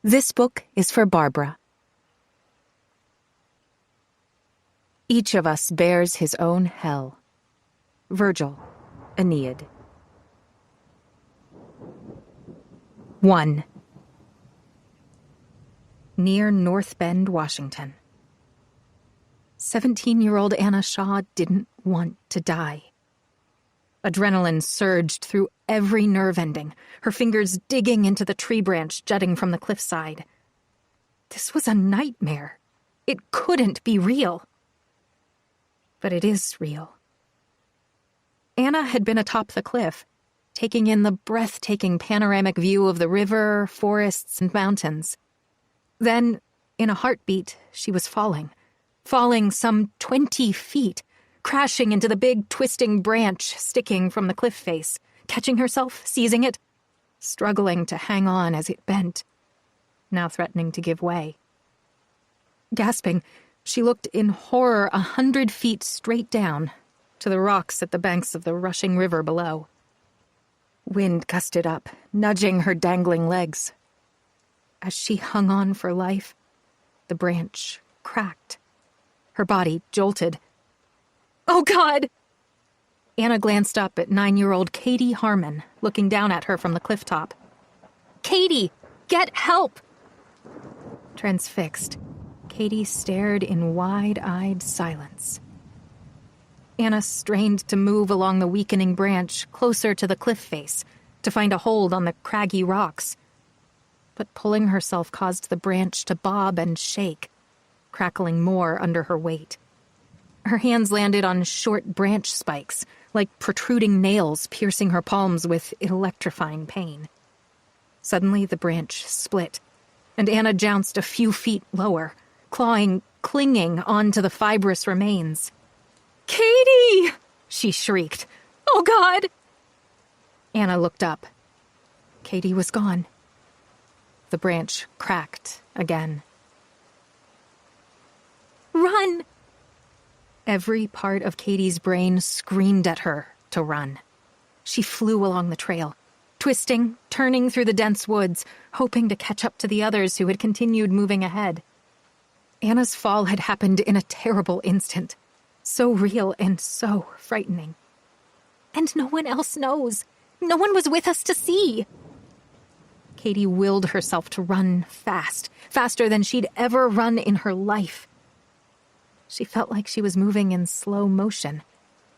This book is for Barbara. Each of us bears his own hell. Virgil, Aeneid. 1. Near North Bend, Washington. 17-year-old Anna Shaw didn't want to die. Adrenaline surged through every nerve ending, her fingers digging into the tree branch jutting from the cliffside. This was a nightmare. It couldn't be real. But it is real. Anna had been atop the cliff, taking in the breathtaking panoramic view of the river, forests, and mountains. Then, in a heartbeat, she was falling some 20 feet, crashing into the big twisting branch sticking from the cliff face, catching herself, seizing it, struggling to hang on as it bent, now threatening to give way. Gasping, she looked in horror 100 feet straight down to the rocks at the banks of the rushing river below. Wind gusted up, nudging her dangling legs. As she hung on for life, the branch cracked. Her body jolted. "Oh, God!" Anna glanced up at 9-year-old Katie Harmon, looking down at her from the cliff top. "Katie, get help!" Transfixed, Katie stared in wide-eyed silence. Anna strained to move along the weakening branch closer to the cliff face to find a hold on the craggy rocks. But pulling herself caused the branch to bob and shake, crackling more under her weight. Her hands landed on short branch spikes, like protruding nails piercing her palms with electrifying pain. Suddenly the branch split, and Anna jounced a few feet lower, clinging onto the fibrous remains. "Katie!" she shrieked. "Oh, God!" Anna looked up. Katie was gone. The branch cracked again. "Run!" Every part of Katie's brain screamed at her to run. She flew along the trail, twisting, turning through the dense woods, hoping to catch up to the others who had continued moving ahead. Anna's fall had happened in a terrible instant, so real and so frightening. And no one else knows. No one was with us to see. Katie willed herself to run fast, faster than she'd ever run in her life. She felt like she was moving in slow motion,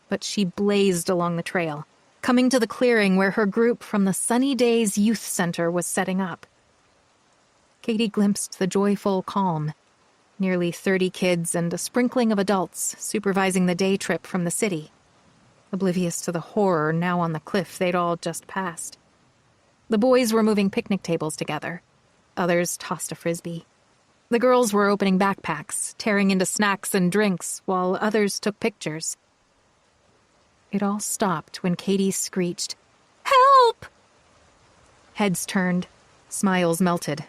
but she blazed along the trail, coming to the clearing where her group from the Sunny Days Youth Center was setting up. Katie glimpsed the joyful calm, nearly 30 kids and a sprinkling of adults supervising the day trip from the city, oblivious to the horror now on the cliff they'd all just passed. The boys were moving picnic tables together. Others tossed a frisbee. The girls were opening backpacks, tearing into snacks and drinks, while others took pictures. It all stopped when Katie screeched, "Help!" Heads turned, smiles melted.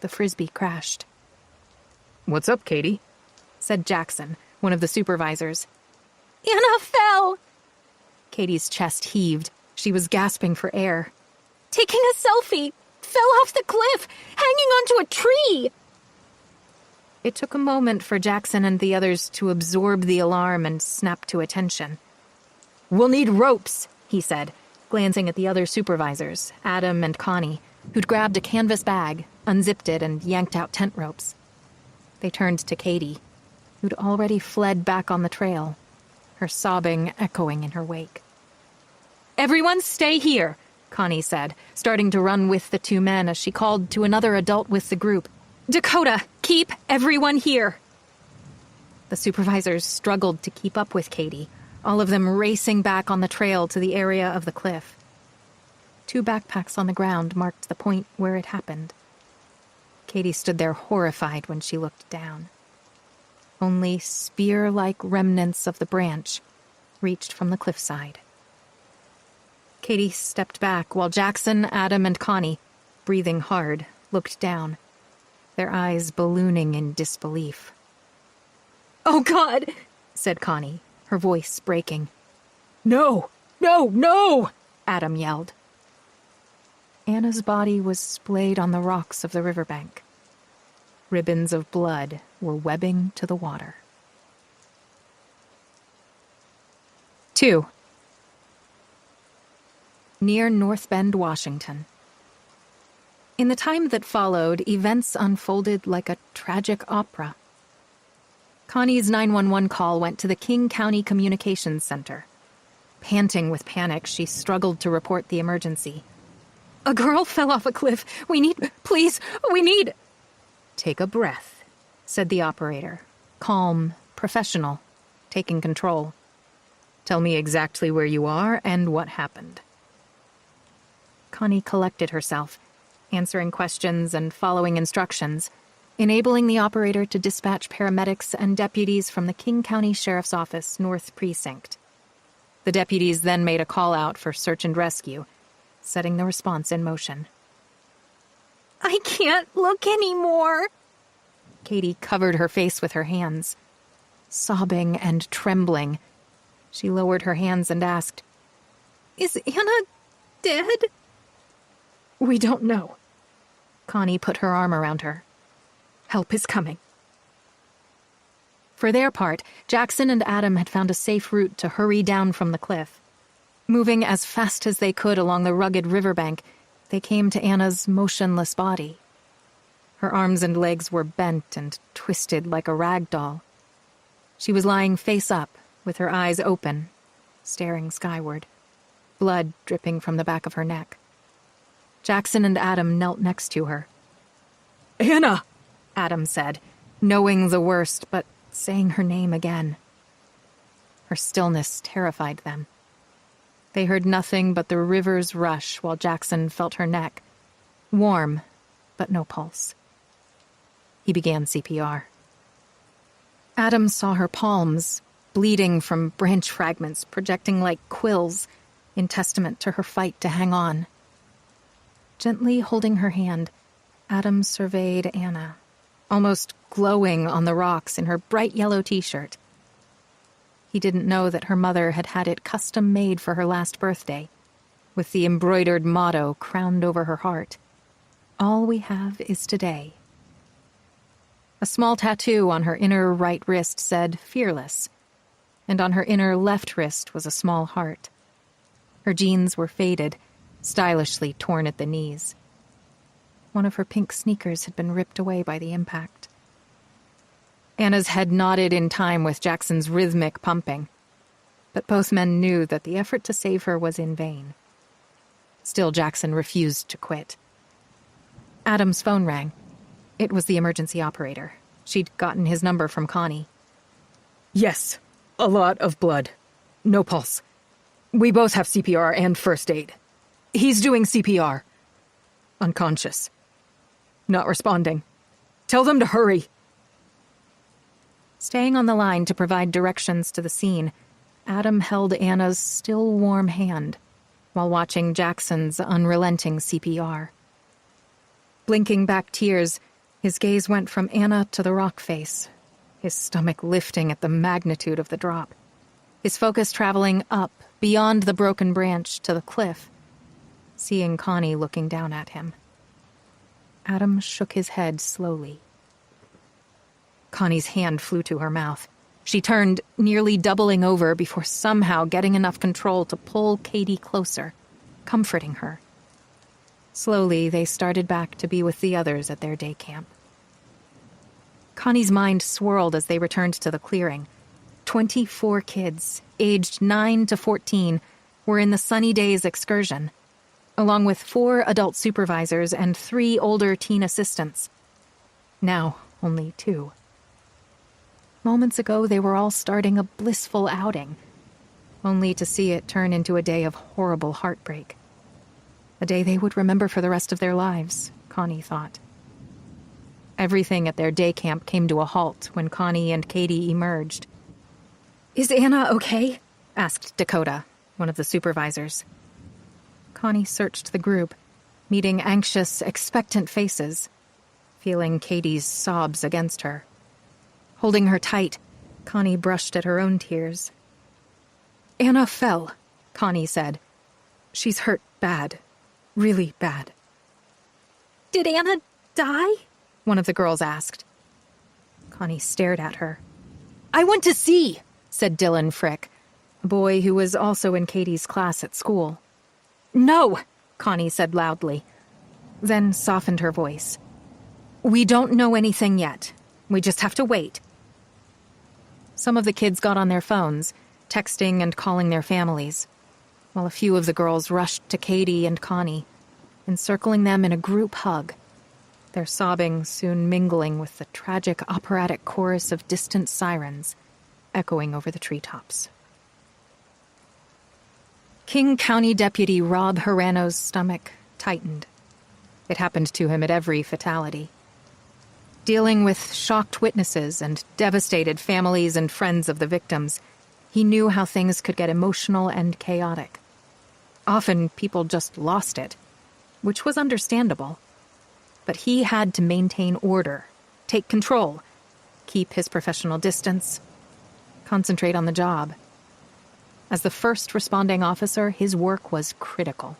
The frisbee crashed. "What's up, Katie?" said Jackson, one of the supervisors. "Anna fell!" Katie's chest heaved. She was gasping for air. "Taking a selfie! Fell off the cliff! Hanging onto a tree!" It took a moment for Jackson and the others to absorb the alarm and snap to attention. "We'll need ropes," he said, glancing at the other supervisors, Adam and Connie, who'd grabbed a canvas bag, unzipped it, and yanked out tent ropes. They turned to Katie, who'd already fled back on the trail, her sobbing echoing in her wake. "Everyone stay here," Connie said, starting to run with the two men as she called to another adult with the group. "Dakota, keep everyone here." The supervisors struggled to keep up with Katie, all of them racing back on the trail to the area of the cliff. 2 backpacks on the ground marked the point where it happened. Katie stood there horrified when she looked down. Only spear-like remnants of the branch reached from the cliffside. Katie stepped back while Jackson, Adam, and Connie, breathing hard, looked down, their eyes ballooning in disbelief. "Oh, God!" said Connie, her voice breaking. "No! No! No!" Adam yelled. Anna's body was splayed on the rocks of the riverbank. Ribbons of blood were webbing to the water. 2. Near North Bend, Washington. In the time that followed, events unfolded like a tragic opera. Connie's 911 call went to the King County Communications Center. Panting with panic, she struggled to report the emergency. "A girl fell off a cliff. We need... "Take a breath," said the operator. Calm, professional, taking control. "Tell me exactly where you are and what happened." Connie collected herself, answering questions and following instructions, enabling the operator to dispatch paramedics and deputies from the King County Sheriff's Office North Precinct. The deputies then made a call out for search and rescue, setting the response in motion. "I can't look anymore." Katie covered her face with her hands. Sobbing and trembling, she lowered her hands and asked, "Is Anna dead?" "We don't know." Connie put her arm around her. "Help is coming." For their part, Jackson and Adam had found a safe route to hurry down from the cliff. Moving as fast as they could along the rugged riverbank, they came to Anna's motionless body. Her arms and legs were bent and twisted like a rag doll. She was lying face up, with her eyes open, staring skyward, blood dripping from the back of her neck. Jackson and Adam knelt next to her. "Anna!" Adam said, knowing the worst, but saying her name again. Her stillness terrified them. They heard nothing but the river's rush while Jackson felt her neck, warm, but no pulse. He began CPR. Adam saw her palms, bleeding from branch fragments projecting like quills, in testament to her fight to hang on. Gently holding her hand, Adam surveyed Anna, almost glowing on the rocks in her bright yellow t-shirt. He didn't know that her mother had had it custom made for her last birthday, with the embroidered motto crowned over her heart. "All we have is today." A small tattoo on her inner right wrist said "Fearless," and on her inner left wrist was a small heart. Her jeans were faded, stylishly torn at the knees. One of her pink sneakers had been ripped away by the impact. Anna's head nodded in time with Jackson's rhythmic pumping, but both men knew that the effort to save her was in vain. Still, Jackson refused to quit. Adam's phone rang. It was the emergency operator. She'd gotten his number from Connie. "Yes, a lot of blood. No pulse. We both have CPR and first aid. He's doing CPR. Unconscious. Not responding. Tell them to hurry." Staying on the line to provide directions to the scene, Adam held Anna's still warm hand while watching Jackson's unrelenting CPR. Blinking back tears, his gaze went from Anna to the rock face, his stomach lifting at the magnitude of the drop, his focus traveling up beyond the broken branch to the cliff, seeing Connie looking down at him. Adam shook his head slowly. Connie's hand flew to her mouth. She turned, nearly doubling over before somehow getting enough control to pull Katie closer, comforting her. Slowly, they started back to be with the others at their day camp. Connie's mind swirled as they returned to the clearing. 24 kids, aged 9 to 14, were in the Sunny Days excursion, along with 4 adult supervisors and 3 older teen assistants. Now, only 2. Moments ago, they were all starting a blissful outing, only to see it turn into a day of horrible heartbreak. A day they would remember for the rest of their lives, Connie thought. Everything at their day camp came to a halt when Connie and Katie emerged. "Is Anna okay?" asked Dakota, one of the supervisors. Connie searched the group, meeting anxious, expectant faces, feeling Katie's sobs against her. Holding her tight, Connie brushed at her own tears. "Anna fell," Connie said. "She's hurt bad. Really bad." Did Anna die? One of the girls asked. Connie stared at her. I went to see, said Dylan Frick, a boy who was also in Katie's class at school. No, Connie said loudly, then softened her voice. We don't know anything yet. We just have to wait. Some of the kids got on their phones, texting and calling their families, while a few of the girls rushed to Katie and Connie, encircling them in a group hug, their sobbing soon mingling with the tragic operatic chorus of distant sirens echoing over the treetops. King County Deputy Rob Hirano's stomach tightened. It happened to him at every fatality. Dealing with shocked witnesses and devastated families and friends of the victims, he knew how things could get emotional and chaotic. Often people just lost it, which was understandable. But he had to maintain order, take control, keep his professional distance, concentrate on the job. As the first responding officer, his work was critical.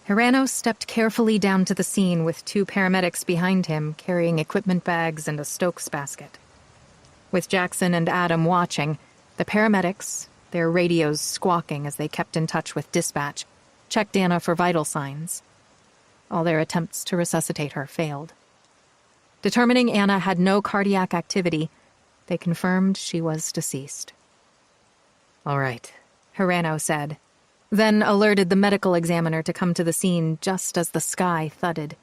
Hirano stepped carefully down to the scene with 2 paramedics behind him carrying equipment bags and a Stokes basket. With Jackson and Adam watching, the paramedics, their radios squawking as they kept in touch with dispatch, checked Anna for vital signs. All their attempts to resuscitate her failed. Determining Anna had no cardiac activity, they confirmed she was deceased. All right, Hirano said, then alerted the medical examiner to come to the scene just as the sky thudded.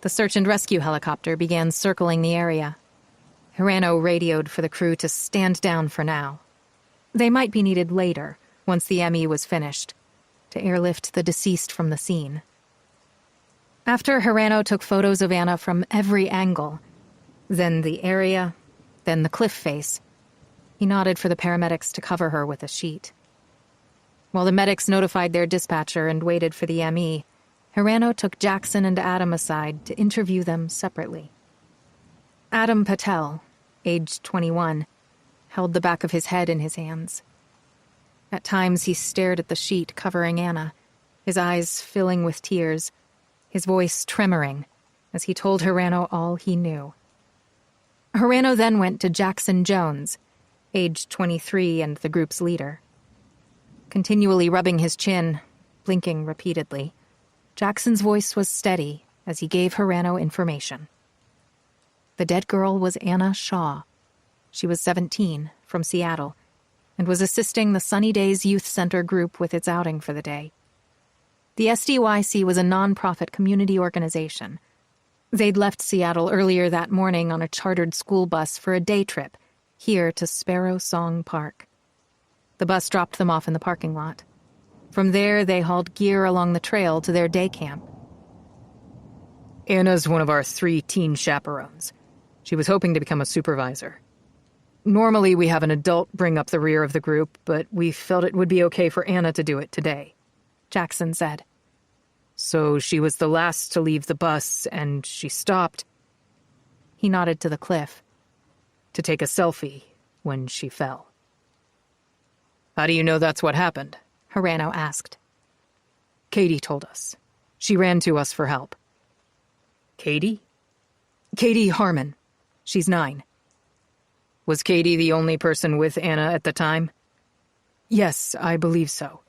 The search and rescue helicopter began circling the area. Hirano radioed for the crew to stand down for now. They might be needed later, once the ME was finished, to airlift the deceased from the scene. After Hirano took photos of Anna from every angle, then the area, then the cliff face, he nodded for the paramedics to cover her with a sheet. While the medics notified their dispatcher and waited for the ME, Hirano took Jackson and Adam aside to interview them separately. Adam Patel, aged 21, held the back of his head in his hands. At times he stared at the sheet covering Anna, his eyes filling with tears, his voice tremoring as he told Hirano all he knew. Hirano then went to Jackson Jones, aged 23 and the group's leader. Continually rubbing his chin, blinking repeatedly, Jackson's voice was steady as he gave Hirano information. The dead girl was Anna Shaw. She was 17, from Seattle, and was assisting the Sunny Days Youth Center group with its outing for the day. The SDYC was a non-profit community organization. They'd left Seattle earlier that morning on a chartered school bus for a day trip, here to Sparrow Song Park. The bus dropped them off in the parking lot. From there, they hauled gear along the trail to their day camp. Anna's one of our 3 teen chaperones. She was hoping to become a supervisor. Normally, we have an adult bring up the rear of the group, but we felt it would be okay for Anna to do it today, Jackson said. So she was the last to leave the bus, and she stopped. He nodded to the cliff. To take a selfie when she fell. How do you know that's what happened? Hirano asked. Katie told us. She ran to us for help. Katie? Katie Harmon. She's 9. Was Katie the only person with Anna at the time? Yes, I believe so.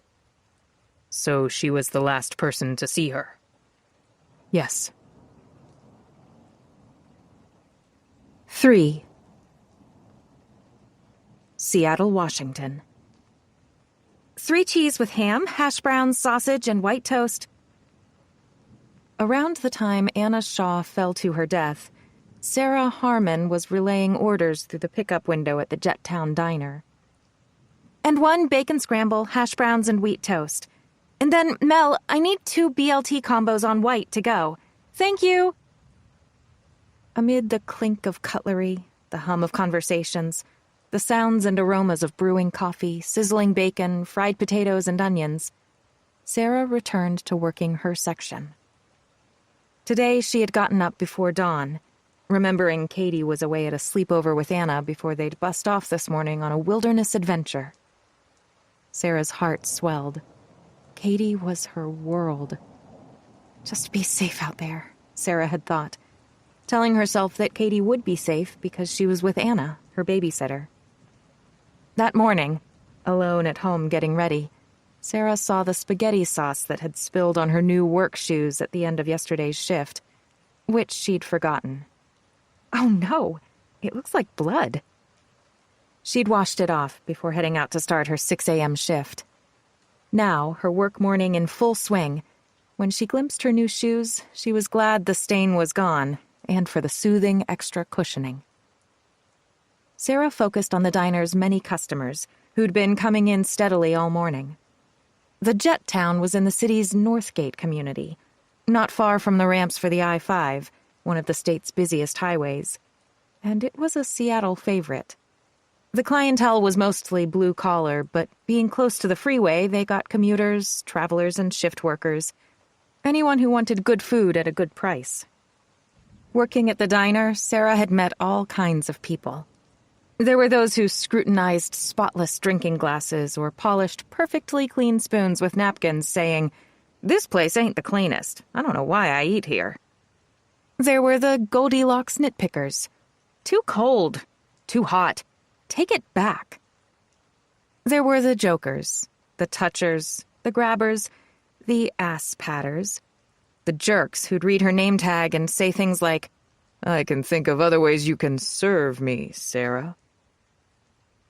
So she was the last person to see her? Yes. 3. Seattle, Washington. 3 cheese with ham, hash browns, sausage, and white toast. Around the time Anna Shaw fell to her death, Sarah Harmon was relaying orders through the pickup window at the Jettown Diner. And 1 bacon scramble, hash browns, and wheat toast. And then, Mel, I need 2 BLT combos on white to go. Thank you! Amid the clink of cutlery, the hum of conversations, the sounds and aromas of brewing coffee, sizzling bacon, fried potatoes, and onions, Sarah returned to working her section. Today she had gotten up before dawn, remembering Katie was away at a sleepover with Anna before they'd bust off this morning on a wilderness adventure. Sarah's heart swelled. Katie was her world. Just be safe out there, Sarah had thought, telling herself that Katie would be safe because she was with Anna, her babysitter. That morning, alone at home getting ready, Sarah saw the spaghetti sauce that had spilled on her new work shoes at the end of yesterday's shift, which she'd forgotten. Oh no, it looks like blood. She'd washed it off before heading out to start her 6 a.m. shift. Now, her work morning in full swing, when she glimpsed her new shoes, she was glad the stain was gone, and for the soothing extra cushioning. Sarah focused on the diner's many customers, who'd been coming in steadily all morning. The Jet Town was in the city's Northgate community, not far from the ramps for the I-5, one of the state's busiest highways, and it was a Seattle favorite. The clientele was mostly blue-collar, but being close to the freeway, they got commuters, travelers, and shift workers, anyone who wanted good food at a good price. Working at the diner, Sarah had met all kinds of people. There were those who scrutinized spotless drinking glasses or polished perfectly clean spoons with napkins, saying, "This place ain't the cleanest. I don't know why I eat here." There were the Goldilocks nitpickers. Too cold. Too hot. Take it back. There were the jokers, the touchers, the grabbers, the ass-patters, the jerks who'd read her name tag and say things like, "I can think of other ways you can serve me, Sarah."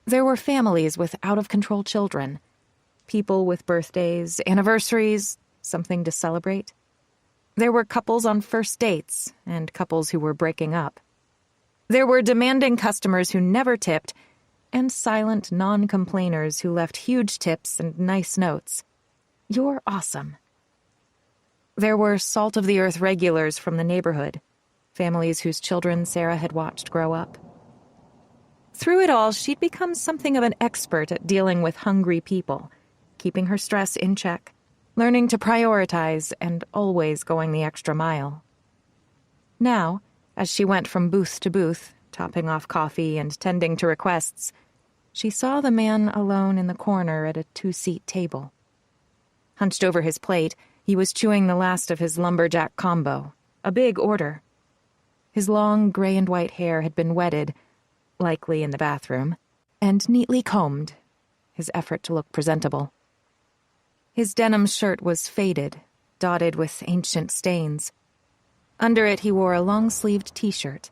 There were families with out-of-control children, people with birthdays, anniversaries, something to celebrate. There were couples on first dates and couples who were breaking up. There were demanding customers who never tipped and silent non-complainers who left huge tips and nice notes. "You're awesome." There were salt-of-the-earth regulars from the neighborhood, families whose children Sarah had watched grow up. Through it all, she'd become something of an expert at dealing with hungry people, keeping her stress in check, learning to prioritize, and always going the extra mile. Now, as she went from booth to booth, topping off coffee and tending to requests, she saw the man alone in the corner at a 2-seat table. Hunched over his plate, he was chewing the last of his lumberjack combo, a big order. His long gray and white hair had been wetted, likely in the bathroom, and neatly combed, his effort to look presentable. His denim shirt was faded, dotted with ancient stains. Under it, he wore a long-sleeved t-shirt.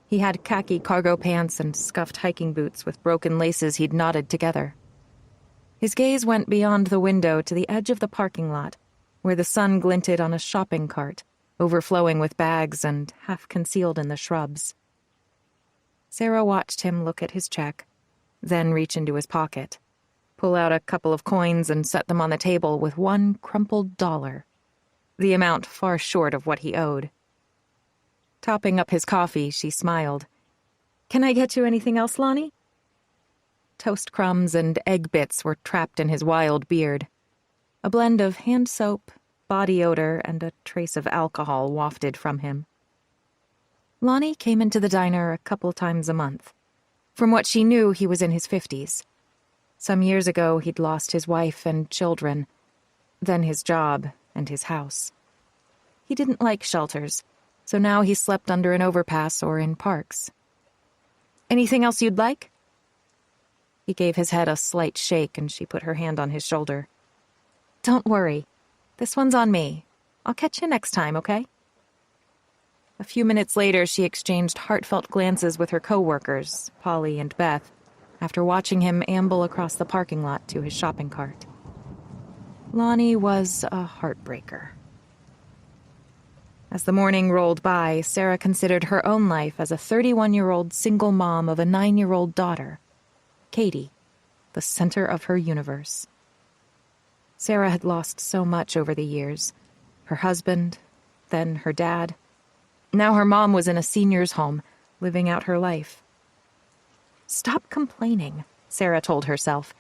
He had khaki cargo pants and scuffed hiking boots with broken laces he'd knotted together. His gaze went beyond the window to the edge of the parking lot, where the sun glinted on a shopping cart, overflowing with bags and half-concealed in the shrubs. Sarah watched him look at his check, then reach into his pocket, pull out a couple of coins and set them on the table with one crumpled dollar, the amount far short of what he owed. Topping up his coffee, she smiled. "Can I get you anything else, Lonnie?" Toast crumbs and egg bits were trapped in his wild beard. A blend of hand soap, body odor, and a trace of alcohol wafted from him. Lonnie came into the diner a couple times a month. From what she knew, he was in his 50s. Some years ago, he'd lost his wife and children, then his job and his house. He didn't like shelters, so now he slept under an overpass or in parks. "Anything else you'd like?" He gave his head a slight shake, and she put her hand on his shoulder. "Don't worry. This one's on me. I'll catch you next time, okay?" A few minutes later, she exchanged heartfelt glances with her co-workers, Polly and Beth, after watching him amble across the parking lot to his shopping cart. Lonnie was a heartbreaker. As the morning rolled by, Sarah considered her own life as a 31-year-old single mom of a 9-year-old daughter, Katie, the center of her universe. Sarah had lost so much over the years. Her husband, then her dad. Now her mom was in a senior's home, living out her life. "Stop complaining," Sarah told herself.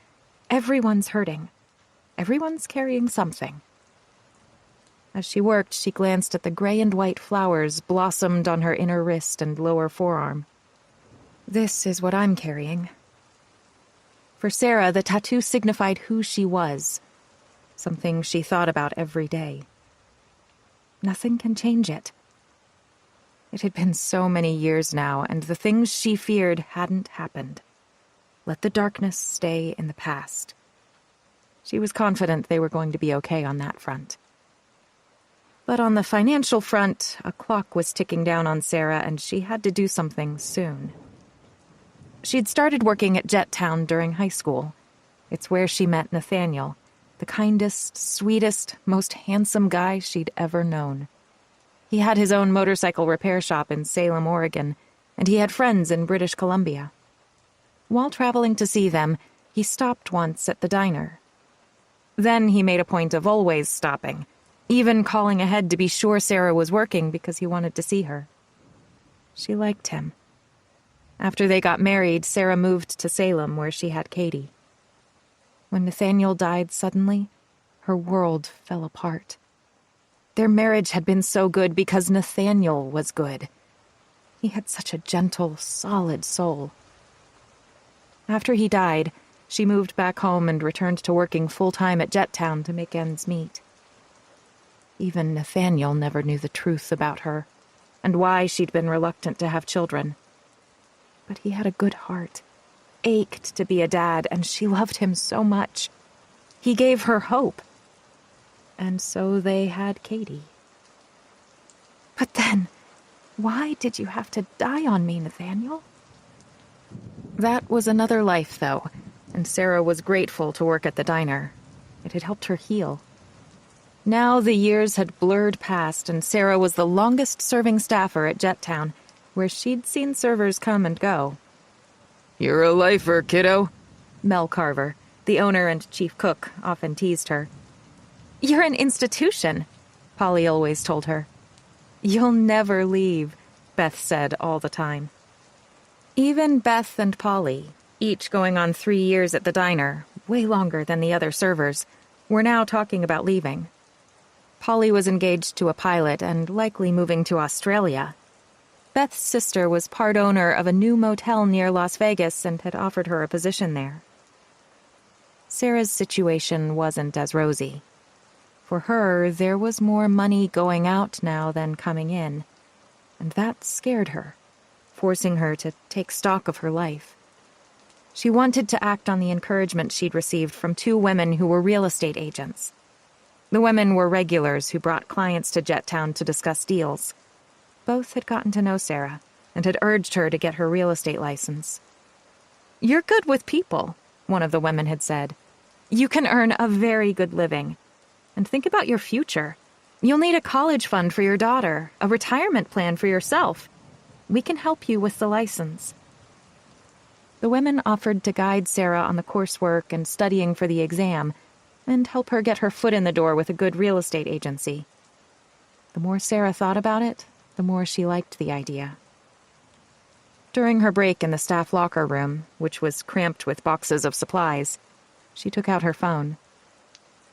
"Everyone's hurting. Everyone's carrying something." As she worked, she glanced at the gray and white flowers blossomed on her inner wrist and lower forearm. "This is what I'm carrying." For Sarah, the tattoo signified who she was, something she thought about every day. Nothing can change it. It had been so many years now, and the things she feared hadn't happened. Let the darkness stay in the past. She was confident they were going to be okay on that front. But on the financial front, a clock was ticking down on Sarah, and she had to do something soon. She'd started working at Jettown during high school. It's where she met Nathaniel, the kindest, sweetest, most handsome guy she'd ever known. He had his own motorcycle repair shop in Salem, Oregon, and he had friends in British Columbia. While traveling to see them, he stopped once at the diner. Then he made a point of always stopping, even calling ahead to be sure Sarah was working because he wanted to see her. She liked him. After they got married, Sarah moved to Salem, where she had Katie. When Nathaniel died suddenly, her world fell apart. Their marriage had been so good because Nathaniel was good. He had such a gentle, solid soul. After he died, she moved back home and returned to working full-time at Jettown to make ends meet. Even Nathaniel never knew the truth about her, and why she'd been reluctant to have children. But he had a good heart, ached to be a dad, and she loved him so much. He gave her hope. And so they had Katie. But then, why did you have to die on me, Nathaniel? That was another life, though, and Sarah was grateful to work at the diner. It had helped her heal. Now the years had blurred past, and Sarah was the longest-serving staffer at Jettown, where she'd seen servers come and go. You're a lifer, kiddo. Mel Carver, the owner and chief cook, often teased her. You're an institution, Polly always told her. You'll never leave, Beth said all the time. Even Beth and Polly, each going on 3 years at the diner, way longer than the other servers, were now talking about leaving. Polly was engaged to a pilot and likely moving to Australia. Beth's sister was part owner of a new motel near Las Vegas and had offered her a position there. Sarah's situation wasn't as rosy. For her, there was more money going out now than coming in, and that scared her, forcing her to take stock of her life. She wanted to act on the encouragement she'd received from 2 women who were real estate agents. The women were regulars who brought clients to Jettown to discuss deals. Both had gotten to know Sarah and had urged her to get her real estate license. You're good with people, one of the women had said. You can earn a very good living. And think about your future. You'll need a college fund for your daughter, a retirement plan for yourself. We can help you with the license. The women offered to guide Sarah on the coursework and studying for the exam, and help her get her foot in the door with a good real estate agency. The more Sarah thought about it, the more she liked the idea. During her break in the staff locker room, which was cramped with boxes of supplies, she took out her phone.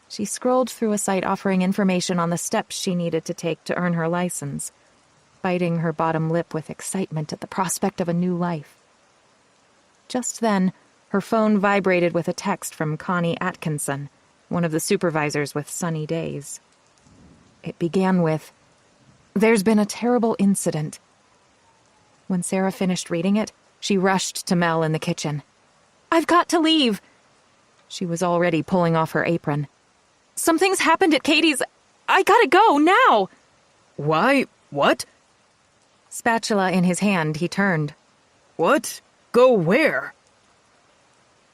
She scrolled through a site offering information on the steps she needed to take to earn her license, biting her bottom lip with excitement at the prospect of a new life. Just then, her phone vibrated with a text from Connie Atkinson, one of the supervisors with Sunny Days. It began with, "There's been a terrible incident." When Sarah finished reading it, she rushed to Mel in the kitchen. "I've got to leave!" She was already pulling off her apron. "Something's happened at Katie's. I gotta go, now!" Why? What? Spatula in his hand, he turned. What? Go where?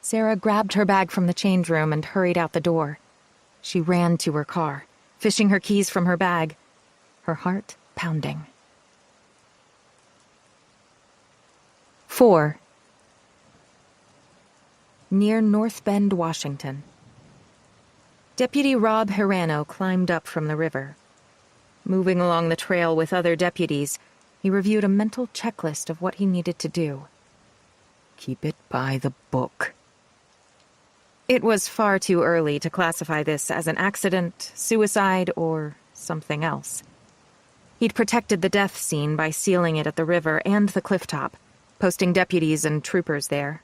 Sarah grabbed her bag from the change room and hurried out the door. She ran to her car, fishing her keys from her bag, her heart pounding. 4. Near North Bend, Washington. Deputy Rob Hirano climbed up from the river. Moving along the trail with other deputies, he reviewed a mental checklist of what he needed to do. Keep it by the book. It was far too early to classify this as an accident, suicide, or something else. He'd protected the death scene by sealing it at the river and the clifftop, posting deputies and troopers there.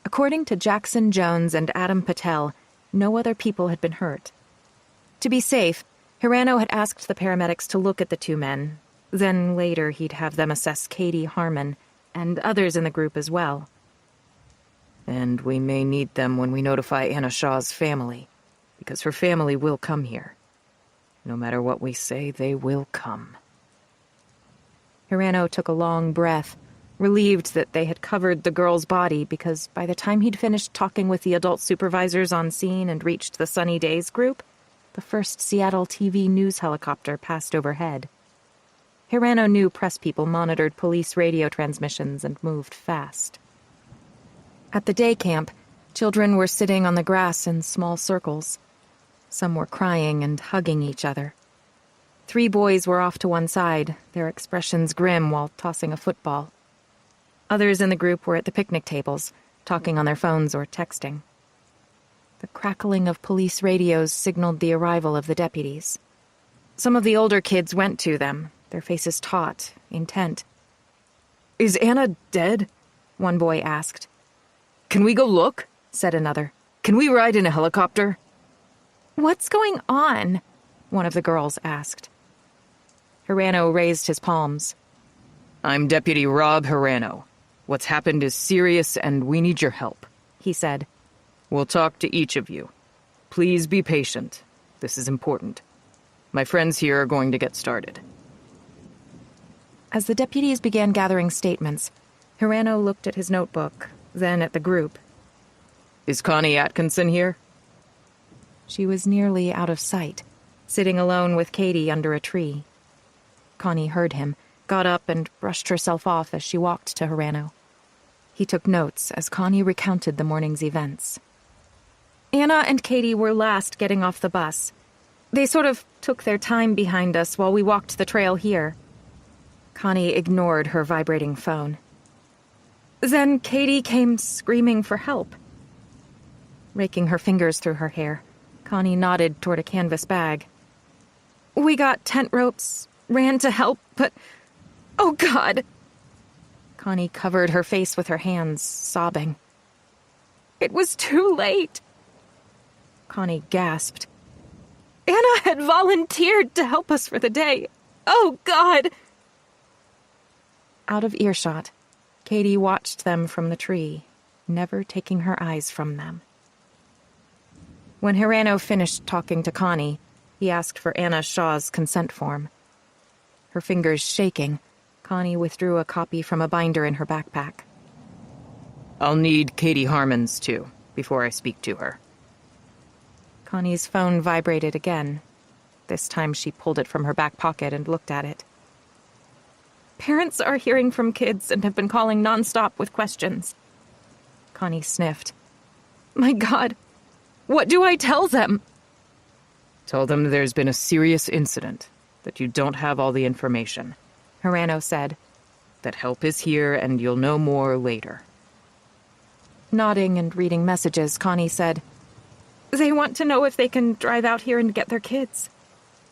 According to Jackson Jones and Adam Patel, no other people had been hurt. To be safe, Hirano had asked the paramedics to look at the two men. Then later he'd have them assess Katie Harmon and others in the group as well. And we may need them when we notify Anna Shaw's family, because her family will come here. No matter what we say, they will come. Hirano took a long breath, relieved that they had covered the girl's body because by the time he'd finished talking with the adult supervisors on scene and reached the Sunny Days group, the first Seattle TV news helicopter passed overhead. Hirano knew press people monitored police radio transmissions and moved fast. At the day camp, children were sitting on the grass in small circles. Some were crying and hugging each other. 3 boys were off to one side, their expressions grim while tossing a football. Others in the group were at the picnic tables, talking on their phones or texting. The crackling of police radios signaled the arrival of the deputies. Some of the older kids went to them, their faces taut, intent. "Is Anna dead?" one boy asked. "Can we go look?" said another. "Can we ride in a helicopter?" "What's going on?" one of the girls asked. Hirano raised his palms. "I'm Deputy Rob Hirano. What's happened is serious and we need your help," he said. "We'll talk to each of you. Please be patient. This is important. My friends here are going to get started." As the deputies began gathering statements, Hirano looked at his notebook, then at the group. "Is Connie Atkinson here?" She was nearly out of sight, sitting alone with Katie under a tree. Connie heard him, got up and brushed herself off as she walked to Hirano. He took notes as Connie recounted the morning's events. "Anna and Katie were last getting off the bus. They sort of took their time behind us while we walked the trail here." Connie ignored her vibrating phone. "Then Katie came screaming for help." Raking her fingers through her hair, Connie nodded toward a canvas bag. "We got tent ropes, ran to help, but... oh, God!" Connie covered her face with her hands, sobbing. "It was too late." Connie gasped. "Anna had volunteered to help us for the day. Oh, God!" Out of earshot, Katie watched them from the tree, never taking her eyes from them. When Hirano finished talking to Connie, he asked for Anna Shaw's consent form. Her fingers shaking, Connie withdrew a copy from a binder in her backpack. "I'll need Katie Harmon's, too, before I speak to her." Connie's phone vibrated again. This time she pulled it from her back pocket and looked at it. "Parents are hearing from kids and have been calling nonstop with questions." Connie sniffed. "My God, what do I tell them?" "Tell them there's been a serious incident, that you don't have all the information," Hirano said. "That help is here and you'll know more later." Nodding and reading messages, Connie said, "They want to know if they can drive out here and get their kids."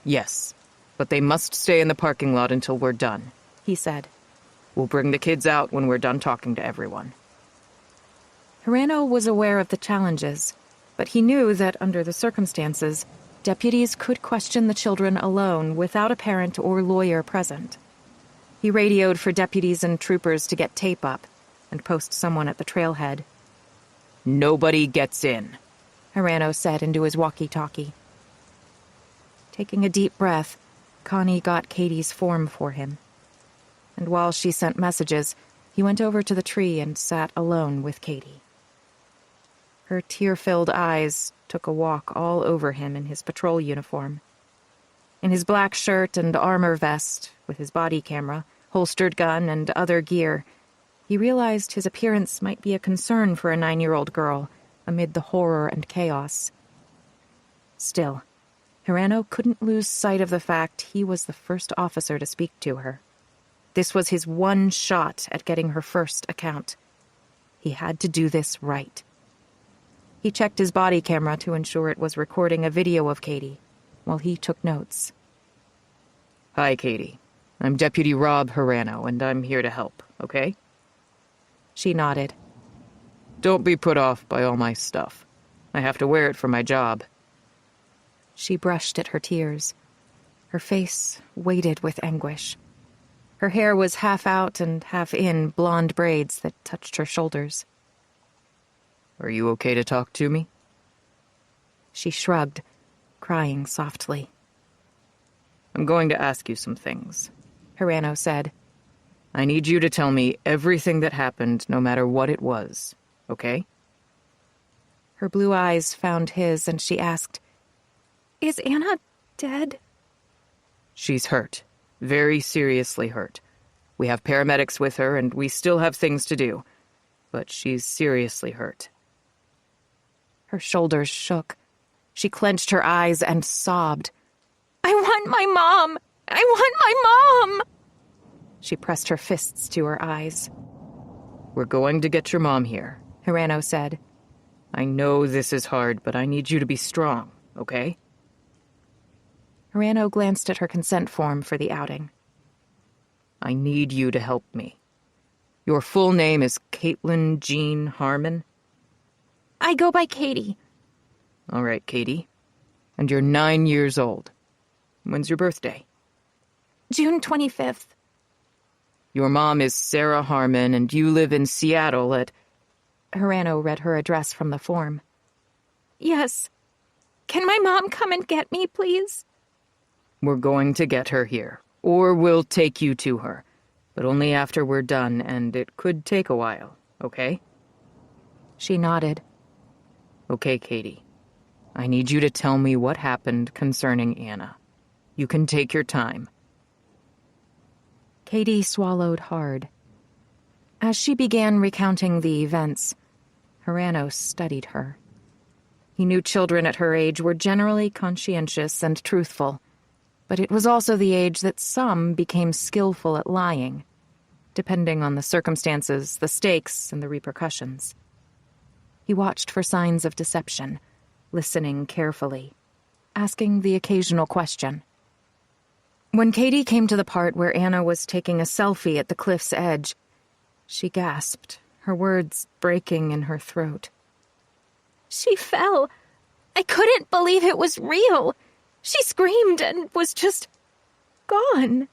"Yes, but they must stay in the parking lot until we're done," he said. "We'll bring the kids out when we're done talking to everyone." Hirano was aware of the challenges, but he knew that under the circumstances, deputies could question the children alone without a parent or lawyer present. He radioed for deputies and troopers to get tape up and post someone at the trailhead. "Nobody gets in," Hirano said into his walkie-talkie. Taking a deep breath, Connie got Katie's form for him. And while she sent messages, he went over to the tree and sat alone with Katie. Her tear-filled eyes took a walk all over him in his patrol uniform. In his black shirt and armor vest, with his body camera, holstered gun, and other gear, he realized his appearance might be a concern for a 9-year-old girl amid the horror and chaos. Still, Hirano couldn't lose sight of the fact he was the first officer to speak to her. This was his one shot at getting her first account. He had to do this right. He checked his body camera to ensure it was recording a video of Katie, while he took notes. "Hi, Katie. I'm Deputy Rob Hirano, and I'm here to help, okay?" She nodded. "Don't be put off by all my stuff. I have to wear it for my job." She brushed at her tears. Her face weighted with anguish. Her hair was half out and half in blonde braids that touched her shoulders. Are you okay to talk to me? She shrugged, crying softly. I'm going to ask you some things, Hirano said. I need you to tell me everything that happened, no matter what it was, okay? Her blue eyes found his, and she asked, Is Anna dead? She's hurt. Very seriously hurt. We have paramedics with her, and we still have things to do. But she's seriously hurt. Her shoulders shook. She clenched her eyes and sobbed. I want my mom! I want my mom! She pressed her fists to her eyes. We're going to get your mom here, Hirano said. I know this is hard, but I need you to be strong, okay? Hirano glanced at her consent form for the outing. I need you to help me. Your full name is Caitlin Jean Harmon? I go by Katie. All right, Katie. And you're 9 years old. When's your birthday? June 25th. Your mom is Sarah Harmon, and you live in Seattle at... Hirano read her address from the form. Yes. Can my mom come and get me, please? We're going to get her here, or we'll take you to her, but only after we're done, and it could take a while, okay? She nodded. Okay, Katie. I need you to tell me what happened concerning Anna. You can take your time. Katie swallowed hard. As she began recounting the events, Hirano studied her. He knew children at her age were generally conscientious and truthful, but it was also the age that some became skillful at lying, depending on the circumstances, the stakes, and the repercussions. He watched for signs of deception, listening carefully, asking the occasional question. When Katie came to the part where Anna was taking a selfie at the cliff's edge, she gasped, her words breaking in her throat. She fell. I couldn't believe it was real. She screamed and was just gone.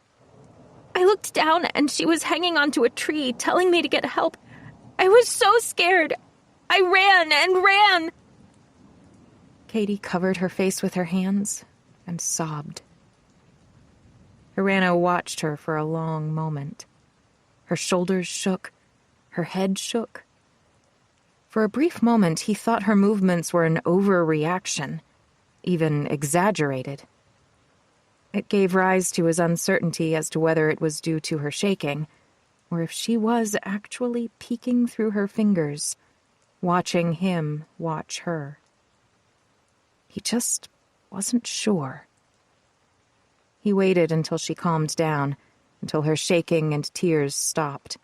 I looked down and she was hanging onto a tree, telling me to get help. I was so scared. I ran and ran. Katie covered her face with her hands and sobbed. Hirano watched her for a long moment. Her shoulders shook. Her head shook. For a brief moment, he thought her movements were an overreaction, even exaggerated. It gave rise to his uncertainty as to whether it was due to her shaking, or if she was actually peeking through her fingers, watching him watch her. He just wasn't sure. He waited until she calmed down, until her shaking and tears stopped.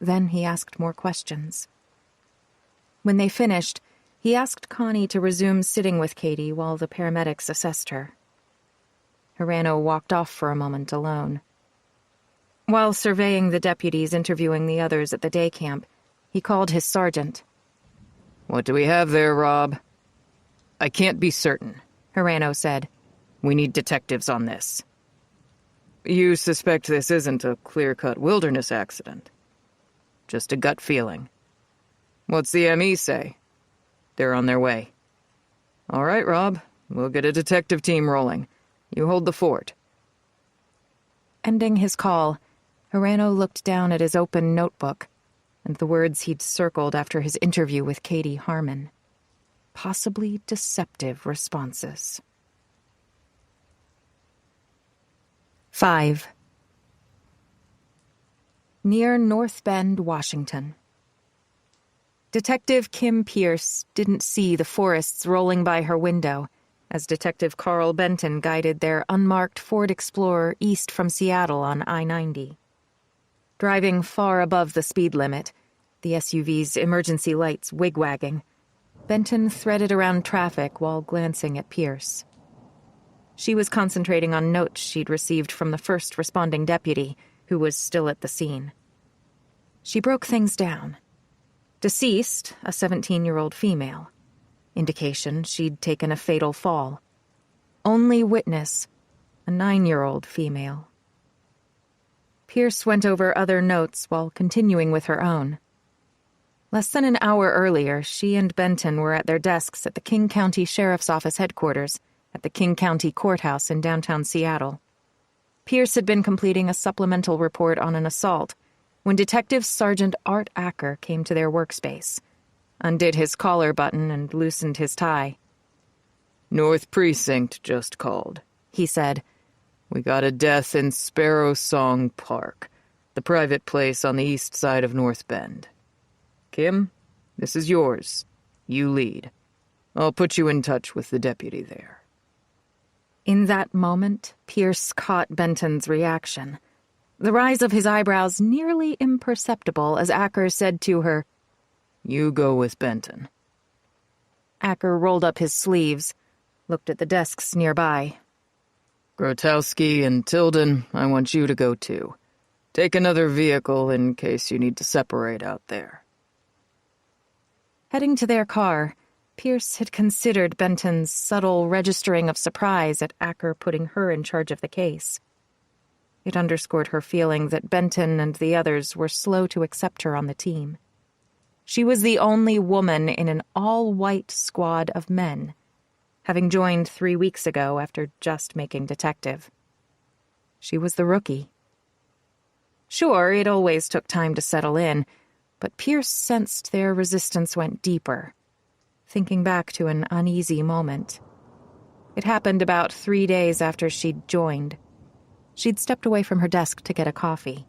Then he asked more questions. When they finished, he asked Connie to resume sitting with Katie while the paramedics assessed her. Hirano walked off for a moment alone. While surveying the deputies interviewing the others at the day camp, he called his sergeant. What do we have there, Rob? I can't be certain, Hirano said. We need detectives on this. You suspect this isn't a clear-cut wilderness accident? Just a gut feeling. What's the ME say? They're on their way. All right, Rob. We'll get a detective team rolling. You hold the fort. Ending his call, Hirano looked down at his open notebook and the words he'd circled after his interview with Katie Harmon. Possibly deceptive responses. 5. Near North Bend, Washington. Detective Kim Pierce didn't see the forests rolling by her window as Detective Carl Benton guided their unmarked Ford Explorer east from Seattle on I-90. Driving far above the speed limit, the SUV's emergency lights wigwagging, Benton threaded around traffic while glancing at Pierce. She was concentrating on notes she'd received from the first responding deputy, who was still at the scene. She broke things down. Deceased, a 17-year-old female. Indication she'd taken a fatal fall. Only witness, a 9-year-old female. Pierce went over other notes while continuing with her own. Less than an hour earlier, she and Benton were at their desks at the King County Sheriff's Office headquarters at the King County Courthouse in downtown Seattle. Pierce had been completing a supplemental report on an assault when Detective Sergeant Art Acker came to their workspace, undid his collar button and loosened his tie. "North Precinct just called," he said. "We got a death in Sparrow Song Park, the private place on the east side of North Bend. Kim, this is yours. You lead. I'll put you in touch with the deputy there." In that moment, Pierce caught Benton's reaction. The rise of his eyebrows nearly imperceptible as Acker said to her, "You go with Benton." Acker rolled up his sleeves, looked at the desks nearby. "Grotowski and Tilden, I want you to go too. Take another vehicle in case you need to separate out there." Heading to their car, Pierce had considered Benton's subtle registering of surprise at Acker putting her in charge of the case. It underscored her feeling that Benton and the others were slow to accept her on the team. She was the only woman in an all-white squad of men, having joined 3 weeks ago after just making detective. She was the rookie. Sure, it always took time to settle in, but Pierce sensed their resistance went deeper, thinking back to an uneasy moment. It happened about 3 days after she'd joined. She'd stepped away from her desk to get a coffee.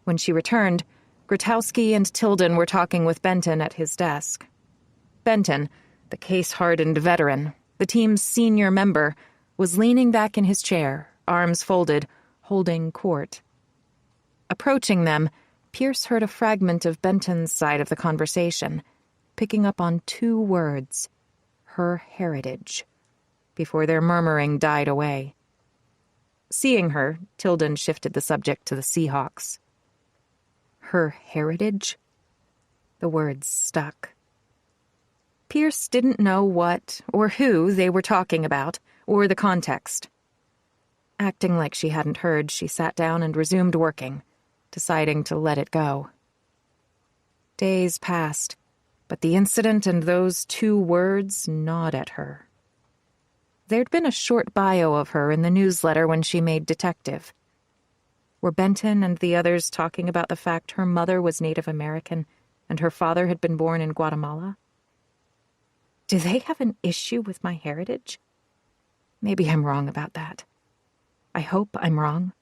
When she returned, Grotowski and Tilden were talking with Benton at his desk. Benton, the case-hardened veteran, the team's senior member, was leaning back in his chair, arms folded, holding court. Approaching them, Pierce heard a fragment of Benton's side of the conversation, picking up on 2 words, her heritage, before their murmuring died away. Seeing her, Tilden shifted the subject to the Seahawks. Her heritage? The words stuck. Pierce didn't know what or who they were talking about, or the context. Acting like she hadn't heard, she sat down and resumed working, deciding to let it go. Days passed, but the incident and those 2 words gnawed at her. There'd been a short bio of her in the newsletter when she made detective. Were Benton and the others talking about the fact her mother was Native American and her father had been born in Guatemala? Do they have an issue with my heritage? Maybe I'm wrong about that. I hope I'm wrong.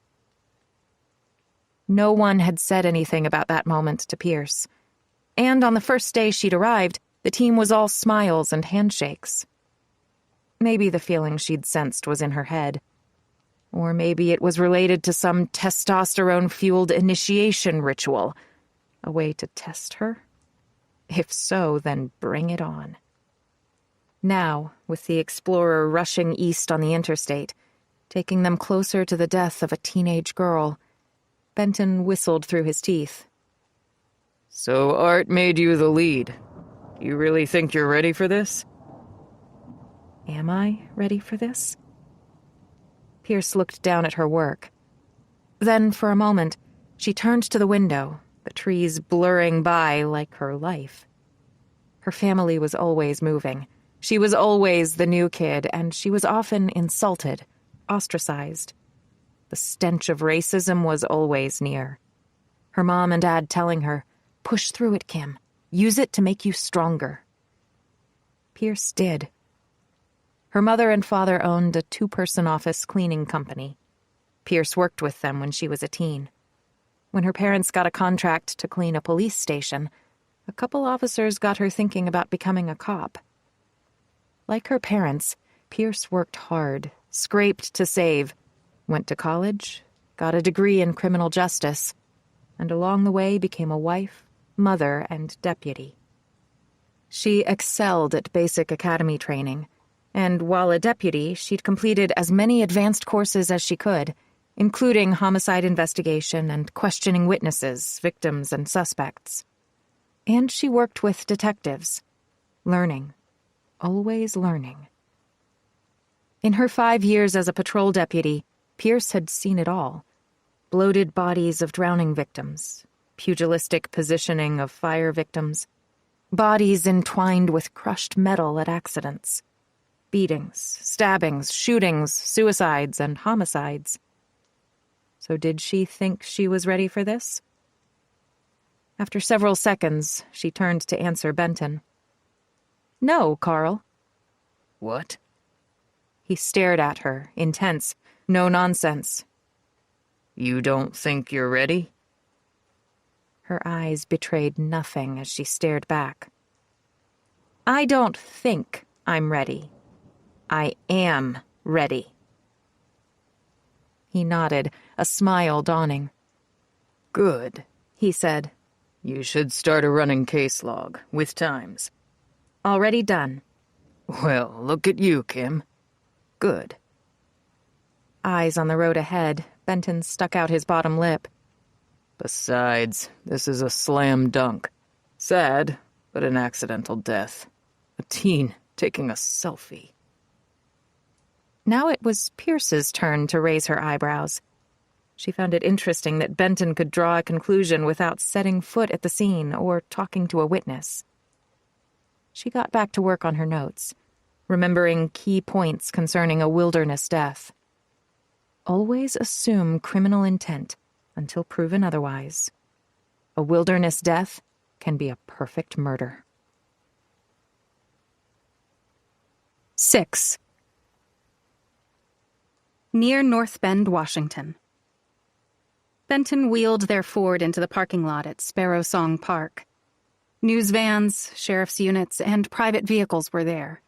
No one had said anything about that moment to Pierce. And on the first day she'd arrived, the team was all smiles and handshakes. Maybe the feeling she'd sensed was in her head. Or maybe it was related to some testosterone-fueled initiation ritual. A way to test her? If so, then bring it on. Now, with the Explorer rushing east on the interstate, taking them closer to the death of a teenage girl, Benton whistled through his teeth. "So Art made you the lead. Do you really think you're ready for this?" Am I ready for this? Pierce looked down at her work. Then, for a moment, she turned to the window, the trees blurring by like her life. Her family was always moving. She was always the new kid, and she was often insulted, ostracized. The stench of racism was always near. Her mom and dad telling her, "Push through it, Kim. Use it to make you stronger." Pierce did. Her mother and father owned a 2-person office cleaning company. Pierce worked with them when she was a teen. When her parents got a contract to clean a police station, a couple officers got her thinking about becoming a cop. Like her parents, Pierce worked hard, scraped to save, went to college, got a degree in criminal justice, and along the way became a wife, mother, and deputy. She excelled at basic academy training, and while a deputy, she'd completed as many advanced courses as she could, including homicide investigation and questioning witnesses, victims, and suspects. And she worked with detectives, learning, always learning. In her 5 years as a patrol deputy, Pierce had seen it all. Bloated bodies of drowning victims, pugilistic positioning of fire victims, bodies entwined with crushed metal at accidents, beatings, stabbings, shootings, suicides, and homicides. So did she think she was ready for this? After several seconds, she turned to answer Benton. "No, Carl." What? He stared at her, intense, no nonsense. You don't think you're ready? Her eyes betrayed nothing as she stared back. "I don't think I'm ready. I am ready." He nodded, a smile dawning. Good, he said. You should start a running case log, with times. Already done. Well, look at you, Kim. Good. Eyes on the road ahead, Benton stuck out his bottom lip. Besides, this is a slam dunk. Sad, but an accidental death. A teen taking a selfie. Now it was Pierce's turn to raise her eyebrows. She found it interesting that Benton could draw a conclusion without setting foot at the scene or talking to a witness. She got back to work on her notes, remembering key points concerning a wilderness death. Always assume criminal intent until proven otherwise. A wilderness death can be a perfect murder. 6. Near North Bend, Washington. Benton wheeled their Ford into the parking lot at Sparrow Song Park. News vans, sheriff's units, and private vehicles were there.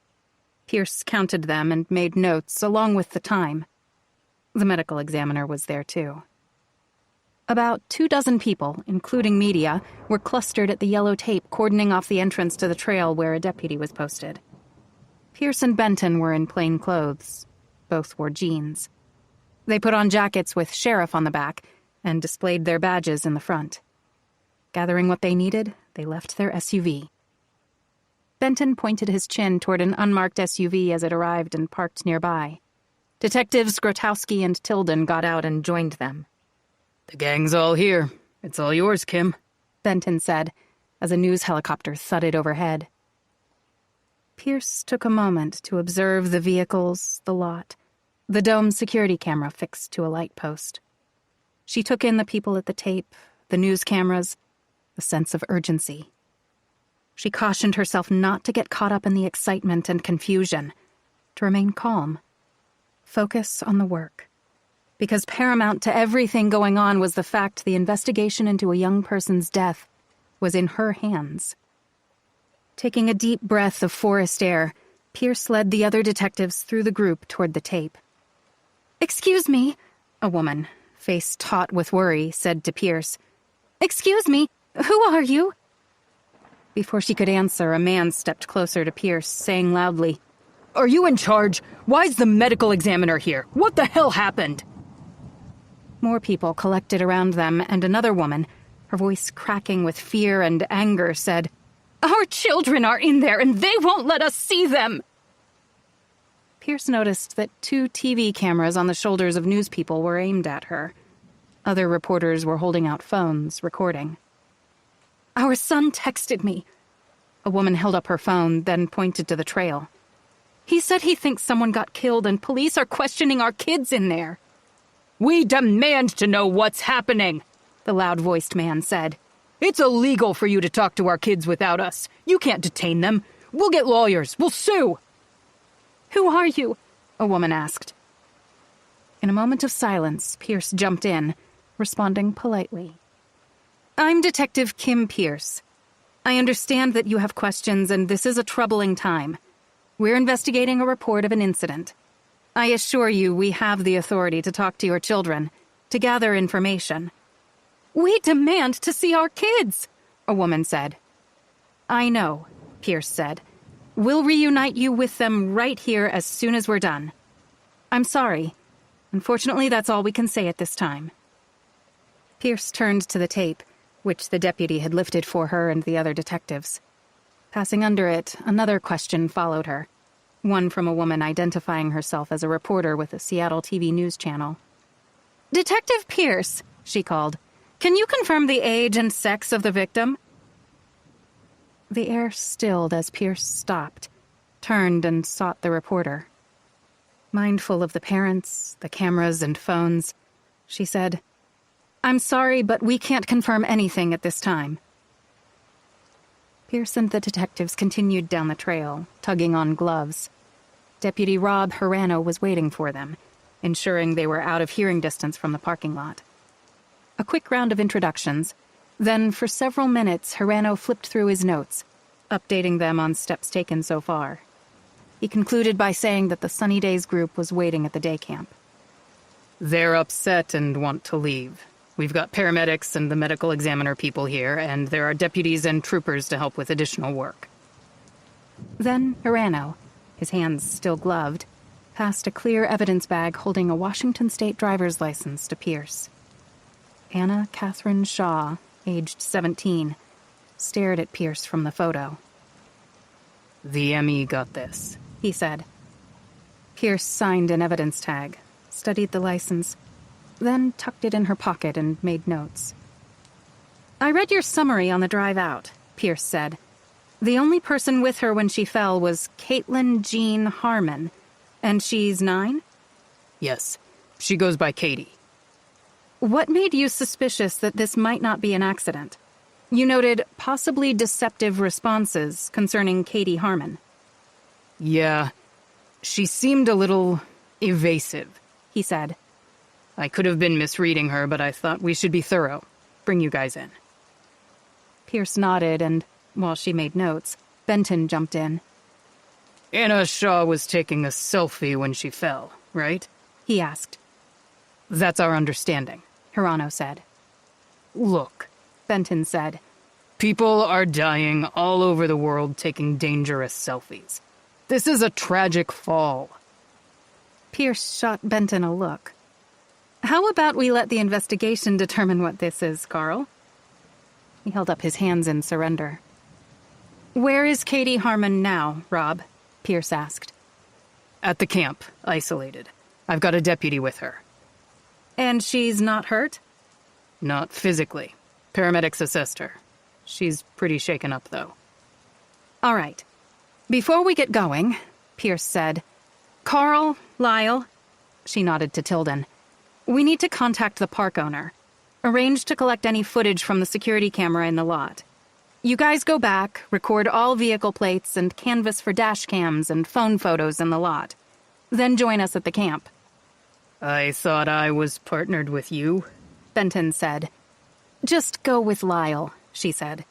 Pierce counted them and made notes along with the time. The medical examiner was there, too. About 24 people, including media, were clustered at the yellow tape cordoning off the entrance to the trail where a deputy was posted. Pierce and Benton were in plain clothes. Both wore jeans. They put on jackets with sheriff on the back and displayed their badges in the front. Gathering what they needed, they left their SUV. Benton pointed his chin toward an unmarked SUV as it arrived and parked nearby. Detectives Grotowski and Tilden got out and joined them. The gang's all here. It's all yours, Kim, Benton said, as a news helicopter thudded overhead. Pierce took a moment to observe the vehicles, the lot, the dome security camera fixed to a light post. She took in the people at the tape, the news cameras, the sense of urgency. She cautioned herself not to get caught up in the excitement and confusion, to remain calm. Focus on the work. Because paramount to everything going on was the fact the investigation into a young person's death was in her hands. Taking a deep breath of forest air, Pierce led the other detectives through the group toward the tape. "Excuse me," a woman, face taut with worry, said to Pierce. "Excuse me, who are you?" Before she could answer, a man stepped closer to Pierce, saying loudly, "Are you in charge? Why's the medical examiner here? What the hell happened?" More people collected around them, and another woman, her voice cracking with fear and anger, said, "Our children are in there, and they won't let us see them!" Pierce noticed that 2 TV cameras on the shoulders of newspeople were aimed at her. Other reporters were holding out phones, recording. "Our son texted me." A woman held up her phone, then pointed to the trail. "He said he thinks someone got killed, and police are questioning our kids in there." "We demand to know what's happening," the loud-voiced man said. "It's illegal for you to talk to our kids without us. You can't detain them. We'll get lawyers. We'll sue." "Who are you?" a woman asked. In a moment of silence, Pierce jumped in, responding politely. "I'm Detective Kim Pierce. I understand that you have questions, and this is a troubling time. We're investigating a report of an incident. I assure you we have the authority to talk to your children, to gather information." "We demand to see our kids," a woman said. "I know," Pierce said. "We'll reunite you with them right here as soon as we're done. I'm sorry. Unfortunately, that's all we can say at this time." Pierce turned to the tape, which the deputy had lifted for her and the other detectives. Passing under it, another question followed her, one from a woman identifying herself as a reporter with a Seattle TV news channel. "Detective Pierce," she called. "Can you confirm the age and sex of the victim?" The air stilled as Pierce stopped, turned and sought the reporter. Mindful of the parents, the cameras and phones, she said, "I'm sorry, but we can't confirm anything at this time." Pierce and the detectives continued down the trail, tugging on gloves. Deputy Rob Hirano was waiting for them, ensuring they were out of hearing distance from the parking lot. A quick round of introductions, then for several minutes Hirano flipped through his notes, updating them on steps taken so far. He concluded by saying that the Sunny Days group was waiting at the day camp. They're upset and want to leave. We've got paramedics and the medical examiner people here, and there are deputies and troopers to help with additional work. Then Hirano, his hands still gloved, passed a clear evidence bag holding a Washington State driver's license to Pierce. Anna Catherine Shaw, aged 17, stared at Pierce from the photo. "The ME got this," he said. Pierce signed an evidence tag, studied the license, then tucked it in her pocket and made notes. "I read your summary on the drive out," Pierce said. "The only person with her when she fell was Caitlin Jean Harmon, and she's 9? "Yes. She goes by Katie." "What made you suspicious that this might not be an accident? You noted possibly deceptive responses concerning Katie Harmon." "Yeah. She seemed a little evasive," he said. "I could have been misreading her, but I thought we should be thorough. Bring you guys in." Pierce nodded, and while she made notes, Benton jumped in. "Anna Shaw was taking a selfie when she fell, right?" he asked. "That's our understanding," Hirano said. "Look," Benton said. "People are dying all over the world taking dangerous selfies. This is a tragic fall." Pierce shot Benton a look. "How about we let the investigation determine what this is, Carl?" He held up his hands in surrender. "Where is Katie Harmon now, Rob?" Pierce asked. "At the camp, isolated. I've got a deputy with her." "And she's not hurt?" "Not physically. Paramedics assessed her. She's pretty shaken up, though." "All right. Before we get going," Pierce said, "Carl, Lyle," she nodded to Tilden, "we need to contact the park owner. Arrange to collect any footage from the security camera in the lot. You guys go back, record all vehicle plates, and canvass for dash cams and phone photos in the lot. Then join us at the camp." "I thought I was partnered with you," Benton said. "Just go with Lyle," she said.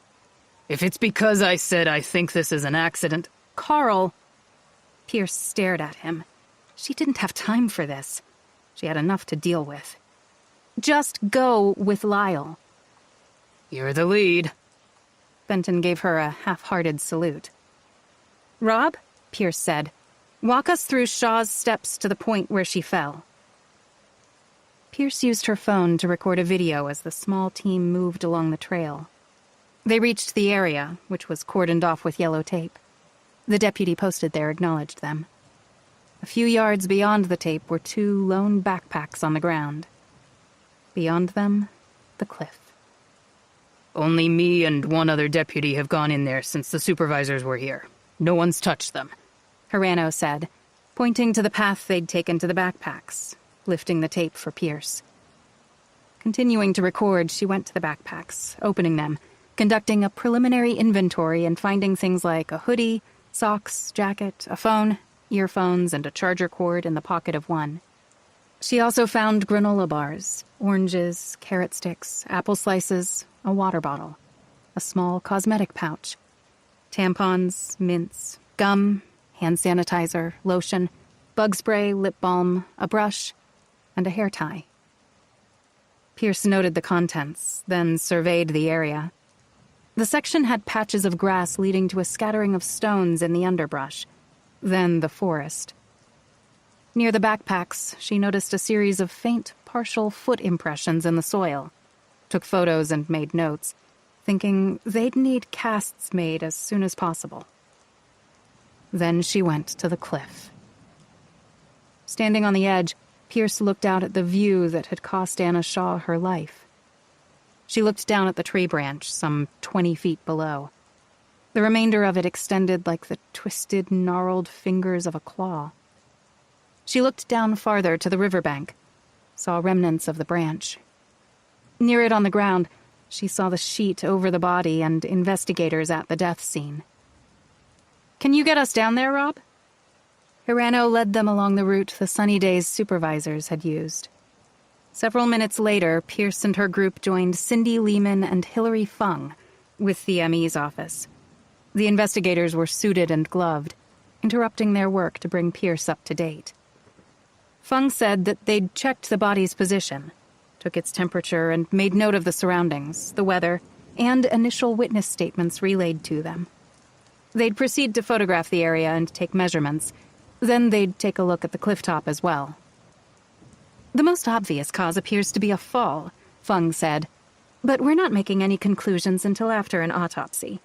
"If it's because I said I think this is an accident—" "Carl." Pierce stared at him. She didn't have time for this. She had enough to deal with. "Just go with Lyle." "You're the lead." Benton gave her a half-hearted salute. "Rob," Pierce said, "walk us through Shaw's steps to the point where she fell." Pierce used her phone to record a video as the small team moved along the trail. They reached the area, which was cordoned off with yellow tape. The deputy posted there acknowledged them. A few yards beyond the tape were 2 lone backpacks on the ground. Beyond them, the cliff. "Only me and one other deputy have gone in there since the supervisors were here. No one's touched them," Hirano said, pointing to the path they'd taken to the backpacks, lifting the tape for Pierce. Continuing to record, she went to the backpacks, opening them, conducting a preliminary inventory and finding things like a hoodie, socks, jacket, a phone, earphones, and a charger cord in the pocket of one. She also found granola bars, oranges, carrot sticks, apple slices, a water bottle, a small cosmetic pouch, tampons, mints, gum, hand sanitizer, lotion, bug spray, lip balm, a brush, and a hair tie. Pierce noted the contents, then surveyed the area. The section had patches of grass leading to a scattering of stones in the underbrush, then the forest. Near the backpacks, she noticed a series of faint, partial foot impressions in the soil, took photos and made notes, thinking they'd need casts made as soon as possible. Then she went to the cliff. Standing on the edge, Pierce looked out at the view that had cost Anna Shaw her life. She looked down at the tree branch some 20 feet below. The remainder of it extended like the twisted, gnarled fingers of a claw. She looked down farther to the riverbank, saw remnants of the branch. Near it on the ground, she saw the sheet over the body and investigators at the death scene. "Can you get us down there, Rob?" Hirano led them along the route the Sunny Days supervisors had used. Several minutes later, Pierce and her group joined Cindy Lehman and Hilary Fung with the ME's office. The investigators were suited and gloved, interrupting their work to bring Pierce up to date. Fung said that they'd checked the body's position, took its temperature, and made note of the surroundings, the weather, and initial witness statements relayed to them. They'd proceed to photograph the area and take measurements. Then they'd take a look at the clifftop as well. "The most obvious cause appears to be a fall," Fung said. "But we're not making any conclusions until after an autopsy.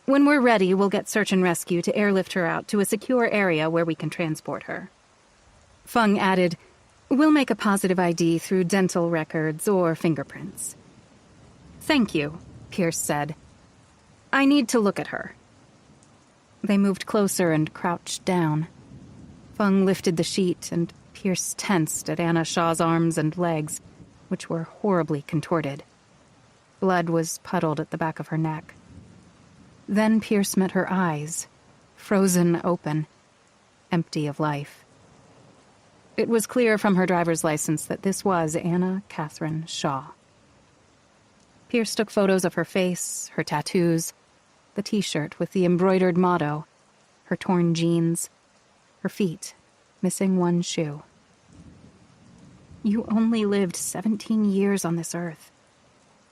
When we're ready, we'll get search and rescue to airlift her out to a secure area where we can transport her." Fung added, "We'll make a positive ID through dental records or fingerprints." "Thank you," Pierce said. "I need to look at her." They moved closer and crouched down. Fung lifted the sheet, and Pierce tensed at Anna Shaw's arms and legs, which were horribly contorted. Blood was puddled at the back of her neck. Then Pierce met her eyes, frozen open, empty of life. It was clear from her driver's license that this was Anna Catherine Shaw. Pierce took photos of her face, her tattoos, the T-shirt with the embroidered motto, her torn jeans, her feet, missing one shoe. "You only lived 17 years on this earth.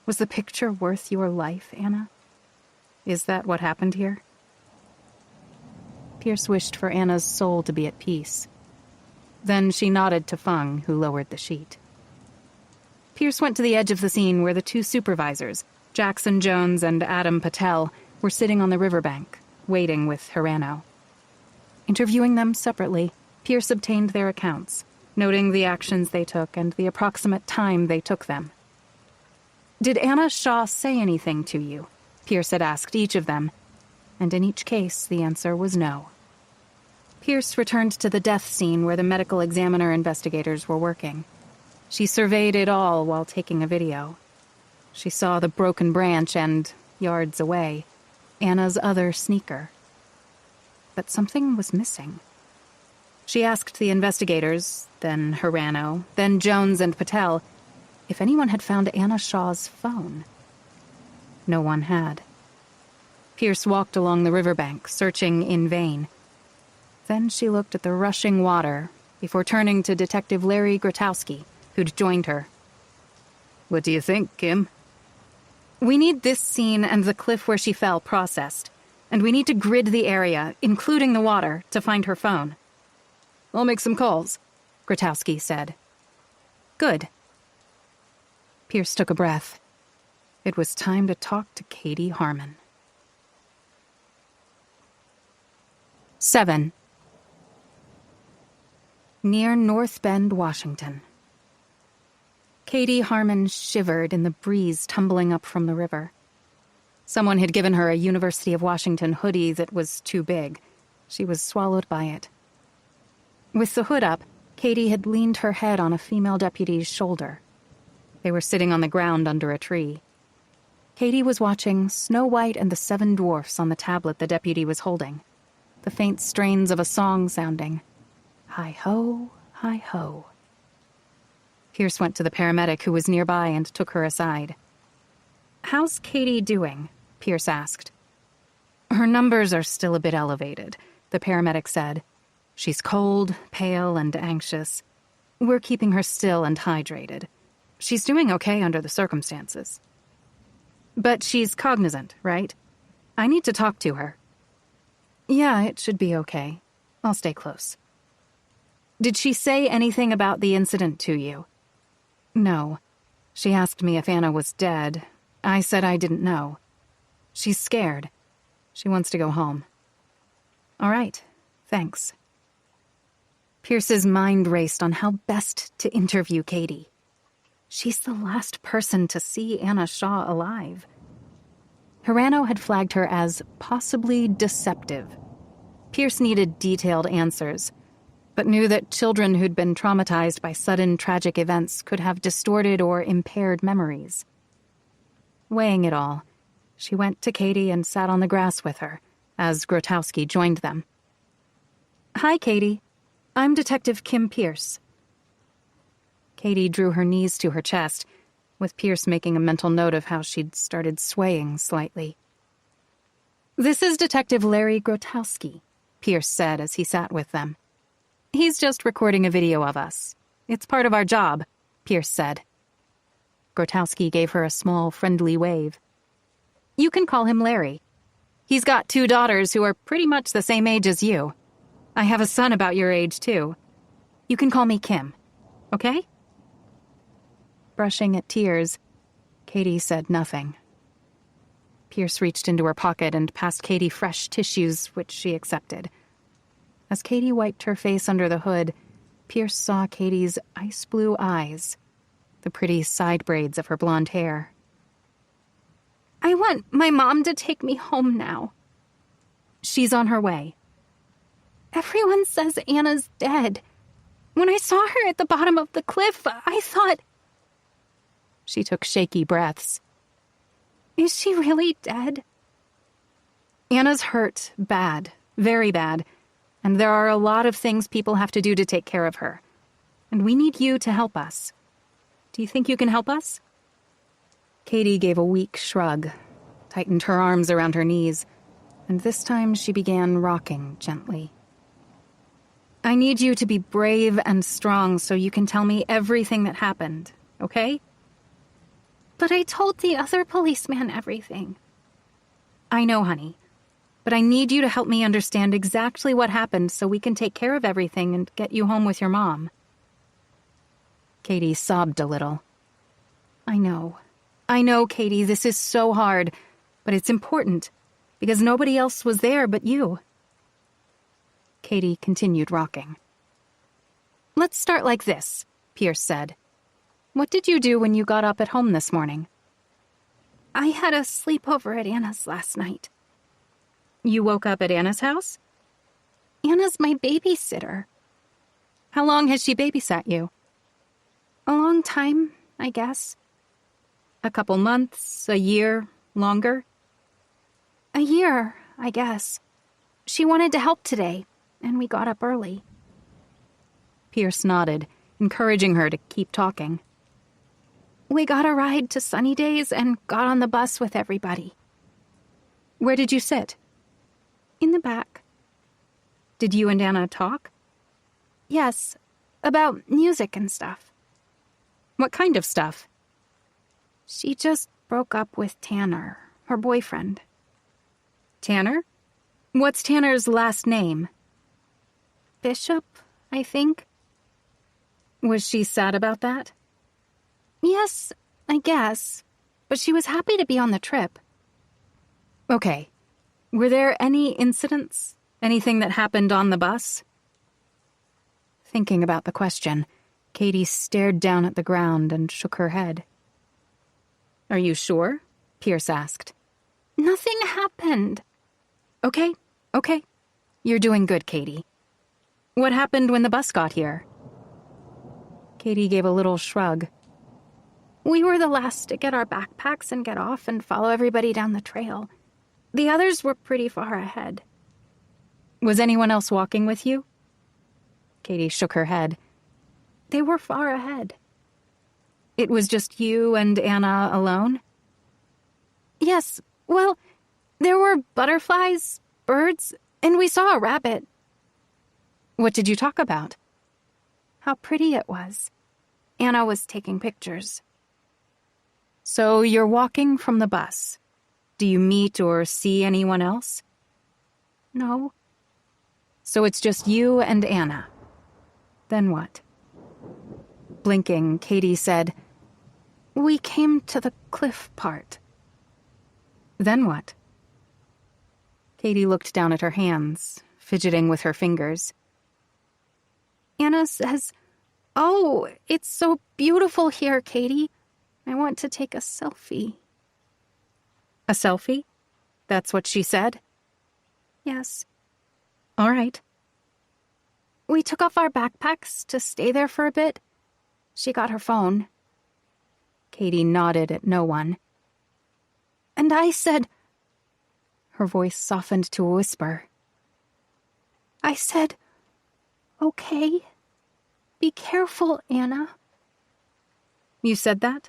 Was the picture worth your life, Anna? Is that what happened here?" Pierce wished for Anna's soul to be at peace. Then she nodded to Fung, who lowered the sheet. Pierce went to the edge of the scene where the two supervisors, Jackson Jones and Adam Patel, were sitting on the riverbank, waiting with Hirano. Interviewing them separately, Pierce obtained their accounts, noting the actions they took and the approximate time they took them. "Did Anna Shaw say anything to you?" Pierce had asked each of them, and in each case the answer was no. Pierce returned to the death scene where the medical examiner investigators were working. She surveyed it all while taking a video. She saw the broken branch and, yards away, Anna's other sneaker. But something was missing. She asked the investigators, then Hirano, then Jones and Patel, if anyone had found Anna Shaw's phone. No one had. Pierce walked along the riverbank, searching in vain. Then she looked at the rushing water before turning to Detective Larry Grotowski, who'd joined her. "What do you think, Kim?" "We need this scene and the cliff where she fell processed, and we need to grid the area, including the water, to find her phone." "I'll make some calls," Grotowski said. "Good." Pierce took a breath. It was time to talk to Katie Harmon. 7. Near North Bend, Washington. Katie Harmon shivered in the breeze tumbling up from the river. Someone had given her a University of Washington hoodie that was too big. She was swallowed by it. With the hood up, Katie had leaned her head on a female deputy's shoulder. They were sitting on the ground under a tree. Katie was watching Snow White and the Seven Dwarfs on the tablet the deputy was holding, the faint strains of a song sounding. Hi-ho, hi-ho. Pierce went to the paramedic who was nearby and took her aside. "How's Katie doing?" Pierce asked. "Her numbers are still a bit elevated," the paramedic said. "She's cold, pale, and anxious. We're keeping her still and hydrated. She's doing okay under the circumstances." "But she's cognizant, right? I need to talk to her." "Yeah, it should be okay. I'll stay close." "Did she say anything about the incident to you?" "No. She asked me if Anna was dead. I said I didn't know. She's scared. She wants to go home." "All right. Thanks." Pierce's mind raced on how best to interview Katie. She's the last person to see Anna Shaw alive. Hirano had flagged her as possibly deceptive. Pierce needed detailed answers, but knew that children who'd been traumatized by sudden tragic events could have distorted or impaired memories. Weighing it all, she went to Katie and sat on the grass with her, as Grotowski joined them. "Hi, Katie. I'm Detective Kim Pierce." Katie drew her knees to her chest, with Pierce making a mental note of how she'd started swaying slightly. "This is Detective Larry Grotowski," Pierce said as he sat with them. "He's just recording a video of us. It's part of our job," Pierce said. Grotowski gave her a small, friendly wave. "You can call him Larry. He's got 2 daughters who are pretty much the same age as you. I have a son about your age, too. You can call me Kim, okay?" Brushing at tears, Katie said nothing. Pierce reached into her pocket and passed Katie fresh tissues, which she accepted. As Katie wiped her face under the hood, Pierce saw Katie's ice blue eyes, the pretty side braids of her blonde hair. "I want my mom to take me home now." "She's on her way." "Everyone says Anna's dead. When I saw her at the bottom of the cliff, I thought..." She took shaky breaths. "Is she really dead?" "Anna's hurt bad, very bad, and there are a lot of things people have to do to take care of her. And we need you to help us. Do you think you can help us?" Katie gave a weak shrug, tightened her arms around her knees, and this time she began rocking gently. "I need you to be brave and strong so you can tell me everything that happened, okay?" "But I told the other policeman everything." "I know, honey, but I need you to help me understand exactly what happened so we can take care of everything and get you home with your mom." Katie sobbed a little. I know, Katie, this is so hard, but it's important, because nobody else was there but you." Katie continued rocking. "Let's start like this," Pierce said. "What did you do when you got up at home this morning?" "I had a sleepover at Anna's last night." "You woke up at Anna's house?" "Anna's my babysitter." "How long has she babysat you?" "A long time, I guess." "A couple months, a year, longer?" "A year, I guess. She wanted to help today, and we got up early." Pierce nodded, encouraging her to keep talking. "We got a ride to Sunny Days and got on the bus with everybody." "Where did you sit?" "In the back." "Did you and Anna talk?" "Yes, about music and stuff." "What kind of stuff?" "She just broke up with Tanner, her boyfriend." "Tanner? What's Tanner's last name?" "Bishop, I think." "Was she sad about that?" "Yes, I guess, but she was happy to be on the trip." "Okay. Were there any incidents? Anything that happened on the bus?" Thinking about the question, Katie stared down at the ground and shook her head. "Are you sure?" Pierce asked. "Nothing happened." Okay. You're doing good, Katie. What happened when the bus got here?" Katie gave a little shrug. "We were the last to get our backpacks and get off and follow everybody down the trail. The others were pretty far ahead." "Was anyone else walking with you?" Katie shook her head. "They were far ahead." "It was just you and Anna alone?" "Yes, well, there were butterflies, birds, and we saw a rabbit." "What did you talk about?" "How pretty it was. Anna was taking pictures." "So you're walking from the bus. Do you meet or see anyone else?" "No." "So it's just you and Anna. Then what?" Blinking, Katie said, "We came to the cliff part." "Then what?" Katie looked down at her hands, fidgeting with her fingers. Anna says, "Oh, it's so beautiful here, Katie. I want to take a selfie." A selfie? That's what she said? Yes. All right. We took off our backpacks to stay there for a bit. She got her phone. Katie nodded at no one. And I said, her voice softened to a whisper. I said, "Okay. Be careful, Anna." You said that?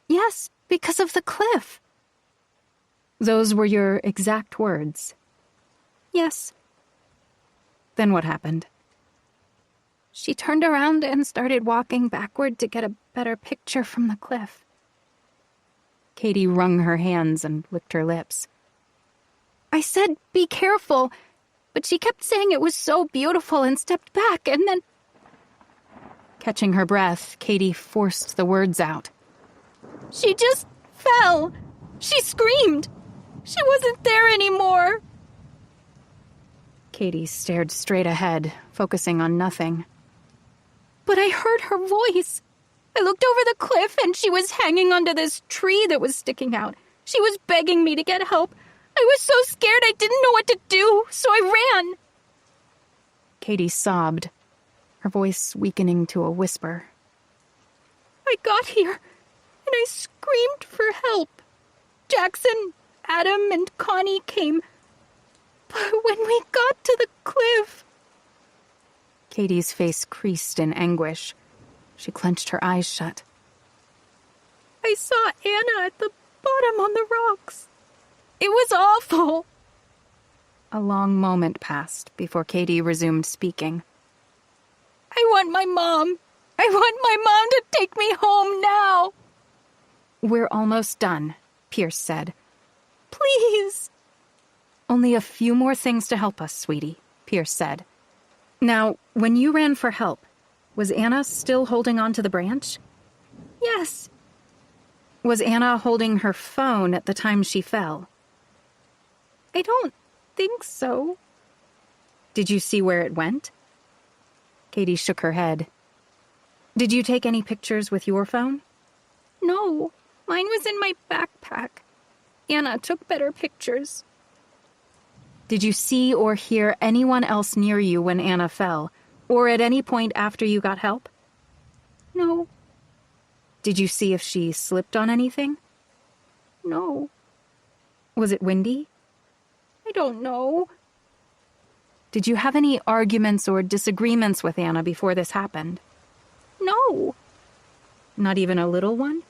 Yes, because of the cliff. Those were your exact words? Yes. Then what happened? She turned around and started walking backward to get a better picture from the cliff. Katie wrung her hands and licked her lips. I said, "Be careful," but she kept saying it was so beautiful and stepped back, and then... Catching her breath, Katie forced the words out. She just fell. She screamed. She wasn't there anymore. Katie stared straight ahead, focusing on nothing. But I heard her voice. I looked over the cliff and she was hanging onto this tree that was sticking out. She was begging me to get help. I was so scared I didn't know what to do, so I ran. Katie sobbed, her voice weakening to a whisper. I got here, and I screamed for help. Jackson, Adam, and Connie came. But when we got to the cliff... Katie's face creased in anguish. She clenched her eyes shut. I saw Anna at the bottom on the rocks. It was awful. A long moment passed before Katie resumed speaking. I want my mom. I want my mom to take me home now. We're almost done, Pierce said. Please. Only a few more things to help us, sweetie, Pierce said. Now, when you ran for help, was Anna still holding on to the branch? Yes. Was Anna holding her phone at the time she fell? I don't think so. Did you see where it went? Katie shook her head. Did you take any pictures with your phone? No, mine was in my backpack. Anna took better pictures. Did you see or hear anyone else near you when Anna fell, or at any point after you got help? No. Did you see if she slipped on anything? No. Was it windy? I don't know. Did you have any arguments or disagreements with Anna before this happened? No. Not even a little one?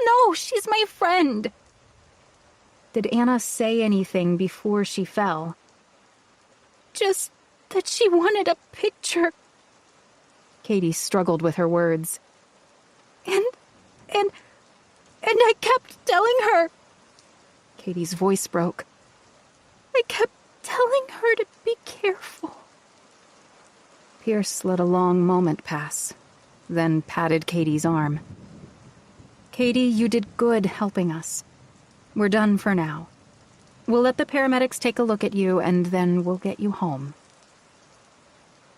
No, she's my friend. Did Anna say anything before she fell? Just that she wanted a picture. Katie struggled with her words. And I kept telling her. Katie's voice broke. I kept telling her to be careful. Pierce let a long moment pass, then patted Katie's arm. Katie, you did good helping us. We're done for now. We'll let the paramedics take a look at you, and then we'll get you home.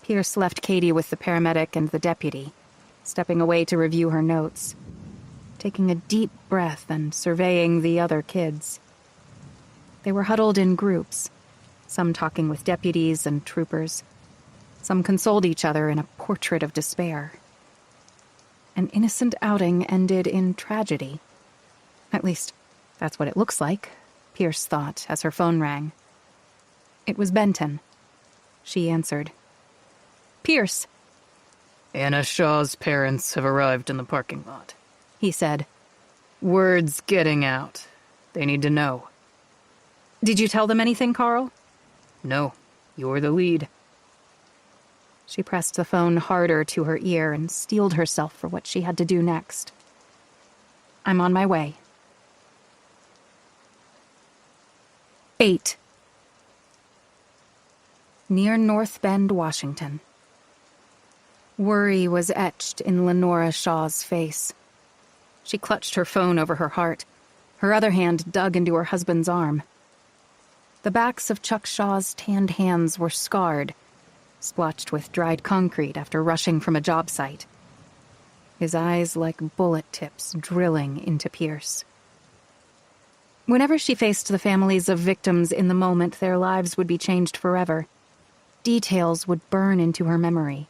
Pierce left Katie with the paramedic and the deputy, stepping away to review her notes, taking a deep breath and surveying the other kids. They were huddled in groups, some talking with deputies and troopers. Some consoled each other in a portrait of despair. An innocent outing ended in tragedy. At least, that's what it looks like, Pierce thought as her phone rang. It was Benton. She answered. Pierce. Anna Shaw's parents have arrived in the parking lot, He said. Word's getting out. They need to know. Did you tell them anything, Carl? No, you're the lead. She pressed the phone harder to her ear and steeled herself for what she had to do next. I'm on my way. 8. Near North Bend, Washington. Worry was etched in Lenora Shaw's face. She clutched her phone over her heart. Her other hand dug into her husband's arm. The backs of Chuck Shaw's tanned hands were scarred, splotched with dried concrete after rushing from a job site. His eyes like bullet tips drilling into Pierce. Whenever she faced the families of victims in the moment their lives would be changed forever, details would burn into her memory.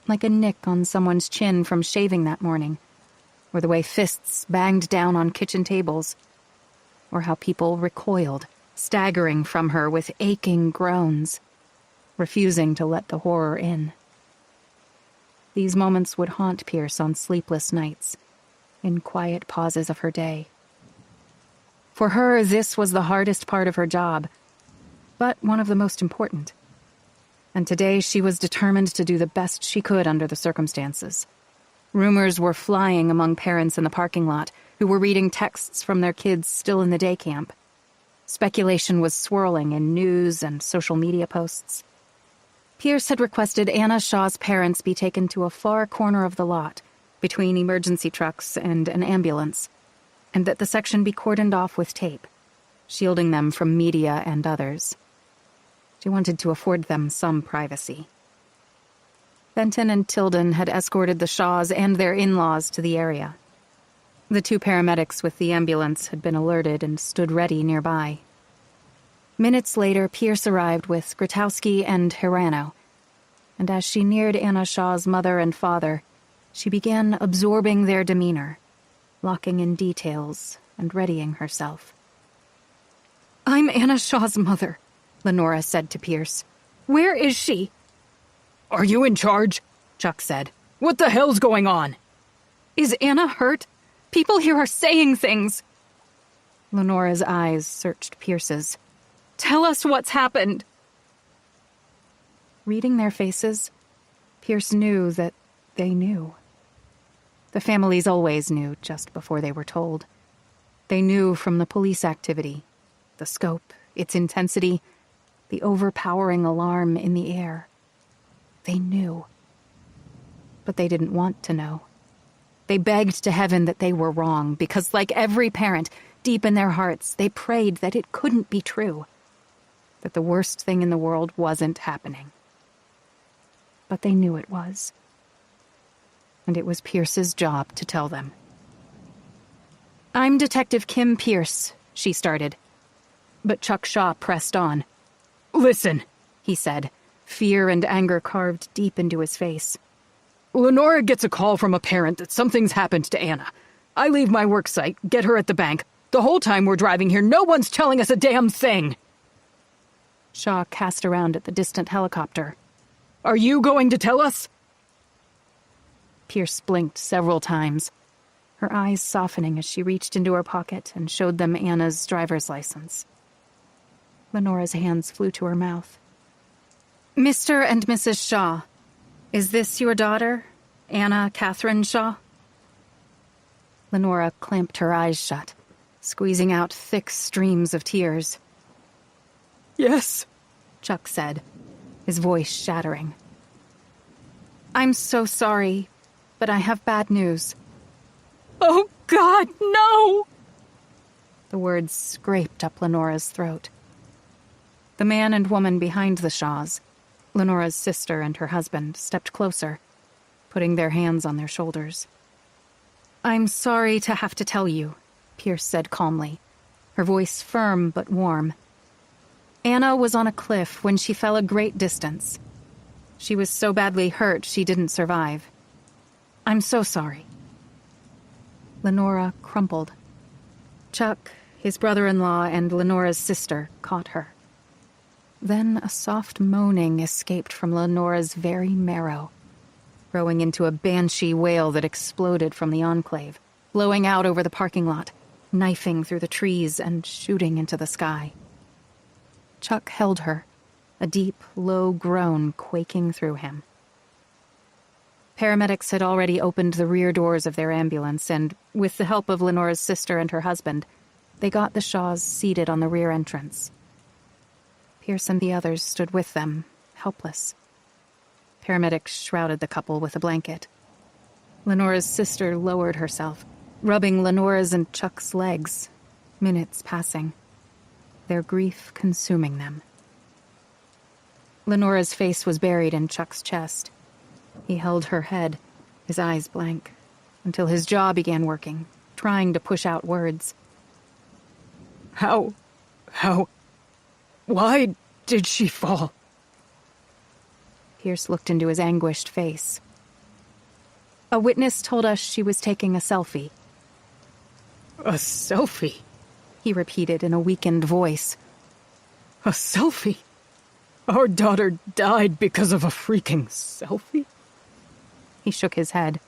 Like a nick on someone's chin from shaving that morning, or the way fists banged down on kitchen tables, or how people recoiled, staggering from her with aching groans, refusing to let the horror in. These moments would haunt Pierce on sleepless nights, in quiet pauses of her day. For her, this was the hardest part of her job, but one of the most important. And today she was determined to do the best she could under the circumstances. Rumors were flying among parents in the parking lot who were reading texts from their kids still in the day camp. Speculation was swirling in news and social media posts. Pierce had requested Anna Shaw's parents be taken to a far corner of the lot, between emergency trucks and an ambulance, and that the section be cordoned off with tape, shielding them from media and others. She wanted to afford them some privacy. Benton and Tilden had escorted the Shaws and their in-laws to the area. The 2 paramedics with the ambulance had been alerted and stood ready nearby. Minutes later, Pierce arrived with Grotowski and Hirano, and as she neared Anna Shaw's mother and father, she began absorbing their demeanor, locking in details and readying herself. I'm Anna Shaw's mother, Lenora said to Pierce. Where is she? Are you in charge? Chuck said. What the hell's going on? Is Anna hurt? People here are saying things. Lenora's eyes searched Pierce's. Tell us what's happened. Reading their faces, Pierce knew that they knew. The families always knew just before they were told. They knew from the police activity, the scope, its intensity, the overpowering alarm in the air. They knew. But they didn't want to know. They begged to heaven that they were wrong, because like every parent, deep in their hearts, they prayed that it couldn't be true, that the worst thing in the world wasn't happening. But they knew it was. And it was Pierce's job to tell them. "I'm Detective Kim Pierce," she started. But Chuck Shaw pressed on. Listen, he said, fear and anger carved deep into his face. Lenora gets a call from a parent that something's happened to Anna. I leave my work site, get her at the bank. The whole time we're driving here, no one's telling us a damn thing. Shaw cast around at the distant helicopter. Are you going to tell us? Pierce blinked several times, her eyes softening as she reached into her pocket and showed them Anna's driver's license. Lenora's hands flew to her mouth. "Mr. and Mrs. Shaw, is this your daughter, Anna Catherine Shaw?" Lenora clamped her eyes shut, squeezing out thick streams of tears. Yes, Chuck said, his voice shattering. "I'm so sorry, but I have bad news." Oh, God, no! The words scraped up Lenora's throat. The man and woman behind the Shaws, Lenora's sister and her husband, stepped closer, putting their hands on their shoulders. "I'm sorry to have to tell you," Pierce said calmly, her voice firm but warm. "Anna was on a cliff when she fell a great distance. She was so badly hurt she didn't survive. I'm so sorry." Lenora crumpled. Chuck, his brother-in-law, and Lenora's sister caught her. Then a soft moaning escaped from Lenora's very marrow, growing into a banshee wail that exploded from the enclave, blowing out over the parking lot, knifing through the trees and shooting into the sky. Chuck held her, a deep, low groan quaking through him. Paramedics had already opened the rear doors of their ambulance and, with the help of Lenora's sister and her husband, they got the Shaws seated on the rear entrance. Pierce and the others stood with them, helpless. Paramedics shrouded the couple with a blanket. Lenora's sister lowered herself, rubbing Lenora's and Chuck's legs, minutes passing, their grief consuming them. Lenora's face was buried in Chuck's chest. He held her head, his eyes blank, until his jaw began working, trying to push out words. Why did she fall? Pierce looked into his anguished face. A witness told us she was taking a selfie. A selfie? He repeated in a weakened voice. A selfie? Our daughter died because of a freaking selfie? He shook his head.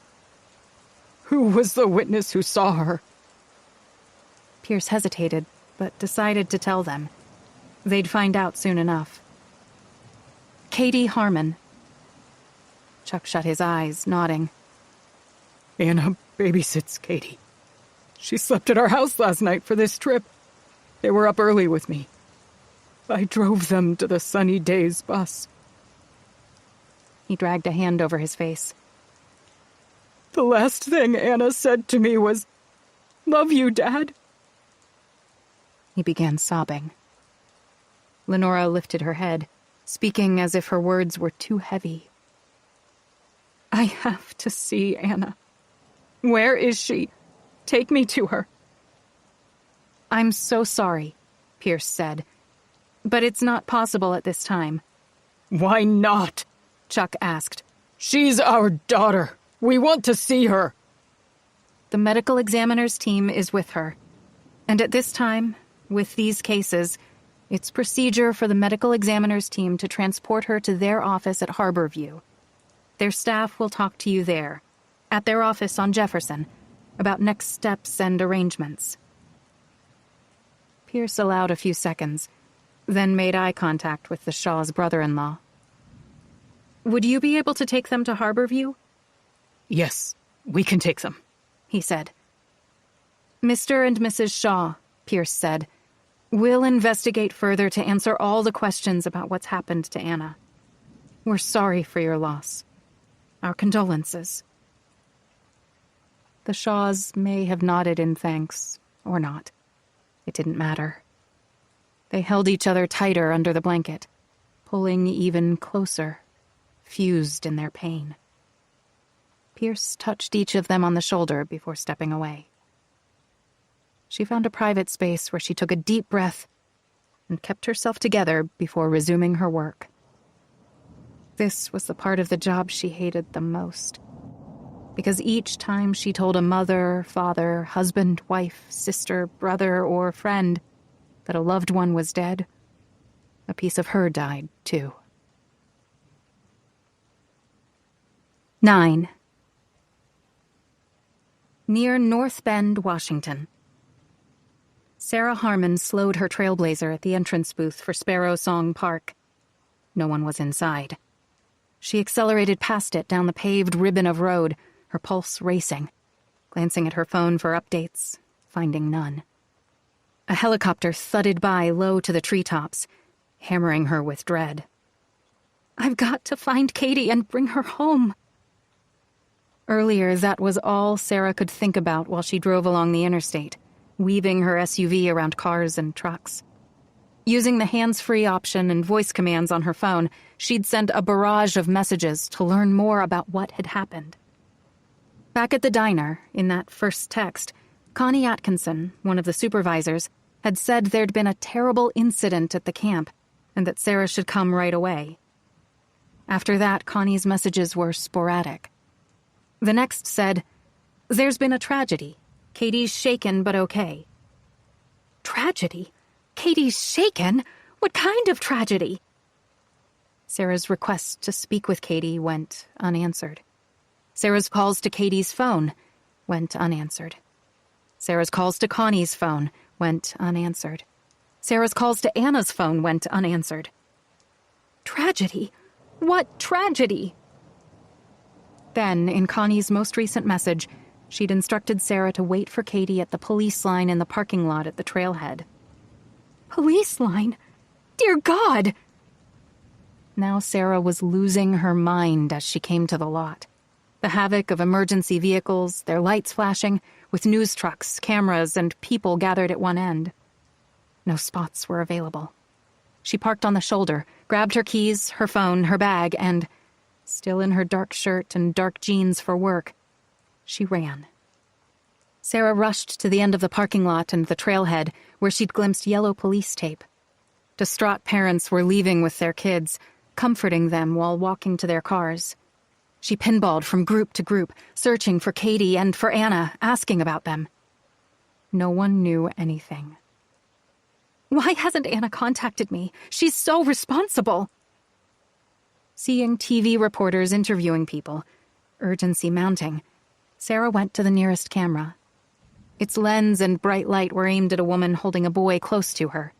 Who was the witness who saw her? Pierce hesitated, but decided to tell them. They'd find out soon enough. Katie Harmon. Chuck shut his eyes, nodding. Anna babysits Katie. She slept at our house last night for this trip. They were up early with me. I drove them to the Sunny Days bus. He dragged a hand over his face. The last thing Anna said to me was, "Love you, Dad." He began sobbing. Lenora lifted her head, speaking as if her words were too heavy. I have to see Anna. Where is she? Take me to her. I'm so sorry, Pierce said, but it's not possible at this time. Why not? Chuck asked. She's our daughter. We want to see her. The medical examiner's team is with her. And at this time, with these cases, it's procedure for the medical examiner's team to transport her to their office at Harborview. Their staff will talk to you there, at their office on Jefferson, about next steps and arrangements. Pierce allowed a few seconds, then made eye contact with the Shaw's brother-in-law. Would you be able to take them to Harborview? Yes, we can take them, he said. Mr. and Mrs. Shaw, Pierce said, we'll investigate further to answer all the questions about what's happened to Anna. We're sorry for your loss. Our condolences. The Shaws may have nodded in thanks, or not. It didn't matter. They held each other tighter under the blanket, pulling even closer, fused in their pain. Pierce touched each of them on the shoulder before stepping away. She found a private space where she took a deep breath and kept herself together before resuming her work. This was the part of the job she hated the most, because each time she told a mother, father, husband, wife, sister, brother, or friend that a loved one was dead, a piece of her died, too. 9. Near North Bend, Washington. Sarah Harmon slowed her Trailblazer at the entrance booth for Sparrow Song Park. No one was inside. She accelerated past it down the paved ribbon of road, her pulse racing, glancing at her phone for updates, finding none. A helicopter thudded by low to the treetops, hammering her with dread. I've got to find Katie and bring her home. Earlier, that was all Sarah could think about while she drove along the interstate, weaving her SUV around cars and trucks. Using the hands-free option and voice commands on her phone, she'd send a barrage of messages to learn more about what had happened. Back at the diner, in that first text, Connie Atkinson, one of the supervisors, had said there'd been a terrible incident at the camp and that Sarah should come right away. After that, Connie's messages were sporadic. The next said, "There's been a tragedy. Katie's shaken but okay." Tragedy? Katie's shaken? What kind of tragedy? Sarah's request to speak with Katie went unanswered. Sarah's calls to Katie's phone went unanswered. Sarah's calls to Connie's phone went unanswered. Sarah's calls to Anna's phone went unanswered. Tragedy? What tragedy? Then, in Connie's most recent message, she'd instructed Sarah to wait for Katie at the police line in the parking lot at the trailhead. Police line? Dear God! Now Sarah was losing her mind as she came to the lot. The havoc of emergency vehicles, their lights flashing, with news trucks, cameras, and people gathered at one end. No spots were available. She parked on the shoulder, grabbed her keys, her phone, her bag, and, still in her dark shirt and dark jeans for work, she ran. Sarah rushed to the end of the parking lot and the trailhead, where she'd glimpsed yellow police tape. Distraught parents were leaving with their kids, comforting them while walking to their cars. She pinballed from group to group, searching for Katie and for Anna, asking about them. No one knew anything. Why hasn't Anna contacted me? She's so responsible. Seeing TV reporters interviewing people, urgency mounting, Sarah went to the nearest camera. Its lens and bright light were aimed at a woman holding a boy close to her.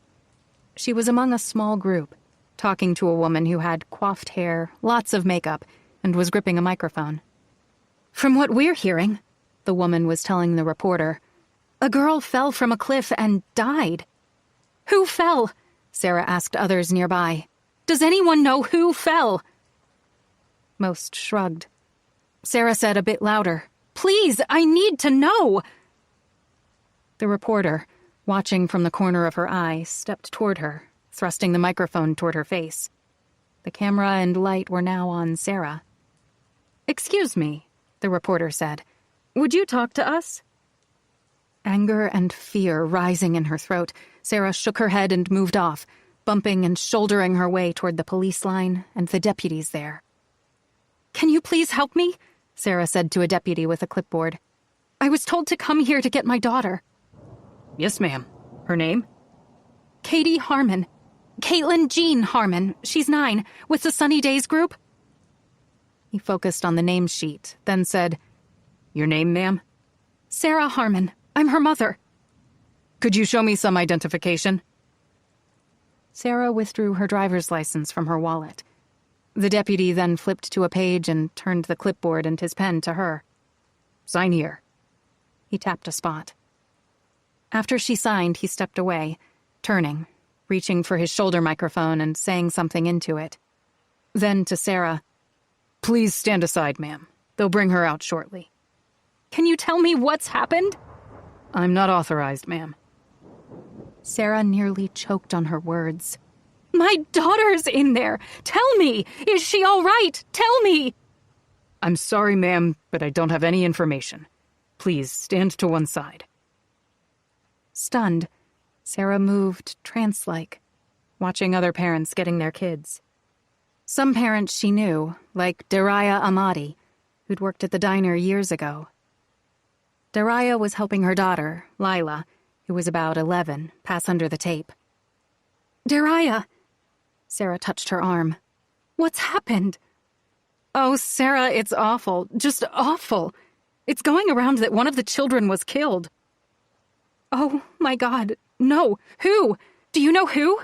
She was among a small group, talking to a woman who had coiffed hair, lots of makeup, and was gripping a microphone. From what we're hearing, the woman was telling the reporter, a girl fell from a cliff and died. Who fell? Sarah asked others nearby. Does anyone know who fell? Most shrugged. Sarah said a bit louder, Please, I need to know. The reporter, watching from the corner of her eye, stepped toward her, thrusting the microphone toward her face. The camera and light were now on Sarah. Excuse me, the reporter said. Would you talk to us? Anger and fear rising in her throat, Sarah shook her head and moved off, bumping and shouldering her way toward the police line and the deputies there. Can you please help me? Sarah said to a deputy with a clipboard. I was told to come here to get my daughter. Yes, ma'am. Her name? Katie Harmon. Caitlin Jean Harmon. She's 9, with the Sunny Days group. He focused on the name sheet, then said, Your name, ma'am? Sarah Harmon. I'm her mother. Could you show me some identification? Sarah withdrew her driver's license from her wallet. The deputy then flipped to a page and turned the clipboard and his pen to her. Sign here. He tapped a spot. After she signed, he stepped away, turning, reaching for his shoulder microphone and saying something into it. Then to Sarah, Please stand aside, ma'am. They'll bring her out shortly. Can you tell me what's happened? I'm not authorized, ma'am. Sarah nearly choked on her words. My daughter's in there! Tell me! Is she all right? Tell me! I'm sorry, ma'am, but I don't have any information. Please, stand to one side. Stunned, Sarah moved trance-like, watching other parents getting their kids. Some parents she knew, like Daraya Ahmadi, who'd worked at the diner years ago. Daraya was helping her daughter, Lila, who was about 11, pass under the tape. Daraya! Sarah touched her arm. What's happened? Oh, Sarah, it's awful. Just awful. It's going around that one of the children was killed. Oh, my God. No. Who? Do you know who?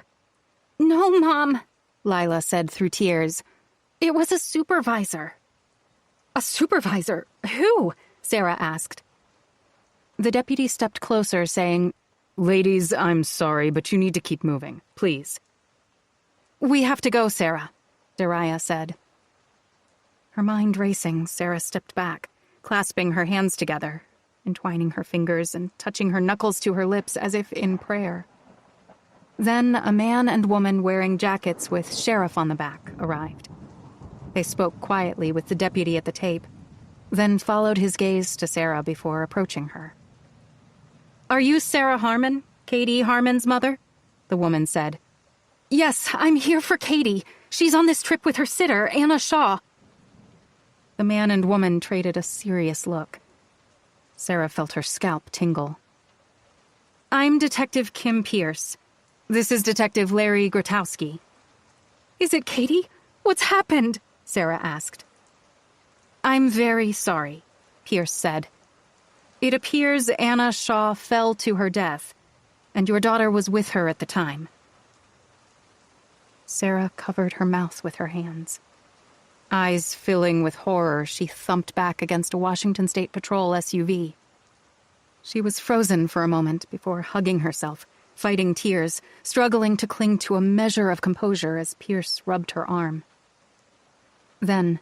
No, Mom, Lila said through tears. It was a supervisor. A supervisor? Who? Sarah asked. The deputy stepped closer, saying, Ladies, I'm sorry, but you need to keep moving, please. We have to go, Sarah, Daraya said. Her mind racing, Sarah stepped back, clasping her hands together, entwining her fingers and touching her knuckles to her lips as if in prayer. Then a man and woman wearing jackets with sheriff on the back arrived. They spoke quietly with the deputy at the tape, then followed his gaze to Sarah before approaching her. Are you Sarah Harmon, Katie Harmon's mother? The woman said. Yes, I'm here for Katie. She's on this trip with her sitter, Anna Shaw. The man and woman traded a serious look. Sarah felt her scalp tingle. I'm Detective Kim Pierce. This is Detective Larry Grotowski. Is it Katie? What's happened? Sarah asked. I'm very sorry, Pierce said. It appears Anna Shaw fell to her death, and your daughter was with her at the time. Sarah covered her mouth with her hands. Eyes filling with horror, she thumped back against a Washington State Patrol SUV. She was frozen for a moment before hugging herself, fighting tears, struggling to cling to a measure of composure as Pierce rubbed her arm. Then,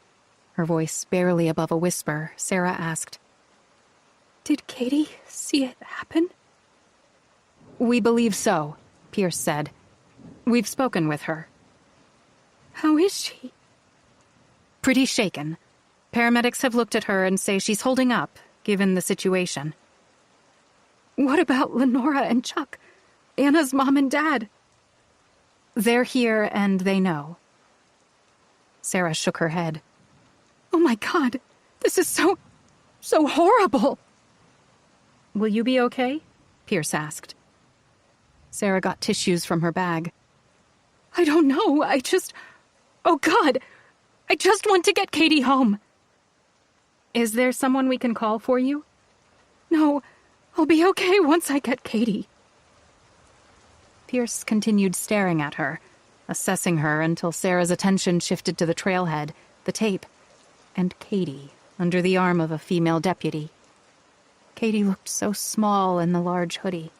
her voice barely above a whisper, Sarah asked, Did Katie see it happen? We believe so, Pierce said. We've spoken with her. How is she? Pretty shaken. Paramedics have looked at her and say she's holding up, given the situation. What about Lenora and Chuck? Anna's mom and dad? They're here and they know. Sarah shook her head. Oh my God, this is so horrible. Will you be okay? Pierce asked. Sarah got tissues from her bag. I don't know, oh God, I just want to get Katie home. Is there someone we can call for you? No, I'll be okay once I get Katie. Pierce continued staring at her, assessing her until Sarah's attention shifted to the trailhead, the tape, and Katie under the arm of a female deputy. Katie looked so small in the large hoodie,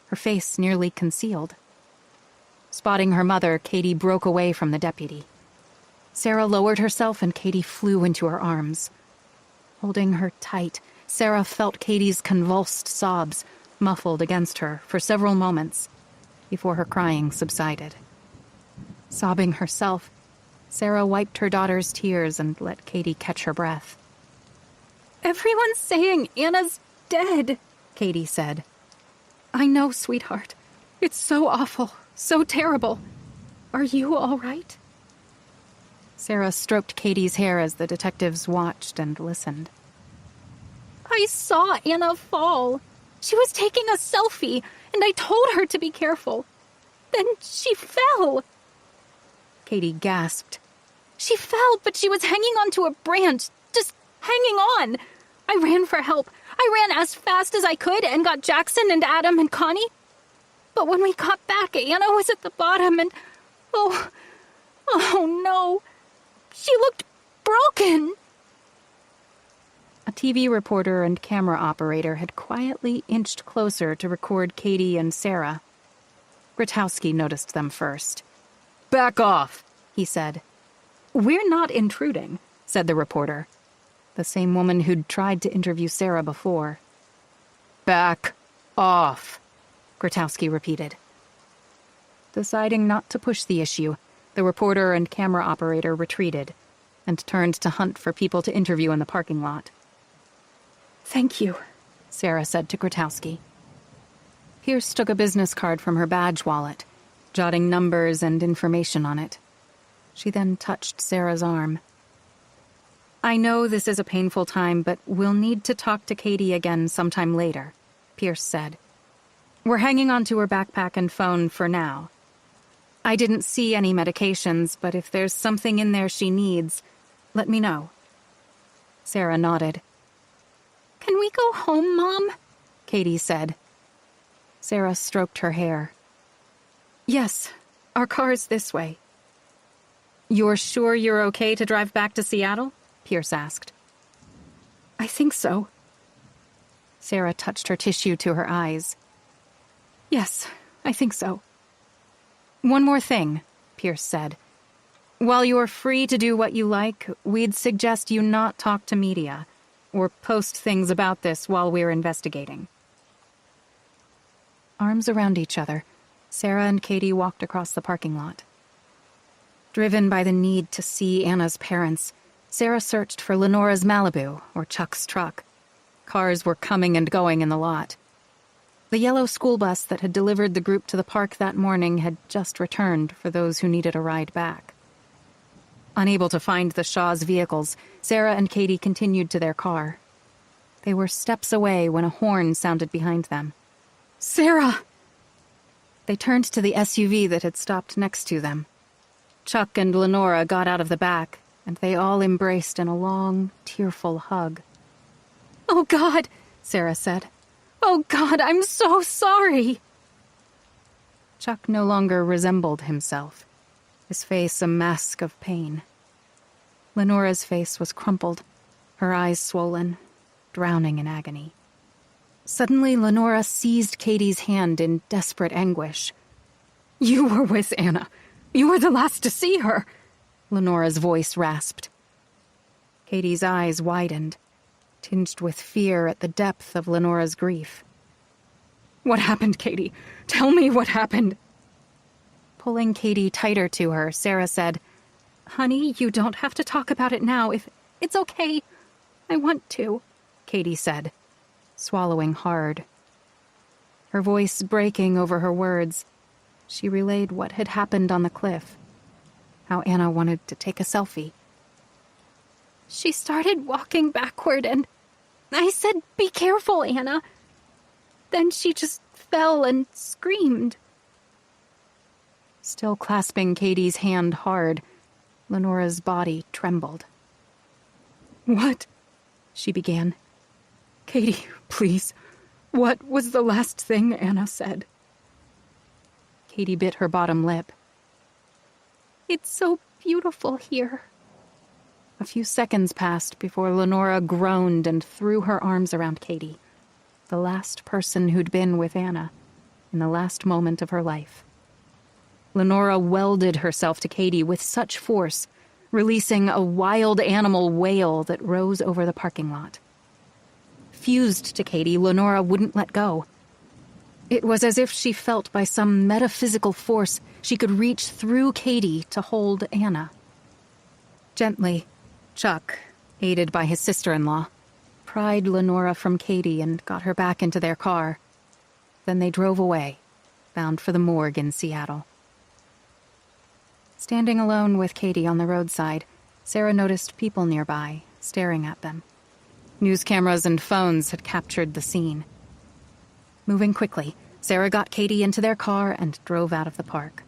her face nearly concealed. Spotting her mother, Katie broke away from the deputy. Sarah lowered herself and Katie flew into her arms. Holding her tight, Sarah felt Katie's convulsed sobs muffled against her for several moments before her crying subsided. Sobbing herself, Sarah wiped her daughter's tears and let Katie catch her breath. Everyone's saying Anna's dead, Katie said. I know, sweetheart. It's so awful, so terrible. Are you all right? Sarah stroked Katie's hair as the detectives watched and listened. I saw Anna fall. She was taking a selfie, and I told her to be careful. Then she fell. Katie gasped. She fell, but she was hanging onto a branch, just hanging on. I ran for help. I ran as fast as I could and got Jackson and Adam and Connie. But when we got back, Anna was at the bottom and... Oh no. She looked broken. A TV reporter and camera operator had quietly inched closer to record Katie and Sarah. Grotowski noticed them first. Back off, he said. We're not intruding, said the reporter, the same woman who'd tried to interview Sarah before. Back off, Grotowski repeated. Deciding not to push the issue, the reporter and camera operator retreated and turned to hunt for people to interview in the parking lot. Thank you, Sarah said to Grotowski. Pierce took a business card from her badge wallet, jotting numbers and information on it. She then touched Sarah's arm. I know this is a painful time, but we'll need to talk to Katie again sometime later, Pierce said. We're hanging on to her backpack and phone for now. I didn't see any medications, but if there's something in there she needs, let me know. Sarah nodded. Can we go home, Mom? Katie said. Sarah stroked her hair. Yes, our car's this way. You're sure you're okay to drive back to Seattle? Pierce asked. I think so. Sarah touched her tissue to her eyes. Yes, I think so. One more thing, Pierce said. While you're free to do what you like, we'd suggest you not talk to media or post things about this while we're investigating. Arms around each other, Sarah and Katie walked across the parking lot. Driven by the need to see Anna's parents, Sarah searched for Lenora's Malibu or Chuck's truck. Cars were coming and going in the lot. The yellow school bus that had delivered the group to the park that morning had just returned for those who needed a ride back. Unable to find the Shaw's vehicles, Sarah and Katie continued to their car. They were steps away when a horn sounded behind them. Sarah! They turned to the SUV that had stopped next to them. Chuck and Lenora got out of the back, and they all embraced in a long, tearful hug. Oh, God, Sarah said. Oh, God, I'm so sorry. Chuck no longer resembled himself, his face a mask of pain. Lenora's face was crumpled, her eyes swollen, drowning in agony. Suddenly, Lenora seized Katie's hand in desperate anguish. You were with Anna. You were the last to see her. Lenora's voice rasped. Katie's eyes widened, tinged with fear at the depth of Lenora's grief. What happened, Katie? Tell me what happened. Pulling Katie tighter to her, Sarah said, "Honey, you don't have to talk about it now. If it's okay, I want to," Katie said, swallowing hard. Her voice breaking over her words, she relayed what had happened on the cliff, how Anna wanted to take a selfie. "She started walking backward and I said, 'Be careful, Anna.' Then she just fell and screamed." Still clasping Katie's hand hard, Lenora's body trembled. What? She began. Katie, please. What was the last thing Anna said? Katie bit her bottom lip. "It's so beautiful here." A few seconds passed before Lenora groaned and threw her arms around Katie, the last person who'd been with Anna in the last moment of her life. Lenora welded herself to Katie with such force, releasing a wild animal wail that rose over the parking lot. Fused to Katie, Lenora wouldn't let go. It was as if she felt by some metaphysical force she could reach through Katie to hold Anna. Gently, Chuck, aided by his sister-in-law, pried Lenora from Katie and got her back into their car. Then they drove away, bound for the morgue in Seattle. Standing alone with Katie on the roadside, Sarah noticed people nearby, staring at them. News cameras and phones had captured the scene. Moving quickly, Sarah got Katie into their car and drove out of the park.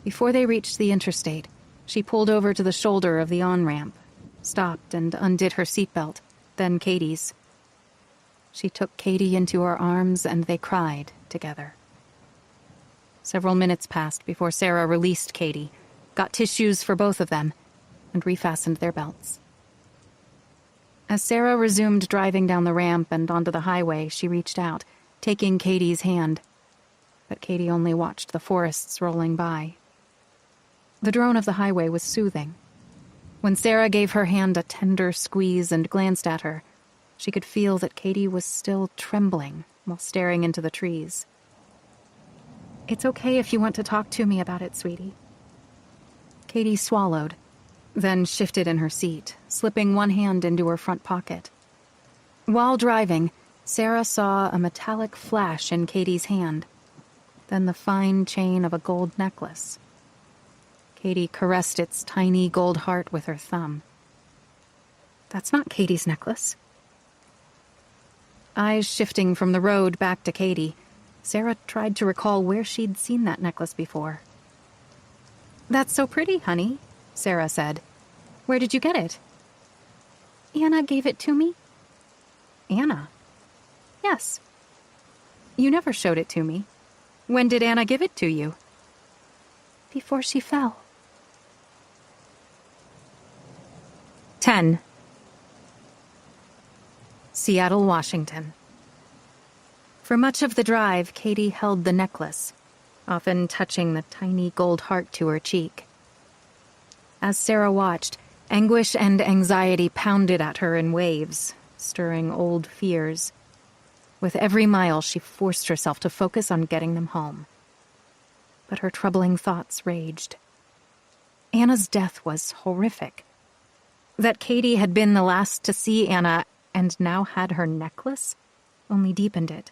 Before they reached the interstate, she pulled over to the shoulder of the on-ramp, stopped and undid her seatbelt, then Katie's. She took Katie into her arms and they cried together. Several minutes passed before Sarah released Katie, got tissues for both of them, and refastened their belts. As Sarah resumed driving down the ramp and onto the highway, she reached out, taking Katie's hand. But Katie only watched the forests rolling by. The drone of the highway was soothing. When Sarah gave her hand a tender squeeze and glanced at her, she could feel that Katie was still trembling while staring into the trees. "It's okay if you want to talk to me about it, sweetie." Katie swallowed, then shifted in her seat, slipping one hand into her front pocket. While driving, Sarah saw a metallic flash in Katie's hand, then the fine chain of a gold necklace. Katie caressed its tiny gold heart with her thumb. "That's not Katie's necklace." Eyes shifting from the road back to Katie, Sarah tried to recall where she'd seen that necklace before. "That's so pretty, honey," Sarah said. "Where did you get it?" "Anna gave it to me." "Anna?" "Yes." "You never showed it to me. When did Anna give it to you?" "Before she fell." 10. Seattle, Washington. For much of the drive, Katie held the necklace, often touching the tiny gold heart to her cheek. As Sarah watched, anguish and anxiety pounded at her in waves, stirring old fears. With every mile, she forced herself to focus on getting them home. But her troubling thoughts raged. Anna's death was horrific. That Katie had been the last to see Anna and now had her necklace only deepened it.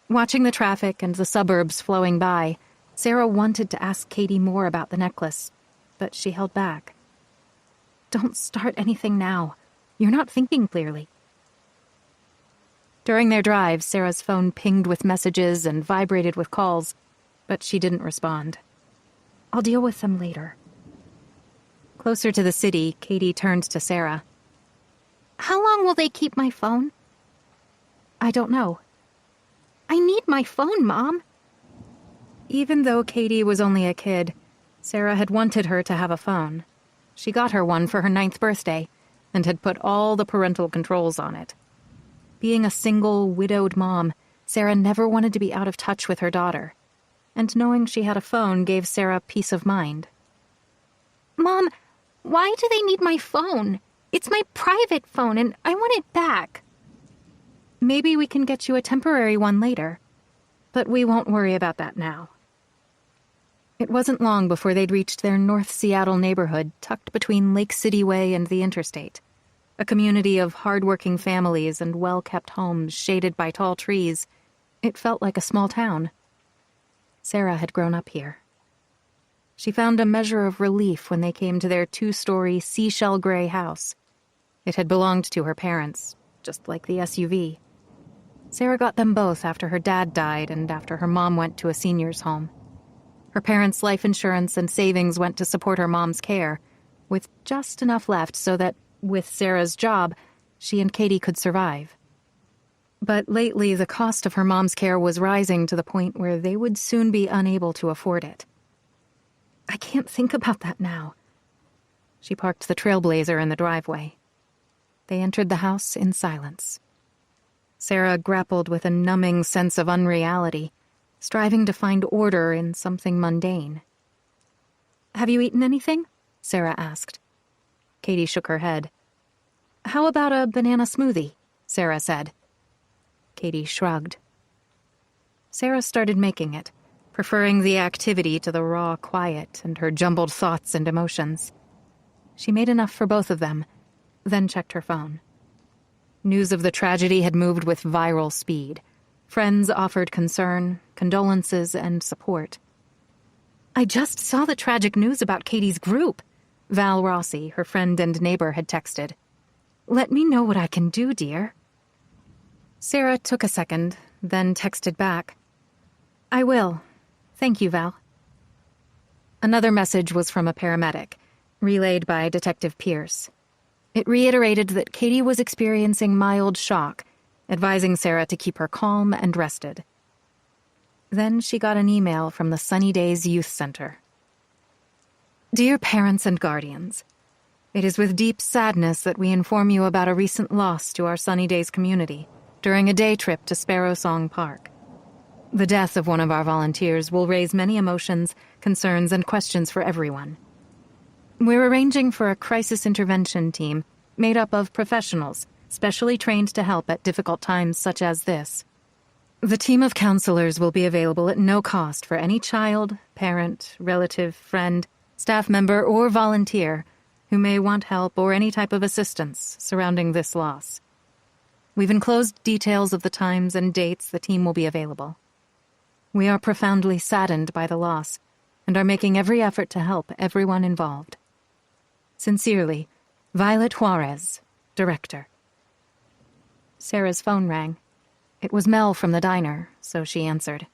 Watching the traffic and the suburbs flowing by, Sarah wanted to ask Katie more about the necklace, but she held back. "Don't start anything now. You're not thinking clearly." During their drive, Sarah's phone pinged with messages and vibrated with calls, but she didn't respond. "I'll deal with them later." Closer to the city, Katie turned to Sarah. "How long will they keep my phone?" "I don't know." "I need my phone, Mom." Even though Katie was only a kid, Sarah had wanted her to have a phone. She got her one for her 9th birthday and had put all the parental controls on it. Being a single, widowed mom, Sarah never wanted to be out of touch with her daughter, and knowing she had a phone gave Sarah peace of mind. "Mom, why do they need my phone? It's my private phone, and I want it back." "Maybe we can get you a temporary one later, but we won't worry about that now. It wasn't long before they'd reached their North Seattle neighborhood tucked between Lake City Way and the interstate. A community of hard-working families and well-kept homes shaded by tall trees. It felt like a small town. Sarah had grown up here. She found a measure of relief when they came to their 2-story seashell gray house. It had belonged to her parents, just like the SUV. Sarah got them both after her dad died and after her mom went to a senior's home. Her parents' life insurance and savings went to support her mom's care, with just enough left so that, with Sarah's job, she and Katie could survive. But lately, the cost of her mom's care was rising to the point where they would soon be unable to afford it. I can't think about that now. She parked the Trailblazer in the driveway. They entered the house in silence. Sarah grappled with a numbing sense of unreality, striving to find order in something mundane. "Have you eaten anything?" Sarah asked. Katie shook her head. "How about a banana smoothie?" Sarah said. Katie shrugged. Sarah started making it, preferring the activity to the raw quiet and her jumbled thoughts and emotions. She made enough for both of them, then checked her phone. News of the tragedy had moved with viral speed. Friends offered concern, condolences, and support. "I just saw the tragic news about Katie's group," Val Rossi, her friend and neighbor, had texted. "Let me know what I can do, dear." Sarah took a second, then texted back. "I will. Thank you, Val." Another message was from a paramedic, relayed by Detective Pierce. It reiterated that Katie was experiencing mild shock, advising Sarah to keep her calm and rested. Then she got an email from the Sunny Days Youth Center. "Dear parents and guardians, it is with deep sadness that we inform you about a recent loss to our Sunny Days community during a day trip to Sparrow Song Park. The death of one of our volunteers will raise many emotions, concerns, and questions for everyone. We're arranging for a crisis intervention team made up of professionals, specially trained to help at difficult times such as this. The team of counselors will be available at no cost for any child, parent, relative, friend, staff member, or volunteer who may want help or any type of assistance surrounding this loss. We've enclosed details of the times and dates the team will be available. We are profoundly saddened by the loss and are making every effort to help everyone involved. Sincerely, Violet Juarez, Director." Sarah's phone rang. It was Mel from the diner, so she answered.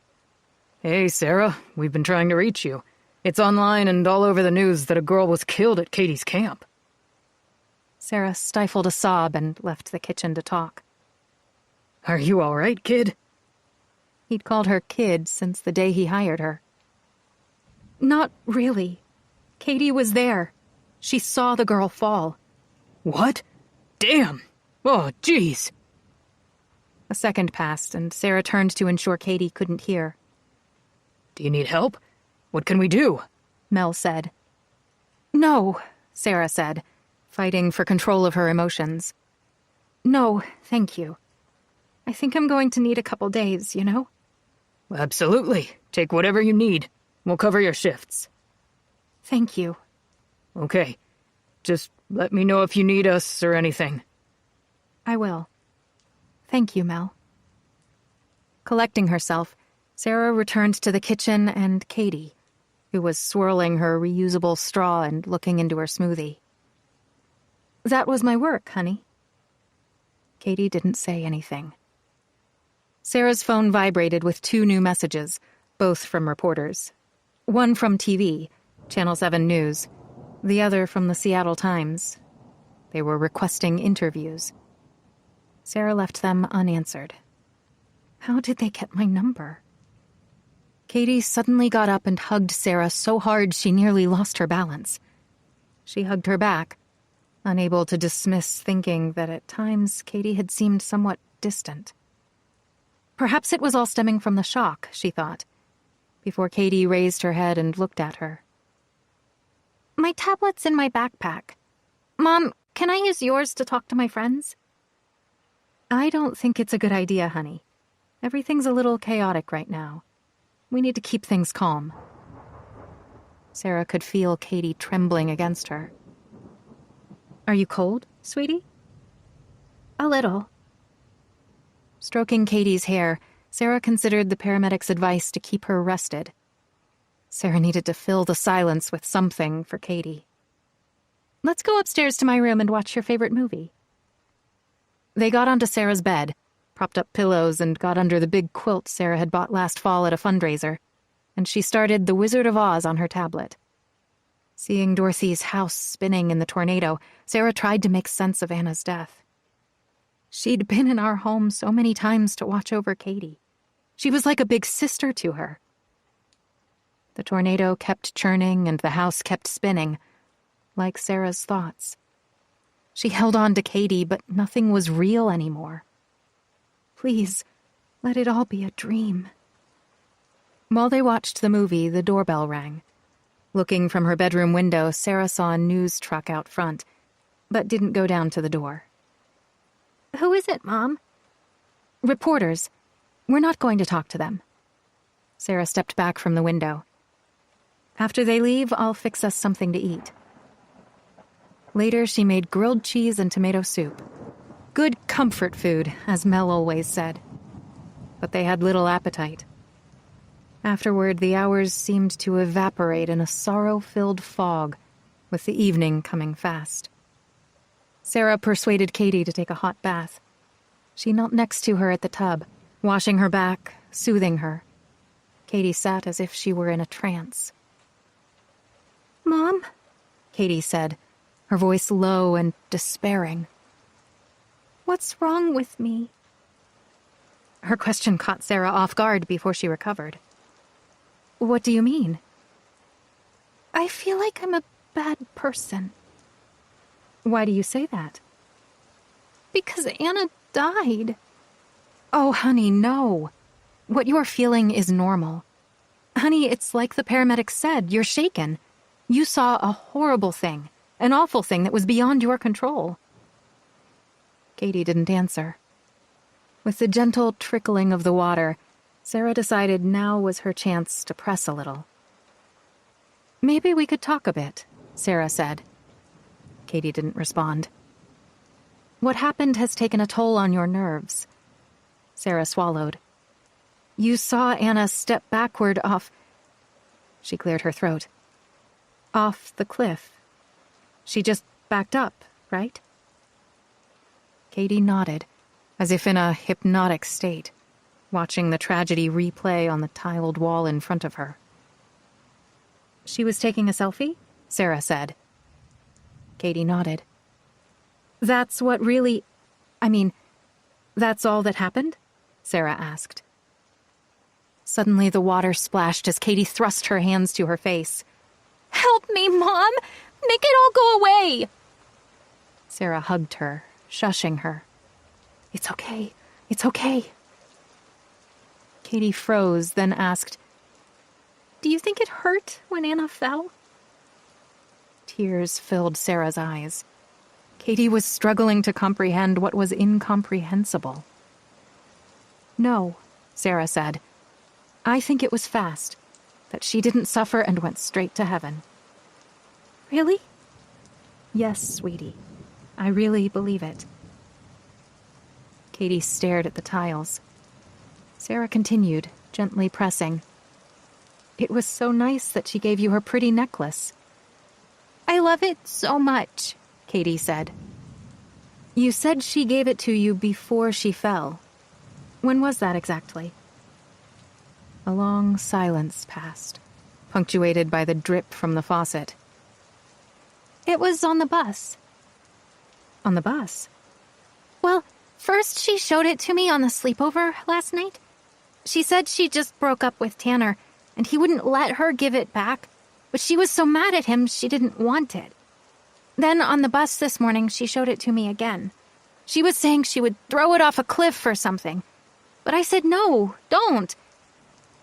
"Hey, Sarah, we've been trying to reach you. It's online and all over the news that a girl was killed at Katie's camp." Sarah stifled a sob and left the kitchen to talk. "Are you all right, kid?" He'd called her kid since the day he hired her. "Not really. Katie was there. She saw the girl fall." "What? Damn! Oh, jeez!" A second passed, and Sarah turned to ensure Katie couldn't hear. "Do you need help? What can we do?" Mel said. "No," Sarah said, fighting for control of her emotions. "No, thank you. I think I'm going to need a couple days, you know?" "Absolutely. Take whatever you need. We'll cover your shifts." "Thank you." "Okay. Just let me know if you need us or anything." "I will. Thank you, Mel." Collecting herself, Sarah returned to the kitchen and Katie, who was swirling her reusable straw and looking into her smoothie. "That was my work, honey." Katie didn't say anything. Sarah's phone vibrated with 2 new messages, both from reporters. One from TV, Channel 7 News, the other from the Seattle Times. They were requesting interviews. Sarah left them unanswered. How did they get my number? Katie suddenly got up and hugged Sarah so hard she nearly lost her balance. She hugged her back, unable to dismiss thinking that at times Katie had seemed somewhat distant. Perhaps it was all stemming from the shock, she thought, before Katie raised her head and looked at her. "My tablet's in my backpack. Mom, can I use yours to talk to my friends?" "I don't think it's a good idea, honey. Everything's a little chaotic right now. We need to keep things calm." Sarah could feel Katie trembling against her. "Are you cold, sweetie?" A little. Stroking Katie's hair, Sarah considered the paramedic's advice to keep her rested. Sarah needed to fill the silence with something for Katie. "Let's go upstairs to my room and watch your favorite movie." They got onto Sarah's bed, propped up pillows, and got under the big quilt Sarah had bought last fall at a fundraiser, and she started The Wizard of Oz on her tablet. Seeing Dorothy's house spinning in the tornado, Sarah tried to make sense of Anna's death. She'd been in our home so many times to watch over Katie. She was like a big sister to her. The tornado kept churning and the house kept spinning, like Sarah's thoughts. She held on to Katie, but nothing was real anymore. Please, let it all be a dream. While they watched the movie, the doorbell rang. Looking from her bedroom window, Sarah saw a news truck out front, but didn't go down to the door. Who is it, Mom? "Reporters. We're not going to talk to them." Sarah stepped back from the window. "After they leave, I'll fix us something to eat." Later, she made grilled cheese and tomato soup. Good comfort food, as Mel always said. But they had little appetite. Afterward, the hours seemed to evaporate in a sorrow-filled fog, with the evening coming fast. Sarah persuaded Katie to take a hot bath. She knelt next to her at the tub, washing her back, soothing her. Katie sat as if she were in a trance. Mom? Katie said, her voice low and despairing. What's wrong with me? Her question caught Sarah off guard before she recovered. "What do you mean?" I feel like I'm a bad person. "Why do you say that?" Because Anna died. "Oh, honey, no. What you're feeling is normal. Honey, it's like the paramedic said, you're shaken. You saw a horrible thing, an awful thing that was beyond your control." Katie didn't answer. With the gentle trickling of the water, Sarah decided now was her chance to press a little. "Maybe we could talk a bit," Sarah said. Katie didn't respond. "What happened has taken a toll on your nerves." Sarah swallowed. "You saw Anna step backward off..." She cleared her throat. "Off the cliff. She just backed up, right?" Katie nodded, as if in a hypnotic state, watching the tragedy replay on the tiled wall in front of her. "She was taking a selfie?" Sarah said. Katie nodded. "That's what really... that's all that happened?" Sarah asked. Suddenly the water splashed as Katie thrust her hands to her face. Help me, Mom! Make it all go away! Sarah hugged her, shushing her. "It's okay. It's okay." Katie froze, then asked, Do you think it hurt when Anna fell? Tears filled Sarah's eyes. Katie was struggling to comprehend what was incomprehensible. "No," Sarah said. "I think it was fast, that she didn't suffer and went straight to heaven." Really? "Yes, sweetie. I really believe it." Katie stared at the tiles. Sarah continued, gently pressing. "It was so nice that she gave you her pretty necklace." I love it so much, Katie said. "You said she gave it to you before she fell. When was that exactly?" A long silence passed, punctuated by the drip from the faucet. It was on the bus. "On the bus?" Well, first she showed it to me on the sleepover last night. She said she just broke up with Tanner, and he wouldn't let her give it back, but she was so mad at him she didn't want it. Then on the bus this morning, she showed it to me again. She was saying she would throw it off a cliff or something. But I said, no, don't.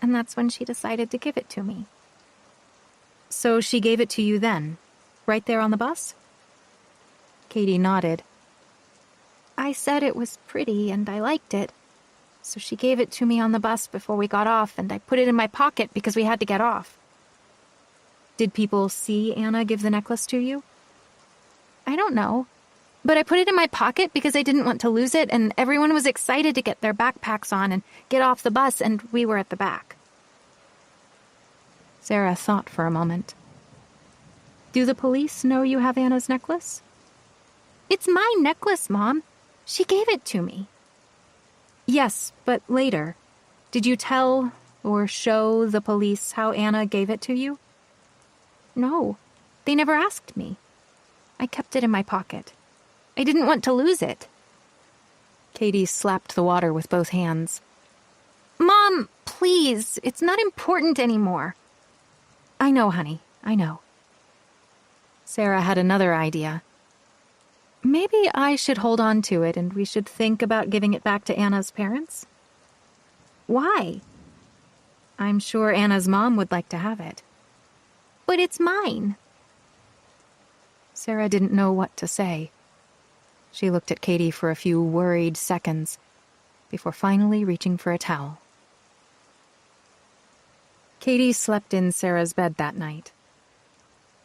And that's when she decided to give it to me. "So she gave it to you then, right there on the bus?" Katie nodded. I said it was pretty and I liked it. So she gave it to me on the bus before we got off, and I put it in my pocket because we had to get off. Did people see Anna give the necklace to you? I don't know. But I put it in my pocket because I didn't want to lose it, and everyone was excited to get their backpacks on and get off the bus, and we were at the back. Sarah thought for a moment. Do the police know you have Anna's necklace? It's my necklace, Mom. She gave it to me. Yes, but later. Did you tell or show the police how Anna gave it to you? No, they never asked me. I kept it in my pocket. I didn't want to lose it. Katie slapped the water with both hands. Mom, please, it's not important anymore. I know, honey, I know. Sarah had another idea. Maybe I should hold on to it and we should think about giving it back to Anna's parents? Why? I'm sure Anna's mom would like to have it. But it's mine. Sarah didn't know what to say. She looked at Katie for a few worried seconds before finally reaching for a towel. Katie slept in Sarah's bed that night.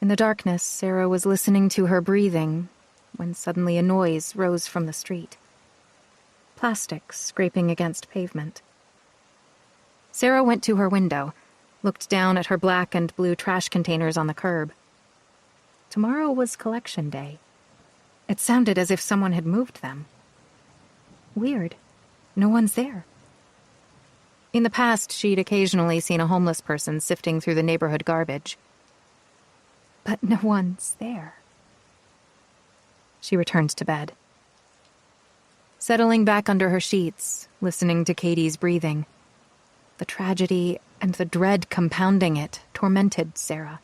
In the darkness, Sarah was listening to her breathing when suddenly a noise rose from the street. Plastic scraping against pavement. Sarah went to her window, looked down at her black and blue trash containers on the curb. Tomorrow was collection day. It sounded as if someone had moved them. Weird. No one's there. In the past, she'd occasionally seen a homeless person sifting through the neighborhood garbage. But no one's there. She returned to bed. Settling back under her sheets, listening to Katie's breathing, the tragedy and the dread compounding it tormented Sarah.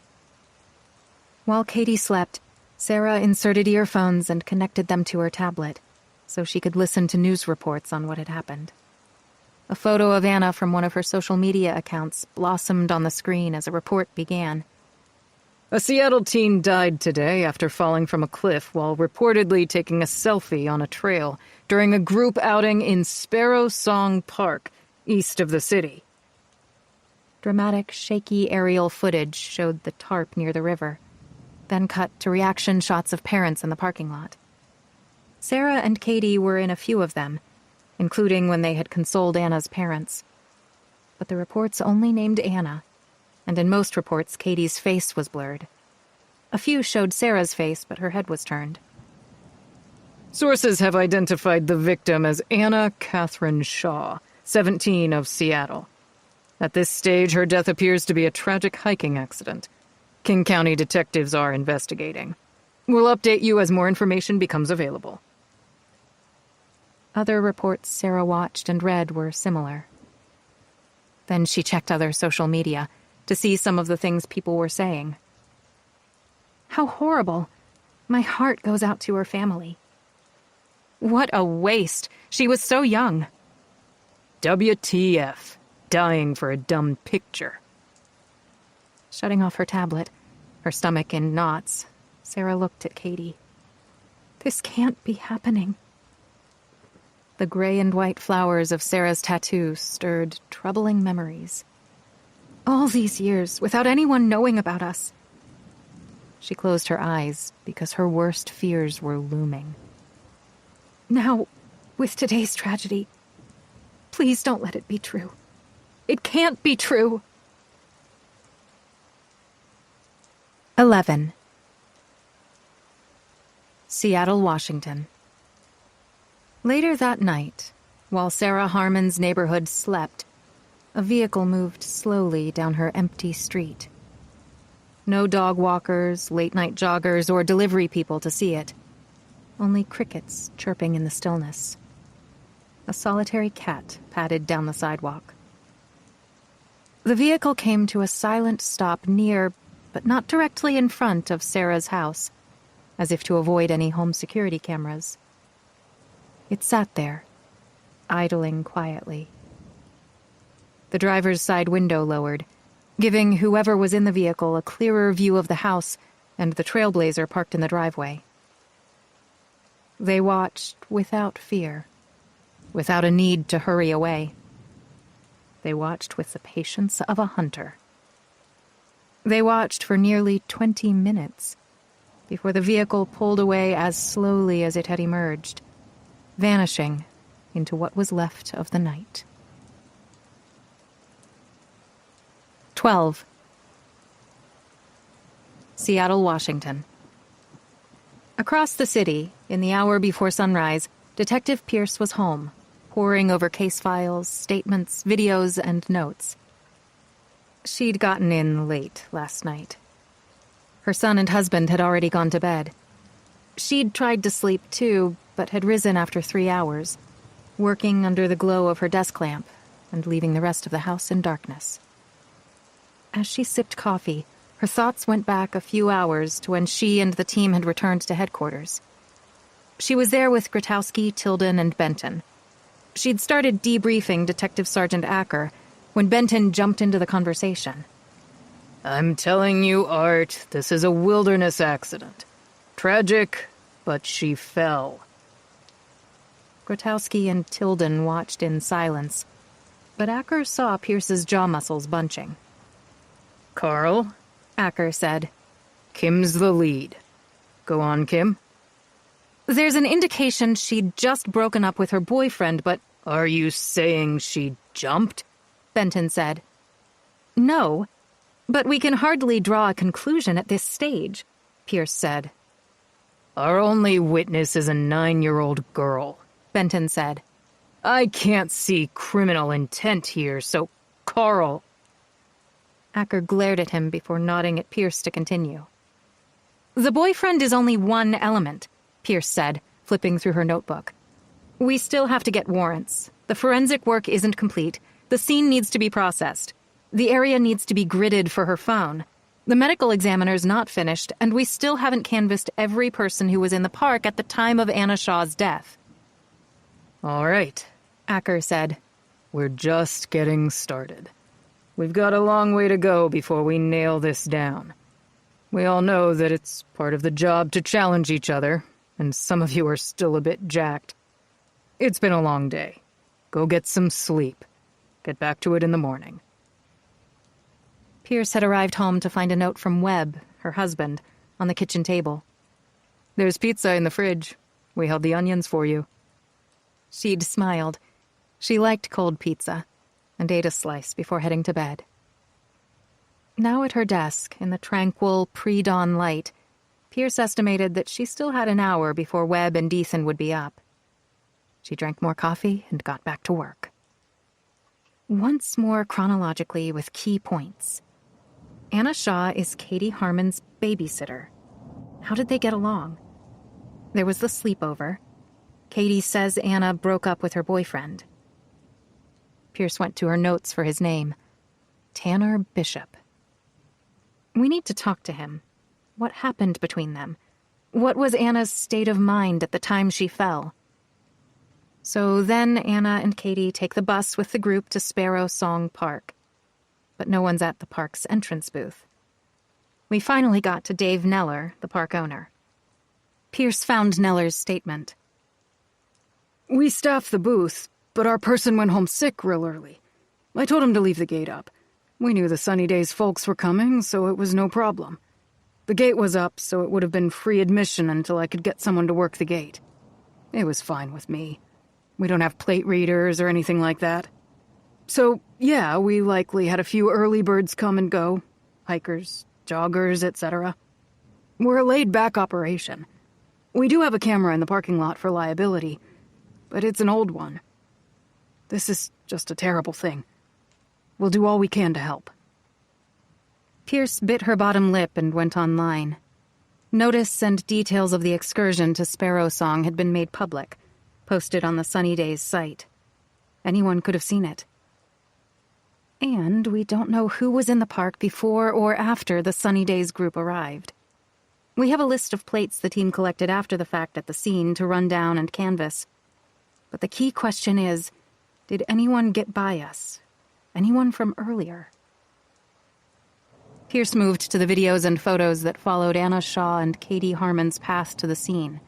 While Katie slept, Sarah inserted earphones and connected them to her tablet so she could listen to news reports on what had happened. A photo of Anna from one of her social media accounts blossomed on the screen as a report began. A Seattle teen died today after falling from a cliff while reportedly taking a selfie on a trail during a group outing in Sparrow Song Park, east of the city. Dramatic, shaky aerial footage showed the tarp near the river, then cut to reaction shots of parents in the parking lot. Sarah and Katie were in a few of them, including when they had consoled Anna's parents. But the reports only named Anna, and in most reports Katie's face was blurred. A few showed Sarah's face, but her head was turned. Sources have identified the victim as Anna Catherine Shaw, 17, of Seattle. At this stage, her death appears to be a tragic hiking accident. King County detectives are investigating. We'll update you as more information becomes available. Other reports Sarah watched and read were similar. Then she checked other social media to see some of the things people were saying. How horrible. My heart goes out to her family. What a waste. She was so young. WTF. Dying for a dumb picture. Shutting off her tablet, her stomach in knots, Sarah looked at Katie. This can't be happening. The gray and white flowers of Sarah's tattoo stirred troubling memories. All these years, without anyone knowing about us. She closed her eyes because her worst fears were looming. Now, with today's tragedy, please don't let it be true. It can't be true. 11. Seattle, Washington. Later that night, while Sarah Harmon's neighborhood slept, a vehicle moved slowly down her empty street. No dog walkers, late-night joggers, or delivery people to see it. Only crickets chirping in the stillness. A solitary cat padded down the sidewalk. The vehicle came to a silent stop near, but not directly in front of Sarah's house, as if to avoid any home security cameras. It sat there, idling quietly. The driver's side window lowered, giving whoever was in the vehicle a clearer view of the house and the trailblazer parked in the driveway. They watched without fear, without a need to hurry away. They watched with the patience of a hunter. They watched for nearly 20 minutes before the vehicle pulled away as slowly as it had emerged, vanishing into what was left of the night. 12. Seattle, Washington. Across the city, in the hour before sunrise, Detective Pierce was home, poring over case files, statements, videos, and notes. She'd gotten in late last night. Her son and husband had already gone to bed. She'd tried to sleep too, but had risen after 3 hours, working under the glow of her desk lamp and leaving the rest of the house in darkness. As she sipped coffee, her thoughts went back a few hours to when she and the team had returned to headquarters. She was there with Grotowski, Tilden, and Benton. She'd started debriefing Detective Sergeant Acker when Benton jumped into the conversation. I'm telling you, Art, this is a wilderness accident. Tragic, but she fell. Grotowski and Tilden watched in silence, but Acker saw Pierce's jaw muscles bunching. Carl, Acker said, Kim's the lead. Go on, Kim. There's an indication she'd just broken up with her boyfriend, but... Are you saying she jumped? Benton said. No, but we can hardly draw a conclusion at this stage, Pierce said. Our only witness is a 9-year-old girl, Benton said. I can't see criminal intent here, so, Carl... Acker glared at him before nodding at Pierce to continue. The boyfriend is only one element, Pierce said, flipping through her notebook. We still have to get warrants. The forensic work isn't complete. The scene needs to be processed. The area needs to be gridded for her phone. The medical examiner's not finished, and we still haven't canvassed every person who was in the park at the time of Anna Shaw's death. All right, Acker said. We're just getting started. We've got a long way to go before we nail this down. We all know that it's part of the job to challenge each other, and some of you are still a bit jacked. It's been a long day. Go get some sleep. Get back to it in the morning. Pierce had arrived home to find a note from Webb, her husband, on the kitchen table. There's pizza in the fridge. We held the onions for you. She'd smiled. She liked cold pizza, and ate a slice before heading to bed. Now at her desk, in the tranquil, pre-dawn light, Pierce estimated that she still had an hour before Webb and Ethan would be up. She drank more coffee and got back to work. Once more chronologically with key points. Anna Shaw is Katie Harmon's babysitter. How did they get along? There was the sleepover. Katie says Anna broke up with her boyfriend. Pierce went to her notes for his name. Tanner Bishop. We need to talk to him. What happened between them? What was Anna's state of mind at the time she fell? So then Anna and Katie take the bus with the group to Sparrow Song Park. But no one's at the park's entrance booth. We finally got to Dave Neller, the park owner. Pierce found Neller's statement. We staffed the booth, but our person went home sick real early. I told him to leave the gate up. We knew the Sunny Days folks were coming, so it was no problem. The gate was up, so it would have been free admission until I could get someone to work the gate. It was fine with me. We don't have plate readers or anything like that. So, yeah, we likely had a few early birds come and go. Hikers, joggers, etc. We're a laid-back operation. We do have a camera in the parking lot for liability, but it's an old one. This is just a terrible thing. We'll do all we can to help. Pierce bit her bottom lip and went online. Notice and details of the excursion to Sparrow Song had been made public, posted on the Sunny Days site. Anyone could have seen it. And we don't know who was in the park before or after the Sunny Days group arrived. We have a list of plates the team collected after the fact at the scene to run down and canvass. But the key question is, did anyone get by us? Anyone from earlier? Pierce moved to the videos and photos that followed Anna Shaw and Katie Harmon's path to the scene,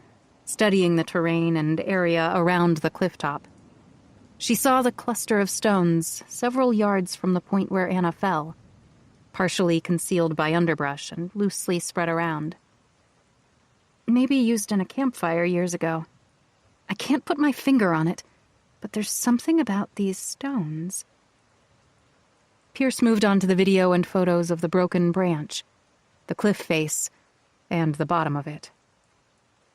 studying the terrain and area around the cliff top. She saw the cluster of stones several yards from the point where Anna fell. partially concealed by underbrush and loosely spread around. Maybe used in a campfire years ago. I can't put my finger on it, but there's something about these stones. Pierce moved on to the video and photos of the broken branch, the cliff face, and the bottom of it.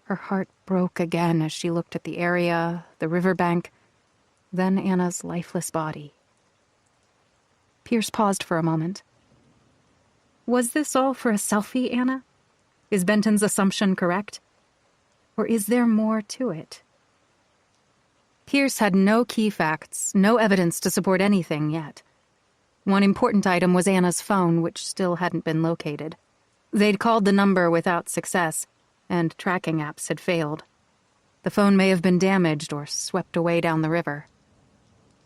Her heart broke again as she looked at the area, the riverbank, then Anna's lifeless body. Pierce paused for a moment. Was this all for a selfie, Anna? Is Benton's assumption correct? Or is there more to it? Pierce had no key facts, no evidence to support anything yet. One important item was Anna's phone, which still hadn't been located. They'd called the number without success, and tracking apps had failed. The phone may have been damaged or swept away down the river.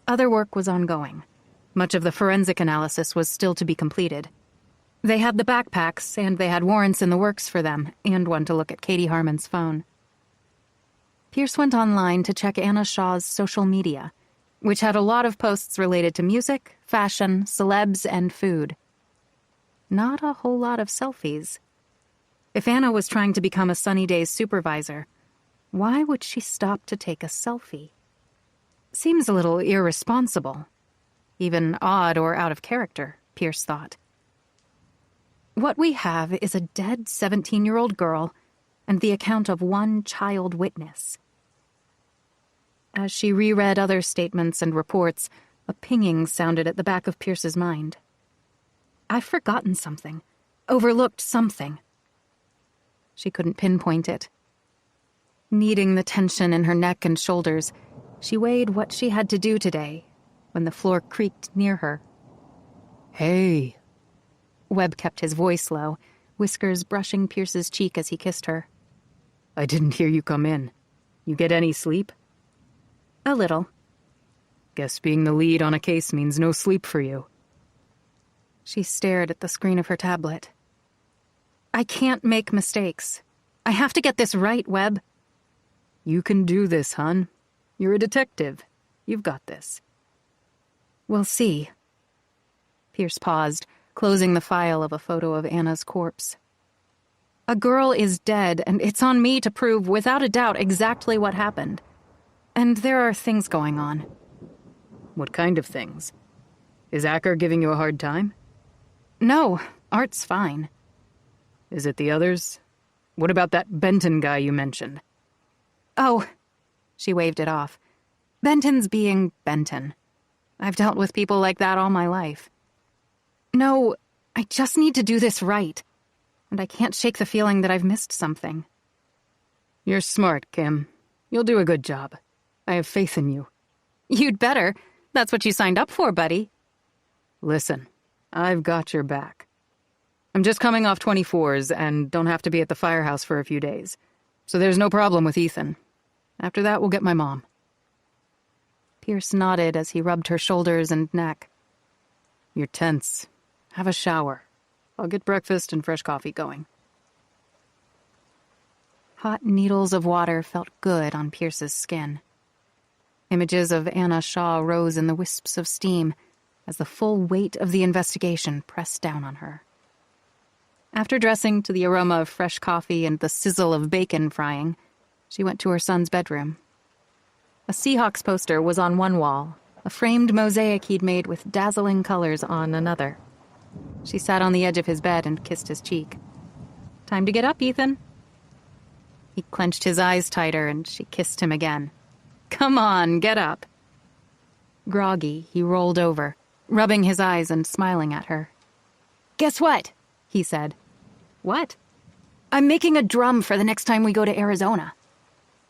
Other work was ongoing. Much of the forensic analysis was still to be completed. They had the backpacks, and they had warrants in the works for them, and one to look at Katie Harmon's phone. Pierce went online to check Anna Shaw's social media, which had a lot of posts related to music, fashion, celebs, and food. Not a whole lot of selfies. If Anna was trying to become a Sunny Days supervisor, why would she stop to take a selfie? Seems a little irresponsible. Even odd or out of character, Pierce thought. What we have is a dead 17-year-old girl and the account of one child witness. As she reread other statements and reports, a pinging sounded at the back of Pierce's mind. I've forgotten something, overlooked something. She couldn't pinpoint it. Kneading the tension in her neck and shoulders, she weighed what she had to do today when the floor creaked near her. Hey. Webb kept his voice low, whiskers brushing Pierce's cheek as he kissed her. I didn't hear you come in. You get any sleep? A little. Guess being the lead on a case means no sleep for you. She stared at the screen of her tablet. I can't make mistakes. I have to get this right, Webb. You can do this, hon. You're a detective. You've got this. We'll see. Pierce paused, closing the file of a photo of Anna's corpse. A girl is dead, and it's on me to prove without a doubt exactly what happened. And there are things going on. What kind of things? Is Acker giving you a hard time? No, Art's fine. Is it the others? What about that Benton guy you mentioned? Oh, she waved it off. Benton's being Benton. I've dealt with people like that all my life. No, I just need to do this right. And I can't shake the feeling that I've missed something. You're smart, Kim. You'll do a good job. I have faith in you. You'd better. That's what you signed up for, buddy. Listen, I've got your back. I'm just coming off 24s and don't have to be at the firehouse for a few days. So there's no problem with Ethan. After that, we'll get my mom. Pierce nodded as he rubbed her shoulders and neck. You're tense. Have a shower. I'll get breakfast and fresh coffee going. Hot needles of water felt good on Pierce's skin. Images of Anna Shaw rose in the wisps of steam as the full weight of the investigation pressed down on her. After dressing to the aroma of fresh coffee and the sizzle of bacon frying, she went to her son's bedroom. A Seahawks poster was on one wall, a framed mosaic he'd made with dazzling colors on another. She sat on the edge of his bed and kissed his cheek. Time to get up, Ethan. He clenched his eyes tighter and she kissed him again. Come on, get up. Groggy, he rolled over, rubbing his eyes and smiling at her. Guess what? He said. What? I'm making a drum for the next time we go to Arizona.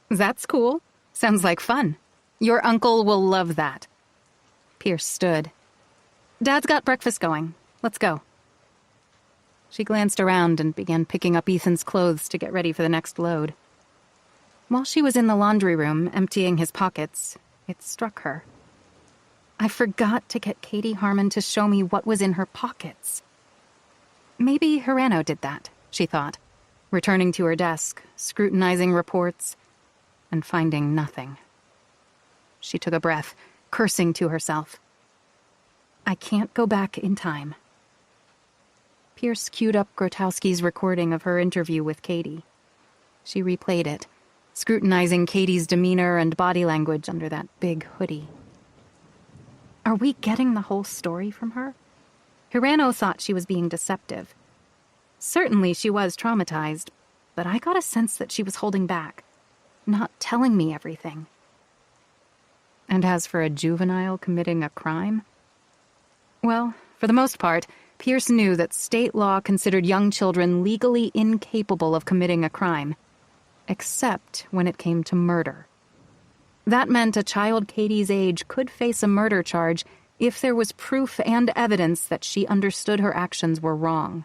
That's cool. Sounds like fun. Your uncle will love that. Pierce stood. Dad's got breakfast going. Let's go. She glanced around and began picking up Ethan's clothes to get ready for the next load. While she was in the laundry room, emptying his pockets, it struck her. I forgot to get Katie Harmon to show me what was in her pockets. Maybe Hirano did that, she thought, returning to her desk, scrutinizing reports, and finding nothing. She took a breath, cursing to herself. I can't go back in time. Pierce queued up Grotowski's recording of her interview with Katie. She replayed it, scrutinizing Katie's demeanor and body language under that big hoodie. Are we getting the whole story from her? Hirano thought she was being deceptive. Certainly she was traumatized, but I got a sense that she was holding back, not telling me everything. And as for a juvenile committing a crime? Well, for the most part, Pierce knew that state law considered young children legally incapable of committing a crime, except when it came to murder. That meant a child Katie's age could face a murder charge if there was proof and evidence that she understood her actions were wrong.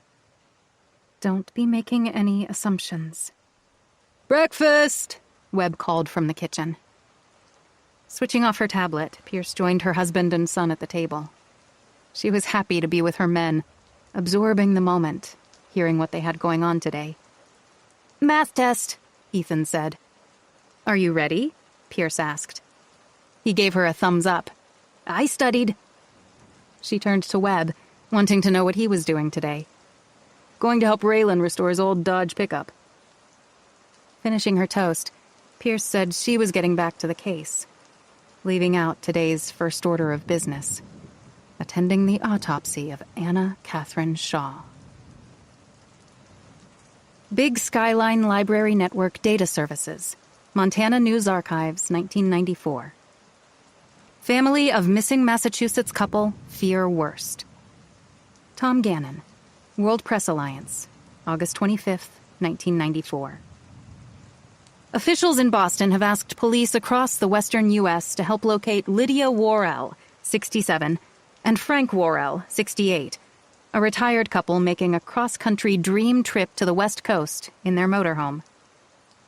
Don't be making any assumptions. Breakfast! Webb called from the kitchen. Switching off her tablet, Pierce joined her husband and son at the table. She was happy to be with her men, absorbing the moment, hearing what they had going on today. Math test, Ethan said. Are you ready? Pierce asked. He gave her a thumbs up. I studied. She turned to Webb, wanting to know what he was doing today. Going to help Raylan restore his old Dodge pickup. Finishing her toast, Pierce said she was getting back to the case, leaving out today's first order of business, attending the autopsy of Anna Catherine Shaw. Big Skyline Library Network Data Services, Montana News Archives, 1994. Family of missing Massachusetts couple fear worst. Tom Gannon, World Press Alliance, August 25th, 1994. Officials in Boston have asked police across the western U.S. to help locate Lydia Worrell, 67, and Frank Worrell, 68, a retired couple making a cross-country dream trip to the West Coast in their motorhome.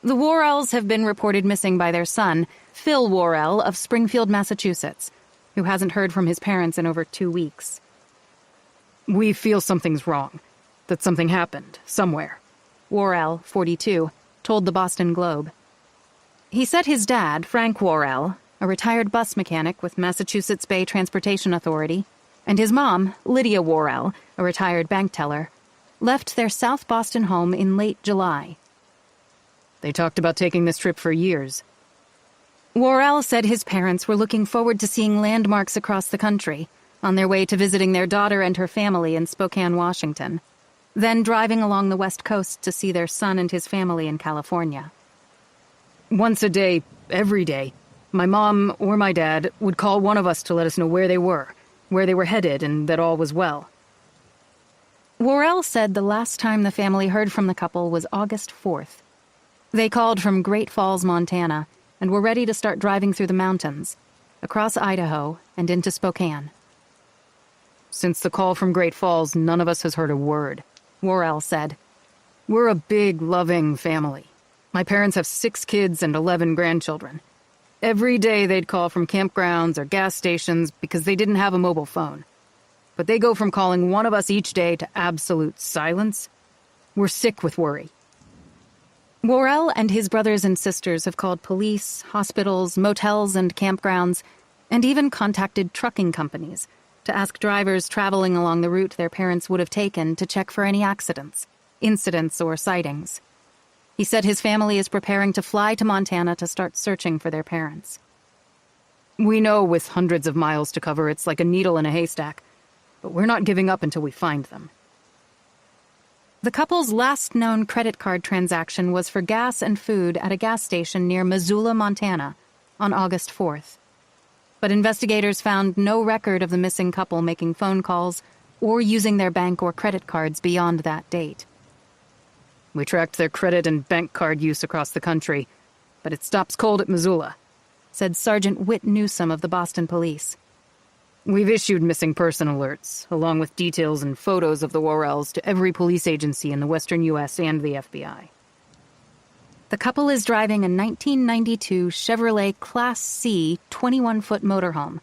The Worrells have been reported missing by their son, Phil Worrell of Springfield, Massachusetts, who hasn't heard from his parents in over 2 weeks. We feel something's wrong, that something happened, somewhere. Worrell, 42, told the Boston Globe. He said his dad, Frank Worrell, a retired bus mechanic with Massachusetts Bay Transportation Authority, and his mom, Lydia Worrell, a retired bank teller, left their South Boston home in late July. They talked about taking this trip for years. Worrell said his parents were looking forward to seeing landmarks across the country, on their way to visiting their daughter and her family in Spokane, Washington, then driving along the West Coast to see their son and his family in California. Once a day, every day, my mom or my dad would call one of us to let us know where they were headed, and that all was well. Worrell said the last time the family heard from the couple was August 4th. They called from Great Falls, Montana, and were ready to start driving through the mountains, across Idaho, and into Spokane. Since the call from Great Falls, none of us has heard a word, Worrell said. We're a big, loving family. My parents have 6 kids and 11 grandchildren. Every day they'd call from campgrounds or gas stations because they didn't have a mobile phone. But they go from calling one of us each day to absolute silence. We're sick with worry. Worrell and his brothers and sisters have called police, hospitals, motels, and campgrounds, and even contacted trucking companies to ask drivers traveling along the route their parents would have taken to check for any accidents, incidents, or sightings. He said his family is preparing to fly to Montana to start searching for their parents. We know with hundreds of miles to cover it's like a needle in a haystack, but we're not giving up until we find them. The couple's last known credit card transaction was for gas and food at a gas station near Missoula, Montana, on August 4th. But investigators found no record of the missing couple making phone calls or using their bank or credit cards beyond that date. We tracked their credit and bank card use across the country, but it stops cold at Missoula, said Sergeant Whit Newsom of the Boston Police. We've issued missing person alerts, along with details and photos of the Worrells to every police agency in the western U.S. and the FBI. The couple is driving a 1992 Chevrolet Class C 21-foot motorhome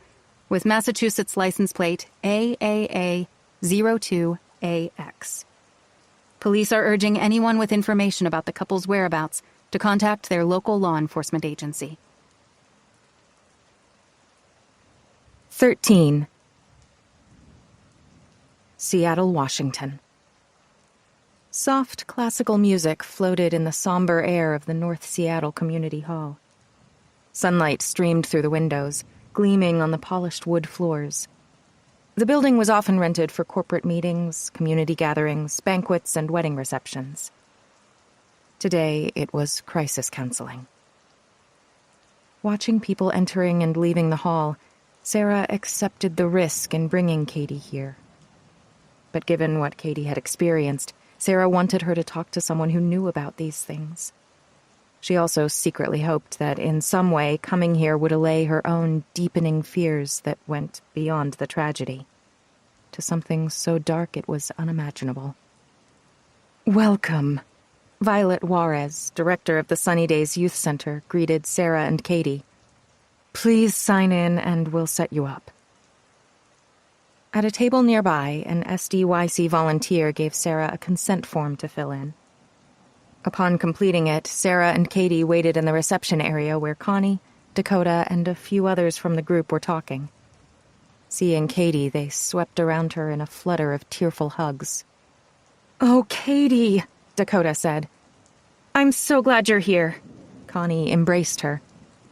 with Massachusetts license plate AAA02AX. Police are urging anyone with information about the couple's whereabouts to contact their local law enforcement agency. 13. Seattle, Washington. Soft classical music floated in the somber air of the North Seattle Community Hall. Sunlight streamed through the windows, gleaming on the polished wood floors. The building was often rented for corporate meetings, community gatherings, banquets, and wedding receptions. Today, it was crisis counseling. Watching people entering and leaving the hall, Sarah accepted the risk in bringing Katie here. But given what Katie had experienced, Sarah wanted her to talk to someone who knew about these things. She also secretly hoped that in some way coming here would allay her own deepening fears that went beyond the tragedy, to something so dark it was unimaginable. "Welcome," Violet Juarez, director of the Sunny Days Youth Center, greeted Sarah and Katie. "Please sign in and we'll set you up." At a table nearby, an SDYC volunteer gave Sarah a consent form to fill in. Upon completing it, Sarah and Katie waited in the reception area where Connie, Dakota, and a few others from the group were talking. Seeing Katie, they swept around her in a flutter of tearful hugs. "Oh, Katie," Dakota said. "I'm so glad you're here." Connie embraced her,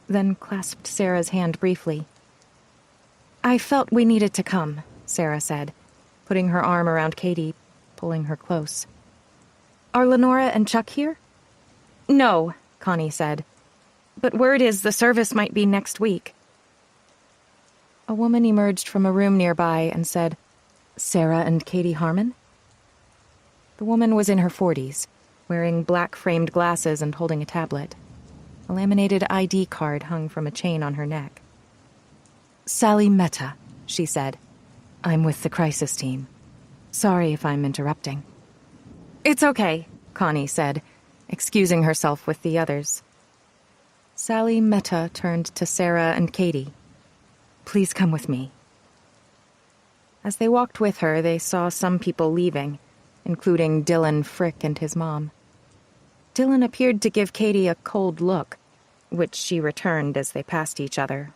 then clasped Sarah's hand briefly. "I felt we needed to come," Sarah said, putting her arm around Katie, pulling her close. "Are Lenora and Chuck here?" "No," Connie said. "But word is the service might be next week." A woman emerged from a room nearby and said, "Sarah and Katie Harmon?" The woman was in her 40s, wearing black-framed glasses and holding a tablet. A laminated ID card hung from a chain on her neck. "Sally Mehta," she said. "I'm with the crisis team. Sorry if I'm interrupting." "It's okay," Connie said, excusing herself with the others. Sally Mehta turned to Sarah and Katie. "Please come with me." As they walked with her, they saw some people leaving, including Dylan Frick and his mom. Dylan appeared to give Katie a cold look, which she returned as they passed each other,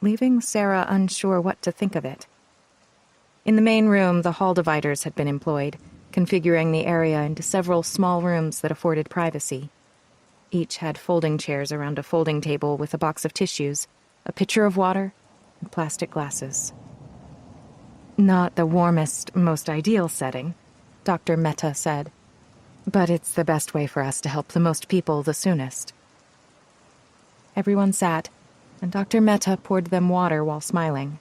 leaving Sarah unsure what to think of it. In the main room, the hall dividers had been employed, configuring the area into several small rooms that afforded privacy. Each had folding chairs around a folding table with a box of tissues, a pitcher of water, and plastic glasses. "Not the warmest, most ideal setting," Dr. Mehta said, "but it's the best way for us to help the most people the soonest." Everyone sat, and Dr. Mehta poured them water while smiling.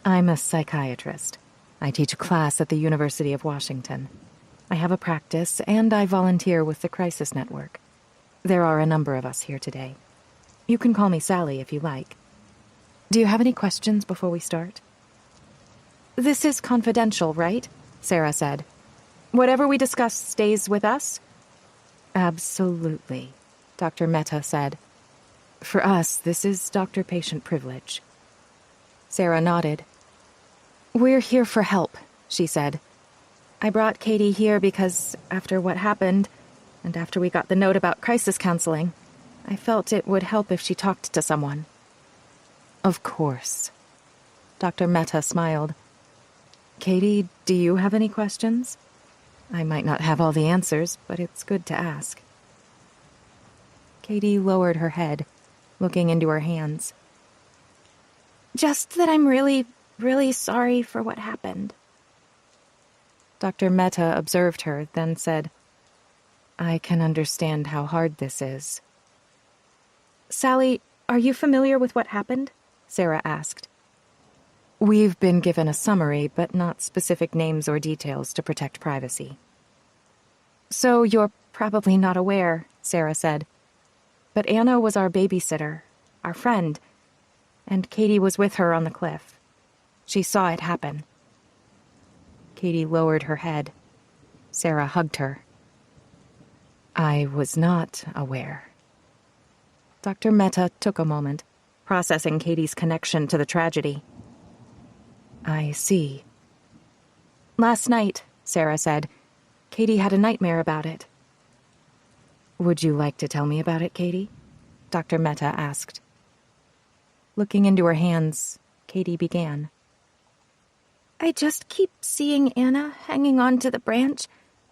"I'm a psychiatrist. I teach a class at the University of Washington. I have a practice, and I volunteer with the Crisis Network. There are a number of us here today. You can call me Sally if you like. Do you have any questions before we start?" "This is confidential, right?" Sarah said. "Whatever we discuss stays with us?" "Absolutely," Dr. Mehta said. "For us, this is doctor-patient privilege." Sarah nodded. "We're here for help," she said. "I brought Katie here because, after what happened, and after we got the note about crisis counseling, I felt it would help if she talked to someone." "Of course." Dr. Mehta smiled. "Katie, do you have any questions? I might not have all the answers, but it's good to ask." Katie lowered her head, looking into her hands. "Just that I'm really, really sorry for what happened." Dr. Mehta observed her, then said, "I can understand how hard this is." "Sally, are you familiar with what happened?" Sarah asked. "We've been given a summary, but not specific names or details to protect privacy." "So you're probably not aware," Sarah said. "But Anna was our babysitter, our friend, and Katie was with her on the cliff. She saw it happen." Katie lowered her head. Sarah hugged her. "I was not aware." Dr. Mehta took a moment, processing Katie's connection to the tragedy. "I see." "Last night," Sarah said, "Katie had a nightmare about it." "Would you like to tell me about it, Katie?" Dr. Mehta asked. Looking into her hands, Katie began. "I just keep seeing Anna hanging on to the branch,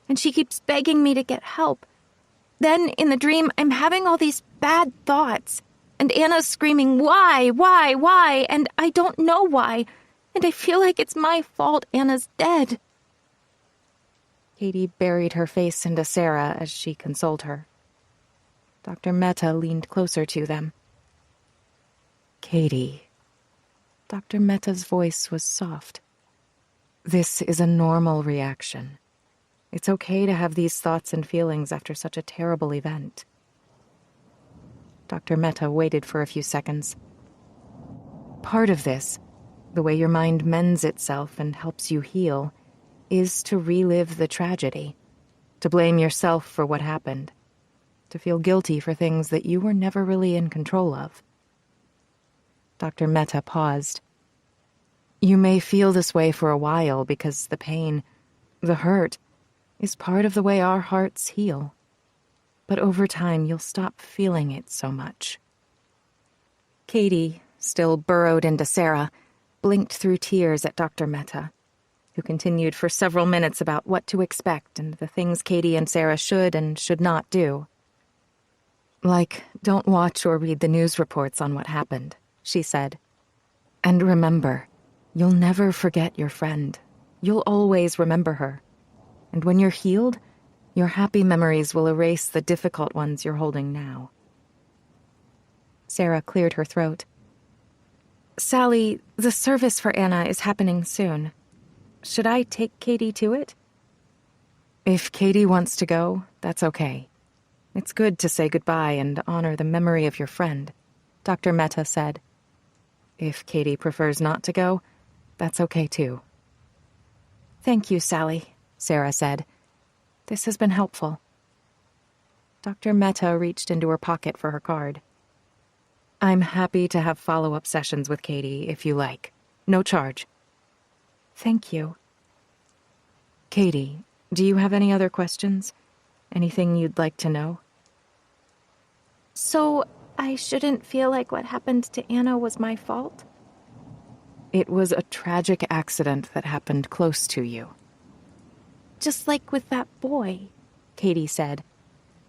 and she keeps begging me to get help. Then, in the dream, I'm having all these bad thoughts, and Anna's screaming, why, and I don't know why, and I feel like it's my fault Anna's dead. Katie buried her face into Sarah as she consoled her. Dr. Mehta leaned closer to them. Katie. Dr. Mehta's voice was soft. This is a normal reaction. It's okay to have these thoughts and feelings after such a terrible event. Dr. Mehta waited for a few seconds. Part of this, the way your mind mends itself and helps you heal, is to relive the tragedy, to blame yourself for what happened, to feel guilty for things that you were never really in control of. Dr. Mehta paused. You may feel this way for a while because the pain, the hurt, is part of the way our hearts heal. But over time, you'll stop feeling it so much. Katie, still burrowed into Sarah, blinked through tears at Dr. Mehta, who continued for several minutes about what to expect and the things Katie and Sarah should and should not do. Like, don't watch or read the news reports on what happened, she said. And remember, you'll never forget your friend. You'll always remember her. And when you're healed, your happy memories will erase the difficult ones you're holding now. Sarah cleared her throat. Sally, the service for Anna is happening soon. Should I take Katie to it? If Katie wants to go, that's okay. It's good to say goodbye and honor the memory of your friend, Dr. Mehta said. If Katie prefers not to go, that's okay too. Thank you, Sally, Sarah said. This has been helpful. Dr. Mehta reached into her pocket for her card. I'm happy to have follow-up sessions with Katie if you like. No charge. Thank you. Katie, do you have any other questions? Anything you'd like to know? So, I shouldn't feel like what happened to Anna was my fault? It was a tragic accident that happened close to you. Just like with that boy, Katie said.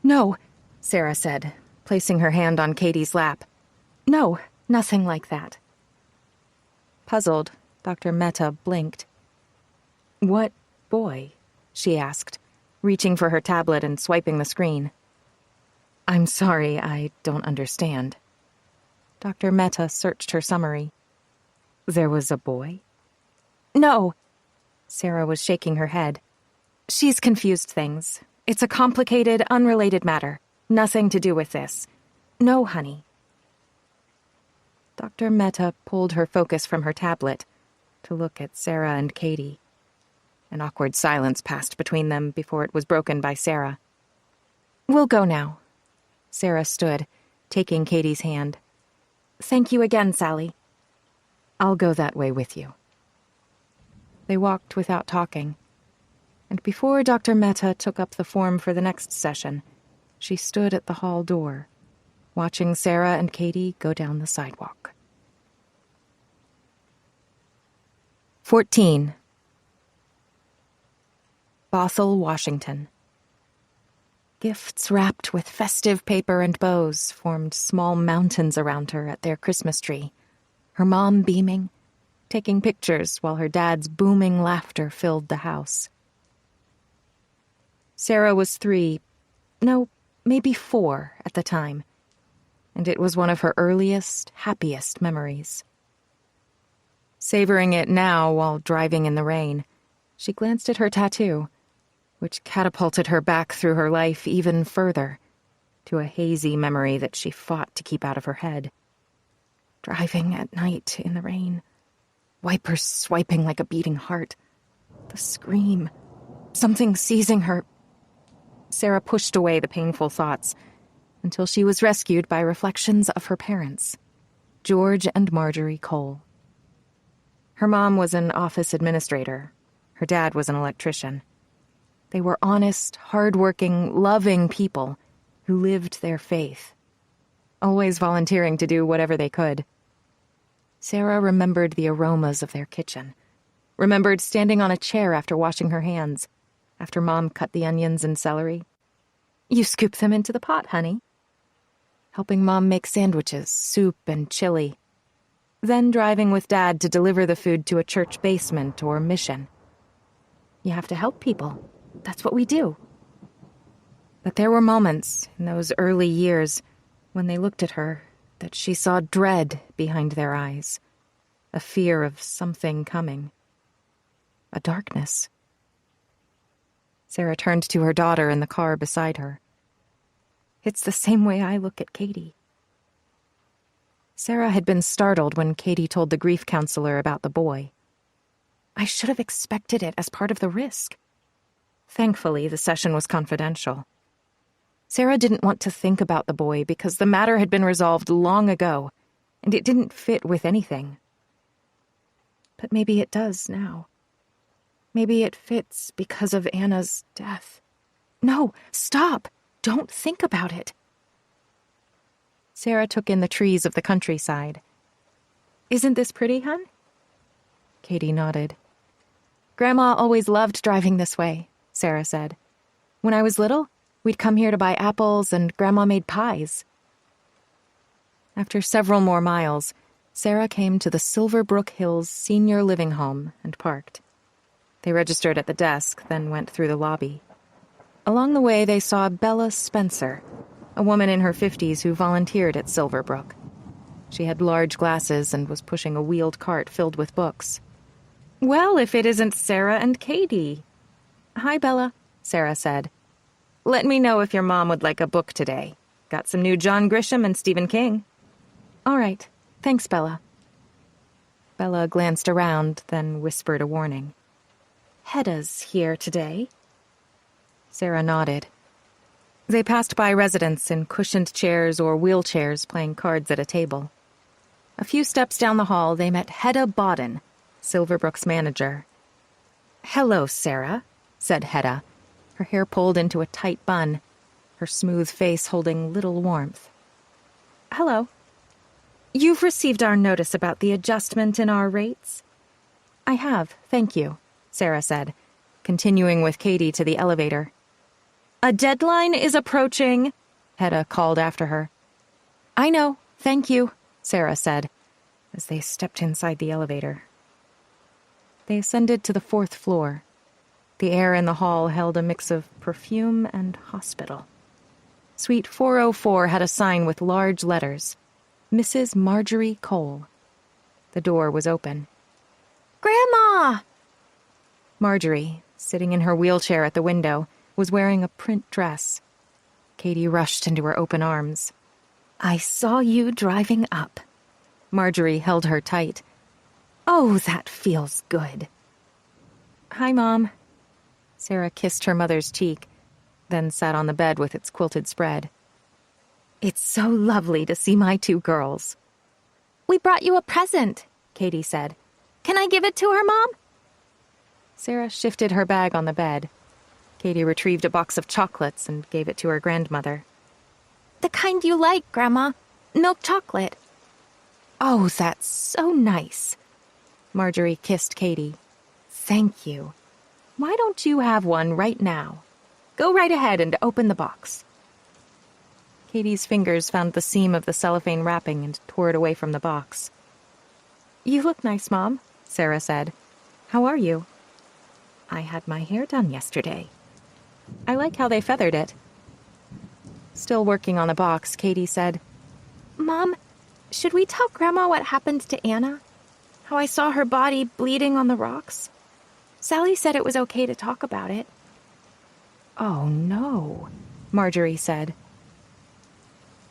No, Sarah said, placing her hand on Katie's lap. No, nothing like that. Puzzled, Dr. Mehta blinked. What boy? She asked, reaching for her tablet and swiping the screen. I'm sorry, I don't understand. Dr. Mehta searched her summary. There was a boy? No. Sarah was shaking her head. She's confused things. It's a complicated, unrelated matter. Nothing to do with this. No, honey. Dr. Mehta pulled her focus from her tablet to look at Sarah and Katie. An awkward silence passed between them before it was broken by Sarah. We'll go now. Sarah stood, taking Katie's hand. Thank you again, Sally. I'll go that way with you. They walked without talking, and before Dr. Mehta took up the form for the next session, she stood at the hall door, watching Sarah and Katie go down the sidewalk. 14. Bothell, Washington. Gifts wrapped with festive paper and bows formed small mountains around her at their Christmas tree, her mom beaming, taking pictures while her dad's booming laughter filled the house. Sarah was 3, no, maybe 4 at the time, and it was one of her earliest, happiest memories. Savoring it now while driving in the rain, she glanced at her tattoo, which catapulted her back through her life even further, to a hazy memory that she fought to keep out of her head. Driving at night in the rain, wipers swiping like a beating heart, the scream, something seizing her. Sarah pushed away the painful thoughts until she was rescued by reflections of her parents, George and Marjorie Cole. Her mom was an office administrator. Her dad was an electrician. They were honest, hard-working, loving people who lived their faith, always volunteering to do whatever they could. Sarah remembered the aromas of their kitchen, remembered standing on a chair after washing her hands, after Mom cut the onions and celery. You scoop them into the pot, honey. Helping Mom make sandwiches, soup, and chili. Then driving with Dad to deliver the food to a church basement or mission. You have to help people. That's what we do. But there were moments in those early years when they looked at her that she saw dread behind their eyes, a fear of something coming, a darkness. Sarah turned to her daughter in the car beside her. It's the same way I look at Katie. Sarah had been startled when Katie told the grief counselor about the boy. I should have expected it as part of the risk. Thankfully, the session was confidential. Sarah didn't want to think about the boy because the matter had been resolved long ago, and it didn't fit with anything. But maybe it does now. Maybe it fits because of Anna's death. No, stop! Don't think about it. Sarah took in the trees of the countryside. Isn't this pretty, hon? Katie nodded. Grandma always loved driving this way, Sarah said. When I was little, we'd come here to buy apples and Grandma made pies. After several more miles, Sarah came to the Silverbrook Hills Senior Living Home and parked. They registered at the desk, then went through the lobby. Along the way, they saw Bella Spencer, a woman in her 50s who volunteered at Silverbrook. She had large glasses and was pushing a wheeled cart filled with books. Well, if it isn't Sarah and Katie. Hi, Bella, Sarah said. Let me know if your mom would like a book today. Got some new John Grisham and Stephen King. All right. Thanks, Bella. Bella glanced around, then whispered a warning. Hedda's here today. Sarah nodded. They passed by residents in cushioned chairs or wheelchairs playing cards at a table. A few steps down the hall, they met Hedda Bodden, Silverbrook's manager. Hello, Sarah, said Hedda, her hair pulled into a tight bun, her smooth face holding little warmth. Hello. You've received our notice about the adjustment in our rates? I have, thank you, Sarah said, continuing with Katie to the elevator. A deadline is approaching, Hedda called after her. I know, thank you, Sarah said, as they stepped inside the elevator. They ascended to the 4th floor. The air in the hall held a mix of perfume and hospital. Suite 404 had a sign with large letters, Mrs. Marjorie Cole. The door was open. Grandma! Marjorie, sitting in her wheelchair at the window, was wearing a print dress. Katie rushed into her open arms. I saw you driving up. Marjorie held her tight. Oh, that feels good. Hi, Mom. Sarah kissed her mother's cheek, then sat on the bed with its quilted spread. It's so lovely to see my 2 girls. We brought you a present, Katie said. Can I give it to her, Mom? Sarah shifted her bag on the bed. Katie retrieved a box of chocolates and gave it to her grandmother. The kind you like, Grandma. Milk chocolate. Oh, that's so nice. Marjorie kissed Katie. Thank you. Why don't you have one right now? Go right ahead and open the box. Katie's fingers found the seam of the cellophane wrapping and tore it away from the box. You look nice, Mom, Sarah said. How are you? I had my hair done yesterday. I like how they feathered it. Still working on the box, Katie said, Mom, should we tell Grandma what happened to Anna? How I saw her body bleeding on the rocks? Sally said it was okay to talk about it. Oh, no, Marjorie said.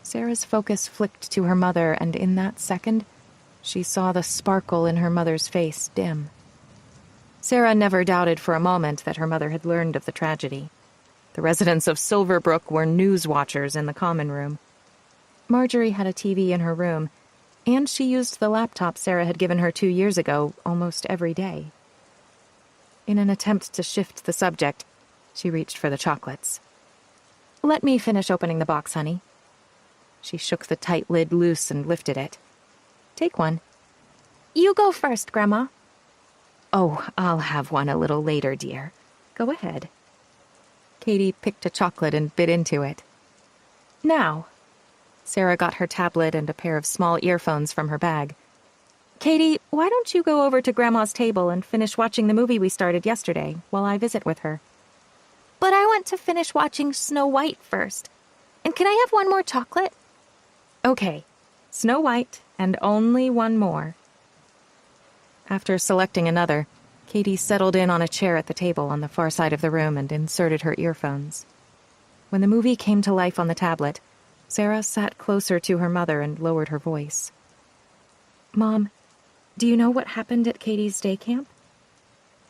Sarah's focus flicked to her mother, and in that second, she saw the sparkle in her mother's face dim. Sarah never doubted for a moment that her mother had learned of the tragedy. The residents of Silverbrook were news watchers in the common room. Marjorie had a TV in her room, and she used the laptop Sarah had given her 2 years ago almost every day. In an attempt to shift the subject, she reached for the chocolates. Let me finish opening the box, honey. She shook the tight lid loose and lifted it. Take one. You go first, Grandma. Oh, I'll have one a little later, dear. Go ahead. Katie picked a chocolate and bit into it. Now, Sarah got her tablet and a pair of small earphones from her bag. Katie, why don't you go over to Grandma's table and finish watching the movie we started yesterday while I visit with her? But I want to finish watching Snow White first. And can I have one more chocolate? Okay, Snow White and only one more. After selecting another, Katie settled in on a chair at the table on the far side of the room and inserted her earphones. When the movie came to life on the tablet, Sarah sat closer to her mother and lowered her voice. Mom, do you know what happened at Katie's day camp?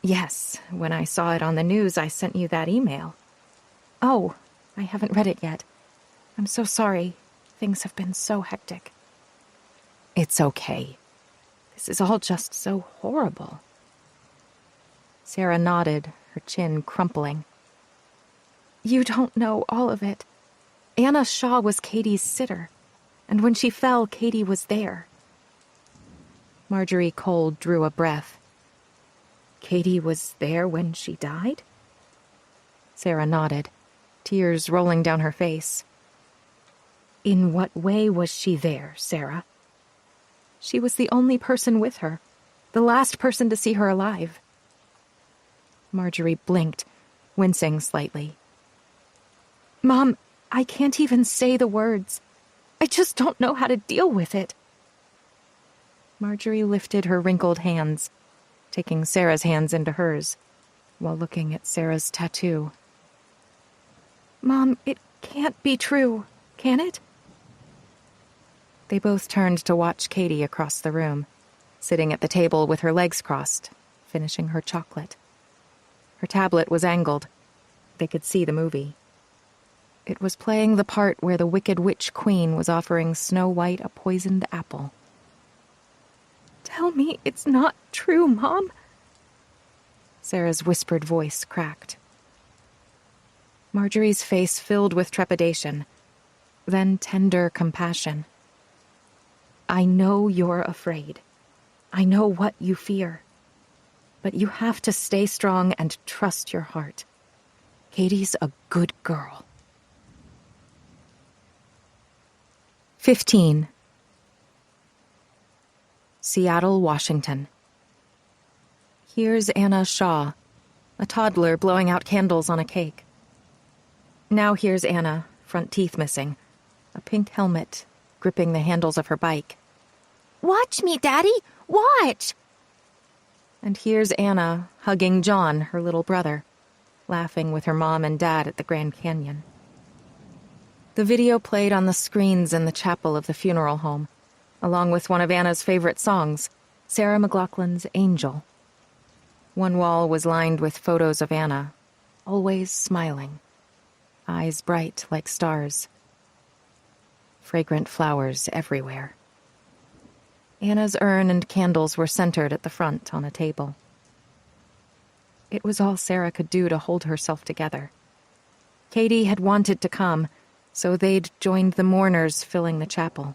Yes, when I saw it on the news, I sent you that email. Oh, I haven't read it yet. I'm so sorry. Things have been so hectic. It's okay. This is all just so horrible. Sarah nodded, her chin crumpling. You don't know all of it. Anna Shaw was Katie's sitter, and when she fell, Katie was there. Marjorie Cole drew a breath. Katie was there when she died? Sarah nodded, tears rolling down her face. In what way was she there, Sarah? She was the only person with her, the last person to see her alive. Marjorie blinked, wincing slightly. Mom, I can't even say the words. I just don't know how to deal with it. Marjorie lifted her wrinkled hands, taking Sarah's hands into hers, while looking at Sarah's tattoo. Mom, it can't be true, can it? They both turned to watch Katie across the room, sitting at the table with her legs crossed, finishing her chocolate. Her tablet was angled. They could see the movie. It was playing the part where the Wicked Witch Queen was offering Snow White a poisoned apple. Tell me it's not true, Mom. Sarah's whispered voice cracked. Marjorie's face filled with trepidation, then tender compassion. I know you're afraid. I know what you fear. But you have to stay strong and trust your heart. Katie's a good girl. 15. Seattle, Washington. Here's Anna Shaw, a toddler blowing out candles on a cake. Now here's Anna, front teeth missing, a pink helmet, gripping the handles of her bike. Watch me, Daddy! Watch! And here's Anna, hugging John, her little brother, laughing with her mom and dad at the Grand Canyon. The video played on the screens in the chapel of the funeral home, along with one of Anna's favorite songs, Sarah McLachlan's Angel. One wall was lined with photos of Anna, always smiling, eyes bright like stars. Fragrant flowers everywhere. Anna's urn and candles were centered at the front on a table. It was all Sarah could do to hold herself together. Katie had wanted to come, so they'd joined the mourners filling the chapel.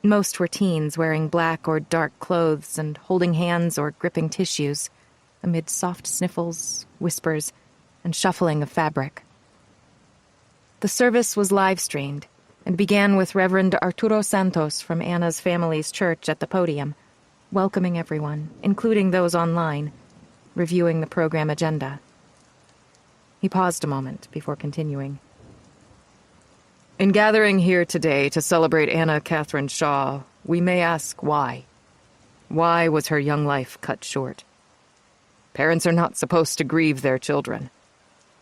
Most were teens wearing black or dark clothes and holding hands or gripping tissues, amid soft sniffles, whispers, and shuffling of fabric. The service was live-streamed and began with Reverend Arturo Santos from Anna's family's church at the podium, welcoming everyone, including those online, reviewing the program agenda. He paused a moment before continuing. In gathering here today to celebrate Anna Catherine Shaw, we may ask why. Why was her young life cut short? Parents are not supposed to grieve their children.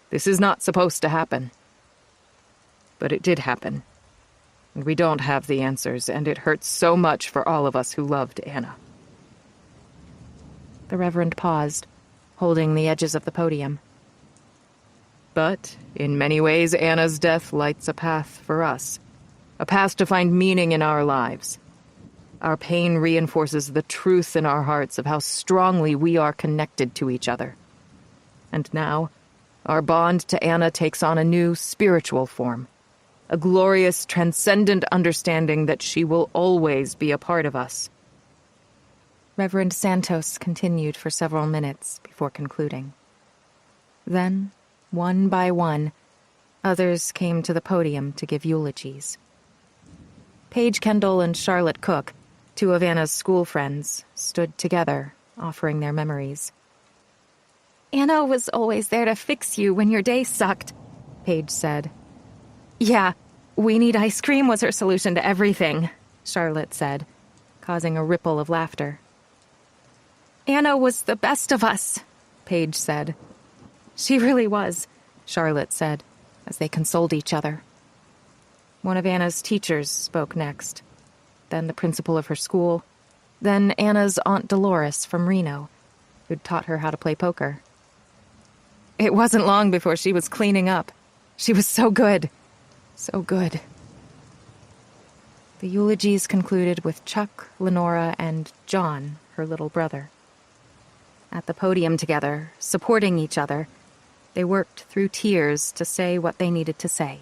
This is not supposed to happen. But it did happen. And we don't have the answers, and it hurts so much for all of us who loved Anna. The Reverend paused, holding the edges of the podium. But, in many ways, Anna's death lights a path for us. A path to find meaning in our lives. Our pain reinforces the truth in our hearts of how strongly we are connected to each other. And now, our bond to Anna takes on a new spiritual form. A glorious, transcendent understanding that she will always be a part of us. Reverend Santos continued for several minutes before concluding. Then, One by one, others came to the podium to give eulogies. Paige Kendall and Charlotte Cook, two of Anna's school friends, stood together, offering their memories. Anna was always there to fix you when your day sucked, Paige said. Yeah, we need ice cream was her solution to everything, Charlotte said, causing a ripple of laughter. Anna was the best of us, Paige said. She really was, Charlotte said, as they consoled each other. One of Anna's teachers spoke next, then the principal of her school, then Anna's Aunt Dolores from Reno, who'd taught her how to play poker. It wasn't long before she was cleaning up. She was so good. So good. The eulogies concluded with Chuck, Lenora, and John, her little brother. At the podium together, supporting each other, they worked through tears to say what they needed to say.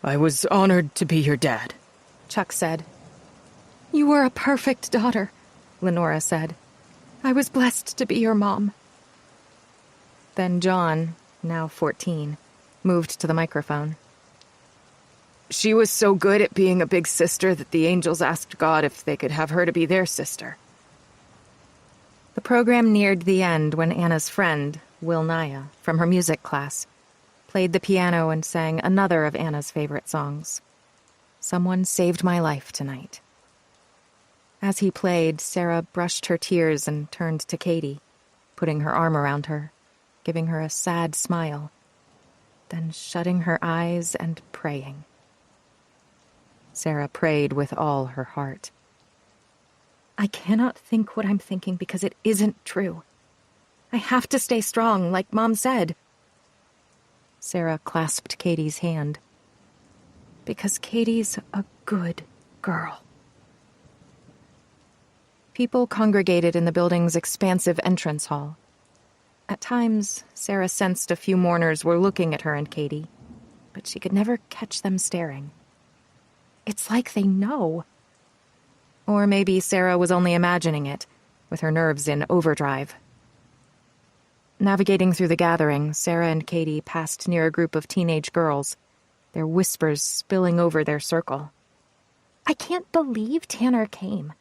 I was honored to be your dad, Chuck said. You were a perfect daughter, Lenora said. I was blessed to be your mom. Then John, now 14, moved to the microphone. She was so good at being a big sister that the angels asked God if they could have her to be their sister. The program neared the end when Anna's friend, Will Naya, from her music class, played the piano and sang another of Anna's favorite songs, Someone Saved My Life Tonight. As he played, Sarah brushed her tears and turned to Katie, putting her arm around her, giving her a sad smile, then shutting her eyes and praying. Sarah prayed with all her heart. I cannot think what I'm thinking because it isn't true. I have to stay strong, like Mom said. Sarah clasped Katie's hand. Because Katie's a good girl. People congregated in the building's expansive entrance hall. At times, Sarah sensed a few mourners were looking at her and Katie, but she could never catch them staring. It's like they know. Or maybe Sarah was only imagining it, with her nerves in overdrive. Navigating through the gathering, Sarah and Katie passed near a group of teenage girls, their whispers spilling over their circle. I can't believe Tanner came.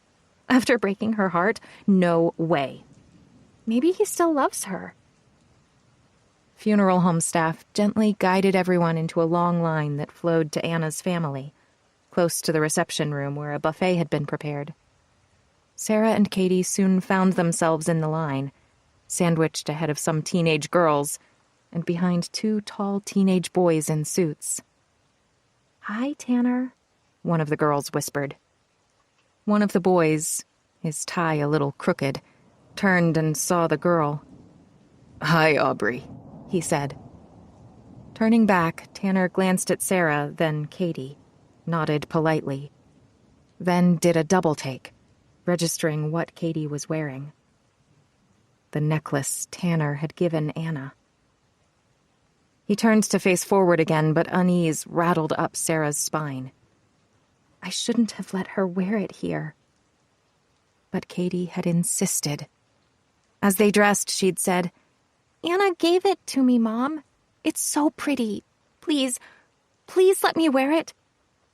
After breaking her heart, no way. Maybe he still loves her. Funeral home staff gently guided everyone into a long line that flowed to Anna's family, close to the reception room where a buffet had been prepared. Sarah and Katie soon found themselves in the line, sandwiched ahead of some teenage girls and behind two tall teenage boys in suits. Hi, Tanner, one of the girls whispered. One of the boys, his tie a little crooked, turned and saw the girl. Hi, Aubrey, he said. Turning back, Tanner glanced at Sarah, then Katie, nodded politely, then did a double take, registering what Katie was wearing. The necklace Tanner had given Anna. He turned to face forward again, but unease rattled up Sarah's spine. I shouldn't have let her wear it here. But Katie had insisted. As they dressed, she'd said, Anna gave it to me, Mom. It's so pretty. Please let me wear it.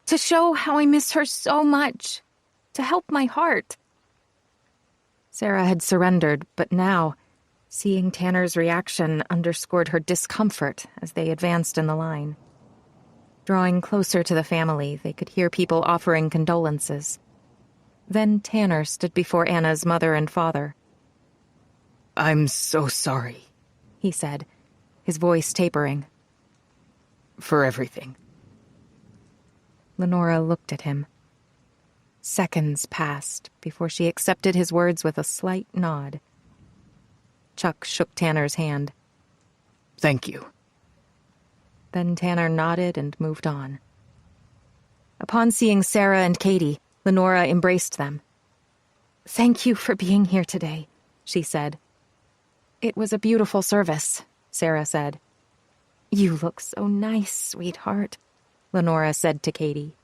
To show how I miss her so much. To help my heart. Sarah had surrendered, but now, seeing Tanner's reaction underscored her discomfort as they advanced in the line. Drawing closer to the family, they could hear people offering condolences. Then Tanner stood before Anna's mother and father. I'm so sorry, he said, his voice tapering. For everything. Lenora looked at him. Seconds passed before she accepted his words with a slight nod. Chuck shook Tanner's hand. Thank you. Then Tanner nodded and moved on. Upon seeing Sarah and Katie, Lenora embraced them. Thank you for being here today, she said. It was a beautiful service, Sarah said. You look so nice, sweetheart, Lenora said to Katie.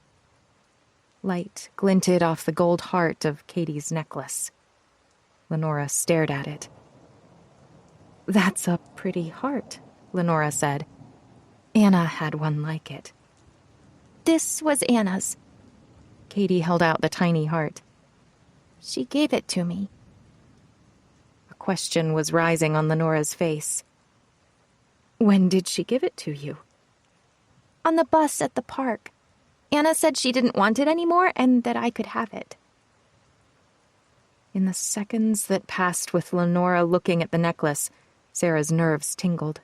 Light glinted off the gold heart of Katie's necklace. Lenora stared at it. That's a pretty heart, Lenora said. Anna had one like it. This was Anna's. Katie held out the tiny heart. She gave it to me. A question was rising on Lenora's face. When did she give it to you? On the bus at the park. Anna said she didn't want it anymore and that I could have it. In the seconds that passed with Lenora looking at the necklace, Sarah's nerves tingled.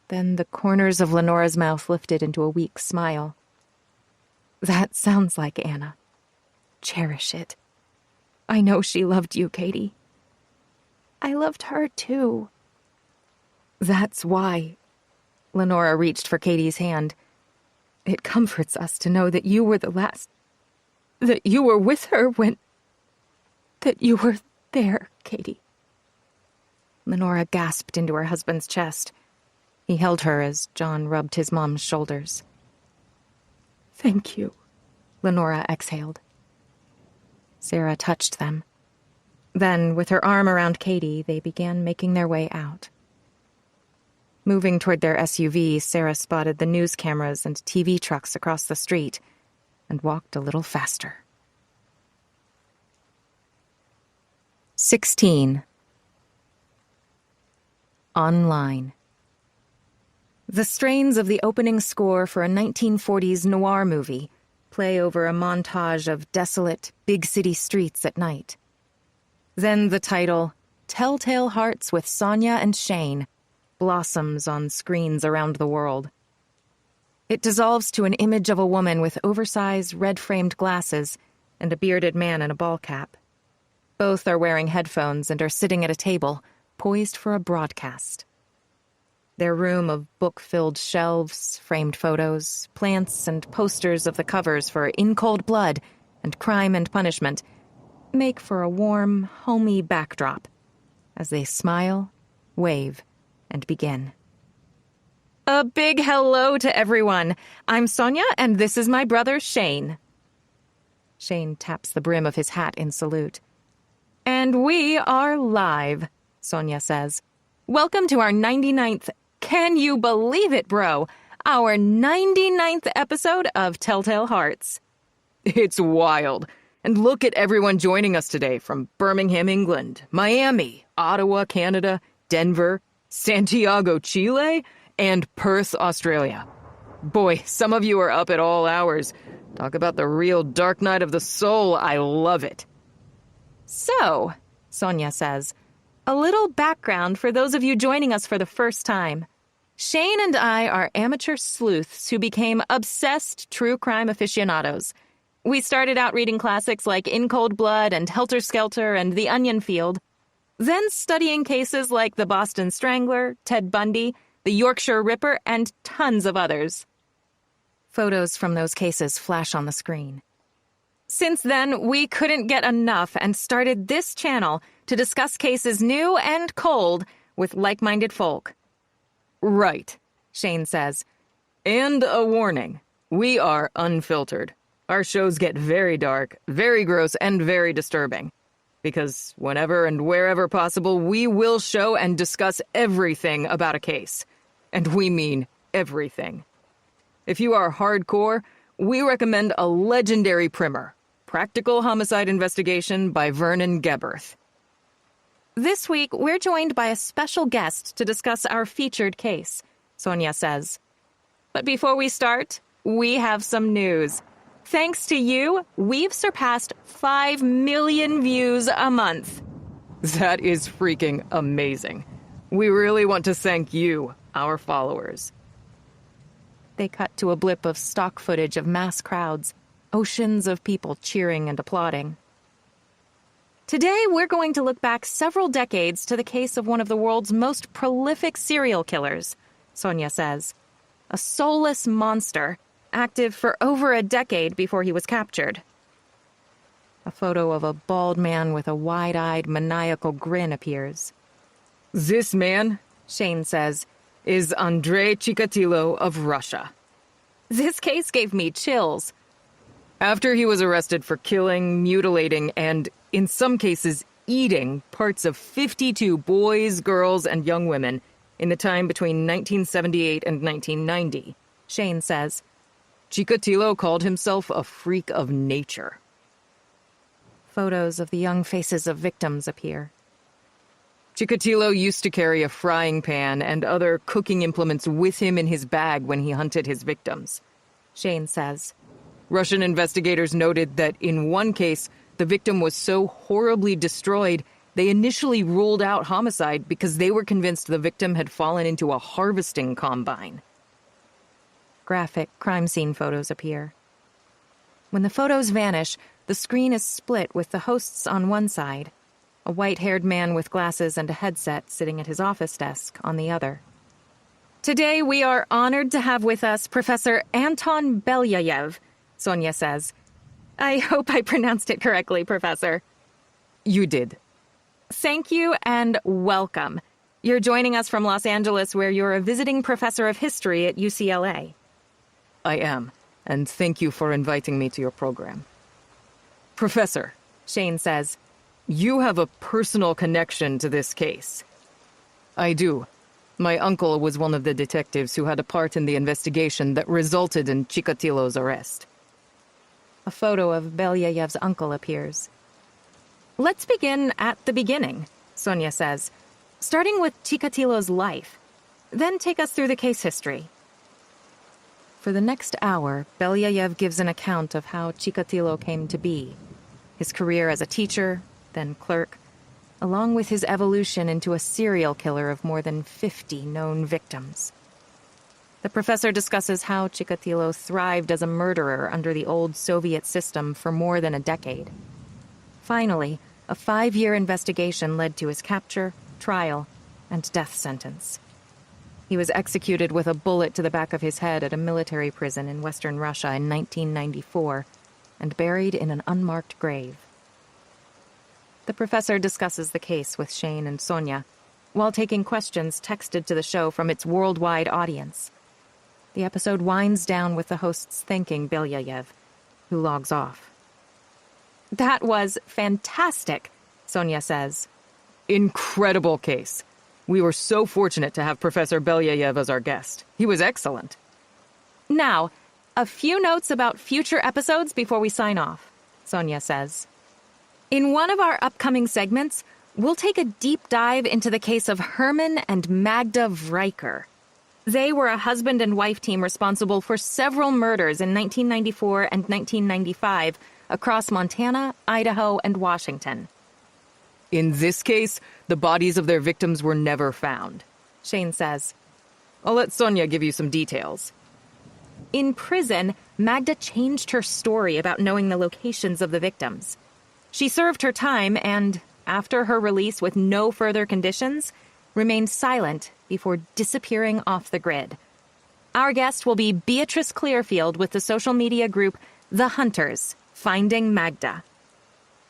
Then the corners of Lenora's mouth lifted into a weak smile. That sounds like Anna. Cherish it. I know she loved you, Katie. I loved her, too. That's why. Lenora reached for Katie's hand. It comforts us to know that you were the last. That you were with her when. That you were there, Katie. Lenora gasped into her husband's chest. He held her as John rubbed his mom's shoulders. Thank you, Lenora exhaled. Sarah touched them. Then, with her arm around Katie, they began making their way out. Moving toward their SUV, Sarah spotted the news cameras and TV trucks across the street and walked a little faster. 16. Online. The strains of the opening score for a 1940s noir movie play over a montage of desolate, big city streets at night. Then the title, Telltale Hearts with Sonia and Shane, blossoms on screens around the world. It dissolves to an image of a woman with oversized, red-framed glasses and a bearded man in a ball cap. Both are wearing headphones and are sitting at a table, poised for a broadcast. Their room of book-filled shelves, framed photos, plants, and posters of the covers for In Cold Blood and Crime and Punishment make for a warm, homey backdrop as they smile, wave, and begin. A big hello to everyone. I'm Sonia, and this is my brother, Shane. Shane taps the brim of his hat in salute. And we are live, Sonia says. Welcome to our 99th, can you believe it, bro? Our 99th episode of Telltale Hearts. It's wild. And look at everyone joining us today from Birmingham, England, Miami, Ottawa, Canada, Denver, Santiago, Chile, and Perth, Australia. Boy, some of you are up at all hours. Talk about the real dark night of the soul. I love it. So, Sonia says, a little background for those of you joining us for the first time. Shane and I are amateur sleuths who became obsessed true crime aficionados. We started out reading classics like In Cold Blood and Helter Skelter and The Onion Field, then studying cases like the Boston Strangler, Ted Bundy, the Yorkshire Ripper, and tons of others. Photos from those cases flash on the screen. Since then, we couldn't get enough and started this channel to discuss cases new and cold with like-minded folk. Right, Shane says. And a warning, we are unfiltered. Our shows get very dark, very gross, and very disturbing. Because whenever and wherever possible, we will show and discuss everything about a case. And we mean everything. If you are hardcore, we recommend a legendary primer, Practical Homicide Investigation by Vernon Geberth. This week, we're joined by a special guest to discuss our featured case, Sonia says. But before we start, we have some news. Thanks to you, we've surpassed 5 million views a month. That is freaking amazing. We really want to thank you, our followers. They cut to a blip of stock footage of mass crowds, oceans of people cheering and applauding. Today, we're going to look back several decades to the case of one of the world's most prolific serial killers, Sonia says. A soulless monster, active for over a decade before he was captured. A photo of a bald man with a wide-eyed, maniacal grin appears. This man, Shane says, is Andrei Chikatilo of Russia. This case gave me chills. After he was arrested for killing, mutilating, and, in some cases, eating parts of 52 boys, girls, and young women in the time between 1978 and 1990. Shane says. Chikatilo called himself a freak of nature. Photos of the young faces of victims appear. Chikatilo used to carry a frying pan and other cooking implements with him in his bag when he hunted his victims. Shane says. Russian investigators noted that in one case, the victim was so horribly destroyed, they initially ruled out homicide because they were convinced the victim had fallen into a harvesting combine. Graphic crime scene photos appear. When the photos vanish, the screen is split with the hosts on one side, a white-haired man with glasses and a headset sitting at his office desk on the other. Today we are honored to have with us Professor Anton Belyayev, Sonia says. I hope I pronounced it correctly, Professor. You did. Thank you and welcome. You're joining us from Los Angeles, where you're a visiting professor of history at UCLA. I am, and thank you for inviting me to your program. Professor, Shane says. You have a personal connection to this case. I do. My uncle was one of the detectives who had a part in the investigation that resulted in Chikatilo's arrest. A photo of Belyayev's uncle appears. Let's begin at the beginning, Sonia says, starting with Chikatilo's life. Then take us through the case history. For the next hour, Belyayev gives an account of how Chikatilo came to be, his career as a teacher, then clerk, along with his evolution into a serial killer of more than 50 known victims. The professor discusses how Chikatilo thrived as a murderer under the old Soviet system for more than a decade. Finally, a 5-year investigation led to his capture, trial, and death sentence. He was executed with a bullet to the back of his head at a military prison in western Russia in 1994 and buried in an unmarked grave. The professor discusses the case with Shane and Sonia, while taking questions texted to the show from its worldwide audience. The episode winds down with the hosts thanking Belyayev, who logs off. That was fantastic, Sonia says. Incredible case. We were so fortunate to have Professor Belyayev as our guest. He was excellent. Now, a few notes about future episodes before we sign off, Sonia says. In one of our upcoming segments, we'll take a deep dive into the case of Herman and Magda Vreiker. They were a husband and wife team responsible for several murders in 1994 and 1995 across Montana, Idaho, and Washington. In this case, the bodies of their victims were never found, Shane says. I'll let Sonia give you some details. In prison, Magda changed her story about knowing the locations of the victims. She served her time and, after her release with no further conditions, remained silent before disappearing off the grid. Our guest will be Beatrice Clearfield with the social media group The Hunters, Finding Magda.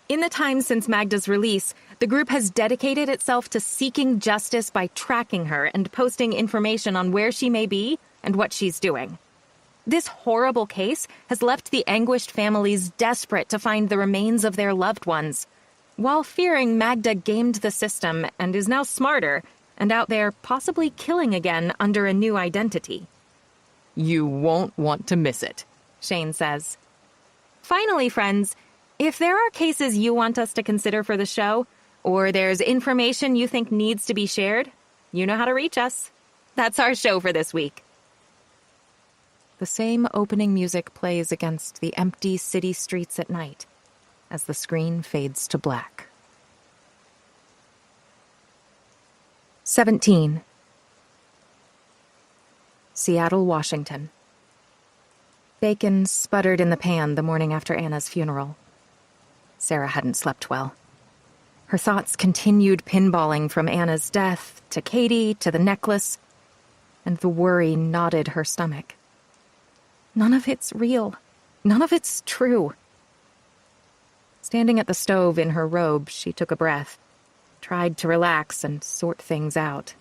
In the time since Magda's release, the group has dedicated itself to seeking justice by tracking her and posting information on where she may be and what she's doing. This horrible case has left the anguished families desperate to find the remains of their loved ones, while fearing Magda gamed the system and is now smarter and out there possibly killing again under a new identity. You won't want to miss it, Shane says. Finally, friends, if there are cases you want us to consider for the show, or there's information you think needs to be shared, you know how to reach us. That's our show for this week. The same opening music plays against the empty city streets at night as the screen fades to black. 17. Seattle, Washington. Bacon sputtered in the pan the morning after Anna's funeral. Sarah hadn't slept well. Her thoughts continued pinballing from Anna's death to Katie to the necklace, and the worry knotted her stomach. None of it's real. None of it's true. Standing at the stove in her robe, she took a breath, tried to relax and sort things out.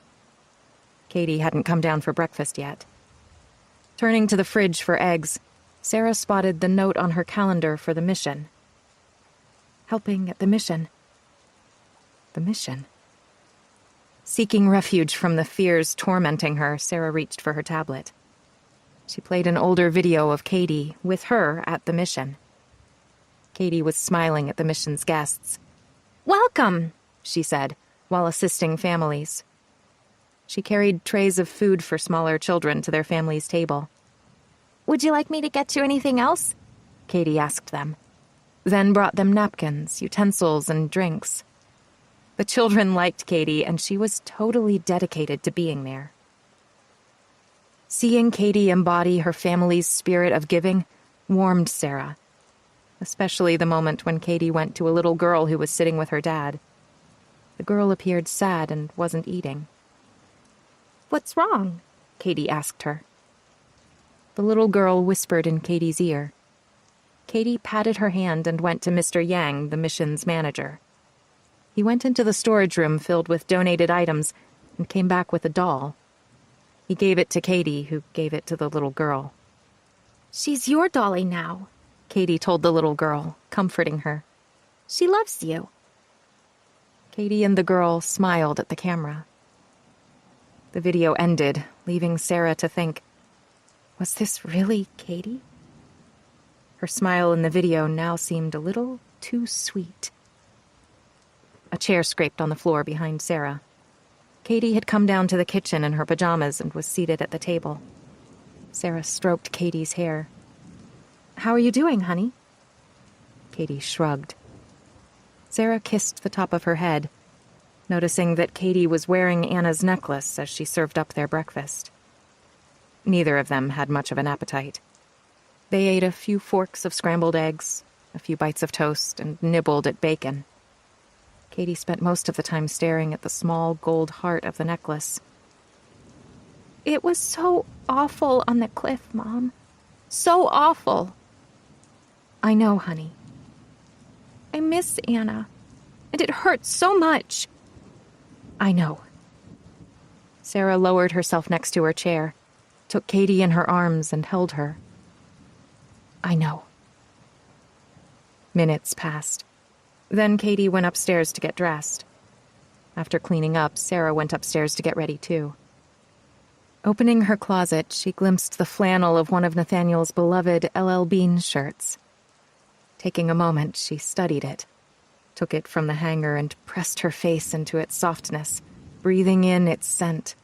Katie hadn't come down for breakfast yet. Turning to the fridge for eggs, Sarah spotted the note on her calendar for the mission. Helping at the mission. The mission. Seeking refuge from the fears tormenting her, Sarah reached for her tablet. She played an older video of Katie with her at the mission. Katie was smiling at the mission's guests. "Welcome," she said, while assisting families. She carried trays of food for smaller children to their family's table. "Would you like me to get you anything else?" Katie asked them, then brought them napkins, utensils, and drinks. The children liked Katie, and she was totally dedicated to being there. Seeing Katie embody her family's spirit of giving warmed Sarah, especially the moment when Katie went to a little girl who was sitting with her dad. The girl appeared sad and wasn't eating. "What's wrong?" Katie asked her. The little girl whispered in Katie's ear. Katie patted her hand and went to Mr. Yang, the mission's manager. He went into the storage room filled with donated items and came back with a doll. He gave it to Katie, who gave it to the little girl. "She's your dolly now," Katie told the little girl, comforting her. "She loves you." Katie and the girl smiled at the camera. The video ended, leaving Sarah to think, was this really Katie? Her smile in the video now seemed a little too sweet. A chair scraped on the floor behind Sarah. Katie had come down to the kitchen in her pajamas and was seated at the table. Sarah stroked Katie's hair. "How are you doing, honey?" Katie shrugged. Sarah kissed the top of her head, noticing that Katie was wearing Anna's necklace as she served up their breakfast. Neither of them had much of an appetite. They ate a few forks of scrambled eggs, a few bites of toast, and nibbled at bacon. Katie spent most of the time staring at the small gold heart of the necklace. "It was so awful on the cliff, Mom. So awful." "I know, honey." "I miss Anna, and it hurts so much." "I know." Sarah lowered herself next to her chair, took Katie in her arms, and held her. "I know." Minutes passed. Then Katie went upstairs to get dressed. After cleaning up, Sarah went upstairs to get ready too. Opening her closet, she glimpsed the flannel of one of Nathaniel's beloved L.L. Bean shirts. Taking a moment, she studied it, took it from the hanger and pressed her face into its softness, breathing in its scent.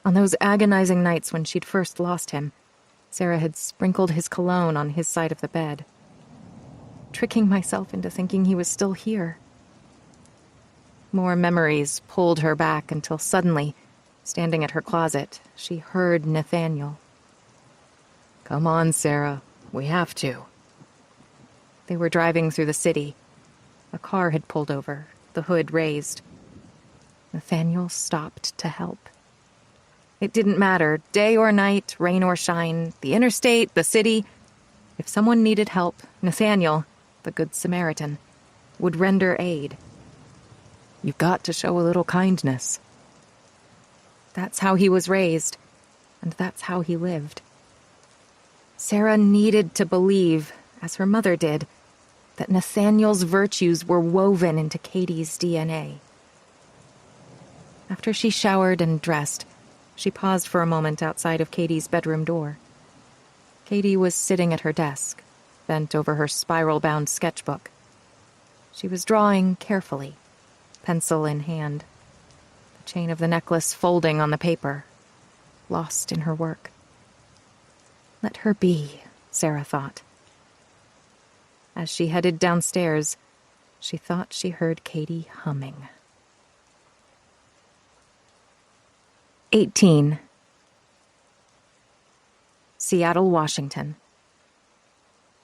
On those agonizing nights when she'd first lost him, Sarah had sprinkled his cologne on his side of the bed, tricking myself into thinking he was still here. More memories pulled her back until suddenly, standing at her closet, she heard Nathaniel. "Come on, Sarah. We have to." They were driving through the city. A car had pulled over, the hood raised. Nathaniel stopped to help. It didn't matter, day or night, rain or shine, the interstate, the city. If someone needed help, Nathaniel, the Good Samaritan, would render aid. "You've got to show a little kindness." That's how he was raised, and that's how he lived. Sarah needed to believe, as her mother did, that Nathaniel's virtues were woven into Katie's DNA. After she showered and dressed, she paused for a moment outside of Katie's bedroom door. Katie was sitting at her desk, bent over her spiral-bound sketchbook. She was drawing carefully, pencil in hand, the chain of the necklace folding on the paper, lost in her work. Let her be, Sarah thought. As she headed downstairs, she thought she heard Katie humming. 18. Seattle, Washington.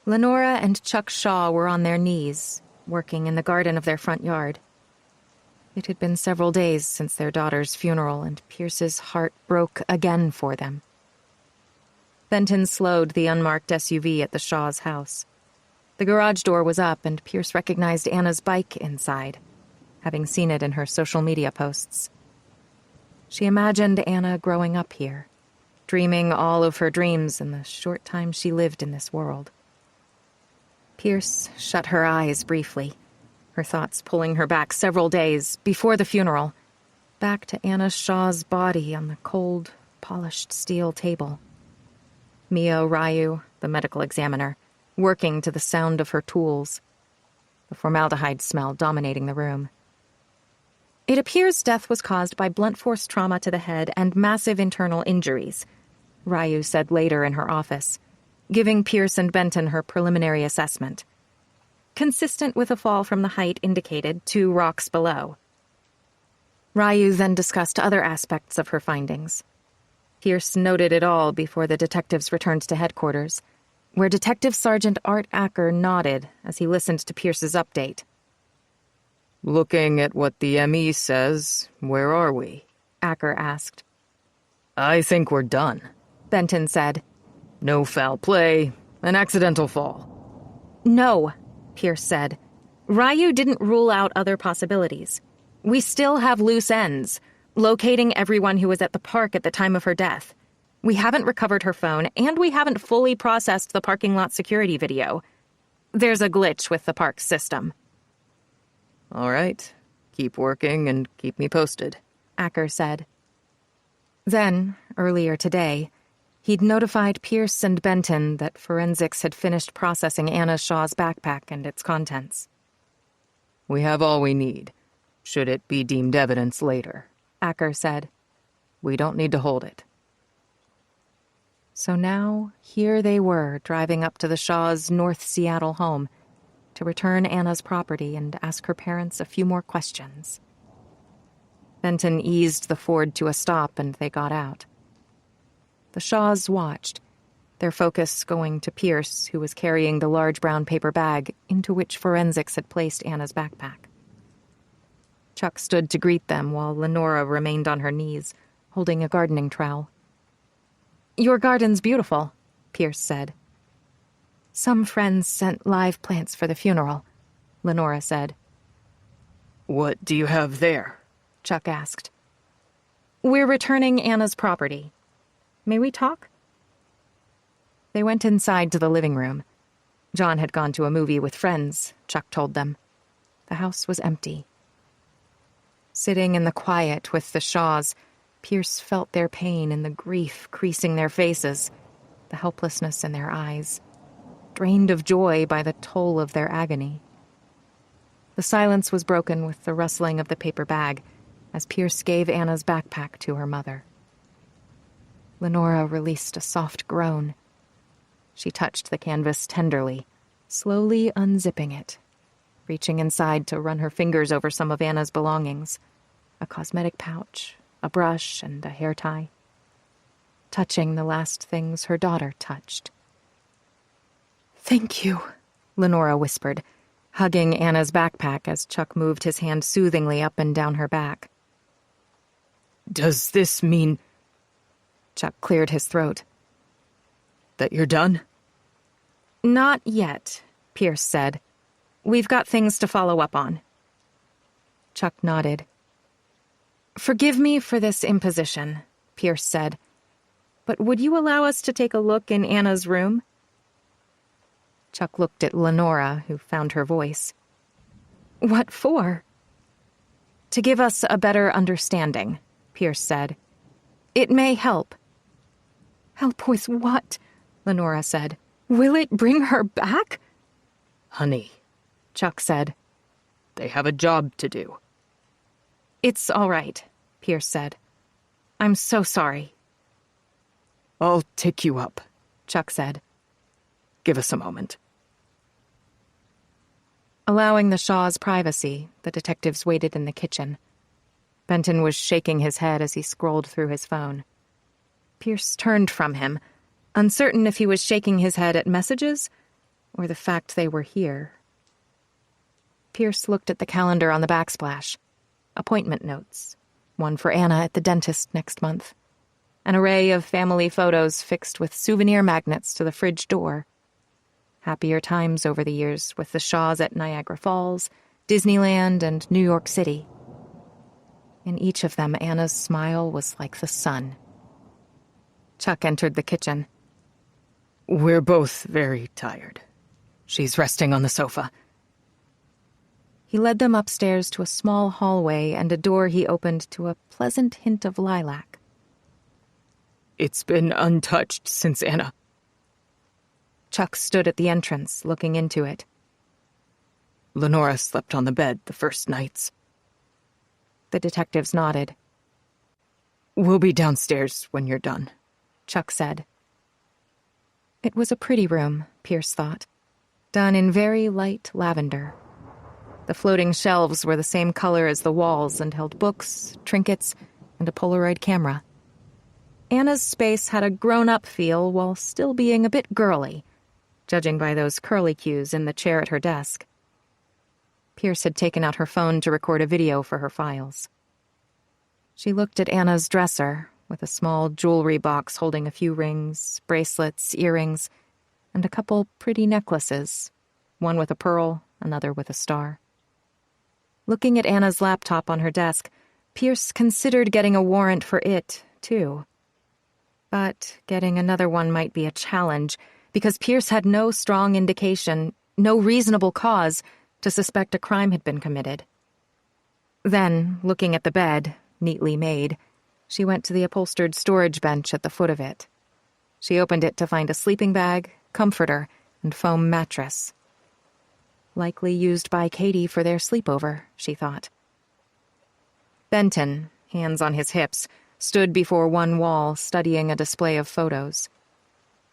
Lenora and Chuck Shaw were on their knees, working in the garden of their front yard. It had been several days since their daughter's funeral, and Pierce's heart broke again for them. Fenton slowed the unmarked SUV at the Shaw's house. The garage door was up, and Pierce recognized Anna's bike inside, having seen it in her social media posts. She imagined Anna growing up here, dreaming all of her dreams in the short time she lived in this world. Pierce shut her eyes briefly, her thoughts pulling her back several days before the funeral, back to Anna Shaw's body on the cold, polished steel table. Mio Ryu, the medical examiner, working to the sound of her tools, the formaldehyde smell dominating the room. It appears death was caused by blunt force trauma to the head and massive internal injuries, Ryu said later in her office, giving Pierce and Benton her preliminary assessment. Consistent with a fall from the height indicated 2 rocks below. Ryu then discussed other aspects of her findings. Pierce noted it all before the detectives returned to headquarters, where Detective Sergeant Art Acker nodded as he listened to Pierce's update. Looking at what the ME says, where are we? Acker asked. I think we're done, Benton said. No foul play, an accidental fall. No, Pierce said. Ryu didn't rule out other possibilities. We still have loose ends, locating everyone who was at the park at the time of her death. We haven't recovered her phone, and we haven't fully processed the parking lot security video. There's a glitch with the park's system. All right. Keep working and keep me posted, Acker said. Then, earlier today, he'd notified Pierce and Benton that forensics had finished processing Anna Shaw's backpack and its contents. We have all we need, should it be deemed evidence later, Acker said. We don't need to hold it. So now, here they were, driving up to the Shaws' North Seattle home to return Anna's property and ask her parents a few more questions. Benton eased the Ford to a stop and they got out. The Shaws watched, their focus going to Pierce, who was carrying the large brown paper bag into which forensics had placed Anna's backpack. Chuck stood to greet them while Lenora remained on her knees, holding a gardening trowel. Your garden's beautiful, Pierce said. Some friends sent live plants for the funeral, Lenora said. What do you have there? Chuck asked. We're returning Anna's property. May we talk? They went inside to the living room. John had gone to a movie with friends, Chuck told them. The house was empty. Sitting in the quiet with the Shaws, Pierce felt their pain and the grief creasing their faces, the helplessness in their eyes, drained of joy by the toll of their agony. The silence was broken with the rustling of the paper bag as Pierce gave Anna's backpack to her mother. Lenora released a soft groan. She touched the canvas tenderly, slowly unzipping it, reaching inside to run her fingers over some of Anna's belongings, a cosmetic pouch, a brush, and a hair tie, touching the last things her daughter touched. Thank you, Lenora whispered, hugging Anna's backpack as Chuck moved his hand soothingly up and down her back. Does this mean... Chuck cleared his throat. That you're done? Not yet, Pierce said. We've got things to follow up on. Chuck nodded. Forgive me for this imposition, Pierce said. But would you allow us to take a look in Anna's room? Chuck looked at Lenora, who found her voice. What for? To give us a better understanding, Pierce said. It may help. Help with what? Lenora said. Will it bring her back? Honey, Chuck said. They have a job to do. It's all right, Pierce said. I'm so sorry. I'll take you up, Chuck said. Give us a moment. Allowing the Shaws' privacy, the detectives waited in the kitchen. Benton was shaking his head as he scrolled through his phone. Pierce turned from him, uncertain if he was shaking his head at messages or the fact they were here. Pierce looked at the calendar on the backsplash. Appointment notes. One for Anna at the dentist next month. An array of family photos fixed with souvenir magnets to the fridge door. Happier times over the years with the Shaws at Niagara Falls, Disneyland, and New York City. In each of them, Anna's smile was like the sun. Chuck entered the kitchen. We're both very tired. She's resting on the sofa. He led them upstairs to a small hallway and a door he opened to a pleasant hint of lilac. It's been untouched since Anna. Chuck stood at the entrance, looking into it. Lenora slept on the bed the first nights. The detectives nodded. We'll be downstairs when you're done, Chuck said. It was a pretty room, Pierce thought, done in very light lavender. The floating shelves were the same color as the walls and held books, trinkets, and a Polaroid camera. Anna's space had a grown-up feel while still being a bit girly, judging by those curlicues in the chair at her desk. Pierce had taken out her phone to record a video for her files. She looked at Anna's dresser, with a small jewelry box holding a few rings, bracelets, earrings, and a couple pretty necklaces, one with a pearl, another with a star. Looking at Anna's laptop on her desk, Pierce considered getting a warrant for it, too. But getting another one might be a challenge, because Pierce had no strong indication, no reasonable cause, to suspect a crime had been committed. Then, looking at the bed, neatly made, she went to the upholstered storage bench at the foot of it. She opened it to find a sleeping bag, comforter, and foam mattress. Likely used by Katie for their sleepover, she thought. Benton, hands on his hips, stood before one wall, studying a display of photos.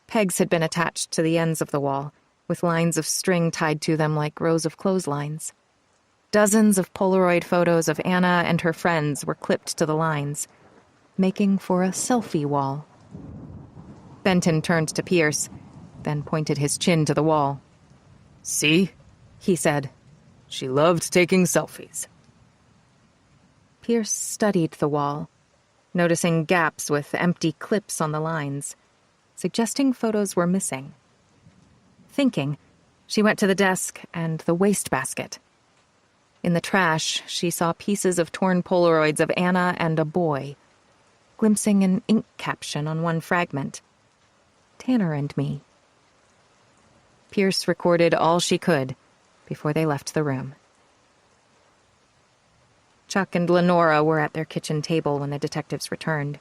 Pegs had been attached to the ends of the wall, with lines of string tied to them like rows of clotheslines. Dozens of Polaroid photos of Anna and her friends were clipped to the lines, making for a selfie wall. Benton turned to Pierce, then pointed his chin to the wall. See? He said. She loved taking selfies. Pierce studied the wall, noticing gaps with empty clips on the lines, suggesting photos were missing. Thinking, she went to the desk and the wastebasket. In the trash, she saw pieces of torn Polaroids of Anna and a boy, glimpsing an ink caption on one fragment. Tanner and me. Pierce recorded all she could before they left the room. Chuck and Lenora were at their kitchen table when the detectives returned.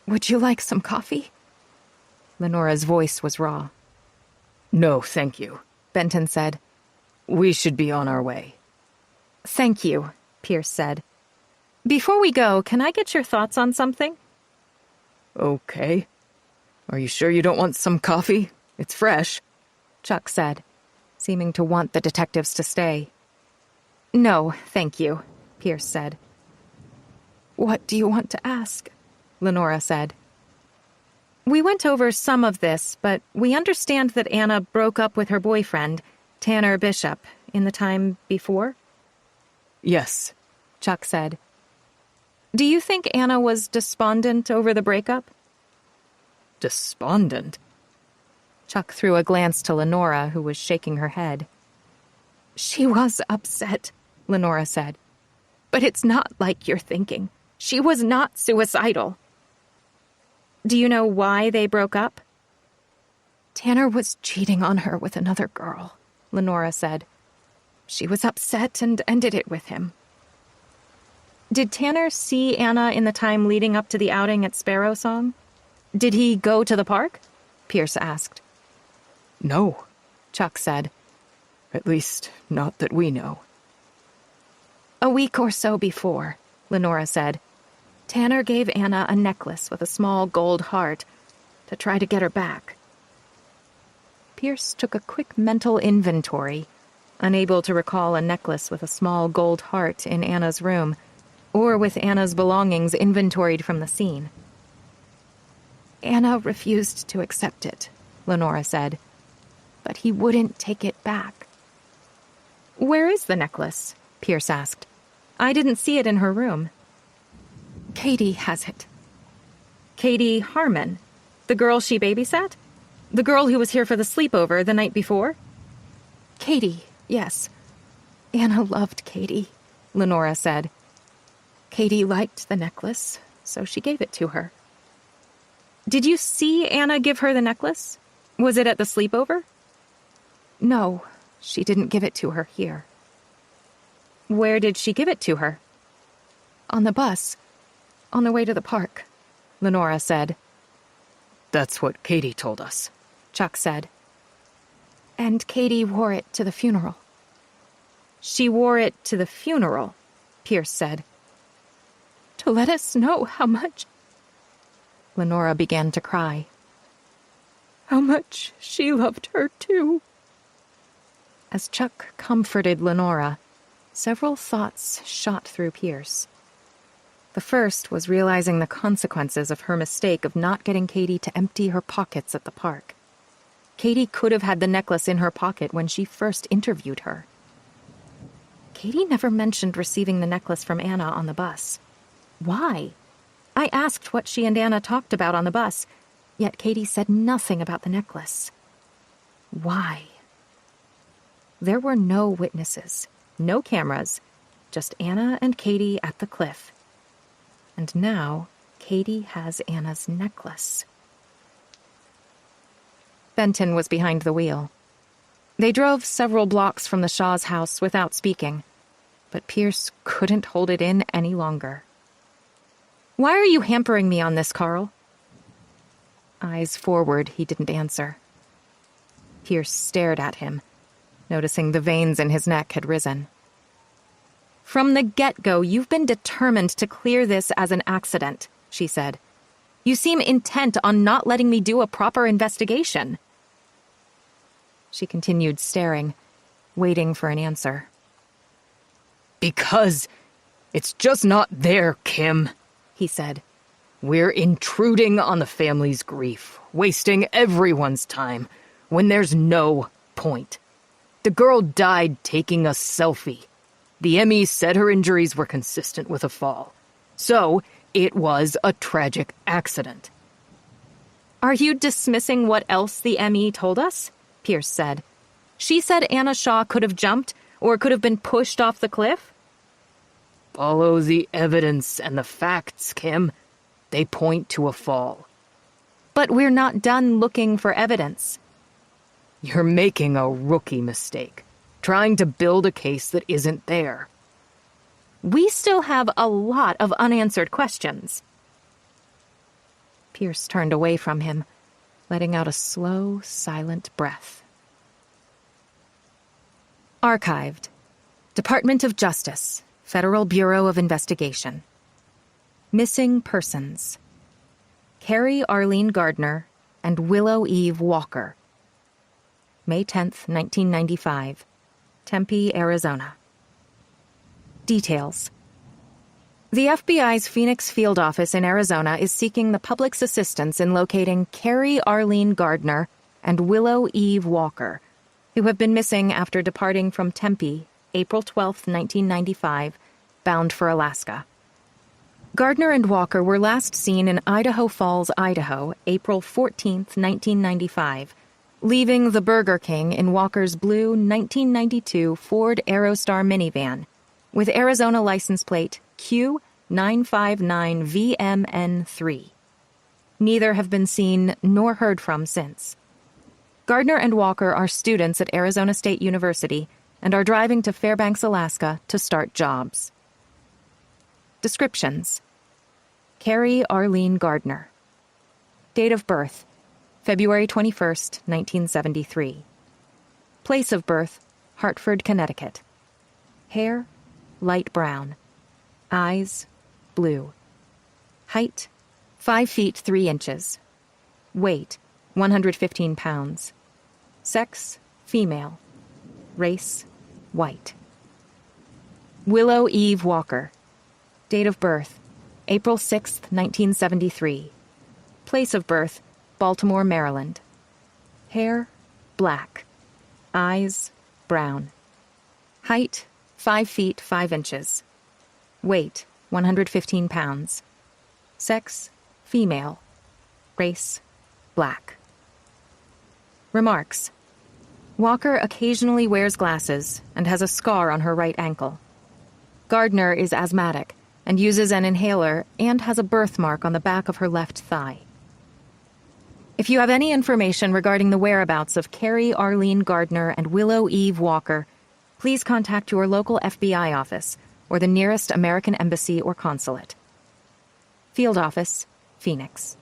"Would you like some coffee?" Lenora's voice was raw. No, thank you, Benton said. We should be on our way. "Thank you," Pierce said. "Before we go, can I get your thoughts on something?" Okay. Are you sure you don't want some coffee? It's fresh, Chuck said, seeming to want the detectives to stay. "No, thank you," Pierce said. "What do you want to ask?" Lenora said. "We went over some of this, but we understand that Anna broke up with her boyfriend, Tanner Bishop, in the time before?" Yes, Chuck said. "Do you think Anna was despondent over the breakup?" Despondent? Chuck threw a glance to Lenora, who was shaking her head. "She was upset," Lenora said. "But it's not like you're thinking. She was not suicidal." "Do you know why they broke up?" "Tanner was cheating on her with another girl," Lenora said. "She was upset and ended it with him." "Did Tanner see Anna in the time leading up to the outing at Sparrow Song? Did he go to the park?" Pierce asked. No, Chuck said. at least not that we know. "A week or so before," Lenora said, "Tanner gave Anna a necklace with a small gold heart to try to get her back." Pierce took a quick mental inventory, unable to recall a necklace with a small gold heart in Anna's room, or with Anna's belongings inventoried from the scene. "Anna refused to accept it," Lenora said, "but he wouldn't take it back." "Where is the necklace?" Pierce asked. "I didn't see it in her room." "Katie has it." "Katie Harmon? The girl she babysat? The girl who was here for the sleepover the night before?" "Katie, yes. Anna loved Katie," Lenora said. "Katie liked the necklace, so she gave it to her." "Did you see Anna give her the necklace? Was it at the sleepover?" "No, she didn't give it to her here." Where did she give it to her? On the bus. On the way to the park, Lenora said. That's what Katie told us, Chuck said. And Katie wore it to the funeral. She wore it to the funeral, Pierce said. To let us know how much... Lenora began to cry. How much she loved her, too. As Chuck comforted Lenora, several thoughts shot through Pierce. The first was realizing the consequences of her mistake of not getting Katie to empty her pockets at the park. Katie could have had the necklace in her pocket when she first interviewed her. Katie never mentioned receiving the necklace from Anna on the bus. Why? I asked what she and Anna talked about on the bus, yet Katie said nothing about the necklace. Why? There were no witnesses, no cameras, just Anna and Katie at the cliff. And now, Katie has Anna's necklace. Benton was behind the wheel. They drove several blocks from the Shaw's house without speaking, but Pierce couldn't hold it in any longer. Why are you hampering me on this, Carl? Eyes forward, he didn't answer. Pierce stared at him, noticing the veins in his neck had risen. From the get-go, you've been determined to clear this as an accident, she said. You seem intent on not letting me do a proper investigation. She continued staring, waiting for an answer. Because it's just not there, Kim, he said. We're intruding on the family's grief, wasting everyone's time, when there's no point. The girl died taking a selfie. The ME said her injuries were consistent with a fall. So, it was a tragic accident. Are you dismissing what else the ME told us? Pierce said. She said Anna Shaw could have jumped or could have been pushed off the cliff? Follow the evidence and the facts, Kim. They point to a fall. But we're not done looking for evidence. You're making a rookie mistake, trying to build a case that isn't there. We still have a lot of unanswered questions. Pierce turned away from him, letting out a slow, silent breath. Archived. Department of Justice, Federal Bureau of Investigation. Missing persons. Carrie Arlene Gardner and Willow Eve Walker. May 10th, 1995. Tempe, Arizona. Details. The FBI's Phoenix Field Office in Arizona is seeking the public's assistance in locating Carrie Arlene Gardner and Willow Eve Walker, who have been missing after departing from Tempe, April 12, 1995, bound for Alaska. Gardner and Walker were last seen in Idaho Falls, Idaho, April 14, 1995, leaving the Burger King in Walker's blue 1992 Ford Aerostar minivan, with Arizona license plate Q959VMN3. Neither have been seen nor heard from since. Gardner and Walker are students at Arizona State University and are driving to Fairbanks, Alaska to start jobs. Descriptions. Carrie Arlene Gardner. Date of birth, February 21st, 1973. Place of birth, Hartford, Connecticut. Hair, light brown. Eyes, blue. Height, 5 feet 3 inches. Weight, 115 pounds. Sex, female. Race, white. Willow Eve Walker. Date of birth, April 6th, 1973. Place of birth, Baltimore, Maryland. Hair, black. Eyes, brown. Height, 5 feet 5 inches. Weight, 115 pounds. Sex, female. Race, black. Remarks. Walker occasionally wears glasses and has a scar on her right ankle. Gardner is asthmatic and uses an inhaler and has a birthmark on the back of her left thigh. If you have any information regarding the whereabouts of Carrie Arlene Gardner and Willow Eve Walker, please contact your local FBI office or the nearest American embassy or consulate. Field Office, Phoenix.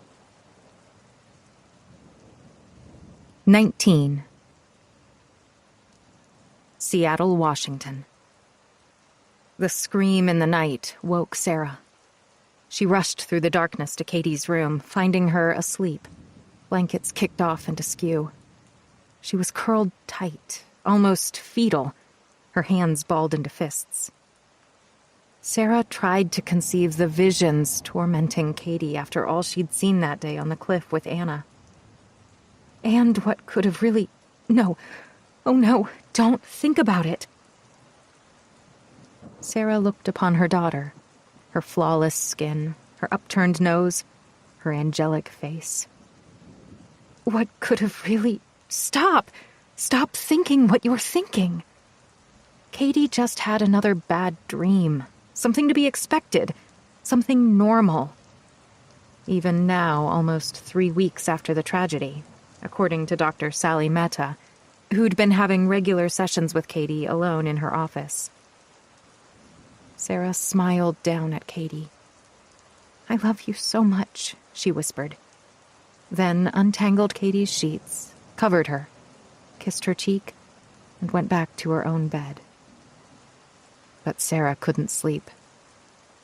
19. Seattle, Washington. The scream in the night woke Sarah. She rushed through the darkness to Katie's room, finding her asleep, blankets kicked off and askew. She was curled tight, almost fetal, her hands balled into fists. Sarah tried to conceive the visions tormenting Katie after all she'd seen that day on the cliff with Anna. And what could have really... No. Oh no, don't think about it. Sarah looked upon her daughter, her flawless skin, her upturned nose, her angelic face. What could have really... Stop! Stop thinking what you're thinking. Katie just had another bad dream. Something to be expected. Something normal. Even now, almost 3 weeks after the tragedy, according to Dr. Sally Mehta, who'd been having regular sessions with Katie alone in her office. Sarah smiled down at Katie. "I love you so much," she whispered. Then untangled Katie's sheets, covered her, kissed her cheek, and went back to her own bed. But Sarah couldn't sleep.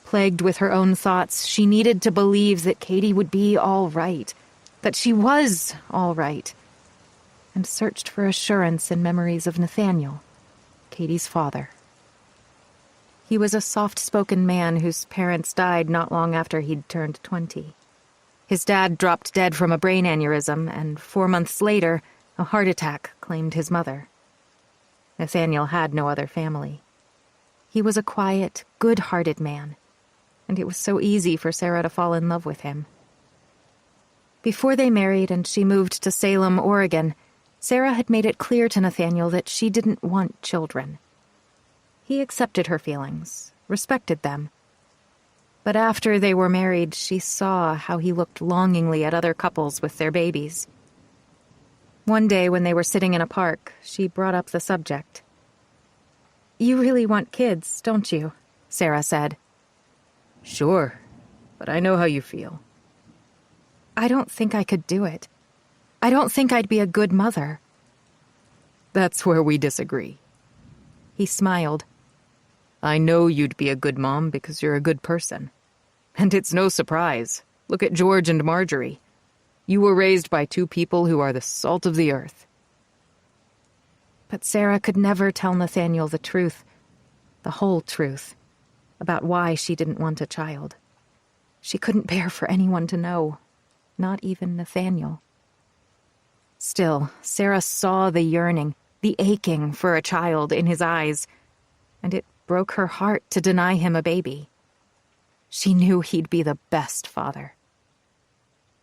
Plagued with her own thoughts, she needed to believe that Katie would be all right, that she was all right, and searched for assurance in memories of Nathaniel, Katie's father. He was a soft-spoken man whose parents died not long after he'd turned 20. His dad dropped dead from a brain aneurysm, and 4 months later, a heart attack claimed his mother. Nathaniel had no other family. He was a quiet, good-hearted man, and it was so easy for Sarah to fall in love with him. Before they married and she moved to Salem, Oregon, Sarah had made it clear to Nathaniel that she didn't want children. He accepted her feelings, respected them. But after they were married, she saw how he looked longingly at other couples with their babies. One day when they were sitting in a park, she brought up the subject. "You really want kids, don't you?" Sarah said. Sure, but I know how you feel. "I don't think I could do it. I don't think I'd be a good mother." That's where we disagree. He smiled. I know you'd be a good mom because you're a good person. And it's no surprise. Look at George and Marjorie. You were raised by 2 people who are the salt of the earth. But Sarah could never tell Nathaniel the truth, the whole truth, about why she didn't want a child. She couldn't bear for anyone to know, not even Nathaniel. Still, Sarah saw the yearning, the aching for a child in his eyes, and it broke her heart to deny him a baby. She knew he'd be the best father.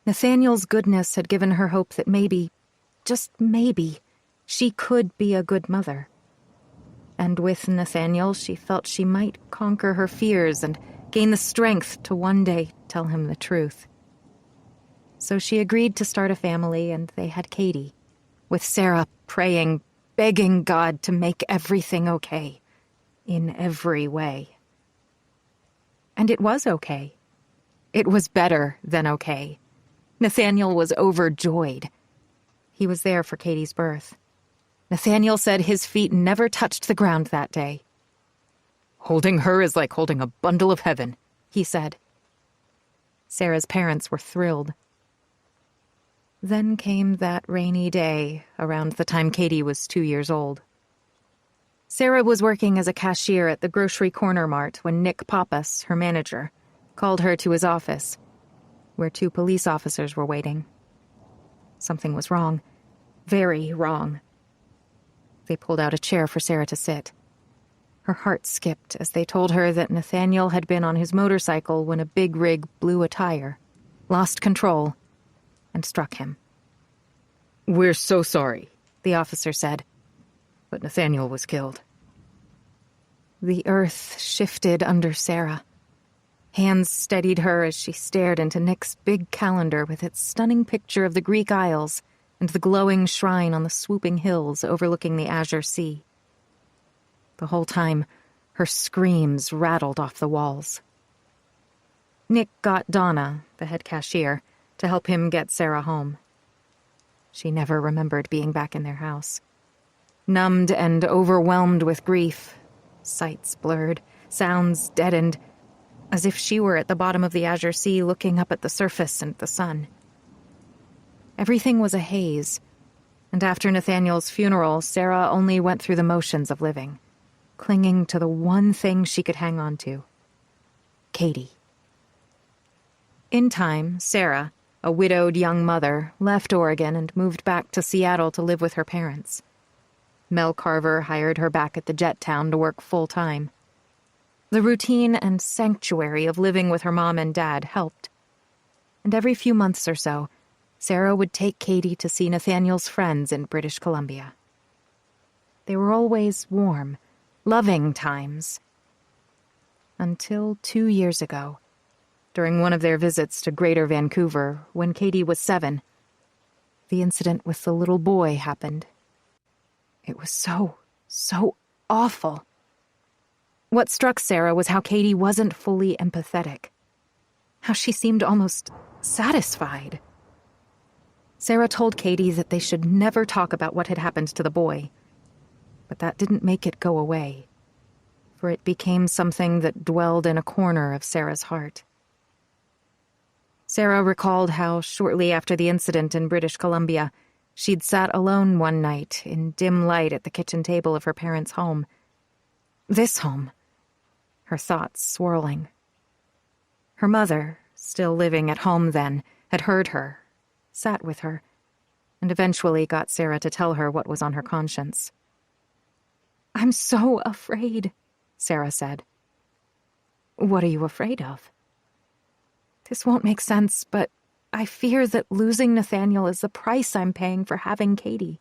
Nathaniel's goodness had given her hope that maybe, just maybe, she could be a good mother. And with Nathaniel, she felt she might conquer her fears and gain the strength to one day tell him the truth. So she agreed to start a family, and they had Katie, with Sarah praying, begging God to make everything okay, in every way. And it was okay. It was better than okay. Nathaniel was overjoyed. He was there for Katie's birth. Nathaniel said his feet never touched the ground that day. Holding her is like holding a bundle of heaven, he said. Sarah's parents were thrilled. Then came that rainy day, around the time Katie was 2 years old. Sarah was working as a cashier at the grocery corner mart when Nick Pappas, her manager, called her to his office, where 2 police officers were waiting. Something was wrong. Very wrong. They pulled out a chair for Sarah to sit. Her heart skipped as they told her that Nathaniel had been on his motorcycle when a big rig blew a tire, lost control, and struck him. We're so sorry, the officer said. But Nathaniel was killed. The earth shifted under Sarah. Hands steadied her as she stared into Nick's big calendar with its stunning picture of the Greek Isles and the glowing shrine on the swooping hills overlooking the azure sea. The whole time, her screams rattled off the walls. Nick got Donna, the head cashier, to help him get Sarah home. She never remembered being back in their house. Numbed and overwhelmed with grief, sights blurred, sounds deadened, as if she were at the bottom of the azure sea looking up at the surface and the sun. Everything was a haze, and after Nathaniel's funeral, Sarah only went through the motions of living, clinging to the one thing she could hang on to: Katie. In time, Sarah, a widowed young mother, left Oregon and moved back to Seattle to live with her parents. Mel Carver hired her back at the jet town to work full-time. The routine and sanctuary of living with her mom and dad helped. And every few months or so, Sarah would take Katie to see Nathaniel's friends in British Columbia. They were always warm, loving times. Until 2 years ago, during one of their visits to Greater Vancouver, when Katie was 7, the incident with the little boy happened. It was so awful. What struck Sarah was how Katie wasn't fully empathetic. How she seemed almost satisfied. Sarah told Katie that they should never talk about what had happened to the boy. But that didn't make it go away, for it became something that dwelled in a corner of Sarah's heart. Sarah recalled how, shortly after the incident in British Columbia, she'd sat alone one night in dim light at the kitchen table of her parents' home. This home. Her thoughts swirling. Her mother, still living at home then, had heard her, sat with her, and eventually got Sarah to tell her what was on her conscience. "I'm so afraid," Sarah said. "What are you afraid of?" "This won't make sense, but I fear that losing Nathaniel is the price I'm paying for having Katie,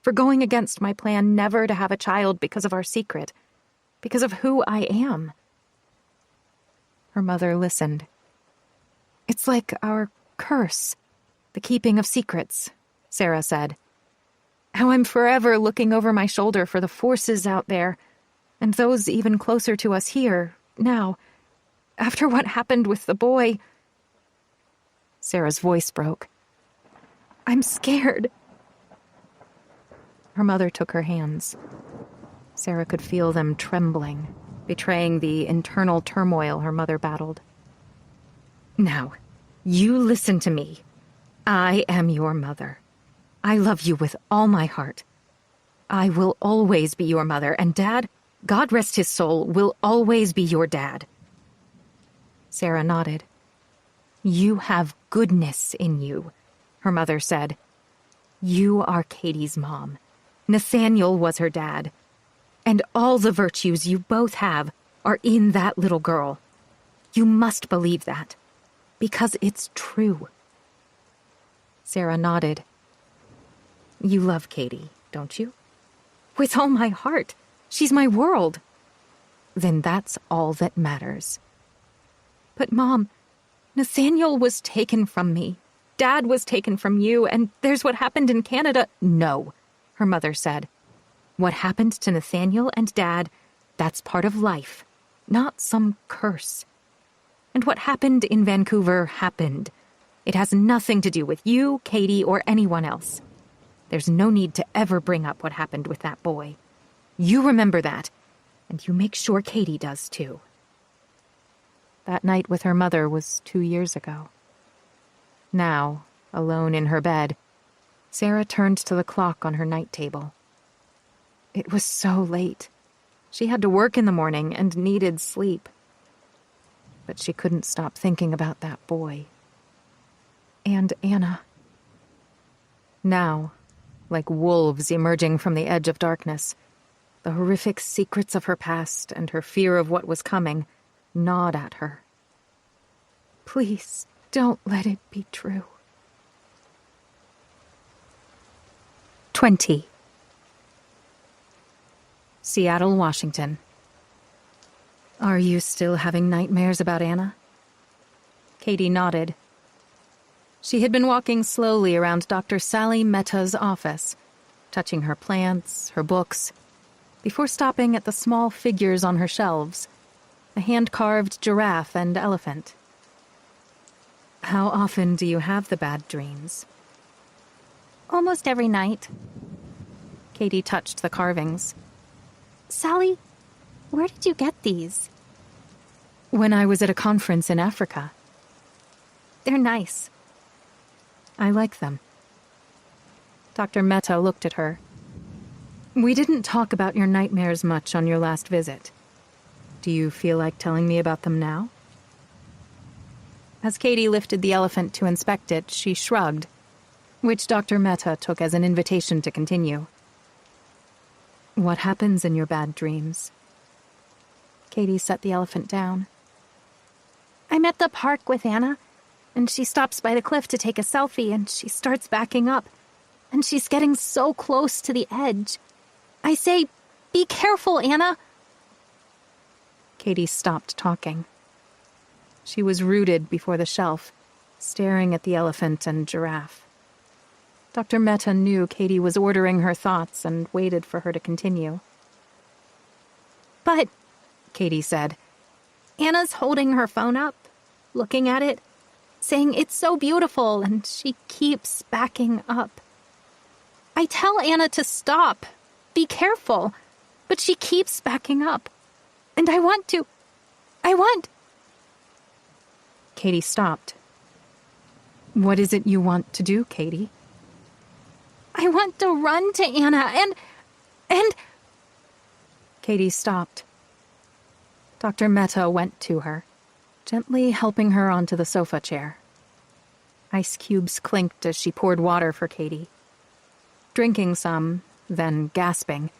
for going against my plan never to have a child because of our secret, because of who I am." Her mother listened. "It's like our curse, the keeping of secrets," Sarah said. "How I'm forever looking over my shoulder for the forces out there, and those even closer to us here, now. After what happened with the boy..." Sarah's voice broke. "I'm scared." Her mother took her hands. Sarah could feel them trembling, betraying the internal turmoil her mother battled. "Now, you listen to me. I am your mother. I love you with all my heart. I will always be your mother, and Dad, God rest his soul, will always be your dad." Sarah nodded. "You have goodness in you," her mother said. "You are Katie's mom. Nathaniel was her dad. And all the virtues you both have are in that little girl. You must believe that, because it's true." Sarah nodded. "You love Katie, don't you?" "With all my heart. She's my world." "Then that's all that matters." "But, Mom, Nathaniel was taken from me. Dad was taken from you, and there's what happened in Canada." "No," her mother said. "What happened to Nathaniel and Dad, that's part of life, not some curse. And what happened in Vancouver happened. It has nothing to do with you, Katie, or anyone else. There's no need to ever bring up what happened with that boy. You remember that, and you make sure Katie does too." That night with her mother was 2 years ago. Now, alone in her bed, Sarah turned to the clock on her night table. It was so late. She had to work in the morning and needed sleep. But she couldn't stop thinking about that boy. And Anna. Now, like wolves emerging from the edge of darkness, the horrific secrets of her past and her fear of what was coming gnawed at her. Please, don't let it be true. 20. Seattle, Washington. Are you still having nightmares about Anna? Katie nodded. She had been walking slowly around Dr. Sally Mehta's office, touching her plants, her books, before stopping at the small figures on her shelves, a hand-carved giraffe and elephant. How often do you have the bad dreams? Almost every night. Katie touched the carvings. Sally, where did you get these? When I was at a conference in Africa. They're nice. I like them. Dr. Mehta looked at her. We didn't talk about your nightmares much on your last visit. Do you feel like telling me about them now? As Katie lifted the elephant to inspect it, she shrugged, which Dr. Mehta took as an invitation to continue. What happens in your bad dreams? Katie set the elephant down. I'm at the park with Anna, and she stops by the cliff to take a selfie, and she starts backing up, and she's getting so close to the edge. I say, "Be careful, Anna." Katie stopped talking. She was rooted before the shelf, staring at the elephant and giraffe. Dr. Mehta knew Katie was ordering her thoughts and waited for her to continue. But, Katie said, Anna's holding her phone up, looking at it, saying it's so beautiful, and she keeps backing up. I tell Anna to stop, be careful, but she keeps backing up. And I want... Katie stopped. What is it you want to do, Katie? I want to run to Anna and... Katie stopped. Dr. Mehta went to her, gently helping her onto the sofa chair. Ice cubes clinked as she poured water for Katie. Drinking some, then gasping,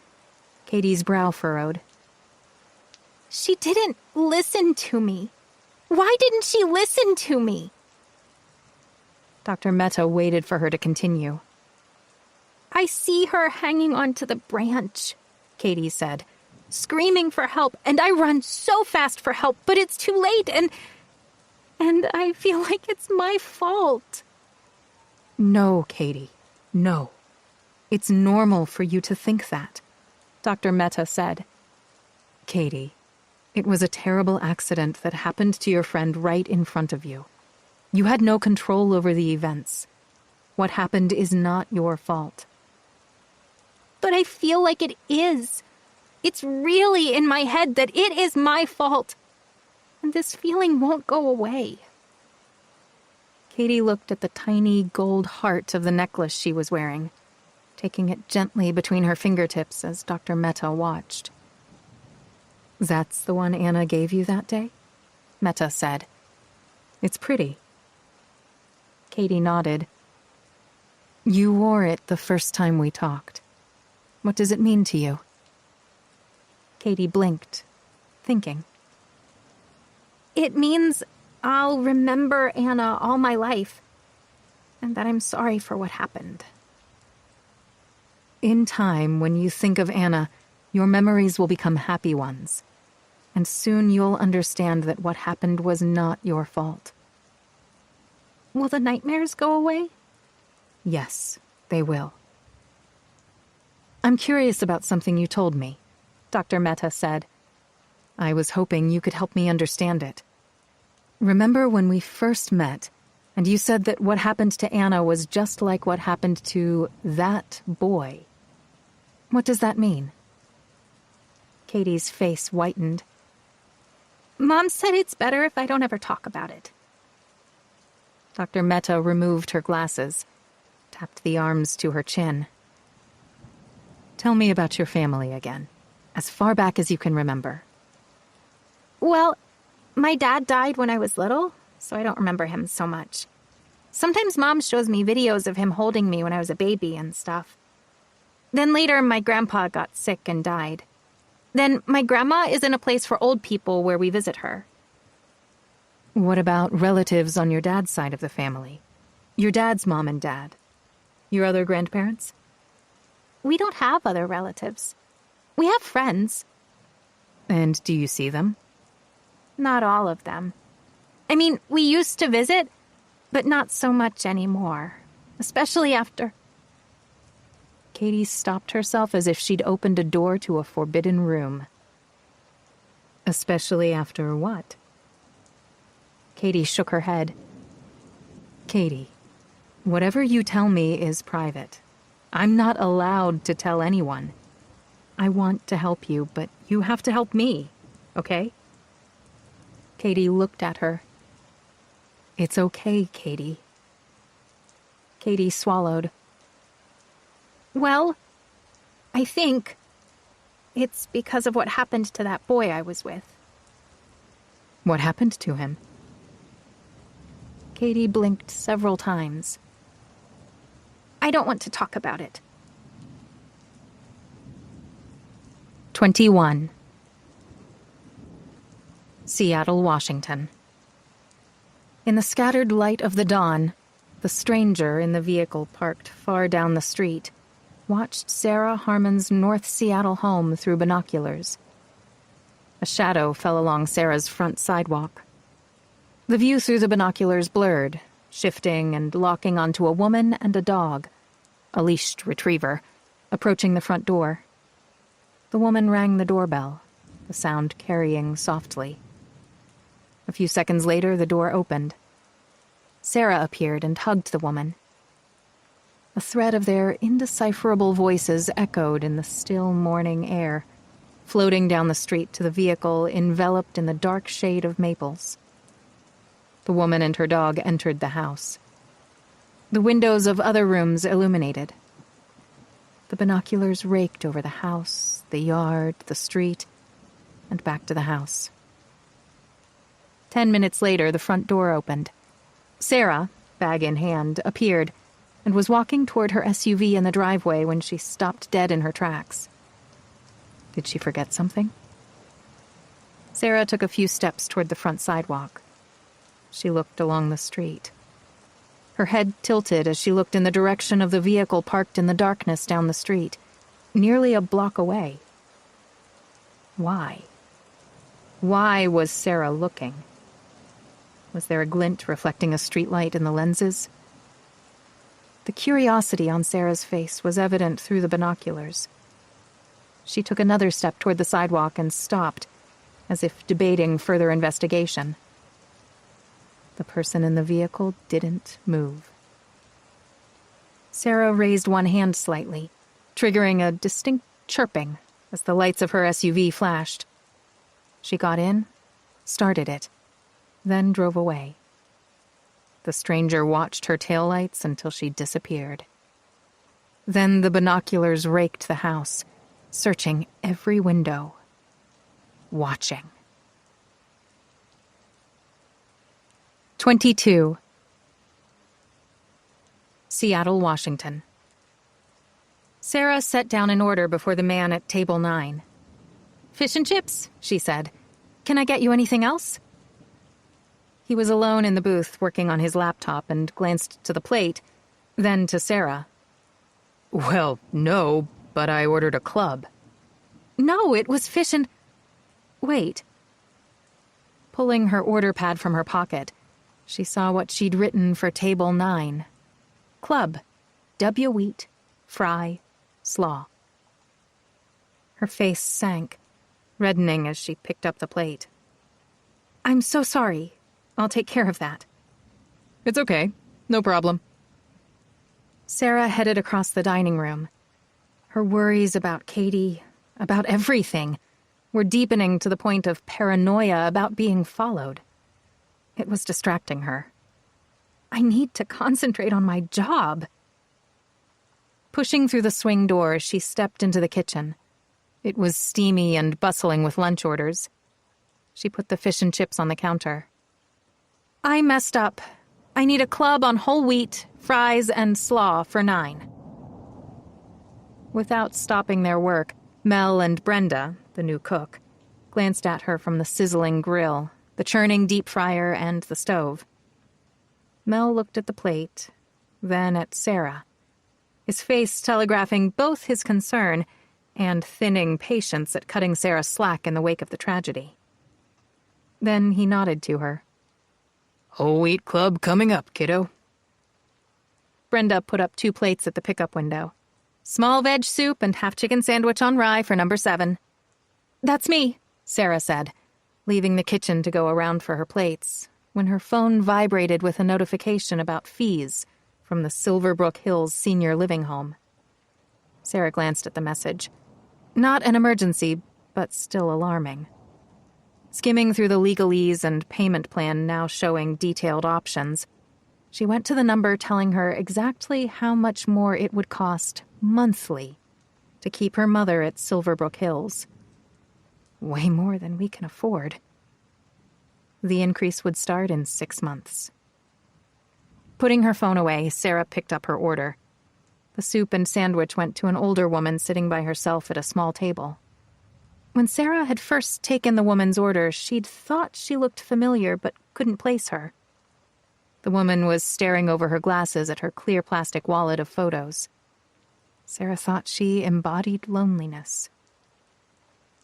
Katie's brow furrowed. She didn't listen to me. Why didn't she listen to me? Dr. Mehta waited for her to continue. I see her hanging onto the branch, Katie said, screaming for help, and I run so fast for help, but it's too late, and I feel like it's my fault. No, Katie, no. It's normal for you to think that, Dr. Mehta said. Katie, it was a terrible accident that happened to your friend right in front of you. You had no control over the events. What happened is not your fault. But I feel like it is. It's really in my head that it is my fault. And this feeling won't go away. Katie looked at the tiny gold heart of the necklace she was wearing, taking it gently between her fingertips as Dr. Mehta watched. That's the one Anna gave you that day? Mehta said. It's pretty. Katie nodded. You wore it the first time we talked. What does it mean to you? Katie blinked, thinking. It means I'll remember Anna all my life, and that I'm sorry for what happened. In time, when you think of Anna, your memories will become happy ones, and soon you'll understand that what happened was not your fault. Will the nightmares go away? Yes, they will. I'm curious about something you told me, Dr. Mehta said. I was hoping you could help me understand it. Remember when we first met, and you said that what happened to Anna was just like what happened to that boy? What does that mean? Katie's face whitened. Mom said it's better if I don't ever talk about it. Dr. Mehta removed her glasses, tapped the arms to her chin. Tell me about your family again, as far back as you can remember. Well, my dad died when I was little, so I don't remember him so much. Sometimes Mom shows me videos of him holding me when I was a baby and stuff. Then later, my grandpa got sick and died. Then my grandma is in a place for old people where we visit her. What about relatives on your dad's side of the family? Your dad's mom and dad? Your other grandparents? We don't have other relatives. We have friends. And do you see them? Not all of them. I mean, we used to visit, but not so much anymore. Especially after... Katie stopped herself as if she'd opened a door to a forbidden room. Especially after what? Katie shook her head. Katie, whatever you tell me is private. I'm not allowed to tell anyone. I want to help you, but you have to help me, okay? Katie looked at her. It's okay, Katie. Katie swallowed. Well, I think it's because of what happened to that boy I was with. What happened to him? Katie blinked several times. I don't want to talk about it. 21. Seattle, Washington. In the scattered light of the dawn, the stranger in the vehicle parked far down the street watched Sarah Harmon's North Seattle home through binoculars. A shadow fell along Sarah's front sidewalk. The view through the binoculars blurred, shifting and locking onto a woman and a dog, a leashed retriever, approaching the front door. The woman rang the doorbell, the sound carrying softly. A few seconds later, the door opened. Sarah appeared and hugged the woman. A thread of their indecipherable voices echoed in the still morning air, floating down the street to the vehicle enveloped in the dark shade of maples. The woman and her dog entered the house. The windows of other rooms illuminated. The binoculars raked over the house, the yard, the street, and back to the house. 10 minutes later, the front door opened. Sarah, bag in hand, appeared and was walking toward her SUV in the driveway when she stopped dead in her tracks. Did she forget something? Sarah took a few steps toward the front sidewalk. She looked along the street. Her head tilted as she looked in the direction of the vehicle parked in the darkness down the street, nearly a block away. Why? Why was Sarah looking? Was there a glint reflecting a streetlight in the lenses? The curiosity on Sarah's face was evident through the binoculars. She took another step toward the sidewalk and stopped, as if debating further investigation. The person in the vehicle didn't move. Sarah raised one hand slightly, triggering a distinct chirping as the lights of her SUV flashed. She got in, started it, then drove away. The stranger watched her taillights until she disappeared. Then the binoculars raked the house, searching every window, watching. 22. Seattle, Washington. Sarah set down an order before the man at table 9. "Fish and chips," she said. "Can I get you anything else?" He was alone in the booth working on his laptop and glanced to the plate, then to Sarah. Well, no, but I ordered a club. No, it was fish and... Wait. Pulling her order pad from her pocket, she saw what she'd written for table 9. Club, W-wheat, fry, slaw. Her face sank, reddening as she picked up the plate. "I'm so sorry. I'll take care of that." It's okay. No problem. Sarah headed across the dining room. Her worries about Katie, about everything, were deepening to the point of paranoia about being followed. It was distracting her. I need to concentrate on my job. Pushing through the swing door, she stepped into the kitchen. It was steamy and bustling with lunch orders. She put the fish and chips on the counter. "I messed up. I need a club on whole wheat, fries, and slaw for 9. Without stopping their work, Mel and Brenda, the new cook, glanced at her from the sizzling grill, the churning deep fryer, and the stove. Mel looked at the plate, then at Sarah, his face telegraphing both his concern and thinning patience at cutting Sarah slack in the wake of the tragedy. Then he nodded to her. Whole wheat club coming up, kiddo. Brenda put up 2 plates at the pickup window. Small veg soup and half chicken sandwich on rye for number 7. That's me, Sarah said, leaving the kitchen to go around for her plates, when her phone vibrated with a notification about fees from the Silverbrook Hills Senior Living Home. Sarah glanced at the message. Not an emergency, but still alarming. Skimming through the legalese and payment plan now showing detailed options, she went to the number telling her exactly how much more it would cost monthly to keep her mother at Silverbrook Hills. Way more than we can afford. The increase would start in 6 months. Putting her phone away, Sarah picked up her order. The soup and sandwich went to an older woman sitting by herself at a small table. When Sarah had first taken the woman's order, she'd thought she looked familiar but couldn't place her. The woman was staring over her glasses at her clear plastic wallet of photos. Sarah thought she embodied loneliness.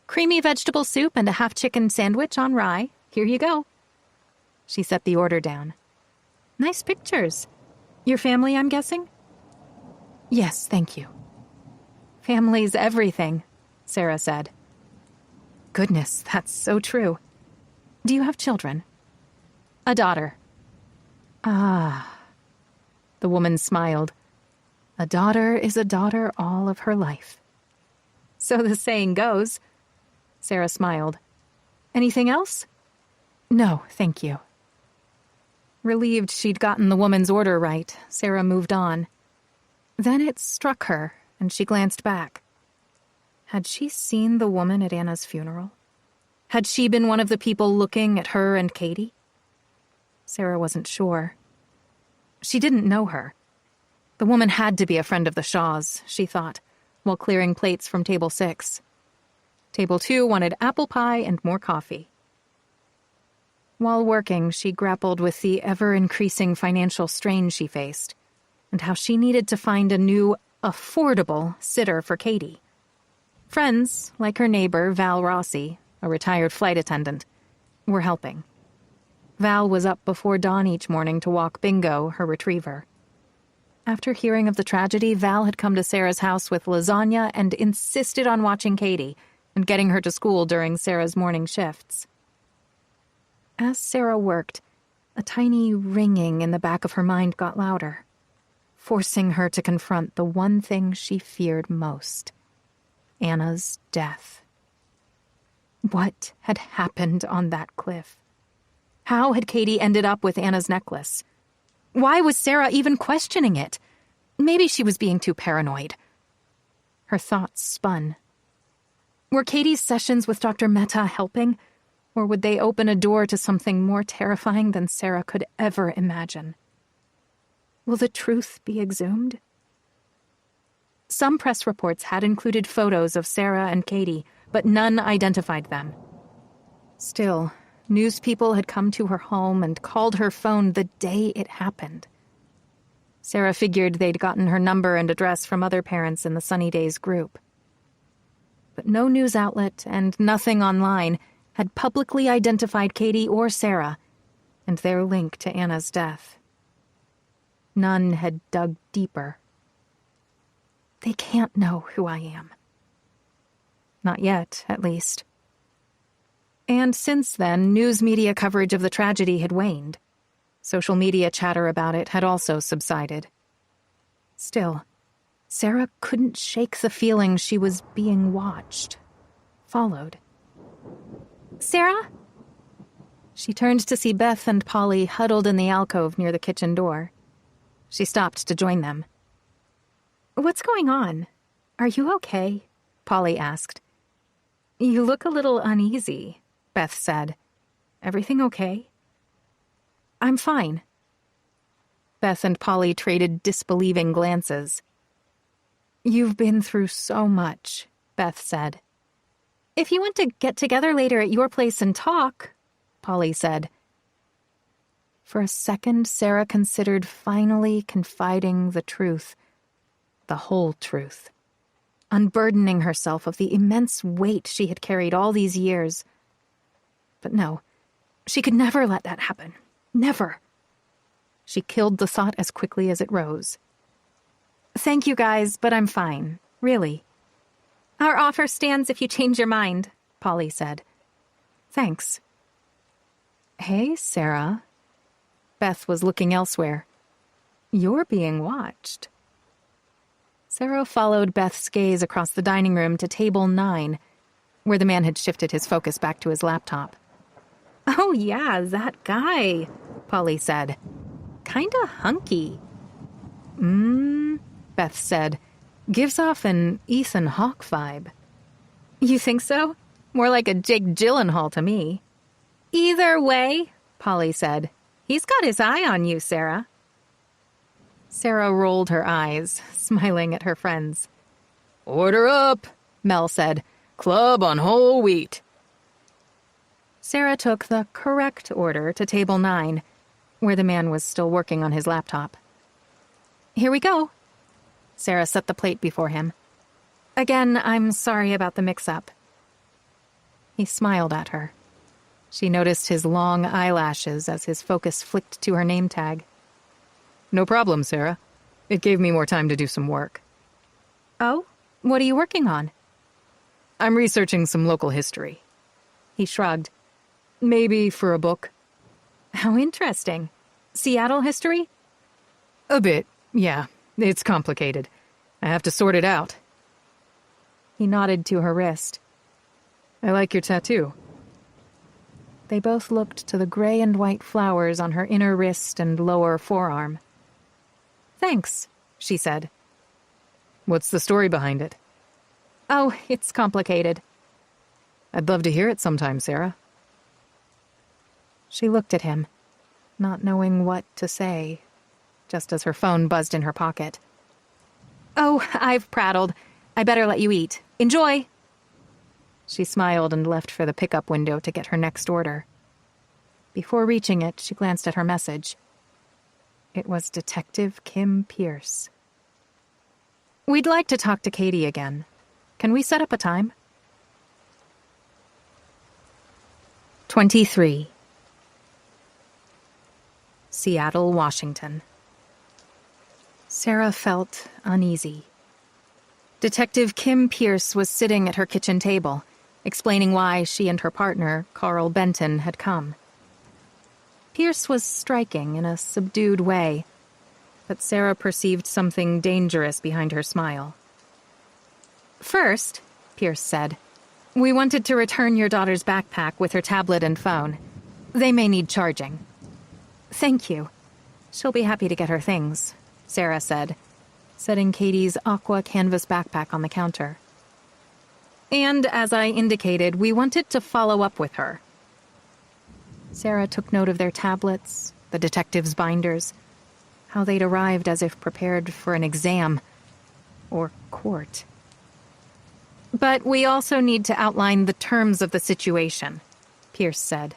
Creamy vegetable soup and a half chicken sandwich on rye. Here you go. She set the order down. Nice pictures. Your family, I'm guessing? Yes, thank you. Family's everything, Sarah said. Goodness, that's so true. Do you have children? A daughter. Ah. The woman smiled. A daughter is a daughter all of her life. So the saying goes. Sarah smiled. Anything else? No, thank you. Relieved she'd gotten the woman's order right, Sarah moved on. Then it struck her, and she glanced back. Had she seen the woman at Anna's funeral? Had she been one of the people looking at her and Katie? Sarah wasn't sure. She didn't know her. The woman had to be a friend of the Shaws, she thought, while clearing plates from table 6. Table 2 wanted apple pie and more coffee. While working, she grappled with the ever-increasing financial strain she faced, and how she needed to find a new, affordable sitter for Katie. Friends, like her neighbor, Val Rossi, a retired flight attendant, were helping. Val was up before dawn each morning to walk Bingo, her retriever. After hearing of the tragedy, Val had come to Sarah's house with lasagna and insisted on watching Katie and getting her to school during Sarah's morning shifts. As Sarah worked, a tiny ringing in the back of her mind got louder, forcing her to confront the one thing she feared most: Anna's death. What had happened on that cliff? How had Katie ended up with Anna's necklace? Why was Sarah even questioning it? Maybe she was being too paranoid. Her thoughts spun. Were Katie's sessions with Dr. Mehta helping, or would they open a door to something more terrifying than Sarah could ever imagine? Will the truth be exhumed? Some press reports had included photos of Sarah and Katie, but none identified them. Still, news people had come to her home and called her phone the day it happened. Sarah figured they'd gotten her number and address from other parents in the Sunny Days group. But no news outlet and nothing online had publicly identified Katie or Sarah and their link to Anna's death. None had dug deeper. They can't know who I am. Not yet, at least. And since then, news media coverage of the tragedy had waned. Social media chatter about it had also subsided. Still, Sarah couldn't shake the feeling she was being watched, followed. Sarah? She turned to see Beth and Polly huddled in the alcove near the kitchen door. She stopped to join them. What's going on? Are you okay? Polly asked. You look a little uneasy, Beth said. Everything okay? I'm fine. Beth and Polly traded disbelieving glances. You've been through so much, Beth said. If you want to get together later at your place and talk, Polly said. For a second, Sarah considered finally confiding the truth, the whole truth, unburdening herself of the immense weight she had carried all these years. But no, she could never let that happen. Never. She killed the thought as quickly as it rose. Thank you guys, but I'm fine. Really. Our offer stands if you change your mind, Polly said. Thanks. Hey, Sarah. Beth was looking elsewhere. You're being watched. Sarah followed Beth's gaze across the dining room to table 9, where the man had shifted his focus back to his laptop. Oh yeah, that guy, Polly said. Kinda hunky. Beth said. Gives off an Ethan Hawke vibe. You think so? More like a Jake Gyllenhaal to me. Either way, Polly said. He's got his eye on you, Sarah. Sarah rolled her eyes, smiling at her friends. Order up, Mel said. Club on whole wheat. Sarah took the correct order to table 9, where the man was still working on his laptop. Here we go. Sarah set the plate before him. Again, I'm sorry about the mix-up. He smiled at her. She noticed his long eyelashes as his focus flicked to her name tag. No problem, Sarah. It gave me more time to do some work. Oh? What are you working on? I'm researching some local history. He shrugged. Maybe for a book. How interesting. Seattle history? A bit, yeah. It's complicated. I have to sort it out. He nodded to her wrist. I like your tattoo. They both looked to the gray and white flowers on her inner wrist and lower forearm. Thanks, she said. What's the story behind it? Oh, it's complicated. I'd love to hear it sometime, Sarah. She looked at him, not knowing what to say, just as her phone buzzed in her pocket. Oh, I've prattled. I better let you eat. Enjoy! She smiled and left for the pickup window to get her next order. Before reaching it, she glanced at her message. It was Detective Kim Pierce. We'd like to talk to Katie again. Can we set up a time? 23. Seattle, Washington. Sarah felt uneasy. Detective Kim Pierce was sitting at her kitchen table, explaining why she and her partner, Carl Benton, had come. Pierce was striking in a subdued way, but Sarah perceived something dangerous behind her smile. First, Pierce said, we wanted to return your daughter's backpack with her tablet and phone. They may need charging. Thank you. She'll be happy to get her things, Sarah said, setting Katie's aqua canvas backpack on the counter. And as I indicated, we wanted to follow up with her. Sarah took note of their tablets, the detective's binders, how they'd arrived as if prepared for an exam or court. But we also need to outline the terms of the situation, Pierce said.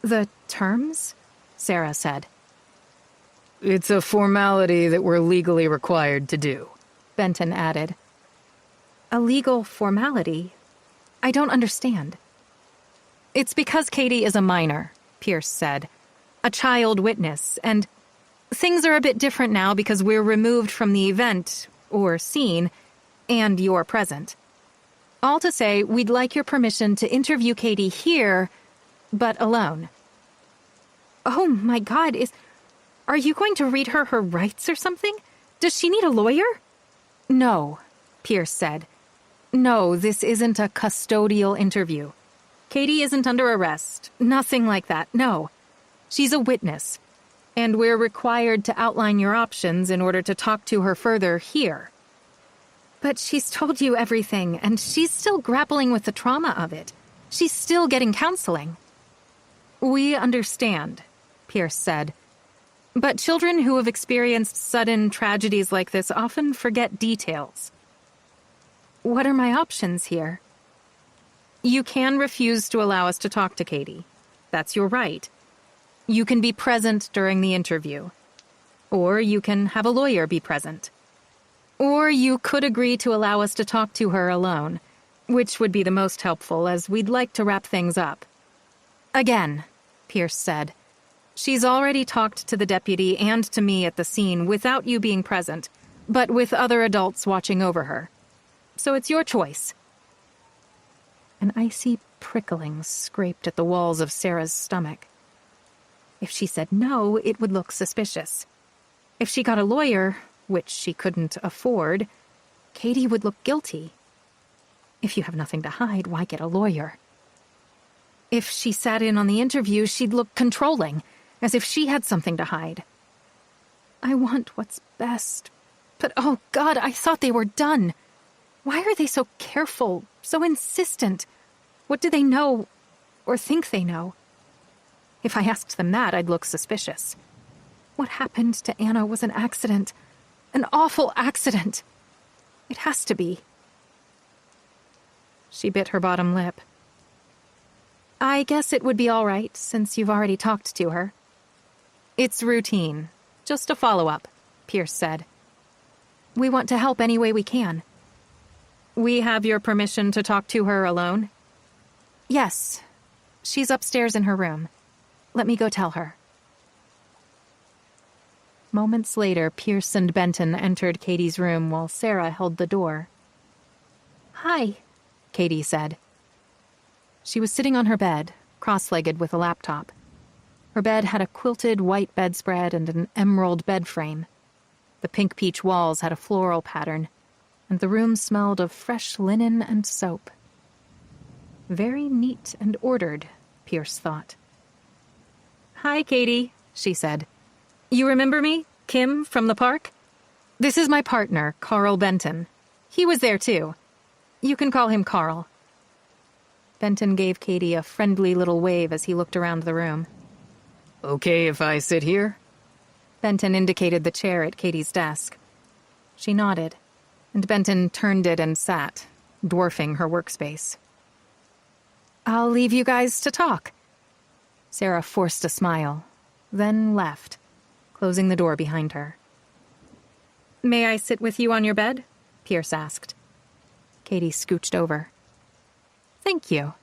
The terms? Sarah said. It's a formality that we're legally required to do, Benton added. A legal formality? I don't understand. It's because Katie is a minor, Pierce said. A child witness, and things are a bit different now because we're removed from the event, or scene, and you're present. All to say, we'd like your permission to interview Katie here, but alone. Oh my God, are you going to read her rights or something? Does she need a lawyer? No, Pierce said. No, this isn't a custodial interview. Katie isn't under arrest. Nothing like that, no. She's a witness. And we're required to outline your options in order to talk to her further here. But she's told you everything, and she's still grappling with the trauma of it. She's still getting counseling. We understand, Pierce said. But children who have experienced sudden tragedies like this often forget details. What are my options here? You can refuse to allow us to talk to Katie. That's your right. You can be present during the interview. Or you can have a lawyer be present. Or you could agree to allow us to talk to her alone, which would be the most helpful as we'd like to wrap things up. Again, Pierce said. She's already talked to the deputy and to me at the scene without you being present, but with other adults watching over her. So it's your choice. An icy prickling scraped at the walls of Sarah's stomach. If she said no, it would look suspicious. If she got a lawyer, which she couldn't afford, Katie would look guilty. If you have nothing to hide, why get a lawyer? If she sat in on the interview, she'd look controlling, as if she had something to hide. I want what's best. But oh God, I thought they were done. Why are they so careful, so insistent? What do they know, or think they know? If I asked them that, I'd look suspicious. What happened to Anna was an accident. An awful accident. It has to be. She bit her bottom lip. I guess it would be all right, since you've already talked to her. It's routine. Just a follow-up, Pierce said. We want to help any way we can. We have your permission to talk to her alone? Yes. She's upstairs in her room. Let me go tell her. Moments later, Pierce and Benton entered Katie's room while Sarah held the door. Hi, Katie said. She was sitting on her bed, cross-legged with a laptop. Her bed had a quilted white bedspread and an emerald bed frame. The pink peach walls had a floral pattern, and the room smelled of fresh linen and soap. Very neat and ordered, Pierce thought. Hi, Katie, she said. You remember me, Kim, from the park? This is my partner, Carl Benton. He was there, too. You can call him Carl. Benton gave Katie a friendly little wave as he looked around the room. Okay if I sit here? Benton indicated the chair at Katie's desk. She nodded, and Benton turned it and sat, dwarfing her workspace. I'll leave you guys to talk. Sarah forced a smile, then left, closing the door behind her. May I sit with you on your bed? Pierce asked. Katie scooched over. Thank you.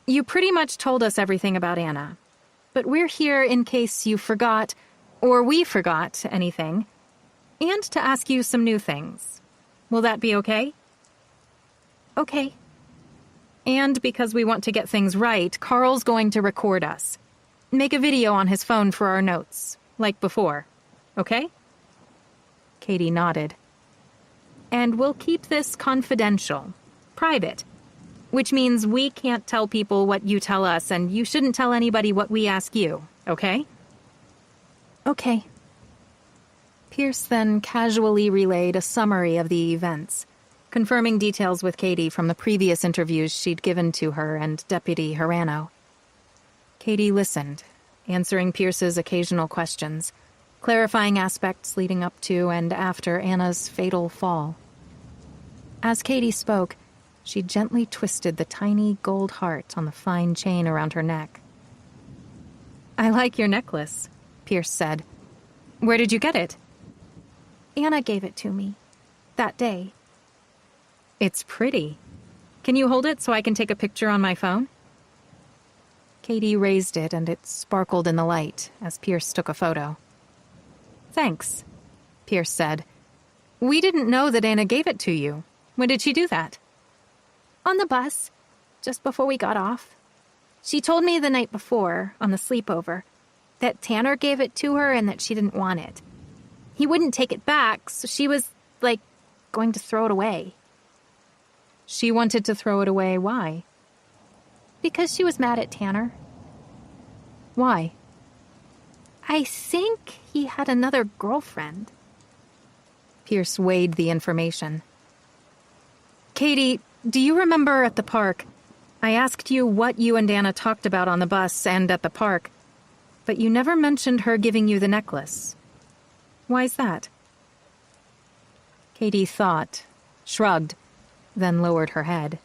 You pretty much told us everything about Anna, but we're here in case you forgot, or we forgot, anything, and to ask you some new things. Will that be okay? Okay. And because we want to get things right, Carl's going to record us. Make a video on his phone for our notes, like before. Okay? Katie nodded. And we'll keep this confidential, private, which means we can't tell people what you tell us, and you shouldn't tell anybody what we ask you, okay? Okay. Pierce then casually relayed a summary of the events, confirming details with Katie from the previous interviews she'd given to her and Deputy Hirano. Katie listened, answering Pierce's occasional questions, clarifying aspects leading up to and after Anna's fatal fall. As Katie spoke, she gently twisted the tiny gold heart on the fine chain around her neck. I like your necklace, Pierce said. Where did you get it? Anna gave it to me. That day. It's pretty. Can you hold it so I can take a picture on my phone? Katie raised it and it sparkled in the light as Pierce took a photo. Thanks, Pierce said. We didn't know that Anna gave it to you. When did she do that? On the bus, just before we got off. She told me the night before, on the sleepover, that Tanner gave it to her and that she didn't want it. He wouldn't take it back, so she was, going to throw it away. She wanted to throw it away. Why? Because she was mad at Tanner. Why? I think he had another girlfriend. Pierce weighed the information. Katie, do you remember at the park, I asked you what you and Anna talked about on the bus and at the park, but you never mentioned her giving you the necklace. Why's that? Katie thought, shrugged, then lowered her head.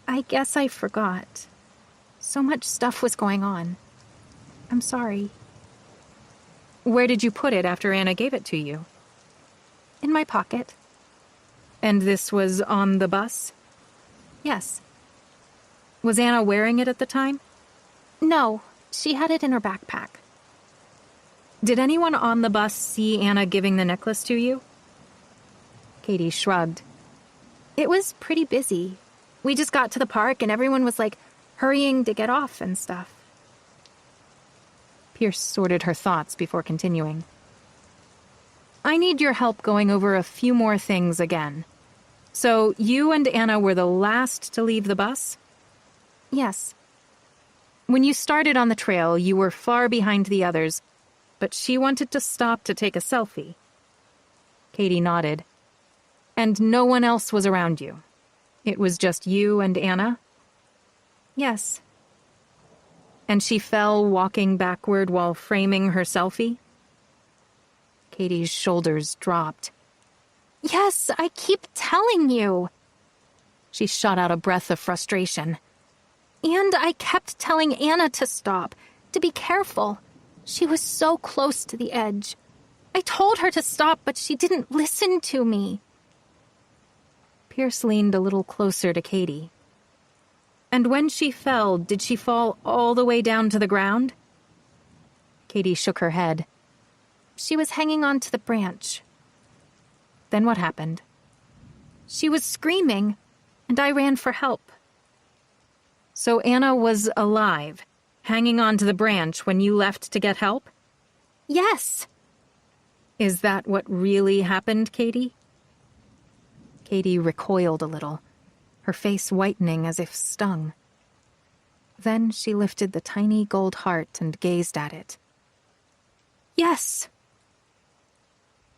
I guess I forgot. So much stuff was going on. I'm sorry. Where did you put it after Anna gave it to you? In my pocket. And this was on the bus? Yes. Was Anna wearing it at the time? No, she had it in her backpack. Did anyone on the bus see Anna giving the necklace to you? Katie shrugged. It was pretty busy. We just got to the park and everyone was hurrying to get off and stuff. Pierce sorted her thoughts before continuing. I need your help going over a few more things again. So, you and Anna were the last to leave the bus? Yes. When you started on the trail, you were far behind the others, but she wanted to stop to take a selfie. Katie nodded. And no one else was around you? It was just you and Anna? Yes. And she fell walking backward while framing her selfie? Katie's shoulders dropped. Yes, I keep telling you. She shot out a breath of frustration. And I kept telling Anna to stop, to be careful. She was so close to the edge. I told her to stop, but she didn't listen to me. Pierce leaned a little closer to Katie. And when she fell, did she fall all the way down to the ground? Katie shook her head. She was hanging on to the branch. Then what happened? She was screaming, and I ran for help. So Anna was alive, hanging on to the branch when you left to get help? Yes. Is that what really happened, Katie? Katie recoiled a little, her face whitening as if stung. Then she lifted the tiny gold heart and gazed at it. Yes.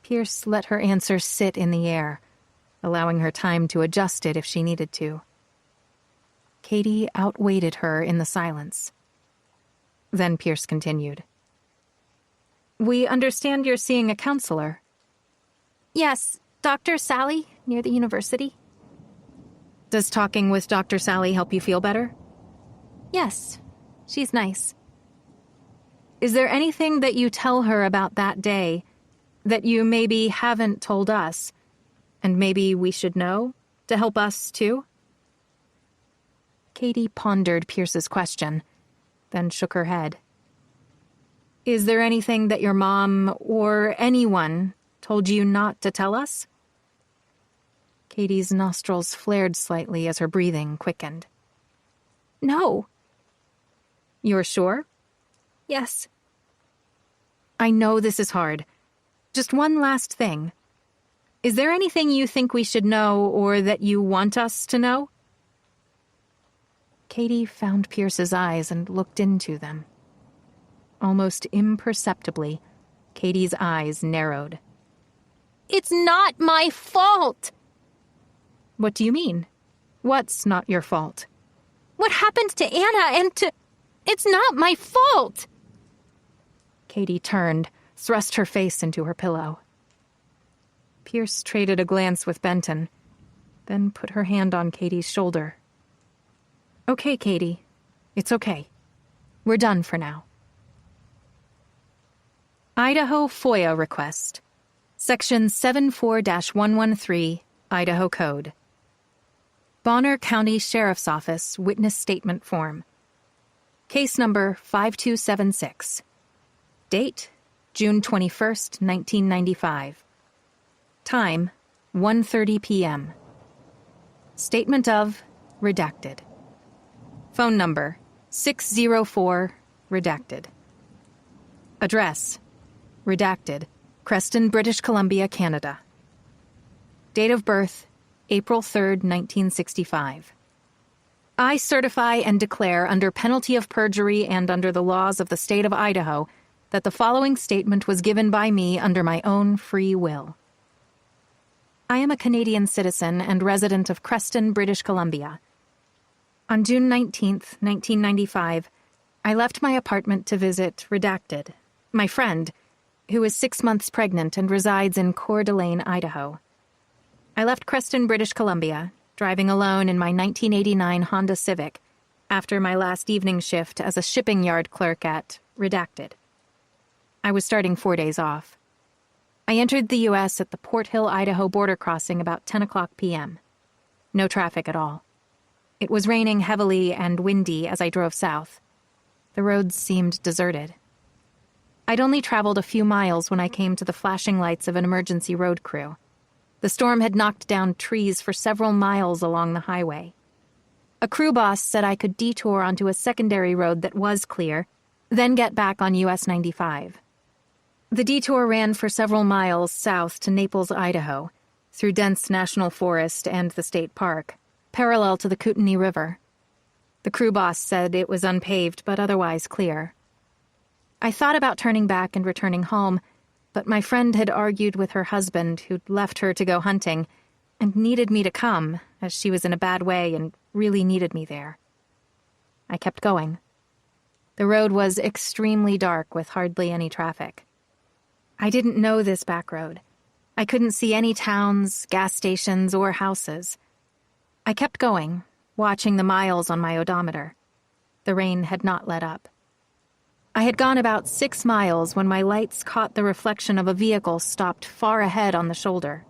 Pierce let her answer sit in the air, allowing her time to adjust it if she needed to. Katie outweighted her in the silence. Then Pierce continued. We understand you're seeing a counselor. Yes, Dr. Sally, near the university. Does talking with Dr. Sally help you feel better? Yes, she's nice. Is there anything that you tell her about that day that you maybe haven't told us, and maybe we should know to help us too? Katie pondered Pierce's question, then shook her head. Is there anything that your mom or anyone told you not to tell us? Katie's nostrils flared slightly as her breathing quickened. No. You're sure? Yes. I know this is hard. Just one last thing. Is there anything you think we should know or that you want us to know? Katie found Pierce's eyes and looked into them. Almost imperceptibly, Katie's eyes narrowed. It's not my fault! What do you mean? What's not your fault? What happened to Anna and to... It's not my fault! Katie turned, thrust her face into her pillow. Pierce traded a glance with Benton, then put her hand on Katie's shoulder. Okay, Katie. It's okay. We're done for now. Idaho FOIA request. Section 74-113, Idaho Code. Bonner County Sheriff's Office Witness Statement Form. Case number 5276. Date, June 21st, 1995. Time, 1:30 p.m. Statement of, redacted. Phone number, 604, redacted. Address, redacted, Creston, British Columbia, Canada. Date of birth, April 3rd, 1965. I certify and declare under penalty of perjury and under the laws of the state of Idaho that the following statement was given by me under my own free will. I am a Canadian citizen and resident of Creston, British Columbia. On June 19th, 1995, I left my apartment to visit Redacted, my friend, who is 6 months pregnant and resides in Coeur d'Alene, Idaho. I left Creston, British Columbia, driving alone in my 1989 Honda Civic, after my last evening shift as a shipping yard clerk at Redacted. I was starting 4 days off. I entered the U.S. at the Port Hill, Idaho border crossing about 10 o'clock p.m. No traffic at all. It was raining heavily and windy as I drove south. The roads seemed deserted. I'd only traveled a few miles when I came to the flashing lights of an emergency road crew. The storm had knocked down trees for several miles along the highway. A crew boss said I could detour onto a secondary road that was clear, then get back on US 95. The detour ran for several miles south to Naples, Idaho, through dense national forest and the state park, parallel to the Kootenai River. The crew boss said it was unpaved but otherwise clear. I thought about turning back and returning home, but my friend had argued with her husband, who'd left her to go hunting, and needed me to come, as she was in a bad way and really needed me there. I kept going. The road was extremely dark with hardly any traffic. I didn't know this back road. I couldn't see any towns, gas stations, or houses. I kept going, watching the miles on my odometer. The rain had not let up. I had gone about 6 miles when my lights caught the reflection of a vehicle stopped far ahead on the shoulder.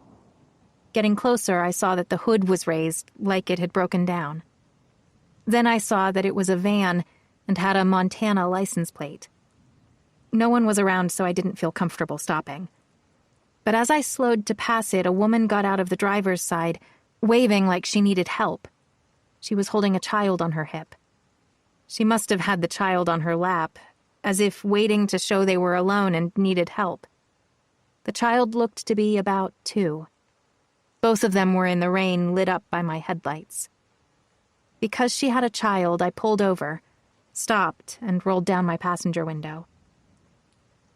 Getting closer, I saw that the hood was raised, like it had broken down. Then I saw that it was a van and had a Montana license plate. No one was around, so I didn't feel comfortable stopping. But as I slowed to pass it, a woman got out of the driver's side, waving like she needed help. She was holding a child on her hip. She must have had the child on her lap, as if waiting to show they were alone and needed help. The child looked to be about 2. Both of them were in the rain, lit up by my headlights. Because she had a child, I pulled over, stopped, and rolled down my passenger window.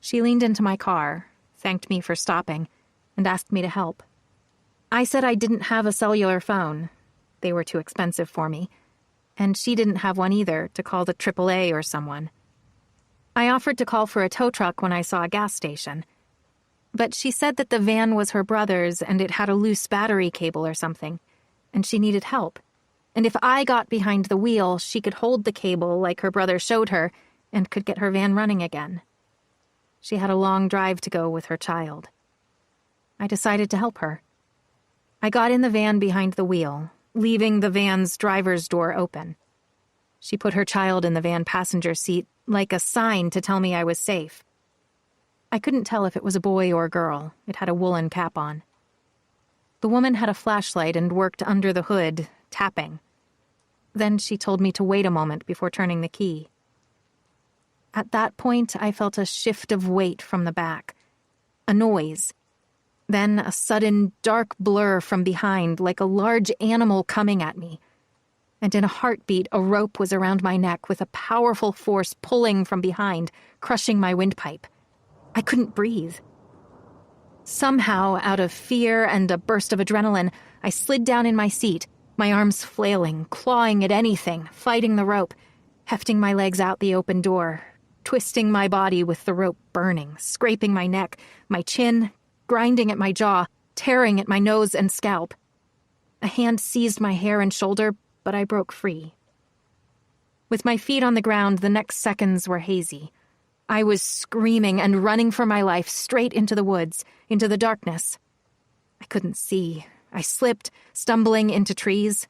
She leaned into my car, thanked me for stopping, and asked me to help. I said I didn't have a cellular phone. They were too expensive for me, and she didn't have one either to call the AAA or someone. I offered to call for a tow truck when I saw a gas station, but she said that the van was her brother's and it had a loose battery cable or something, and she needed help. And if I got behind the wheel, she could hold the cable like her brother showed her and could get her van running again. She had a long drive to go with her child. I decided to help her. I got in the van behind the wheel, leaving the van's driver's door open. She put her child in the van passenger seat like a sign to tell me I was safe. I couldn't tell if it was a boy or a girl. It had a woolen cap on. The woman had a flashlight and worked under the hood, tapping. Then she told me to wait a moment before turning the key. At that point, I felt a shift of weight from the back, a noise, then a sudden dark blur from behind like a large animal coming at me. And in a heartbeat, a rope was around my neck with a powerful force pulling from behind, crushing my windpipe. I couldn't breathe. Somehow, out of fear and a burst of adrenaline, I slid down in my seat, my arms flailing, clawing at anything, fighting the rope, hefting my legs out the open door, twisting my body with the rope burning, scraping my neck, my chin, grinding at my jaw, tearing at my nose and scalp. A hand seized my hair and shoulder, but I broke free. With my feet on the ground, the next seconds were hazy. I was screaming and running for my life straight into the woods, into the darkness. I couldn't see. I slipped, stumbling into trees.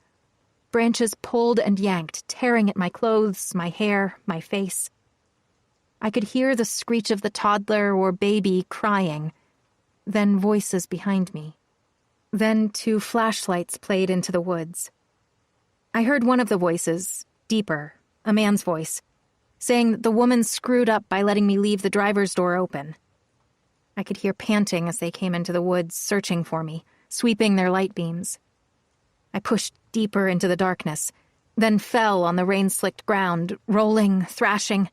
Branches pulled and yanked, tearing at my clothes, my hair, my face. I could hear the screech of the toddler or baby crying, then voices behind me. Then 2 flashlights played into the woods. I heard one of the voices, deeper, a man's voice, saying that the woman screwed up by letting me leave the driver's door open. I could hear panting as they came into the woods, searching for me, sweeping their light beams. I pushed deeper into the darkness, then fell on the rain-slicked ground, rolling, thrashing.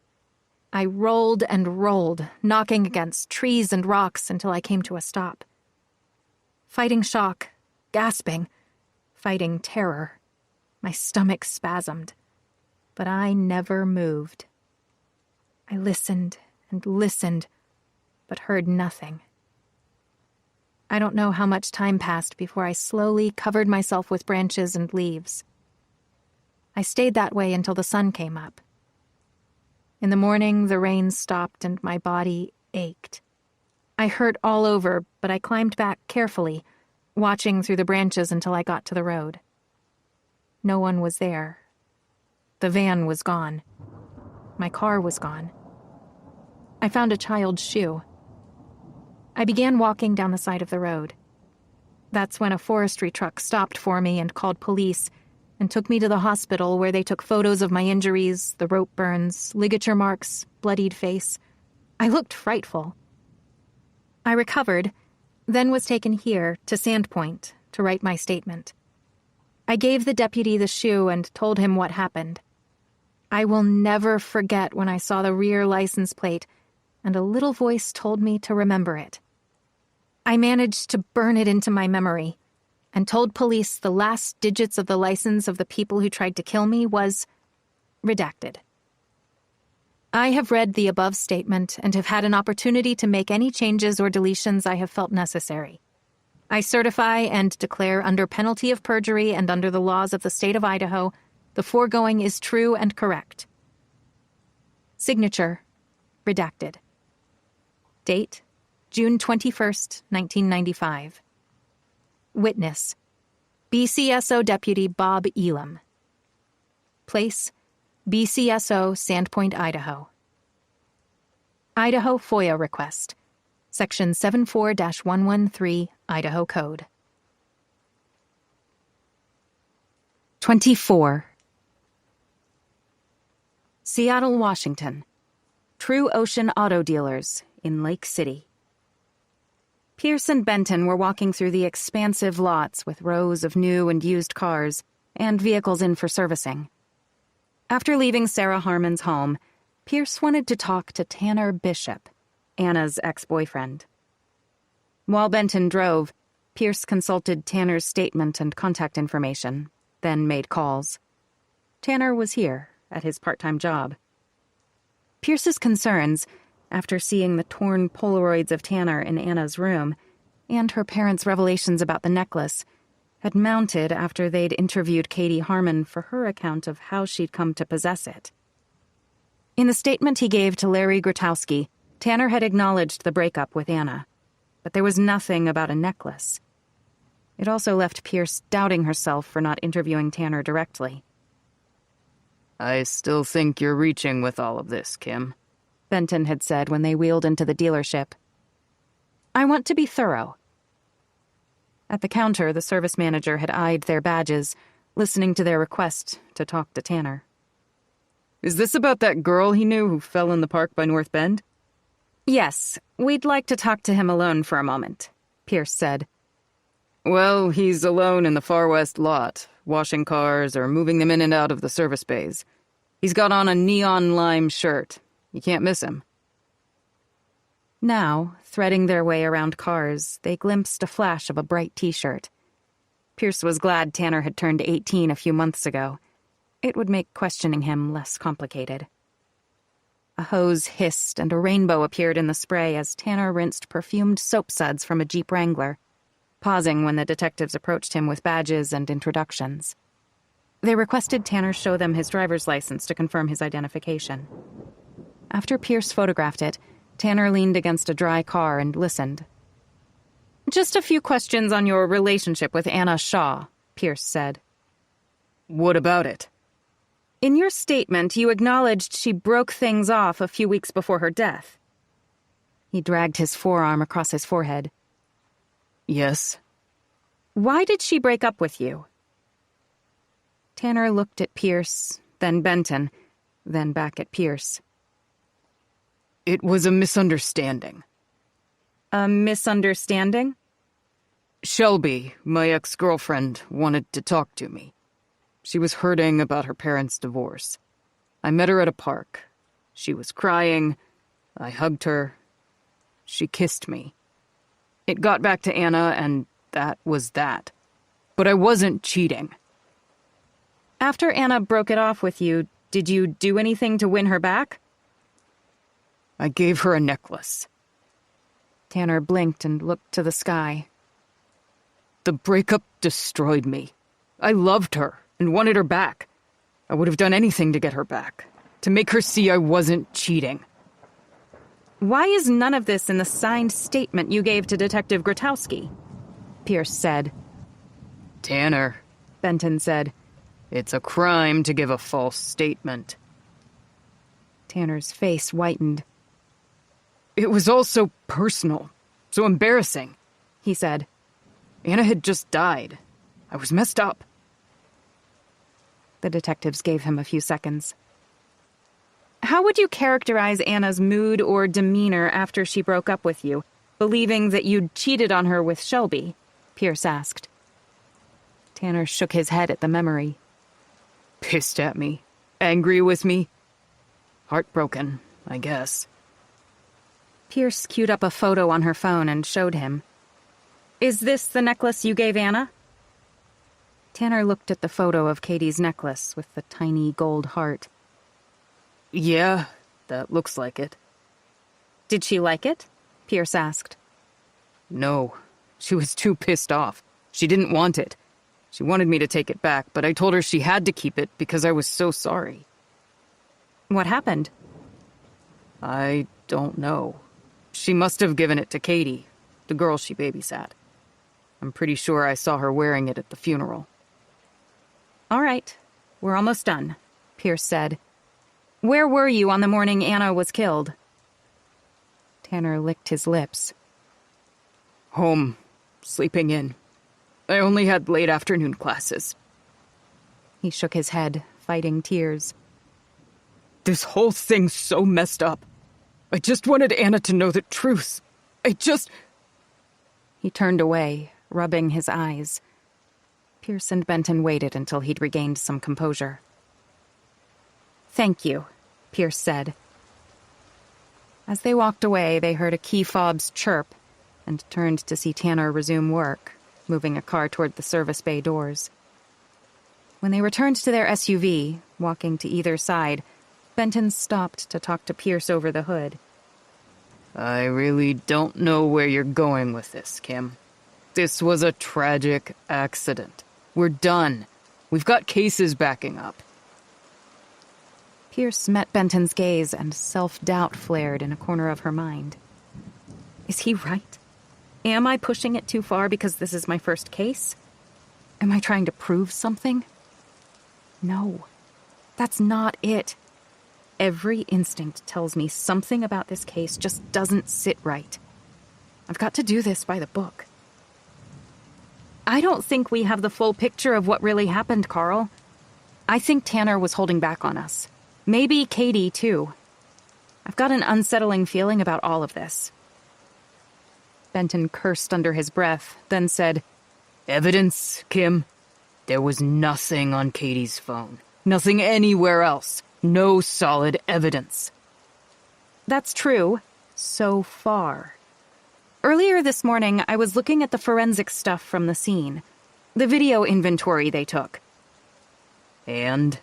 I rolled and rolled, knocking against trees and rocks until I came to a stop. Fighting shock, gasping, fighting terror. My stomach spasmed, but I never moved. I listened and listened, but heard nothing. I don't know how much time passed before I slowly covered myself with branches and leaves. I stayed that way until the sun came up. In the morning, the rain stopped and my body ached. I hurt all over, but I climbed back carefully, watching through the branches until I got to the road. No one was there. The van was gone. My car was gone. I found a child's shoe. I began walking down the side of the road. That's when a forestry truck stopped for me and called police and took me to the hospital, where they took photos of my injuries, the rope burns, ligature marks, bloodied face. I looked frightful. I recovered, then was taken here to Sandpoint to write my statement. I gave the deputy the shoe and told him what happened. I will never forget when I saw the rear license plate and a little voice told me to remember it. I managed to burn it into my memory and told police the last digits of the license of the people who tried to kill me was redacted. I have read the above statement and have had an opportunity to make any changes or deletions I have felt necessary. I certify and declare under penalty of perjury and under the laws of the state of Idaho, the foregoing is true and correct. Signature, redacted. Date, June 21st, 1995. Witness, BCSO Deputy Bob Elam. Place, BCSO Sandpoint, Idaho. Idaho FOIA request, Section 74-113 Idaho Code. 24. Seattle, Washington. True Ocean Auto Dealers in Lake City. Pierce and Benton were walking through the expansive lots with rows of new and used cars and vehicles in for servicing. After leaving Sarah Harmon's home, Pierce wanted to talk to Tanner Bishop, Anna's ex-boyfriend. While Benton drove, Pierce consulted Tanner's statement and contact information, then made calls. Tanner was here, at his part-time job. Pierce's concerns, after seeing the torn Polaroids of Tanner in Anna's room, and her parents' revelations about the necklace, had mounted after they'd interviewed Katie Harmon for her account of how she'd come to possess it. In the statement he gave to Larry Grotowski, Tanner had acknowledged the breakup with Anna, but there was nothing about a necklace. It also left Pierce doubting herself for not interviewing Tanner directly. I still think you're reaching with all of this, Kim, Benton had said when they wheeled into the dealership. I want to be thorough. At the counter, the service manager had eyed their badges, listening to their request to talk to Tanner. Is this about that girl he knew who fell in the park by North Bend? Yes, we'd like to talk to him alone for a moment, Pierce said. Well, he's alone in the far west lot, washing cars or moving them in and out of the service bays. He's got on a neon lime shirt. You can't miss him. Now, threading their way around cars, they glimpsed a flash of a bright T-shirt. Pierce was glad Tanner had turned 18 a few months ago. It would make questioning him less complicated. A hose hissed and a rainbow appeared in the spray as Tanner rinsed perfumed soap suds from a Jeep Wrangler, pausing when the detectives approached him with badges and introductions. They requested Tanner show them his driver's license to confirm his identification. After Pierce photographed it, Tanner leaned against a dry car and listened. Just a few questions on your relationship with Anna Shaw, Pierce said. What about it? In your statement, you acknowledged she broke things off a few weeks before her death. He dragged his forearm across his forehead. Yes. Why did she break up with you? Tanner looked at Pierce, then Benton, then back at Pierce. It was a misunderstanding. A misunderstanding? Shelby, my ex-girlfriend, wanted to talk to me. She was hurting about her parents' divorce. I met her at a park. She was crying. I hugged her. She kissed me. It got back to Anna, and that was that. But I wasn't cheating. After Anna broke it off with you, did you do anything to win her back? I gave her a necklace. Tanner blinked and looked to the sky. The breakup destroyed me. I loved her and wanted her back. I would have done anything to get her back, to make her see I wasn't cheating. Why is none of this in the signed statement you gave to Detective Grotowski? Pierce said. Tanner, Benton said. It's a crime to give a false statement. Tanner's face whitened. It was all so personal, so embarrassing, he said. Anna had just died. I was messed up. The detectives gave him a few seconds. How would you characterize Anna's mood or demeanor after she broke up with you, believing that you'd cheated on her with Shelby? Pierce asked. Tanner shook his head at the memory. Pissed at me. Angry with me. Heartbroken, I guess. Pierce queued up a photo on her phone and showed him. Is this the necklace you gave Anna? Tanner looked at the photo of Katie's necklace with the tiny gold heart. Yeah, that looks like it. Did she like it? Pierce asked. No, she was too pissed off. She didn't want it. She wanted me to take it back, but I told her she had to keep it because I was so sorry. What happened? I don't know. She must have given it to Katie, the girl she babysat. I'm pretty sure I saw her wearing it at the funeral. All right, we're almost done, Pierce said. Where were you on the morning Anna was killed? Tanner licked his lips. Home, sleeping in. I only had late afternoon classes. He shook his head, fighting tears. This whole thing's so messed up. I just wanted Anna to know the truth. He turned away, rubbing his eyes. Pierce and Benton waited until he'd regained some composure. Thank you, Pierce said. As they walked away, they heard a key fob's chirp and turned to see Tanner resume work, moving a car toward the service bay doors. When they returned to their SUV, walking to either side, Benton stopped to talk to Pierce over the hood. I really don't know where you're going with this, Kim. This was a tragic accident. We're done. We've got cases backing up. Pierce met Benton's gaze, and self-doubt flared in a corner of her mind. Is he right? Am I pushing it too far because this is my first case? Am I trying to prove something? No, that's not it. Every instinct tells me something about this case just doesn't sit right. I've got to do this by the book. I don't think we have the full picture of what really happened, Carl. I think Tanner was holding back on us. Maybe Katie, too. I've got an unsettling feeling about all of this. Benton cursed under his breath, then said, Evidence, Kim? There was nothing on Katie's phone. Nothing anywhere else. No solid evidence. That's true. So far. Earlier this morning, I was looking at the forensic stuff from the scene. The video inventory they took. And?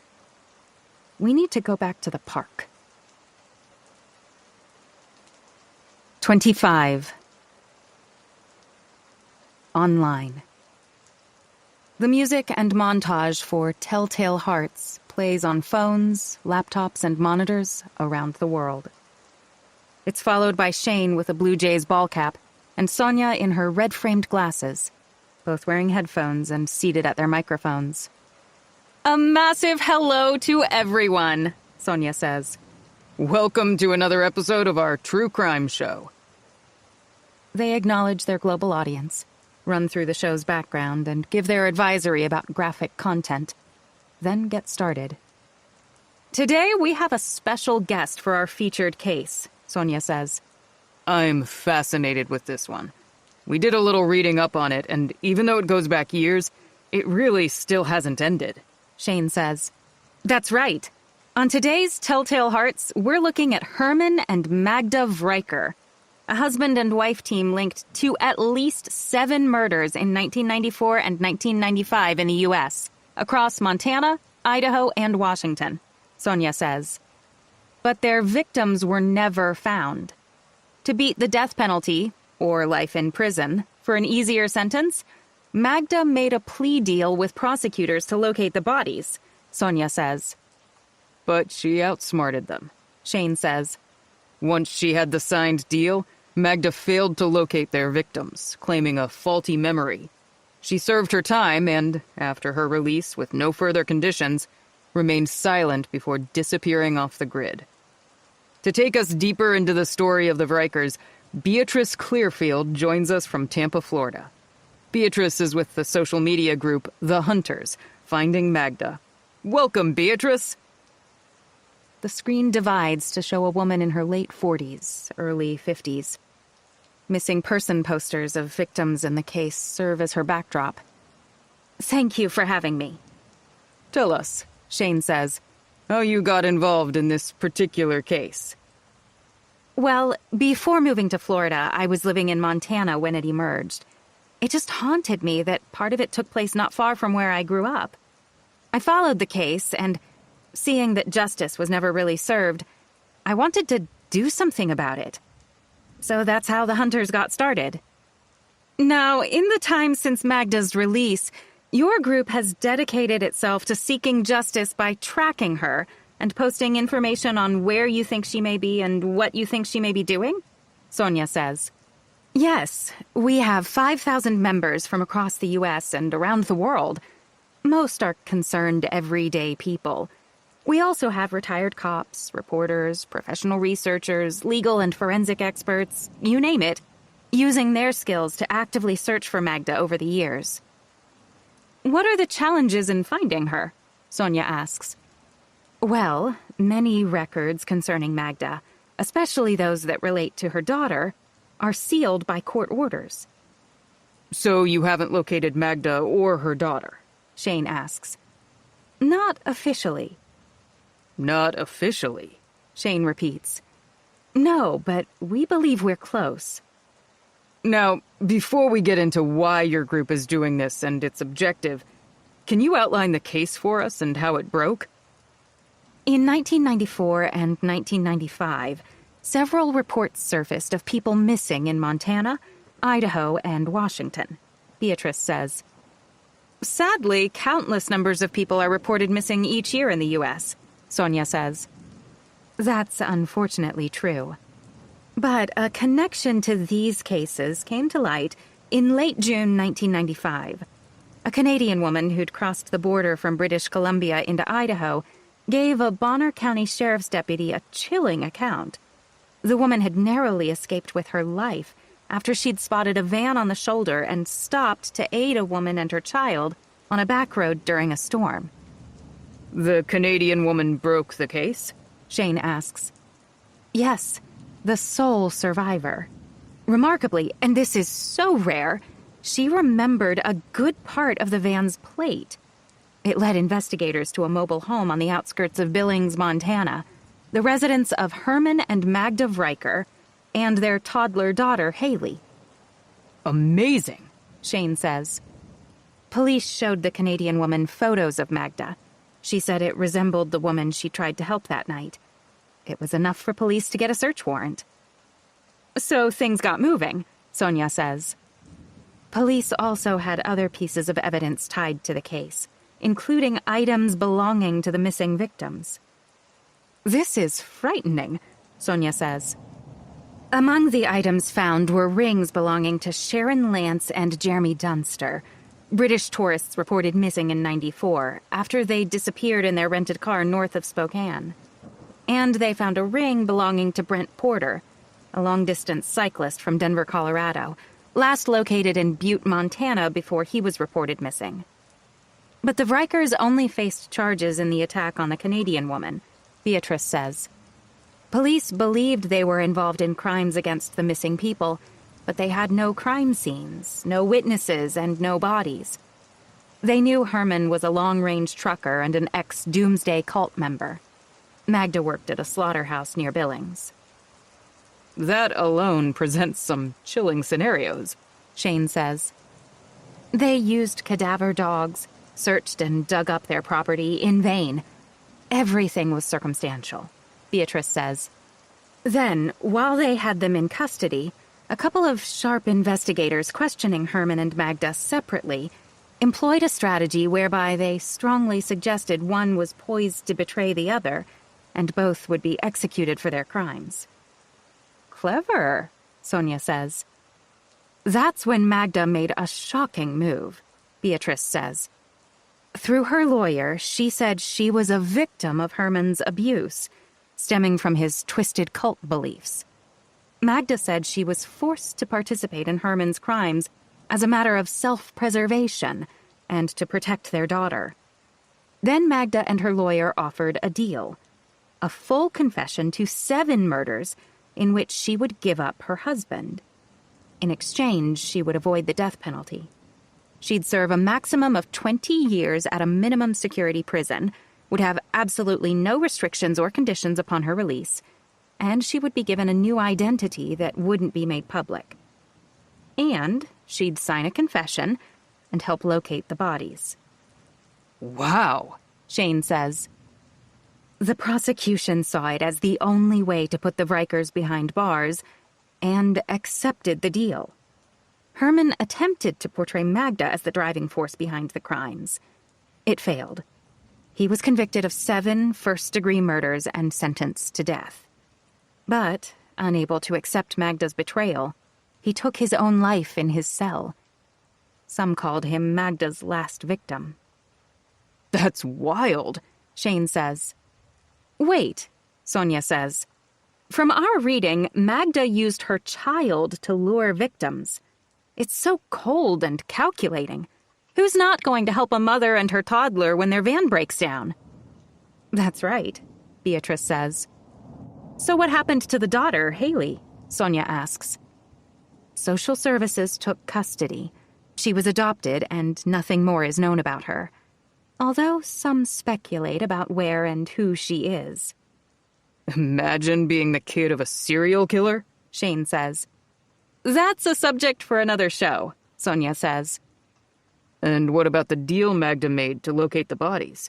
We need to go back to the park. 25. Online. The music and montage for Telltale Hearts plays on phones, laptops, and monitors around the world. It's followed by Shane with a Blue Jays ball cap and Sonia in her red-framed glasses, both wearing headphones and seated at their microphones. A massive hello to everyone, Sonia says. Welcome to another episode of our true crime show. They acknowledge their global audience, run through the show's background, and give their advisory about graphic content, then get started. Today we have a special guest for our featured case, Sonia says. I'm fascinated with this one. We did a little reading up on it, and even though it goes back years, it really still hasn't ended. Shane says. That's right. On today's Telltale Hearts, we're looking at Herman and Magda Vreiker, a husband and wife team linked to at least 7 murders in 1994 and 1995 in the U.S., across Montana, Idaho, and Washington, Sonia says. But their victims were never found. To beat the death penalty, or life in prison, for an easier sentence, Magda made a plea deal with prosecutors to locate the bodies, Sonia says. But she outsmarted them, Shane says. Once she had the signed deal, Magda failed to locate their victims, claiming a faulty memory. She served her time and, after her release with no further conditions, remained silent before disappearing off the grid. To take us deeper into the story of the Rikers, Beatrice Clearfield joins us from Tampa, Florida. Beatrice is with the social media group The Hunters, Finding Magda. Welcome, Beatrice! The screen divides to show a woman in her late 40s, early 50s. Missing person posters of victims in the case serve as her backdrop. Thank you for having me. Tell us, Shane says, how you got involved in this particular case. Well, before moving to Florida, I was living in Montana when it emerged. It just haunted me that part of it took place not far from where I grew up. I followed the case, and seeing that justice was never really served, I wanted to do something about it. So that's how the Hunters got started. Now, in the time since Magda's release, your group has dedicated itself to seeking justice by tracking her and posting information on where you think she may be and what you think she may be doing? Sonia says. Yes, we have 5,000 members from across the U.S. and around the world. Most are concerned everyday people. We also have retired cops, reporters, professional researchers, legal and forensic experts, you name it, using their skills to actively search for Magda over the years. What are the challenges in finding her? Sonia asks. Well, many records concerning Magda, especially those that relate to her daughter, are sealed by court orders. So you haven't located Magda or her daughter? Shane asks. Not officially. Not officially, Shane repeats. No, but we believe we're close. Now, before we get into why your group is doing this and its objective, can you outline the case for us and how it broke? In 1994 and 1995, several reports surfaced of people missing in Montana, Idaho, and Washington, Beatrice says. Sadly, countless numbers of people are reported missing each year in the U.S., Sonia says. That's unfortunately true. But a connection to these cases came to light in late June 1995. A Canadian woman who'd crossed the border from British Columbia into Idaho gave a Bonner County Sheriff's deputy a chilling account. The woman had narrowly escaped with her life after she'd spotted a van on the shoulder and stopped to aid a woman and her child on a back road during a storm. The Canadian woman broke the case? Shane asks. Yes, the sole survivor. Remarkably, and this is so rare, she remembered a good part of the van's plate. It led investigators to a mobile home on the outskirts of Billings, Montana, the residence of Herman and Magda Riker, and their toddler daughter, Haley. Amazing, Shane says. Police showed the Canadian woman photos of Magda. She said it resembled the woman she tried to help that night. It was enough for police to get a search warrant. So things got moving, Sonia says. Police also had other pieces of evidence tied to the case, including items belonging to the missing victims. This is frightening, Sonia says. Among the items found were rings belonging to Sharon Lance and Jeremy Dunster, British tourists reported missing in '94 after they disappeared in their rented car north of Spokane. And they found a ring belonging to Brent Porter, a long-distance cyclist from Denver, Colorado, last located in Butte, Montana before he was reported missing. But the Rikers only faced charges in the attack on the Canadian woman, Beatrice says. Police believed they were involved in crimes against the missing people, but they had no crime scenes, no witnesses, and no bodies. They knew Herman was a long-range trucker and an ex-Doomsday Cult member. Magda worked at a slaughterhouse near Billings. That alone presents some chilling scenarios, Shane says. They used cadaver dogs, searched and dug up their property in vain. Everything was circumstantial, Beatrice says. Then, while they had them in custody, a couple of sharp investigators questioning Herman and Magda separately employed a strategy whereby they strongly suggested one was poised to betray the other, and both would be executed for their crimes. Clever, Sonia says. That's when Magda made a shocking move, Beatrice says. Through her lawyer, she said she was a victim of Herman's abuse, stemming from his twisted cult beliefs. Magda said she was forced to participate in Herman's crimes as a matter of self-preservation and to protect their daughter. Then Magda and her lawyer offered a deal: a full confession to 7 murders in which she would give up her husband. In exchange, she would avoid the death penalty. She'd serve a maximum of 20 years at a minimum security prison, would have absolutely no restrictions or conditions upon her release, and she would be given a new identity that wouldn't be made public. And she'd sign a confession and help locate the bodies. Wow, Shane says. The prosecution saw it as the only way to put the Rikers behind bars and accepted the deal. Herman attempted to portray Magda as the driving force behind the crimes. It failed. He was convicted of 7 first-degree murders and sentenced to death. But, unable to accept Magda's betrayal, he took his own life in his cell. Some called him Magda's last victim. that's wild, Shane says. Wait, Sonia says. From our reading, Magda used her child to lure victims. It's so cold and calculating. Who's not going to help a mother and her toddler when their van breaks down? That's right, Beatrice says. So what happened to the daughter, Haley? Sonia asks. Social services took custody. She was adopted, and nothing more is known about her. Although some speculate about where and who she is. Imagine being the kid of a serial killer, Shane says. That's a subject for another show, Sonia says. And what about the deal Magda made to locate the bodies?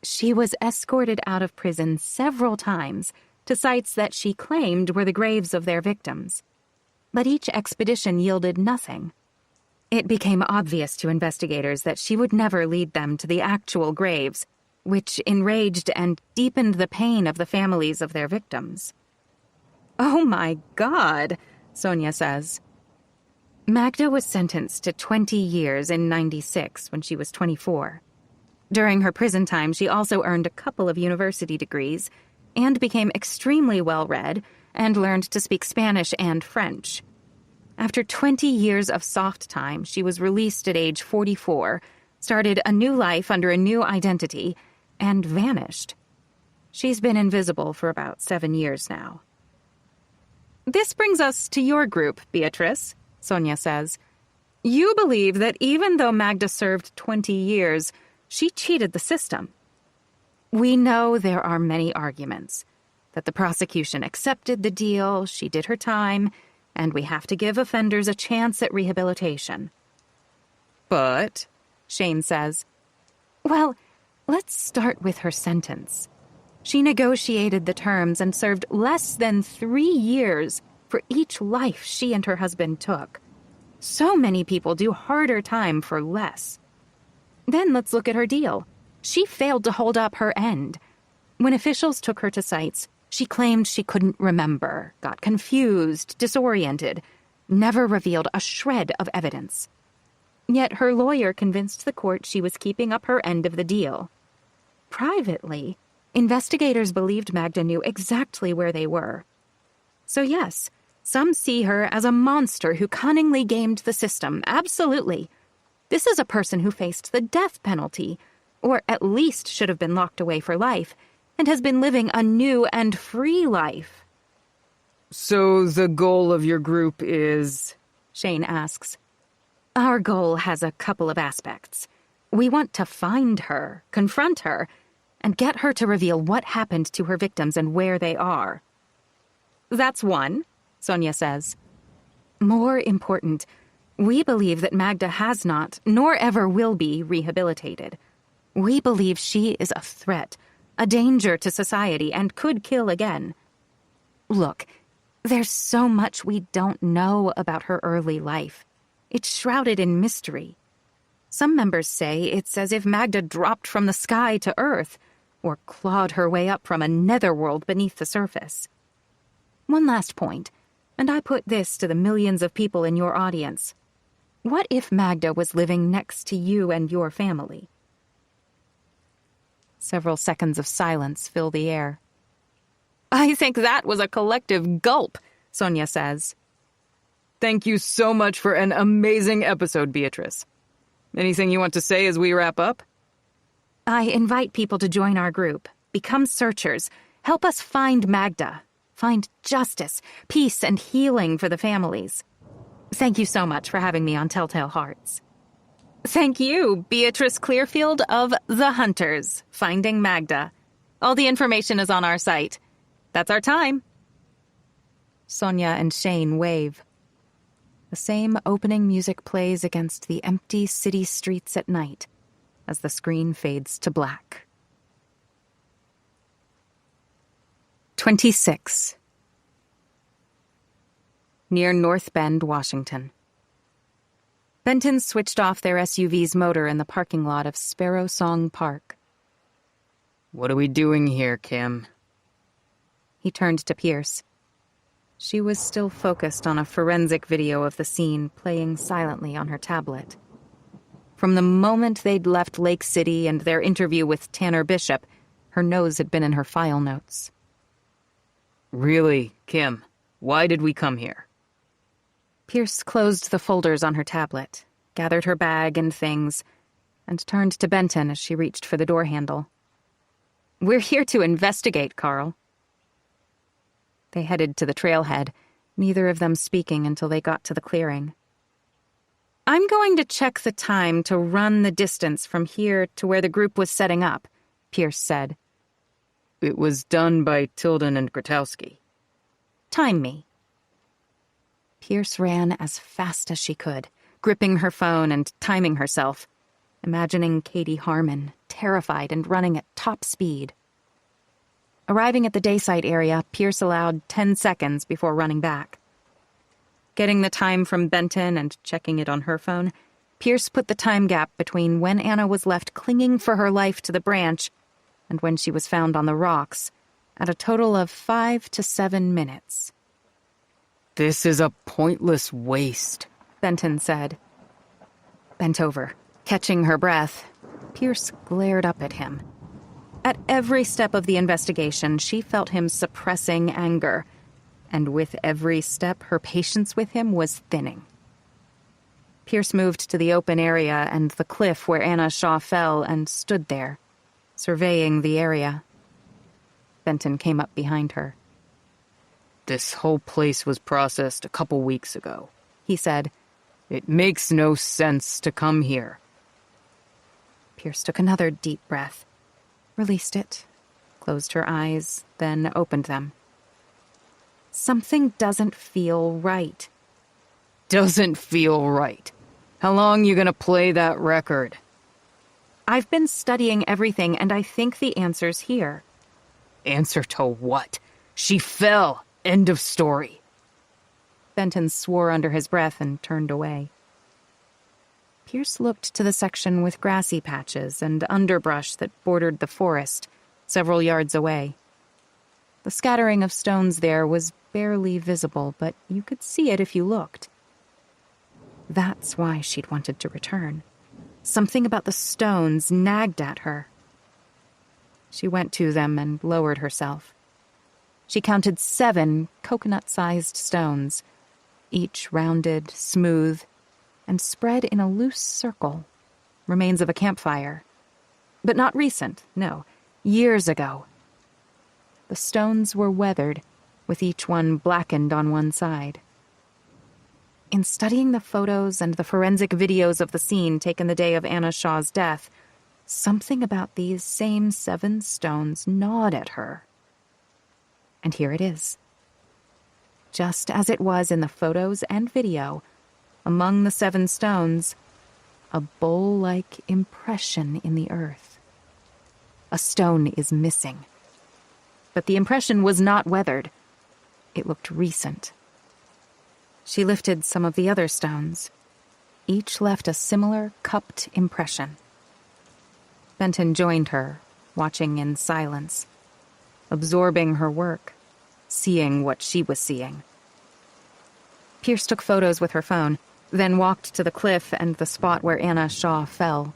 She was escorted out of prison several times to sites that she claimed were the graves of their victims. But each expedition yielded nothing. It became obvious to investigators that she would never lead them to the actual graves, which enraged and deepened the pain of the families of their victims. Oh my God, Sonia says. Magda was sentenced to 20 years in '96 when she was 24. During her prison time, she also earned a couple of university degrees and became extremely well-read and learned to speak Spanish and French. After 20 years of soft time, she was released at age 44, started a new life under a new identity, and vanished. She's been invisible for about 7 years now. This brings us to your group, Beatrice, Sonia says. You believe that even though Magda served 20 years, she cheated the system. We know there are many arguments, that the prosecution accepted the deal, she did her time, and we have to give offenders a chance at rehabilitation. But, Shane says, well, let's start with her sentence. She negotiated the terms and served less than 3 years for each life she and her husband took. So many people do harder time for less. Then let's look at her deal. She failed to hold up her end. When officials took her to sites, she claimed she couldn't remember, got confused, disoriented, never revealed a shred of evidence. Yet her lawyer convinced the court she was keeping up her end of the deal. Privately, investigators believed Magda knew exactly where they were. So yes, some see her as a monster who cunningly gamed the system, absolutely. This is a person who faced the death penalty, or at least should have been locked away for life, and has been living a new and free life. so the goal of your group is... Shane asks. Our goal has a couple of aspects. We want to find her, confront her, and get her to reveal what happened to her victims and where they are. That's one, Sonia says. More important, we believe that Magda has not, nor ever will be, rehabilitated. We believe she is a threat, a danger to society, and could kill again. Look, there's so much we don't know about her early life. It's shrouded in mystery. Some members say it's as if Magda dropped from the sky to earth, or clawed her way up from a netherworld beneath the surface. One last point, and I put this to the millions of people in your audience. What if Magda was living next to you and your family? Several seconds of silence fill the air. I think that was a collective gulp, Sonia says. Thank you so much for an amazing episode, Beatrice. Anything you want to say as we wrap up? I invite people to join our group, become searchers, help us find Magda, find justice, peace, and healing for the families. Thank you so much for having me on Telltale Hearts. Thank you, Beatrice Clearfield of The Hunters, Finding Magda. All the information is on our site. That's our time. Sonia and Shane wave. The same opening music plays against the empty city streets at night as the screen fades to black. 26. Near North Bend, Washington. Benton switched off their SUV's motor in the parking lot of Sparrow Song Park. What are we doing here, Kim? He turned to Pierce. She was still focused on a forensic video of the scene playing silently on her tablet. From the moment they'd left Lake City and their interview with Tanner Bishop, her nose had been in her file notes. Really, Kim, why did we come here? Pierce closed the folders on her tablet, gathered her bag and things, and turned to Benton as she reached for the door handle. We're here to investigate, Carl. They headed to the trailhead, neither of them speaking until they got to the clearing. I'm going to check the time to run the distance from here to where the group was setting up, Pierce said. It was done by Tilden and Grotowski. Time me. Pierce ran as fast as she could, gripping her phone and timing herself, imagining Katie Harmon, terrified and running at top speed. Arriving at the day site area, Pierce allowed 10 seconds before running back. Getting the time from Benton and checking it on her phone, Pierce put the time gap between when Anna was left clinging for her life to the branch and when she was found on the rocks at a total of 5 to 7 minutes. This is a pointless waste, Benton said. Bent over, catching her breath, Pierce glared up at him. At every step of the investigation, she felt him suppressing anger, and with every step, her patience with him was thinning. Pierce moved to the open area and the cliff where Anna Shaw fell and stood there, surveying the area. Benton came up behind her. This whole place was processed a couple weeks ago, he said. It makes no sense to come here. Pierce took another deep breath, released it, closed her eyes, then opened them. Something doesn't feel right. Doesn't feel right. How long you gonna play that record? I've been studying everything, and I think the answer's here. Answer to what? She fell. End of story. Benton swore under his breath and turned away. Pierce looked to the section with grassy patches and underbrush that bordered the forest, several yards away. The scattering of stones there was barely visible, but you could see it if you looked. That's why she'd wanted to return. Something about the stones nagged at her. She went to them and lowered herself. She counted 7 coconut-sized stones, each rounded, smooth, and spread in a loose circle, remains of a campfire. But not recent, no, years ago. The stones were weathered, with each one blackened on one side. In studying the photos and the forensic videos of the scene taken the day of Anna Shaw's death, something about these same 7 stones gnawed at her. And here it is. Just as it was in the photos and video, among the 7 stones, a bowl-like impression in the earth. A stone is missing. But the impression was not weathered. It looked recent. She lifted some of the other stones. Each left a similar cupped impression. Benton joined her, watching in silence, absorbing her work, seeing what she was seeing. Pierce took photos with her phone, then walked to the cliff and the spot where Anna Shaw fell.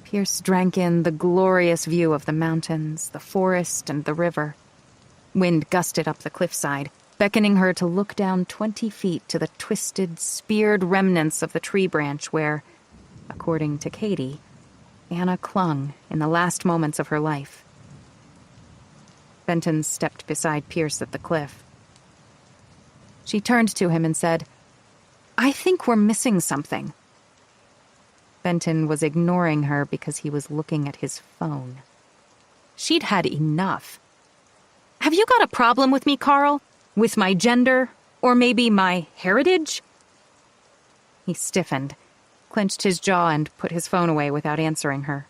Pierce drank in the glorious view of the mountains, the forest, and the river. Wind gusted up the cliffside, beckoning her to look down 20 feet to the twisted, speared remnants of the tree branch where, according to Katie, Anna clung in the last moments of her life. Benton stepped beside Pierce at the cliff. She turned to him and said, "I think we're missing something." Benton was ignoring her because he was looking at his phone. She'd had enough. "Have you got a problem with me, Carl? With my gender? Or maybe my heritage?" He stiffened, clenched his jaw, and put his phone away without answering her.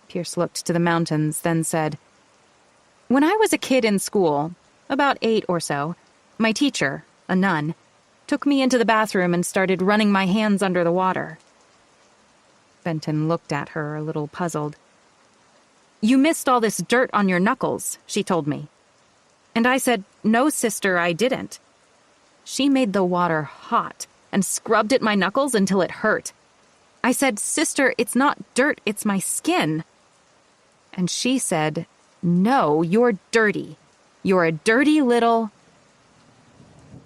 Pierce looked to the mountains, then said, "When I was a kid in school, about 8 or so, my teacher, a nun, took me into the bathroom and started running my hands under the water." Benton looked at her, a little puzzled. "You missed all this dirt on your knuckles," she told me. And I said, "No, sister, I didn't." She made the water hot and scrubbed at my knuckles until it hurt. I said, "Sister, it's not dirt, it's my skin." And she said, "No, you're dirty. You're a dirty little..."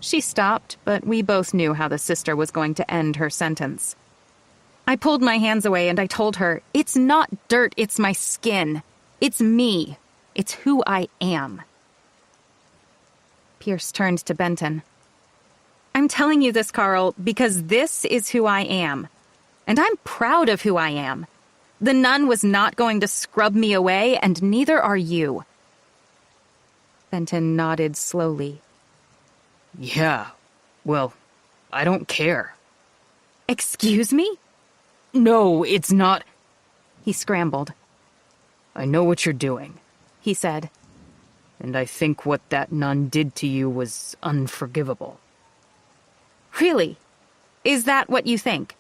She stopped, but we both knew how the sister was going to end her sentence. I pulled my hands away and I told her, "It's not dirt, it's my skin. It's me. It's who I am." Pierce turned to Benton. "I'm telling you this, Carl, because this is who I am. And I'm proud of who I am. The nun was not going to scrub me away, and neither are you." Benton nodded slowly. Yeah, well, I don't care. "Excuse me?" No, it's not. He scrambled. I know what you're doing, He said. and I think what that nun did to you was unforgivable. "Really? Is that what you think?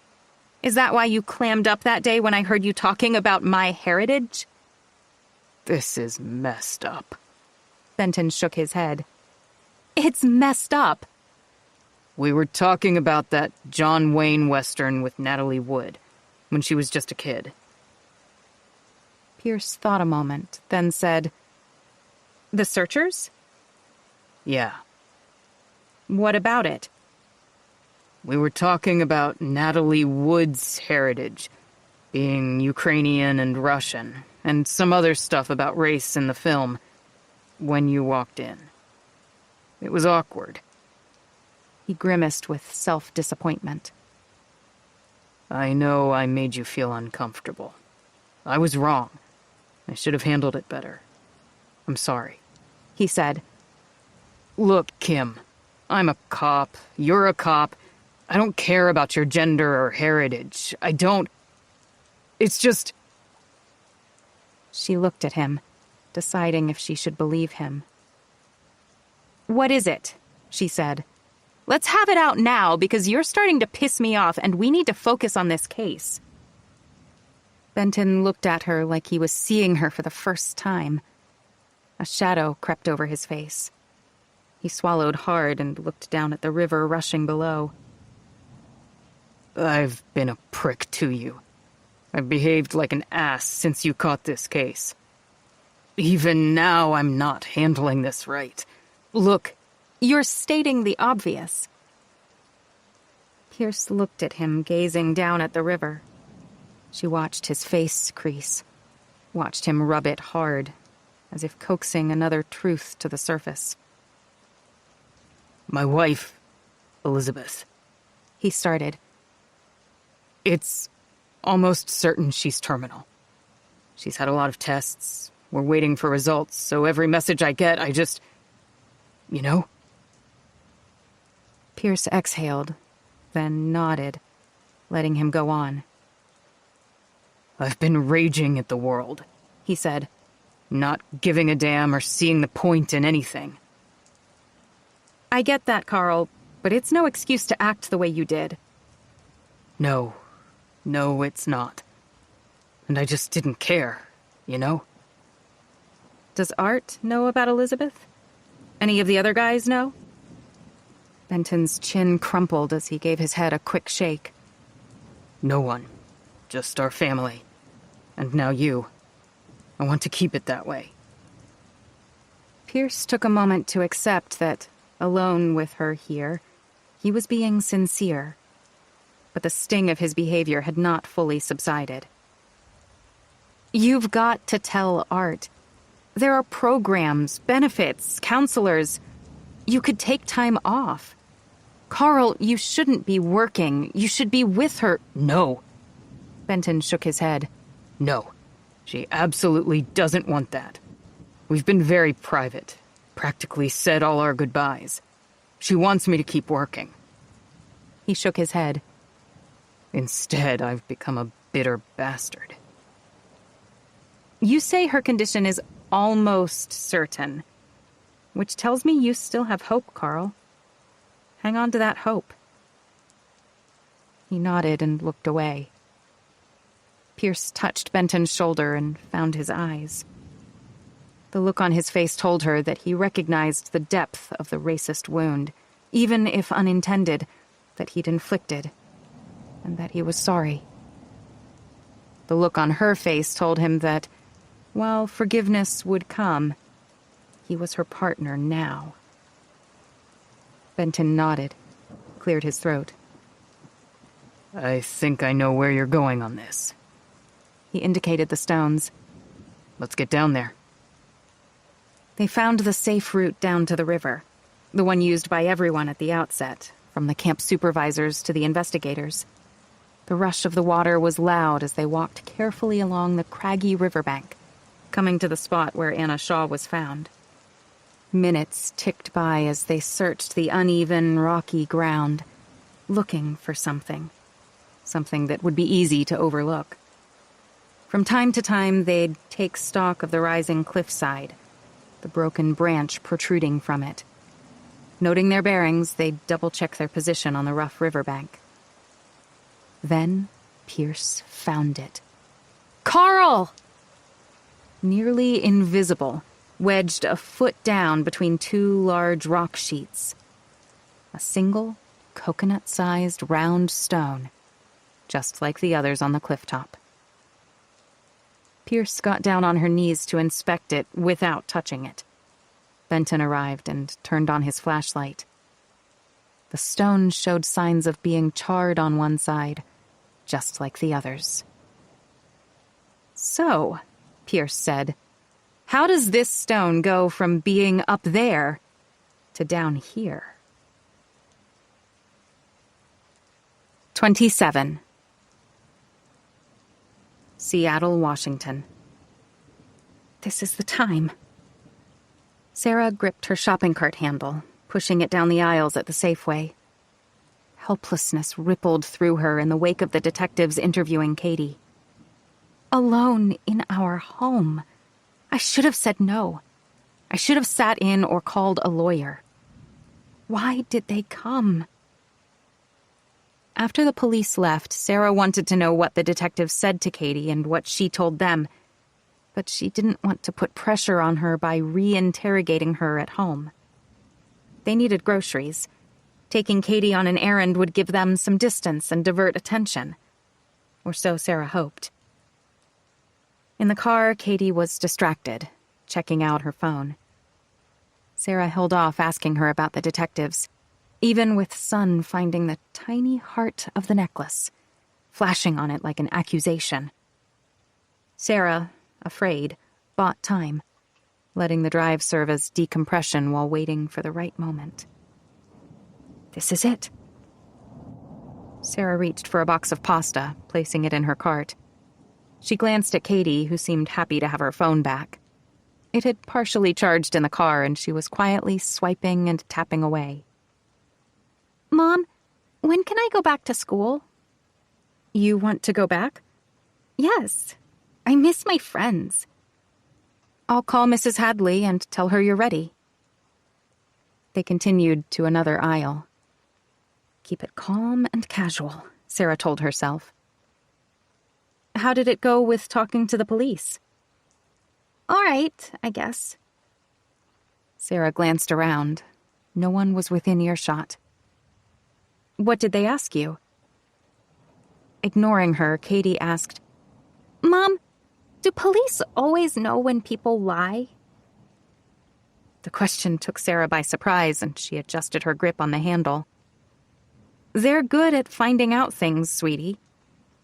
Is that why you clammed up that day when I heard you talking about my heritage?" This is messed up. Benton shook his head. "It's messed up." We were talking about that John Wayne Western with Natalie Wood, when she was just a kid. Pierce thought a moment, then said, "The Searchers? Yeah. What about it?" We were talking about Natalie Wood's heritage, being Ukrainian and Russian, and some other stuff about race in the film, when you walked in. It was awkward. He grimaced with self-disappointment. I know I made you feel uncomfortable. I was wrong. I should have handled it better. I'm sorry. He said. Look, Kim, I'm a cop. You're a cop. I don't care about your gender or heritage. I don't... It's just... She looked at him, deciding if she should believe him. "What is it?" she said. "Let's have it out now, because you're starting to piss me off, and we need to focus on this case." Benton looked at her like he was seeing her for the first time. A shadow crept over his face. He swallowed hard and looked down at the river rushing below. I've been a prick to you. I've behaved like an ass since you caught this case. Even now, I'm not handling this right. Look, "You're stating the obvious." Pierce looked at him, gazing down at the river. She watched his face crease, watched him rub it hard, as if coaxing another truth to the surface. my wife, Elizabeth, He started. it's almost certain she's terminal. She's had a lot of tests. We're waiting for results, so every message I get, I just... You know? Pierce exhaled, then nodded, letting him go on. I've been raging at the world, He said. not giving a damn or seeing the point in anything. "I get that, Carl, but it's no excuse to act the way you did." No, it's not. And I just didn't care, you know? Does Art know about Elizabeth? Any of the other guys know? Benton's chin crumpled as he gave his head a quick shake. No one. Just our family. And now you. I want to keep it that way. Pierce took a moment to accept that, alone with her here, he was being sincere. But the sting of his behavior had not fully subsided. You've got to tell Art. There are programs, benefits, counselors. You could take time off. Carl, you shouldn't be working. You should be with her. No. Benton shook his head. No. She absolutely doesn't want that. We've been very private. Practically said all our goodbyes. She wants me to keep working. He shook his head. Instead, I've become a bitter bastard. You say her condition is almost certain, which tells me you still have hope, Carl. Hang on to that hope. He nodded and looked away. Pierce touched Benton's shoulder and found his eyes. The look on his face told her that he recognized the depth of the racist wound, even if unintended, that he'd inflicted, and that he was sorry. The look on her face told him that, while forgiveness would come, he was her partner now. Benton nodded, cleared his throat. I think I know where you're going on this. He indicated the stones. Let's get down there. They found the safe route down to the river, the one used by everyone at the outset, from the camp supervisors to the investigators. The rush of the water was loud as they walked carefully along the craggy riverbank, coming to the spot where Anna Shaw was found. Minutes ticked by as they searched the uneven, rocky ground, looking for something that would be easy to overlook. From time to time, they'd take stock of the rising cliffside, the broken branch protruding from it. Noting their bearings, they'd double-check their position on the rough riverbank. Then Pierce found it. Carl! Nearly invisible, wedged a foot down between two large rock sheets. A single, coconut-sized round stone, just like the others on the clifftop. Pierce got down on her knees to inspect it without touching it. Benton arrived and turned on his flashlight. The stone showed signs of being charred on one side, just like the others. So, Pierce said, how does this stone go from being up there to down here? 27. Seattle, Washington. This is the time. Sarah gripped her shopping cart handle, pushing it down the aisles at the Safeway. Helplessness rippled through her in the wake of the detectives interviewing Katie. Alone in our home. I should have said no. I should have sat in or called a lawyer. Why did they come? After the police left, Sarah wanted to know what the detectives said to Katie and what she told them, but she didn't want to put pressure on her by re-interrogating her at home. They needed groceries. Taking Katie on an errand would give them some distance and divert attention. Or so Sarah hoped. In the car, Katie was distracted, checking out her phone. Sarah held off asking her about the detectives, even with Sun finding the tiny heart of the necklace, flashing on it like an accusation. Sarah, afraid, bought time, letting the drive serve as decompression while waiting for the right moment. This is it. Sarah reached for a box of pasta, placing it in her cart. She glanced at Katie, who seemed happy to have her phone back. It had partially charged in the car, and she was quietly swiping and tapping away. Mom, when can I go back to school? You want to go back? Yes. I miss my friends. I'll call Mrs. Hadley and tell her you're ready. They continued to another aisle. Keep it calm and casual, Sarah told herself. How did it go with talking to the police? All right, I guess. Sarah glanced around. No one was within earshot. What did they ask you? Ignoring her, Katie asked, Mom, do police always know when people lie? The question took Sarah by surprise, and she adjusted her grip on the handle. "They're good at finding out things, sweetie.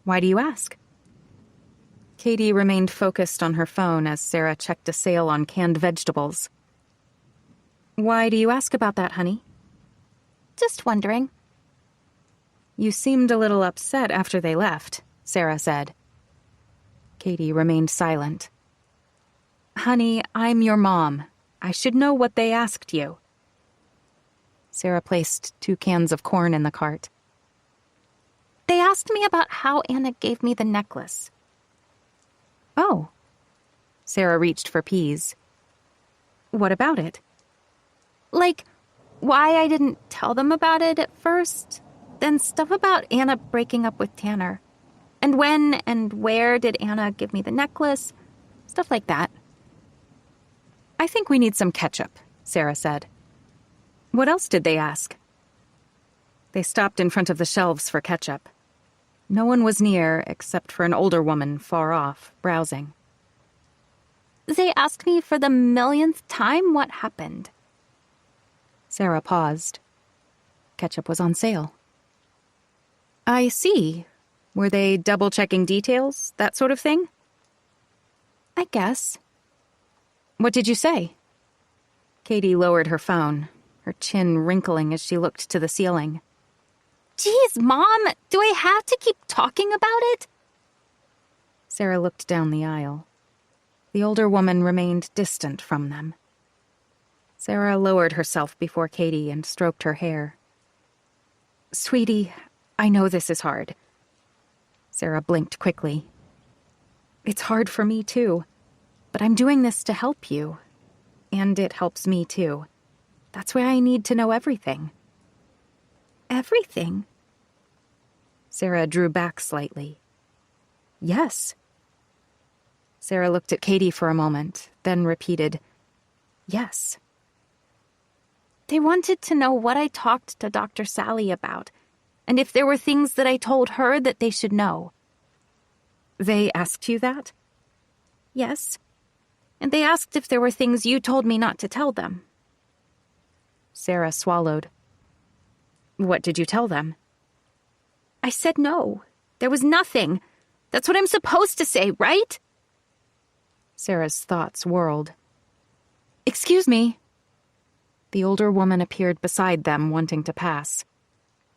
Why do you ask?" Katie remained focused on her phone as Sarah checked a sale on canned vegetables. "Why do you ask about that, honey?" Just wondering. "You seemed a little upset after they left," Sarah said. Katie remained silent. "Honey, I'm your mom. I should know what they asked you." Sarah placed 2 cans of corn in the cart. They asked me about how Anna gave me the necklace. "Oh." Sarah reached for peas. "What about it?" Like, why I didn't tell them about it at first, then stuff about Anna breaking up with Tanner. And when and where did Anna give me the necklace? Stuff like that. "I think we need some ketchup," Sarah said. "What else did they ask?" They stopped in front of the shelves for ketchup. No one was near except for an older woman far off, browsing. They asked me for the millionth time what happened. Sarah paused. Ketchup was on sale. "I see. Were they double-checking details, that sort of thing?" I guess. "What did you say?" Katie lowered her phone, her chin wrinkling as she looked to the ceiling. Geez, Mom, do I have to keep talking about it? Sarah looked down the aisle. The older woman remained distant from them. Sarah lowered herself before Katie and stroked her hair. "Sweetie, I know this is hard." Sarah blinked quickly. "It's hard for me, too. But I'm doing this to help you. And it helps me, too. That's why I need to know everything." Everything? Sarah drew back slightly. "Yes." Sarah looked at Katie for a moment, then repeated, "Yes." They wanted to know what I talked to Dr. Sally about, and if there were things that I told her that they should know. "They asked you that?" Yes. And they asked if there were things you told me not to tell them. Sarah swallowed. "What did you tell them?" I said no. There was nothing. That's what I'm supposed to say, right? Sarah's thoughts whirled. "Excuse me." The older woman appeared beside them, wanting to pass.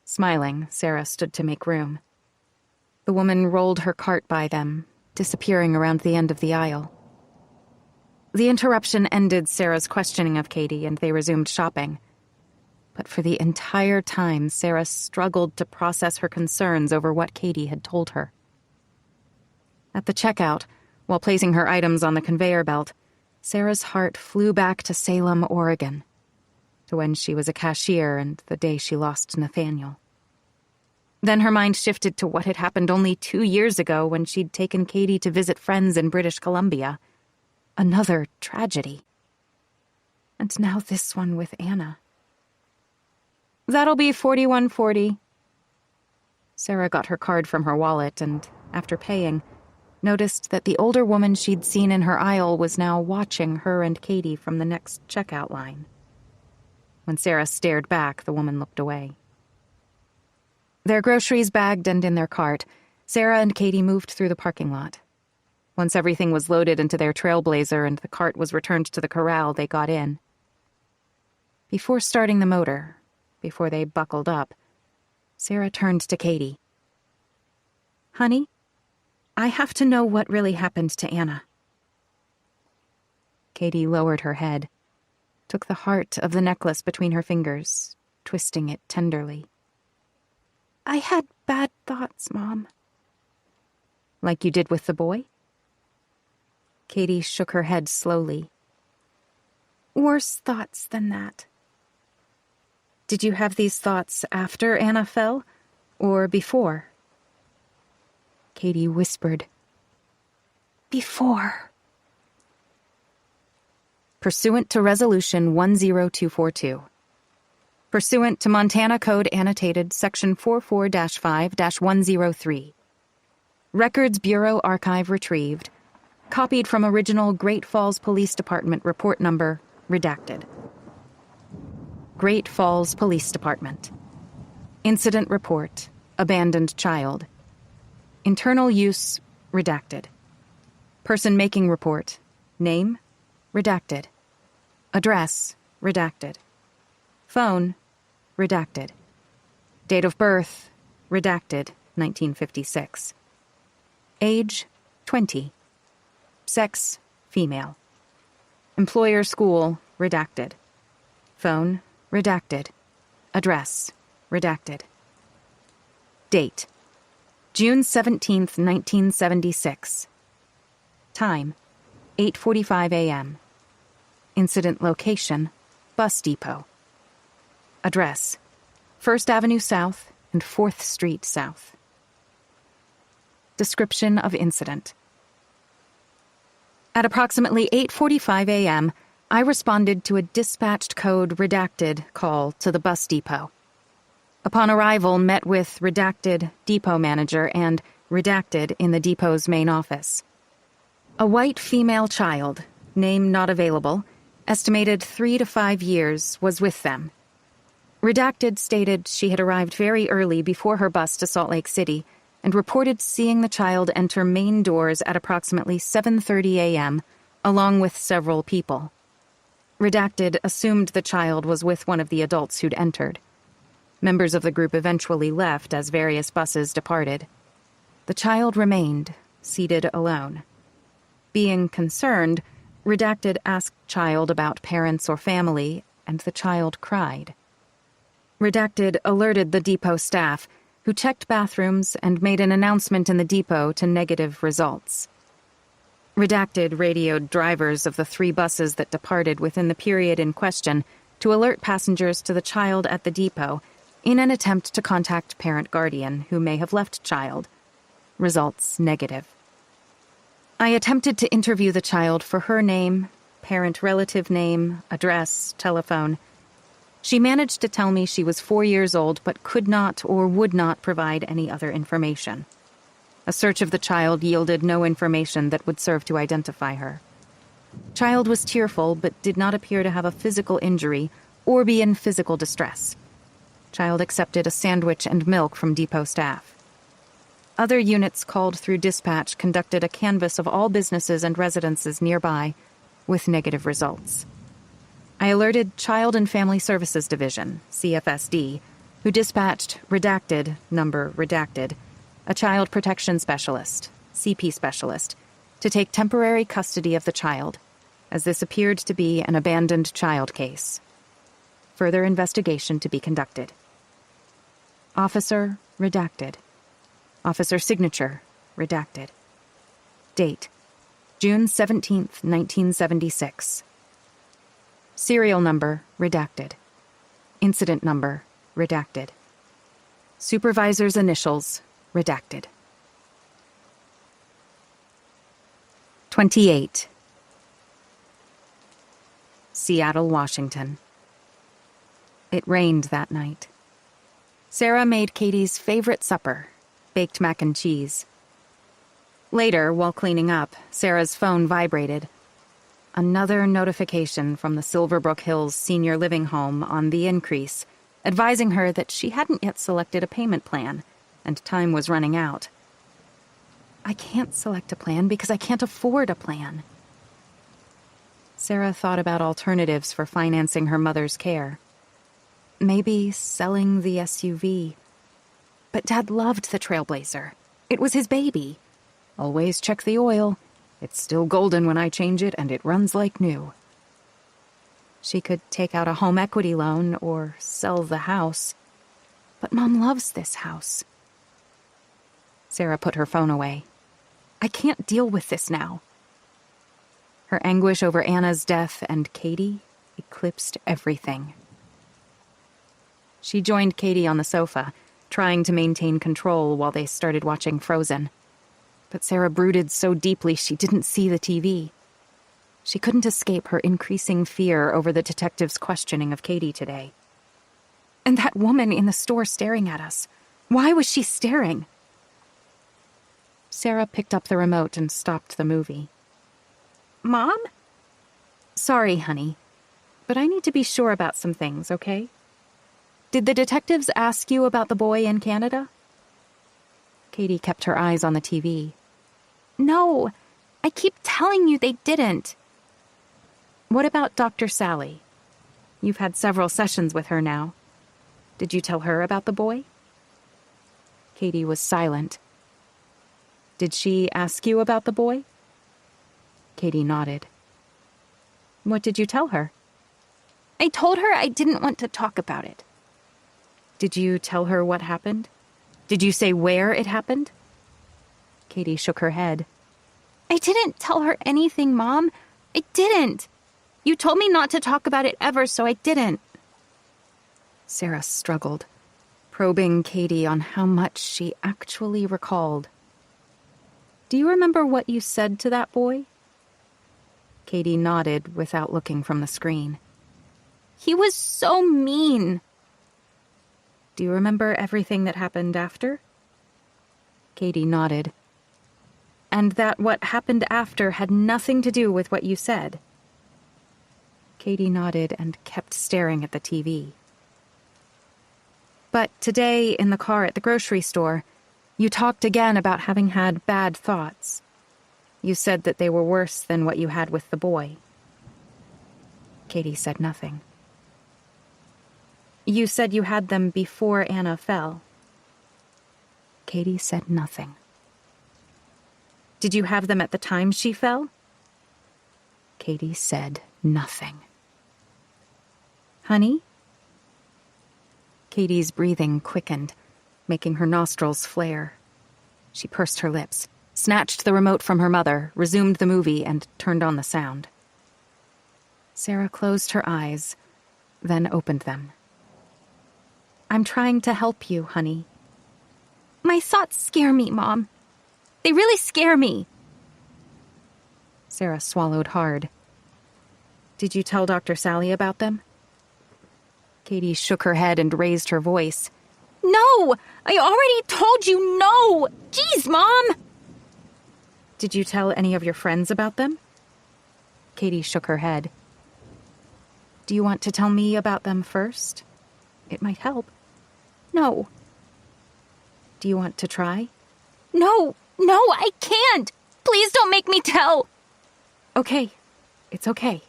Smiling, Sarah stood to make room. The woman rolled her cart by them, disappearing around the end of the aisle. The interruption ended Sarah's questioning of Katie, and they resumed shopping. But for the entire time, Sarah struggled to process her concerns over what Katie had told her. At the checkout, while placing her items on the conveyor belt, Sarah's heart flew back to Salem, Oregon, to when she was a cashier and the day she lost Nathaniel. Then her mind shifted to what had happened only 2 years ago when she'd taken Katie to visit friends in British Columbia. Another tragedy. And now this one with Anna. "That'll be $41.40. Sarah got her card from her wallet and, after paying, noticed that the older woman she'd seen in her aisle was now watching her and Katie from the next checkout line. When Sarah stared back, the woman looked away. Their groceries bagged and in their cart, Sarah and Katie moved through the parking lot. Once everything was loaded into their Trailblazer and the cart was returned to the corral, they got in. Before starting the motor, before they buckled up, Sarah turned to Katie. "Honey, I have to know what really happened to Anna." Katie lowered her head, took the heart of the necklace between her fingers, twisting it tenderly. I had bad thoughts, Mom. "Like you did with the boy?" Katie shook her head slowly. Worse thoughts than that. "Did you have these thoughts after Anna fell, or before?" Katie whispered. Before. Pursuant to Resolution 10242. Pursuant to Montana Code Annotated Section 44-5-103. Records Bureau Archive retrieved. Copied from original Great Falls Police Department report number, redacted. Great Falls Police Department. Incident report, abandoned child. Internal use, redacted. Person making report, name, redacted. Address, redacted. Phone, redacted. Date of birth, redacted, 1956. Age, 20. Sex, female. Employer school, redacted. Phone, redacted. Address, redacted. Date, June 17th, 1976. Time, 8:45 a.m. Incident location, bus depot. Address, 1st Avenue South and 4th Street South. Description of incident. At approximately 8:45 a.m., I responded to a dispatched code redacted call to the bus depot. Upon arrival, met with redacted depot manager and redacted in the depot's main office. A white female child, name not available, estimated 3 to 5 years, was with them. Redacted stated she had arrived very early before her bus to Salt Lake City and reported seeing the child enter main doors at approximately 7:30 a.m., along with several people. Redacted assumed the child was with one of the adults who'd entered. Members of the group eventually left as various buses departed. The child remained, seated alone. Being concerned, Redacted asked child about parents or family, and the child cried. Redacted alerted the depot staff, who checked bathrooms and made an announcement in the depot to negative results. Redacted radioed drivers of the 3 buses that departed within the period in question to alert passengers to the child at the depot in an attempt to contact parent-guardian who may have left child. Results negative. I attempted to interview the child for her name, parent-relative name, address, telephone. She managed to tell me she was 4 years old but could not or would not provide any other information. A search of the child yielded no information that would serve to identify her. Child was tearful but did not appear to have a physical injury or be in physical distress. Child accepted a sandwich and milk from depot staff. Other units called through dispatch conducted a canvass of all businesses and residences nearby, with negative results. I alerted Child and Family Services Division, CFSD, who dispatched redacted, number redacted, a child protection specialist, CP specialist, to take temporary custody of the child, as this appeared to be an abandoned child case. Further investigation to be conducted. Officer, redacted. Officer signature, redacted. Date, June 17th, 1976. Serial number, redacted. Incident number, redacted. Supervisor's initials, redacted. 28. Seattle, Washington. It rained that night. Sarah made Katie's favorite supper, baked mac and cheese. Later, while cleaning up, Sarah's phone vibrated. Another notification from the Silverbrook Hills Senior Living Home on the increase, advising her that she hadn't yet selected a payment plan, and time was running out. I can't select a plan because I can't afford a plan. Sarah thought about alternatives for financing her mother's care. Maybe selling the SUV. But Dad loved the Trailblazer. It was his baby. Always check the oil. It's still golden when I change it, and it runs like new. She could take out a home equity loan or sell the house. But Mom loves this house. Sarah put her phone away. I can't deal with this now. Her anguish over Anna's death and Katie eclipsed everything. She joined Katie on the sofa, trying to maintain control while they started watching Frozen. But Sarah brooded so deeply she didn't see the TV. She couldn't escape her increasing fear over the detective's questioning of Katie today. And that woman in the store staring at us. Why was she staring? Sarah picked up the remote and stopped the movie. Mom? Sorry, honey. But I need to be sure about some things, okay? Did the detectives ask you about the boy in Canada? Katie kept her eyes on the TV. No, I keep telling you they didn't. What about Dr. Sally? You've had several sessions with her now. Did you tell her about the boy? Katie was silent. Did she ask you about the boy? Katie nodded. What did you tell her? I told her I didn't want to talk about it. Did you tell her what happened? Did you say where it happened? Katie shook her head. I didn't tell her anything, Mom. I didn't. You told me not to talk about it ever, so I didn't. Sarah struggled, probing Katie on how much she actually recalled. Do you remember what you said to that boy? Katie nodded without looking from the screen. He was so mean. Do you remember everything that happened after? Katie nodded. And that what happened after had nothing to do with what you said? Katie nodded and kept staring at the TV. But today, in the car at the grocery store, you talked again about having had bad thoughts. You said that they were worse than what you had with the boy. Katie said nothing. You said you had them before Anna fell. Katie said nothing. Did you have them at the time she fell? Katie said nothing. Honey? Katie's breathing quickened, making her nostrils flare. She pursed her lips, snatched the remote from her mother, resumed the movie, and turned on the sound. Sarah closed her eyes, then opened them. I'm trying to help you, honey. My thoughts scare me, Mom. They really scare me. Sarah swallowed hard. Did you tell Dr. Sally about them? Katie shook her head and raised her voice. No! I already told you no! Jeez, Mom! Did you tell any of your friends about them? Katie shook her head. Do you want to tell me about them first? It might help. No. Do you want to try? No, I can't! Please don't make me tell! Okay, it's okay.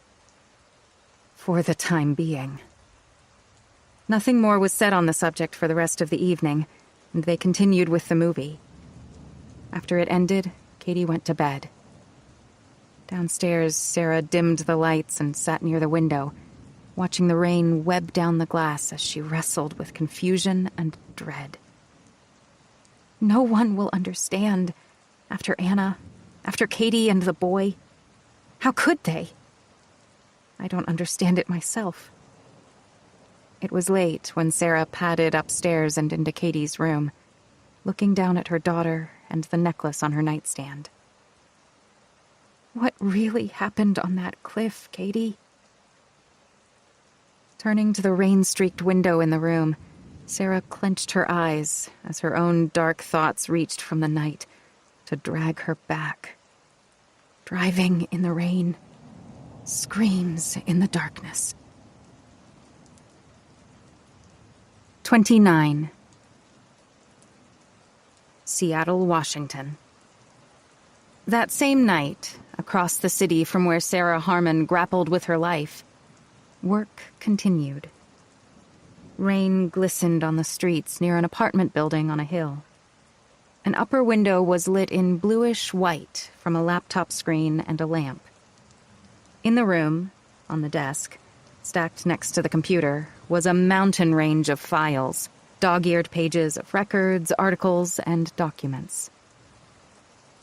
For the time being. Nothing more was said on the subject for the rest of the evening, and they continued with the movie. After it ended, Katie went to bed. Downstairs, Sarah dimmed the lights and sat near the window, watching the rain web down the glass as she wrestled with confusion and dread. No one will understand. After Anna, after Katie and the boy. How could they? I don't understand it myself. It was late when Sarah padded upstairs and into Katie's room, looking down at her daughter and the necklace on her nightstand. What really happened on that cliff, Katie? Turning to the rain-streaked window in the room, Sarah clenched her eyes as her own dark thoughts reached from the night to drag her back. Driving in the rain, screams in the darkness. 29. Seattle, Washington. That same night, across the city from where Sarah Harmon grappled with her life, work continued. Rain glistened on the streets near an apartment building on a hill. An upper window was lit in bluish white from a laptop screen and a lamp. In the room, on the desk, stacked next to the computer, was a mountain range of files, dog-eared pages of records, articles, and documents.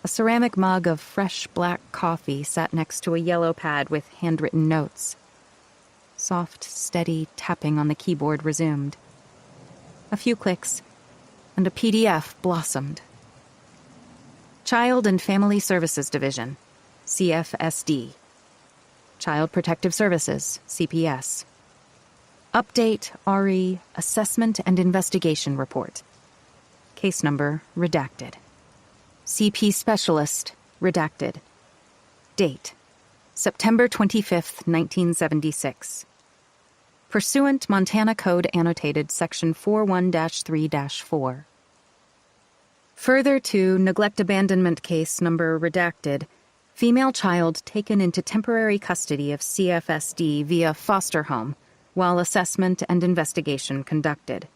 A ceramic mug of fresh black coffee sat next to a yellow pad with handwritten notes. Soft, steady tapping on the keyboard resumed. A few clicks, and a PDF blossomed. Child and Family Services Division, CFSD. Child Protective Services, CPS. Update RE Assessment and Investigation Report. Case number redacted. CP Specialist redacted. Date September 25th, 1976. pursuant Montana Code Annotated Section 41-3-4. Further to neglect abandonment case number redacted, female child taken into temporary custody of CFSD via foster home, while assessment and investigation conducted.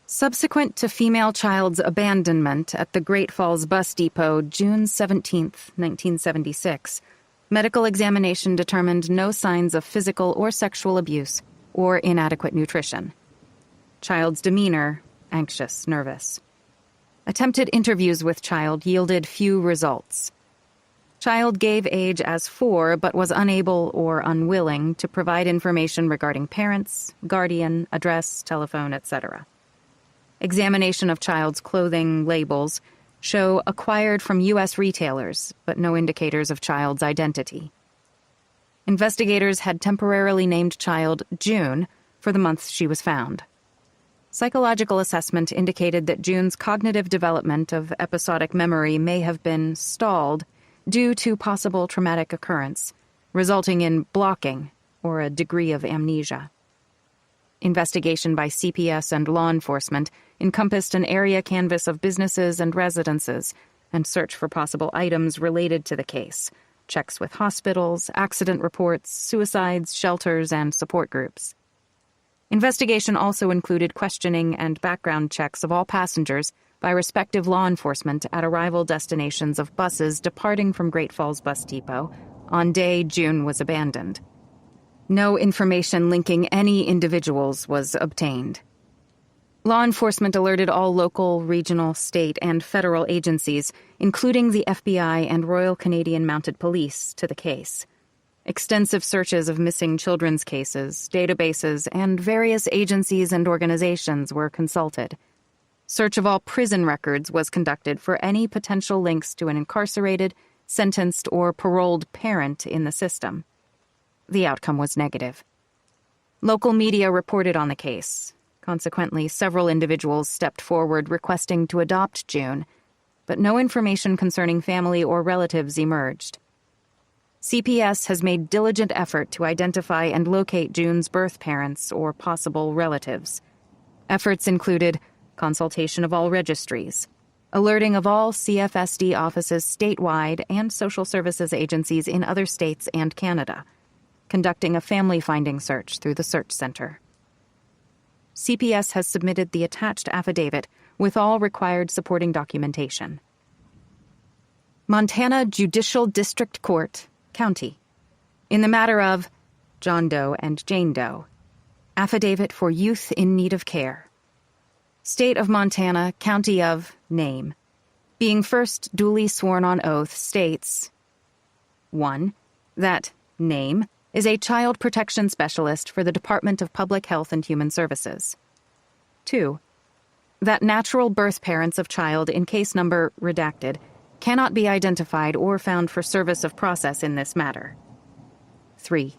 Subsequent to female child's abandonment at the Great Falls Bus Depot June 17, 1976, medical examination determined no signs of physical or sexual abuse or inadequate nutrition. Child's demeanor, anxious, nervous. Attempted interviews with child yielded few results. Child gave age as 4 but was unable or unwilling to provide information regarding parents, guardian, address, telephone, etc. Examination of child's clothing labels show acquired from U.S. retailers, but no indicators of child's identity. Investigators had temporarily named child June for the month she was found. Psychological assessment indicated that June's cognitive development of episodic memory may have been stalled due to possible traumatic occurrence, resulting in blocking or a degree of amnesia. Investigation by CPS and law enforcement encompassed an area canvass of businesses and residences and search for possible items related to the case, checks with hospitals, accident reports, suicides, shelters, and support groups. Investigation also included questioning and background checks of all passengers by respective law enforcement at arrival destinations of buses departing from Great Falls Bus Depot on day June was abandoned. No information linking any individuals was obtained. Law enforcement alerted all local, regional, state, and federal agencies, including the FBI and Royal Canadian Mounted Police, to the case. Extensive searches of missing children's cases, databases, and various agencies and organizations were consulted. Search of all prison records was conducted for any potential links to an incarcerated, sentenced, or paroled parent in the system. The outcome was negative. Local media reported on the case. Consequently, several individuals stepped forward requesting to adopt June, but no information concerning family or relatives emerged. CPS has made diligent effort to identify and locate June's birth parents or possible relatives. Efforts included consultation of all registries, alerting of all CFSD offices statewide and social services agencies in other states and Canada, conducting a family-finding search through the Search Center. CPS has submitted the attached affidavit with all required supporting documentation. Montana Judicial District Court, County. In the matter of John Doe and Jane Doe. Affidavit for youth in need of care. State of Montana, County of Name. Being first duly sworn on oath states 1. That Name is a child protection specialist for the Department of Public Health and Human Services. 2. That natural birth parents of child in case number redacted cannot be identified or found for service of process in this matter. 3.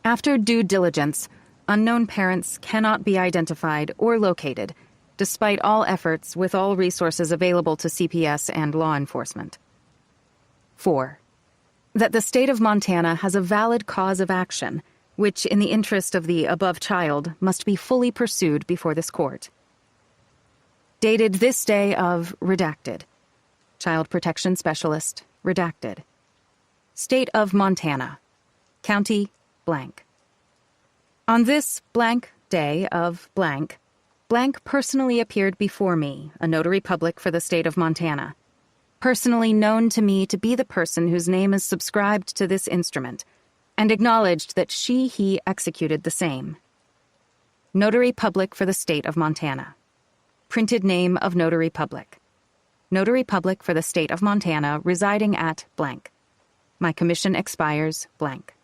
After due diligence, unknown parents cannot be identified or located, despite all efforts with all resources available to CPS and law enforcement. 4. That the state of Montana has a valid cause of action, which, in the interest of the above child, must be fully pursued before this court. Dated this day of redacted. Child Protection Specialist, redacted. State of Montana. County, blank. On this blank day of blank, blank personally appeared before me, a notary public for the state of Montana. Personally known to me to be the person whose name is subscribed to this instrument, and acknowledged that he executed the same. Notary Public for the state of Montana. Printed name of Notary Public. Notary Public for the state of Montana residing at blank. My commission expires blank.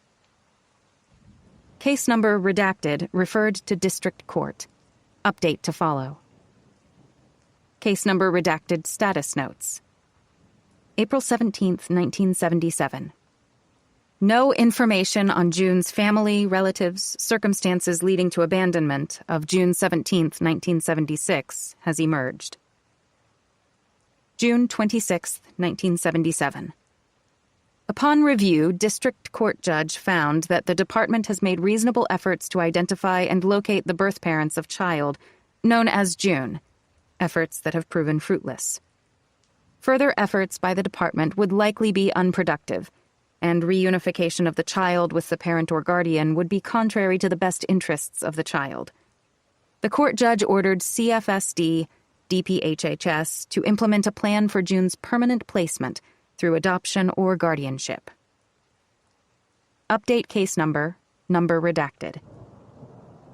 Case number redacted referred to District Court. Update to follow. Case number redacted status notes. April 17, 1977. No information on June's family, relatives, circumstances leading to abandonment of June 17, 1976 has emerged. June 26, 1977. Upon review, District Court Judge found that the department has made reasonable efforts to identify and locate the birth parents of child, known as June, efforts that have proven fruitless. Further efforts by the department would likely be unproductive, and reunification of the child with the parent or guardian would be contrary to the best interests of the child. The court judge ordered CFSD, DPHHS to implement a plan for June's permanent placement through adoption or guardianship. Update case number redacted.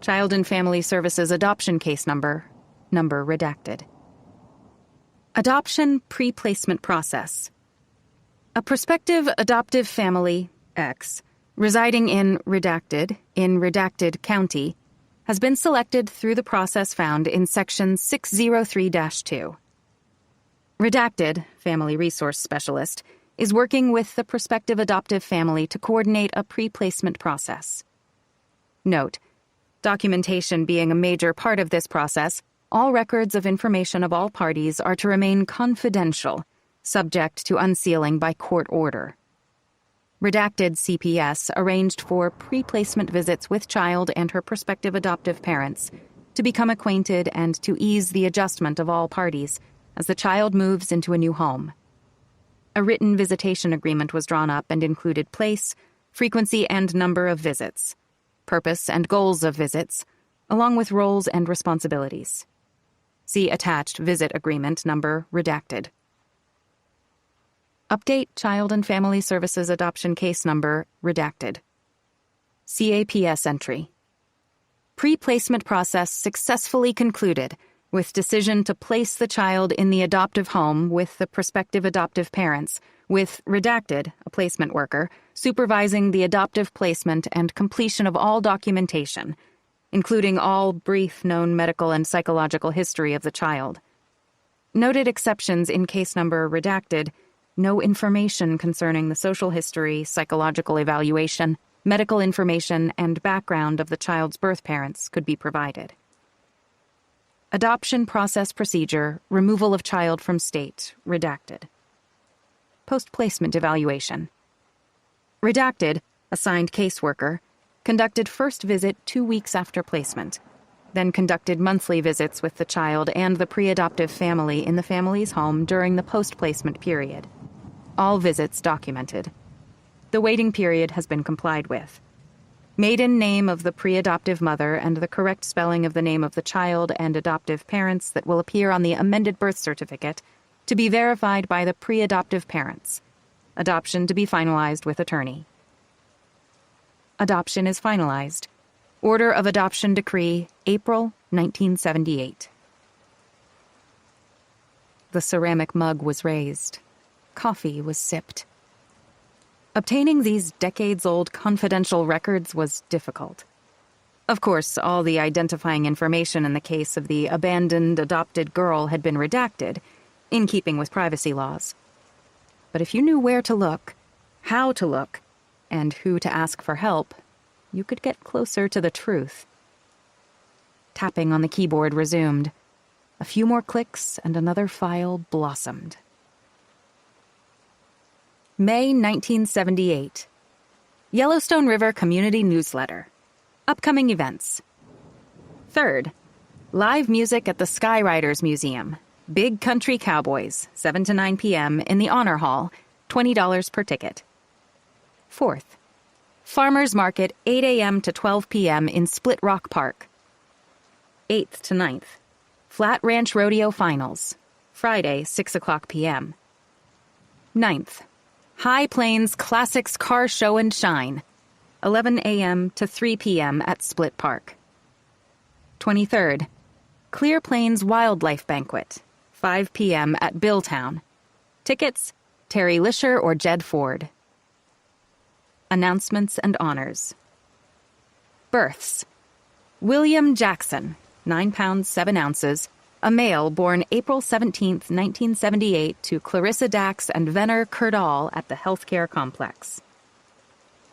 Child and Family Services adoption case number redacted. Adoption pre-placement process. A prospective adoptive family, X, residing in Redacted County, has been selected through the process found in Section 603-2. Redacted, Family Resource Specialist, is working with the prospective adoptive family to coordinate a pre-placement process. Note, documentation being a major part of this process, all records of information of all parties are to remain confidential, subject to unsealing by court order. Redacted CPS arranged for pre-placement visits with child and her prospective adoptive parents to become acquainted and to ease the adjustment of all parties as the child moves into a new home. A written visitation agreement was drawn up and included place, frequency and number of visits, purpose and goals of visits, along with roles and responsibilities. See attached visit agreement number redacted. Update Child and Family Services adoption case number redacted. CAPS entry. Pre-placement process successfully concluded with decision to place the child in the adoptive home with the prospective adoptive parents, with redacted, a placement worker, supervising the adoptive placement and completion of all documentation, including all brief known medical and psychological history of the child. Noted exceptions in case number redacted: no information concerning the social history, psychological evaluation, medical information, and background of the child's birth parents could be provided. Adoption process procedure, removal of child from state, redacted. Post-placement evaluation. Redacted, assigned caseworker, conducted first visit 2 weeks after placement, then conducted monthly visits with the child and the pre-adoptive family in the family's home during the post-placement period. All visits documented. The waiting period has been complied with. Maiden name of the pre-adoptive mother and the correct spelling of the name of the child and adoptive parents that will appear on the amended birth certificate to be verified by the pre-adoptive parents. Adoption to be finalized with attorney. Adoption is finalized. Order of Adoption Decree, April 1978. The ceramic mug was raised. Coffee was sipped. Obtaining these decades-old confidential records was difficult. Of course, all the identifying information in the case of the abandoned adopted girl had been redacted, in keeping with privacy laws. But if you knew where to look, how to look, and who to ask for help, you could get closer to the truth. Tapping on the keyboard resumed. A few more clicks and another file blossomed. May 1978. Yellowstone River Community Newsletter. Upcoming events. 3rd. Live music at the Skyriders Museum. Big Country Cowboys, 7 to 9 p.m. in the Honor Hall, $20 per ticket. 4th. Farmers Market, 8 a.m. to 12 p.m. in Split Rock Park. 8th to 9th. Flat Ranch Rodeo Finals, Friday, 6 o'clock p.m. 9th. High Plains Classics Car Show and Shine, 11 a.m. to 3 p.m. at Split Park. 23rd. Clear Plains Wildlife Banquet, 5 p.m. at Billtown. Tickets, Terry Lisher or Jed Ford. Announcements and honors. Births. William Jackson, 9 pounds 7 ounces, a male born April 17, 1978 to Clarissa Dax and Venner Kerdal at the healthcare complex.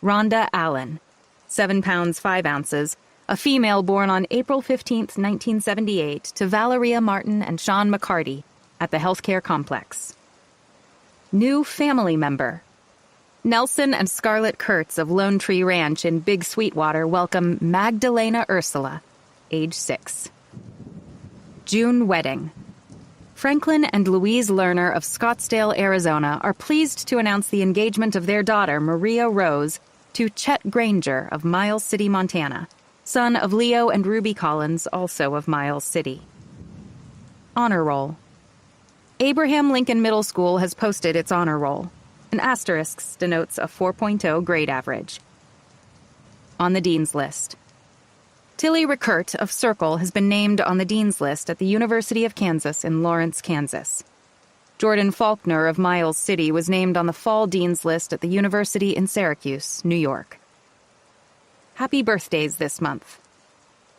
Rhonda Allen, 7 pounds 5 ounces, a female born on April 15, 1978 to Valeria Martin and Sean McCarty at the healthcare complex. New family member. Nelson and Scarlett Kurtz of Lone Tree Ranch in Big Sweetwater welcome Magdalena Ursula, age 6. June wedding. Franklin and Louise Lerner of Scottsdale, Arizona are pleased to announce the engagement of their daughter, Maria Rose, to Chet Granger of Miles City, Montana, son of Leo and Ruby Collins, also of Miles City. Honor Roll. Abraham Lincoln Middle School has posted its honor roll. An asterisk denotes a 4.0 grade average. On the Dean's List. Tilly Rickert of Circle has been named on the Dean's List at the University of Kansas in Lawrence, Kansas. Jordan Faulkner of Miles City was named on the Fall Dean's List at the University in Syracuse, New York. Happy birthdays this month.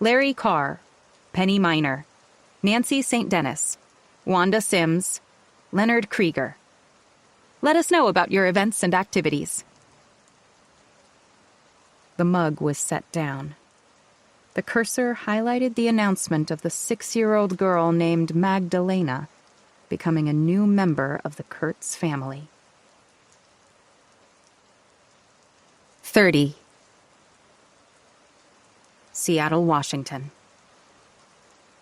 Larry Carr, Penny Miner, Nancy St. Dennis, Wanda Sims, Leonard Krieger. Let us know about your events and activities. The mug was set down. The cursor highlighted the announcement of the 6-year-old girl named Magdalena becoming a new member of the Kurtz family. 30. Seattle, Washington.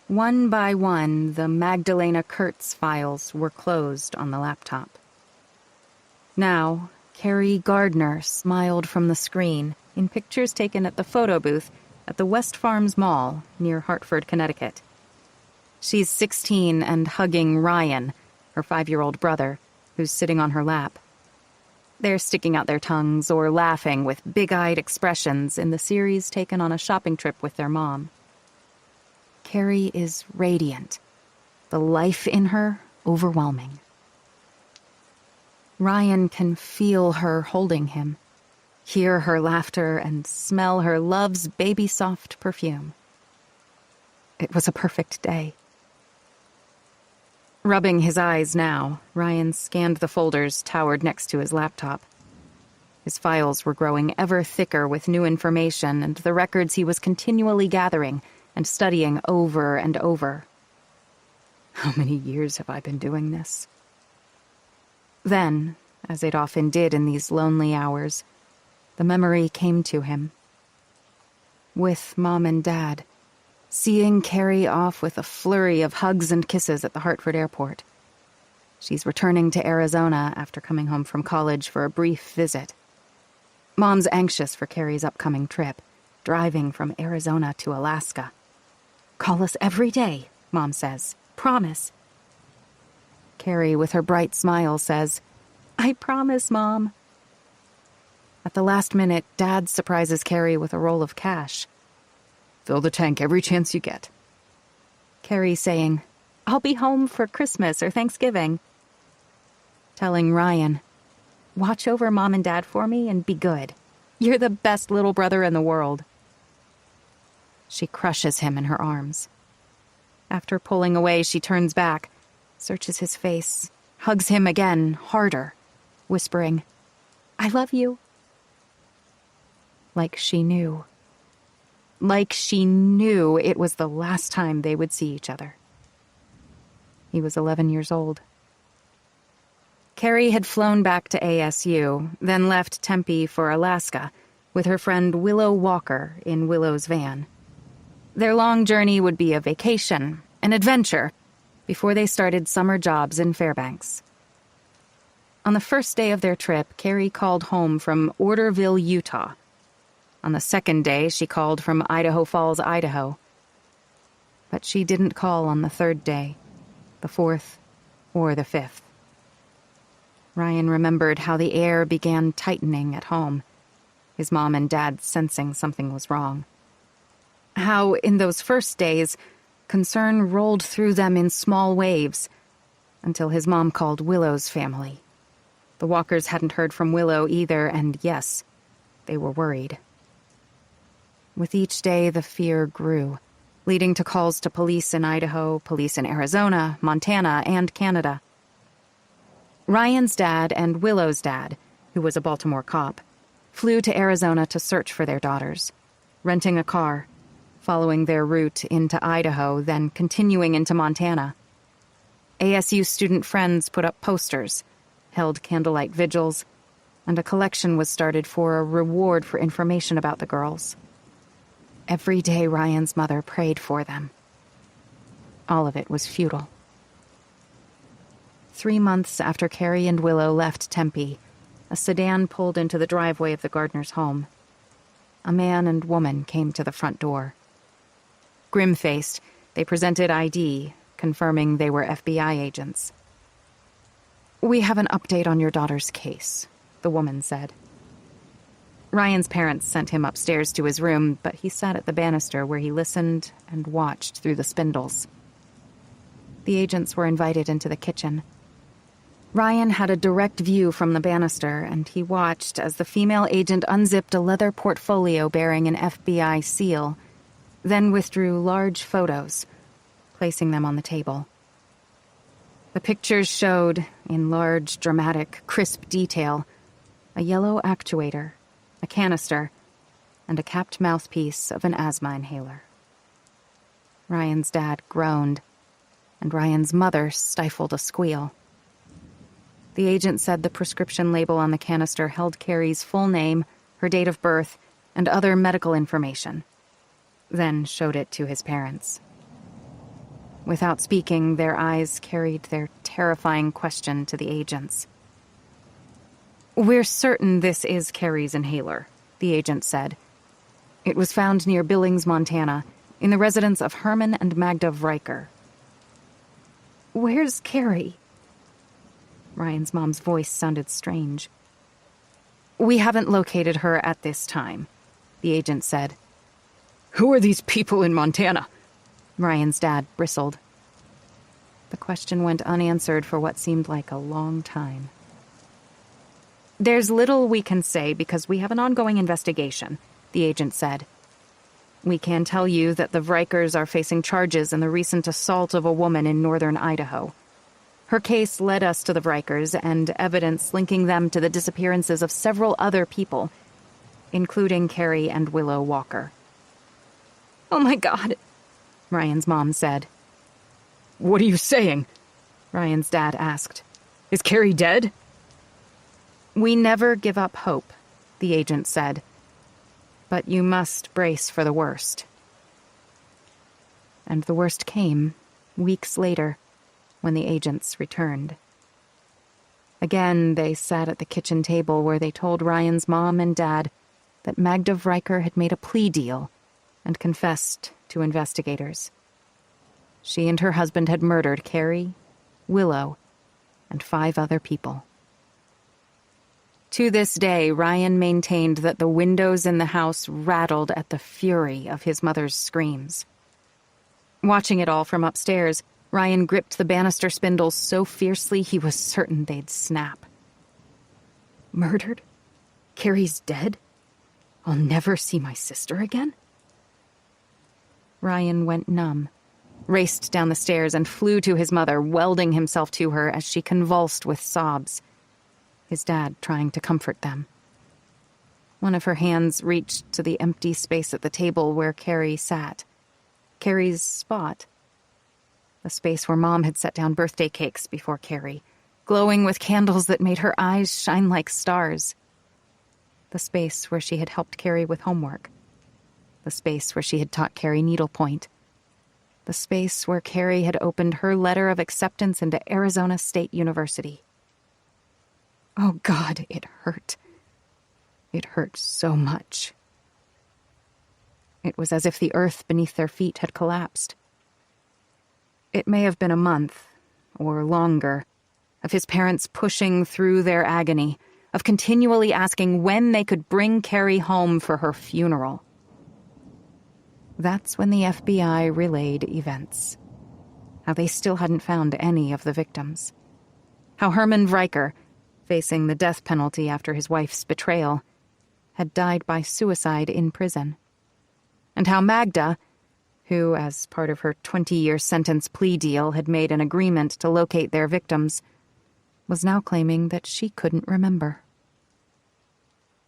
One by one, the Magdalena Kurtz files were closed on the laptop. Now, Carrie Gardner smiled from the screen in pictures taken at the photo booth at the West Farms Mall near Hartford, Connecticut. She's 16 and hugging Ryan, her 5-year-old brother, who's sitting on her lap. They're sticking out their tongues or laughing with big-eyed expressions in the series taken on a shopping trip with their mom. Carrie is radiant, the life in her overwhelming. Ryan can feel her holding him, hear her laughter, and smell her love's baby-soft perfume. It was a perfect day. Rubbing his eyes now, Ryan scanned the folders towered next to his laptop. His files were growing ever thicker with new information and the records he was continually gathering and studying over and over. How many years have I been doing this? Then, as it often did in these lonely hours, the memory came to him. With Mom and Dad, seeing Carrie off with a flurry of hugs and kisses at the Hartford airport. She's returning to Arizona after coming home from college for a brief visit. Mom's anxious for Carrie's upcoming trip, driving from Arizona to Alaska. "Call us every day," Mom says. "Promise." Carrie, with her bright smile, says, "I promise, Mom." At the last minute, Dad surprises Carrie with a roll of cash. "Fill the tank every chance you get." Carrie saying, "I'll be home for Christmas or Thanksgiving." Telling Ryan, "Watch over Mom and Dad for me and be good. You're the best little brother in the world." She crushes him in her arms. After pulling away, she turns back, searches his face, hugs him again, harder, whispering, "I love you." Like she knew. Like she knew it was the last time they would see each other. He was 11 years old. Carrie had flown back to ASU, then left Tempe for Alaska, with her friend Willow Walker in Willow's van. Their long journey would be a vacation, an adventure, before they started summer jobs in Fairbanks. On the first day of their trip, Carrie called home from Orderville, Utah. On the second day, she called from Idaho Falls, Idaho. But she didn't call on the third day, the fourth, or the fifth. Ryan remembered how the air began tightening at home, his mom and dad sensing something was wrong. How, in those first days, concern rolled through them in small waves, until his mom called Willow's family. The Walkers hadn't heard from Willow either, and yes, they were worried. With each day, the fear grew, leading to calls to police in Idaho, police in Arizona, Montana, and Canada. Ryan's dad and Willow's dad, who was a Baltimore cop, flew to Arizona to search for their daughters, renting a car, following their route into Idaho, then continuing into Montana. ASU student friends put up posters, held candlelight vigils, and a collection was started for a reward for information about the girls. Every day Ryan's mother prayed for them. All of it was futile. 3 months after Carrie and Willow left Tempe, a sedan pulled into the driveway of the Gardner's home. A man and woman came to the front door. Grim-faced, they presented ID, confirming they were FBI agents. "We have an update on your daughter's case," the woman said. Ryan's parents sent him upstairs to his room, but he sat at the banister where he listened and watched through the spindles. The agents were invited into the kitchen. Ryan had a direct view from the banister, and he watched as the female agent unzipped a leather portfolio bearing an FBI seal, then withdrew large photos, placing them on the table. The pictures showed, in large, dramatic, crisp detail, a yellow actuator, a canister, and a capped mouthpiece of an asthma inhaler. Ryan's dad groaned, and Ryan's mother stifled a squeal. The agent said the prescription label on the canister held Carrie's full name, her date of birth, and other medical information, then showed it to his parents. Without speaking, their eyes carried their terrifying question to the agents. "We're certain this is Carrie's inhaler," the agent said. "It was found near Billings, Montana, in the residence of Herman and Magda Vriker." "Where's Carrie?" Ryan's mom's voice sounded strange. "We haven't located her at this time," the agent said. Who are these people in Montana? Ryan's dad bristled. The question went unanswered for what seemed like a long time. "There's little we can say because we have an ongoing investigation," the agent said. "We can tell you that the Vrikers are facing charges in the recent assault of a woman in northern Idaho. Her case led us to the Vrikers and evidence linking them to the disappearances of several other people, including Carrie and Willow Walker." "Oh my God," Ryan's mom said. What are you saying? Ryan's dad asked. Is Carrie dead? "We never give up hope," the agent said. "But you must brace for the worst." And the worst came, weeks later, when the agents returned. Again, they sat at the kitchen table where they told Ryan's mom and dad that Magda Vriker had made a plea deal and confessed to investigators. She and her husband had murdered Carrie, Willow, and 5 other people. To this day, Ryan maintained that the windows in the house rattled at the fury of his mother's screams. Watching it all from upstairs, Ryan gripped the banister spindles so fiercely he was certain they'd snap. Murdered? Carrie's dead? I'll never see my sister again? Ryan went numb, raced down the stairs and flew to his mother, welding himself to her as she convulsed with sobs, his dad trying to comfort them. One of her hands reached to the empty space at the table where Carrie sat. Carrie's spot. The space where Mom had set down birthday cakes before Carrie, glowing with candles that made her eyes shine like stars. The space where she had helped Carrie with homework. The space where she had taught Carrie needlepoint. The space where Carrie had opened her letter of acceptance into Arizona State University. Oh God, it hurt. It hurt so much. It was as if the earth beneath their feet had collapsed. It may have been a month, or longer, of his parents pushing through their agony, of continually asking when they could bring Carrie home for her funeral. That's when the FBI relayed events. How they still hadn't found any of the victims. How Herman Vriker, facing the death penalty after his wife's betrayal, had died by suicide in prison. And how Magda, who, as part of her 20-year sentence plea deal, had made an agreement to locate their victims, was now claiming that she couldn't remember.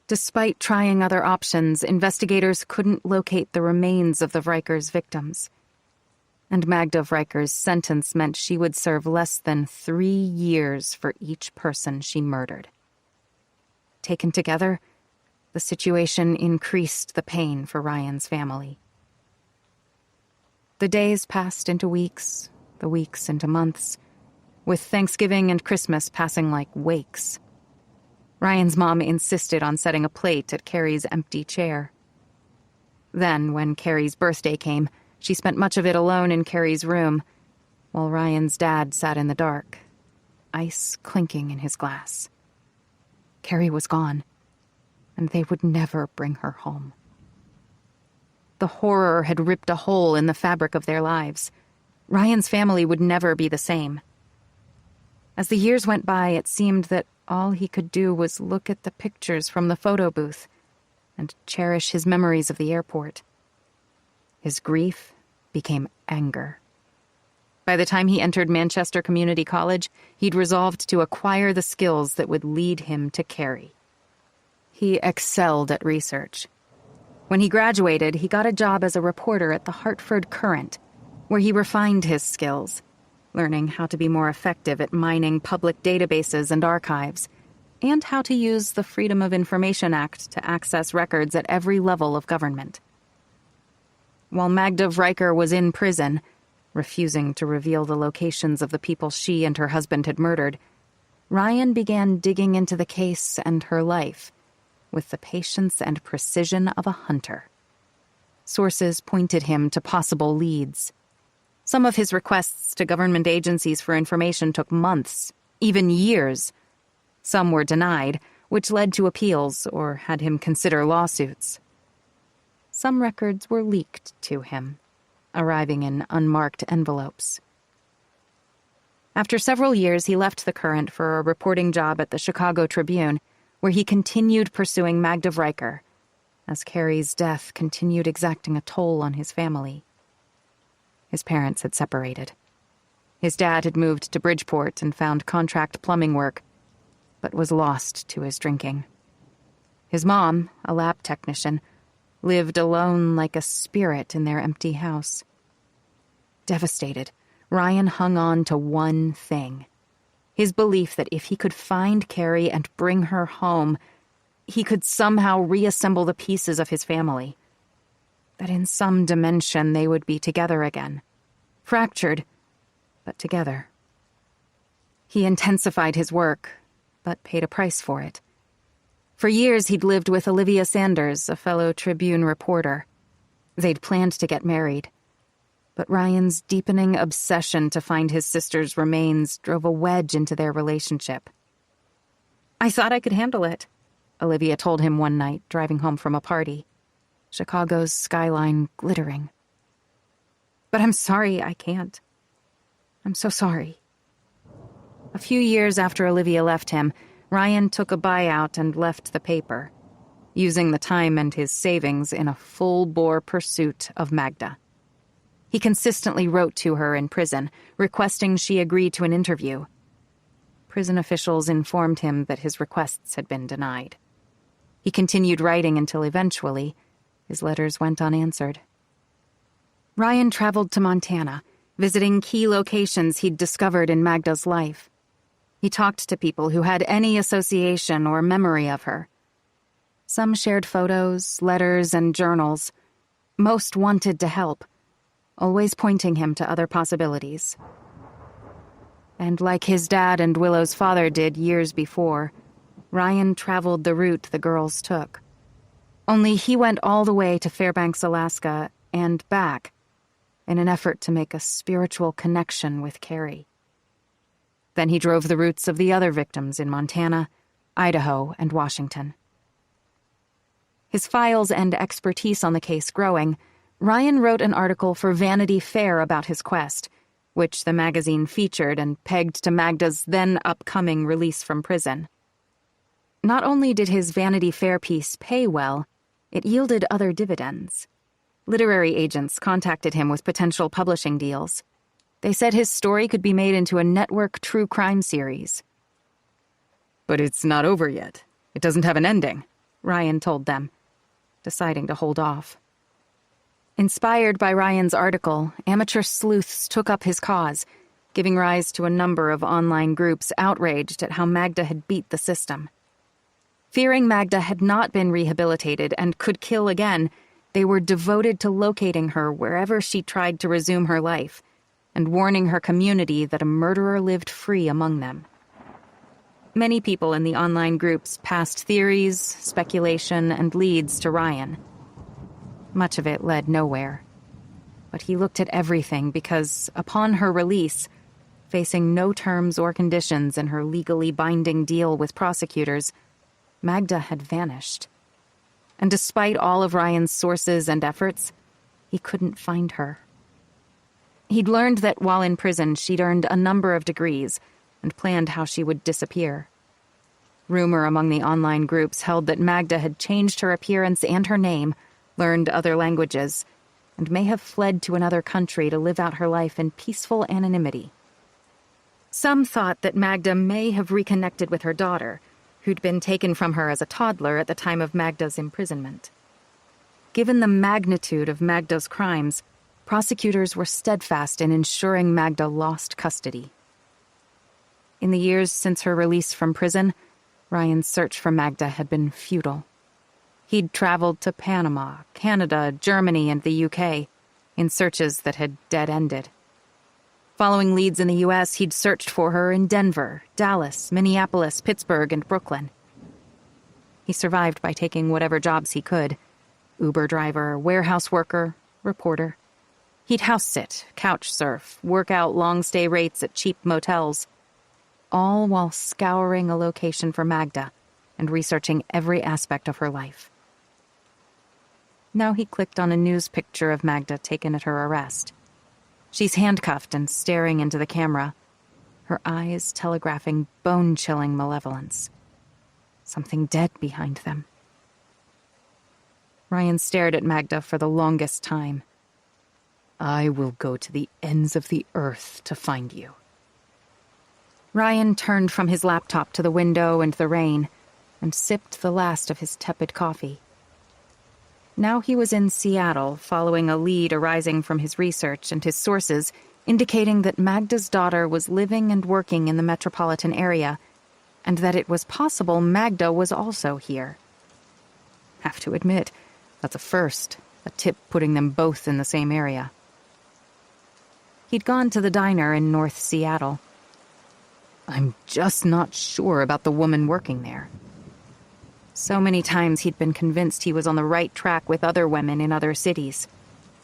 Despite trying other options, investigators couldn't locate the remains of the Vrikers' victims. And Magda Vriker's sentence meant she would serve less than 3 years for each person she murdered. taken together, the situation increased the pain for Ryan's family. The days passed into weeks, the weeks into months, with Thanksgiving and Christmas passing like wakes. Ryan's mom insisted on setting a plate at Carrie's empty chair. Then, when Carrie's birthday came, she spent much of it alone in Carrie's room, while Ryan's dad sat in the dark, ice clinking in his glass. Carrie was gone, and they would never bring her home. The horror had ripped a hole in the fabric of their lives. Ryan's family would never be the same. As the years went by, it seemed that all he could do was look at the pictures from the photo booth and cherish his memories of the airport. His grief became anger. By the time he entered Manchester Community College, he'd resolved to acquire the skills that would lead him to Carrie. He excelled at research. When he graduated, he got a job as a reporter at the Hartford Courant, where he refined his skills, learning how to be more effective at mining public databases and archives, and how to use the Freedom of Information Act to access records at every level of government. While Magda Vriker was in prison, refusing to reveal the locations of the people she and her husband had murdered, Ryan began digging into the case and her life with the patience and precision of a hunter. Sources pointed him to possible leads. Some of his requests to government agencies for information took months, even years. Some were denied, which led to appeals or had him consider lawsuits. Some records were leaked to him, arriving in unmarked envelopes. After several years, he left the Courant for a reporting job at the Chicago Tribune, where he continued pursuing Magda Vriker, as Carrie's death continued exacting a toll on his family. His parents had separated. His dad had moved to Bridgeport and found contract plumbing work, but was lost to his drinking. His mom, a lab technician, lived alone like a spirit in their empty house. Devastated, Ryan hung on to one thing: his belief that if he could find Carrie and bring her home, he could somehow reassemble the pieces of his family. That in some dimension they would be together again. Fractured, but together. He intensified his work, but paid a price for it. For years he'd lived with Olivia Sanders, a fellow Tribune reporter. They'd planned to get married. But Ryan's deepening obsession to find his sister's remains drove a wedge into their relationship. "I thought I could handle it," Olivia told him one night, driving home from a party, Chicago's skyline glittering. "But I'm sorry I can't. I'm so sorry." A few years after Olivia left him, Ryan took a buyout and left the paper, using the time and his savings in a full-bore pursuit of Magda. He consistently wrote to her in prison, requesting she agree to an interview. Prison officials informed him that his requests had been denied. He continued writing until eventually his letters went unanswered. Ryan traveled to Montana, visiting key locations he'd discovered in Magda's life. He talked to people who had any association or memory of her. Some shared photos, letters, and journals. Most wanted to help, always pointing him to other possibilities. And like his dad and Willow's father did years before, Ryan traveled the route the girls took. Only he went all the way to Fairbanks, Alaska, and back, in an effort to make a spiritual connection with Carrie. Then he drove the routes of the other victims in Montana, Idaho, and Washington. His files and expertise on the case growing, Ryan wrote an article for Vanity Fair about his quest, which the magazine featured and pegged to Magda's then-upcoming release from prison. Not only did his Vanity Fair piece pay well, it yielded other dividends. Literary agents contacted him with potential publishing deals. They said his story could be made into a network true crime series. "But it's not over yet. It doesn't have an ending," Ryan told them, deciding to hold off. Inspired by Ryan's article, amateur sleuths took up his cause, giving rise to a number of online groups outraged at how Magda had beat the system. Fearing Magda had not been rehabilitated and could kill again, they were devoted to locating her wherever she tried to resume her life, and warning her community that a murderer lived free among them. Many people in the online groups passed theories, speculation, and leads to Ryan. Much of it led nowhere. But he looked at everything because, upon her release, facing no terms or conditions in her legally binding deal with prosecutors, Magda had vanished. And despite all of Ryan's sources and efforts, he couldn't find her. He'd learned that while in prison, she'd earned a number of degrees and planned how she would disappear. Rumor among the online groups held that Magda had changed her appearance and her name, learned other languages, and may have fled to another country to live out her life in peaceful anonymity. Some thought that Magda may have reconnected with her daughter, who'd been taken from her as a toddler at the time of Magda's imprisonment. Given the magnitude of Magda's crimes, prosecutors were steadfast in ensuring Magda lost custody. In the years since her release from prison, Ryan's search for Magda had been futile. He'd traveled to Panama, Canada, Germany, and the UK in searches that had dead-ended. Following leads in the U.S., he'd searched for her in Denver, Dallas, Minneapolis, Pittsburgh, and Brooklyn. He survived by taking whatever jobs he could: Uber driver, warehouse worker, reporter. He'd house sit, couch surf, work out long-stay rates at cheap motels, all while scouring a location for Magda and researching every aspect of her life. Now he clicked on a news picture of Magda taken at her arrest. She's handcuffed and staring into the camera, her eyes telegraphing bone-chilling malevolence. Something dead behind them. Ryan stared at Magda for the longest time. I will go to the ends of the earth to find you. Ryan turned from his laptop to the window and the rain and sipped the last of his tepid coffee. Now he was in Seattle, following a lead arising from his research and his sources indicating that Magda's daughter was living and working in the metropolitan area, and that it was possible Magda was also here. Have to admit, that's a first, a tip putting them both in the same area. He'd gone to the diner in North Seattle. I'm just not sure about the woman working there. So many times he'd been convinced he was on the right track with other women in other cities.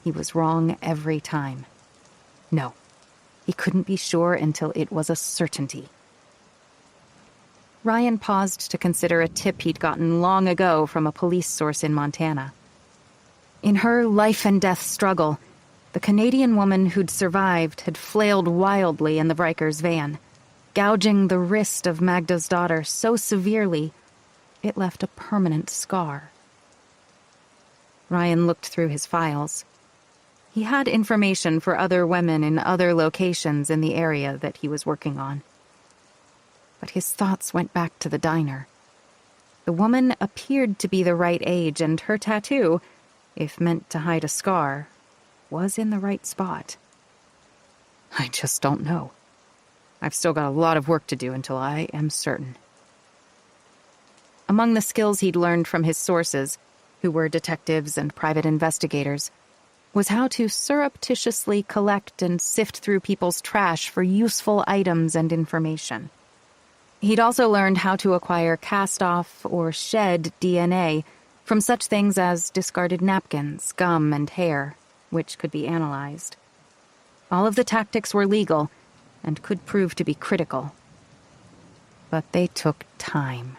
He was wrong every time. No, he couldn't be sure until it was a certainty. Ryan paused to consider a tip he'd gotten long ago from a police source in Montana. In her life-and-death struggle, the Canadian woman who'd survived had flailed wildly in the Rikers van, gouging the wrist of Magda's daughter so severely it left a permanent scar. Ryan looked through his files. He had information for other women in other locations in the area that he was working on. But his thoughts went back to the diner. The woman appeared to be the right age, and her tattoo, if meant to hide a scar, was in the right spot. I just don't know. I've still got a lot of work to do until I am certain. Among the skills he'd learned from his sources, who were detectives and private investigators, was how to surreptitiously collect and sift through people's trash for useful items and information. He'd also learned how to acquire cast-off or shed DNA from such things as discarded napkins, gum, and hair, which could be analyzed. All of the tactics were legal and could prove to be critical. But they took time.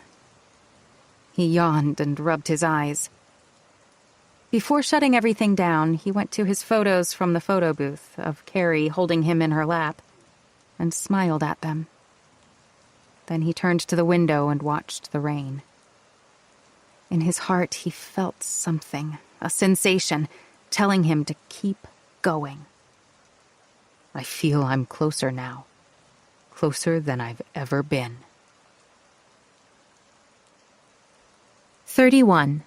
He yawned and rubbed his eyes. Before shutting everything down, he went to his photos from the photo booth of Carrie holding him in her lap and smiled at them. Then he turned to the window and watched the rain. In his heart, he felt something, a sensation, telling him to keep going. I feel I'm closer now. Closer than I've ever been. 31.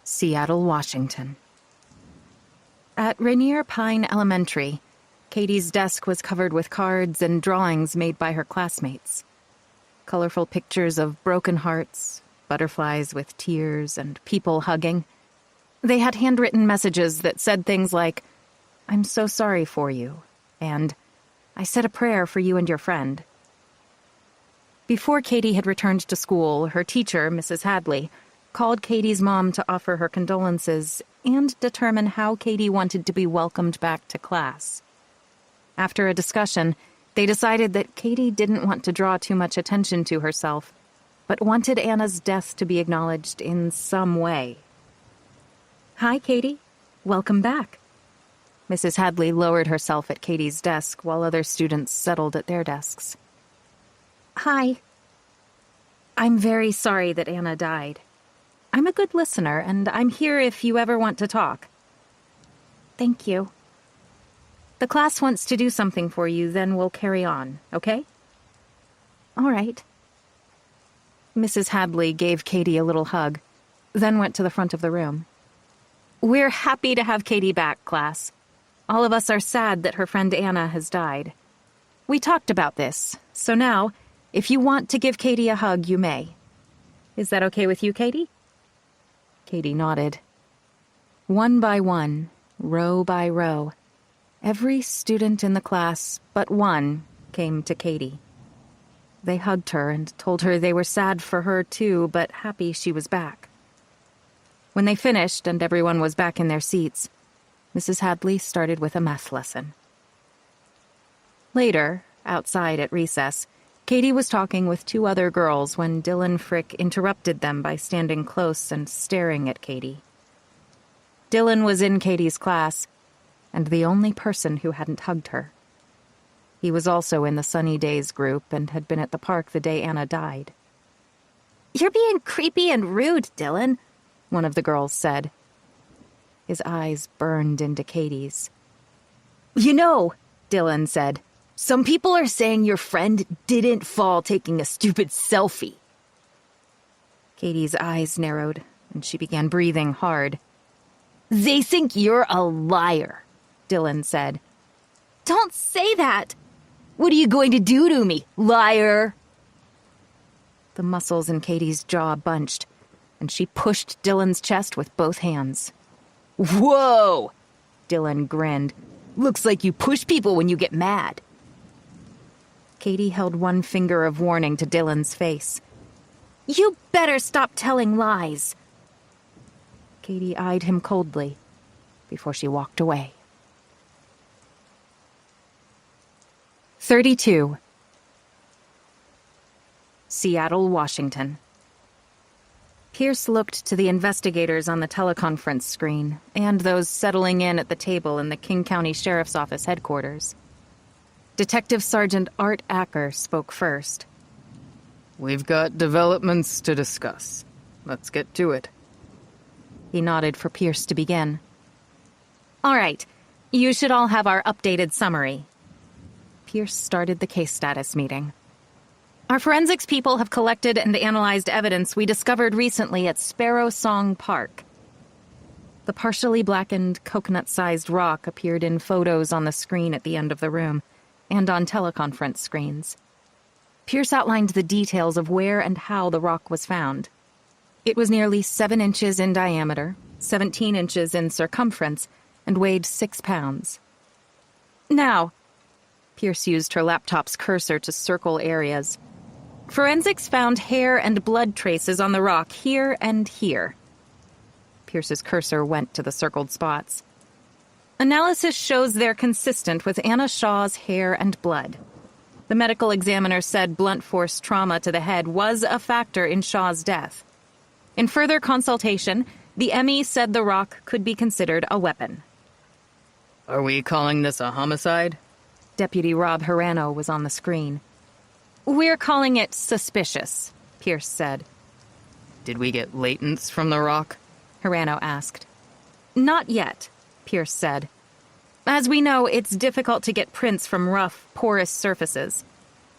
Seattle, Washington. At Rainier Pine Elementary, Katie's desk was covered with cards and drawings made by her classmates. colorful pictures of broken hearts, butterflies with tears, and people hugging. They had handwritten messages that said things like, "I'm so sorry for you," and "I said a prayer for you and your friend." Before Katie had returned to school, her teacher, Mrs. Hadley, called Katie's mom to offer her condolences and determine how Katie wanted to be welcomed back to class. After a discussion, they decided that Katie didn't want to draw too much attention to herself, but wanted Anna's death to be acknowledged in some way. "Hi, Katie. Welcome back." Mrs. Hadley lowered herself at Katie's desk while other students settled at their desks. "Hi. I'm very sorry that Anna died. I'm a good listener, and I'm here if you ever want to talk." "Thank you." "The class wants to do something for you, then we'll carry on, okay?" "All right." Mrs. Hadley gave Katie a little hug, then went to the front of the room. "We're happy to have Katie back, class. All of us are sad that her friend Anna has died. We talked about this, so now, if you want to give Katie a hug, you may. Is that okay with you, Katie?" Katie nodded. One by one, row by row, every student in the class but one came to Katie. They hugged her and told her they were sad for her too, but happy she was back. When they finished and everyone was back in their seats, Mrs. Hadley started with a math lesson. Later, outside at recess, Katie was talking with two other girls when Dylan Frick interrupted them by standing close and staring at Katie. Dylan was in Katie's class, and the only person who hadn't hugged her. He was also in the Sunny Days group and had been at the park the day Anna died. "You're being creepy and rude, Dylan," one of the girls said. His eyes burned into Katie's. "You know," Dylan said, "some people are saying your friend didn't fall taking a stupid selfie." Katie's eyes narrowed, and she began breathing hard. "They think you're a liar," Dylan said. "Don't say that." "What are you going to do to me, liar?" The muscles in Katie's jaw bunched, and she pushed Dylan's chest with both hands. "Whoa!" Dylan grinned. "Looks like you push people when you get mad." Katie held one finger of warning to Dylan's face. "You better stop telling lies." Katie eyed him coldly before she walked away. 32. Seattle, Washington. Pierce looked to the investigators on the teleconference screen and those settling in at the table in the King County Sheriff's Office headquarters. Detective Sergeant Art Acker spoke first. "We've got developments to discuss. Let's get to it." He nodded for Pierce to begin. "All right, you should all have our updated summary." Pierce started the case status meeting. "Our forensics people have collected and analyzed evidence we discovered recently at Sparrow Song Park." The partially blackened, coconut-sized rock appeared in photos on the screen at the end of the room, and on teleconference screens. Pierce outlined the details of where and how the rock was found. It was nearly 7 inches in diameter, 17 inches in circumference, and weighed 6 pounds. "Now," Pierce used her laptop's cursor to circle areas, "forensics found hair and blood traces on the rock here and here." Pierce's cursor went to the circled spots. "Analysis shows they're consistent with Anna Shaw's hair and blood. The medical examiner said blunt force trauma to the head was a factor in Shaw's death. In further consultation, the ME said the rock could be considered a weapon." "Are we calling this a homicide?" Deputy Rob Hirano was on the screen. "We're calling it suspicious," Pierce said. "Did we get latents from the rock?" Hirano asked. "Not yet," Pierce said. "As we know, it's difficult to get prints from rough, porous surfaces.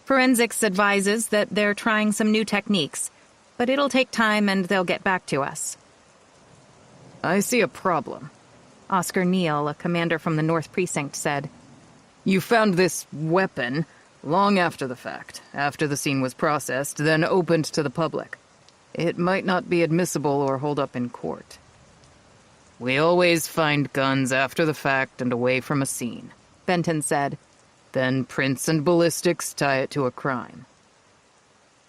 Forensics advises that they're trying some new techniques, but it'll take time and they'll get back to us." "I see a problem," Oscar Neal, a commander from the North Precinct, said. "You found this weapon, Long after the fact, after the scene was processed, then opened to the public. It might not be admissible or hold up in court. We always find guns after the fact and away from a scene, Benton said. Then prints and ballistics tie it to a crime.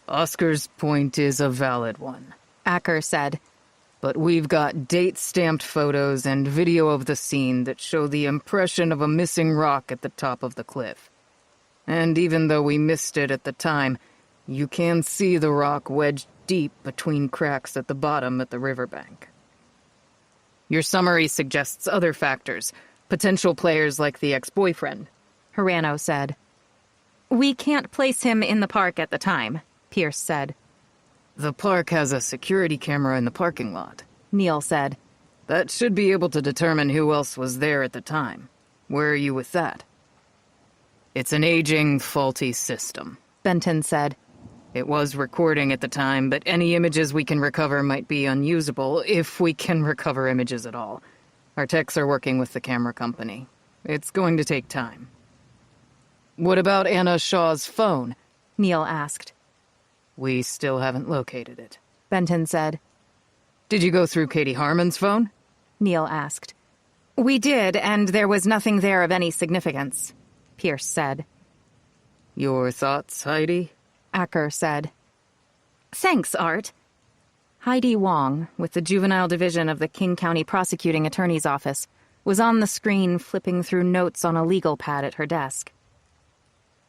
Oscar's point is a valid one, Acker said. but we've got date-stamped photos and video of the scene that show the impression of a missing rock at the top of the cliff. And even though we missed it at the time, you can see the rock wedged deep between cracks at the bottom at the riverbank. Your summary suggests other factors, potential players like the ex-boyfriend, Hirano said. We can't place him in the park at the time, Pierce said. The park has a security camera in the parking lot, Neil said. That should be able to determine who else was there at the time. Where are you with that? It's an aging, faulty system, Benton said. It was recording at the time, but any images we can recover might be unusable, if we can recover images at all. Our techs are working with the camera company. It's going to take time. What about Anna Shaw's phone? Neil asked. We still haven't located it, Benton said. Did you go through Katie Harmon's phone? Neil asked. We did, and there was nothing there of any significance, Pierce said. Your thoughts, Heidi? Acker said. Thanks, Art. Heidi Wong, with the Juvenile Division of the King County Prosecuting Attorney's Office, was on the screen flipping through notes on a legal pad at her desk.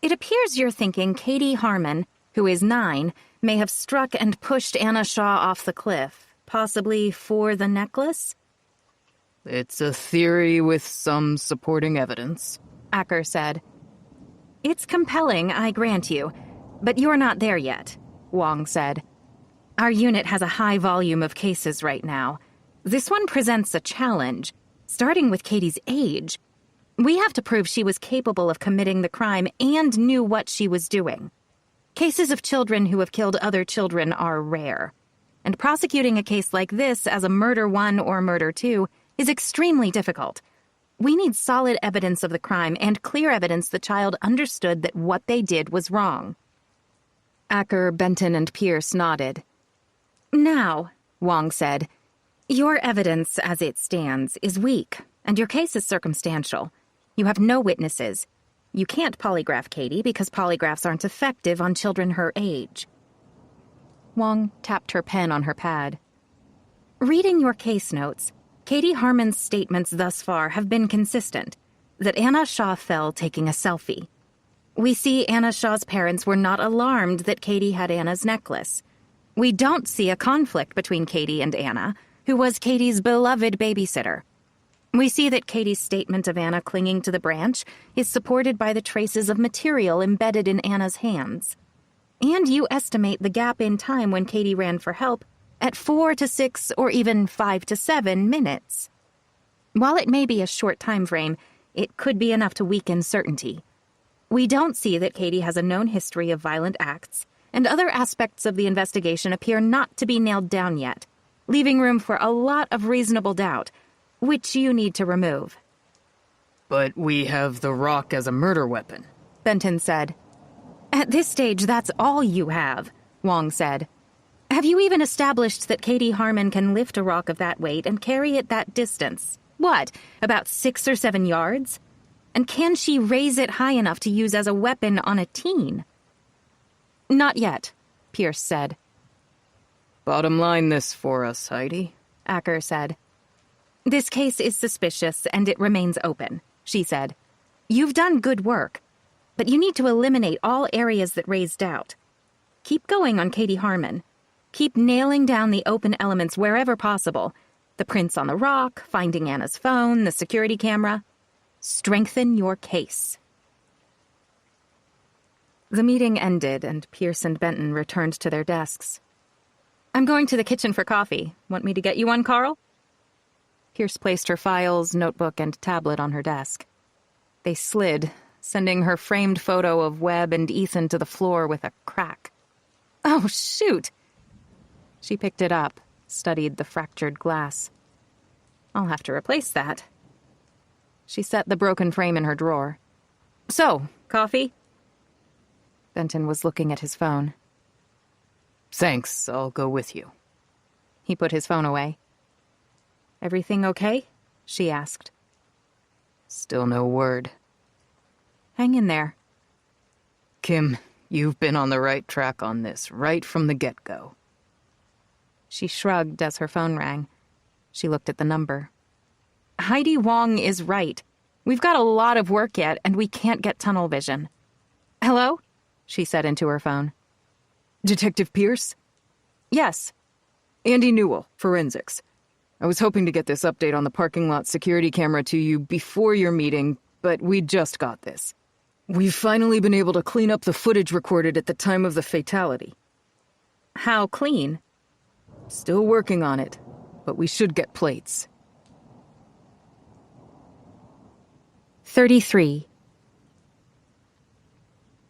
It appears you're thinking Katie Harmon, who is 9, may have struck and pushed Anna Shaw off the cliff, possibly for the necklace? It's a theory with some supporting evidence, Acker said. It's compelling, I grant you, but you're not there yet, Wong said. Our unit has a high volume of cases right now. This one presents a challenge, starting with Katie's age. We have to prove she was capable of committing the crime and knew what she was doing. Cases of children who have killed other children are rare, and prosecuting a case like this as a murder 1 or murder 2 is extremely difficult. We need solid evidence of the crime and clear evidence the child understood that what they did was wrong. Acker, Benton, and Pierce nodded. Now, Wong said, your evidence as it stands is weak, and your case is circumstantial. You have no witnesses. You can't polygraph Katie because polygraphs aren't effective on children her age. Wong tapped her pen on her pad. Reading your case notes, Katie Harmon's statements thus far have been consistent, that Anna Shaw fell taking a selfie. We see Anna Shaw's parents were not alarmed that Katie had Anna's necklace. We don't see a conflict between Katie and Anna, who was Katie's beloved babysitter. We see that Katie's statement of Anna clinging to the branch is supported by the traces of material embedded in Anna's hands. And you estimate the gap in time when Katie ran for help at 4 to 6 or even 5 to 7 minutes. While it may be a short time frame, it could be enough to weaken certainty. We don't see that Katie has a known history of violent acts, and other aspects of the investigation appear not to be nailed down yet, leaving room for a lot of reasonable doubt, which you need to remove. But we have the rock as a murder weapon, Benton said. At this stage, that's all you have, Wong said. Have you even established that Katie Harmon can lift a rock of that weight and carry it that distance? What, about 6 or 7 yards? And can she raise it high enough to use as a weapon on a teen? Not yet, Pierce said. Bottom line this for us, Heidi, Acker said. This case is suspicious and it remains open, she said. You've done good work, but you need to eliminate all areas that raise doubt. Keep going on Katie Harmon. Keep nailing down the open elements wherever possible. The prints on the rock, finding Anna's phone, the security camera. Strengthen your case. The meeting ended and Pierce and Benton returned to their desks. I'm going to the kitchen for coffee. Want me to get you one, Carl? Pierce placed her files, notebook, and tablet on her desk. They slid, sending her framed photo of Webb and Ethan to the floor with a crack. Oh, shoot! She picked it up, studied the fractured glass. I'll have to replace that. She set the broken frame in her drawer. So, coffee? Benton was looking at his phone. Thanks, I'll go with you. He put his phone away. Everything okay? She asked. Still no word. Hang in there. Kim, you've been on the right track on this, right from the get-go. She shrugged as her phone rang. She looked at the number. Heidi Wong is right. We've got a lot of work yet, and we can't get tunnel vision. Hello? She said into her phone. Detective Pierce? Yes. Andy Newell, Forensics. I was hoping to get this update on the parking lot security camera to you before your meeting, but we just got this. We've finally been able to clean up the footage recorded at the time of the fatality. How clean? Still working on it, but we should get plates. 33.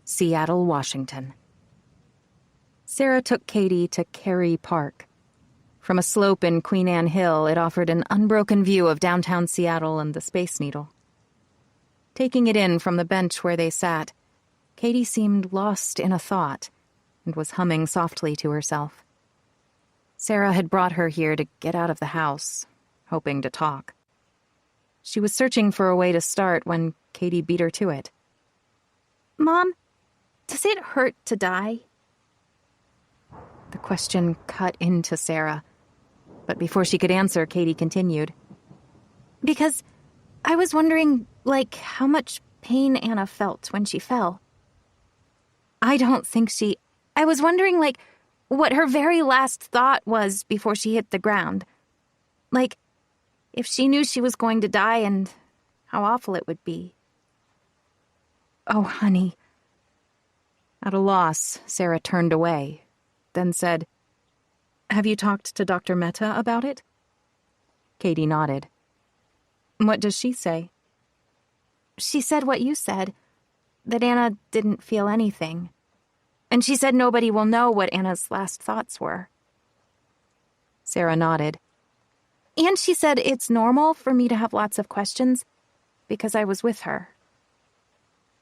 Seattle, Washington. Sarah took Katie to Cary Park. From a slope in Queen Anne Hill, it offered an unbroken view of downtown Seattle and the Space Needle. Taking it in from the bench where they sat, Katie seemed lost in a thought and was humming softly to herself. Sarah had brought her here to get out of the house, hoping to talk. She was searching for a way to start when Katie beat her to it. Mom, does it hurt to die? The question cut into Sarah, but before she could answer, Katie continued. Because I was wondering, how much pain Anna felt when she fell. I was wondering, what her very last thought was before she hit the ground. If she knew she was going to die and how awful it would be. Oh, honey. At a loss, Sarah turned away, then said, Have you talked to Dr. Mehta about it? Katie nodded. What does she say? She said what you said, that Anna didn't feel anything. And she said nobody will know what Anna's last thoughts were. Sarah nodded. And she said it's normal for me to have lots of questions because I was with her.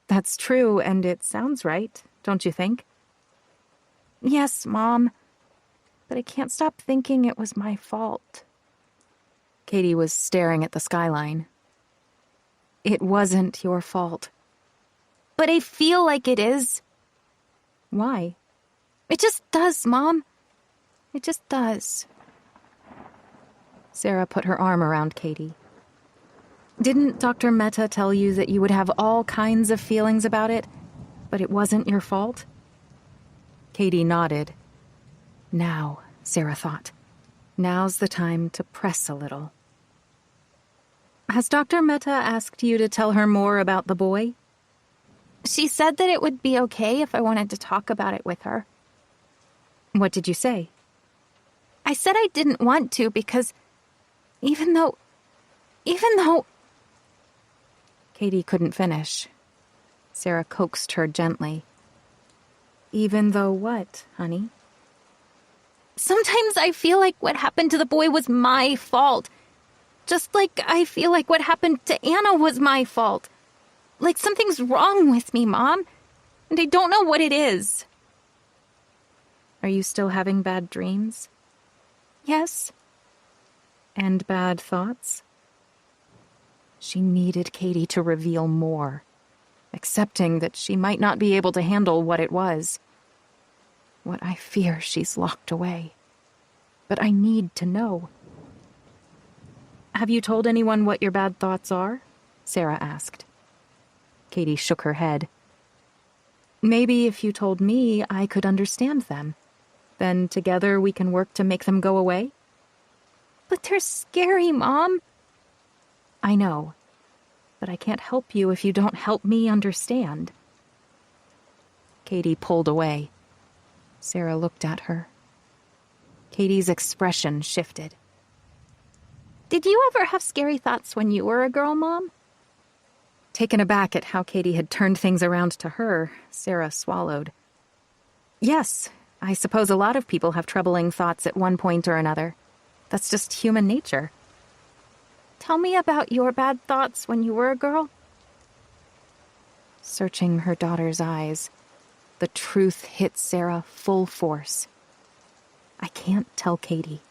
That's true, and it sounds right, don't you think? Yes, Mom. But I can't stop thinking it was my fault. Katie was staring at the skyline. It wasn't your fault. But I feel like it is. Why? It just does, Mom. It just does. Sarah put her arm around Katie. Didn't Dr. Mehta tell you that you would have all kinds of feelings about it, but it wasn't your fault? Katie nodded. Now, Sarah thought, now's the time to press a little. Has Dr. Mehta asked you to tell her more about the boy? She said that it would be okay if I wanted to talk about it with her. What did you say? I said I didn't want to because even though... Katie couldn't finish. Sarah coaxed her gently. Even though what, honey? Sometimes I feel like what happened to the boy was my fault. Just like I feel like what happened to Anna was my fault. Like something's wrong with me, Mom, and I don't know what it is. Are you still having bad dreams? Yes. And bad thoughts? She needed Katie to reveal more, accepting that she might not be able to handle what it was. What I fear she's locked away. But I need to know. Have you told anyone what your bad thoughts are? Sarah asked. Katie shook her head. Maybe if you told me, I could understand them. Then together we can work to make them go away? But they're scary, Mom. I know, but I can't help you if you don't help me understand. Katie pulled away. Sarah looked at her. Katie's expression shifted. Did you ever have scary thoughts when you were a girl, Mom? Taken aback at how Katie had turned things around to her, Sarah swallowed. Yes, I suppose a lot of people have troubling thoughts at one point or another. That's just human nature. Tell me about your bad thoughts when you were a girl. Searching her daughter's eyes, the truth hit Sarah full force. I can't tell Katie,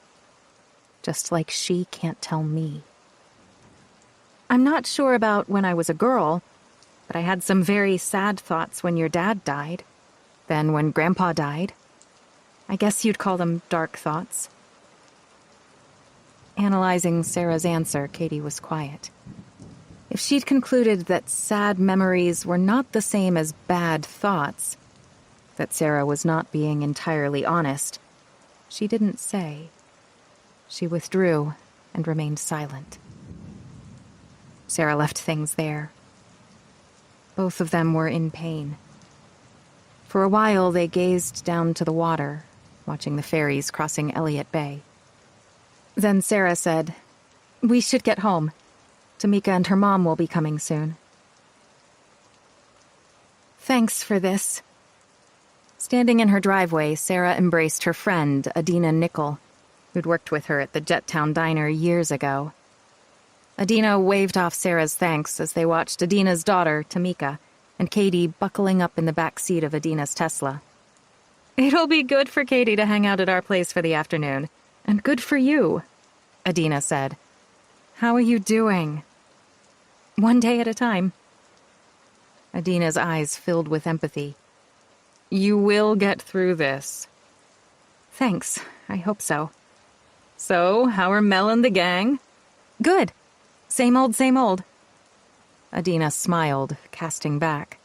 just like she can't tell me. I'm not sure about when I was a girl, but I had some very sad thoughts when your dad died. Then when Grandpa died. I guess you'd call them dark thoughts. Analyzing Sarah's answer, Katie was quiet. If she'd concluded that sad memories were not the same as bad thoughts, that Sarah was not being entirely honest, she didn't say. She withdrew and remained silent. Sarah left things there. Both of them were in pain. For a while, they gazed down to the water, watching the ferries crossing Elliott Bay. Then Sarah said, "We should get home. Tamika and her mom will be coming soon." "Thanks for this." Standing in her driveway, Sarah embraced her friend, Adina Nickel, who'd worked with her at the Jettown Diner years ago. Adina waved off Sarah's thanks as they watched Adina's daughter, Tamika, and Katie buckling up in the back seat of Adina's Tesla. "It'll be good for Katie to hang out at our place for the afternoon, and good for you," Adina said. "How are you doing?" "One day at a time." Adina's eyes filled with empathy. "You will get through this." "Thanks, I hope so." "So, how are Mel and the gang?" "Good. Same old, same old." Adina smiled, casting back.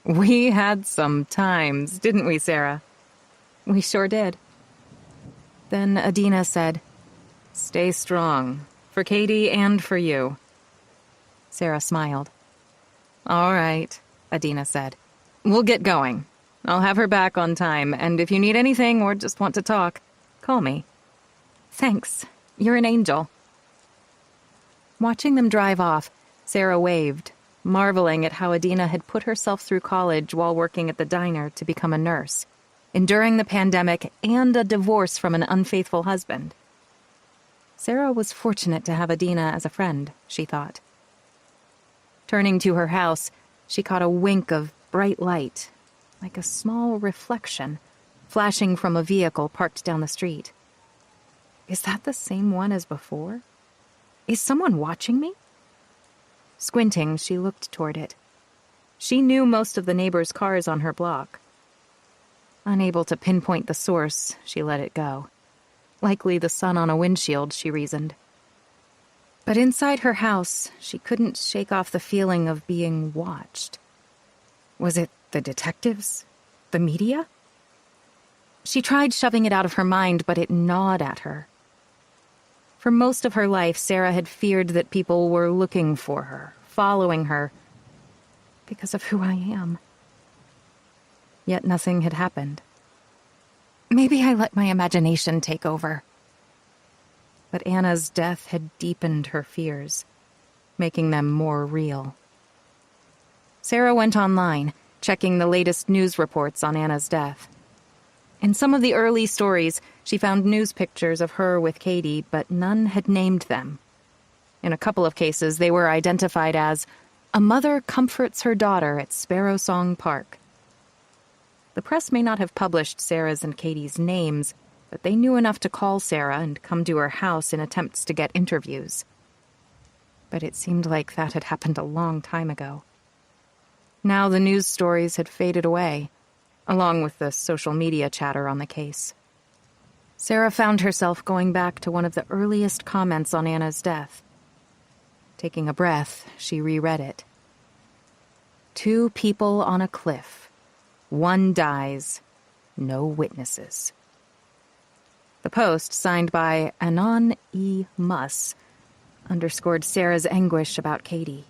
"We had some times, didn't we, Sarah?" "We sure did." Then Adina said, "Stay strong, for Katie and for you." Sarah smiled. "All right," Adina said. "We'll get going. I'll have her back on time, and if you need anything or just want to talk, call me." "Thanks. You're an angel." Watching them drive off, Sarah waved, marveling at how Adina had put herself through college while working at the diner to become a nurse, enduring the pandemic and a divorce from an unfaithful husband. Sarah was fortunate to have Adina as a friend, she thought. Turning to her house, she caught a wink of bright light, like a small reflection, flashing from a vehicle parked down the street. Is that the same one as before? Is someone watching me? Squinting, she looked toward it. She knew most of the neighbors' cars on her block. Unable to pinpoint the source, she let it go. Likely the sun on a windshield, she reasoned. But inside her house, she couldn't shake off the feeling of being watched. Was it the detectives? The media? She tried shoving it out of her mind, but it gnawed at her. For most of her life, Sarah had feared that people were looking for her, following her, because of who I am. Yet nothing had happened. Maybe I let my imagination take over. But Anna's death had deepened her fears, making them more real. Sarah went online, checking the latest news reports on Anna's death. In some of the early stories, she found news pictures of her with Katie, but none had named them. In a couple of cases, they were identified as, "A mother comforts her daughter at Sparrow Song Park." The press may not have published Sarah's and Katie's names, but they knew enough to call Sarah and come to her house in attempts to get interviews. But it seemed like that had happened a long time ago. Now the news stories had faded away, along with the social media chatter on the case. Sarah found herself going back to one of the earliest comments on Anna's death. Taking a breath, she reread it. 2 people on a cliff. 1 dies. No witnesses. The post, signed by Anon E. Muss, underscored Sarah's anguish about Katie,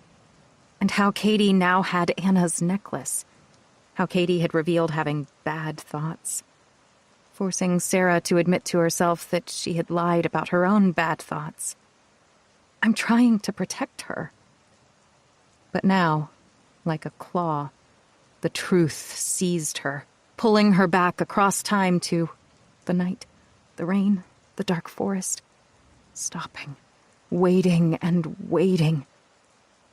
and how Katie now had Anna's necklace. How Katie had revealed having bad thoughts, forcing Sarah to admit to herself that she had lied about her own bad thoughts. I'm trying to protect her. But now, like a claw, the truth seized her, pulling her back across time to the night, the rain, the dark forest, stopping, waiting and waiting.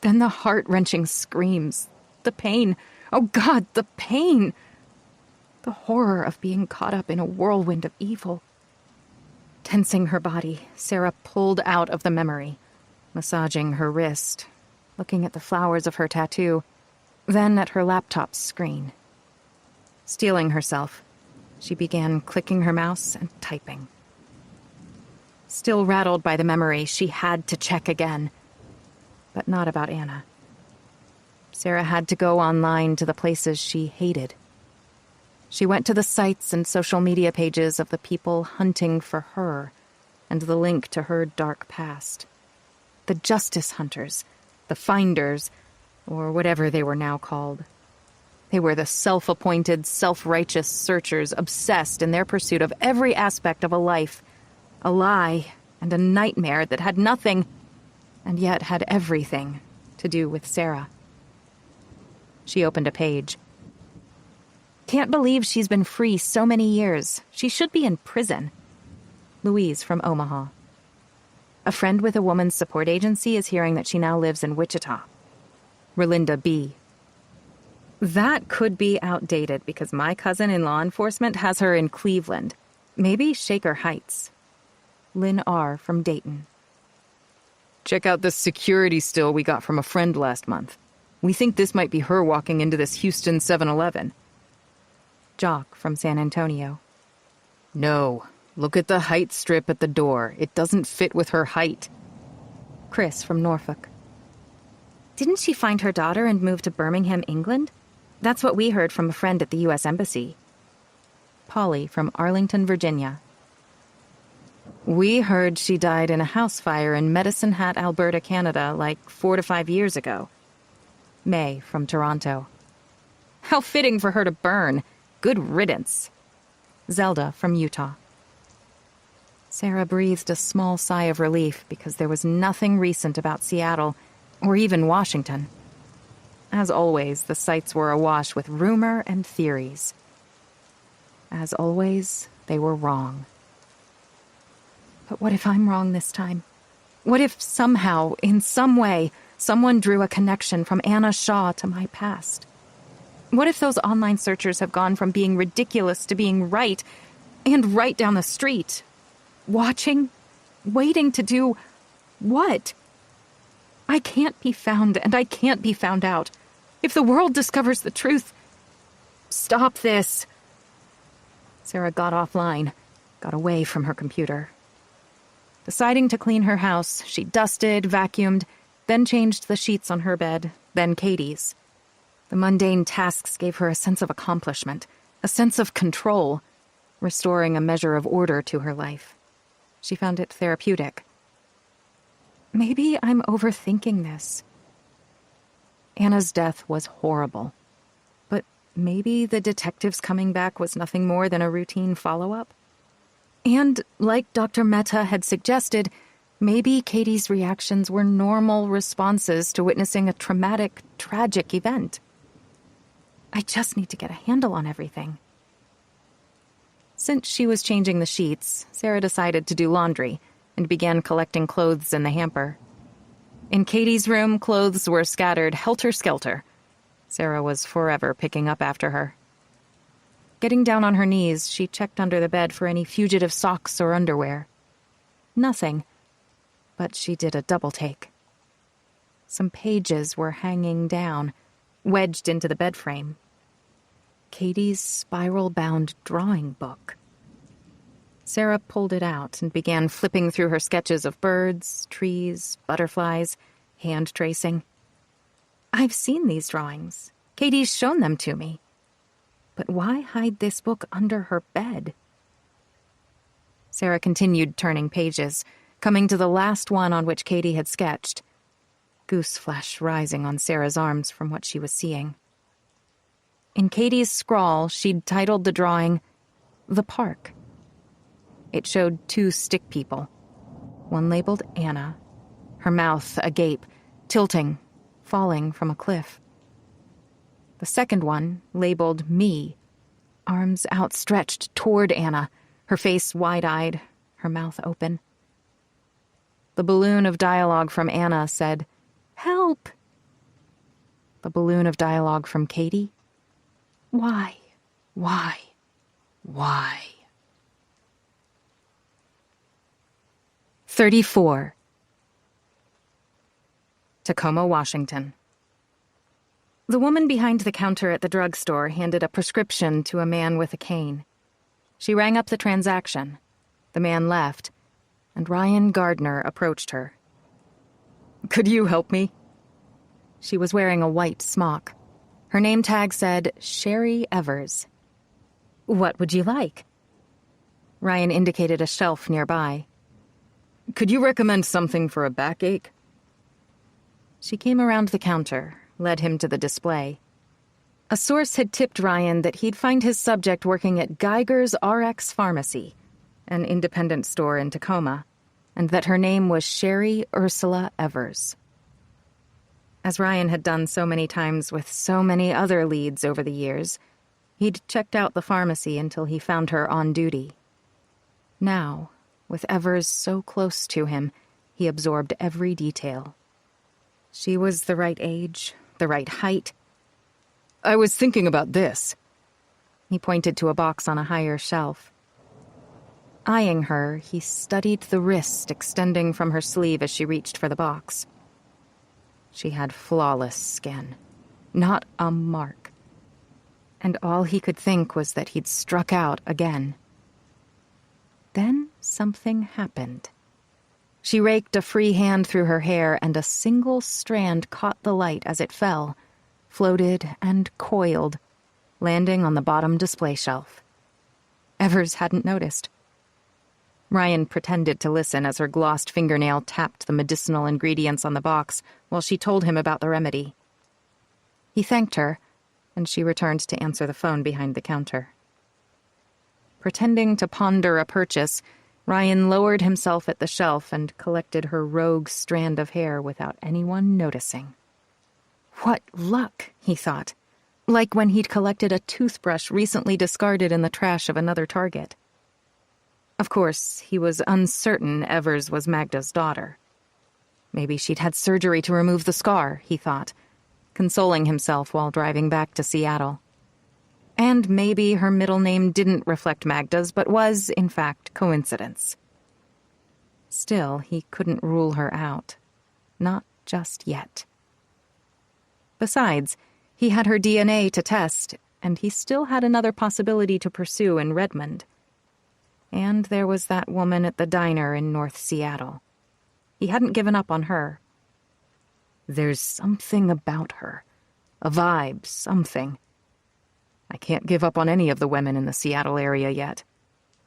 Then the heart-wrenching screams, the pain. Oh God, the pain! The horror of being caught up in a whirlwind of evil. Tensing her body, Sarah pulled out of the memory, massaging her wrist, looking at the flowers of her tattoo, then at her laptop's screen. Steeling herself, she began clicking her mouse and typing. Still rattled by the memory, she had to check again. But not about Anna. Sarah had to go online to the places she hated. She went to the sites and social media pages of the people hunting for her, and the link to her dark past. The justice hunters, the finders, or whatever they were now called. They were the self-appointed, self-righteous searchers obsessed in their pursuit of every aspect of a life, a lie, and a nightmare that had nothing, and yet had everything, to do with Sarah. She opened a page. Can't believe she's been free so many years. She should be in prison. Louise from Omaha. A friend with a woman's support agency is hearing that she now lives in Wichita. Relinda B. That could be outdated because my cousin in law enforcement has her in Cleveland. Maybe Shaker Heights. Lynn R. from Dayton. Check out this security still we got from a friend last month. We think this might be her walking into this Houston 7-Eleven. Jock from San Antonio. No. Look at the height strip at the door. It doesn't fit with her height. Chris from Norfolk. Didn't she find her daughter and move to Birmingham, England? That's what we heard from a friend at the U.S. Embassy. Polly from Arlington, Virginia. We heard she died in a house fire in Medicine Hat, Alberta, Canada, like 4 to 5 years ago. May from Toronto. How fitting for her to burn. Good riddance. Zelda from Utah. Sarah breathed a small sigh of relief because there was nothing recent about Seattle, or even Washington. As always, the sites were awash with rumor and theories. As always, they were wrong. But what if I'm wrong this time? What if somehow, in some way, someone drew a connection from Anna Shaw to my past? What if those online searchers have gone from being ridiculous to being right, and right down the street? Watching? Waiting to do what? I can't be found, and I can't be found out. If the world discovers the truth... Stop this! Sarah got offline, got away from her computer. Deciding to clean her house, she dusted, vacuumed, then changed the sheets on her bed, then Katie's. The mundane tasks gave her a sense of accomplishment, a sense of control, restoring a measure of order to her life. She found it therapeutic. Maybe I'm overthinking this. Anna's death was horrible. But maybe the detectives coming back was nothing more than a routine follow-up? And, like Dr. Mehta had suggested, maybe Katie's reactions were normal responses to witnessing a traumatic, tragic event. I just need to get a handle on everything. Since she was changing the sheets, Sarah decided to do laundry and began collecting clothes in the hamper. In Katie's room, clothes were scattered helter-skelter. Sarah was forever picking up after her. Getting down on her knees, she checked under the bed for any fugitive socks or underwear. Nothing, but she did a double-take. Some pages were hanging down, wedged into the bed frame. Katie's spiral-bound drawing book. Sarah pulled it out and began flipping through her sketches of birds, trees, butterflies, hand tracing. I've seen these drawings. Katie's shown them to me. But why hide this book under her bed? Sarah continued turning pages, coming to the last one on which Katie had sketched. Goose flesh rising on Sarah's arms from what she was seeing. In Katie's scrawl, she'd titled the drawing, The Park. It showed 2 stick people. One labeled Anna, her mouth agape, tilting, falling from a cliff. The second one, labeled me, arms outstretched toward Anna, her face wide-eyed, her mouth open. The balloon of dialogue from Anna said, "Help!" The balloon of dialogue from Katie? Why? Why? Why? 34. Tacoma, Washington. The woman behind the counter at the drugstore handed a prescription to a man with a cane. She rang up the transaction. The man left, and Ryan Gardner approached her. Could you help me? She was wearing a white smock. Her name tag said Sherry Evers. What would you like? Ryan indicated a shelf nearby. Could you recommend something for a backache? She came around the counter, led him to the display. A source had tipped Ryan that he'd find his subject working at Geiger's RX Pharmacy, an independent store in Tacoma, and that her name was Sherry Ursula Evers. As Ryan had done so many times with so many other leads over the years, he'd checked out the pharmacy until he found her on duty. Now, with Evers so close to him, he absorbed every detail. She was the right age, the right height. I was thinking about this. He pointed to a box on a higher shelf. Eyeing her, he studied the wrist extending from her sleeve as she reached for the box. She had flawless skin, not a mark. And all he could think was that he'd struck out again. Then something happened. She raked a free hand through her hair, and a single strand caught the light as it fell, floated and coiled, landing on the bottom display shelf. Evers hadn't noticed. Ryan pretended to listen as her glossed fingernail tapped the medicinal ingredients on the box while she told him about the remedy. He thanked her, and she returned to answer the phone behind the counter. Pretending to ponder a purchase, Ryan lowered himself at the shelf and collected her rogue strand of hair without anyone noticing. What luck, he thought, like when he'd collected a toothbrush recently discarded in the trash of another Target. Of course, he was uncertain Evers was Magda's daughter. Maybe she'd had surgery to remove the scar, he thought, consoling himself while driving back to Seattle. And maybe her middle name didn't reflect Magda's, but was, in fact, coincidence. Still, he couldn't rule her out. Not just yet. Besides, he had her DNA to test, and he still had another possibility to pursue in Redmond. And there was that woman at the diner in North Seattle. He hadn't given up on her. There's something about her. A vibe, something. I can't give up on any of the women in the Seattle area yet.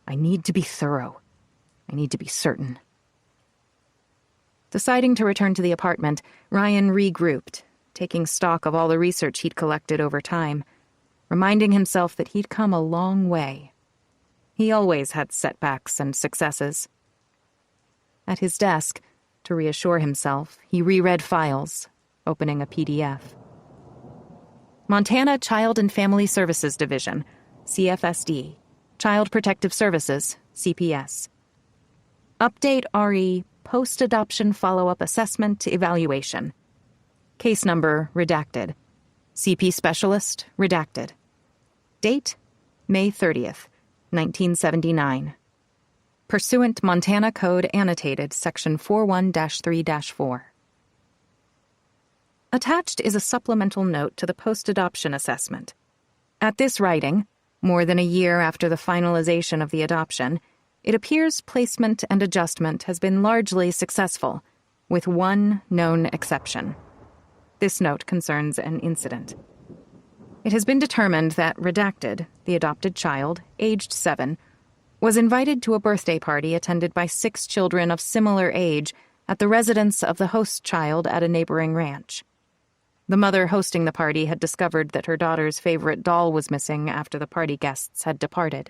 I need to be thorough. I need to be certain. Deciding to return to the apartment, Ryan regrouped, taking stock of all the research he'd collected over time, reminding himself that he'd come a long way. He always had setbacks and successes. At his desk, to reassure himself, he reread files, opening a PDF. Montana Child and Family Services Division, CFSD. Child Protective Services, CPS. Update RE Post-Adoption Follow-Up Assessment Evaluation. Case number redacted. CP Specialist redacted. Date, May 30th, 1979. Pursuant Montana Code Annotated, Section 41-3-4. Attached is a supplemental note to the post-adoption assessment. At this writing, more than a year after the finalization of the adoption, it appears placement and adjustment has been largely successful, with one known exception. This note concerns an incident. It has been determined that Redacted, the adopted child, aged 7, was invited to a birthday party attended by 6 children of similar age at the residence of the host child at a neighboring ranch. The mother hosting the party had discovered that her daughter's favorite doll was missing after the party guests had departed.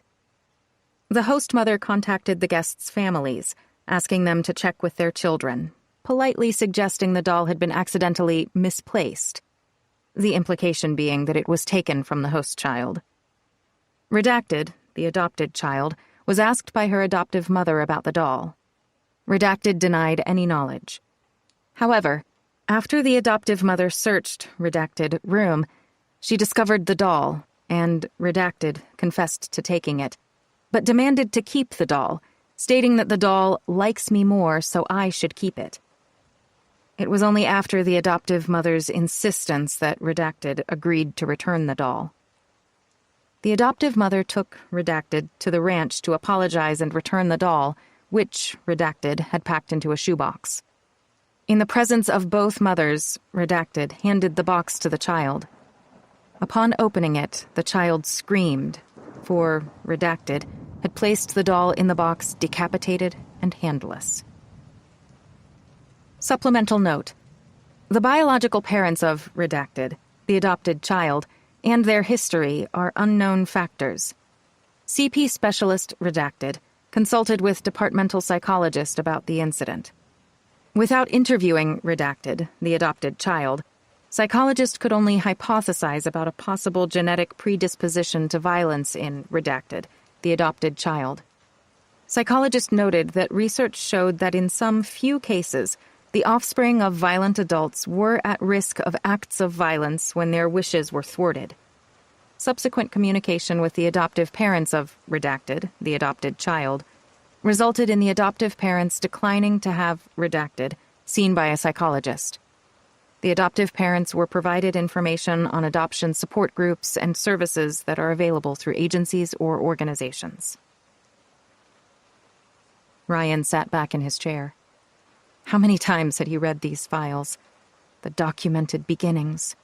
The host mother contacted the guests' families, asking them to check with their children, politely suggesting the doll had been accidentally misplaced, the implication being that it was taken from the host child. Redacted, the adopted child, was asked by her adoptive mother about the doll. Redacted denied any knowledge. However, after the adoptive mother searched Redacted room, she discovered the doll, and Redacted confessed to taking it, but demanded to keep the doll, stating that the doll likes me more, so I should keep it. It was only after the adoptive mother's insistence that Redacted agreed to return the doll. The adoptive mother took Redacted to the ranch to apologize and return the doll, which Redacted had packed into a shoebox. In the presence of both mothers, Redacted handed the box to the child. Upon opening it, the child screamed, for Redacted had placed the doll in the box decapitated and handless. Supplemental note: the biological parents of Redacted, the adopted child, and their history are unknown factors. CP Specialist Redacted consulted with departmental psychologist about the incident. Without interviewing Redacted, the adopted child, psychologist could only hypothesize about a possible genetic predisposition to violence in Redacted, the adopted child. Psychologist noted that research showed that in some few cases, the offspring of violent adults were at risk of acts of violence when their wishes were thwarted. Subsequent communication with the adoptive parents of Redacted, the adopted child, resulted in the adoptive parents declining to have Redacted seen by a psychologist. The adoptive parents were provided information on adoption support groups and services that are available through agencies or organizations. Ryan sat back in his chair. How many times had he read these files? The documented beginnings.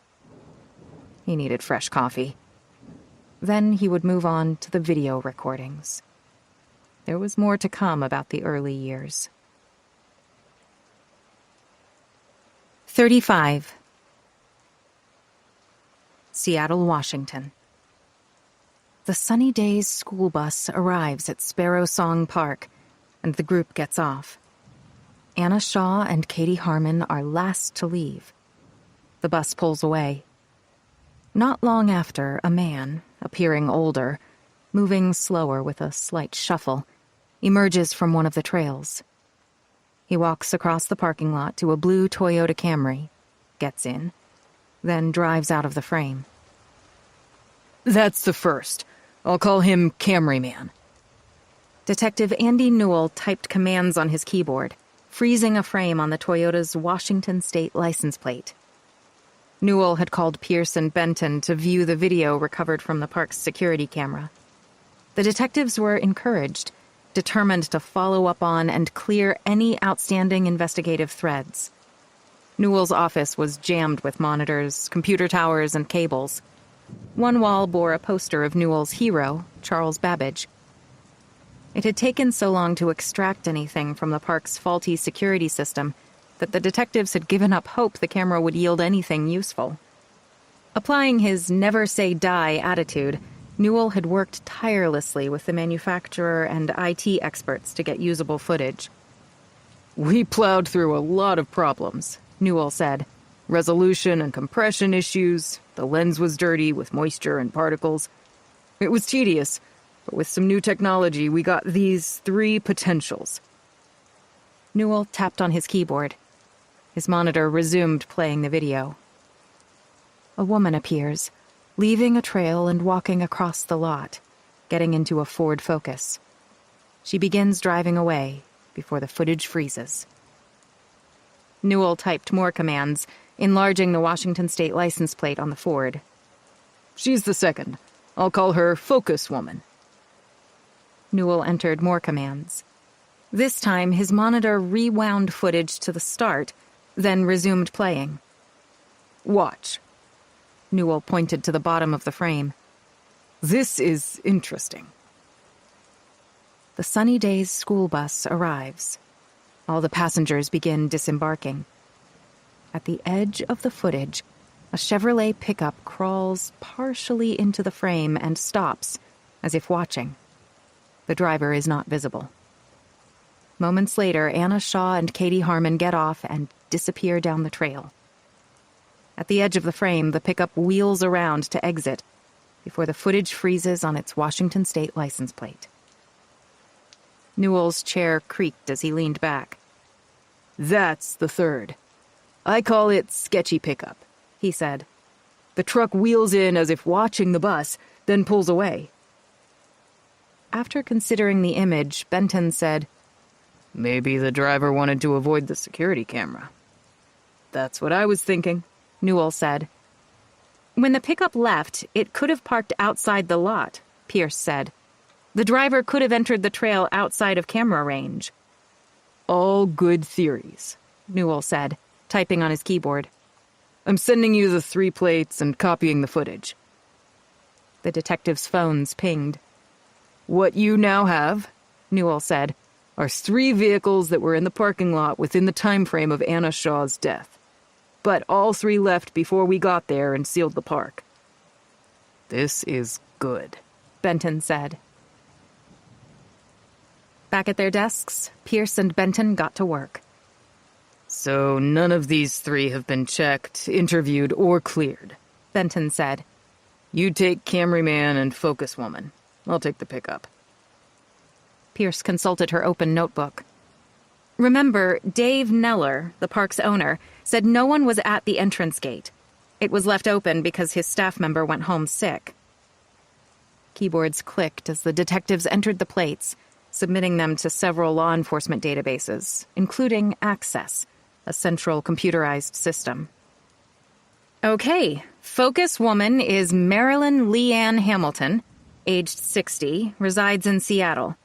He needed fresh coffee. Then he would move on to the video recordings. There was more to come about the early years. 35. Seattle, Washington. The Sunny Days school bus arrives at Sparrow Song Park, and the group gets off. Anna Shaw and Katie Harmon are last to leave. The bus pulls away. Not long after, a man, appearing older, moving slower with a slight shuffle, emerges from one of the trails. He walks across the parking lot to a blue Toyota Camry, gets in, then drives out of the frame. That's the first. I'll call him Camry Man. Detective Andy Newell typed commands on his keyboard, freezing a frame on the Toyota's Washington state license plate. Newell had called Pierce and Benton to view the video recovered from the park's security camera. The detectives were encouraged, determined to follow up on and clear any outstanding investigative threads. Newell's office was jammed with monitors, computer towers, and cables. One wall bore a poster of Newell's hero, Charles Babbage. It had taken so long to extract anything from the park's faulty security system that the detectives had given up hope the camera would yield anything useful. Applying his never-say-die attitude, Newell had worked tirelessly with the manufacturer and IT experts to get usable footage. We plowed through a lot of problems, Newell said. Resolution and compression issues, the lens was dirty with moisture and particles. It was tedious, but with some new technology, we got these 3 potentials. Newell tapped on his keyboard. His monitor resumed playing the video. A woman appears, leaving a trail and walking across the lot, getting into a Ford Focus. She begins driving away before the footage freezes. Newell typed more commands, enlarging the Washington state license plate on the Ford. She's the second. I'll call her Focus Woman. Newell entered more commands. This time, his monitor rewound footage to the start, then resumed playing. Watch. Newell pointed to the bottom of the frame. This is interesting. The Sunny Days school bus arrives. All the passengers begin disembarking. At the edge of the footage, a Chevrolet pickup crawls partially into the frame and stops, as if watching. The driver is not visible. Moments later, Anna Shaw and Katie Harmon get off and disappear down the trail. At the edge of the frame, the pickup wheels around to exit before the footage freezes on its Washington state license plate. Newell's chair creaked as he leaned back. That's the third. I call it Sketchy Pickup, he said. The truck wheels in as if watching the bus, then pulls away. After considering the image, Benton said, Maybe the driver wanted to avoid the security camera. That's what I was thinking, Newell said. When the pickup left, it could have parked outside the lot, Pierce said. The driver could have entered the trail outside of camera range. All good theories, Newell said, typing on his keyboard. I'm sending you the 3 plates and copying the footage. The detective's phones pinged. What you now have, Newell said, are 3 vehicles that were in the parking lot within the time frame of Anna Shaw's death. But all 3 left before we got there and sealed the park. This is good, Benton said. Back at their desks, Pierce and Benton got to work. So none of these 3 have been checked, interviewed, or cleared, Benton said. You take Camry Man and Focus Woman. I'll take the pickup. Pierce consulted her open notebook. Remember, Dave Neller, the park's owner, said no one was at the entrance gate. It was left open because his staff member went home sick. Keyboards clicked as the detectives entered the plates, submitting them to several law enforcement databases, including Access, a central computerized system. Okay, Focus Woman is Marilyn Leanne Hamilton, aged 60, resides in Seattle.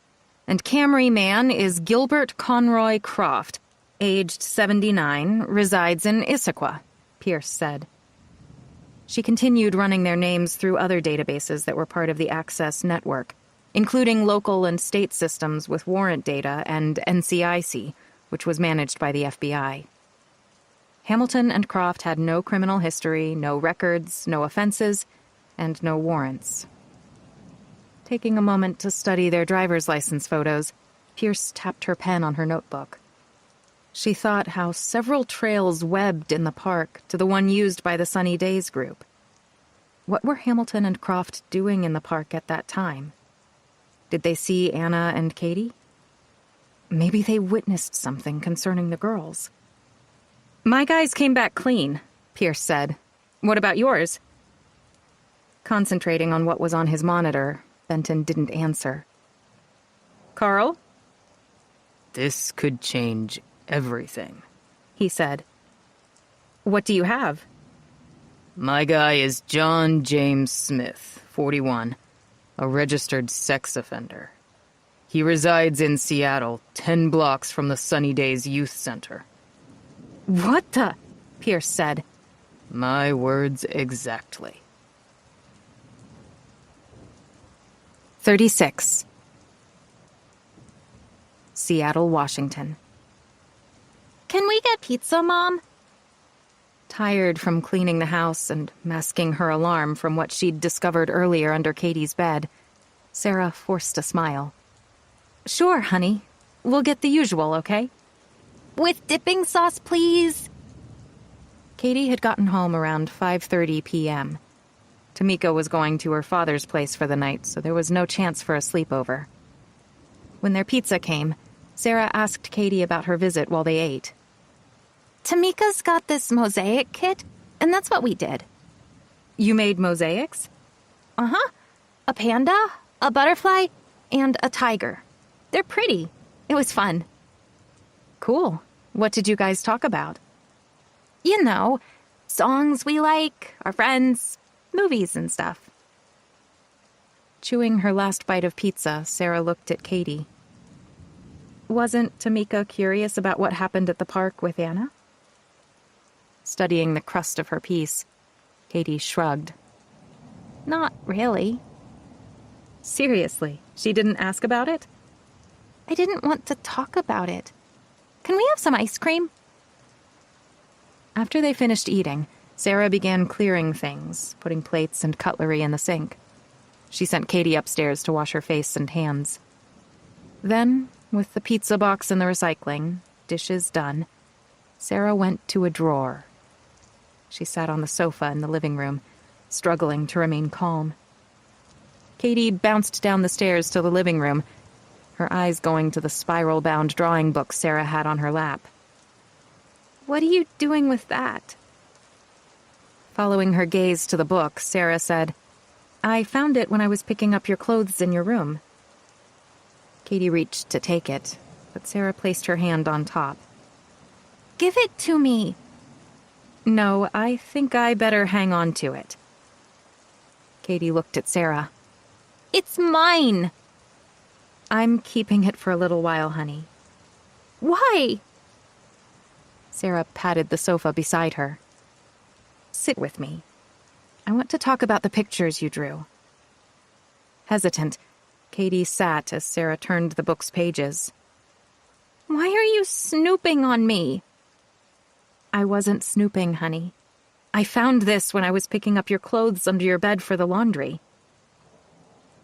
And Camry Man is Gilbert Conroy Croft, aged 79, resides in Issaquah, Pierce said. She continued running their names through other databases that were part of the Access network, including local and state systems with warrant data and NCIC, which was managed by the FBI. Hamilton and Croft had no criminal history, no records, no offenses, and no warrants. Taking a moment to study their driver's license photos, Pierce tapped her pen on her notebook. She thought how several trails webbed in the park to the one used by the Sunny Days group. What were Hamilton and Croft doing in the park at that time? Did they see Anna and Katie? Maybe they witnessed something concerning the girls. My guys came back clean, Pierce said. What about yours? Concentrating on what was on his monitor, Benton didn't answer. Carl? This could change everything, he said. What do you have? My guy is John James Smith, 41, a registered sex offender. He resides in Seattle, 10 blocks from the Sunny Days Youth Center. What the? Pierce said. My words exactly. 36. Seattle, Washington. Can we get pizza, Mom? Tired from cleaning the house and masking her alarm from what she'd discovered earlier under Katie's bed, Sarah forced a smile. Sure, honey. We'll get the usual, okay? With dipping sauce, please. Katie had gotten home around 5:30 p.m. Tamika was going to her father's place for the night, so there was no chance for a sleepover. When their pizza came, Sarah asked Katie about her visit while they ate. Tamika's got this mosaic kit, and that's what we did. You made mosaics? Uh-huh. A panda, a butterfly, and a tiger. They're pretty. It was fun. Cool. What did you guys talk about? You know, songs we like, our friends, movies and stuff. Chewing her last bite of pizza, Sarah looked at Katie. Wasn't Tamika curious about what happened at the park with Anna? Studying the crust of her piece, Katie shrugged. Not really. Seriously, she didn't ask about it? I didn't want to talk about it. Can we have some ice cream? After they finished eating, Sarah began clearing things, putting plates and cutlery in the sink. She sent Katie upstairs to wash her face and hands. Then, with the pizza box in the recycling, dishes done, Sarah went to a drawer. She sat on the sofa in the living room, struggling to remain calm. Katie bounced down the stairs to the living room, her eyes going to the spiral-bound drawing book Sarah had on her lap. What are you doing with that? Following her gaze to the book, Sarah said, I found it when I was picking up your clothes in your room. Katie reached to take it, but Sarah placed her hand on top. Give it to me. No, I think I better hang on to it. Katie looked at Sarah. It's mine. I'm keeping it for a little while, honey. Why? Sarah patted the sofa beside her. Sit with me. I want to talk about the pictures you drew. Hesitant, Katie sat as Sarah turned the book's pages. Why are you snooping on me? I wasn't snooping, honey. I found this when I was picking up your clothes under your bed for the laundry.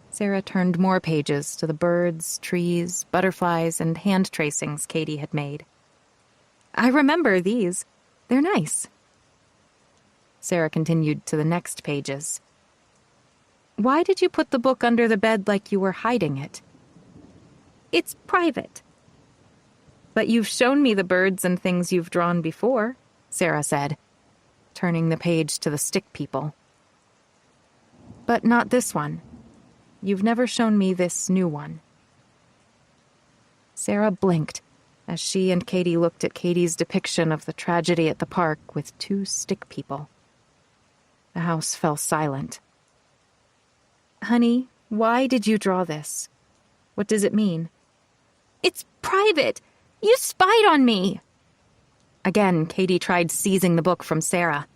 Sarah turned more pages to the birds, trees, butterflies, and hand tracings Katie had made. I remember these. They're nice. Sarah continued to the next pages. Why did you put the book under the bed like you were hiding it? It's private. But you've shown me the birds and things you've drawn before, Sarah said, turning the page to the stick people. But not this one. You've never shown me this new one. Sarah blinked as she and Katie looked at Katie's depiction of the tragedy at the park with 2 stick people. The house fell silent. Honey, why did you draw this? What does it mean? It's private. You spied on me. Again, Katie tried seizing the book from Sarah.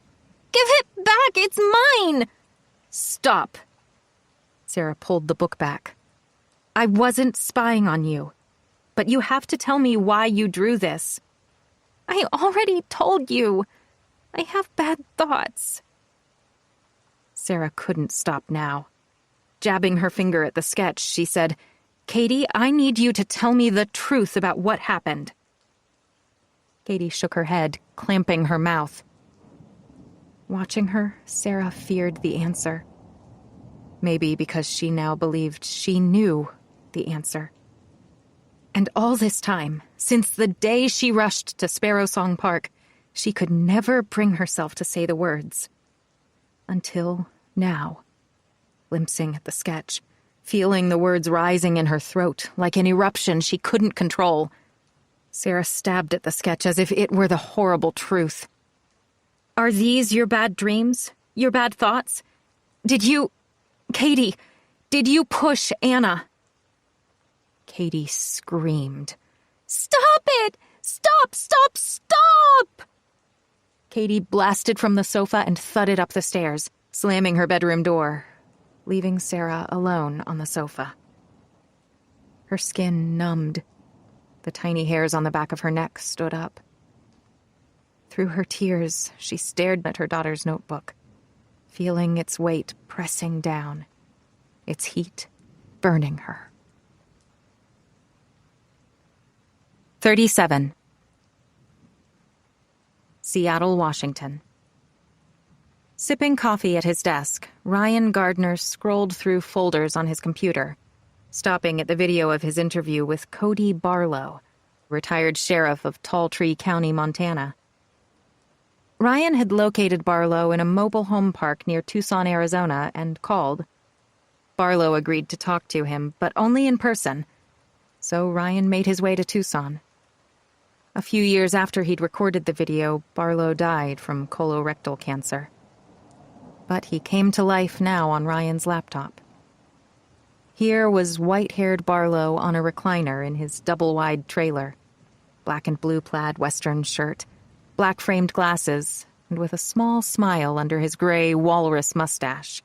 Give it back. It's mine. Stop. Sarah pulled the book back. I wasn't spying on you. But you have to tell me why you drew this. I already told you. I have bad thoughts. Sarah couldn't stop now. Jabbing her finger at the sketch, she said, Katie, I need you to tell me the truth about what happened. Katie shook her head, clamping her mouth. Watching her, Sarah feared the answer. Maybe because she now believed she knew the answer. And all this time, since the day she rushed to Sparrow Song Park, she could never bring herself to say the words. Until now, glimpsing at the sketch, feeling the words rising in her throat like an eruption she couldn't control. Sarah stabbed at the sketch as if it were the horrible truth. Are these your bad dreams? Your bad thoughts? Katie, did you push Anna? Katie screamed. Stop it! Stop, stop, stop! Katie blasted from the sofa and thudded up the stairs, slamming her bedroom door, leaving Sarah alone on the sofa. Her skin numbed. The tiny hairs on the back of her neck stood up. Through her tears, she stared at her daughter's notebook, feeling its weight pressing down, its heat burning her. 37. Seattle, Washington. Sipping coffee at his desk, Ryan Gardner scrolled through folders on his computer, stopping at the video of his interview with Cody Barlow, retired sheriff of Tall Tree County, Montana. Ryan had located Barlow in a mobile home park near Tucson, Arizona, and called. Barlow agreed to talk to him, but only in person, so Ryan made his way to Tucson. A few years after he'd recorded the video, Barlow died from colorectal cancer. But he came to life now on Ryan's laptop. Here was white-haired Barlow on a recliner in his double-wide trailer, black and blue plaid Western shirt, black-framed glasses, and with a small smile under his gray walrus mustache.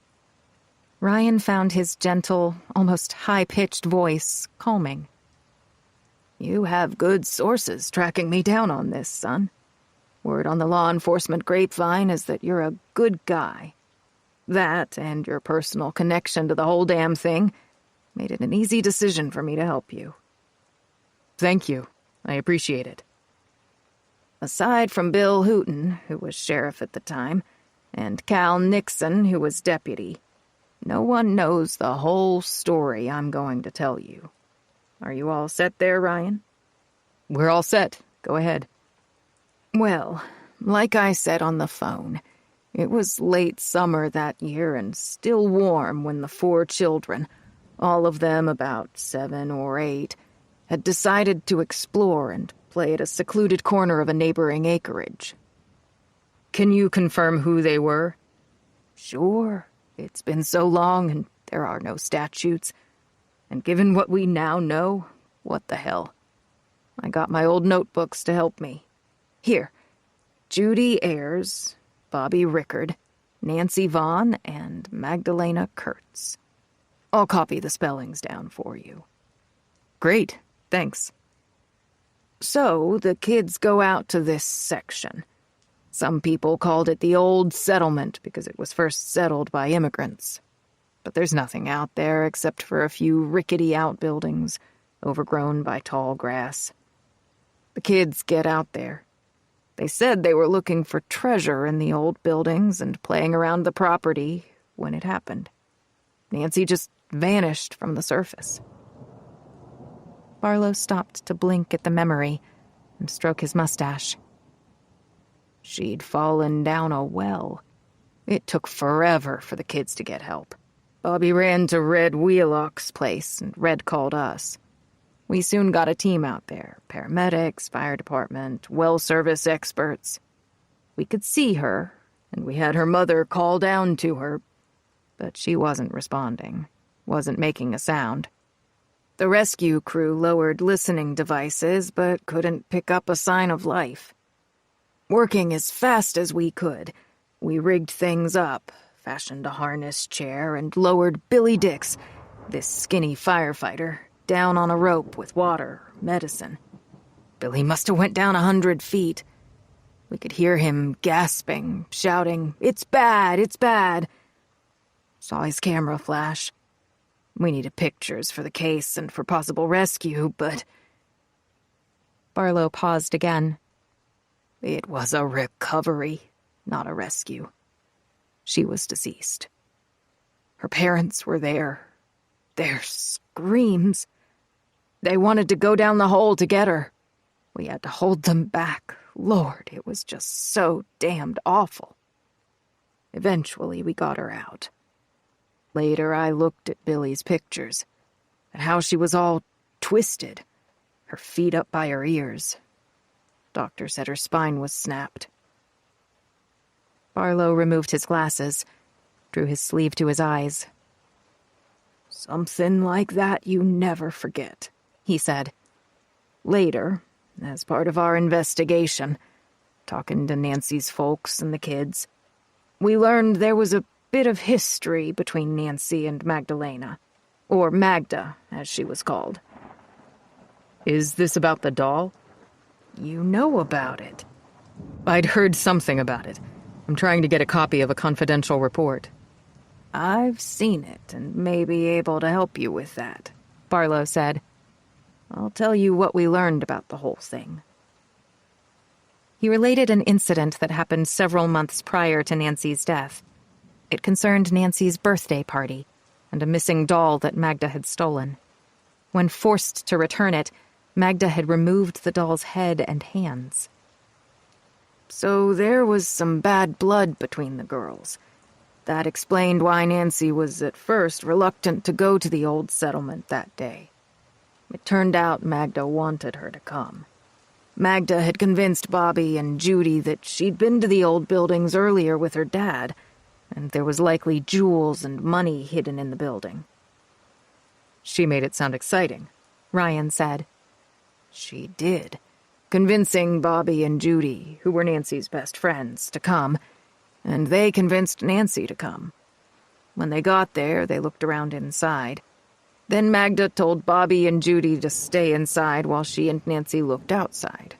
Ryan found his gentle, almost high-pitched voice calming. You have good sources tracking me down on this, son. Word on the law enforcement grapevine is that you're a good guy. That, and your personal connection to the whole damn thing, made it an easy decision for me to help you. Thank you. I appreciate it. Aside from Bill Hooten, who was sheriff at the time, and Cal Nixon, who was deputy, no one knows the whole story I'm going to tell you. Are you all set there, Ryan? We're all set. Go ahead. Well, like I said on the phone, It was late summer that year and still warm when the 4 children, all of them about 7 or 8, had decided to explore and play at a secluded corner of a neighboring acreage. Can you confirm who they were? Sure. It's been so long and there are no statutes. And given what we now know, what the hell? I got my old notebooks to help me. Here, Judy Ayers, Bobby Rickard, Nancy Vaughn, and Magdalena Kurtz. I'll copy the spellings down for you. Great, thanks. So, the kids go out to this section. Some people called it the Old Settlement because it was first settled by immigrants. But there's nothing out there except for a few rickety outbuildings, overgrown by tall grass. The kids get out there. They said they were looking for treasure in the old buildings and playing around the property when it happened. Nancy just vanished from the surface. Barlow stopped to blink at the memory and stroke his mustache. She'd fallen down a well. It took forever for the kids to get help. Bobby ran to Red Wheelock's place, and Red called us. We soon got a team out there, paramedics, fire department, well service experts. We could see her, and we had her mother call down to her, but she wasn't responding, wasn't making a sound. The rescue crew lowered listening devices, but couldn't pick up a sign of life. Working as fast as we could, we rigged things up, fashioned a harness chair, and lowered Billy Dix, this skinny firefighter, down on a rope with water, medicine. Billy must have went down 100 feet. We could hear him gasping, shouting, "It's bad, it's bad." Saw his camera flash. We needed pictures for the case and for possible rescue, but... Barlow paused again. It was a recovery, not a rescue. She was deceased. Her parents were there. Their screams. They wanted to go down the hole to get her. We had to hold them back. Lord, it was just so damned awful. Eventually, we got her out. Later, I looked at Billy's pictures, at how she was all twisted, her feet up by her ears. Doctor said her spine was snapped. Barlow removed his glasses, drew his sleeve to his eyes. Something like that you never forget, he said. Later, as part of our investigation, talking to Nancy's folks and the kids, we learned there was a bit of history between Nancy and Magdalena, or Magda, as she was called. Is this about the doll? You know about it. I'd heard something about it. I'm trying to get a copy of a confidential report. I've seen it and may be able to help you with that, Barlow said. I'll tell you what we learned about the whole thing. He related an incident that happened several months prior to Nancy's death. It concerned Nancy's birthday party and a missing doll that Magda had stolen. When forced to return it, Magda had removed the doll's head and hands. So there was some bad blood between the girls. That explained why Nancy was at first reluctant to go to the old settlement that day. It turned out Magda wanted her to come. Magda had convinced Bobby and Judy that she'd been to the old buildings earlier with her dad, and there was likely jewels and money hidden in the building. She made it sound exciting, Ryan said. She did, convincing Bobby and Judy, who were Nancy's best friends, to come, and they convinced Nancy to come. When they got there, they looked around inside. Then Magda told Bobby and Judy to stay inside while she and Nancy looked outside.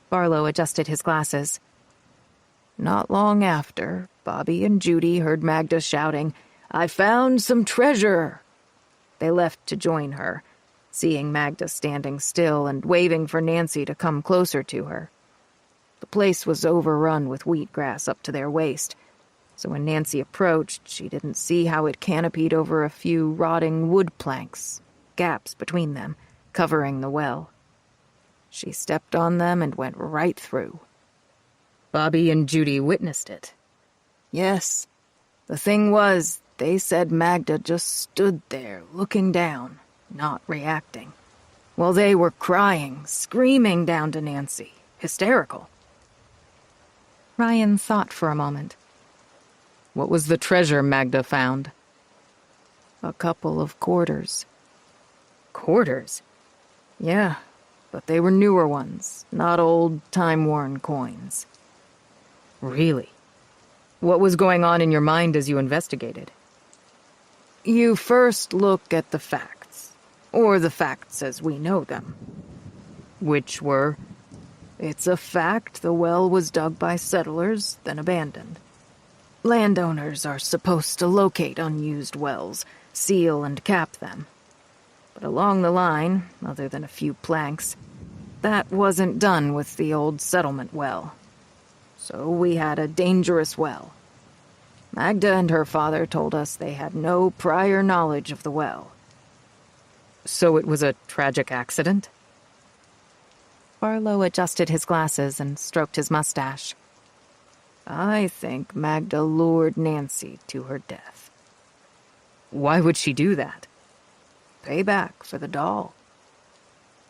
Barlow adjusted his glasses. Not long after, Bobby and Judy heard Magda shouting, "I found some treasure!" They left to join her, seeing Magda standing still and waving for Nancy to come closer to her. The place was overrun with wheatgrass up to their waist, so when Nancy approached, she didn't see how it canopied over a few rotting wood planks, gaps between them, covering the well. She stepped on them and went right through. Bobby and Judy witnessed it, Yes. The thing was, they said Magda just stood there, looking down, not reacting. While they were crying, screaming down to Nancy, hysterical. Ryan thought for a moment. What was the treasure Magda found? A couple of quarters. Quarters? Yeah, but they were newer ones, not old, time-worn coins. Really? What was going on in your mind as you investigated? You first look at the facts, or the facts as we know them. Which were, it's a fact the well was dug by settlers, then abandoned. Landowners are supposed to locate unused wells, seal and cap them. But along the line, other than a few planks, that wasn't done with the old settlement well. So we had a dangerous well. Magda and her father told us they had no prior knowledge of the well. So it was a tragic accident? Barlow adjusted his glasses and stroked his mustache. I think Magda lured Nancy to her death. Why would she do that? Payback for the doll.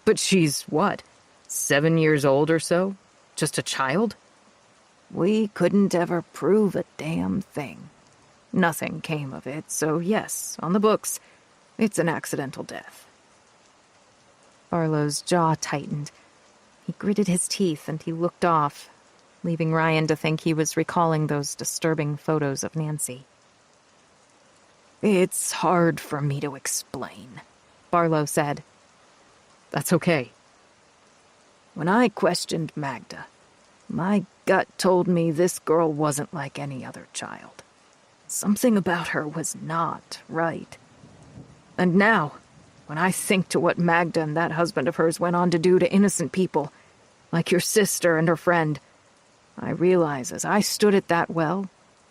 But she's what, 7 years old or so? Just a child? We couldn't ever prove a damn thing. Nothing came of it, so yes, on the books, it's an accidental death. Barlow's jaw tightened. He gritted his teeth and he looked off, leaving Ryan to think he was recalling those disturbing photos of Nancy. It's hard for me to explain, Barlow said. That's okay. When I questioned Magda, my gut told me this girl wasn't like any other child. Something about her was not right. And now, when I think to what Magda and that husband of hers went on to do to innocent people, like your sister and her friend, I realize as I stood at that well,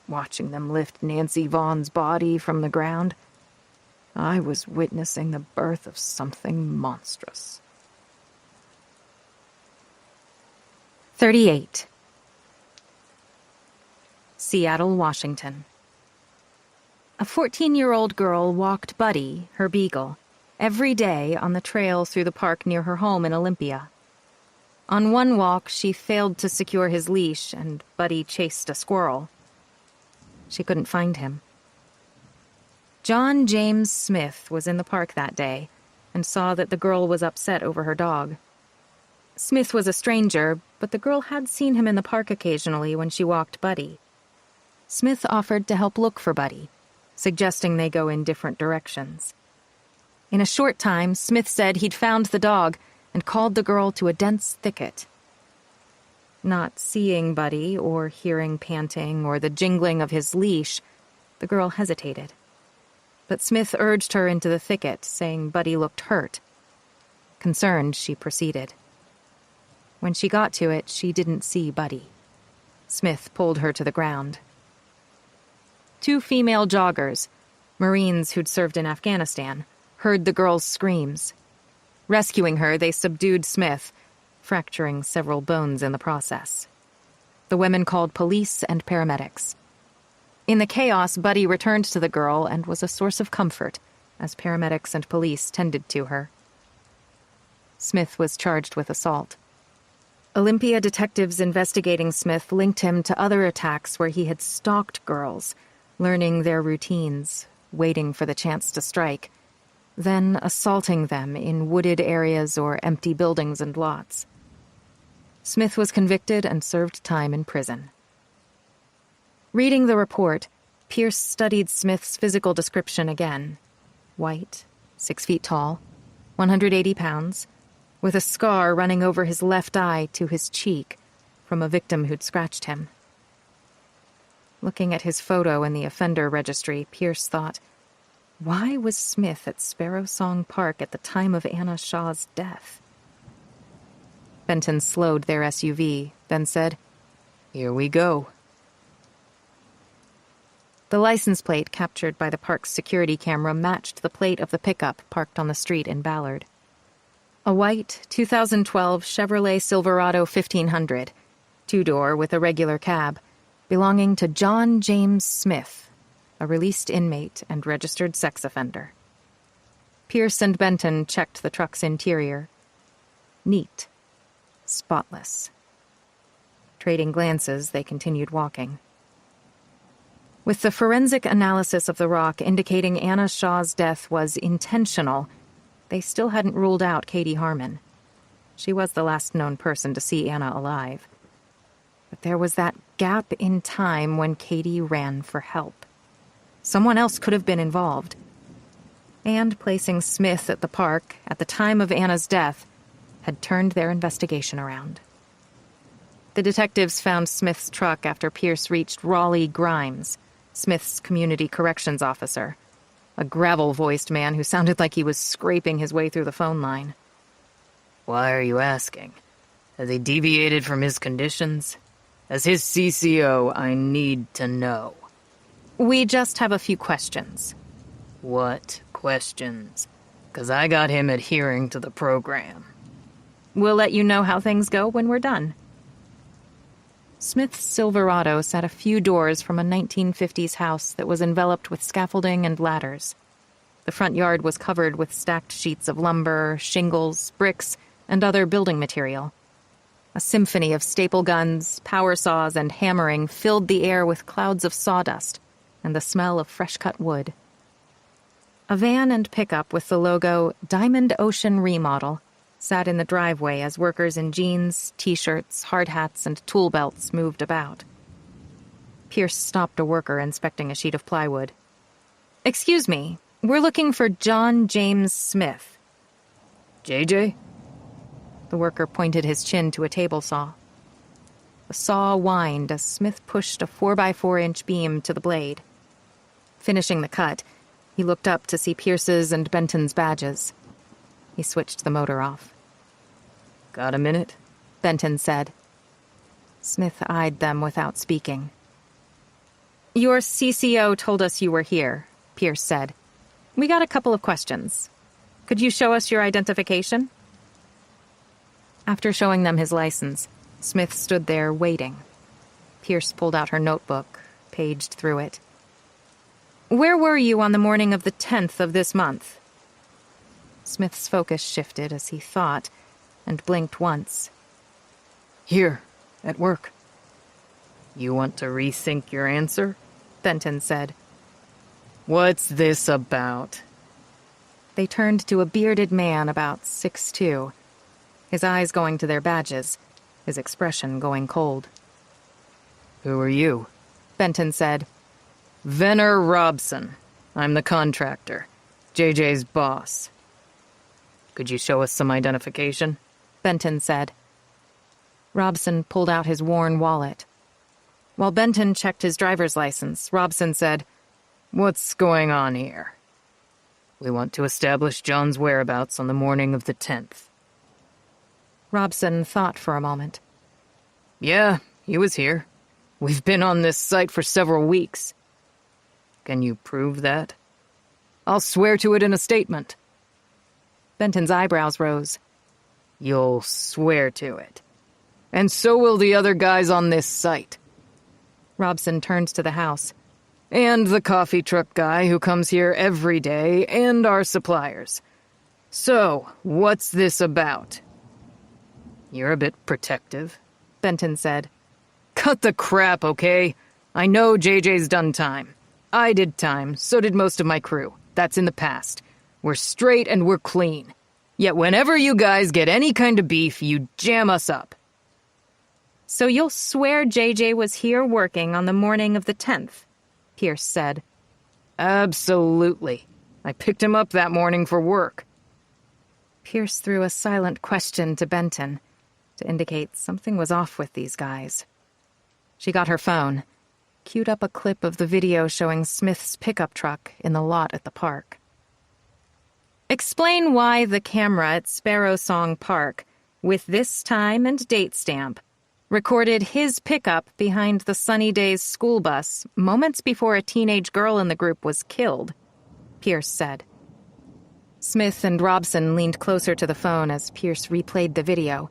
watching them lift Nancy Vaughn's body from the ground, I was witnessing the birth of something monstrous. 38. Seattle, Washington. A 14-year-old girl walked Buddy, her beagle, every day on the trail through the park near her home in Olympia. On one walk, she failed to secure his leash, and Buddy chased a squirrel. She couldn't find him. John James Smith was in the park that day and saw that the girl was upset over her dog. Smith was a stranger, but the girl had seen him in the park occasionally when she walked Buddy. Smith offered to help look for Buddy, suggesting they go in different directions. In a short time, Smith said he'd found the dog and called the girl to a dense thicket. Not seeing Buddy or hearing panting or the jingling of his leash, the girl hesitated. But Smith urged her into the thicket, saying Buddy looked hurt. Concerned, she proceeded. When she got to it, she didn't see Buddy. Smith pulled her to the ground. 2 female joggers, Marines who'd served in Afghanistan, heard the girl's screams. Rescuing her, they subdued Smith, fracturing several bones in the process. The women called police and paramedics. In the chaos, Buddy returned to the girl and was a source of comfort, as paramedics and police tended to her. Smith was charged with assault. Olympia detectives investigating Smith linked him to other attacks where he had stalked girls, learning their routines, waiting for the chance to strike, then assaulting them in wooded areas or empty buildings and lots. Smith was convicted and served time in prison. Reading the report, Pierce studied Smith's physical description again. White, 6 feet tall, 180 pounds, with a scar running over his left eye to his cheek from a victim who'd scratched him. Looking at his photo in the offender registry, Pierce thought, why was Smith at Sparrow Song Park at the time of Anna Shaw's death? Benton slowed their SUV, then said, "Here we go." The license plate captured by the park's security camera matched the plate of the pickup parked on the street in Ballard. A white 2012 Chevrolet Silverado 1500, 2-door with a regular cab, belonging to John James Smith, a released inmate and registered sex offender. Pierce and Benton checked the truck's interior. Neat. Spotless. Trading glances, they continued walking. With the forensic analysis of the rock indicating Anna Shaw's death was intentional, they still hadn't ruled out Katie Harmon. She was the last known person to see Anna alive. But there was that gap in time when Katie ran for help. Someone else could have been involved. And placing Smith at the park at the time of Anna's death had turned their investigation around. The detectives found Smith's truck after Pierce reached Raleigh Grimes, Smith's community corrections officer, a gravel-voiced man who sounded like he was scraping his way through the phone line. Why are you asking? Has he deviated from his conditions? As his CCO, I need to know. We just have a few questions. What questions? 'Cause I got him adhering to the program. We'll let you know how things go when we're done. Smith's Silverado sat a few doors from a 1950s house that was enveloped with scaffolding and ladders. The front yard was covered with stacked sheets of lumber, shingles, bricks, and other building material. A symphony of staple guns, power saws, and hammering filled the air with clouds of sawdust and the smell of fresh-cut wood. A van and pickup with the logo Diamond Ocean Remodel sat in the driveway as workers in jeans, t-shirts, hard hats, and tool belts moved about. Pierce stopped a worker inspecting a sheet of plywood. "Excuse me, we're looking for John James Smith." JJ? The worker pointed his chin to a table saw. The saw whined as Smith pushed a 4x4-inch beam to the blade. Finishing the cut, he looked up to see Pierce's and Benton's badges. He switched the motor off. Got a minute? Benton said. Smith eyed them without speaking. "Your CCO told us you were here," Pierce said. "We got a couple of questions. Could you show us your identification?" After showing them his license, Smith stood there waiting. Pierce pulled out her notebook, paged through it. "Where were you on the morning of the 10th of this month?" Smith's focus shifted as he thought, and blinked once. Here, at work. You want to rethink your answer? Benton said. What's this about? They turned to a bearded man about 6'2", his eyes going to their badges, his expression going cold. Who are you? Benton said. Venner Robson. I'm the contractor, JJ's boss. Could you show us some identification? Benton said. Robson pulled out his worn wallet. While Benton checked his driver's license, Robson said, What's going on here? We want to establish John's whereabouts on the morning of the 10th. Robson thought for a moment. Yeah, he was here. We've been on this site for several weeks. Can you prove that? I'll swear to it in a statement. Benton's eyebrows rose. You'll swear to it. And so will the other guys on this site. Robson turned to the house. And the coffee truck guy who comes here every day, and our suppliers. So, what's this about? You're a bit protective, Benton said. Cut the crap, okay? I know JJ's done time. I did time, so did most of my crew. That's in the past. We're straight and we're clean. Yet whenever you guys get any kind of beef, you jam us up. So you'll swear JJ was here working on the morning of the 10th, Pierce said. Absolutely. I picked him up that morning for work. Pierce threw a silent question to Benton to indicate something was off with these guys. She got her phone, queued up a clip of the video showing Smith's pickup truck in the lot at the park. Explain why the camera at Sparrow Song Park, with this time and date stamp, recorded his pickup behind the Sunny Days school bus moments before a teenage girl in the group was killed, Pierce said. Smith and Robson leaned closer to the phone as Pierce replayed the video,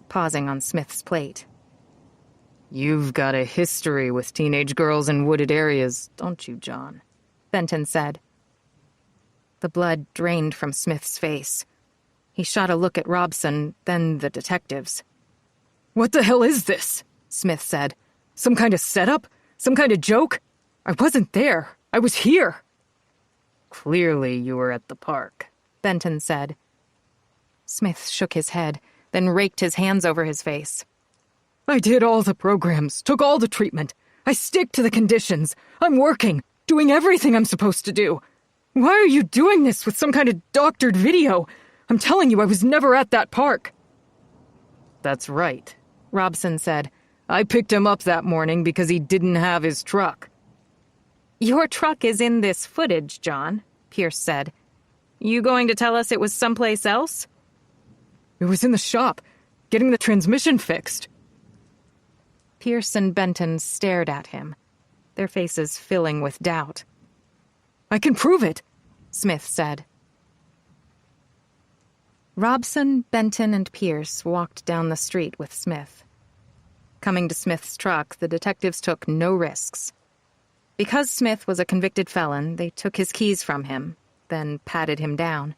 pausing on Smith's plate. You've got a history with teenage girls in wooded areas, don't you, John? Benton said. The blood drained from Smith's face. He shot a look at Robson, then the detectives. What the hell is this? Smith said. Some kind of setup? Some kind of joke? I wasn't there. I was here. Clearly you were at the park, Benton said. Smith shook his head, then raked his hands over his face. I did all the programs, took all the treatment. I stick to the conditions. I'm working, doing everything I'm supposed to do. Why are you doing this with some kind of doctored video? I'm telling you, I was never at that park. That's right, Robson said. I picked him up that morning because he didn't have his truck. Your truck is in this footage, John, Pierce said. You going to tell us it was someplace else? It was in the shop, getting the transmission fixed. Pierce and Benton stared at him, their faces filling with doubt. I can prove it, Smith said. Robson, Benton, and Pierce walked down the street with Smith. Coming to Smith's truck, the detectives took no risks. Because Smith was a convicted felon, they took his keys from him, then patted him down.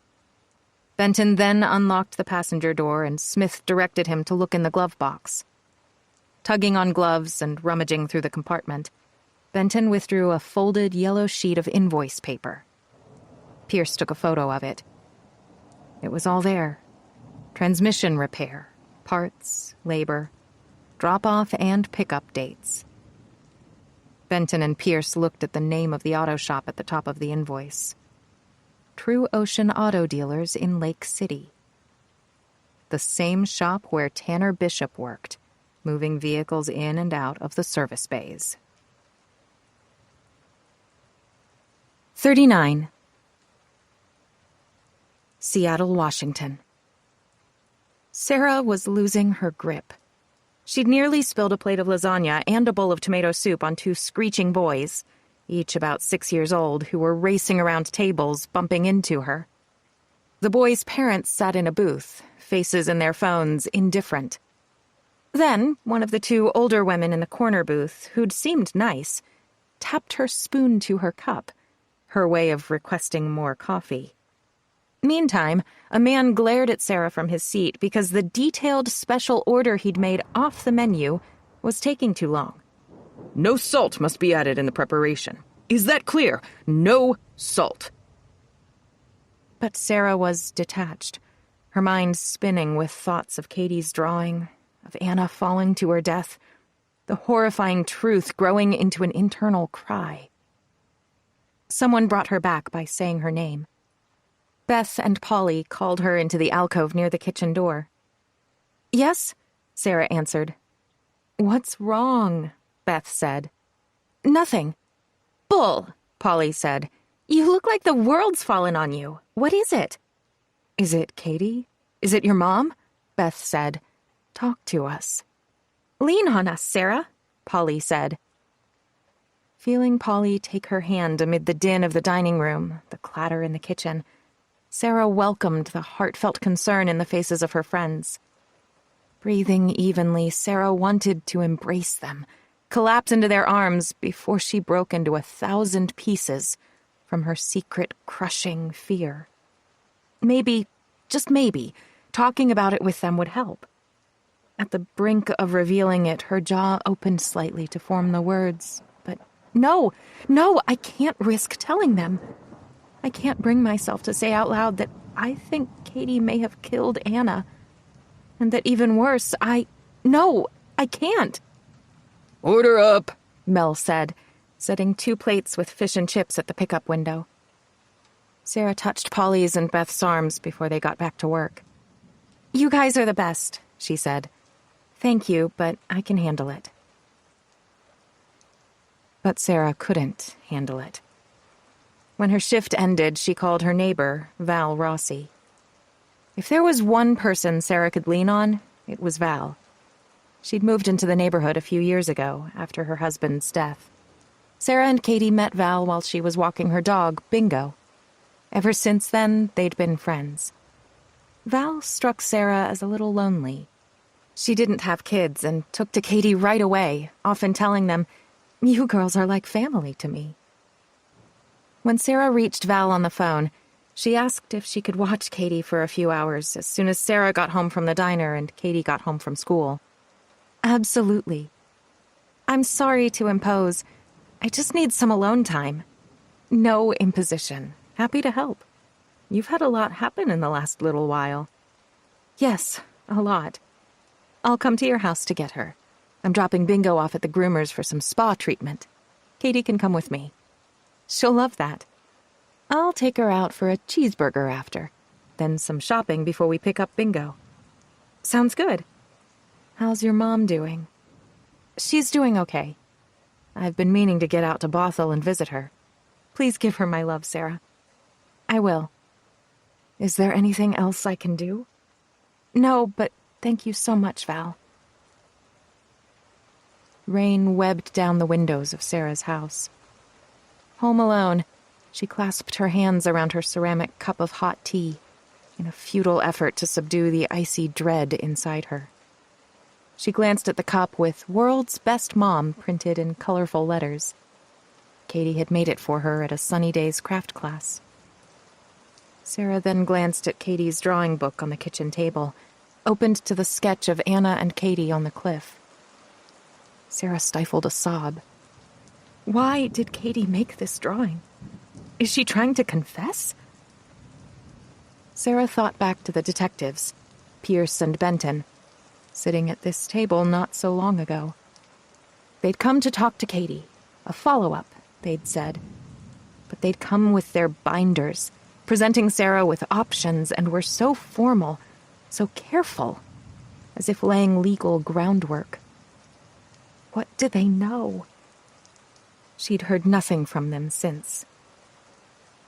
Benton then unlocked the passenger door, and Smith directed him to look in the glove box. Tugging on gloves and rummaging through the compartment, Benton withdrew a folded yellow sheet of invoice paper. Pierce took a photo of it. It was all there. Transmission repair, parts, labor, drop-off and pickup dates. Benton and Pierce looked at the name of the auto shop at the top of the invoice. True Ocean Auto Dealers in Lake City. The same shop where Tanner Bishop worked, moving vehicles in and out of the service bays. 39. Seattle, Washington. Sarah was losing her grip. She'd nearly spilled a plate of lasagna and a bowl of tomato soup on two screeching boys, each about 6 years old, who were racing around tables, bumping into her. The boys' parents sat in a booth, faces in their phones, indifferent. Then, one of the two older women in the corner booth, who'd seemed nice, tapped her spoon to her cup, her way of requesting more coffee. Meantime, a man glared at Sarah from his seat because the detailed special order he'd made off the menu was taking too long. No salt must be added in the preparation. Is that clear? No salt. But Sarah was detached, her mind spinning with thoughts of Katie's drawing, of Anna falling to her death, the horrifying truth growing into an internal cry. Someone brought her back by saying her name. Beth and Polly called her into the alcove near the kitchen door. "Yes," Sarah answered. "What's wrong?" Beth said. "Nothing." "Bull," Polly said. "You look like the world's fallen on you. What is it?" "Is it Katie? Is it your mom?" Beth said. "Talk to us." "Lean on us, Sarah," Polly said. Feeling Polly take her hand amid the din of the dining room, the clatter in the kitchen, Sarah welcomed the heartfelt concern in the faces of her friends. Breathing evenly, Sarah wanted to embrace them, collapse into their arms before she broke into 1,000 pieces from her secret, crushing fear. Maybe, just maybe, talking about it with them would help. At the brink of revealing it, her jaw opened slightly to form the words, but no, I can't risk telling them. I can't bring myself to say out loud that I think Katie may have killed Anna. And that even worse, No, I can't. Order up, Mel said, setting 2 plates with fish and chips at the pickup window. Sarah touched Polly's and Beth's arms before they got back to work. "You guys are the best," she said. "Thank you, but I can handle it." But Sarah couldn't handle it. When her shift ended, she called her neighbor, Val Rossi. If there was one person Sarah could lean on, it was Val. She'd moved into the neighborhood a few years ago, after her husband's death. Sarah and Katie met Val while she was walking her dog, Bingo. Ever since then, they'd been friends. Val struck Sarah as a little lonely. She didn't have kids and took to Katie right away, often telling them, "You girls are like family to me." When Sarah reached Val on the phone, she asked if she could watch Katie for a few hours as soon as Sarah got home from the diner and Katie got home from school. "Absolutely. I'm sorry to impose. I just need some alone time." "No imposition. Happy to help. You've had a lot happen in the last little while." "Yes, a lot. I'll come to your house to get her. I'm dropping Bingo off at the groomer's for some spa treatment. Katie can come with me. She'll love that. I'll take her out for a cheeseburger after, then some shopping before we pick up Bingo." "Sounds good. How's your mom doing?" "She's doing okay. I've been meaning to get out to Bothell and visit her. Please give her my love, Sarah." "I will. Is there anything else I can do?" "No, but thank you so much, Val." Rain webbed down the windows of Sarah's house. Home alone, she clasped her hands around her ceramic cup of hot tea in a futile effort to subdue the icy dread inside her. She glanced at the cup with "World's Best Mom" printed in colorful letters. Katie had made it for her at a Sunny Days craft class. Sarah then glanced at Katie's drawing book on the kitchen table, opened to the sketch of Anna and Katie on the cliff. Sarah stifled a sob. Why did Katie make this drawing? Is she trying to confess? Sarah thought back to the detectives, Pierce and Benton, sitting at this table not so long ago. They'd come to talk to Katie, a follow-up, they'd said. But they'd come with their binders, presenting Sarah with options, and were so formal, so careful, as if laying legal groundwork. What did they know? She'd heard nothing from them since.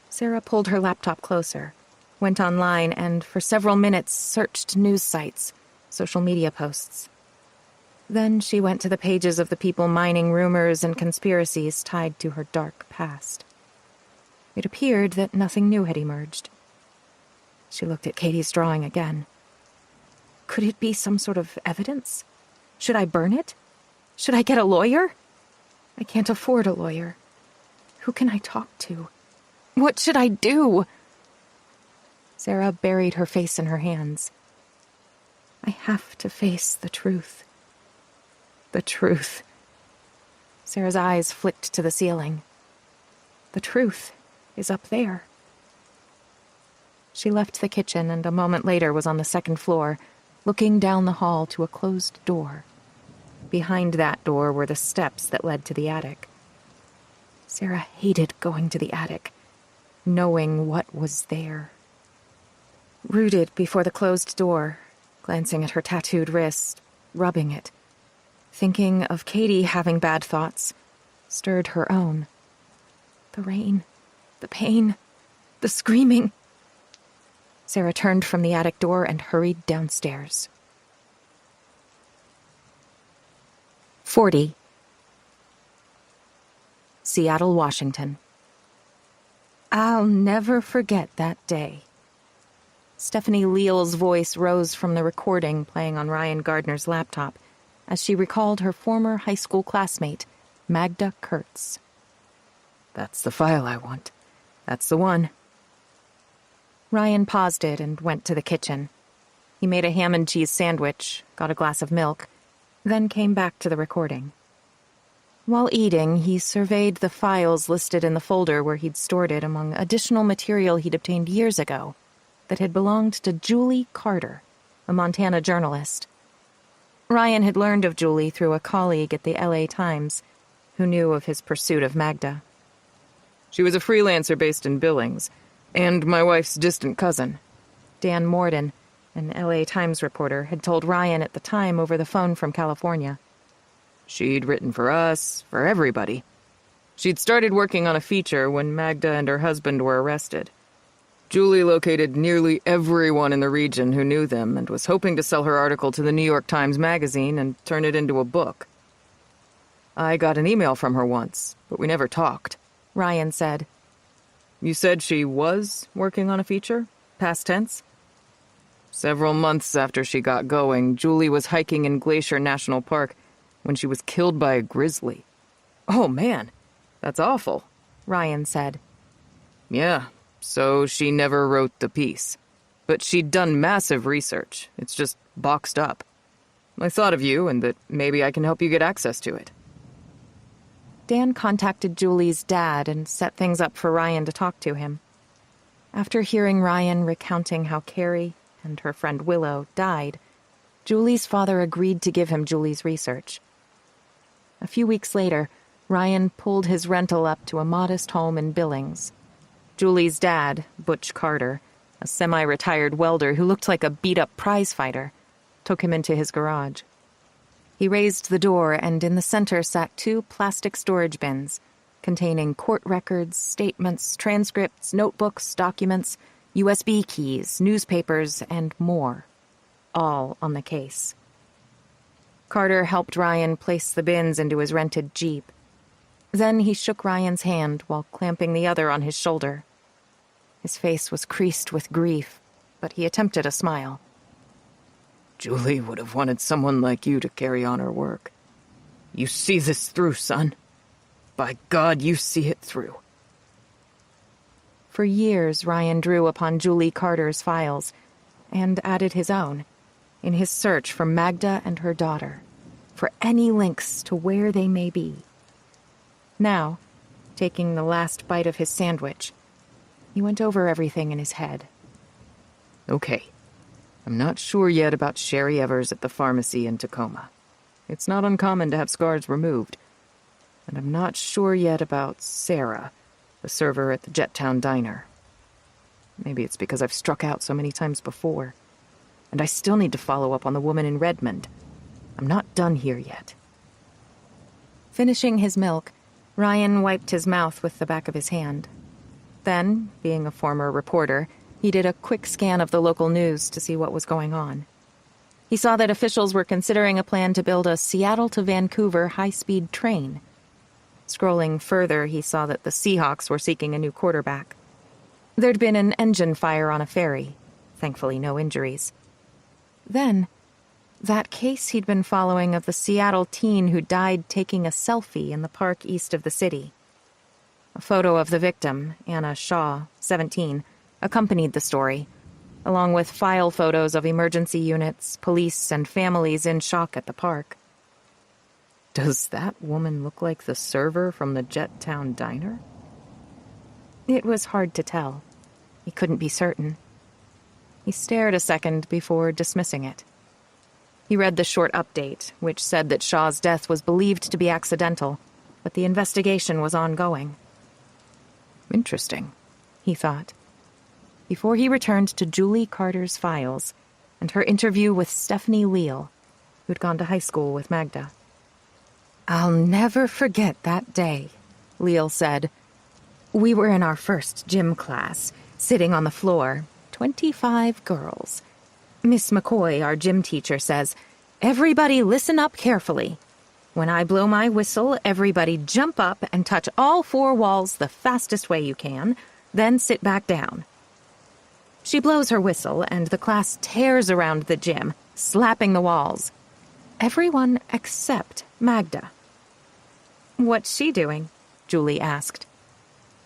Sarah pulled her laptop closer, went online, and for several minutes searched news sites, social media posts. Then she went to the pages of the people mining rumors and conspiracies tied to her dark past. It appeared that nothing new had emerged. She looked at Katie's drawing again. Could it be some sort of evidence? Should I burn it? Should I get a lawyer? I can't afford a lawyer. Who can I talk to? What should I do? Sarah buried her face in her hands. I have to face the truth. The truth. Sarah's eyes flicked to the ceiling. The truth is up there. She left the kitchen and a moment later was on the second floor, looking down the hall to a closed door. Behind that door were the steps that led to the attic. Sarah hated going to the attic, knowing what was there. Rooted before the closed door, glancing at her tattooed wrist, rubbing it, thinking of Katie having bad thoughts, stirred her own. The rain, the pain, the screaming. Sarah turned from the attic door and hurried downstairs. 40. Seattle, Washington. I'll never forget that day. Stephanie Leal's voice rose from the recording playing on Ryan Gardner's laptop as she recalled her former high school classmate, Magda Kurtz. That's the file I want. That's the one. Ryan paused it and went to the kitchen. He made a ham and cheese sandwich, got a glass of milk, then came back to the recording. While eating, he surveyed the files listed in the folder where he'd stored it among additional material he'd obtained years ago that had belonged to Julie Carter, a Montana journalist. Ryan had learned of Julie through a colleague at the LA Times, who knew of his pursuit of Magda. She was a freelancer based in Billings, and my wife's distant cousin. Dan Morden, an LA Times reporter, had told Ryan at the time over the phone from California. She'd written for us, for everybody. She'd started working on a feature when Magda and her husband were arrested. Julie located nearly everyone in the region who knew them and was hoping to sell her article to the New York Times Magazine and turn it into a book. I got an email from her once, but we never talked. Ryan said. You said she was working on a feature? Past tense? Several months after she got going, Julie was hiking in Glacier National Park when she was killed by a grizzly. Oh, man, that's awful, Ryan said. Yeah, so she never wrote the piece. But she'd done massive research. It's just boxed up. I thought of you and that maybe I can help you get access to it. Dan contacted Julie's dad and set things up for Ryan to talk to him. After hearing Ryan recounting how Carrie and her friend Willow died, Julie's father agreed to give him Julie's research. A few weeks later, Ryan pulled his rental up to a modest home in Billings. Julie's dad, Butch Carter, a semi-retired welder who looked like a beat-up prizefighter, took him into his garage. He raised the door, and in the center sat 2 plastic storage bins containing court records, statements, transcripts, notebooks, documents, USB keys, newspapers, and more, all on the case. Carter helped Ryan place the bins into his rented Jeep. Then he shook Ryan's hand while clamping the other on his shoulder. His face was creased with grief, but he attempted a smile. Julie would have wanted someone like you to carry on her work. You see this through, son. By God, you see it through. For years, Ryan drew upon Julie Carter's files and added his own in his search for Magda and her daughter, for any links to where they may be. Now, taking the last bite of his sandwich, he went over everything in his head. Okay. I'm not sure yet about Sherry Evers at the pharmacy in Tacoma. It's not uncommon to have scars removed. And I'm not sure yet about Sarah, the server at the Jettown Diner. Maybe it's because I've struck out so many times before. And I still need to follow up on the woman in Redmond. I'm not done here yet. Finishing his milk, Ryan wiped his mouth with the back of his hand. Then, being a former reporter, he did a quick scan of the local news to see what was going on. He saw that officials were considering a plan to build a Seattle to Vancouver high-speed train. Scrolling further, he saw that the Seahawks were seeking a new quarterback. There'd been an engine fire on a ferry. Thankfully, no injuries. Then, that case he'd been following of the Seattle teen who died taking a selfie in the park east of the city. A photo of the victim, Anna Shaw, 17, accompanied the story, along with file photos of emergency units, police, and families in shock at the park. Does that woman look like the server from the Jettown Diner? It was hard to tell. He couldn't be certain. He stared a second before dismissing it. He read the short update, which said that Shaw's death was believed to be accidental, but the investigation was ongoing. Interesting, he thought, before he returned to Julie Carter's files and her interview with Stephanie Leal, who'd gone to high school with Magda. "I'll never forget that day," Leal said. "We were in our first gym class, sitting on the floor, 25 girls. Miss McCoy, our gym teacher, says, 'Everybody listen up carefully. When I blow my whistle, everybody jump up and touch all 4 walls the fastest way you can, then sit back down.' She blows her whistle, and the class tears around the gym, slapping the walls. Everyone except Magda." "What's she doing?" Julie asked.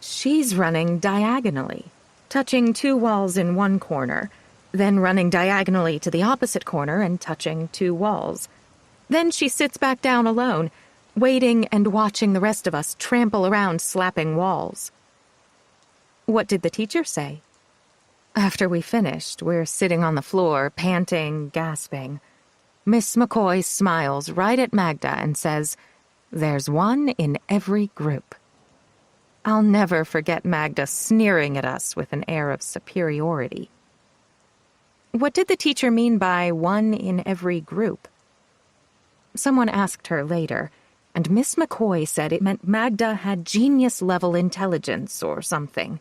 "She's running diagonally, touching 2 walls in one corner, then running diagonally to the opposite corner and touching 2 walls. Then she sits back down alone, waiting and watching the rest of us trample around slapping walls." "What did the teacher say?" "After we finished, we're sitting on the floor, panting, gasping. Miss McCoy smiles right at Magda and says, 'There's one in every group.' I'll never forget Magda sneering at us with an air of superiority." "What did the teacher mean by 1 in every group?" Someone asked her later, and Miss McCoy said it meant Magda had genius-level intelligence or something.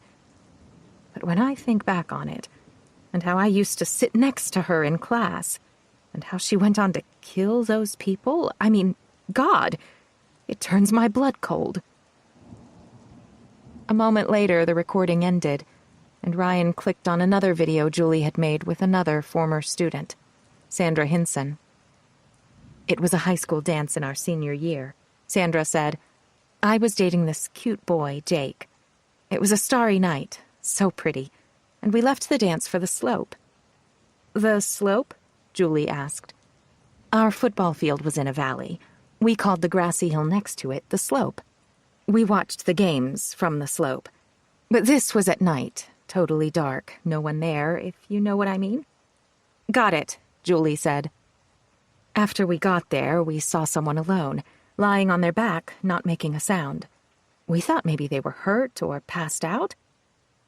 But when I think back on it, and how I used to sit next to her in class, and how she went on to kill those people, God, it turns my blood cold. A moment later, the recording ended, and Ryan clicked on another video Julie had made with another former student, Sandra Hinson. It was a high school dance in our senior year. Sandra said, I was dating this cute boy, Jake. It was a starry night, so pretty, and we left the dance for the slope. The slope? Julie asked. Our football field was in a valley. We called the grassy hill next to it the slope. We watched the games from the slope. But this was at night, totally dark, no one there, if you know what I mean. Got it, Julie said. After we got there, we saw someone alone, lying on their back, not making a sound. We thought maybe they were hurt or passed out.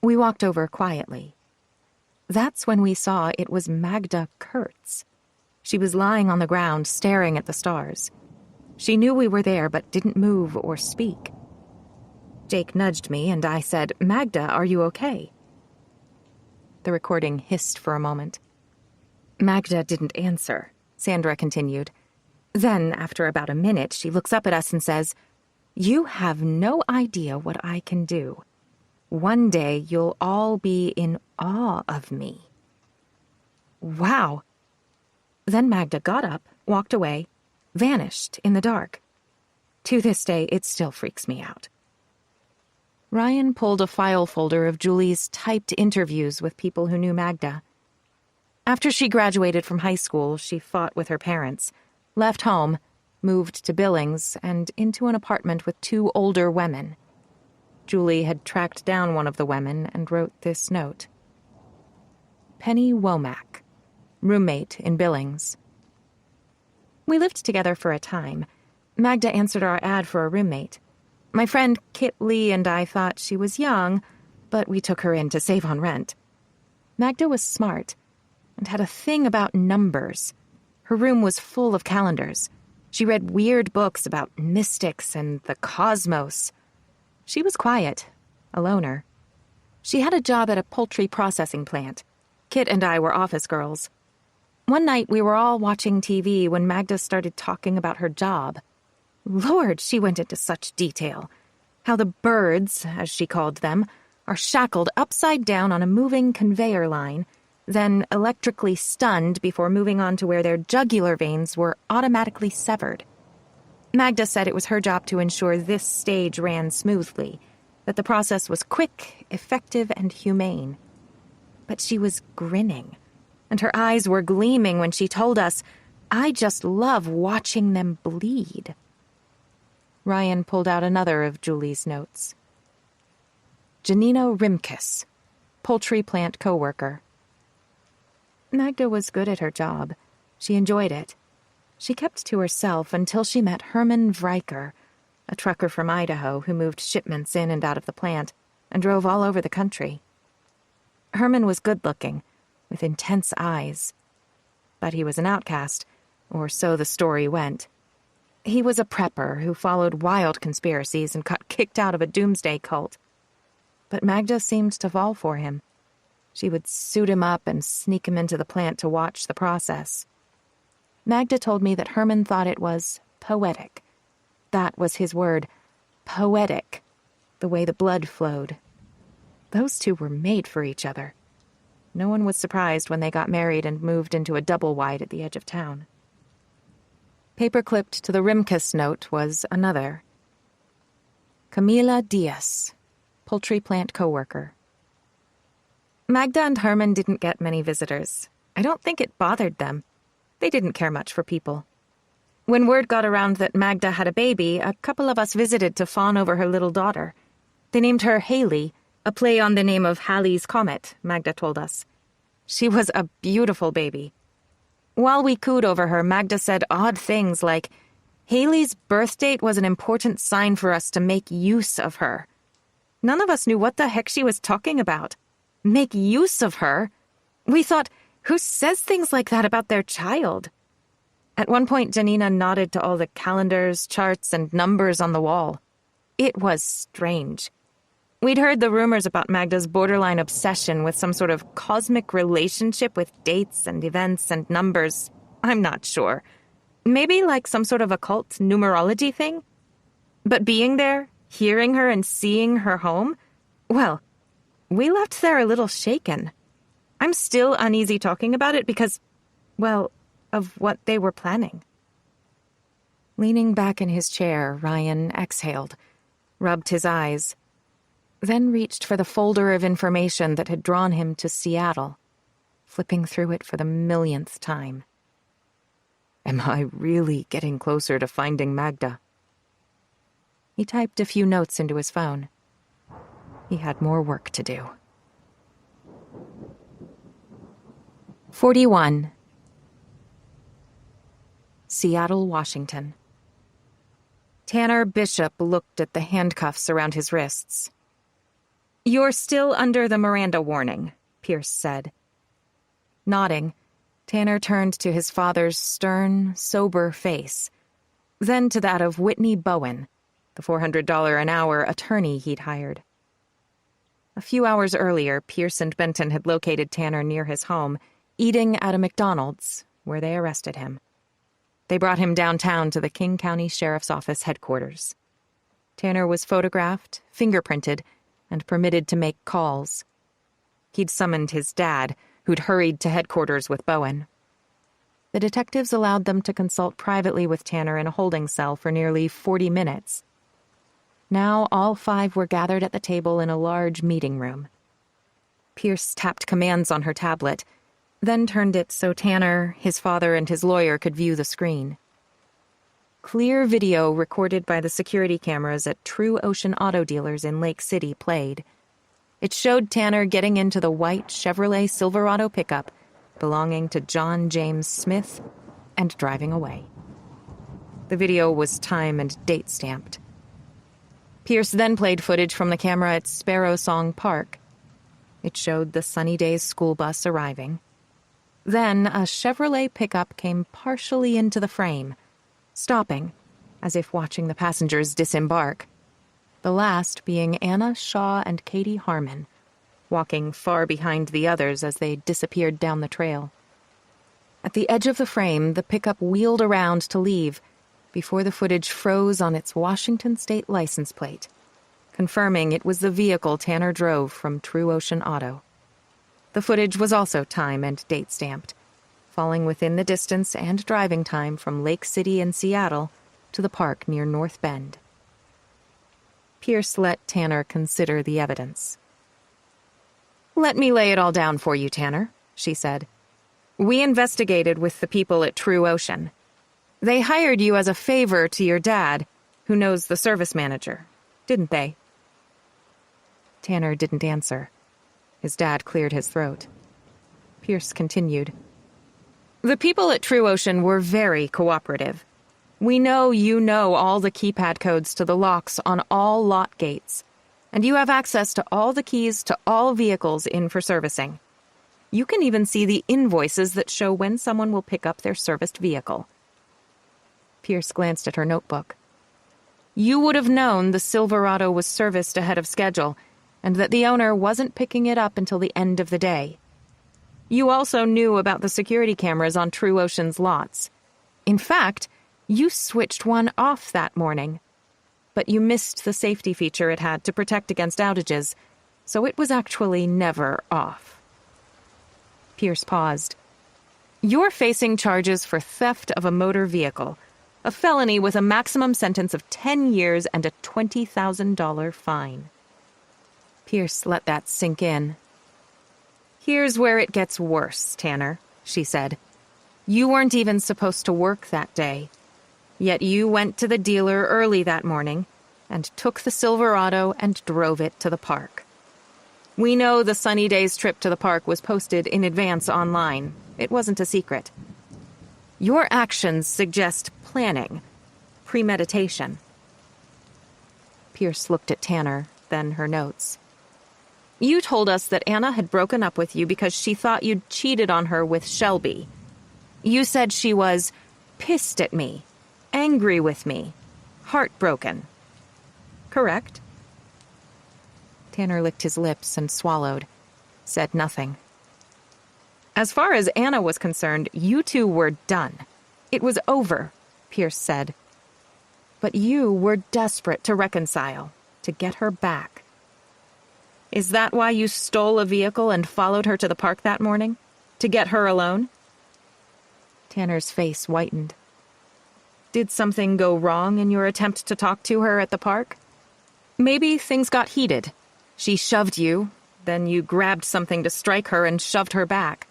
We walked over quietly. That's when we saw it was Magda Kurtz. She was lying on the ground, staring at the stars. She knew we were there, but didn't move or speak. Jake nudged me, and I said, Magda, are you okay? The recording hissed for a moment. Magda didn't answer, Sandra continued. Then, after about a minute, she looks up at us and says, You have no idea what I can do. One day you'll all be in awe of me. Wow. Then Magda got up, walked away, vanished in the dark. To this day, it still freaks me out. Ryan pulled a file folder of Julie's typed interviews with people who knew Magda. After she graduated from high school, she fought with her parents, left home, moved to Billings, and into an apartment with 2 older women. Julie had tracked down one of the women and wrote this note. Penny Womack, roommate in Billings. We lived together for a time. Magda answered our ad for a roommate. My friend Kit Lee and I thought she was young, but we took her in to save on rent. Magda was smart and had a thing about numbers. Her room was full of calendars. She read weird books about mystics and the cosmos. She was quiet, a loner. She had a job at a poultry processing plant. Kit and I were office girls. One night we were all watching TV when Magda started talking about her job. Lord, she went into such detail. How the birds, as she called them, are shackled upside down on a moving conveyor line, then electrically stunned before moving on to where their jugular veins were automatically severed. Magda said it was her job to ensure this stage ran smoothly, that the process was quick, effective, and humane. But she was grinning, and her eyes were gleaming when she told us, I just love watching them bleed. Ryan pulled out another of Julie's notes. Janina Rimkus, poultry plant co-worker. Magda was good at her job. She enjoyed it. She kept to herself until she met Herman Vreiker, a trucker from Idaho who moved shipments in and out of the plant and drove all over the country. Herman was good-looking, with intense eyes. But he was an outcast, or so the story went. He was a prepper who followed wild conspiracies and got kicked out of a doomsday cult. But Magda seemed to fall for him. She would suit him up and sneak him into the plant to watch the process. Magda told me that Herman thought it was poetic. That was his word, poetic, the way the blood flowed. Those two were made for each other. No one was surprised when they got married and moved into a double-wide at the edge of town. Paper-clipped to the Rimkus note was another. Camila Diaz, poultry plant co-worker. Magda and Herman didn't get many visitors. I don't think it bothered them. They didn't care much for people. When word got around that Magda had a baby, a couple of us visited to fawn over her little daughter. They named her Haley, a play on the name of Halley's Comet, Magda told us. She was a beautiful baby. While we cooed over her, Magda said odd things like, Haley's birth date was an important sign for us to make use of her. None of us knew what the heck she was talking about. Make use of her? We thought, who says things like that about their child? At one point, Janina nodded to all the calendars, charts, and numbers on the wall. It was strange. We'd heard the rumors about Magda's borderline obsession with some sort of cosmic relationship with dates and events and numbers. I'm not sure. Maybe like some sort of occult numerology thing? But being there, hearing her and seeing her home, well, We left there a little shaken. I'm still uneasy talking about it because, well, of what they were planning. Leaning back in his chair, Ryan exhaled, rubbed his eyes, then reached for the folder of information that had drawn him to Seattle, flipping through it for the millionth time. Am I really getting closer to finding Magda? He typed a few notes into his phone. He had more work to do. 41. Seattle, Washington. Tanner Bishop looked at the handcuffs around his wrists. "You're still under the Miranda warning," Pierce said. Nodding, Tanner turned to his father's stern, sober face, then to that of Whitney Bowen, the $400 an hour attorney he'd hired. A few hours earlier, Pierce and Benton had located Tanner near his home, eating at a McDonald's, where they arrested him. They brought him downtown to the King County Sheriff's Office headquarters. Tanner was photographed, fingerprinted, and permitted to make calls. He'd summoned his dad, who'd hurried to headquarters with Bowen. The detectives allowed them to consult privately with Tanner in a holding cell for nearly 40 minutes. Now all 5 were gathered at the table in a large meeting room. Pierce tapped commands on her tablet, then turned it so Tanner, his father, and his lawyer could view the screen. Clear video recorded by the security cameras at True Ocean Auto Dealers in Lake City played. It showed Tanner getting into the white Chevrolet Silverado pickup belonging to John James Smith and driving away. The video was time and date stamped. Pierce then played footage from the camera at Sparrow Song Park. It showed the Sunny Days school bus arriving. Then a Chevrolet pickup came partially into the frame, stopping, as if watching the passengers disembark. The last being Anna Shaw and Katie Harmon, walking far behind the others as they disappeared down the trail. At the edge of the frame, the pickup wheeled around to leave before the footage froze on its Washington state license plate, confirming it was the vehicle Tanner drove from True Ocean Auto. The footage was also time and date stamped, falling within the distance and driving time from Lake City in Seattle to the park near North Bend. Pierce let Tanner consider the evidence. "Let me lay it all down for you, Tanner," she said. "We investigated with the people at True Ocean. They hired you as a favor to your dad, who knows the service manager, didn't they?" Tanner didn't answer. His dad cleared his throat. Pierce continued. "The people at True Ocean were very cooperative. We know you know all the keypad codes to the locks on all lot gates, and you have access to all the keys to all vehicles in for servicing. You can even see the invoices that show when someone will pick up their serviced vehicle." Pierce glanced at her notebook. "You would have known the Silverado was serviced ahead of schedule, and that the owner wasn't picking it up until the end of the day. You also knew about the security cameras on True Ocean's lots. In fact, you switched one off that morning, but you missed the safety feature it had to protect against outages, so it was actually never off." Pierce paused. "You're facing charges for theft of a motor vehicle, a felony with a maximum sentence of 10 years and a $20,000 fine." Pierce let that sink in. "Here's where it gets worse, Tanner," she said. "You weren't even supposed to work that day, yet you went to the dealer early that morning and took the Silverado and drove it to the park. We know the Sunny Days trip to the park was posted in advance online. It wasn't a secret. Your actions suggest planning, premeditation." Pierce looked at Tanner, then her notes. "You told us that Anna had broken up with you because she thought you'd cheated on her with Shelby. You said she was pissed at me, angry with me, heartbroken. Correct?" Tanner licked his lips and swallowed, said nothing. "As far as Anna was concerned, you two were done. It was over," Pierce said. "But you were desperate to reconcile, to get her back." Is that why you stole a vehicle and followed her to the park that morning? To get her alone? Tanner's face whitened. Did something go wrong in your attempt to talk to her at the park? Maybe things got heated. She shoved you, then you grabbed something to strike her and shoved her back.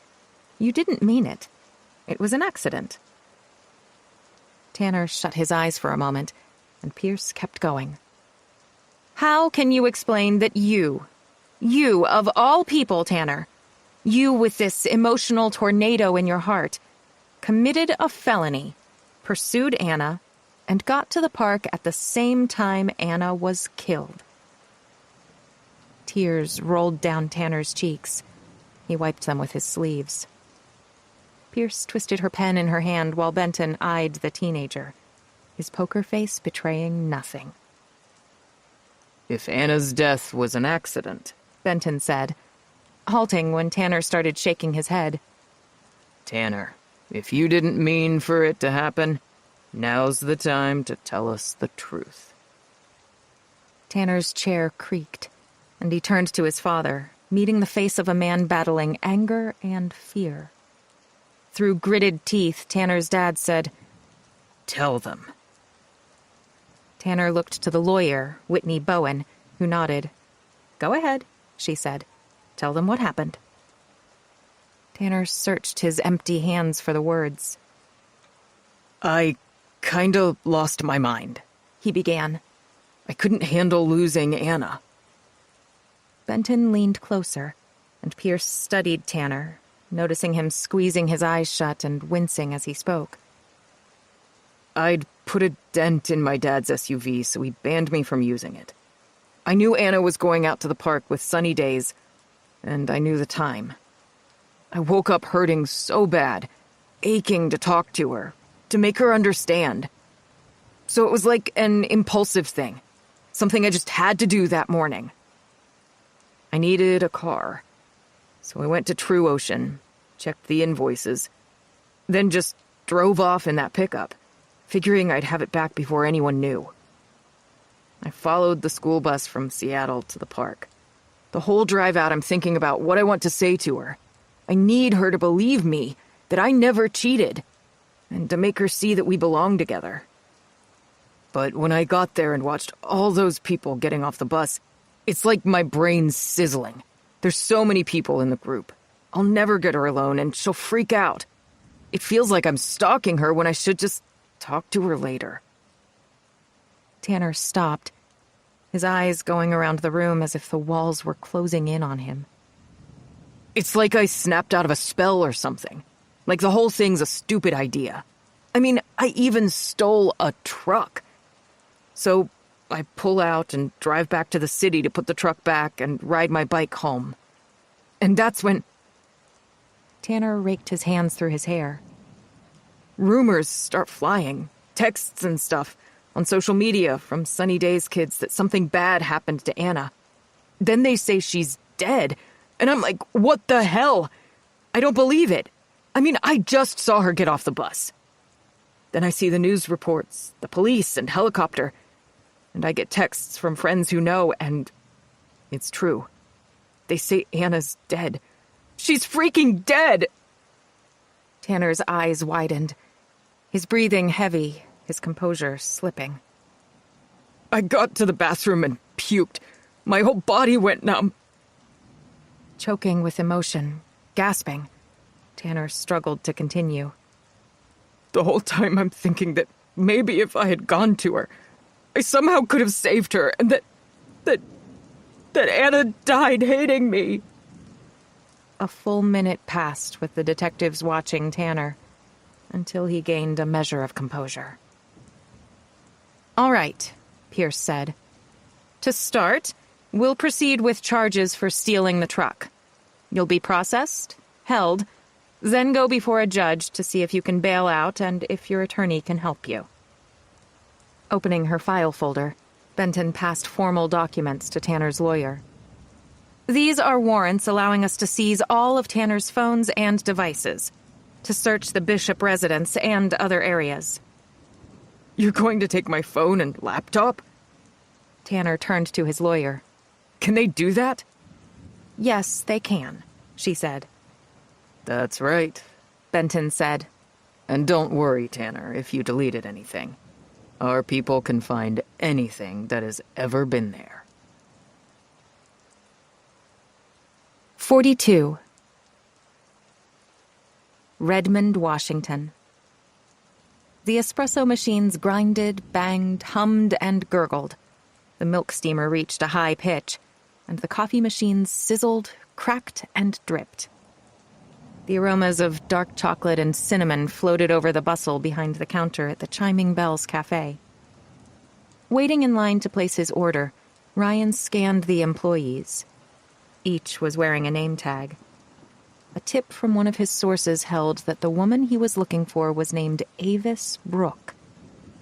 You didn't mean it. It was an accident. Tanner shut his eyes for a moment, and Pierce kept going. How can you explain that you of all people, Tanner, you with this emotional tornado in your heart, committed a felony, pursued Anna, and got to the park at the same time Anna was killed? Tears rolled down Tanner's cheeks. He wiped them with his sleeves. Pierce twisted her pen in her hand while Benton eyed the teenager, his poker face betraying nothing. If Anna's death was an accident, Benton said, halting when Tanner started shaking his head. Tanner, if you didn't mean for it to happen, now's the time to tell us the truth. Tanner's chair creaked, and he turned to his father, meeting the face of a man battling anger and fear. Through gritted teeth, Tanner's dad said, Tell them. Tanner looked to the lawyer, Whitney Bowen, who nodded. Go ahead, she said. Tell them what happened. Tanner searched his empty hands for the words. I kinda lost my mind, he began. I couldn't handle losing Anna. Benton leaned closer, and Pierce studied Tanner, noticing him squeezing his eyes shut and wincing as he spoke. I'd put a dent in my dad's SUV, so he banned me from using it. I knew Anna was going out to the park with sunny days, and I knew the time. I woke up hurting so bad, aching to talk to her, to make her understand. So it was like an impulsive thing, something I just had to do that morning. I needed a car, so I went to True Ocean, checked the invoices, then just drove off in that pickup, figuring I'd have it back before anyone knew. I followed the school bus from Seattle to the park. The whole drive out, I'm thinking about what I want to say to her. I need her to believe me, that I never cheated, and to make her see that we belong together. But when I got there and watched all those people getting off the bus, it's like my brain's sizzling. There's so many people in the group. I'll never get her alone, and she'll freak out. It feels like I'm stalking her when I should just talk to her later. Tanner stopped, his eyes going around the room as if the walls were closing in on him. It's like I snapped out of a spell or something. Like the whole thing's a stupid idea. I mean, I even stole a truck. So I pull out and drive back to the city to put the truck back and ride my bike home. And that's when... Tanner raked his hands through his hair. Rumors start flying, texts and stuff, on social media from Sunny Days kids that something bad happened to Anna. Then they say she's dead, and I'm like, what the hell? I don't believe it. I mean, I just saw her get off the bus. Then I see the news reports, the police and helicopter, and I get texts from friends who know, and it's true. They say Anna's dead. She's freaking dead! Tanner's eyes widened, his breathing heavy, his composure slipping. I got to the bathroom and puked. My whole body went numb. Choking with emotion, gasping, Tanner struggled to continue. The whole time I'm thinking that maybe if I had gone to her, I somehow could have saved her, and that Anna died hating me. A full minute passed with the detectives watching Tanner, until he gained a measure of composure. All right, Pierce said. To start, we'll proceed with charges for stealing the truck. You'll be processed, held, then go before a judge to see if you can bail out and if your attorney can help you. Opening her file folder, Benton passed formal documents to Tanner's lawyer. These are warrants allowing us to seize all of Tanner's phones and devices, to search the Bishop residence and other areas. You're going to take my phone and laptop? Tanner turned to his lawyer. Can they do that? Yes, they can, she said. That's right, Benton said. and don't worry, Tanner, if you deleted anything. Our people can find anything that has ever been there. 42. Redmond, Washington. The espresso machines grinded, banged, hummed, and gurgled. The milk steamer reached a high pitch, and the coffee machines sizzled, cracked, and dripped. The aromas of dark chocolate and cinnamon floated over the bustle behind the counter at the Chiming Bells Cafe. Waiting in line to place his order, Ryan scanned the employees. Each was wearing a name tag. A tip from one of his sources held that the woman he was looking for was named Avis Brooke,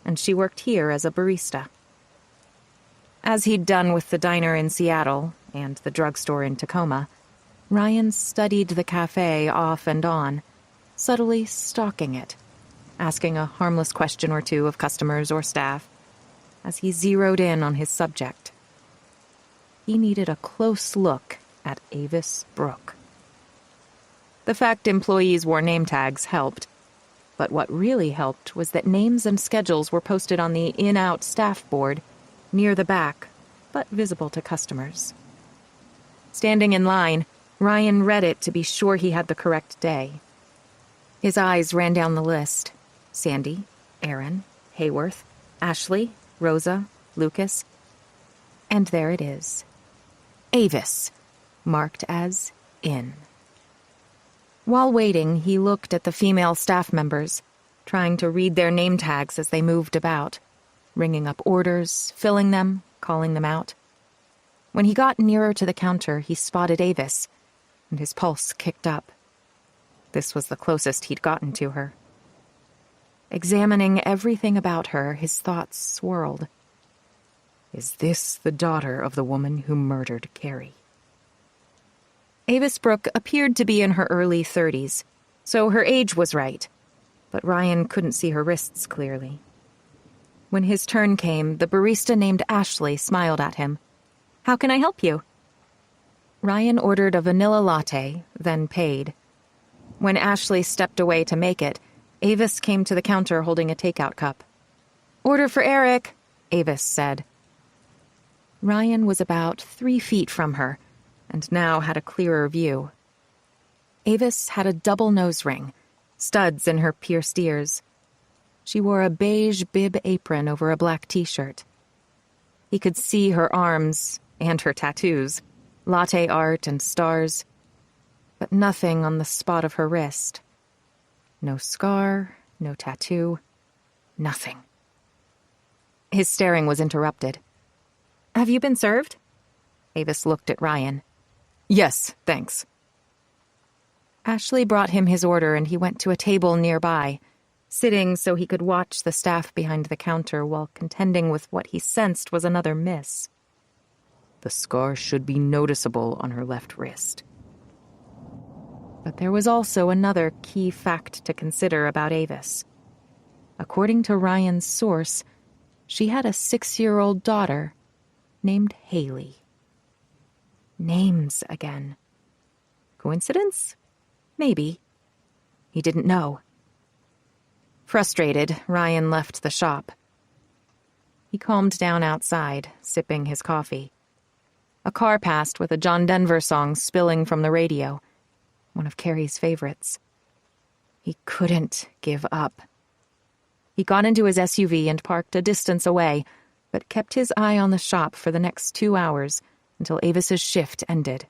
and she worked here as a barista. As he'd done with the diner in Seattle and the drugstore in Tacoma, Ryan studied the cafe off and on, subtly stalking it, asking a harmless question or two of customers or staff, as he zeroed in on his subject. He needed a close look at Avis Brooke. The fact employees wore name tags helped, but what really helped was that names and schedules were posted on the in-out staff board, near the back, but visible to customers. Standing in line, Ryan read it to be sure he had the correct day. His eyes ran down the list. Sandy, Aaron, Hayworth, Ashley, Rosa, Lucas. And there it is. Avis, marked as in. While waiting, he looked at the female staff members, trying to read their name tags as they moved about, ringing up orders, filling them, calling them out. When he got nearer to the counter, he spotted Avis, and his pulse kicked up. This was the closest he'd gotten to her. Examining everything about her, his thoughts swirled. Is this the daughter of the woman who murdered Carrie? Avis Brooke appeared to be in her early 30s, so her age was right, but Ryan couldn't see her wrists clearly. When his turn came, the barista named Ashley smiled at him. "How can I help you?" Ryan ordered a vanilla latte, then paid. When Ashley stepped away to make it, Avis came to the counter holding a takeout cup. "Order for Eric," Avis said. Ryan was about 3 feet from her, and now had a clearer view. Avis had a double nose ring, studs in her pierced ears. She wore a beige bib apron over a black t-shirt. He could see her arms and her tattoos, latte art and stars, but nothing on the spot of her wrist. No scar, no tattoo, nothing. His staring was interrupted. "Have you been served?" Avis looked at Ryan. "Yes, thanks." Ashley brought him his order and he went to a table nearby, sitting so he could watch the staff behind the counter while contending with what he sensed was another miss. The scar should be noticeable on her left wrist. But there was also another key fact to consider about Avis. According to Ryan's source, she had a 6-year-old daughter named Haley. Names again. Coincidence? Maybe. He didn't know. Frustrated, Ryan left the shop. He calmed down outside, sipping his coffee. A car passed with a John Denver song spilling from the radio, one of Carrie's favorites. He couldn't give up. He got into his SUV and parked a distance away, but kept his eye on the shop for the next 2 hours until Avis's shift ended.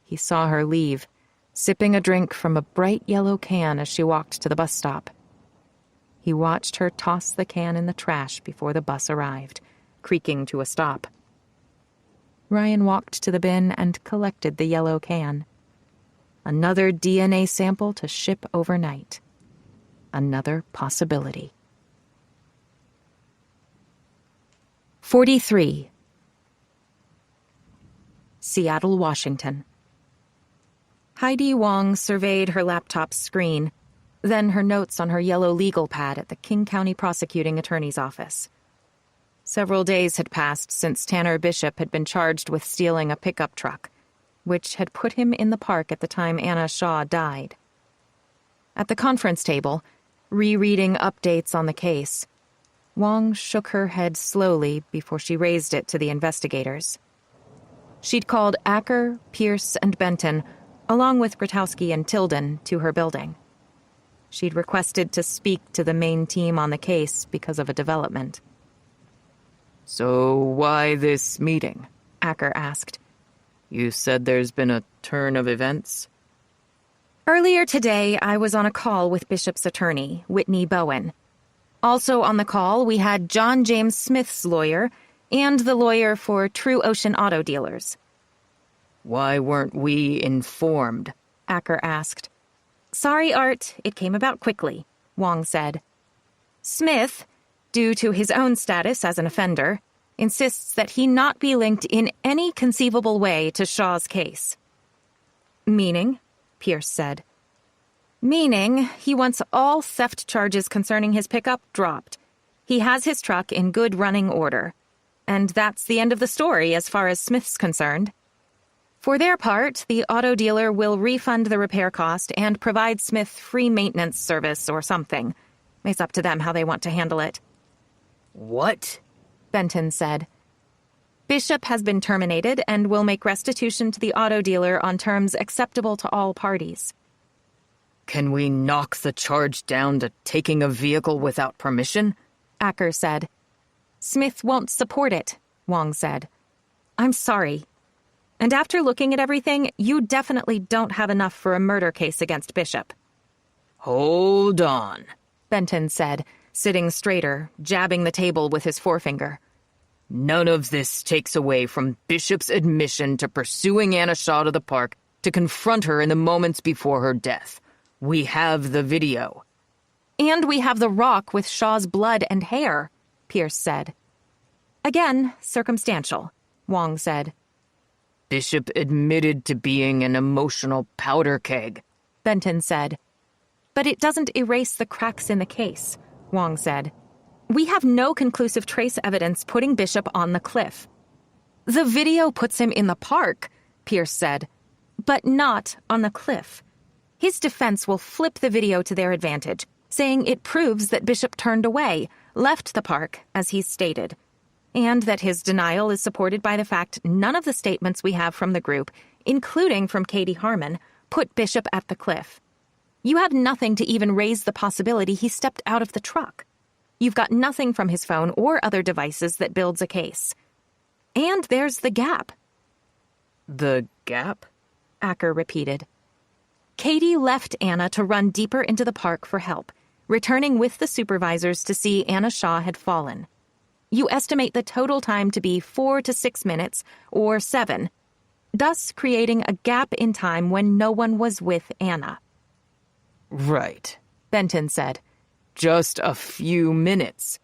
He saw her leave, sipping a drink from a bright yellow can as she walked to the bus stop. He watched her toss the can in the trash before the bus arrived, creaking to a stop. Ryan walked to the bin and collected the yellow can. Another DNA sample to ship overnight. Another possibility. 43. Seattle, Washington. Heidi Wong surveyed her laptop's screen, then her notes on her yellow legal pad at the King County Prosecuting Attorney's Office. Several days had passed since Tanner Bishop had been charged with stealing a pickup truck, which had put him in the park at the time Anna Shaw died. At the conference table, rereading updates on the case, Wong shook her head slowly before she raised it to the investigators. She'd called Acker, Pierce, and Benton, along with Grotowski and Tilden, to her building. She'd requested to speak to the main team on the case because of a development. So why this meeting? Acker asked. You said there's been a turn of events? Earlier today, I was on a call with Bishop's attorney, Whitney Bowen. Also on the call, we had John James Smith's lawyer and the lawyer for True Ocean Auto Dealers. Why weren't we informed? Acker asked. Sorry, Art, it came about quickly, Wong said. Smith, due to his own status as an offender, insists that he not be linked in any conceivable way to Shaw's case. Meaning? Pierce said. Meaning, he wants all theft charges concerning his pickup dropped. He has his truck in good running order. And that's the end of the story as far as Smith's concerned. For their part, the auto dealer will refund the repair cost and provide Smith free maintenance service or something. It's up to them how they want to handle it. What? Benton said. Bishop has been terminated and will make restitution to the auto dealer on terms acceptable to all parties. Can we knock the charge down to taking a vehicle without permission? Acker said. Smith won't support it, Wong said. I'm sorry. And after looking at everything, you definitely don't have enough for a murder case against Bishop. Hold on, Benton said, sitting straighter, jabbing the table with his forefinger. None of this takes away from Bishop's admission to pursuing Anna Shaw to the park to confront her in the moments before her death. We have the video. And we have the rock with Shaw's blood and hair, Pierce said. Again, circumstantial, Wong said. Bishop admitted to being an emotional powder keg, Benton said. But it doesn't erase the cracks in the case, Wong said. We have no conclusive trace evidence putting Bishop on the cliff. The video puts him in the park, Pierce said, but not on the cliff. His defense will flip the video to their advantage, saying it proves that Bishop turned away, left the park, as he's stated, and that his denial is supported by the fact none of the statements we have from the group, including from Katie Harmon, put Bishop at the cliff. You have nothing to even raise the possibility he stepped out of the truck. You've got nothing from his phone or other devices that builds a case. And there's the gap. The gap? Acker repeated. Katie left Anna to run deeper into the park for help, returning with the supervisors to see Anna Shaw had fallen. You estimate the total time to be 4 to 6 minutes, or 7, thus creating a gap in time when no one was with Anna. Right, Benton said. Just a few minutes.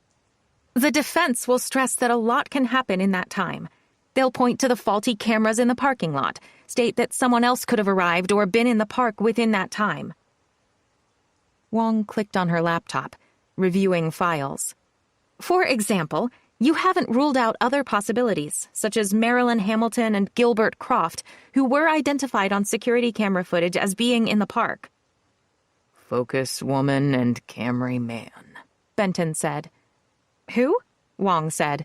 The defense will stress that a lot can happen in that time. They'll point to the faulty cameras in the parking lot, state that someone else could have arrived or been in the park within that time. Wong clicked on her laptop, reviewing files. For example, you haven't ruled out other possibilities, such as Marilyn Hamilton and Gilbert Croft, who were identified on security camera footage as being in the park. Focus woman and Camry man, Benton said. Who? Wong said.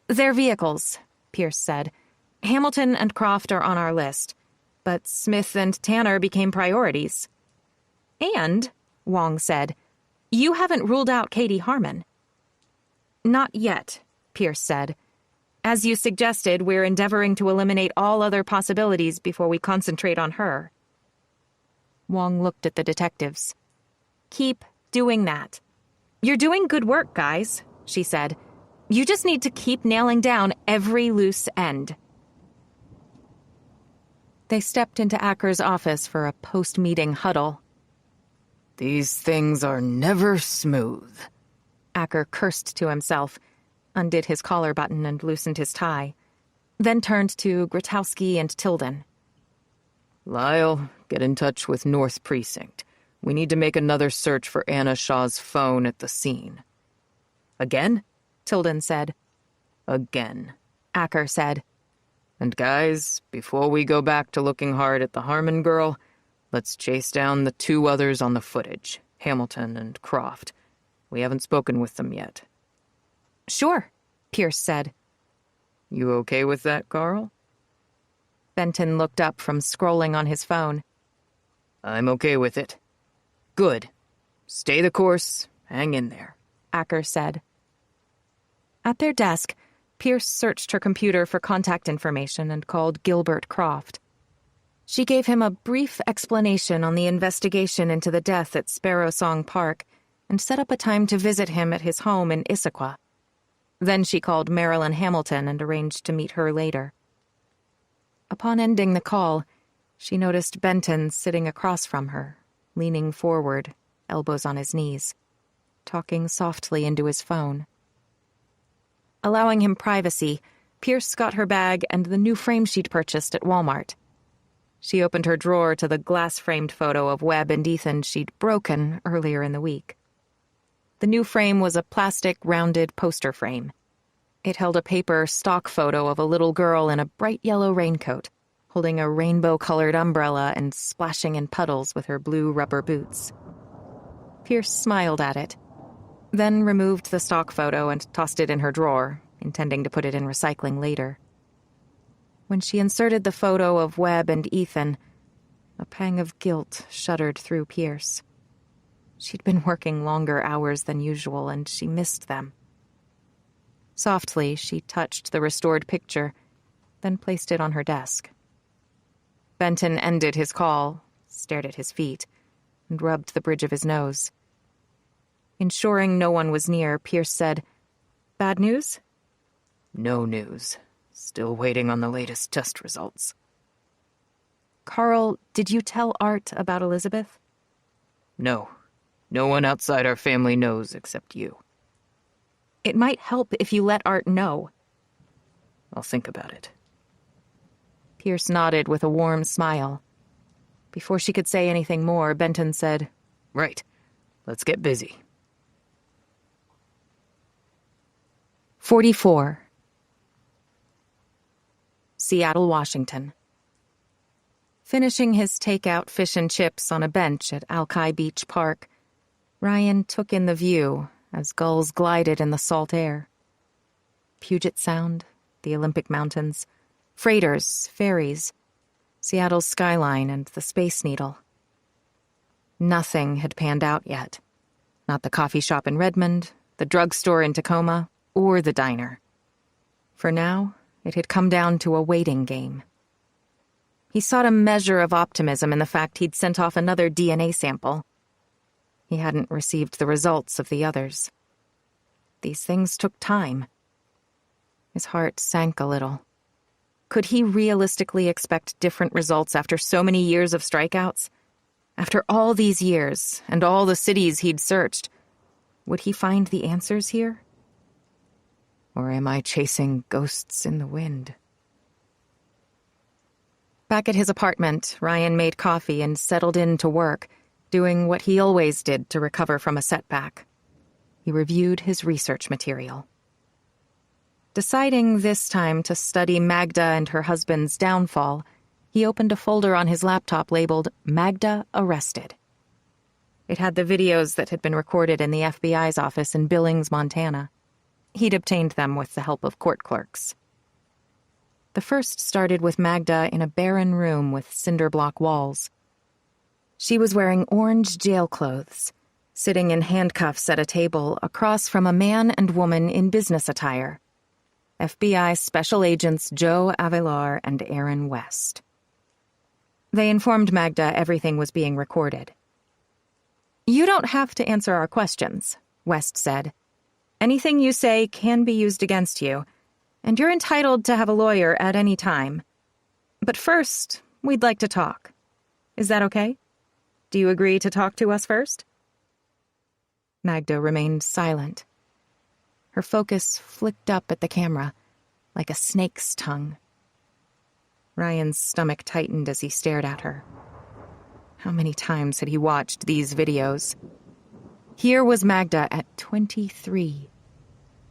Their vehicles, Pierce said. Hamilton and Croft are on our list, but Smith and Tanner became priorities. And, Wong said, you haven't ruled out Katie Harmon. Not yet, Pierce said. As you suggested, we're endeavoring to eliminate all other possibilities before we concentrate on her. Wong looked at the detectives. Keep doing that. You're doing good work, guys, she said. You just need to keep nailing down every loose end. They stepped into Acker's office for a post-meeting huddle. These things are never smooth. Acker cursed to himself, undid his collar button and loosened his tie, then turned to Grotowski and Tilden. Lyle, get in touch with North Precinct. We need to make another search for Anna Shaw's phone at the scene. Again? Tilden said. Again, Acker said. And guys, before we go back to looking hard at the Harmon girl, let's chase down the 2 others on the footage, Hamilton and Croft. We haven't spoken with them yet. Sure, Pierce said. You okay with that, Carl? Benton looked up from scrolling on his phone. I'm okay with it. Good. Stay the course. Hang in there, Acker said. At their desk, Pierce searched her computer for contact information and called Gilbert Croft. She gave him a brief explanation on the investigation into the death at Sparrow Song Park and set up a time to visit him at his home in Issaquah. Then she called Marilyn Hamilton and arranged to meet her later. Upon ending the call, she noticed Benton sitting across from her, leaning forward, elbows on his knees, talking softly into his phone. Allowing him privacy, Pierce got her bag and the new frame she'd purchased at Walmart. She opened her drawer to the glass-framed photo of Webb and Ethan she'd broken earlier in the week. The new frame was a plastic, rounded poster frame. It held a paper stock photo of a little girl in a bright yellow raincoat, holding a rainbow-colored umbrella and splashing in puddles with her blue rubber boots. Pierce smiled at it, then removed the stock photo and tossed it in her drawer, intending to put it in recycling later. When she inserted the photo of Webb and Ethan, a pang of guilt shuddered through Pierce. She'd been working longer hours than usual, and she missed them. Softly, she touched the restored picture, then placed it on her desk. Benton ended his call, stared at his feet, and rubbed the bridge of his nose. Ensuring no one was near, Pierce said, "Bad news?" No news. Still waiting on the latest test results. "Carl, did you tell Art about Elizabeth?" No. No one outside our family knows except you. "It might help if you let Art know." I'll think about it. Pierce nodded with a warm smile. Before she could say anything more, Benton said, Right. Let's get busy. 44. Seattle, Washington. Finishing his takeout fish and chips on a bench at Alki Beach Park, Ryan took in the view as gulls glided in the salt air. Puget Sound, the Olympic Mountains, freighters, ferries, Seattle's skyline, and the Space Needle. Nothing had panned out yet. Not the coffee shop in Redmond, the drugstore in Tacoma, or the diner. For now, it had come down to a waiting game. He sought a measure of optimism in the fact he'd sent off another DNA sample. He hadn't received the results of the others. These things took time. His heart sank a little. Could he realistically expect different results after so many years of strikeouts? After all these years, and all the cities he'd searched, would he find the answers here? Or am I chasing ghosts in the wind? Back at his apartment, Ryan made coffee and settled in to work, doing what he always did to recover from a setback. He reviewed his research material. Deciding this time to study Magda and her husband's downfall, he opened a folder on his laptop labeled Magda Arrested. It had the videos that had been recorded in the FBI's office in Billings, Montana. He'd obtained them with the help of court clerks. The first started with Magda in a barren room with cinder block walls. She was wearing orange jail clothes, sitting in handcuffs at a table across from a man and woman in business attire. FBI Special Agents Joe Avilar and Aaron West. They informed Magda everything was being recorded. "You don't have to answer our questions," West said. "Anything you say can be used against you, and you're entitled to have a lawyer at any time. But first, we'd like to talk. Is that okay? Do you agree to talk to us first?" Magda remained silent. Her focus flicked up at the camera, like a snake's tongue. Ryan's stomach tightened as he stared at her. How many times had he watched these videos? Here was Magda at 23,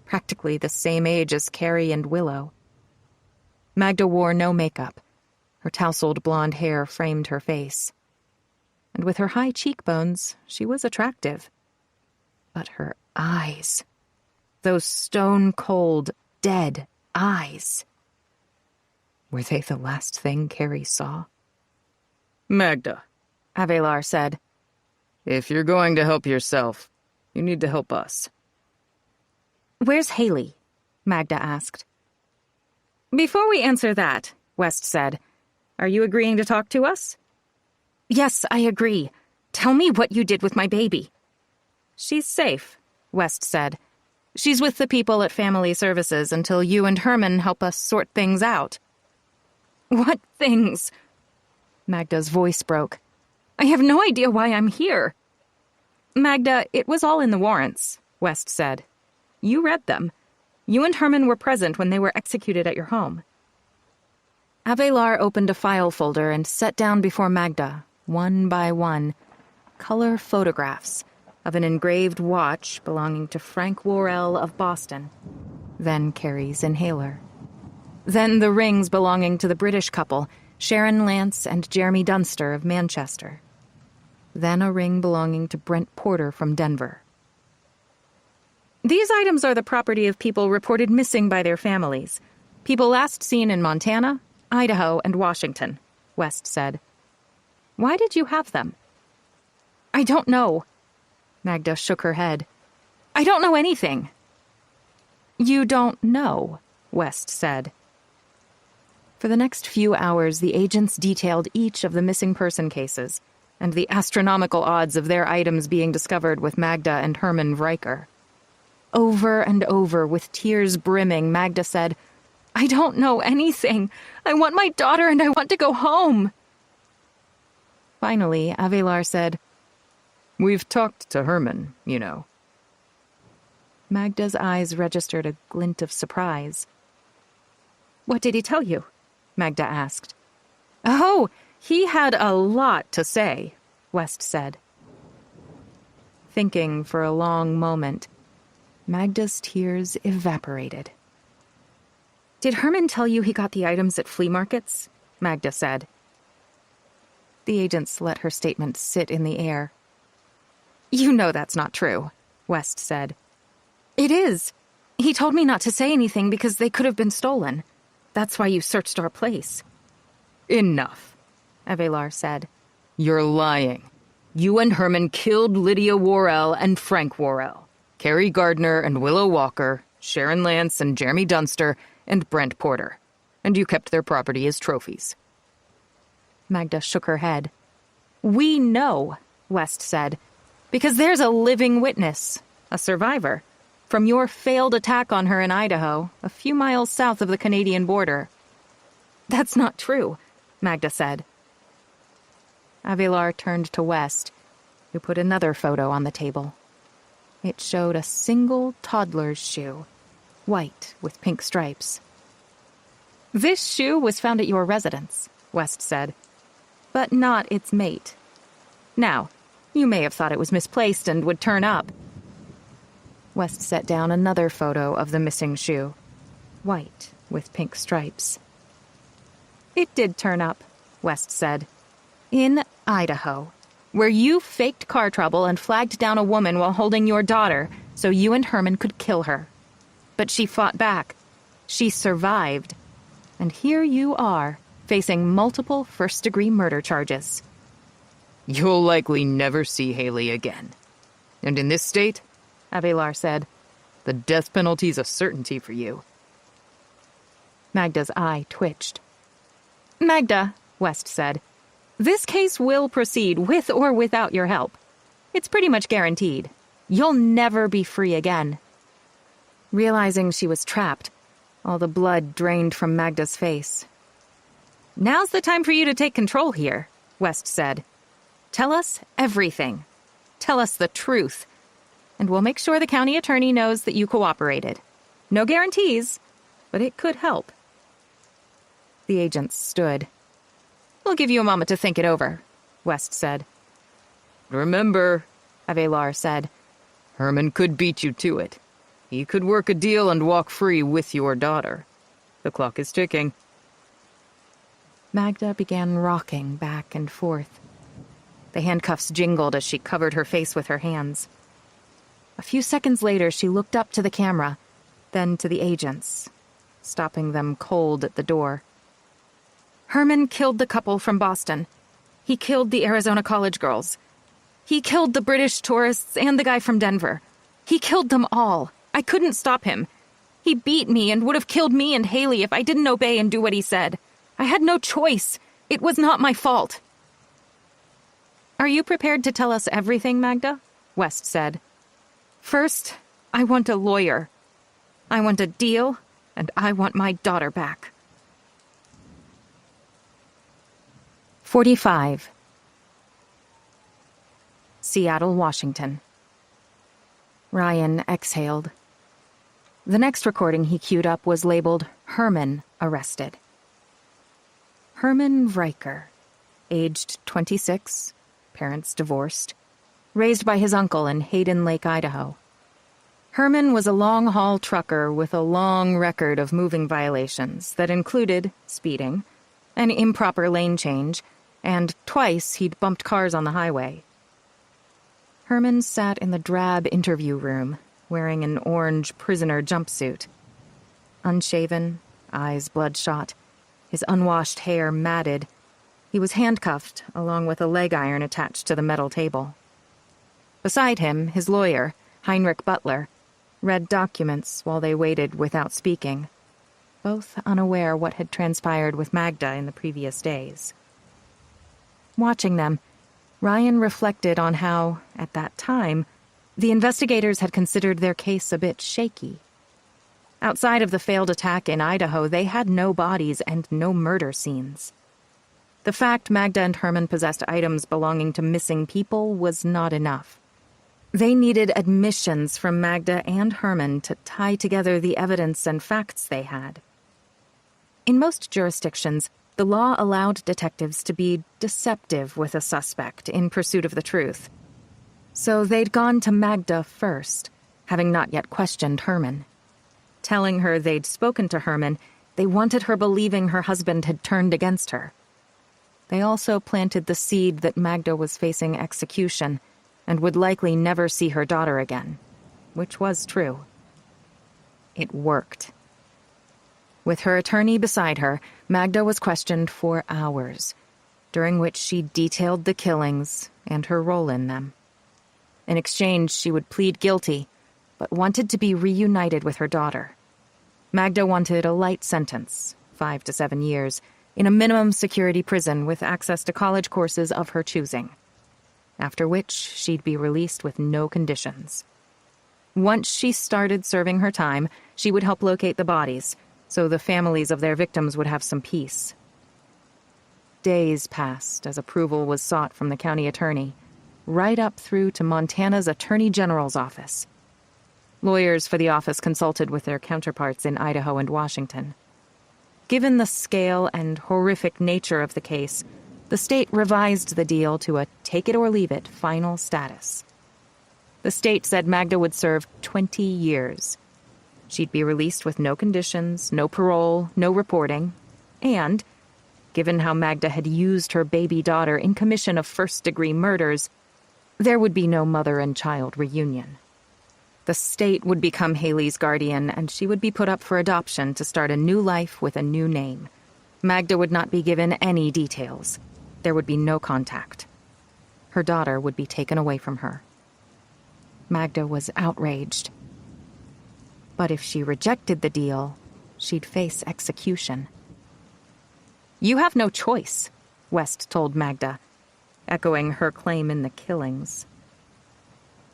practically the same age as Carrie and Willow. Magda wore no makeup. Her tousled blonde hair framed her face. And with her high cheekbones, she was attractive. But her eyes, those stone-cold, dead eyes. Were they the last thing Carrie saw? Magda, Avelar said. if you're going to help yourself, you need to help us. Where's Haley? Magda asked. Before we answer that, West said, are you agreeing to talk to us? Yes, I agree. Tell me what you did with my baby. She's safe, West said. She's with the people at Family Services until you and Herman help us sort things out. What things? Magda's voice broke. I have no idea why I'm here. Magda, it was all in the warrants, West said. You read them. You and Herman were present when they were executed at your home. Avelar opened a file folder and set down before Magda, one by one, color photographs of an engraved watch belonging to Frank Worrell of Boston, then Carrie's inhaler. Then the rings belonging to the British couple, Sharon Lance and Jeremy Dunster of Manchester. Then a ring belonging to Brent Porter from Denver. These items are the property of people reported missing by their families. People last seen in Montana, Idaho, and Washington, West said. Why did you have them? I don't know. Magda shook her head. I don't know anything. You don't know, West said. For the next few hours, the agents detailed each of the missing person cases and the astronomical odds of their items being discovered with Magda and Herman Vriker. Over and over, with tears brimming, Magda said, I don't know anything. I want my daughter and I want to go home. Finally, Avelar said, We've talked to Herman, you know. Magda's eyes registered a glint of surprise. What did he tell you? Magda asked. Oh, he had a lot to say, West said. Thinking for a long moment, Magda's tears evaporated. Did Herman tell you he got the items at flea markets? Magda said. The agents let her statement sit in the air. You know that's not true, West said. It is. He told me not to say anything because they could have been stolen. That's why you searched our place. Enough, Avelar said. You're lying. You and Herman killed Lydia Worrell and Frank Worrell, Carrie Gardner and Willow Walker, Sharon Lance and Jeremy Dunster, and Brent Porter. And you kept their property as trophies. Magda shook her head. We know, West said, because there's a living witness, a survivor, from your failed attack on her in Idaho, a few miles south of the Canadian border. That's not true, Magda said. Avelar turned to West, who put another photo on the table. It showed a single toddler's shoe, white with pink stripes. This shoe was found at your residence, West said, but not its mate. Now, you may have thought it was misplaced and would turn up. West set down another photo of the missing shoe, white with pink stripes. It did turn up, West said. In Idaho, where you faked car trouble and flagged down a woman while holding your daughter so you and Herman could kill her. But she fought back. She survived. And here you are, facing multiple first-degree murder charges. You'll likely never see Haley again. And in this state, Avelar said, the death penalty's a certainty for you. Magda's eye twitched. Magda, West said, this case will proceed with or without your help. It's pretty much guaranteed. You'll never be free again. Realizing she was trapped, all the blood drained from Magda's face. Now's the time for you to take control here, West said. Tell us everything. Tell us the truth. And we'll make sure the county attorney knows that you cooperated. No guarantees, but it could help. The agents stood. We'll give you a moment to think it over, West said. Remember, Avelar said, Herman could beat you to it. He could work a deal and walk free with your daughter. The clock is ticking. Magda began rocking back and forth. The handcuffs jingled as she covered her face with her hands. A few seconds later, she looked up to the camera, then to the agents, stopping them cold at the door. Herman killed the couple from Boston. He killed the Arizona college girls. He killed the British tourists and the guy from Denver. He killed them all. I couldn't stop him. He beat me and would have killed me and Haley if I didn't obey and do what he said. I had no choice. It was not my fault. Are you prepared to tell us everything, Magda? West said. First, I want a lawyer. I want a deal, and I want my daughter back. 45. Seattle, Washington. Ryan exhaled. The next recording he queued up was labeled Herman Arrested. Herman Vriker, aged 26, parents divorced, raised by his uncle in Hayden Lake, Idaho. Herman was a long-haul trucker with a long record of moving violations that included speeding, an improper lane change, and twice he'd bumped cars on the highway. Herman sat in the drab interview room, wearing an orange prisoner jumpsuit. Unshaven, eyes bloodshot, his unwashed hair matted. He was handcuffed, along with a leg iron attached to the metal table. Beside him, his lawyer, Heinrich Butler, read documents while they waited without speaking, both unaware what had transpired with Magda in the previous days. Watching them, Ryan reflected on how, at that time, the investigators had considered their case a bit shaky. Outside of the failed attack in Idaho, they had no bodies and no murder scenes. The fact Magda and Herman possessed items belonging to missing people was not enough. They needed admissions from Magda and Herman to tie together the evidence and facts they had. In most jurisdictions, the law allowed detectives to be deceptive with a suspect in pursuit of the truth. So they'd gone to Magda first, having not yet questioned Herman. Telling her they'd spoken to Herman, they wanted her believing her husband had turned against her. They also planted the seed that Magda was facing execution and would likely never see her daughter again, which was true. It worked. With her attorney beside her, Magda was questioned for hours, during which she detailed the killings and her role in them. In exchange, she would plead guilty, but wanted to be reunited with her daughter. Magda wanted a light sentence, 5 to 7 years, in a minimum security prison with access to college courses of her choosing, after which she'd be released with no conditions. Once she started serving her time, she would help locate the bodies, so the families of their victims would have some peace. Days passed as approval was sought from the county attorney, right up through to Montana's Attorney General's office. Lawyers for the office consulted with their counterparts in Idaho and Washington. Given the scale and horrific nature of the case, the state revised the deal to a take-it-or-leave-it final status. The state said Magda would serve 20 years. She'd be released with no conditions, no parole, no reporting, and, given how Magda had used her baby daughter in commission of first-degree murders, there would be no mother and child reunion. The state would become Haley's guardian, and she would be put up for adoption to start a new life with a new name. Magda would not be given any details. There would be no contact. Her daughter would be taken away from her. Magda was outraged. But if she rejected the deal, she'd face execution. "You have no choice," West told Magda, echoing her claim in the killings.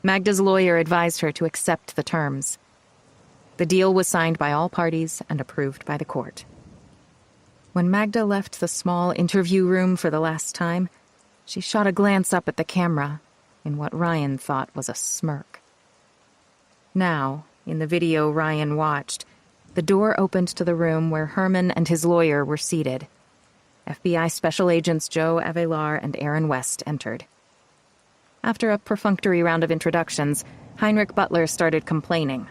Magda's lawyer advised her to accept the terms. The deal was signed by all parties and approved by the court. When Magda left the small interview room for the last time, she shot a glance up at the camera in what Ryan thought was a smirk. Now, in the video Ryan watched, the door opened to the room where Herman and his lawyer were seated. FBI Special Agents Joe Avelar and Aaron West entered. After a perfunctory round of introductions, Heinrich Butler started complaining.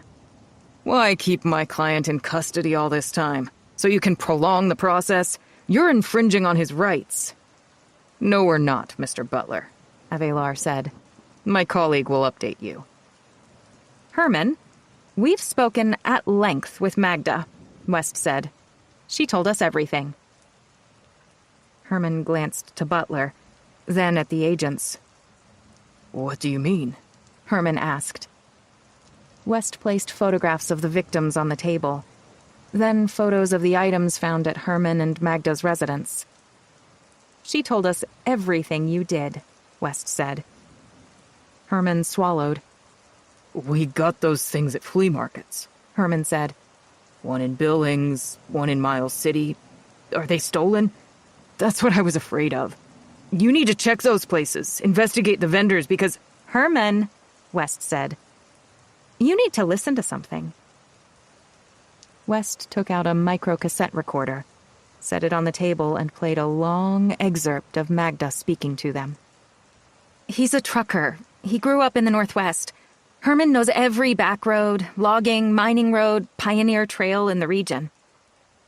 "Why keep my client in custody all this time? So you can prolong the process? You're infringing on his rights. No, we're not, Mr. Butler, Avelar said. My colleague will update you. Herman, we've spoken at length with Magda, West said. She told us everything. Herman glanced to Butler, then at the agents. What do you mean? Herman asked. West placed photographs of the victims on the table, then photos of the items found at Herman and Magda's residence. She told us everything you did, West said. Herman swallowed. We got those things at flea markets, Herman said. One in Billings, one in Miles City. Are they stolen? That's what I was afraid of. You need to check those places, investigate the vendors, because... Herman, West said. You need to listen to something. West took out a micro-cassette recorder, set it on the table, and played a long excerpt of Magda speaking to them. He's a trucker. He grew up in the Northwest. Herman knows every back road, logging, mining road, pioneer trail in the region.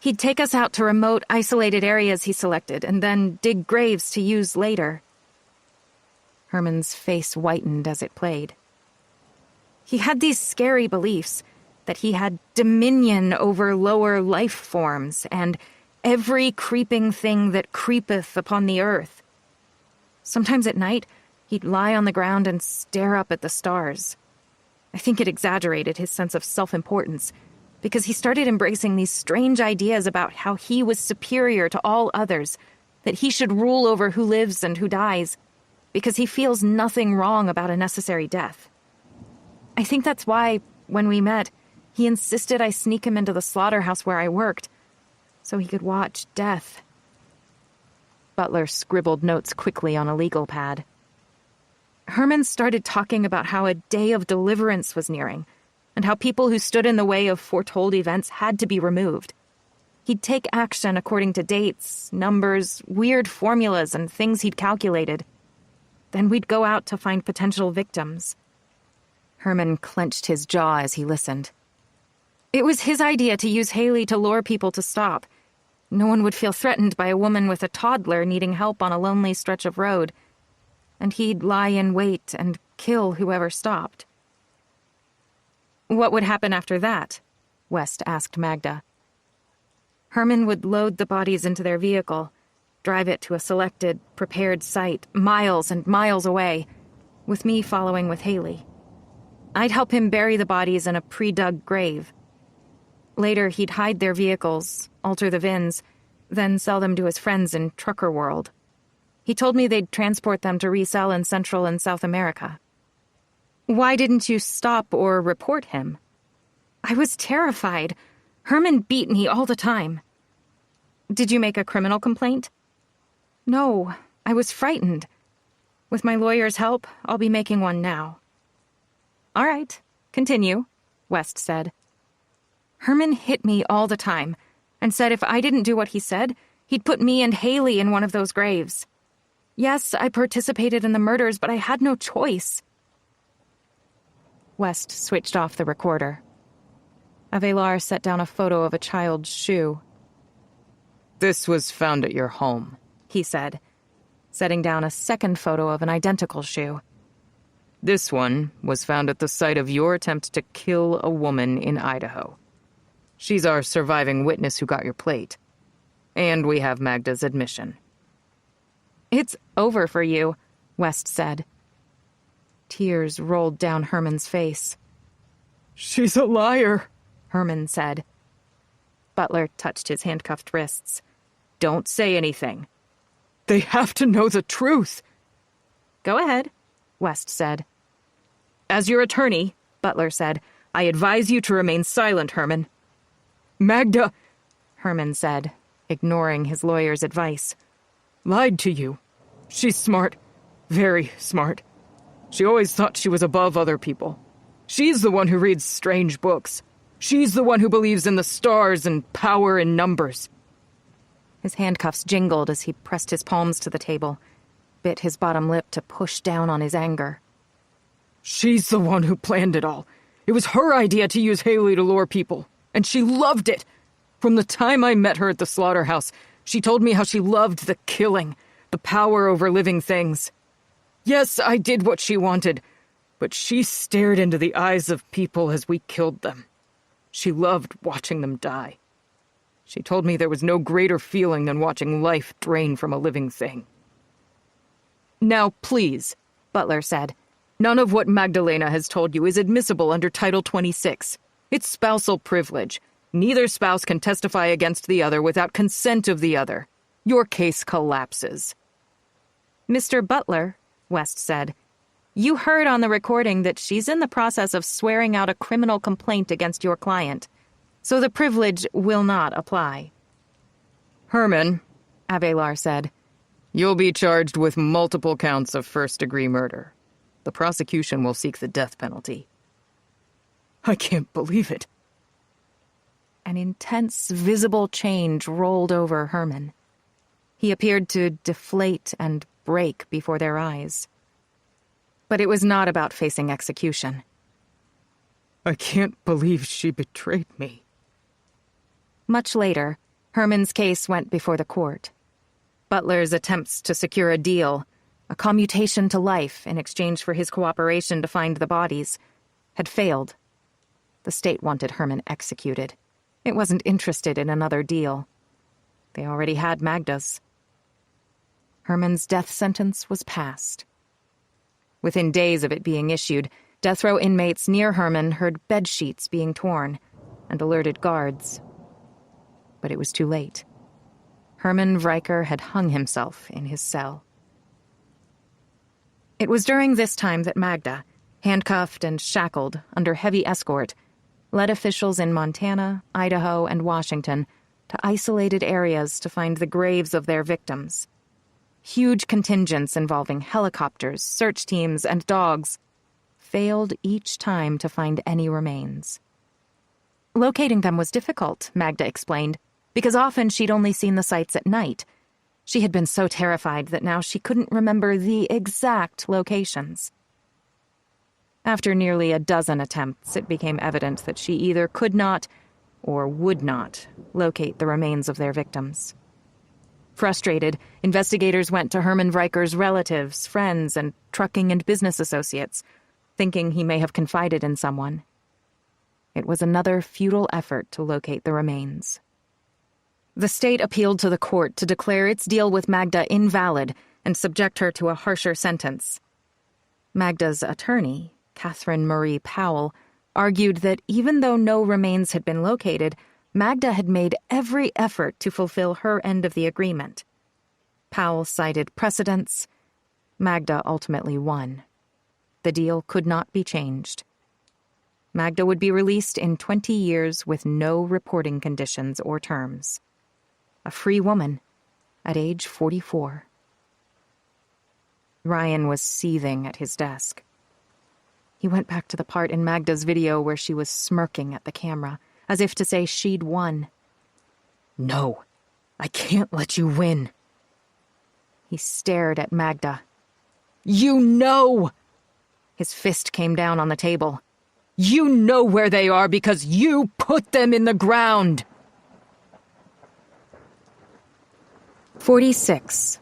He'd take us out to remote, isolated areas he selected, and then dig graves to use later. Herman's face whitened as it played. He had these scary beliefs that he had dominion over lower life forms and every creeping thing that creepeth upon the earth. Sometimes at night, he'd lie on the ground and stare up at the stars. I think it exaggerated his sense of self-importance, because he started embracing these strange ideas about how he was superior to all others, that he should rule over who lives and who dies, because he feels nothing wrong about a necessary death. I think that's why, when we met, he insisted I sneak him into the slaughterhouse where I worked, so he could watch death. Butler scribbled notes quickly on a legal pad. Herman started talking about how a day of deliverance was nearing, and how people who stood in the way of foretold events had to be removed. He'd take action according to dates, numbers, weird formulas, and things he'd calculated. Then we'd go out to find potential victims. Herman clenched his jaw as he listened. It was his idea to use Haley to lure people to stop. No one would feel threatened by a woman with a toddler needing help on a lonely stretch of road. And he'd lie in wait and kill whoever stopped. What would happen after that? West asked Magda. Herman would load the bodies into their vehicle, drive it to a selected, prepared site, miles and miles away, with me following with Haley. I'd help him bury the bodies in a pre-dug grave. Later, he'd hide their vehicles, alter the VINs, then sell them to his friends in trucker world. He told me they'd transport them to resell in Central and South America. Why didn't you stop or report him? I was terrified. Herman beat me all the time. Did you make a criminal complaint? No, I was frightened. With my lawyer's help, I'll be making one now. All right, continue, West said. Herman hit me all the time and said if I didn't do what he said, he'd put me and Haley in one of those graves. Yes, I participated in the murders, but I had no choice. West switched off the recorder. Avelar set down a photo of a child's shoe. This was found at your home, he said, setting down a second photo of an identical shoe. This one was found at the site of your attempt to kill a woman in Idaho. She's our surviving witness who got your plate. And we have Magda's admission. It's over for you, West said. Tears rolled down Herman's face. She's a liar, Herman said. Butler touched his handcuffed wrists. Don't say anything. They have to know the truth. Go ahead, West said. As your attorney, Butler said, I advise you to remain silent, Herman. Magda, Herman said, ignoring his lawyer's advice. Lied to you. She's smart. Very smart. She always thought she was above other people. She's the one who reads strange books. She's the one who believes in the stars and power in numbers. His handcuffs jingled as he pressed his palms to the table, bit his bottom lip to push down on his anger. She's the one who planned it all. It was her idea to use Haley to lure people, and she loved it. From the time I met her at the slaughterhouse, She told me how she loved the killing, the power over living things. Yes, I did what she wanted, but she stared into the eyes of people as we killed them. She loved watching them die. She told me there was no greater feeling than watching life drain from a living thing. Now, please, Butler said, none of what Magdalena has told you is admissible under Title 26. It's spousal privilege. Neither spouse can testify against the other without consent of the other. Your case collapses. Mr. Butler, West said, you heard on the recording that she's in the process of swearing out a criminal complaint against your client, so the privilege will not apply. Herman, Abelard said, you'll be charged with multiple counts of first-degree murder. The prosecution will seek the death penalty. I can't believe it. An intense, visible change rolled over Herman. He appeared to deflate and break before their eyes. But it was not about facing execution. I can't believe she betrayed me. Much later, Herman's case went before the court. Butler's attempts to secure a deal, a commutation to life in exchange for his cooperation to find the bodies, had failed. The state wanted Herman executed. It wasn't interested in another deal. They already had Magda's. Herman's death sentence was passed. Within days of it being issued, death row inmates near Herman heard bed sheets being torn and alerted guards. But it was too late. Herman Vriker had hung himself in his cell. It was during this time that Magda, handcuffed and shackled under heavy escort, led officials in Montana, Idaho, and Washington to isolated areas to find the graves of their victims. Huge contingents involving helicopters, search teams, and dogs failed each time to find any remains. Locating them was difficult, Magda explained, because often she'd only seen the sites at night. She had been so terrified that now she couldn't remember the exact locations. After nearly a dozen attempts, it became evident that she either could not or would not locate the remains of their victims. Frustrated, investigators went to Herman Vriker's relatives, friends, and trucking and business associates, thinking he may have confided in someone. It was another futile effort to locate the remains. The state appealed to the court to declare its deal with Magda invalid and subject her to a harsher sentence. Magda's attorney, Catherine Marie Powell, argued that even though no remains had been located, Magda had made every effort to fulfill her end of the agreement. Powell cited precedents. Magda ultimately won. The deal could not be changed. Magda would be released in 20 years with no reporting conditions or terms. A free woman at age 44. Ryan was seething at his desk. He went back to the part in Magda's video where she was smirking at the camera, as if to say she'd won. No, I can't let you win. He stared at Magda. You know! His fist came down on the table. You know where they are because you put them in the ground! 46.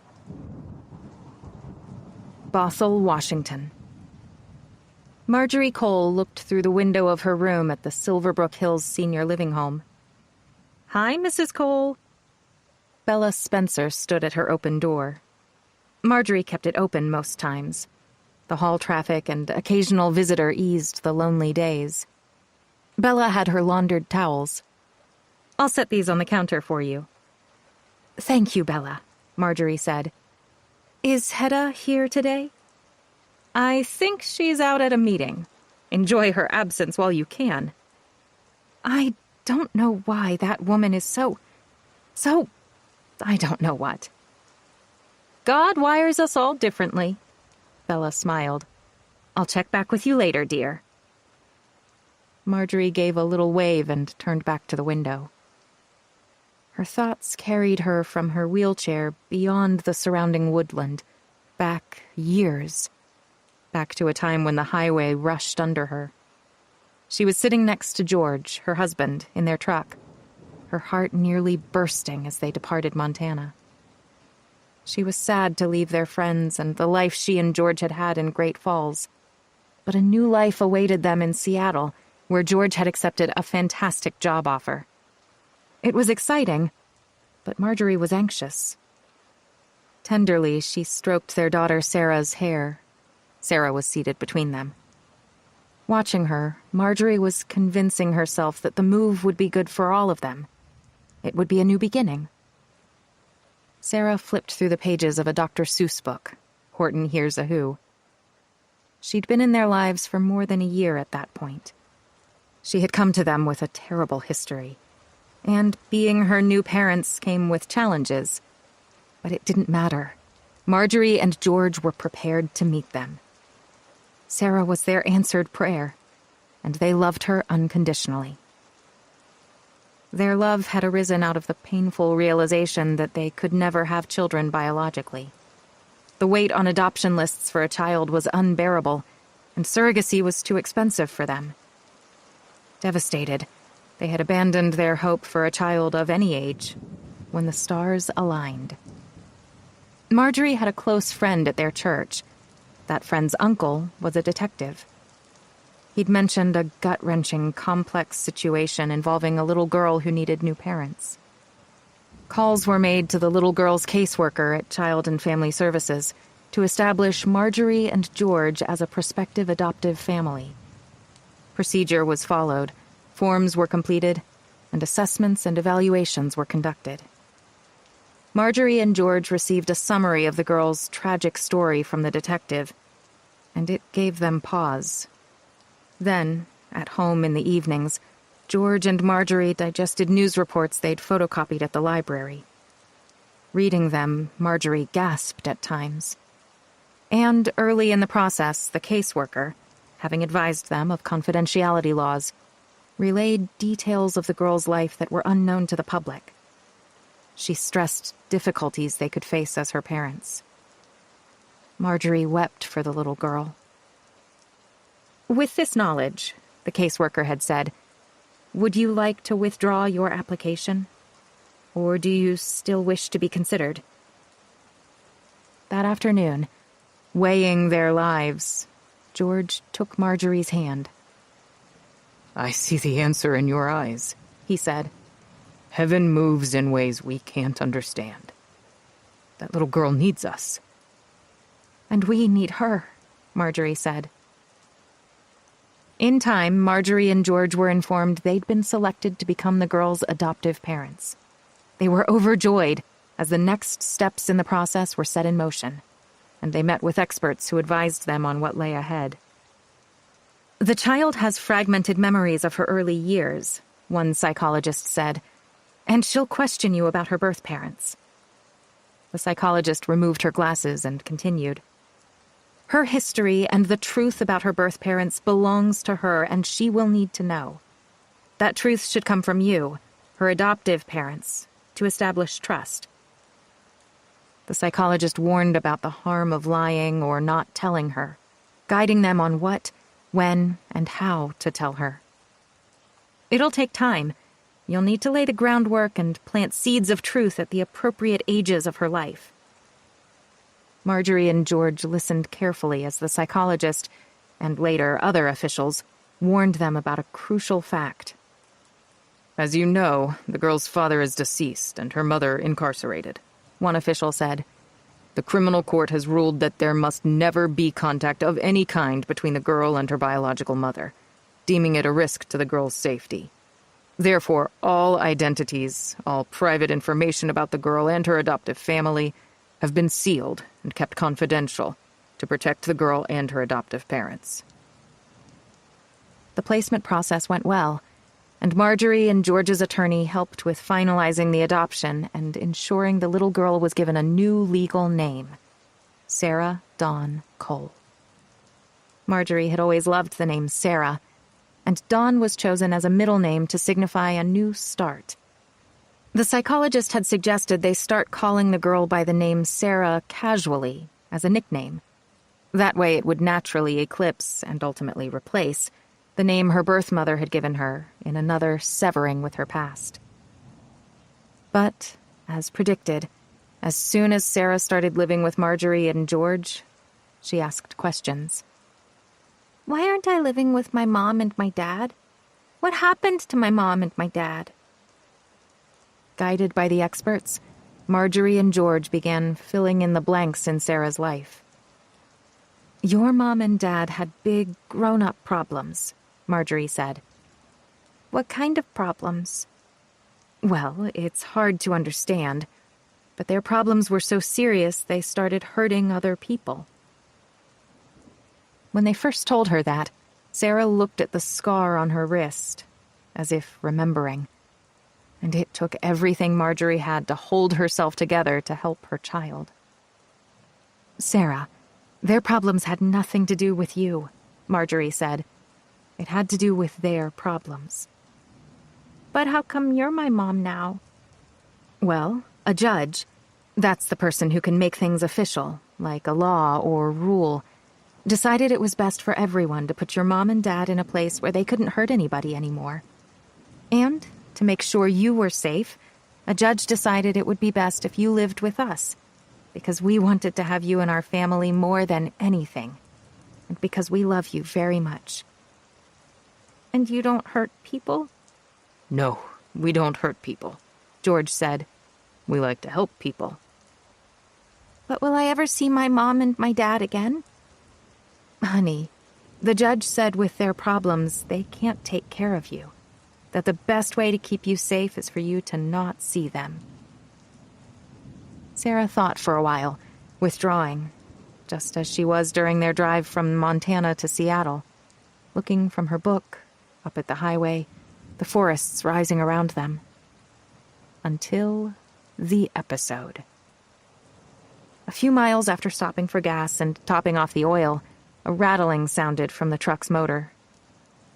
Bothell, Washington. Marjorie Cole looked through the window of her room at the Silverbrook Hills Senior Living Home. "Hi, Mrs. Cole." Bella Spencer stood at her open door. Marjorie kept it open most times. The hall traffic and occasional visitor eased the lonely days. Bella had her laundered towels. "I'll set these on the counter for you." "Thank you, Bella," Marjorie said. "Is Hedda here today?" "I think she's out at a meeting. Enjoy her absence while you can." "I don't know why that woman is so... I don't know what." "God wires us all differently." Bella smiled. "I'll check back with you later, dear." Marjorie gave a little wave and turned back to the window. Her thoughts carried her from her wheelchair beyond the surrounding woodland, back years, back to a time when the highway rushed under her. She was sitting next to George, her husband, in their truck. her heart nearly bursting as they departed Montana. She was sad to leave their friends and the life she and George had had in Great Falls. But a new life awaited them in Seattle, where George had accepted a fantastic job offer. It was exciting, but Marjorie was anxious. Tenderly, she stroked their daughter Sarah's hair. Sarah was seated between them. Watching her, Marjorie was convincing herself that the move would be good for all of them. It would be a new beginning. Sarah flipped through the pages of a Dr. Seuss book, Horton Hears a Who. She'd been in their lives for more than a year at that point. She had come to them with a terrible history, and being her new parents came with challenges. But it didn't matter. Marjorie and George were prepared to meet them. Sarah was their answered prayer, and they loved her unconditionally. Their love had arisen out of the painful realization that they could never have children biologically. The wait on adoption lists for a child was unbearable, and surrogacy was too expensive for them. Devastated, they had abandoned their hope for a child of any age when the stars aligned. Marjorie had a close friend at their church. That friend's uncle was a detective. He'd mentioned a gut-wrenching, complex situation involving a little girl who needed new parents. Calls were made to the little girl's caseworker at Child and Family Services to establish Marjorie and George as a prospective adoptive family. Procedure was followed, forms were completed, and assessments and evaluations were conducted. Marjorie and George received a summary of the girl's tragic story from the detective, and it gave them pause. Then, at home in the evenings, George and Marjorie digested news reports they'd photocopied at the library. Reading them, Marjorie gasped at times. And early in the process, the caseworker, having advised them of confidentiality laws, relayed details of the girl's life that were unknown to the public. She stressed difficulties they could face as her parents. Marjorie wept for the little girl. With this knowledge, the caseworker had said, would you like to withdraw your application? Or do you still wish to be considered? That afternoon, weighing their lives, George took Marjorie's hand. I see the answer in your eyes, he said. Heaven moves in ways we can't understand. That little girl needs us. And we need her, Marjorie said. In time, Marjorie and George were informed they'd been selected to become the girl's adoptive parents. They were overjoyed as the next steps in the process were set in motion, and they met with experts who advised them on what lay ahead. The child has fragmented memories of her early years, one psychologist said, and she'll question you about her birth parents. The psychologist removed her glasses and continued. Her history and the truth about her birth parents belongs to her, and she will need to know. That truth should come from you, her adoptive parents, to establish trust. The psychologist warned about the harm of lying or not telling her, guiding them on what, when, and how to tell her. It'll take time. You'll need to lay the groundwork and plant seeds of truth at the appropriate ages of her life. Marjorie and George listened carefully as the psychologist, and later other officials, warned them about a crucial fact. As you know, the girl's father is deceased and her mother incarcerated, one official said. The criminal court has ruled that there must never be contact of any kind between the girl and her biological mother, deeming it a risk to the girl's safety. Therefore, all identities, all private information about the girl and her adoptive family have been sealed and kept confidential to protect the girl and her adoptive parents. The placement process went well, and Marjorie and George's attorney helped with finalizing the adoption and ensuring the little girl was given a new legal name, Sarah Dawn Cole. Marjorie had always loved the name Sarah, and Dawn was chosen as a middle name to signify a new start. The psychologist had suggested they start calling the girl by the name Sarah casually, as a nickname. That way it would naturally eclipse, and ultimately replace, the name her birth mother had given her in another severing with her past. But, as predicted, as soon as Sarah started living with Marjorie and George, she asked questions. Why aren't I living with my mom and my dad? What happened to my mom and my dad? Guided by the experts, Marjorie and George began filling in the blanks in Sarah's life. Your mom and dad had big, grown-up problems, Marjorie said. What kind of problems? Well, it's hard to understand, but their problems were so serious they started hurting other people. When they first told her that, Sarah looked at the scar on her wrist, as if remembering. And it took everything Marjorie had to hold herself together to help her child. Sarah, their problems had nothing to do with you, Marjorie said. It had to do with their problems. But how come you're my mom now? Well, a judge, that's the person who can make things official, like a law or rule, decided it was best for everyone to put your mom and dad in a place where they couldn't hurt anybody anymore. And, to make sure you were safe, a judge decided it would be best if you lived with us, because we wanted to have you in our family more than anything, and because we love you very much. And you don't hurt people? No, we don't hurt people, George said. We like to help people. But will I ever see my mom and my dad again? Honey, the judge said with their problems, they can't take care of you. That the best way to keep you safe is for you to not see them. Sarah thought for a while, withdrawing, just as she was during their drive from Montana to Seattle, looking from her book, up at the highway, the forests rising around them. Until the episode. A few miles after stopping for gas and topping off the oil, a rattling sounded from the truck's motor.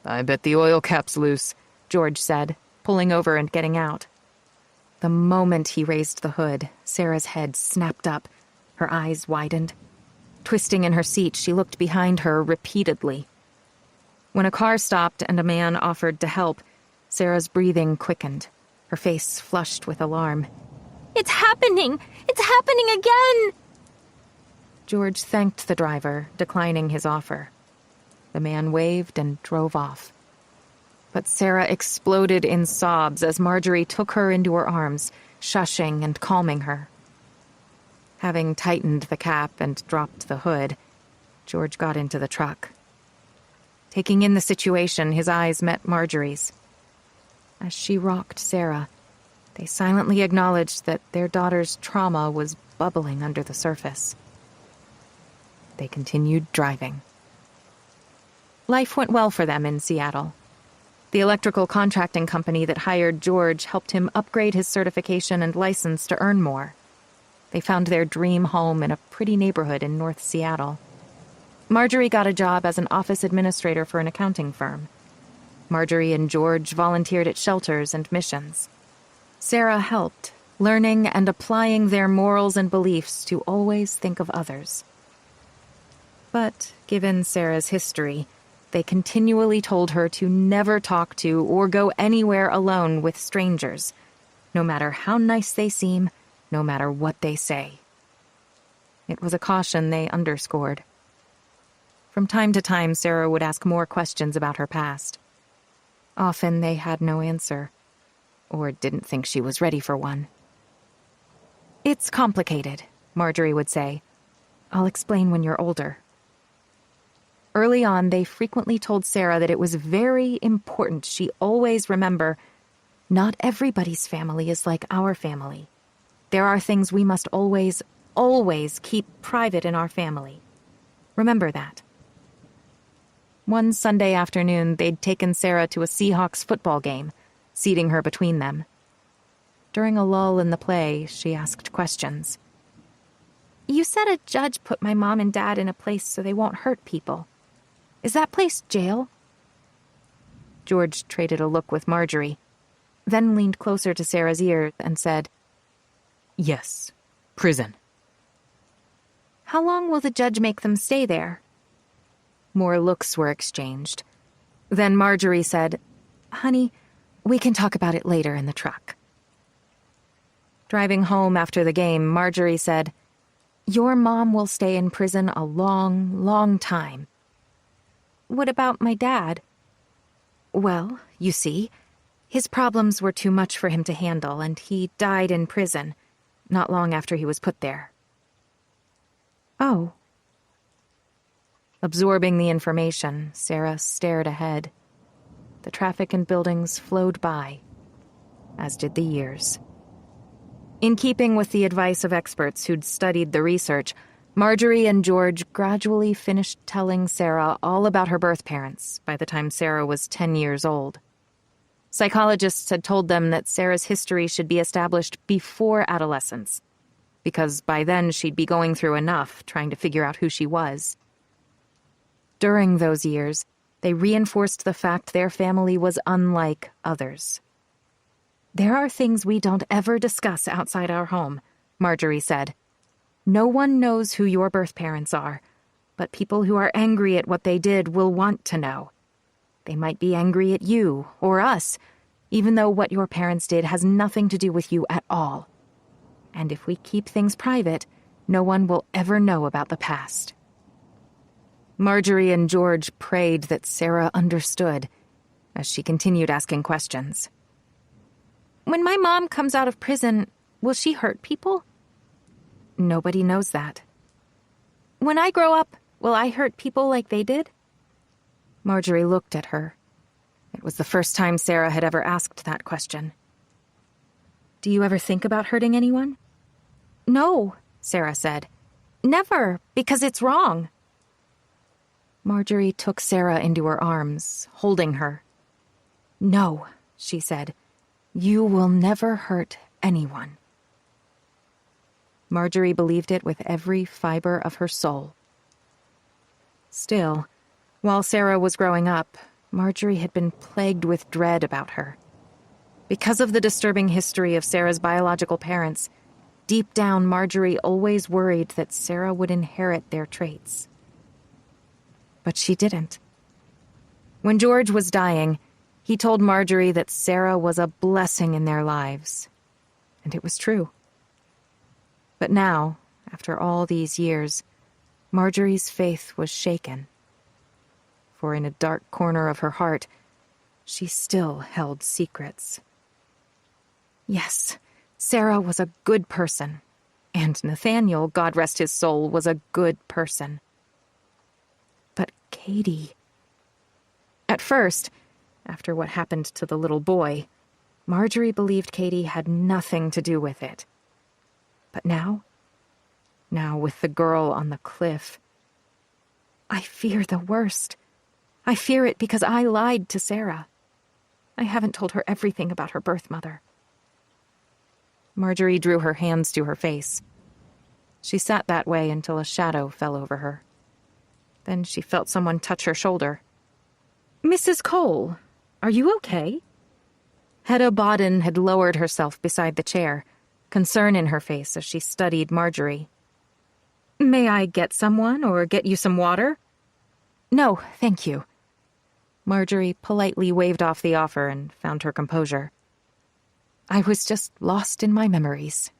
I bet the oil cap's loose, George said, pulling over and getting out. The moment he raised the hood, Sarah's head snapped up, her eyes widened. Twisting in her seat, she looked behind her repeatedly. When a car stopped and a man offered to help, Sarah's breathing quickened, her face flushed with alarm. It's happening! It's happening again! George thanked the driver, declining his offer. The man waved and drove off. But Sarah exploded in sobs as Marjorie took her into her arms, shushing and calming her. Having tightened the cap and dropped the hood, George got into the truck. Taking in the situation, his eyes met Marjorie's. As she rocked Sarah, they silently acknowledged that their daughter's trauma was bubbling under the surface. They continued driving. Life went well for them in Seattle. The electrical contracting company that hired George helped him upgrade his certification and license to earn more. They found their dream home in a pretty neighborhood in North Seattle. Marjorie got a job as an office administrator for an accounting firm. Marjorie and George volunteered at shelters and missions. Sarah helped, learning and applying their morals and beliefs to always think of others. But, given Sarah's history, they continually told her to never talk to or go anywhere alone with strangers, no matter how nice they seem, no matter what they say. It was a caution they underscored. From time to time, Sarah would ask more questions about her past. Often they had no answer, or didn't think she was ready for one. It's complicated, Marjorie would say. I'll explain when you're older. Early on, they frequently told Sarah that it was very important she always remember, not everybody's family is like our family. There are things we must always, always keep private in our family. Remember that. One Sunday afternoon, they'd taken Sarah to a Seahawks football game, seating her between them. During a lull in the play, she asked questions. You said a judge put my mom and dad in a place so they won't hurt people. Is that place jail? George traded a look with Marjorie, then leaned closer to Sarah's ear and said, Yes, prison. How long will the judge make them stay there? More looks were exchanged. Then Marjorie said, Honey, we can talk about it later in the truck. Driving home after the game, Marjorie said, "Your mom will stay in prison a long, long time." "What about my dad?" "Well, you see, his problems were too much for him to handle, and he died in prison, not long after he was put there." "Oh." Absorbing the information, Sarah stared ahead. The traffic and buildings flowed by, as did the years. In keeping with the advice of experts who'd studied the research, Marjorie and George gradually finished telling Sarah all about her birth parents by the time Sarah was 10 years old. Psychologists had told them that Sarah's history should be established before adolescence, because by then she'd be going through enough trying to figure out who she was. During those years, they reinforced the fact their family was unlike others. "There are things we don't ever discuss outside our home," Marjorie said. "No one knows who your birth parents are, but people who are angry at what they did will want to know. They might be angry at you or us, even though what your parents did has nothing to do with you at all. And if we keep things private, no one will ever know about the past." Marjorie and George prayed that Sarah understood as she continued asking questions. "When my mom comes out of prison, will she hurt people?" "Nobody knows that." "When I grow up, will I hurt people like they did?" Marjorie looked at her. It was the first time Sarah had ever asked that question. "Do you ever think about hurting anyone?" "No," Sarah said. "Never, because it's wrong." Marjorie took Sarah into her arms, holding her. "No," she said. "You will never hurt anyone." Marjorie believed it with every fiber of her soul. Still, while Sarah was growing up, Marjorie had been plagued with dread about her. Because of the disturbing history of Sarah's biological parents, deep down Marjorie always worried that Sarah would inherit their traits. But she didn't. When George was dying, he told Marjorie that Sarah was a blessing in their lives. And it was true. But now, after all these years, Marjorie's faith was shaken. For in a dark corner of her heart, she still held secrets. Yes, Sarah was a good person, and Nathaniel, God rest his soul, was a good person. But Katie... At first, after what happened to the little boy, Marjorie believed Katie had nothing to do with it. But now with the girl on the cliff, I fear the worst. I fear it because I lied to Sarah. I haven't told her everything about her birth mother. Marjorie drew her hands to her face. She sat that way until a shadow fell over her. Then she felt someone touch her shoulder. "Mrs. Cole, are you okay?" Hedda Bodden had lowered herself beside the chair, concern in her face as she studied Marjorie. "May I get someone or get you some water?" "No, thank you." Marjorie politely waved off the offer and found her composure. "I was just lost in my memories."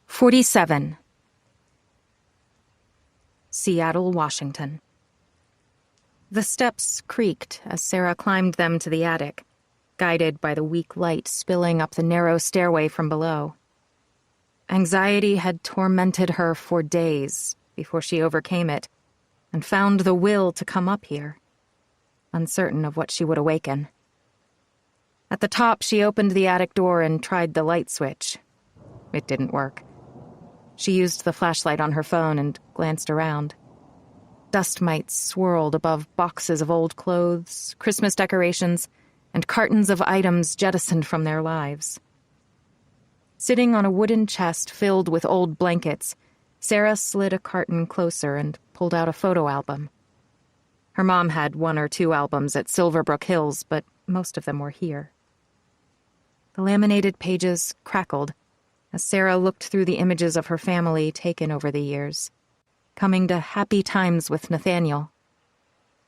47. Seattle, Washington. The steps creaked as Sarah climbed them to the attic, guided by the weak light spilling up the narrow stairway from below. Anxiety had tormented her for days before she overcame it and found the will to come up here, uncertain of what she would awaken. At the top, she opened the attic door and tried the light switch. It didn't work. She used the flashlight on her phone and glanced around. Dust mites swirled above boxes of old clothes, Christmas decorations, and cartons of items jettisoned from their lives. Sitting on a wooden chest filled with old blankets, Sarah slid a carton closer and pulled out a photo album. Her mom had 1 or 2 albums at Silverbrook Hills, but most of them were here. The laminated pages crackled as Sarah looked through the images of her family taken over the years, coming to happy times with Nathaniel.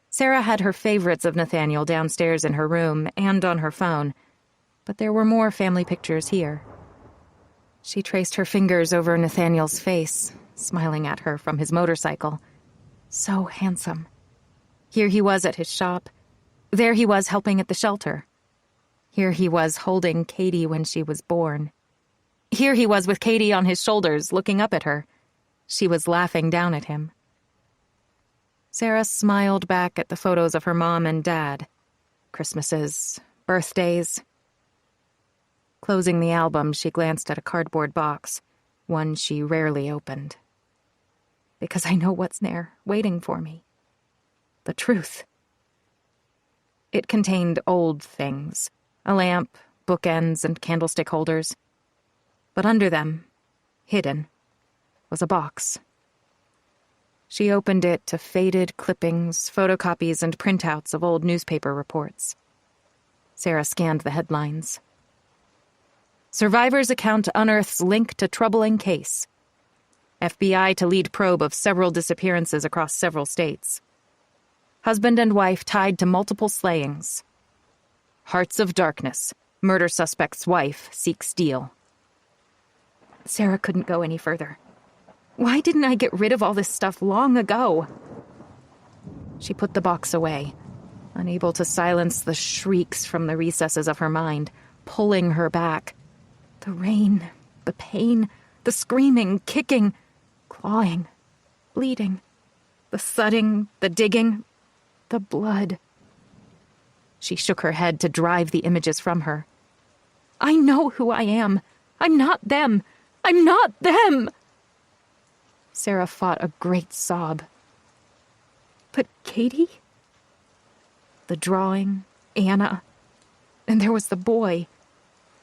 Sarah had her favorites of Nathaniel downstairs in her room and on her phone, But there were more family pictures here. She traced her fingers over Nathaniel's face, smiling at her from his motorcycle. So handsome. Here he was at his shop. There he was helping at the shelter. Here he was holding Katie when she was born. Here he was with Katie on his shoulders, looking up at her. She was laughing down at him. Sarah smiled back at the photos of her mom and dad. Christmases, birthdays. Closing the album, she glanced at a cardboard box, one she rarely opened. Because I know what's there, waiting for me. The truth. It contained old things, a lamp, bookends, and candlestick holders. But under them, hidden, was a box. She opened it to faded clippings, photocopies, and printouts of old newspaper reports. Sarah scanned the headlines. Survivor's account unearths link to troubling case. FBI to lead probe of several disappearances across several states. Husband and wife tied to multiple slayings. Hearts of darkness. Murder suspect's wife seeks deal. Sarah couldn't go any further. Why didn't I get rid of all this stuff long ago? She put the box away, unable to silence the shrieks from the recesses of her mind, pulling her back. The rain, the pain, the screaming, kicking, clawing, bleeding, the thudding, the digging, the blood. She shook her head to drive the images from her. I know who I am. I'm not them. I'm not them! Sarah fought a great sob. But Katie? The drawing, Anna, and there was the boy,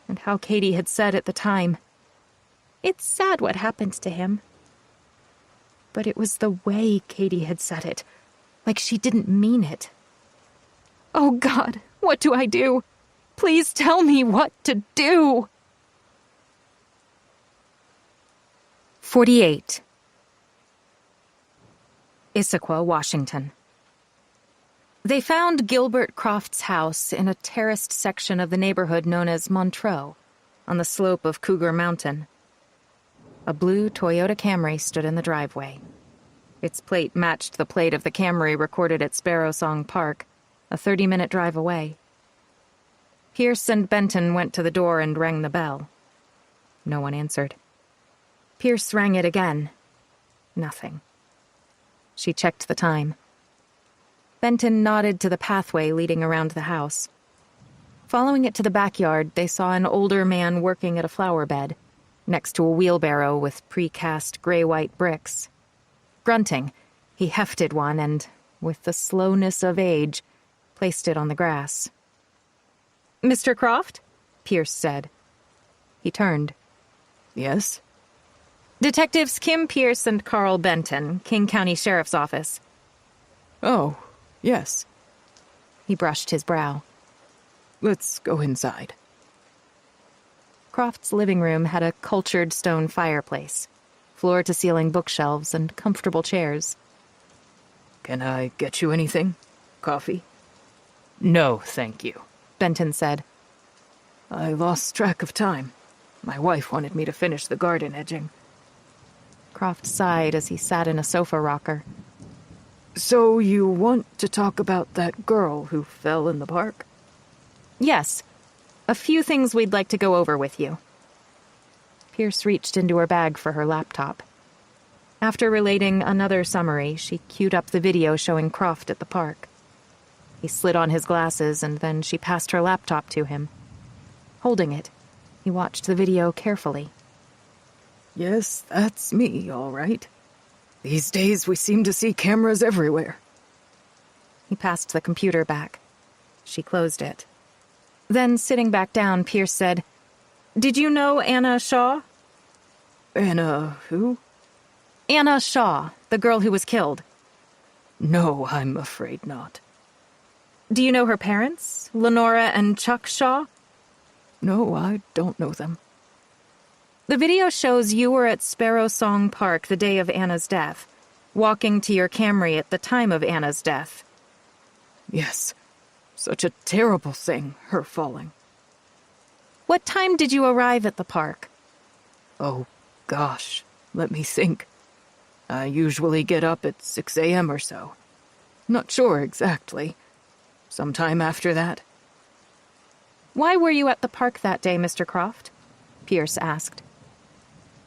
and how Katie had said at the time, "It's sad what happened to him." But it was the way Katie had said it, like she didn't mean it. Oh God, what do I do? Please tell me what to do. 48. Issaquah, Washington. They found Gilbert Croft's house in a terraced section of the neighborhood known as Montreux, on the slope of Cougar Mountain. A blue Toyota Camry stood in the driveway. Its plate matched the plate of the Camry recorded at Sparrow Song Park, a 30-minute drive away. Pierce and Benton went to the door and rang the bell. No one answered. Pierce rang it again. Nothing. She checked the time. Benton nodded to the pathway leading around the house. Following it to the backyard, they saw an older man working at a flower bed, next to a wheelbarrow with precast gray-white bricks. Grunting, he hefted one and, with the slowness of age, placed it on the grass. "Mr. Croft?" Pierce said. He turned. Yes? Detectives Kim Pierce and Carl Benton, King County Sheriff's Office. Oh, yes. He brushed his brow. Let's go inside. Croft's living room had a cultured stone fireplace, floor-to-ceiling bookshelves, and comfortable chairs. Can I get you anything? Coffee? No, thank you, Benton said. I lost track of time. My wife wanted me to finish the garden edging. Croft sighed as he sat in a sofa rocker. So you want to talk about that girl who fell in the park? Yes. A few things we'd like to go over with you. Pierce reached into her bag for her laptop. After relating another summary, she queued up the video showing Croft at the park. He slid on his glasses, and then she passed her laptop to him. Holding it, he watched the video carefully. Yes, that's me, all right. These days we seem to see cameras everywhere. He passed the computer back. She closed it. Then, sitting back down, Pierce said, "Did you know Anna Shaw?" Anna who? Anna Shaw, the girl who was killed. No, I'm afraid not. Do you know her parents, Lenora and Chuck Shaw? No, I don't know them. The video shows you were at Sparrow Song Park the day of Anna's death, walking to your Camry at the time of Anna's death. Yes. Such a terrible thing, her falling. What time did you arrive at the park? Oh, gosh, let me think. I usually get up at 6 a.m. or so. Not sure exactly. Sometime after that. Why were you at the park that day, Mr. Croft? Pierce asked.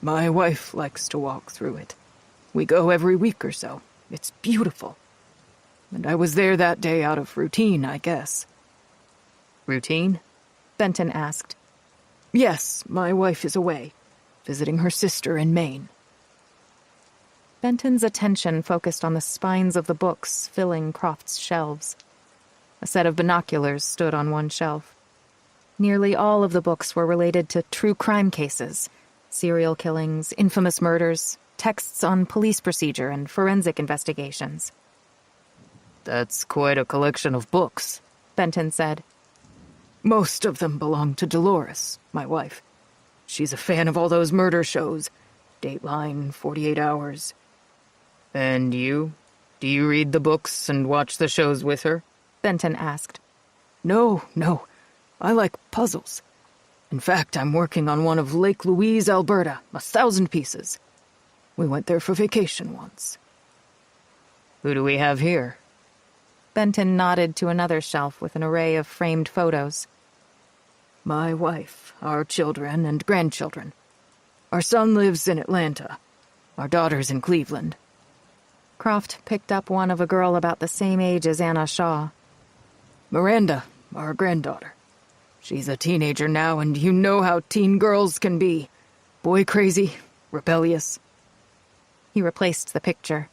My wife likes to walk through it. We go every week or so. It's beautiful. And I was there that day out of routine, I guess. Routine? Benton asked. Yes, my wife is away, visiting her sister in Maine. Benton's attention focused on the spines of the books filling Croft's shelves. A set of binoculars stood on one shelf. Nearly all of the books were related to true crime cases, serial killings, infamous murders, texts on police procedure and forensic investigations. That's quite a collection of books, Benton said. Most of them belong to Dolores, my wife. She's a fan of all those murder shows. Dateline, 48 Hours. And you? Do you read the books and watch the shows with her? Benton asked. No. I like puzzles. In fact, I'm working on one of Lake Louise, Alberta, 1,000 pieces. We went there for vacation once. Who do we have here? Benton nodded to another shelf with an array of framed photos. My wife, our children and grandchildren. Our son lives in Atlanta. Our daughter's in Cleveland. Croft picked up one of a girl about the same age as Anna Shaw. Miranda, our granddaughter. She's a teenager now, and you know how teen girls can be. Boy crazy, rebellious. He replaced the picture.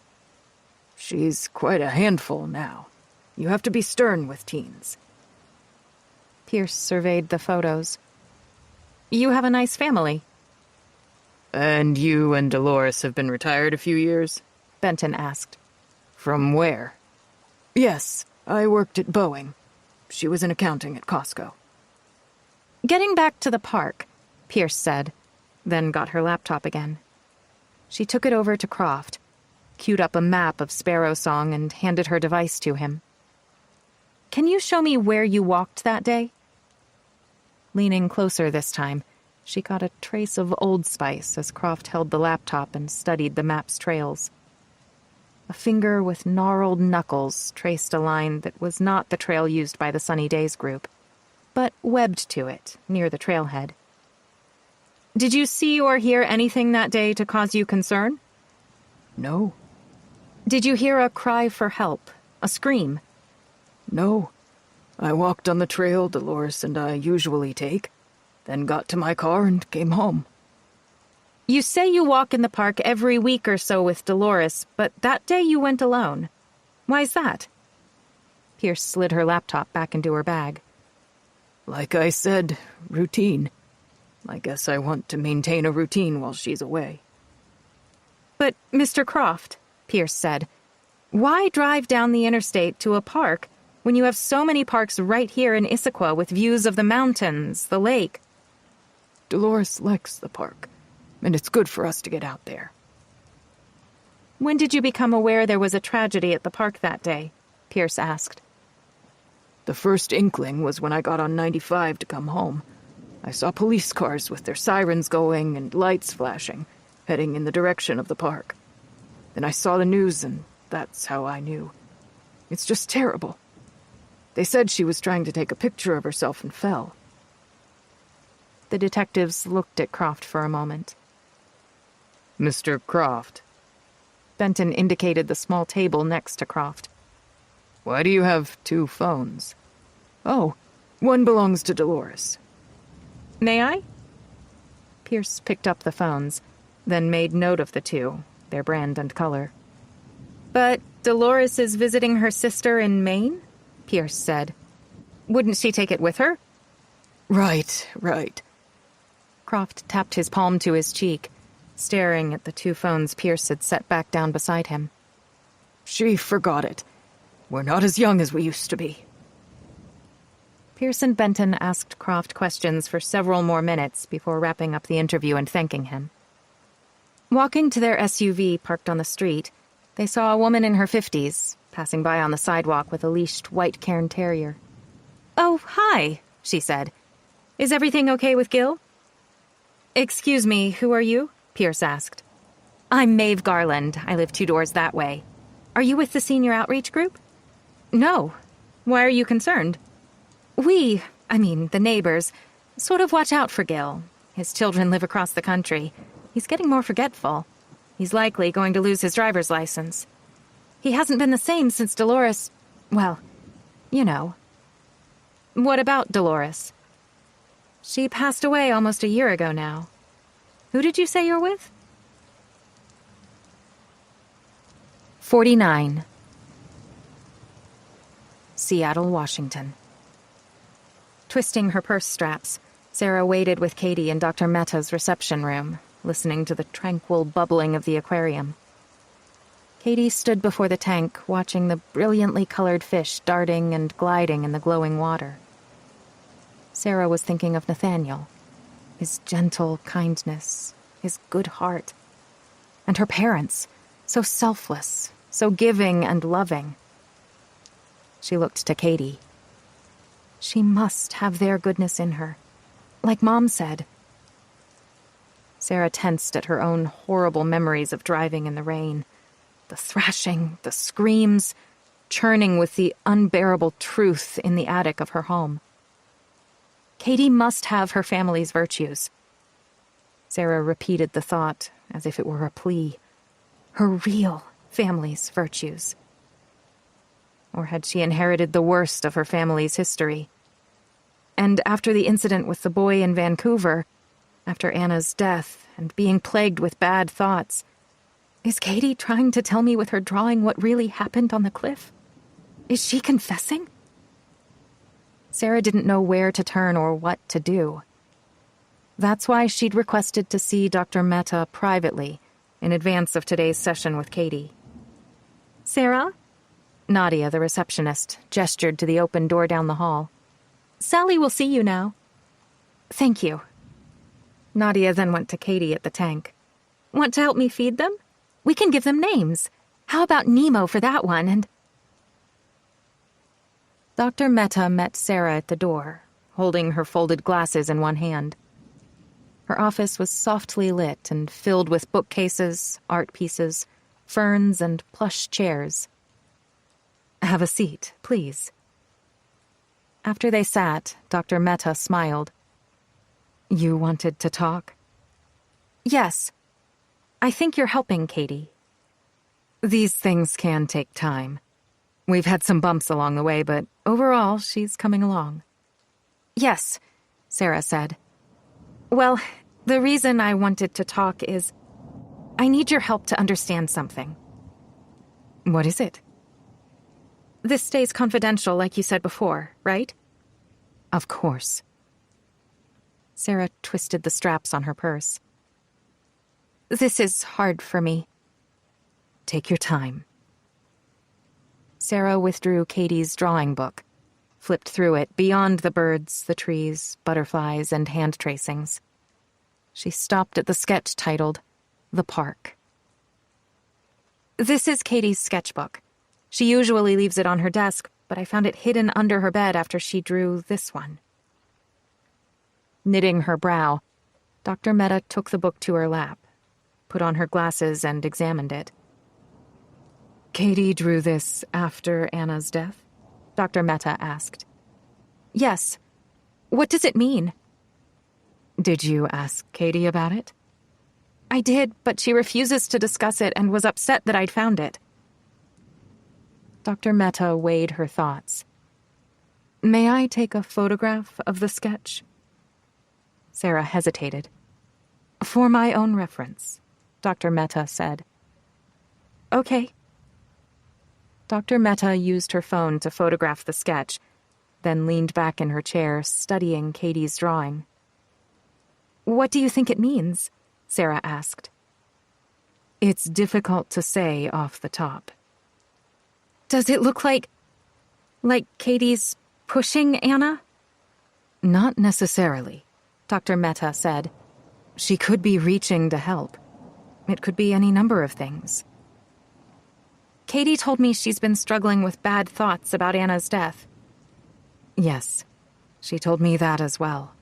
She's quite a handful now. You have to be stern with teens. Pierce surveyed the photos. You have a nice family. And you and Dolores have been retired a few years? Benton asked. From where? Yes, I worked at Boeing. She was in accounting at Costco. Getting back to the park, Pierce said, then got her laptop again. She took it over to Croft, queued up a map of Sparrow Song, and handed her device to him. Can you show me where you walked that day? Leaning closer this time, she caught a trace of Old Spice as Croft held the laptop and studied the map's trails. A finger with gnarled knuckles traced a line that was not the trail used by the Sunny Days group, but webbed to it near the trailhead. Did you see or hear anything that day to cause you concern? No. Did you hear a cry for help, a scream? No. I walked on the trail Dolores and I usually take, then got to my car and came home. You say you walk in the park every week or so with Dolores, but that day you went alone. Why's that? Pierce slid her laptop back into her bag. Like I said, routine. I guess I want to maintain a routine while she's away. But, Mr. Croft, Pierce said, why drive down the interstate to a park when you have so many parks right here in Issaquah with views of the mountains, the lake? Dolores likes the park, and it's good for us to get out there. When did you become aware there was a tragedy at the park that day? Pierce asked. The first inkling was when I got on 95 to come home. I saw police cars with their sirens going and lights flashing, heading in the direction of the park. Then I saw the news, and that's how I knew. It's just terrible. They said she was trying to take a picture of herself and fell. The detectives looked at Croft for a moment. Mr. Croft. Benton indicated the small table next to Croft. Why do you have two phones? Oh, one belongs to Dolores. May I? Pierce picked up the phones, then made note of the two, their brand and color. But Dolores is visiting her sister in Maine? Pierce said. Wouldn't she take it with her? Right. Croft tapped his palm to his cheek, staring at the two phones Pierce had set back down beside him. She forgot it. We're not as young as we used to be. Pierce and Benton asked Croft questions for several more minutes before wrapping up the interview and thanking him. Walking to their SUV parked on the street, they saw a woman in her 50s, passing by on the sidewalk with a leashed white Cairn Terrier. "Oh, hi," she said. Is everything okay with Gil? Excuse me, who are you? Pierce asked. I'm Maeve Garland. I live 2 doors that way. Are you with the senior outreach group? No. Why are you concerned? The neighbors, sort of watch out for Gil. His children live across the country. He's getting more forgetful. He's likely going to lose his driver's license. He hasn't been the same since Dolores... well, you know. What about Dolores? She passed away almost a year ago now. Who did you say you're with? 49. Seattle, Washington. Twisting her purse straps, Sarah waited with Katie in Dr. Mehta's reception room, listening to the tranquil bubbling of the aquarium. Katie stood before the tank, watching the brilliantly colored fish darting and gliding in the glowing water. Sarah was thinking of Nathaniel, his gentle kindness, his good heart, and her parents, so selfless, so giving and loving. She looked to Katie. She must have their goodness in her, like Mom said. Sarah tensed at her own horrible memories of driving in the rain. The thrashing, the screams, churning with the unbearable truth in the attic of her home. Katie must have her family's virtues. Sarah repeated the thought as if it were a plea. Her real family's virtues. Or had she inherited the worst of her family's history? And after the incident with the boy in Vancouver, after Anna's death and being plagued with bad thoughts, is Katie trying to tell me with her drawing what really happened on the cliff? Is she confessing? Sarah didn't know where to turn or what to do. That's why she'd requested to see Dr. Mehta privately in advance of today's session with Katie. Sarah? Nadia, the receptionist, gestured to the open door down the hall. Sally will see you now. Thank you. Nadia then went to Katie at the tank. Want to help me feed them? We can give them names. How about Nemo for that one, and... Dr. Mehta met Sarah at the door, holding her folded glasses in one hand. Her office was softly lit and filled with bookcases, art pieces, ferns, and plush chairs. Have a seat, please. After they sat, Dr. Mehta smiled. You wanted to talk? Yes. I think you're helping Katie. These things can take time. We've had some bumps along the way, but overall, she's coming along. Yes, Sarah said. Well, the reason I wanted to talk is I need your help to understand something. What is it? This stays confidential, like you said before, right? Of course. Sarah twisted the straps on her purse. This is hard for me. Take your time. Sarah withdrew Katie's drawing book, flipped through it beyond the birds, the trees, butterflies, and hand tracings. She stopped at the sketch titled, The Park. This is Katie's sketchbook. She usually leaves it on her desk, but I found it hidden under her bed after she drew this one. Knitting her brow, Dr. Mehta took the book to her lap, put on her glasses, and examined it. Katie drew this after Anna's death? Dr. Mehta asked. Yes. What does it mean? Did you ask Katie about it? I did, but she refuses to discuss it and was upset that I'd found it. Dr. Mehta weighed her thoughts. May I take a photograph of the sketch? Sarah hesitated. For my own reference, Dr. Mehta said. Okay. Dr. Mehta used her phone to photograph the sketch, then leaned back in her chair, studying Katie's drawing. What do you think it means? Sarah asked. It's difficult to say off the top. Does it look like Katie's pushing Anna? Not necessarily, Dr. Mehta said. She could be reaching to help. It could be any number of things. Katie told me she's been struggling with bad thoughts about Anna's death. Yes, she told me that as well.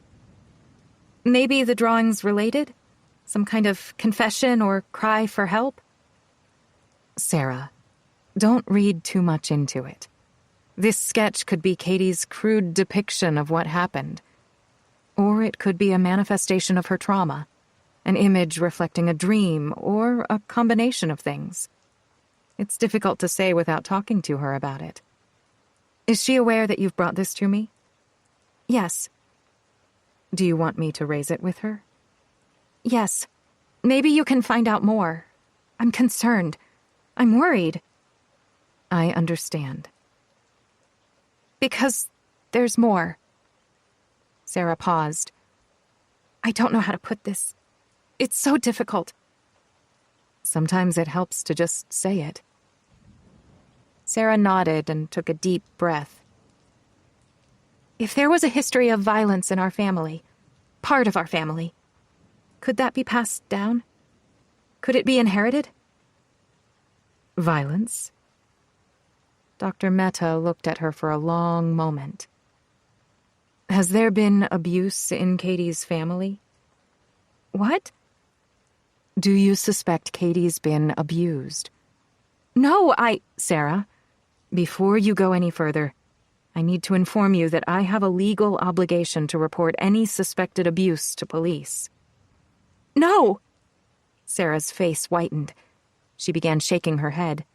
Maybe the drawing's related? Some kind of confession or cry for help? Sarah, don't read too much into it. This sketch could be Katie's crude depiction of what happened. Or it could be a manifestation of her trauma, an image reflecting a dream, or a combination of things. It's difficult to say without talking to her about it. Is she aware that you've brought this to me? Yes. Do you want me to raise it with her? Yes. Maybe you can find out more. I'm concerned. I'm worried. I understand. Because there's more. Sarah paused. I don't know how to put this. It's so difficult. Sometimes it helps to just say it. Sarah nodded and took a deep breath. If there was a history of violence in our family, part of our family, could that be passed down? Could it be inherited? Violence? Dr. Mehta looked at her for a long moment. Has there been abuse in Katie's family? What? Do you suspect Katie's been abused? No, Sarah, before you go any further, I need to inform you that I have a legal obligation to report any suspected abuse to police. No! Sarah's face whitened. She began shaking her head.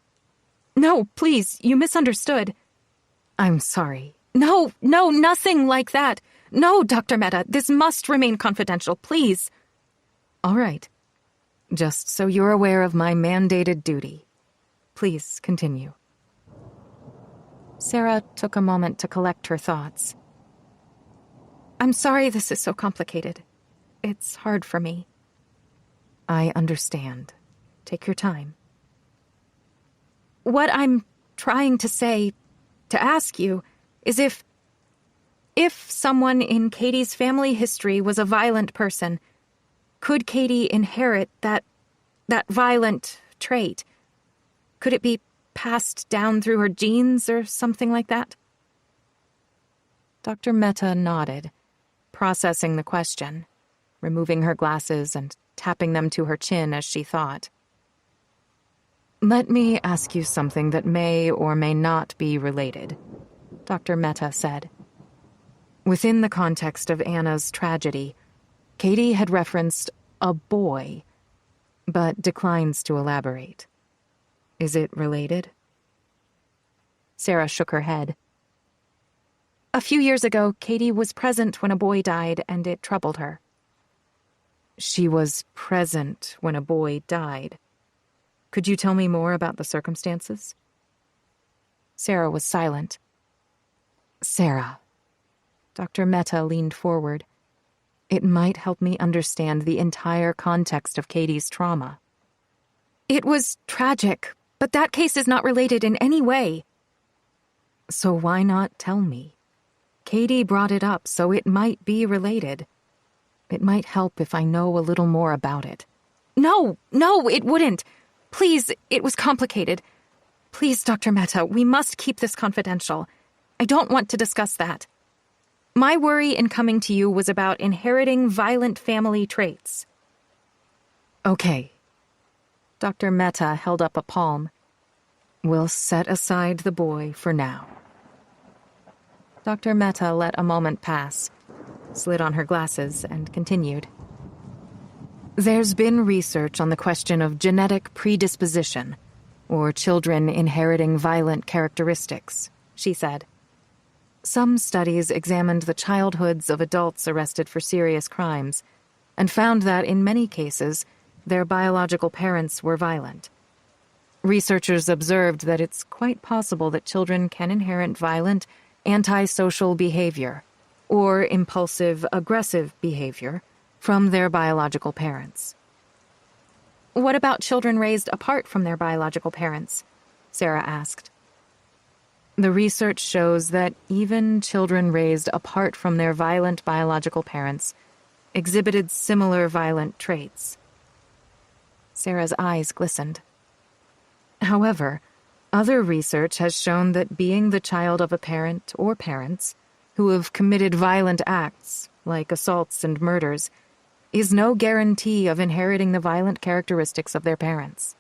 No, please, you misunderstood. I'm sorry. No, nothing like that. No, Dr. Mehta, this must remain confidential, please. All right. Just so you're aware of my mandated duty. Please continue. Sarah took a moment to collect her thoughts. I'm sorry this is so complicated. It's hard for me. I understand. Take your time. What I'm trying to say, to ask you, is if someone in Katie's family history was a violent person, could Katie inherit that violent trait? Could it be passed down through her genes or something like that? Dr. Mehta nodded, processing the question, removing her glasses and tapping them to her chin as she thought. Let me ask you something that may or may not be related, Dr. Mehta said. Within the context of Anna's tragedy, Katie had referenced a boy, but declines to elaborate. Is it related? Sarah shook her head. A few years ago, Katie was present when a boy died, and it troubled her. She was present when a boy died. Could you tell me more about the circumstances? Sarah was silent. Sarah. Dr. Mehta leaned forward. It might help me understand the entire context of Katie's trauma. It was tragic, but that case is not related in any way. So why not tell me? Katie brought it up, so it might be related. It might help if I know a little more about it. No, it wouldn't. Please, it was complicated. Please, Dr. Mehta, we must keep this confidential. I don't want to discuss that. My worry in coming to you was about inheriting violent family traits. Okay. Dr. Mehta held up a palm. We'll set aside the boy for now. Dr. Mehta let a moment pass, slid on her glasses, and continued. There's been research on the question of genetic predisposition, or children inheriting violent characteristics, she said. Some studies examined the childhoods of adults arrested for serious crimes, and found that in many cases, their biological parents were violent. Researchers observed that it's quite possible that children can inherit violent, antisocial behavior, or impulsive, aggressive behavior, from their biological parents. What about children raised apart from their biological parents? Sarah asked. The research shows that even children raised apart from their violent biological parents exhibited similar violent traits. Sarah's eyes glistened. However, other research has shown that being the child of a parent or parents who have committed violent acts like assaults and murders, is no guarantee of inheriting the violent characteristics of their parents.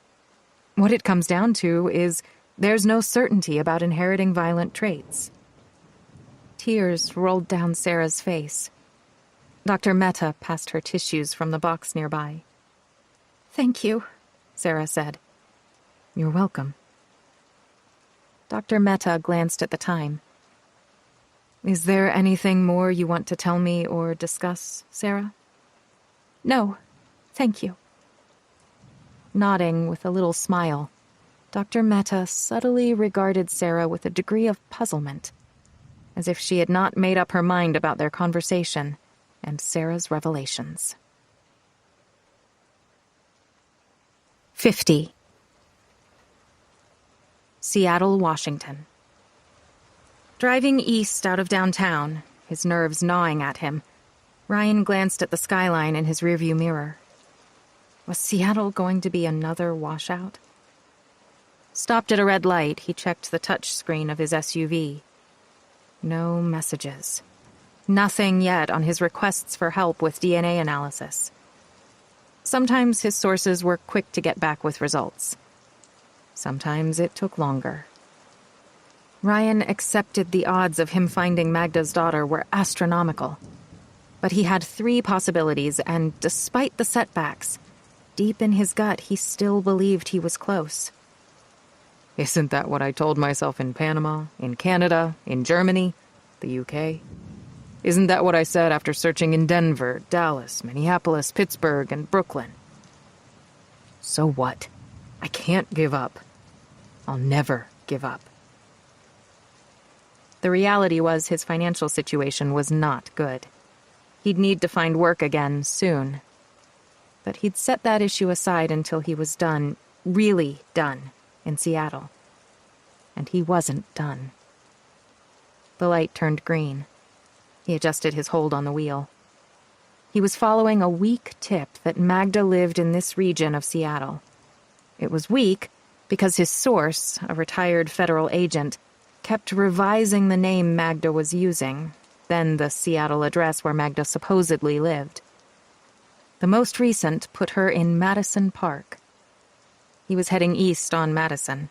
What it comes down to is there's no certainty about inheriting violent traits. Tears rolled down Sarah's face. Dr. Mehta passed her tissues from the box nearby. Thank you, Sarah said. You're welcome. Dr. Mehta glanced at the time. Is there anything more you want to tell me or discuss, Sarah? No, thank you. Nodding with a little smile, Dr. Mehta subtly regarded Sarah with a degree of puzzlement, as if she had not made up her mind about their conversation and Sarah's revelations. 50. Seattle, Washington. Driving east out of downtown, his nerves gnawing at him, Ryan glanced at the skyline in his rearview mirror. Was Seattle going to be another washout? Stopped at a red light, he checked the touchscreen of his SUV. No messages. Nothing yet on his requests for help with DNA analysis. Sometimes his sources were quick to get back with results. Sometimes it took longer. Ryan accepted the odds of him finding Magda's daughter were astronomical. But he had 3 possibilities, and despite the setbacks, deep in his gut he still believed he was close. Isn't that what I told myself in Panama, in Canada, in Germany, the UK? Isn't that what I said after searching in Denver, Dallas, Minneapolis, Pittsburgh, and Brooklyn? So what? I can't give up. I'll never give up. The reality was his financial situation was not good. He'd need to find work again soon. But he'd set that issue aside until he was done, really done, in Seattle. And he wasn't done. The light turned green. He adjusted his hold on the wheel. He was following a weak tip that Magda lived in this region of Seattle. It was weak because his source, a retired federal agent, kept revising the name Magda was using, then the Seattle address where Magda supposedly lived. The most recent put her in Madison Park. He was heading east on Madison.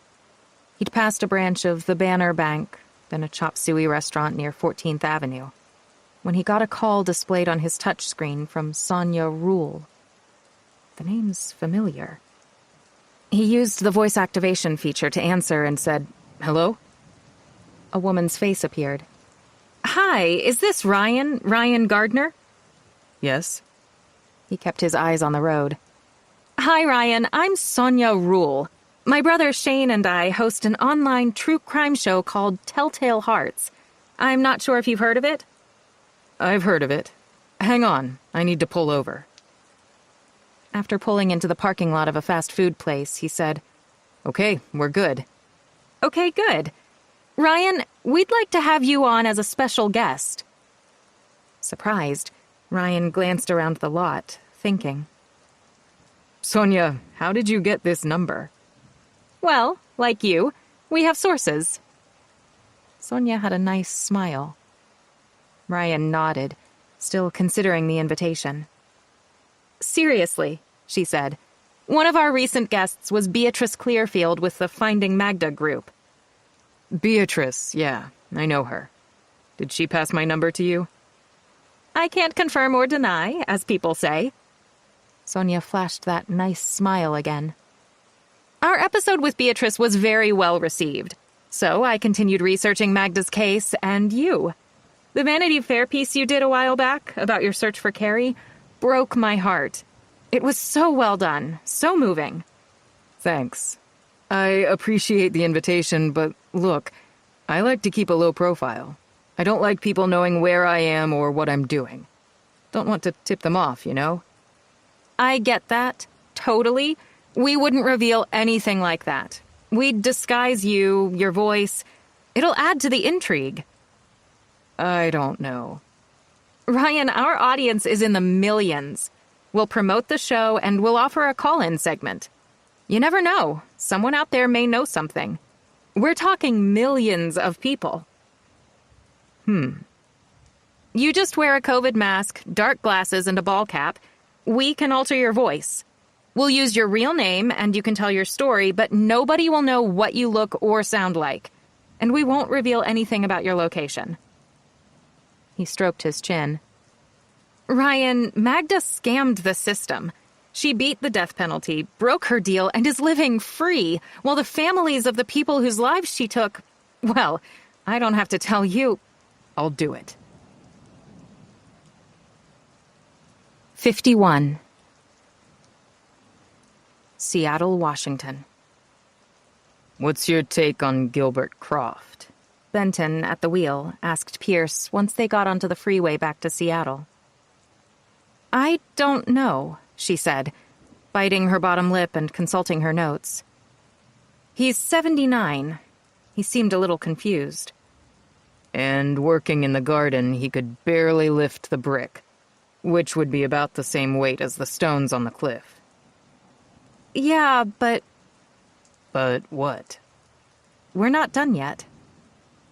He'd passed a branch of the Banner Bank, then a chop suey restaurant near 14th Avenue, when he got a call displayed on his touchscreen from Sonia Rule. The name's familiar. He used the voice activation feature to answer and said, "Hello?" A woman's face appeared. "Hi, is this Ryan? Ryan Gardner?" "Yes." He kept his eyes on the road. "Hi, Ryan. I'm Sonia Rule. My brother Shane and I host an online true crime show called Telltale Hearts. I'm not sure if you've heard of it." "I've heard of it. Hang on, I need to pull over." After pulling into the parking lot of a fast food place, he said, "Okay, we're good." "Okay, good. Ryan, we'd like to have you on as a special guest." Surprised, Ryan glanced around the lot, thinking. "Sonia, how did you get this number?" "Well, like you, we have sources." Sonia had a nice smile. Ryan nodded, still considering the invitation. "Seriously," she said, "one of our recent guests was Beatrice Clearfield with the Finding Magda group." "Beatrice, yeah, I know her. Did she pass my number to you?" "I can't confirm or deny, as people say." Sonia flashed that nice smile again. "Our episode with Beatrice was very well received, so I continued researching Magda's case and you. The Vanity Fair piece you did a while back about your search for Carrie broke my heart. It was so well done, so moving." "Thanks. I appreciate the invitation, but look, I like to keep a low profile. I don't like people knowing where I am or what I'm doing. Don't want to tip them off, you know?" "I get that. Totally. We wouldn't reveal anything like that. We'd disguise you, your voice. It'll add to the intrigue." "I don't know." "Ryan, our audience is in the millions. We'll promote the show and we'll offer a call-in segment. You never know. Someone out there may know something. We're talking millions of people." You just wear a COVID mask, dark glasses, and a ball cap. We can alter your voice. We'll use your real name and you can tell your story, but nobody will know what you look or sound like. And we won't reveal anything about your location. He stroked his chin. Ryan, Magda scammed the system. She beat the death penalty, broke her deal, and is living free, while the families of the people whose lives she took, well, I don't have to tell you. I'll do it. 51. Seattle, Washington. What's your take on Gilbert Croft? Benton, at the wheel, asked Pierce once they got onto the freeway back to Seattle. I don't know, she said, biting her bottom lip and consulting her notes. He's 79. He seemed a little confused. And working in the garden, he could barely lift the brick, which would be about the same weight as the stones on the cliff. Yeah, but... But what? We're not done yet.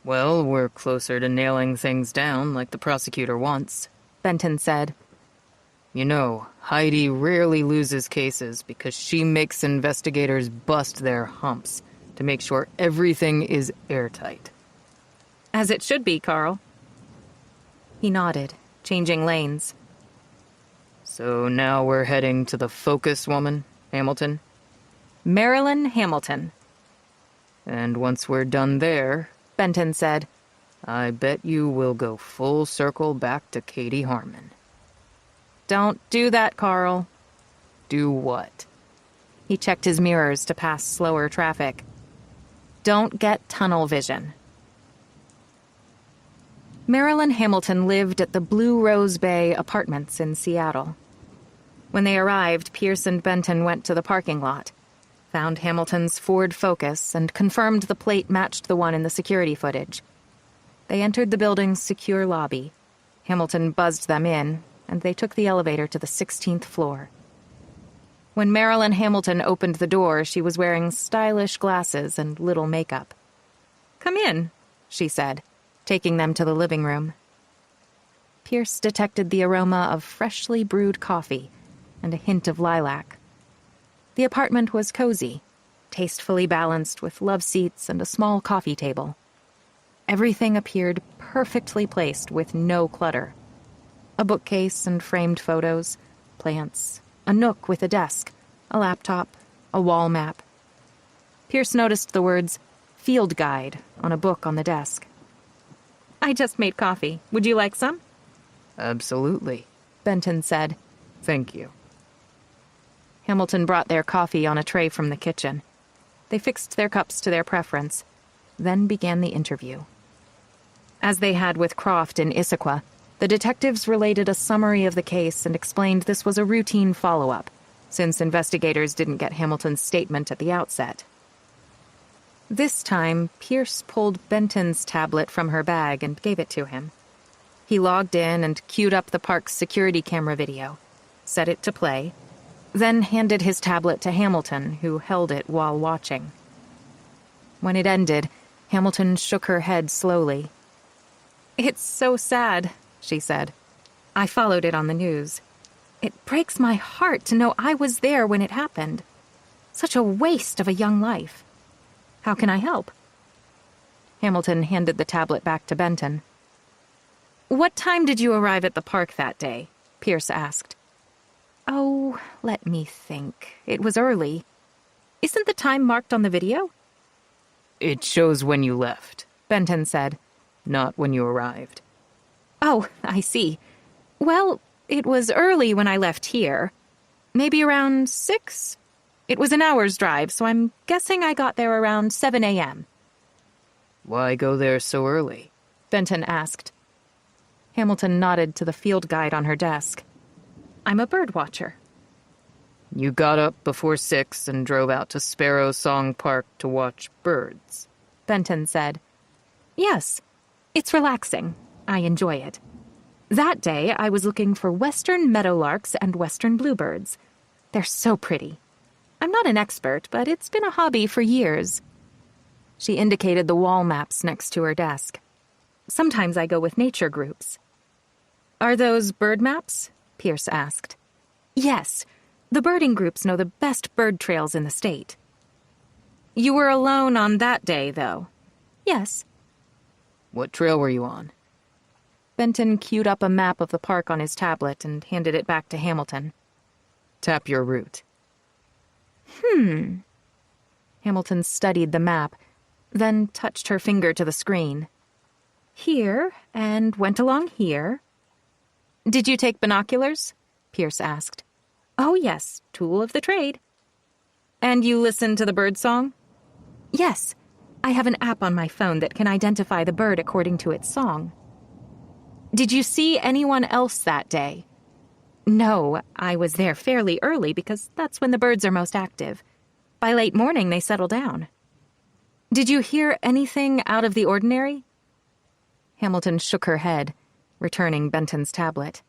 Well, we're closer to nailing things down like the prosecutor wants, Benton said. You know, Heidi rarely loses cases because she makes investigators bust their humps to make sure everything is airtight. As it should be, Carl. He nodded, changing lanes. So now we're heading to the focus woman, Hamilton? Marilyn Hamilton. And once we're done there, Benton said, I bet you we'll go full circle back to Katie Harmon. Don't do that, Carl. Do what? He checked his mirrors to pass slower traffic. Don't get tunnel vision. Marilyn Hamilton lived at the Blue Rose Bay Apartments in Seattle. When they arrived, Pierce and Benton went to the parking lot, found Hamilton's Ford Focus, and confirmed the plate matched the one in the security footage. They entered the building's secure lobby. Hamilton buzzed them in, and they took the elevator to the 16th floor. When Marilyn Hamilton opened the door, she was wearing stylish glasses and little makeup. Come in, she said, taking them to the living room. Pierce detected the aroma of freshly brewed coffee and a hint of lilac. The apartment was cozy, tastefully balanced with love seats and a small coffee table. Everything appeared perfectly placed with no clutter. A bookcase and framed photos, plants, a nook with a desk, a laptop, a wall map. Pierce noticed the words, Field Guide, on a book on the desk. I just made coffee. Would you like some? Absolutely, Benton said. Thank you. Hamilton brought their coffee on a tray from the kitchen. They fixed their cups to their preference, then began the interview. As they had with Croft in Issaquah, the detectives related a summary of the case and explained this was a routine follow-up, since investigators didn't get Hamilton's statement at the outset. This time, Pierce pulled Benton's tablet from her bag and gave it to him. He logged in and queued up the park's security camera video, set it to play, then handed his tablet to Hamilton, who held it while watching. When it ended, Hamilton shook her head slowly. It's so sad, she said. I followed it on the news. It breaks my heart to know I was there when it happened. Such a waste of a young life. How can I help? Hamilton handed the tablet back to Benton. What time did you arrive at the park that day? Pierce asked. Oh, let me think. It was early. Isn't the time marked on the video? It shows when you left, Benton said. Not when you arrived. Oh, I see. Well, it was early when I left here. Maybe around 6? It was an hour's drive, so I'm guessing I got there around 7 a.m. Why go there so early? Benton asked. Hamilton nodded to the field guide on her desk. I'm a bird watcher. You got up before 6 and drove out to Sparrow Song Park to watch birds, Benton said. Yes, it's relaxing. I enjoy it. That day, I was looking for western meadowlarks and western bluebirds. They're so pretty. I'm not an expert, but it's been a hobby for years. She indicated the wall maps next to her desk. Sometimes I go with nature groups. Are those bird maps? Pierce asked. Yes. The birding groups know the best bird trails in the state. You were alone on that day, though? Yes. What trail were you on? Benton queued up a map of the park on his tablet and handed it back to Hamilton. Tap your route. Hamilton studied the map, then touched her finger to the screen. Here, and went along here. Did you take binoculars? Pierce asked. Oh, yes, tool of the trade. And you listened to the bird song? Yes. I have an app on my phone that can identify the bird according to its song. Did you see anyone else that day? No, I was there fairly early because that's when the birds are most active. By late morning, they settle down. Did you hear anything out of the ordinary? Hamilton shook her head, returning Benton's tablet.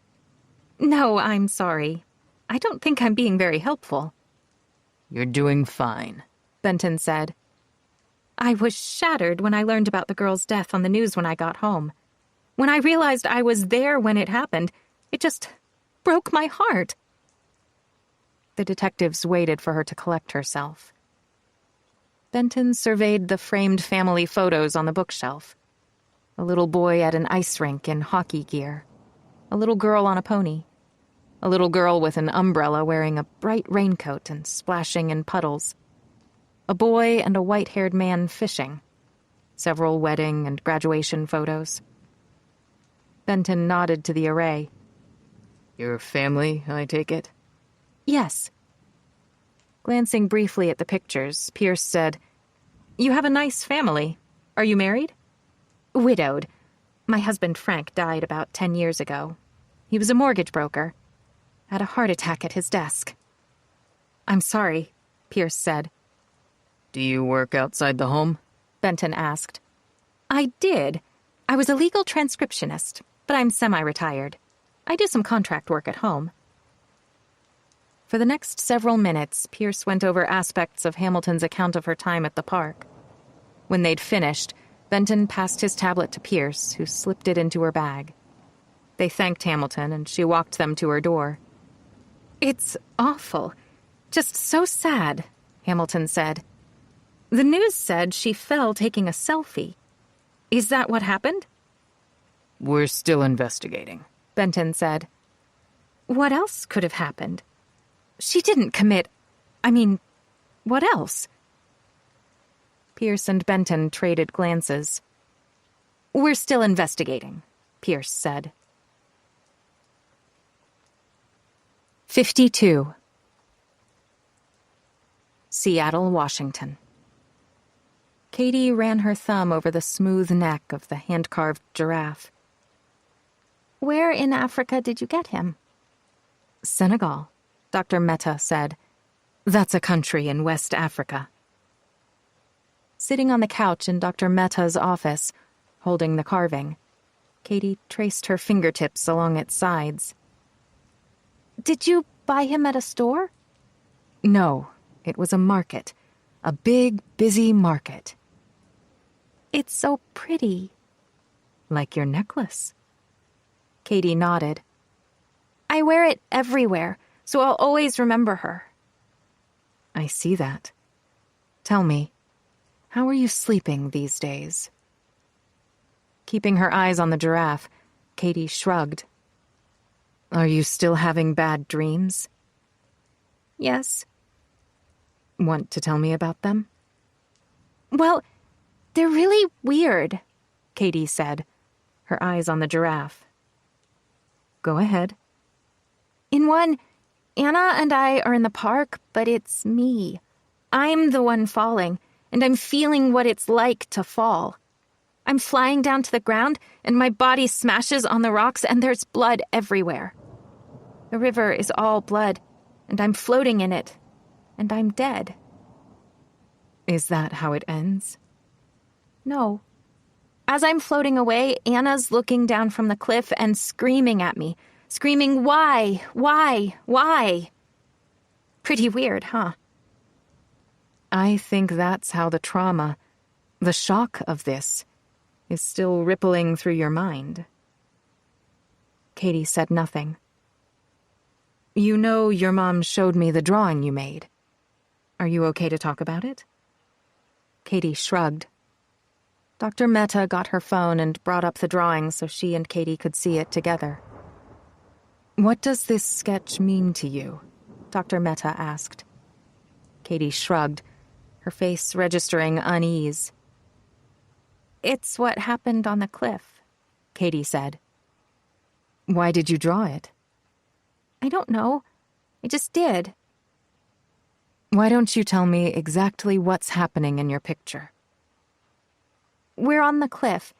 No, I'm sorry. I don't think I'm being very helpful. You're doing fine, Benton said. I was shattered when I learned about the girl's death on the news when I got home. When I realized I was there when it happened, it just broke my heart. The detectives waited for her to collect herself. Benton surveyed the framed family photos on the bookshelf. A little boy at an ice rink in hockey gear. A little girl on a pony. A little girl with an umbrella wearing a bright raincoat and splashing in puddles. A boy and a white-haired man fishing. Several wedding and graduation photos. Benton nodded to the array. Your family, I take it? Yes. Glancing briefly at the pictures, Pierce said, You have a nice family. Are you married? Widowed. My husband Frank died about 10 years ago. He was a mortgage broker. Had a heart attack at his desk. I'm sorry, Pierce said. Do you work outside the home? Benton asked. I did. I was a legal transcriptionist, but I'm semi-retired. I do some contract work at home. For the next several minutes, Pierce went over aspects of Hamilton's account of her time at the park. When they'd finished, Benton passed his tablet to Pierce, who slipped it into her bag. They thanked Hamilton, and she walked them to her door. It's awful. Just so sad, Hamilton said. The news said she fell taking a selfie. Is that what happened? We're still investigating, Benton said. What else could have happened? She didn't commit... what else? Pierce and Benton traded glances. We're still investigating, Pierce said. 52. Seattle, Washington. Katie ran her thumb over the smooth neck of the hand-carved giraffe. Where in Africa did you get him? Senegal, Dr. Mehta said. That's a country in West Africa. Sitting on the couch in Dr. Mehta's office, holding the carving, Katie traced her fingertips along its sides. Did you buy him at a store? No, it was a market. A big, busy market. It's so pretty. Like your necklace. Katie nodded. I wear it everywhere, so I'll always remember her. I see that. Tell me, how are you sleeping these days? Keeping her eyes on the giraffe, Katie shrugged. Are you still having bad dreams? Yes. Want to tell me about them? Well, they're really weird, Katie said, her eyes on the giraffe. Go ahead. In one, Anna and I are in the park, but it's me. I'm the one falling, and I'm feeling what it's like to fall. I'm flying down to the ground, and my body smashes on the rocks, and there's blood everywhere. The river is all blood, and I'm floating in it, and I'm dead. Is that how it ends? No. As I'm floating away, Anna's looking down from the cliff and screaming at me, screaming, why? Pretty weird, huh? I think that's how the trauma, the shock of this, is still rippling through your mind. Katie said nothing. You know your mom showed me the drawing you made. Are you okay to talk about it? Katie shrugged. Dr. Mehta got her phone and brought up the drawing so she and Katie could see it together. What does this sketch mean to you? Dr. Mehta asked. Katie shrugged, her face registering unease. It's what happened on the cliff, Katie said. Why did you draw it? I don't know. I just did. Why don't you tell me exactly what's happening in your picture? We're on the cliff,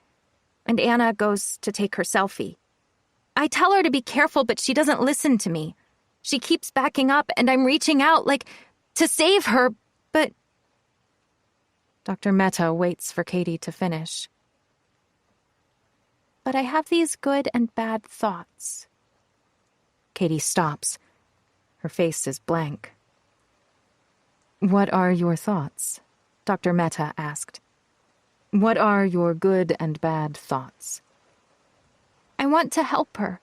and Anna goes to take her selfie. I tell her to be careful, but she doesn't listen to me. She keeps backing up, and I'm reaching out, like, to save her, but... Dr. Mehta waits for Katie to finish. But I have these good and bad thoughts. Katie stops. Her face is blank. What are your thoughts? Dr. Mehta asked. What are your good and bad thoughts? I want to help her,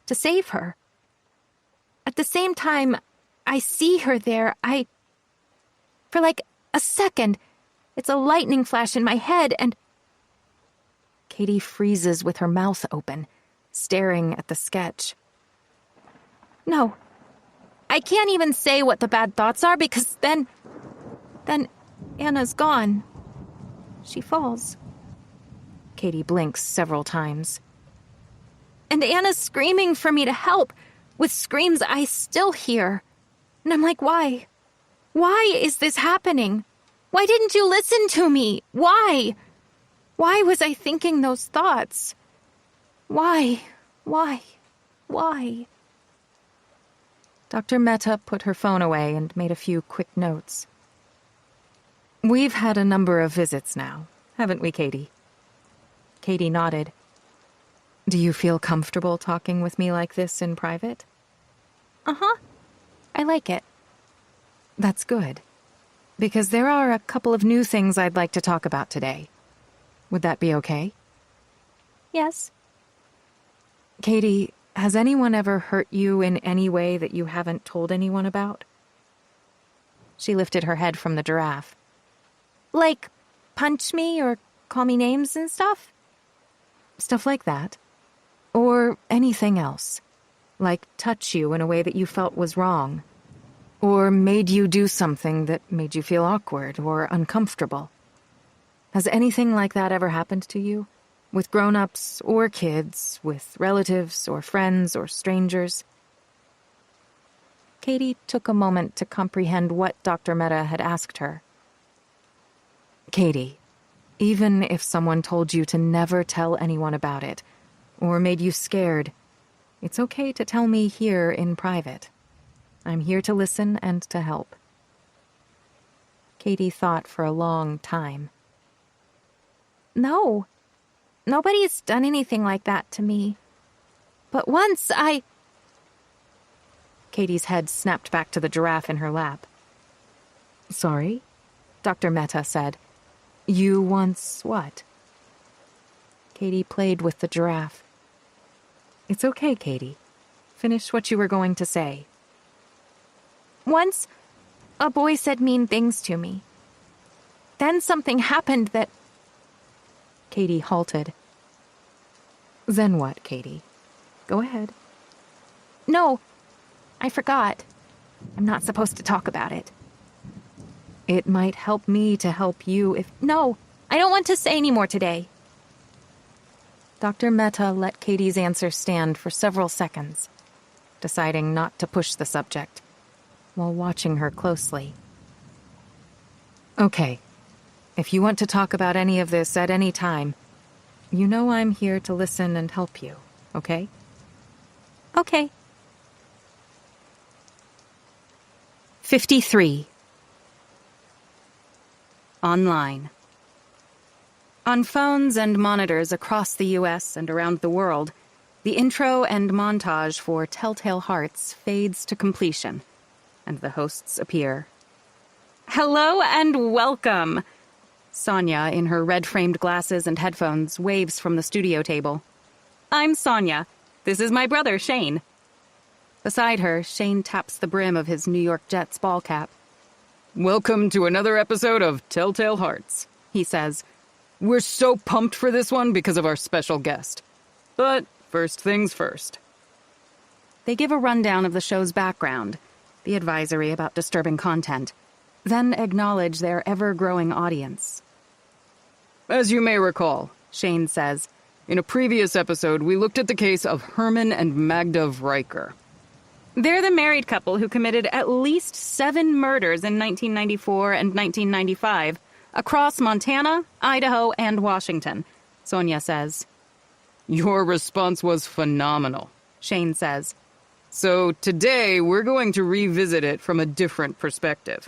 to save her. At the same time, I see her there, For like a second, it's a lightning flash in my head, and... Katie freezes with her mouth open, staring at the sketch. No, I can't even say what the bad thoughts are because then Anna's gone. She falls. Katie blinks several times. And Anna's screaming for me to help, with screams I still hear. And I'm like, why? Why is this happening? Why didn't you listen to me? Why? Why was I thinking those thoughts? Why? Dr. Mehta put her phone away and made a few quick notes. We've had a number of visits now, haven't we, Katie? Katie nodded. Do you feel comfortable talking with me like this in private? Uh-huh. I like it. That's good. Because there are a couple of new things I'd like to talk about today. Would that be okay? Yes. Katie, has anyone ever hurt you in any way that you haven't told anyone about? She lifted her head from the giraffe. Like, punch me or call me names and stuff? Stuff like that. Or anything else. Like touch you in a way that you felt was wrong. Or made you do something that made you feel awkward or uncomfortable. Has anything like that ever happened to you? With grown-ups or kids, with relatives or friends or strangers? Katie took a moment to comprehend what Dr. Mehta had asked her. Katie, even if someone told you to never tell anyone about it, or made you scared, it's okay to tell me here in private. I'm here to listen and to help. Katie thought for a long time. No, nobody's done anything like that to me. But once Katie's head snapped back to the giraffe in her lap. Sorry? Dr. Mehta said. You once what? Katie played with the giraffe. It's okay, Katie. Finish what you were going to say. Once, a boy said mean things to me. Then something happened that... Katie halted. Then what, Katie? Go ahead. No, I forgot. I'm not supposed to talk about it. It might help me to help you if... No, I don't want to say any more today. Dr. Mehta let Katie's answer stand for several seconds, deciding not to push the subject, while watching her closely. Okay, if you want to talk about any of this at any time, you know I'm here to listen and help you, okay? Okay. 53. Online. On phones and monitors across the U.S. and around the world, the intro and montage for Telltale Hearts fades to completion, and the hosts appear. Hello and welcome! Sonia, in her red-framed glasses and headphones, waves from the studio table. I'm Sonia. This is my brother, Shane. Beside her, Shane taps the brim of his New York Jets ball cap. Welcome to another episode of Telltale Hearts, He says. We're so pumped for this one because of our special guest. But first things first. They give a rundown of the show's background, the advisory about disturbing content, then acknowledge their ever-growing audience. As you may recall, Shane says, in a previous episode, we looked at the case of Herman and Magda Riker. they're the married couple who committed at least 7 murders in 1994 and 1995 across Montana, Idaho, and Washington, Sonia says. Your response was phenomenal, Shane says. So today, we're going to revisit it from a different perspective.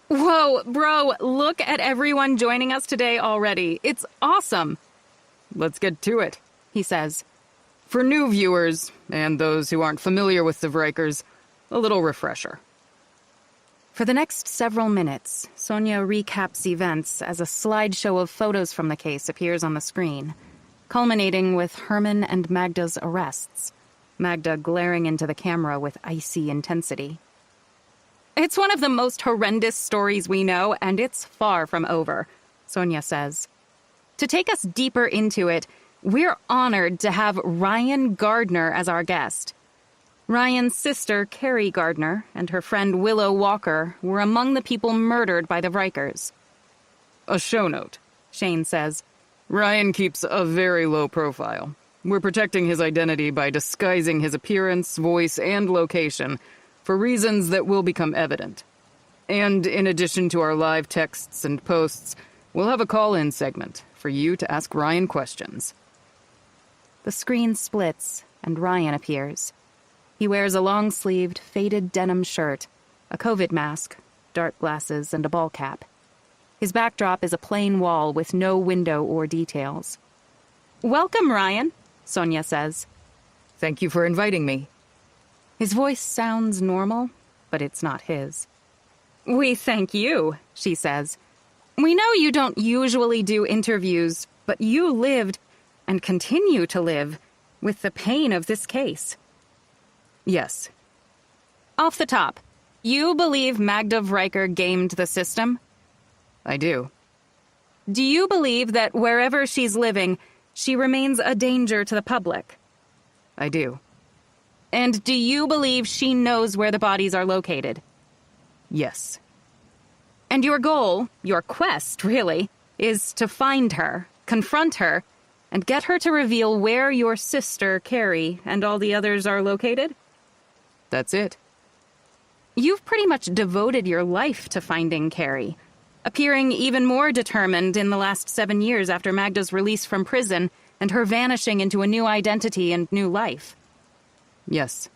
Whoa, bro, look at everyone joining us today already. It's awesome, Let's get to it. he says. For new viewers, and those who aren't familiar with the Rikers, a little refresher. For the next several minutes, Sonia recaps events as a slideshow of photos from the case appears on the screen, culminating with Herman and Magda's arrests, Magda glaring into the camera with icy intensity. It's one of the most horrendous stories we know, and it's far from over, Sonia says. To take us deeper into it, we're honored to have Ryan Gardner as our guest. Ryan's sister, Carrie Gardner, and her friend Willow Walker were among the people murdered by the Rikers. A show note. Shane says. Ryan keeps a very low profile. We're protecting his identity by disguising his appearance, voice, and location for reasons that will become evident. And in addition to our live texts and posts, we'll have a call-in segment for you to ask Ryan questions. The screen splits, and Ryan appears. He wears a long-sleeved, faded denim shirt, a COVID mask, dark glasses, and a ball cap. His backdrop is a plain wall with no window or details. Welcome, Ryan, Sonia says. Thank you for inviting me. His voice sounds normal, but it's not his. We thank you, she says. We know you don't usually do interviews, but you lived, and continue to live, with the pain of this case. Yes. Off the top, you believe Magda Riker gamed the system? I do. Do you believe that wherever she's living, she remains a danger to the public? I do. And do you believe she knows where the bodies are located? Yes. And your goal, your quest, really, is to find her, confront her, and get her to reveal where your sister, Carrie, and all the others are located? That's it. You've pretty much devoted your life to finding Carrie, appearing even more determined in the last 7 years after Magda's release from prison and her vanishing into a new identity and new life. Yes.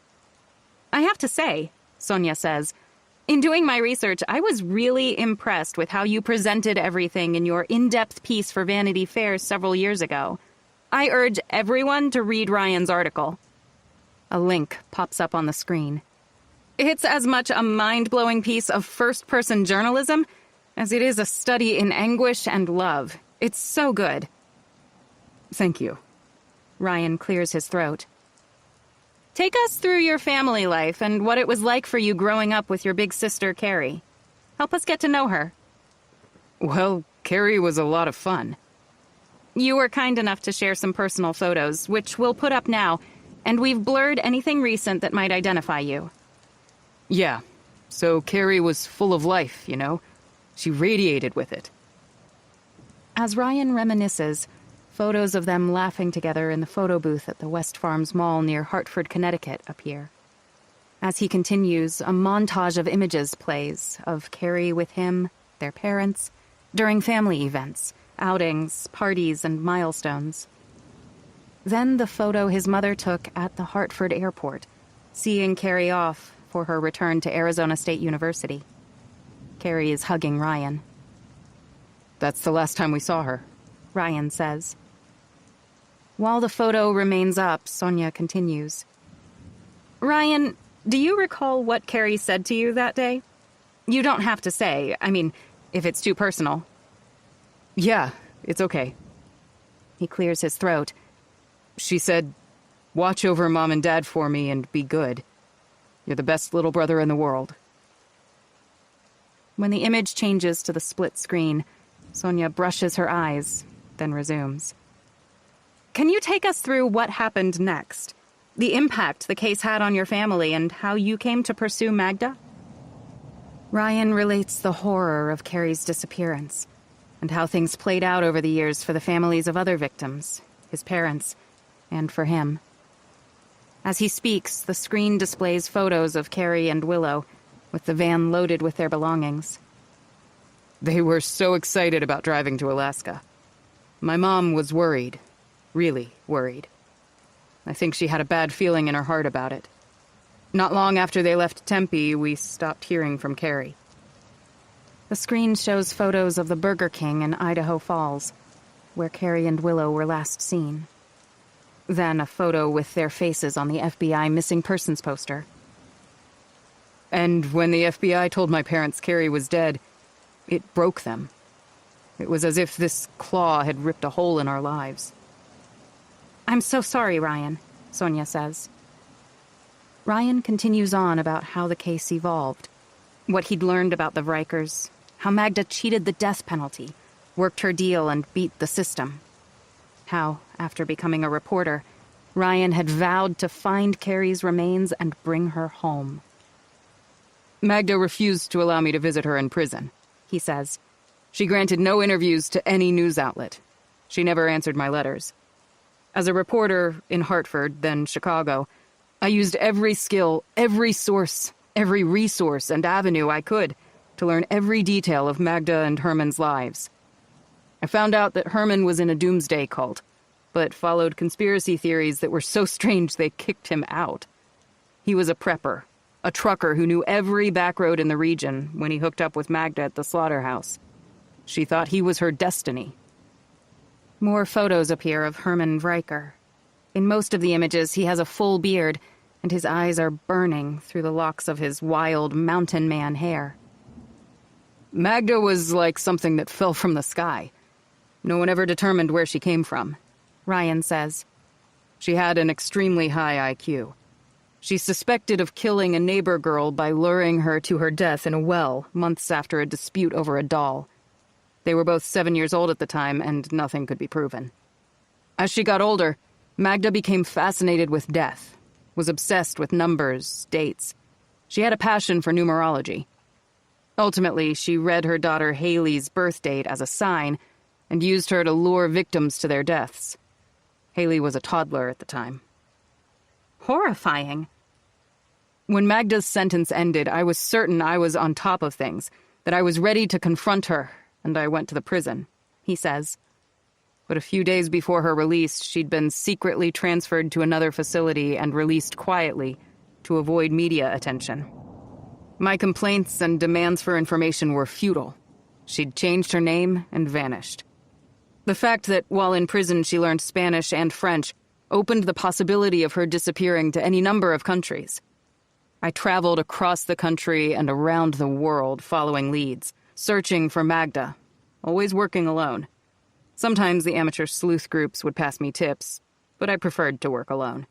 I have to say, Sonia says, in doing my research, I was really impressed with how you presented everything in your in-depth piece for Vanity Fair several years ago. I urge everyone to read Ryan's article. A link pops up on the screen. It's as much a mind-blowing piece of first-person journalism as it is a study in anguish and love. It's so good. Thank you. Ryan clears his throat. Take us through your family life and what it was like for you growing up with your big sister, Carrie. Help us get to know her. Well, Carrie was a lot of fun. You were kind enough to share some personal photos, which we'll put up now, and we've blurred anything recent that might identify you. Yeah. So Carrie was full of life, you know? She radiated with it. As Ryan reminisces, photos of them laughing together in the photo booth at the West Farms Mall near Hartford, Connecticut appear. As he continues, a montage of images plays of Carrie with him, their parents, during family events, outings, parties, and milestones. Then the photo his mother took at the Hartford airport, seeing Carrie off for her return to Arizona State University. Carrie is hugging Ryan. That's the last time we saw her, Ryan says. While the photo remains up, Sonia continues. Ryan, do you recall what Carrie said to you that day? You don't have to say. I mean, if it's too personal. Yeah, it's okay. He clears his throat. She said, Watch over Mom and Dad for me and be good. You're the best little brother in the world. When the image changes to the split screen, Sonia brushes her eyes, then resumes. Can you take us through what happened next? The impact the case had on your family and how you came to pursue Magda? Ryan relates the horror of Carrie's disappearance and how things played out over the years for the families of other victims, his parents, and for him. As he speaks, the screen displays photos of Carrie and Willow, with the van loaded with their belongings. They were so excited about driving to Alaska. My mom was worried, really worried. I think she had a bad feeling in her heart about it. Not long after they left Tempe, we stopped hearing from Carrie. The screen shows photos of the Burger King in Idaho Falls, where Carrie and Willow were last seen. Then a photo with their faces on the FBI missing persons poster. And when the FBI told my parents Carrie was dead, it broke them. It was as if this claw had ripped a hole in our lives. I'm so sorry, Ryan, Sonia says. Ryan continues on about how the case evolved, what he'd learned about the Rikers, how Magda cheated the death penalty, worked her deal and beat the system. How, after becoming a reporter, Ryan had vowed to find Carrie's remains and bring her home. Magda refused to allow me to visit her in prison, he says. She granted no interviews to any news outlet. She never answered my letters. As a reporter in Hartford, then Chicago, I used every skill, every source, every resource and avenue I could to learn every detail of Magda and Herman's lives. I found out that Herman was in a doomsday cult, but followed conspiracy theories that were so strange they kicked him out. He was a prepper, a trucker who knew every back road in the region when he hooked up with Magda at the slaughterhouse. She thought he was her destiny. More photos appear of Herman Riker. In most of the images, he has a full beard, and his eyes are burning through the locks of his wild mountain man hair. Magda was like something that fell from the sky. No one ever determined where she came from, Ryan says. She had an extremely high IQ. She's suspected of killing a neighbor girl by luring her to her death in a well months after a dispute over a doll. They were both 7 years old at the time, and nothing could be proven. As she got older, Magda became fascinated with death, was obsessed with numbers, dates. She had a passion for numerology. Ultimately, she read her daughter Haley's birth date as a sign and used her to lure victims to their deaths. Haley was a toddler at the time. Horrifying. When Magda's sentence ended, I was certain I was on top of things, that I was ready to confront her, and I went to the prison, he says. But a few days before her release, she'd been secretly transferred to another facility and released quietly to avoid media attention. My complaints and demands for information were futile. She'd changed her name and vanished. The fact that while in prison she learned Spanish and French opened the possibility of her disappearing to any number of countries. I traveled across the country and around the world following leads, searching for Magda, always working alone. Sometimes the amateur sleuth groups would pass me tips, but I preferred to work alone.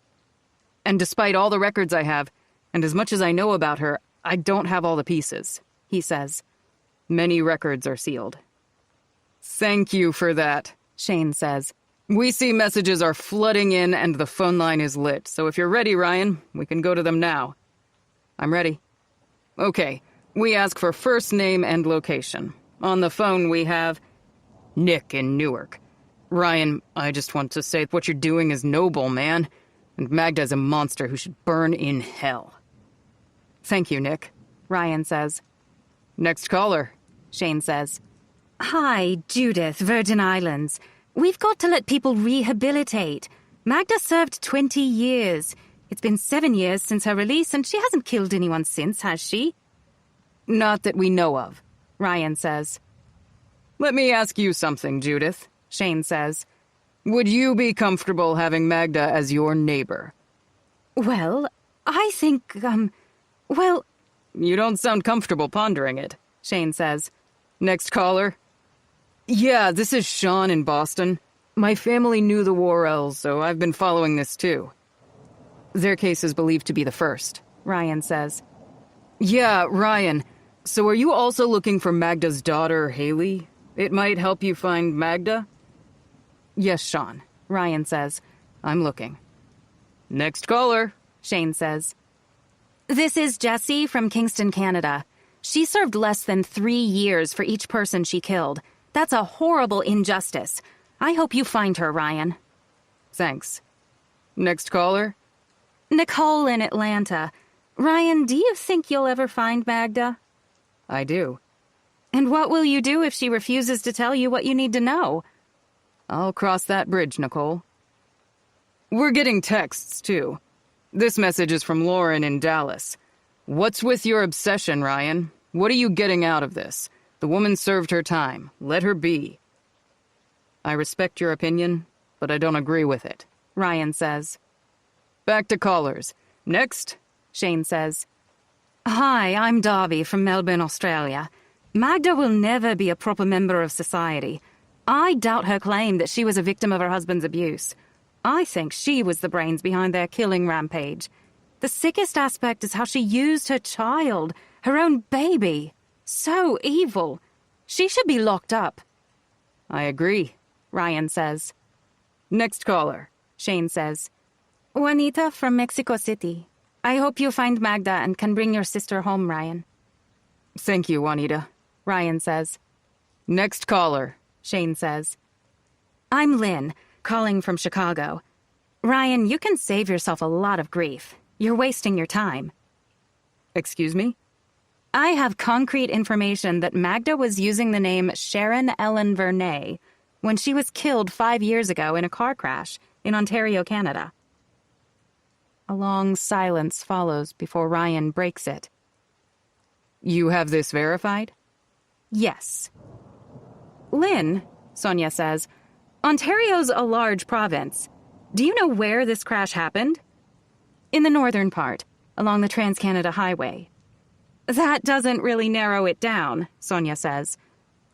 And despite all the records I have, and as much as I know about her, I don't have all the pieces, he says. Many records are sealed. Thank you for that, Shane says. We see messages are flooding in and the phone line is lit, so if you're ready, Ryan, we can go to them now. I'm ready. Okay, we ask for first name and location. On the phone we have Nick in Newark. Ryan, I just want to say what you're doing is noble, man, and Magda's a monster who should burn in hell. Thank you, Nick, Ryan says. Next caller, Shane says. Hi, Judith, Virgin Islands. We've got to let people rehabilitate. Magda served 20 years. It's been 7 years since her release, and she hasn't killed anyone since, has she? Not that we know of, Ryan says. Let me ask you something, Judith, Shane says. Would you be comfortable having Magda as your neighbor? Well, I think, well... You don't sound comfortable pondering it, Shane says. Next caller. Yeah, this is Sean in Boston. My family knew the Worrells, so I've been following this too. Their case is believed to be the first. Ryan says. Yeah, Ryan. So are you also looking for Magda's daughter, Haley? It might help you find Magda? Yes, Sean. Ryan says. I'm looking. Next caller. Shane says. This is Jessie from Kingston, Canada. She served less than 3 years for each person she killed. That's a horrible injustice. I hope you find her, Ryan. Thanks. Next caller. Nicole in Atlanta. Ryan, do you think you'll ever find Magda? I do. And what will you do if she refuses to tell you what you need to know? I'll cross that bridge, Nicole. We're getting texts, too. This message is from Lauren in Dallas. What's with your obsession, Ryan? What are you getting out of this? The woman served her time. Let her be. I respect your opinion, but I don't agree with it, Ryan says. Back to callers. Next. Shane says. Hi, I'm Darby from Melbourne, Australia. Magda will never be a proper member of society. I doubt her claim that she was a victim of her husband's abuse. I think she was the brains behind their killing rampage. The sickest aspect is how she used her child, her own baby. So evil. She should be locked up. I agree, Ryan says. Next caller. Shane says. Juanita from Mexico City. I hope you find Magda and can bring your sister home, Ryan. Thank you, Juanita. Ryan says. Next caller. Shane says. I'm Lynn, calling from Chicago. Ryan, you can save yourself a lot of grief. You're wasting your time. Excuse me? I have concrete information that Magda was using the name Sharon Ellen Vernay when she was killed 5 years ago in a car crash in Ontario, Canada. A long silence follows before Ryan breaks it. You have this verified? Yes. Lynn, Sonia says, Ontario's a large province. Do you know where this crash happened? In the northern part, along the Trans-Canada Highway. That doesn't really narrow it down, Sonia says.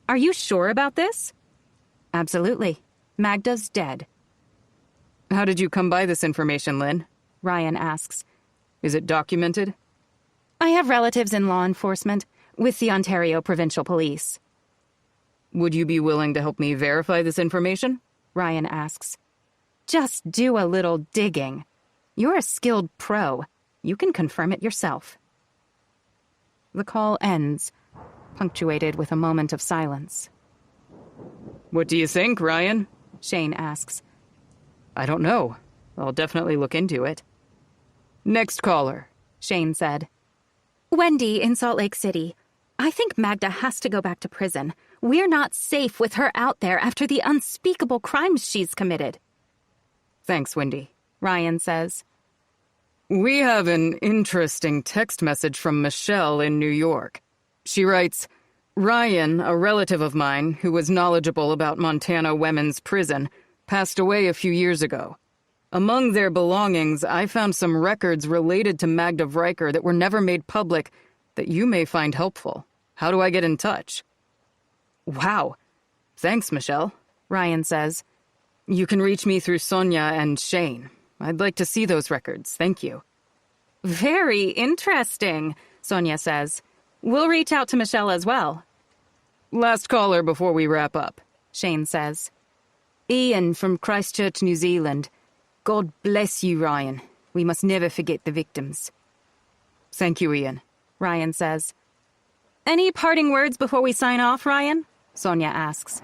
Are you sure about this? Absolutely. Magda's dead. How did you come by this information, Lynn? Ryan asks. Is it documented? I have relatives in law enforcement with the Ontario Provincial Police. Would you be willing to help me verify this information? Ryan asks. Just do a little digging. You're a skilled pro. You can confirm it yourself. The call ends, punctuated with a moment of silence. What do you think, Ryan? Shane asks. I don't know. I'll definitely look into it. Next caller. Shane said. Wendy in Salt Lake City. I think Magda has to go back to prison. We're not safe with her out there after the unspeakable crimes she's committed. Thanks, Wendy. Ryan says. We have an interesting text message from Michelle in New York. She writes, Ryan, a relative of mine who was knowledgeable about Montana Women's Prison, passed away a few years ago. Among their belongings, I found some records related to Magda Vriker that were never made public that you may find helpful. How do I get in touch? Wow. Thanks, Michelle, Ryan says. You can reach me through Sonia and Shane. I'd like to see those records. Thank you. Very interesting, Sonia says. We'll reach out to Michelle as well. Last caller before we wrap up, Shane says. Ian from Christchurch, New Zealand. God bless you, Ryan. We must never forget the victims. Thank you, Ian, Ryan says. Any parting words before we sign off, Ryan? Sonia asks.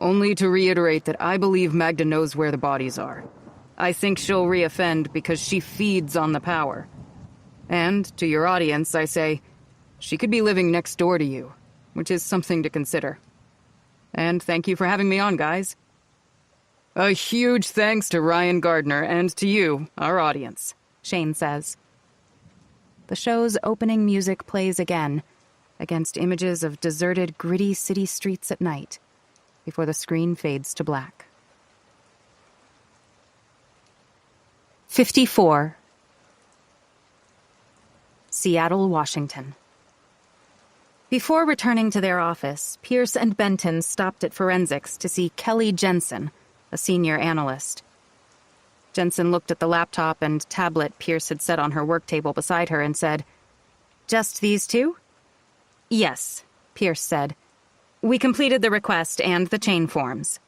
Only to reiterate that I believe Magda knows where the bodies are. I think she'll reoffend because she feeds on the power. And to your audience, I say, she could be living next door to you, which is something to consider. And thank you for having me on, guys. A huge thanks to Ryan Gardner and to you, our audience, Shane says. The show's opening music plays again, against images of deserted, gritty city streets at night, before the screen fades to black. 54. Seattle, Washington. Before returning to their office, Pierce and Benton stopped at forensics to see Kelly Jensen, a senior analyst. Jensen looked at the laptop and tablet Pierce had set on her work table beside her and said, "Just these two?" "Yes," Pierce said. "We completed the request and the chain forms."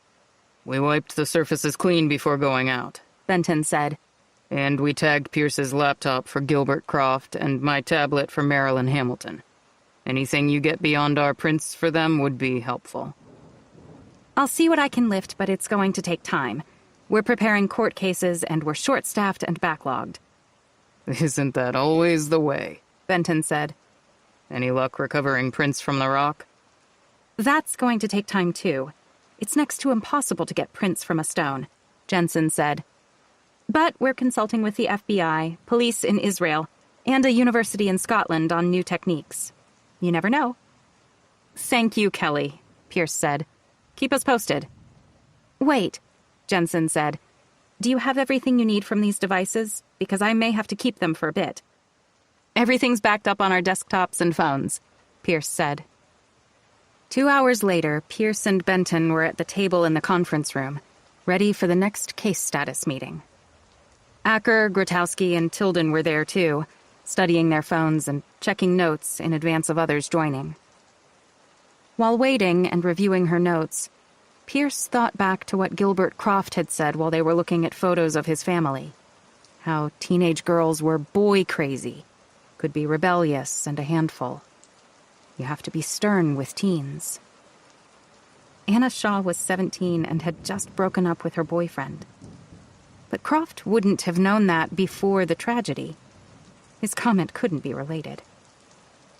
We wiped the surfaces clean before going out, Benton said. and we tagged Pierce's laptop for Gilbert Croft and my tablet for Marilyn Hamilton. Anything you get beyond our prints for them would be helpful. "I'll see what I can lift, but it's going to take time. We're preparing court cases, and we're short-staffed and backlogged." Isn't that always the way? Benton said. Any luck recovering prints from the rock? "That's going to take time, too. It's next to impossible to get prints from a stone," Jensen said. "But we're consulting with the FBI, police in Israel, and a university in Scotland on new techniques. You never know." "Thank you, Kelly," Pierce said. "Keep us posted." "Wait," Jensen said. "Do you have everything you need from these devices? Because I may have to keep them for a bit." "Everything's backed up on our desktops and phones," Pierce said. 2 hours later, Pierce and Benton were at the table in the conference room, ready for the next case status meeting. Acker, Grotowski, and Tilden were there too, studying their phones and checking notes in advance of others joining. While waiting and reviewing her notes, Pierce thought back to what Gilbert Croft had said while they were looking at photos of his family. How teenage girls were boy-crazy, could be rebellious and a handful. You have to be stern with teens. Anna Shaw was 17 and had just broken up with her boyfriend. But Croft wouldn't have known that before the tragedy. His comment couldn't be related.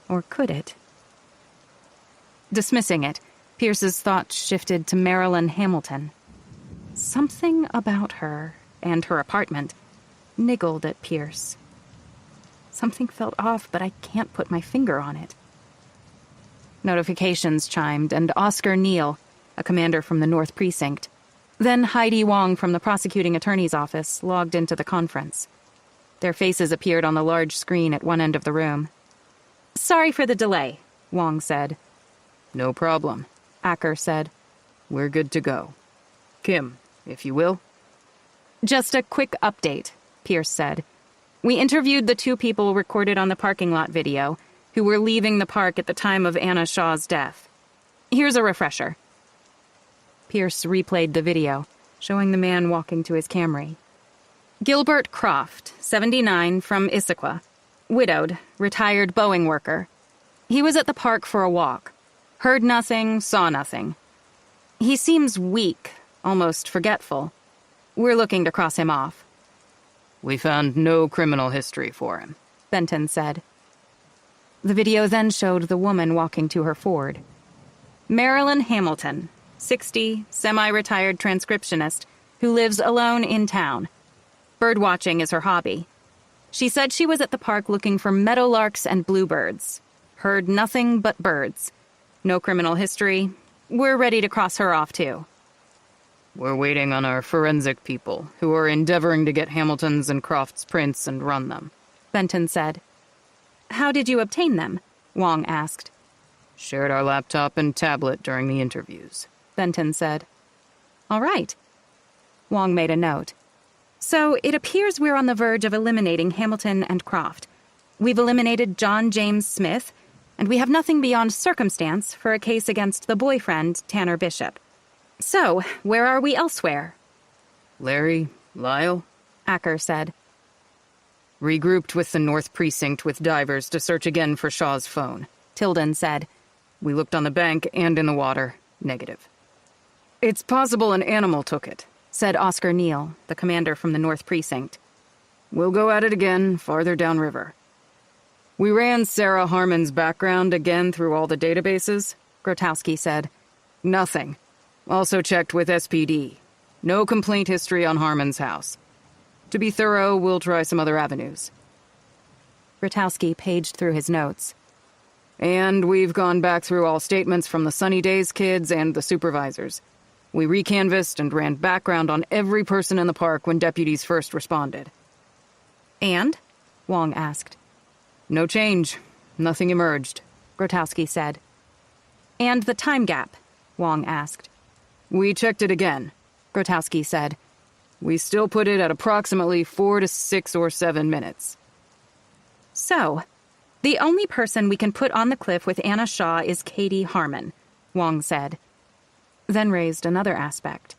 Or could it? Dismissing it, Pierce's thoughts shifted to Marilyn Hamilton. Something about her, and her apartment, niggled at Pierce. Something felt off, but I can't put my finger on it. Notifications chimed, and Oscar Neal, a commander from the North Precinct, then Heidi Wong from the prosecuting attorney's office, logged into the conference. Their faces appeared on the large screen at one end of the room. "Sorry for the delay," Wong said. No problem, Acker said. We're good to go. Kim, if you will. "Just a quick update," Pierce said. "We interviewed the 2 people recorded on the parking lot video who were leaving the park at the time of Anna Shaw's death. Here's a refresher." Pierce replayed the video, showing the man walking to his Camry. Gilbert Croft, 79, from Issaquah. Widowed, retired Boeing worker. He was at the park for a walk. Heard nothing, saw nothing. He seems weak, almost forgetful. We're looking to cross him off. We found no criminal history for him, Benton said. The video then showed the woman walking to her Ford. Marilyn Hamilton, 60, semi-retired transcriptionist, who lives alone in town. Birdwatching is her hobby. She said she was at the park looking for meadowlarks and bluebirds. Heard nothing but birds. No criminal history. We're ready to cross her off, too. We're waiting on our forensic people, who are endeavoring to get Hamilton's and Croft's prints and run them, Benton said. How did you obtain them? Wong asked. Shared our laptop and tablet during the interviews, Benton said. All right. Wong made a note. So it appears we're on the verge of eliminating Hamilton and Croft. We've eliminated John James Smith, and we have nothing beyond circumstance for a case against the boyfriend, Tanner Bishop. So, where are we elsewhere? Larry, Lyle, Acker said. Regrouped with the North Precinct with divers to search again for Shaw's phone, Tilden said. We looked on the bank and in the water. Negative. It's possible an animal took it, said Oscar Neal, the commander from the North Precinct. We'll go at it again, farther downriver. We ran Sarah Harmon's background again through all the databases, Grotowski said. Nothing. Also checked with SPD. No complaint history on Harmon's house. To be thorough, we'll try some other avenues. Grotowski paged through his notes. And we've gone back through all statements from the Sunny Days kids and the supervisors. We recanvassed and ran background on every person in the park when deputies first responded. And? Wong asked. No change. Nothing emerged, Grotowski said. And the time gap? Wong asked. We checked it again, Grotowski said. we still put it at approximately 4 to 6 or 7 minutes. So, the only person we can put on the cliff with Anna Shaw is Katie Harmon, Wong said. Then raised another aspect.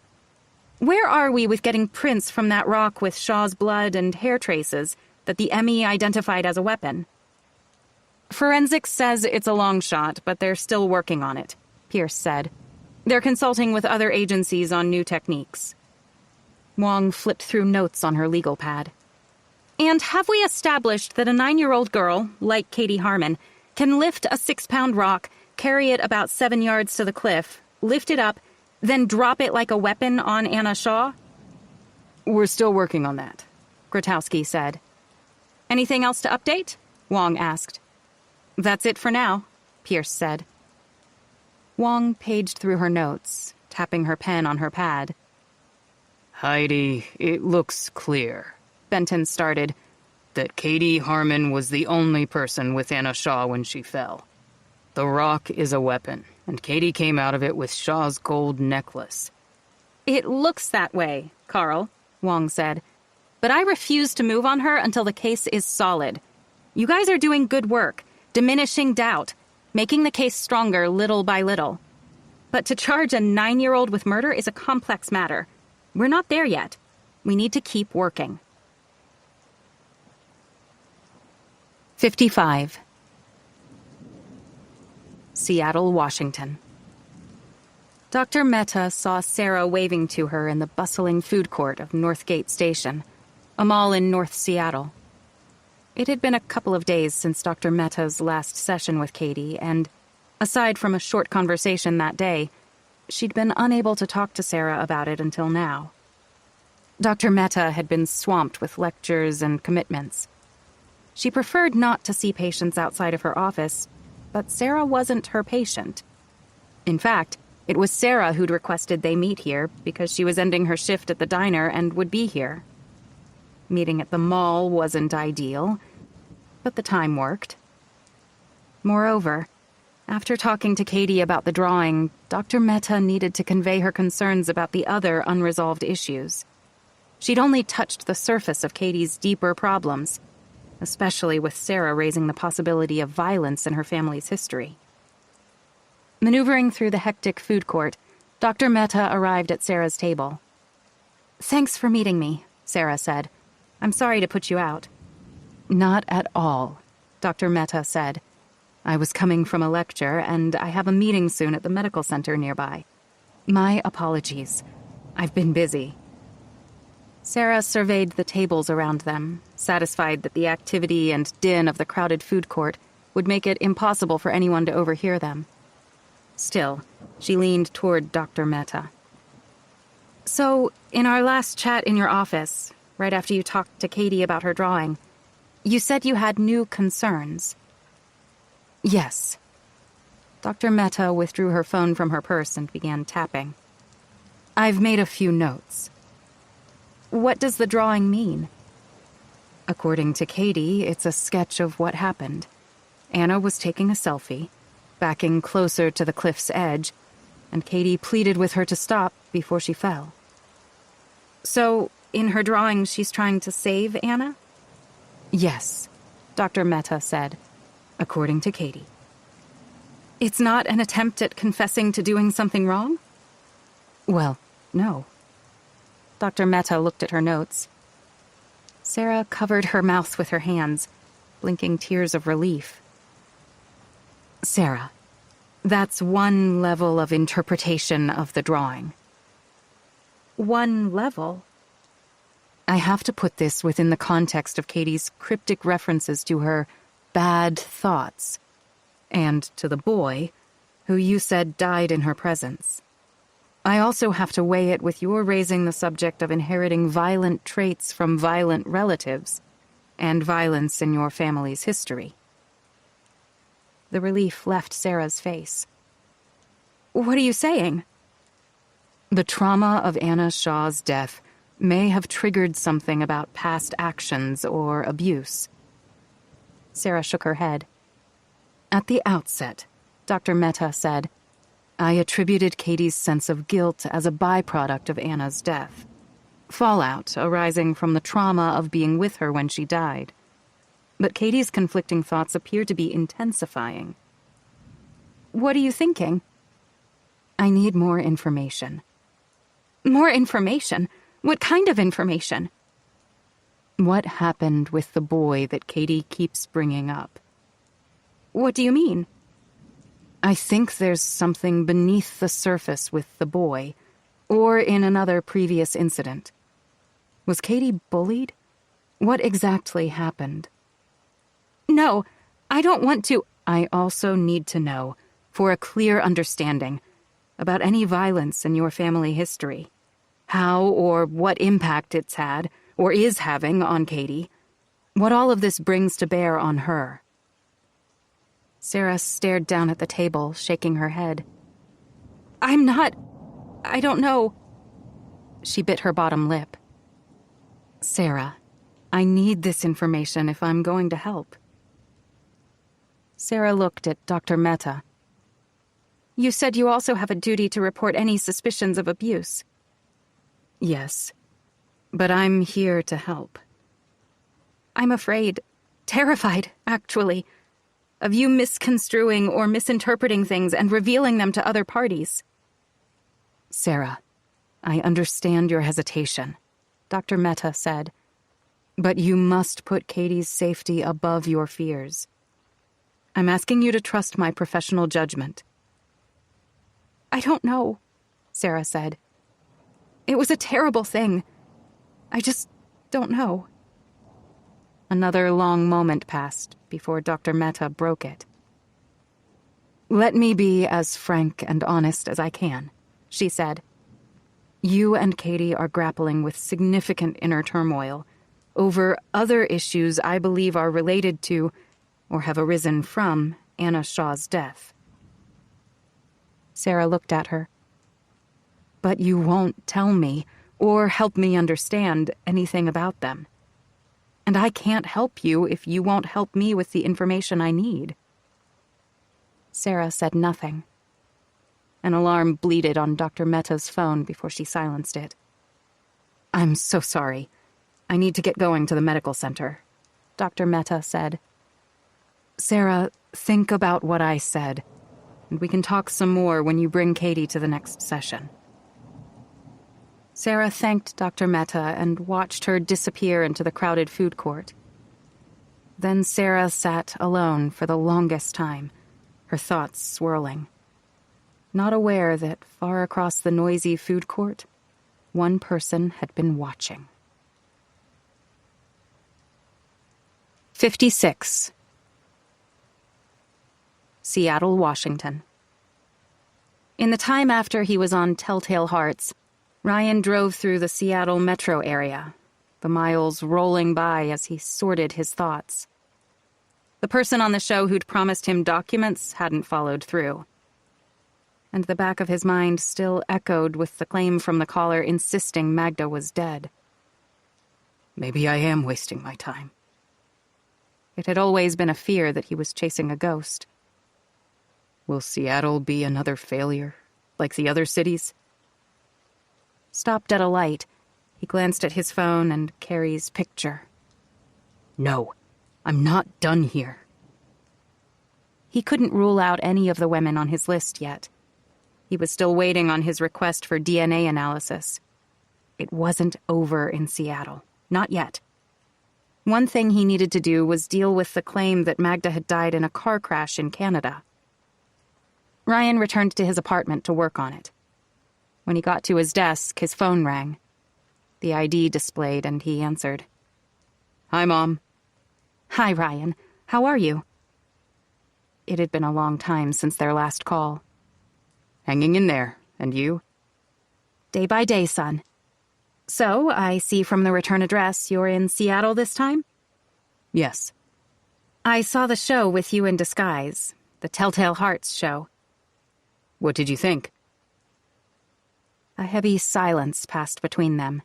Where are we with getting prints from that rock with Shaw's blood and hair traces that the ME identified as a weapon? Forensics says it's a long shot, but they're still working on it, Pierce said. They're consulting with other agencies on new techniques. Wong flipped through notes on her legal pad. And have we established that a 9-year-old girl, like Katie Harmon, can lift a 6-pound rock, carry it about 7 yards to the cliff, lift it up, then drop it like a weapon on Anna Shaw? We're still working on that, Grotowski said. Anything else to update? Wong asked. That's it for now, Pierce said. Wong paged through her notes, tapping her pen on her pad. Heidi, it looks clear, Benton started, that Katie Harmon was the only person with Anna Shaw when she fell. The rock is a weapon, and Katie came out of it with Shaw's gold necklace. It looks that way, Carl, Wong said. But I refuse to move on her until the case is solid. You guys are doing good work, diminishing doubt, making the case stronger little by little. But to charge a 9-year-old with murder is a complex matter. We're not there yet. We need to keep working. 55. Seattle, Washington. Dr. Mehta saw Sarah waving to her in the bustling food court of Northgate Station, a mall in North Seattle. It had been a couple of days since Dr. Mehta's last session with Katie, and, aside from a short conversation that day, she'd been unable to talk to Sarah about it until now. Dr. Mehta had been swamped with lectures and commitments. She preferred not to see patients outside of her office, but Sarah wasn't her patient. In fact, it was Sarah who'd requested they meet here because she was ending her shift at the diner and would be here. Meeting at the mall wasn't ideal, but the time worked. Moreover, after talking to Katie about the drawing, Dr. Mehta needed to convey her concerns about the other unresolved issues. She'd only touched the surface of Katie's deeper problems, especially with Sarah raising the possibility of violence in her family's history. Maneuvering through the hectic food court, Dr. Mehta arrived at Sarah's table. "Thanks for meeting me," Sarah said. "I'm sorry to put you out." "Not at all," Dr. Mehta said. "I was coming from a lecture, and I have a meeting soon at the medical center nearby. My apologies. I've been busy." Sarah surveyed the tables around them, satisfied that the activity and din of the crowded food court would make it impossible for anyone to overhear them. Still, she leaned toward Dr. Mehta. "So, in our last chat in your office, right after you talked to Katie about her drawing, you said you had new concerns." "Yes." Dr. Mehta withdrew her phone from her purse and began tapping. "I've made a few notes." "What does the drawing mean?" "According to Katie, it's a sketch of what happened. Anna was taking a selfie, backing closer to the cliff's edge, and Katie pleaded with her to stop before she fell." "So, in her drawing, she's trying to save Anna?" "Yes," Dr. Mehta said, "according to Katie." "It's not an attempt at confessing to doing something wrong?" "Well, no." Dr. Mehta looked at her notes. Sarah covered her mouth with her hands, blinking tears of relief. "Sarah, that's one level of interpretation of the drawing." "One level?" "I have to put this within the context of Katie's cryptic references to her bad thoughts, and to the boy, who you said died in her presence. I also have to weigh it with your raising the subject of inheriting violent traits from violent relatives, and violence in your family's history." The relief left Sarah's face. "What are you saying?" "The trauma of Anna Shaw's death may have triggered something about past actions or abuse." Sarah shook her head. "At the outset," Dr. Mehta said, "I attributed Katie's sense of guilt as a byproduct of Anna's death. fallout arising from the trauma of being with her when she died. But Katie's conflicting thoughts appear to be intensifying. What are you thinking? I need more information. More information? What kind of information? What happened with the boy that Katie keeps bringing up? What do you mean? I think there's something beneath the surface with the boy, or in another previous incident. Was Katie bullied? What exactly happened? No, I don't want to. I also need to know, for a clear understanding, about any violence in your family history. How or what impact it's had, or is having, on Katie. What all of this brings to bear on her. Sarah stared down at the table, shaking her head. I don't know. She bit her bottom lip. Sarah, I need this information if I'm going to help. Sarah looked at Dr. Mehta. You said you also have a duty to report any suspicions of abuse. Yes, but I'm here to help. I'm afraid, terrified, actually, of you misconstruing or misinterpreting things and revealing them to other parties. Sarah, I understand your hesitation, Dr. Mehta said, but you must put Katie's safety above your fears. I'm asking you to trust my professional judgment. I don't know, Sarah said. It was a terrible thing. I just don't know. Another long moment passed before Dr. Mehta broke it. Let me be as frank and honest as I can, she said. You and Katie are grappling with significant inner turmoil over other issues I believe are related to, or have arisen from, Anna Shaw's death. Sarah looked at her. But you won't tell me, or help me understand, anything about them. And I can't help you if you won't help me with the information I need. Sarah said nothing. An alarm bleated on Dr. Mehta's phone before she silenced it. I'm so sorry. I need to get going to the medical center, Dr. Mehta said. Sarah, think about what I said, and we can talk some more when you bring Katie to the next session. Sarah thanked Dr. Mehta and watched her disappear into the crowded food court. Then Sarah sat alone for the longest time, her thoughts swirling, not aware that far across the noisy food court, one person had been watching. 56. Seattle, Washington. In the time after he was on Telltale Hearts, Ryan drove through the Seattle metro area, the miles rolling by as he sorted his thoughts. The person on the show who'd promised him documents hadn't followed through. And the back of his mind still echoed with the claim from the caller insisting Magda was dead. Maybe I am wasting my time. It had always been a fear that he was chasing a ghost. Will Seattle be another failure, like the other cities? Stopped at a light, he glanced at his phone and Carrie's picture. No, I'm not done here. He couldn't rule out any of the women on his list yet. He was still waiting on his request for DNA analysis. It wasn't over in Seattle. Not yet. One thing he needed to do was deal with the claim that Magda had died in a car crash in Canada. Ryan returned to his apartment to work on it. When he got to his desk, his phone rang. The ID displayed, and he answered. Hi, Mom. Hi, Ryan. How are you? It had been a long time since their last call. Hanging in there. And you? Day by day, son. So, I see from the return address you're in Seattle this time? Yes. I saw the show with you in disguise, the Telltale Hearts show. What did you think? A heavy silence passed between them.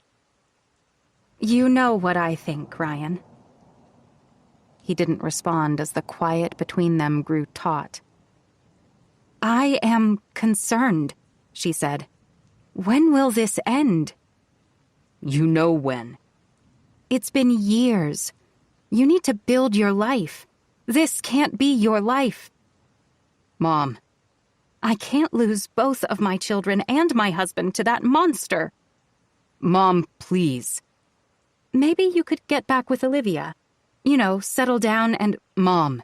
You know what I think, Ryan. He didn't respond as the quiet between them grew taut. I am concerned, she said. When will this end? You know when. It's been years. You need to build your life. This can't be your life. Mom. I can't lose both of my children and my husband to that monster. Mom, please. Maybe you could get back with Olivia. You know, settle down and... Mom,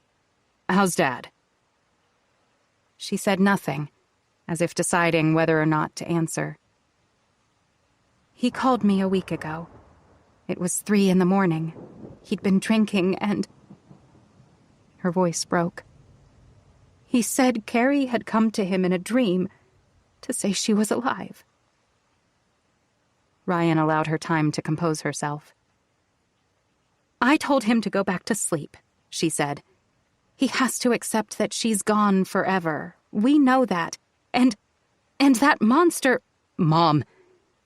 how's Dad? She said nothing, as if deciding whether or not to answer. He called me a week ago. It was 3 a.m. He'd been drinking and... Her voice broke. He said Carrie had come to him in a dream to say she was alive. Ryan allowed her time to compose herself. I told him to go back to sleep, she said. He has to accept that she's gone forever. We know that. And that monster... Mom,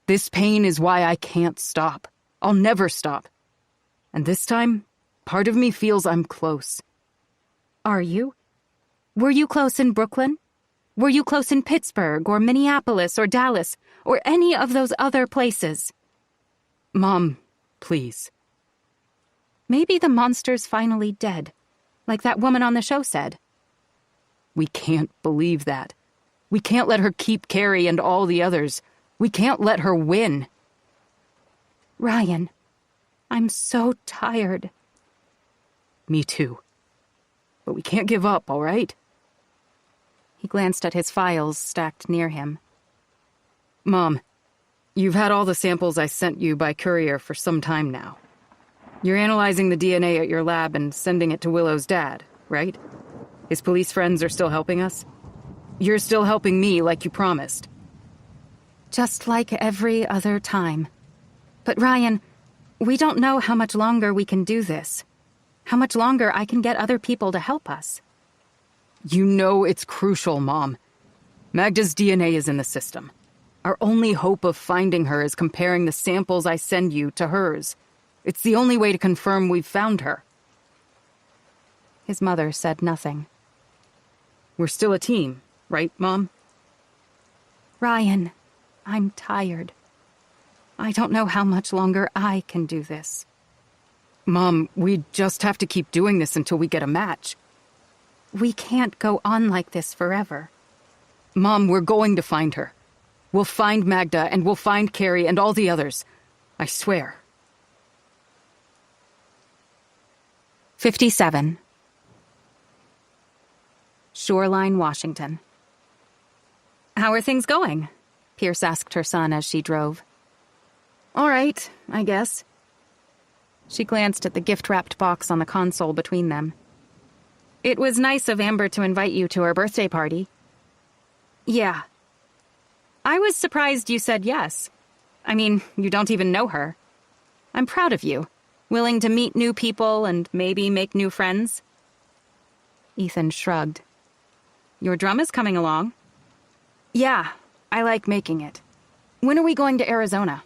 this pain is why I can't stop. I'll never stop. And this time, part of me feels I'm close. Are you? Were you close in Brooklyn? Were you close in Pittsburgh or Minneapolis or Dallas or any of those other places? Mom, please. Maybe the monster's finally dead, like that woman on the show said. We can't believe that. We can't let her keep Carrie and all the others. We can't let her win. Ryan, I'm so tired. Me too. But we can't give up, all right? He glanced at his files stacked near him. Mom, you've had all the samples I sent you by courier for some time now. You're analyzing the DNA at your lab and sending it to Willow's dad, right? His police friends are still helping us? You're still helping me like you promised. Just like every other time. But Ryan, we don't know how much longer we can do this. How much longer I can get other people to help us. You know it's crucial, Mom. Magda's DNA is in the system. Our only hope of finding her is comparing the samples I send you to hers. It's the only way to confirm we've found her. His mother said nothing. We're still a team, right, Mom? Ryan, I'm tired. I don't know how much longer I can do this. Mom, we just have to keep doing this until we get a match. We can't go on like this forever. Mom, we're going to find her. We'll find Magda, and we'll find Carrie and all the others. I swear. 57. Shoreline, Washington. How are things going? Pierce asked her son as she drove. All right, I guess. She glanced at the gift-wrapped box on the console between them. It was nice of Amber to invite you to her birthday party. Yeah. I was surprised you said yes. I mean, you don't even know her. I'm proud of you. Willing to meet new people and maybe make new friends. Ethan shrugged. Your drum is coming along. Yeah, I like making it. When are we going to Arizona?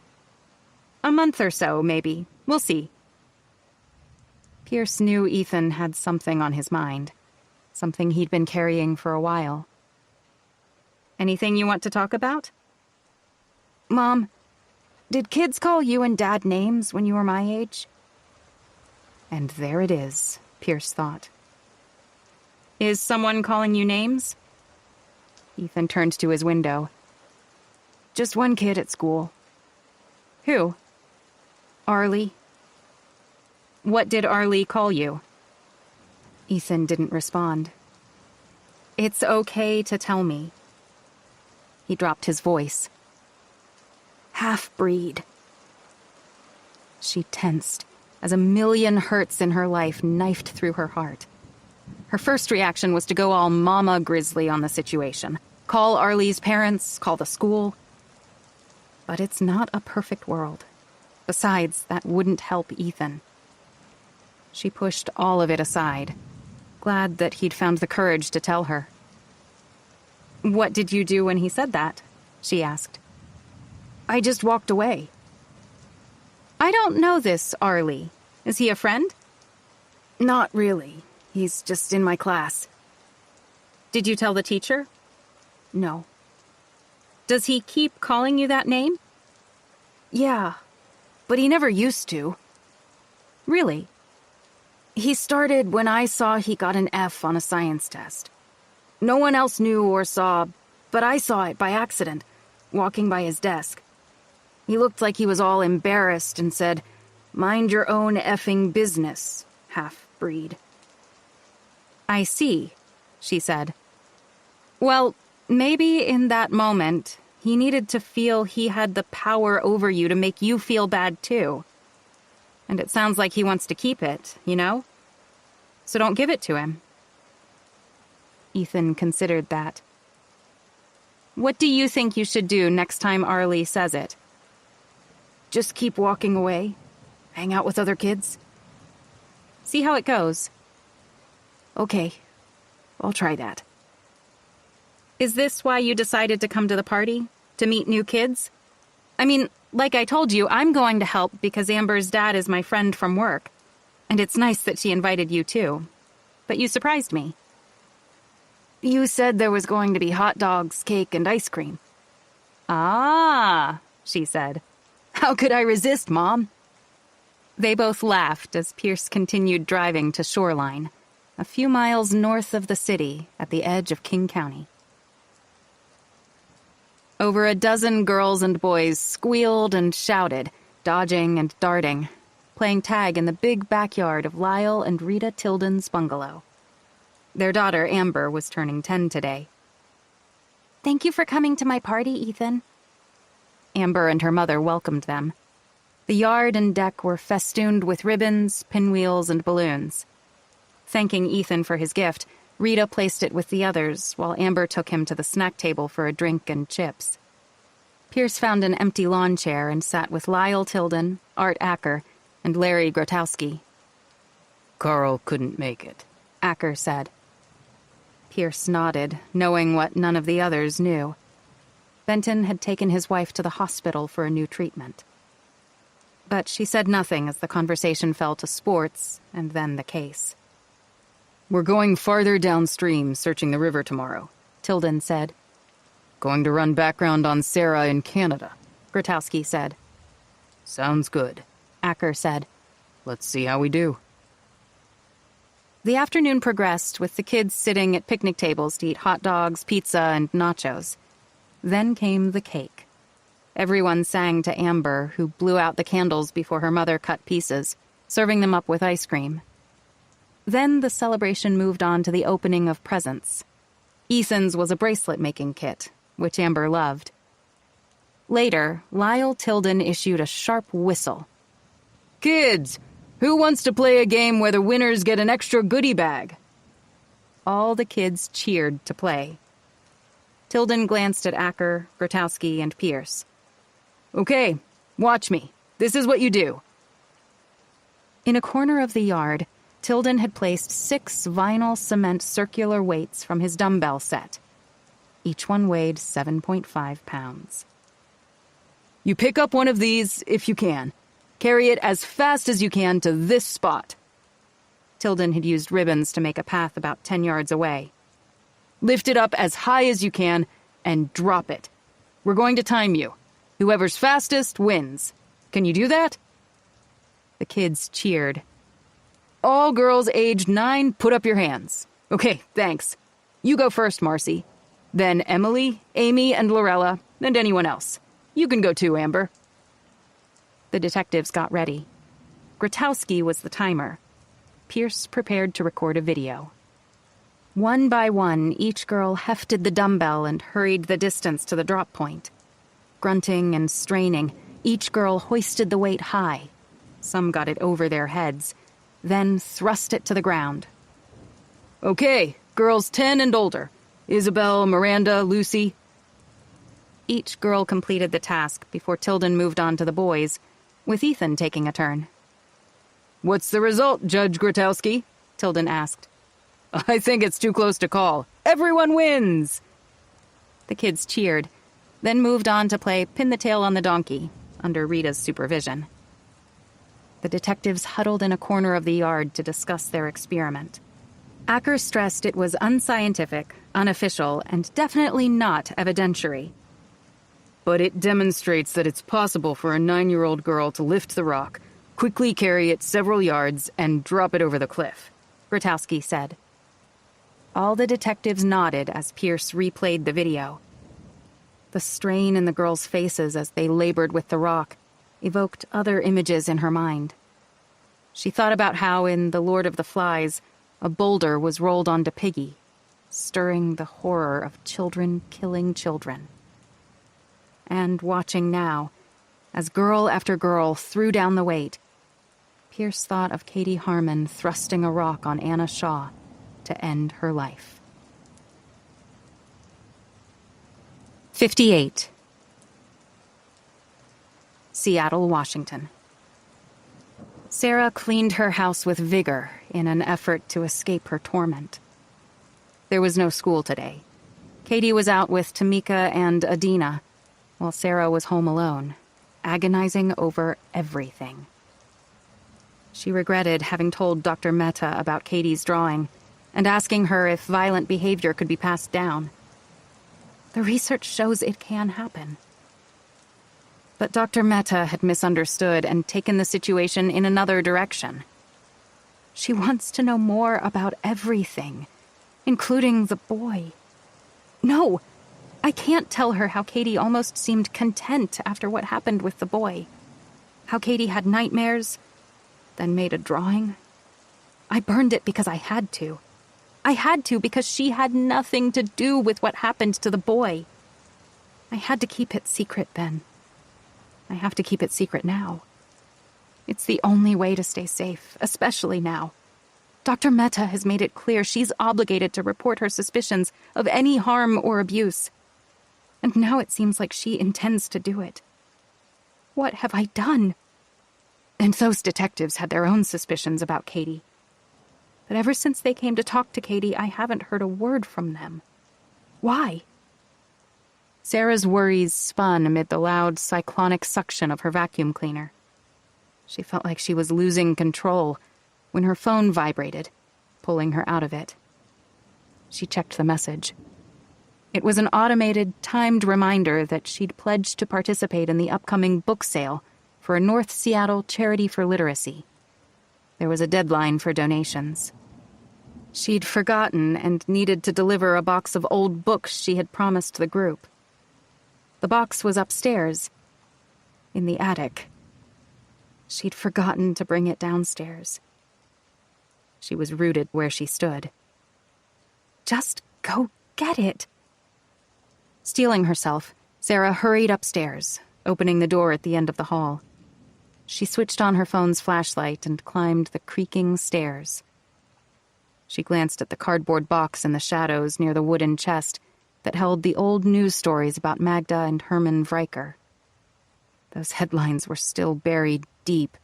A month or so, maybe. We'll see. Pierce knew Ethan had something on his mind. Something he'd been carrying for a while. Anything you want to talk about? Mom, did kids call you and Dad names when you were my age? And there it is, Pierce thought. Is someone calling you names? Ethan turned to his window. Just one kid at school. Who? Arlie. What did Arlie call you? Ethan didn't respond. It's okay to tell me. He dropped his voice. Half-breed. She tensed as a million hurts in her life knifed through her heart. Her first reaction was to go all Mama Grizzly on the situation. Call Arlie's parents, call the school. But it's not a perfect world. Besides, that wouldn't help Ethan. She pushed all of it aside, glad that he'd found the courage to tell her. What did you do when he said that? She asked. I just walked away. I don't know this Arlie. Is he a friend? Not really. He's just in my class. Did you tell the teacher? No. Does he keep calling you that name? Yeah, but he never used to. Really? He started when I saw he got an F on a science test. No one else knew or saw, but I saw it by accident, walking by his desk. He looked like he was all embarrassed and said, "Mind your own effing business, half-breed." I see, she said. Well, maybe in that moment, he needed to feel he had the power over you to make you feel bad too. And it sounds like he wants to keep it, you know? So don't give it to him. Ethan considered that. What do you think you should do next time Arlie says it? Just keep walking away? Hang out with other kids? See how it goes. Okay, I'll try that. Is this why you decided to come to the party? To meet new kids? I mean, like I told you, I'm going to help because Amber's dad is my friend from work. And it's nice that she invited you too. But you surprised me. You said there was going to be hot dogs, cake, and ice cream. Ah, she said. How could I resist, Mom? They both laughed as Pierce continued driving to Shoreline, a few miles north of the city at the edge of King County. Over a dozen girls and boys squealed and shouted, dodging and darting, playing tag in the big backyard of Lyle and Rita Tilden's bungalow. Their daughter, Amber, was turning 10 today. Thank you for coming to my party, Ethan. Amber and her mother welcomed them. The yard and deck were festooned with ribbons, pinwheels, and balloons. Thanking Ethan for his gift, Rita placed it with the others, while Amber took him to the snack table for a drink and chips. Pierce found an empty lawn chair and sat with Lyle Tilden, Art Acker, and Larry Grotowski. Carl couldn't make it, Acker said. Pierce nodded, knowing what none of the others knew. Benton had taken his wife to the hospital for a new treatment. But she said nothing as the conversation fell to sports and then the case. "We're going farther downstream, searching the river tomorrow," Tilden said. "Going to run background on Sarah in Canada," Grotowski said. "Sounds good," Acker said. "Let's see how we do." The afternoon progressed with the kids sitting at picnic tables to eat hot dogs, pizza, and nachos. Then came the cake. Everyone sang to Amber, who blew out the candles before her mother cut pieces, serving them up with ice cream. Then the celebration moved on to the opening of presents. Ethan's was a bracelet-making kit, which Amber loved. Later, Lyle Tilden issued a sharp whistle. "Kids, who wants to play a game where the winners get an extra goodie bag?" All the kids cheered to play. Tilden glanced at Acker, Grotowski, and Pierce. "Okay, watch me. This is what you do." In a corner of the yard, Tilden had placed 6 vinyl cement circular weights from his dumbbell set. Each one weighed 7.5 pounds. "You pick up one of these if you can. Carry it as fast as you can to this spot." Tilden had used ribbons to make a path about 10 yards away. "Lift it up as high as you can and drop it. We're going to time you. Whoever's fastest wins. Can you do that?" The kids cheered. "All girls aged 9, put up your hands." "Okay, thanks. You go first, Marcy. Then Emily, Amy, and Lorella, and anyone else. You can go too, Amber." The detectives got ready. Grotowski was the timer. Pierce prepared to record a video. One by one, each girl hefted the dumbbell and hurried the distance to the drop point. Grunting and straining, each girl hoisted the weight high. Some got it over their heads, then thrust it to the ground. "Okay, girls 10 and older. Isabel, Miranda, Lucy." Each girl completed the task before Tilden moved on to the boys, with Ethan taking a turn. "What's the result, Judge Grotowski?" Tilden asked. "I think it's too close to call. Everyone wins!" The kids cheered, then moved on to play Pin the Tail on the Donkey, under Rita's supervision. The detectives huddled in a corner of the yard to discuss their experiment. Acker stressed it was unscientific, unofficial, and definitely not evidentiary. but it demonstrates that it's possible for a 9-year-old girl to lift the rock, quickly carry it several yards, and drop it over the cliff," Grotowski said. All the detectives nodded as Pierce replayed the video. The strain in the girls' faces as they labored with the rock evoked other images in her mind. She thought about how in The Lord of the Flies, a boulder was rolled onto Piggy, stirring the horror of children killing children. And watching now, as girl after girl threw down the weight, Pierce thought of Katie Harmon thrusting a rock on Anna Shaw to end her life. 58. Seattle, Washington. Sarah cleaned her house with vigor in an effort to escape her torment. There was no school today. Katie was out with Tamika and Adina, while Sarah was home alone, agonizing over everything. She regretted having told Dr. Mehta about Katie's drawing and asking her if violent behavior could be passed down. The research shows it can happen. But Dr. Mehta had misunderstood and taken the situation in another direction. She wants to know more about everything, including the boy. No, I can't tell her how Katie almost seemed content after what happened with the boy. How Katie had nightmares, then made a drawing. I burned it because I had to. I had to because she had nothing to do with what happened to the boy. I had to keep it secret then. I have to keep it secret now. It's the only way to stay safe, especially now. Dr. Mehta has made it clear she's obligated to report her suspicions of any harm or abuse. And now it seems like she intends to do it. What have I done? And those detectives had their own suspicions about Katie. But ever since they came to talk to Katie, I haven't heard a word from them. Why? Sarah's worries spun amid the loud, cyclonic suction of her vacuum cleaner. She felt like she was losing control when her phone vibrated, pulling her out of it. She checked the message. It was an automated, timed reminder that she'd pledged to participate in the upcoming book sale for a North Seattle Charity for Literacy. There was a deadline for donations. She'd forgotten and needed to deliver a box of old books she had promised the group. The box was upstairs, in the attic. She'd forgotten to bring it downstairs. She was rooted where she stood. Just go get it. Steeling herself, Sarah hurried upstairs, opening the door at the end of the hall. She switched on her phone's flashlight and climbed the creaking stairs. She glanced at the cardboard box in the shadows near the wooden chest that held the old news stories about Magda and Herman Vriker. Those headlines were still buried deep,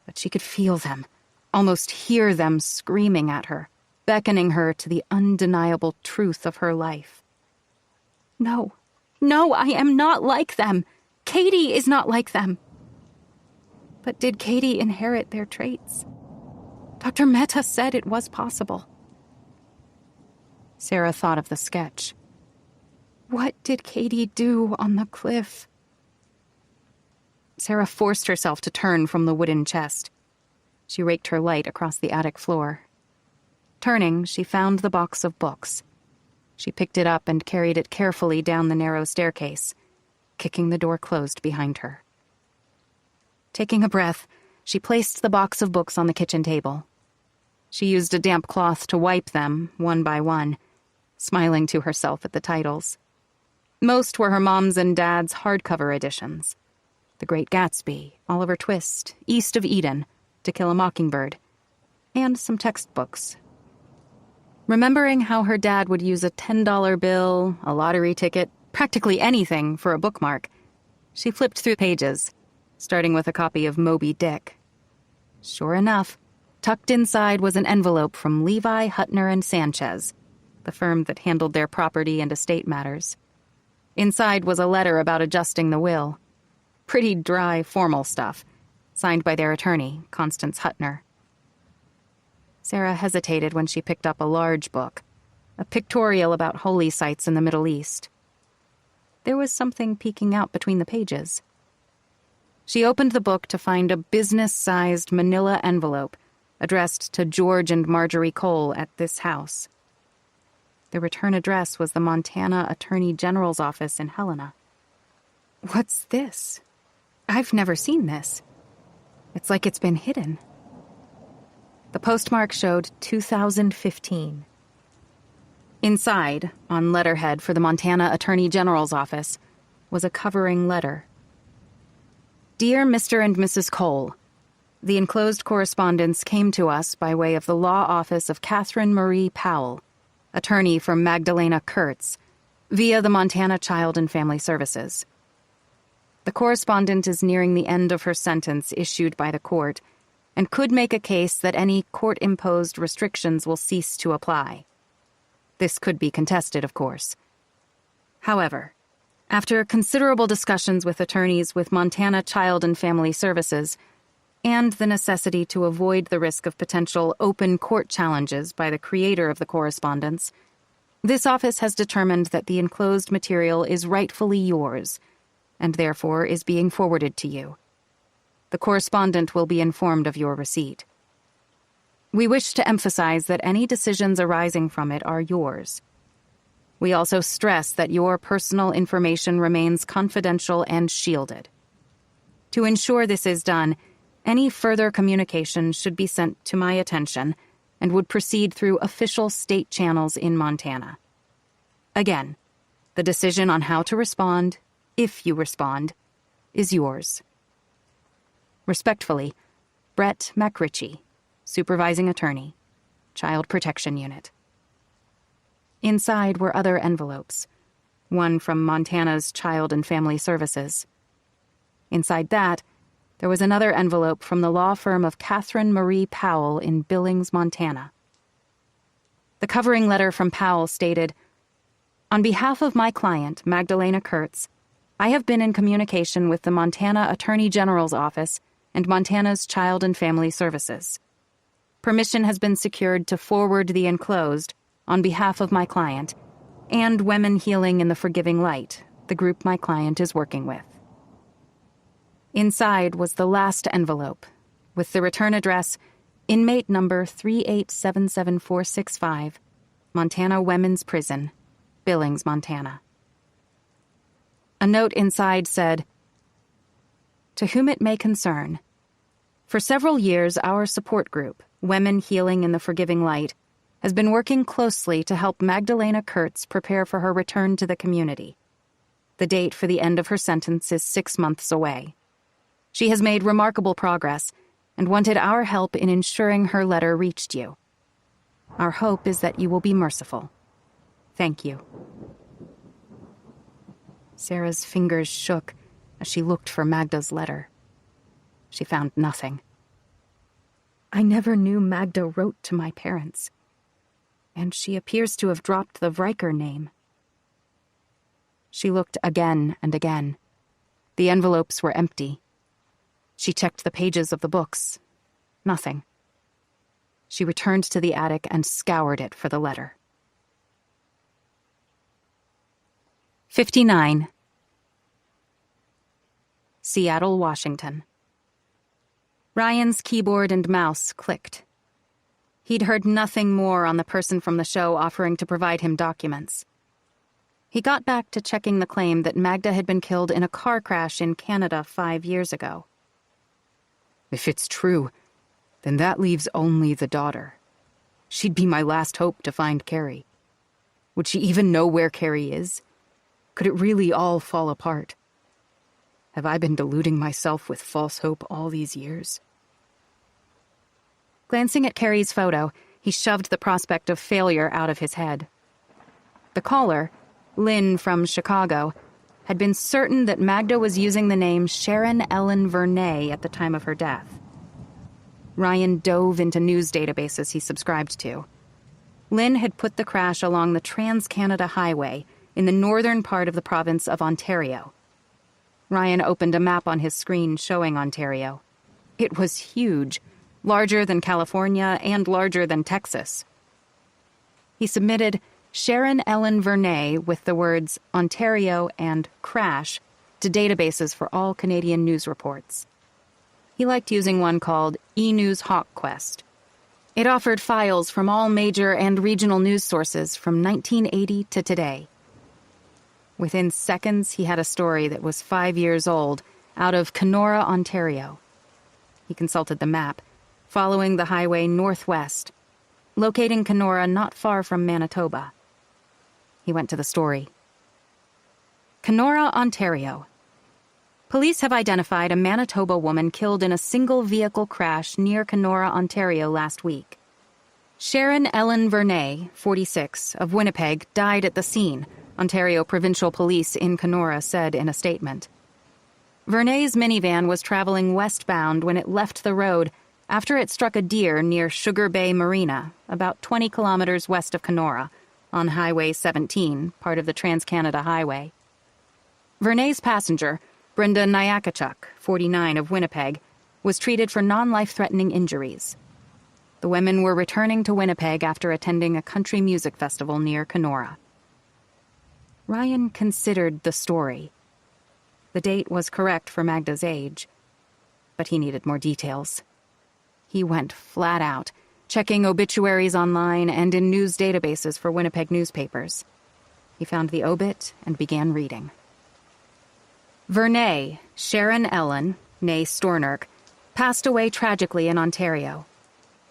but she could feel them, almost hear them screaming at her, beckoning her to the undeniable truth of her life. No, I am not like them. Katie is not like them. But did Katie inherit their traits? Dr. Mehta said it was possible. Sarah thought of the sketch. What did Katie do on the cliff? Sarah forced herself to turn from the wooden chest. She raked her light across the attic floor. Turning, she found the box of books. She picked it up and carried it carefully down the narrow staircase, kicking the door closed behind her. Taking a breath, she placed the box of books on the kitchen table. She used a damp cloth to wipe them, one by one, smiling to herself at the titles. Most were her mom's and dad's hardcover editions. The Great Gatsby, Oliver Twist, East of Eden, To Kill a Mockingbird, and some textbooks. Remembering how her dad would use a $10 bill, a lottery ticket, practically anything for a bookmark, she flipped through pages, starting with a copy of Moby Dick. Sure enough, tucked inside was an envelope from Levi, Hutner, and Sanchez, the firm that handled their property and estate matters. Inside was a letter about adjusting the will. Pretty dry, formal stuff, signed by their attorney, Constance Hutner. Sarah hesitated when she picked up a large book, a pictorial about holy sites in the Middle East. there was something peeking out between the pages. She opened the book to find a business-sized manila envelope addressed to George and Marjorie Cole at this house. The return address was the Montana Attorney General's office in Helena. What's this? I've never seen this. It's like it's been hidden. The postmark showed 2015. Inside, on letterhead for the Montana Attorney General's office, was a covering letter. Dear Mr. and Mrs. Cole, the enclosed correspondence came to us by way of the law office of Catherine Marie Powell, attorney for Magdalena Kurtz, via the Montana Child and Family Services. The correspondent is nearing the end of her sentence issued by the court and could make a case that any court-imposed restrictions will cease to apply. This could be contested, of course. However, after considerable discussions with attorneys with Montana Child and Family Services, and the necessity to avoid the risk of potential open court challenges by the creator of the correspondence, this office has determined that the enclosed material is rightfully yours, and therefore is being forwarded to you. The correspondent will be informed of your receipt. We wish to emphasize that any decisions arising from it are yours. We also stress that your personal information remains confidential and shielded. To ensure this is done, any further communication should be sent to my attention and would proceed through official state channels in Montana. Again, the decision on how to respond, if you respond, is yours. Respectfully, Brett McRitchie, Supervising Attorney, Child Protection Unit. Inside were other envelopes, one from Montana's Child and Family Services. Inside that, there was another envelope from the law firm of Catherine Marie Powell in Billings, Montana. The covering letter from Powell stated, On behalf of my client, Magdalena Kurtz, I have been in communication with the Montana Attorney General's office and Montana's Child and Family Services. Permission has been secured to forward the enclosed on behalf of my client and Women Healing in the Forgiving Light, the group my client is working with. Inside was the last envelope, with the return address, inmate number 3877465, Montana Women's Prison, Billings, Montana. A note inside said, To whom it may concern, for several years our support group, Women Healing in the Forgiving Light, has been working closely to help Magdalena Kurtz prepare for her return to the community. The date for the end of her sentence is 6 months away. She has made remarkable progress and wanted our help in ensuring her letter reached you. Our hope is that you will be merciful. Thank you. Sarah's fingers shook as she looked for Magda's letter. She found nothing. I never knew Magda wrote to my parents, and she appears to have dropped the Vriker name. She looked again and again. The envelopes were empty. She checked the pages of the books. Nothing. She returned to the attic and scoured it for the letter. 59. Seattle, Washington. Ryan's keyboard and mouse clicked. He'd heard nothing more on the person from the show offering to provide him documents. He got back to checking the claim that Magda had been killed in a car crash in Canada 5 years ago. If it's true, then that leaves only the daughter. She'd be my last hope to find Carrie. Would she even know where Carrie is? Could it really all fall apart? Have I been deluding myself with false hope all these years? Glancing at Carrie's photo, he shoved the prospect of failure out of his head. The caller, Lynn from Chicago, had been certain that Magda was using the name Sharon Ellen Vernay at the time of her death. Ryan dove into news databases he subscribed to. Lynn had put the crash along the Trans-Canada Highway in the northern part of the province of Ontario. Ryan opened a map on his screen showing Ontario. It was huge, larger than California and larger than Texas. He submitted, Sharon Ellen Vernay with the words Ontario and crash to databases for all Canadian news reports. He liked using one called eNews HawkQuest. It offered files from all major and regional news sources from 1980 to today. Within seconds, he had a story that was 5 years old out of Kenora, Ontario. He consulted the map, following the highway northwest, locating Kenora not far from Manitoba. He went to the story. Kenora, Ontario. Police have identified a Manitoba woman killed in a single-vehicle crash near Kenora, Ontario last week. Sharon Ellen Vernay, 46, of Winnipeg, died at the scene, Ontario Provincial Police in Kenora said in a statement. Vernay's minivan was traveling westbound when it left the road after it struck a deer near Sugar Bay Marina, about 20 kilometers west of Kenora, on Highway 17, part of the Trans-Canada Highway. Vernay's passenger, Brenda Nyakachuk, 49, of Winnipeg, was treated for non-life-threatening injuries. The women were returning to Winnipeg after attending a country music festival near Kenora. Ryan considered the story. The date was correct for Magda's age, but he needed more details. He went flat out, checking obituaries online and in news databases for Winnipeg newspapers. He found the obit and began reading. Vernay, Sharon Ellen, née Stornurk, passed away tragically in Ontario.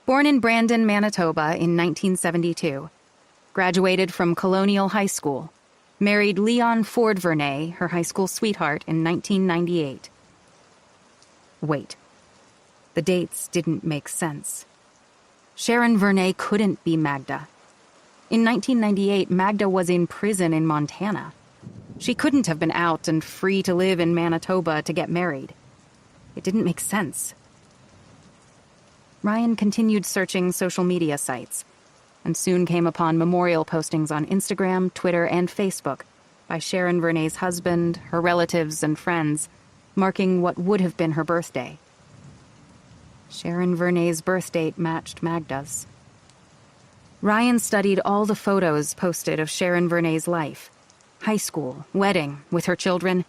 Born in Brandon, Manitoba in 1972. Graduated from Colonial High School. Married Leon Ford Vernay, her high school sweetheart, in 1998. Wait. The dates didn't make sense. Sharon Vernay couldn't be Magda. In 1998, Magda was in prison in Montana. She couldn't have been out and free to live in Manitoba to get married. It didn't make sense. Ryan continued searching social media sites, and soon came upon memorial postings on Instagram, Twitter, and Facebook by Sharon Vernay's husband, her relatives, and friends, marking what would have been her birthday. Sharon Vernay's birth date matched Magda's. Ryan studied all the photos posted of Sharon Vernay's life. High school, wedding, with her children.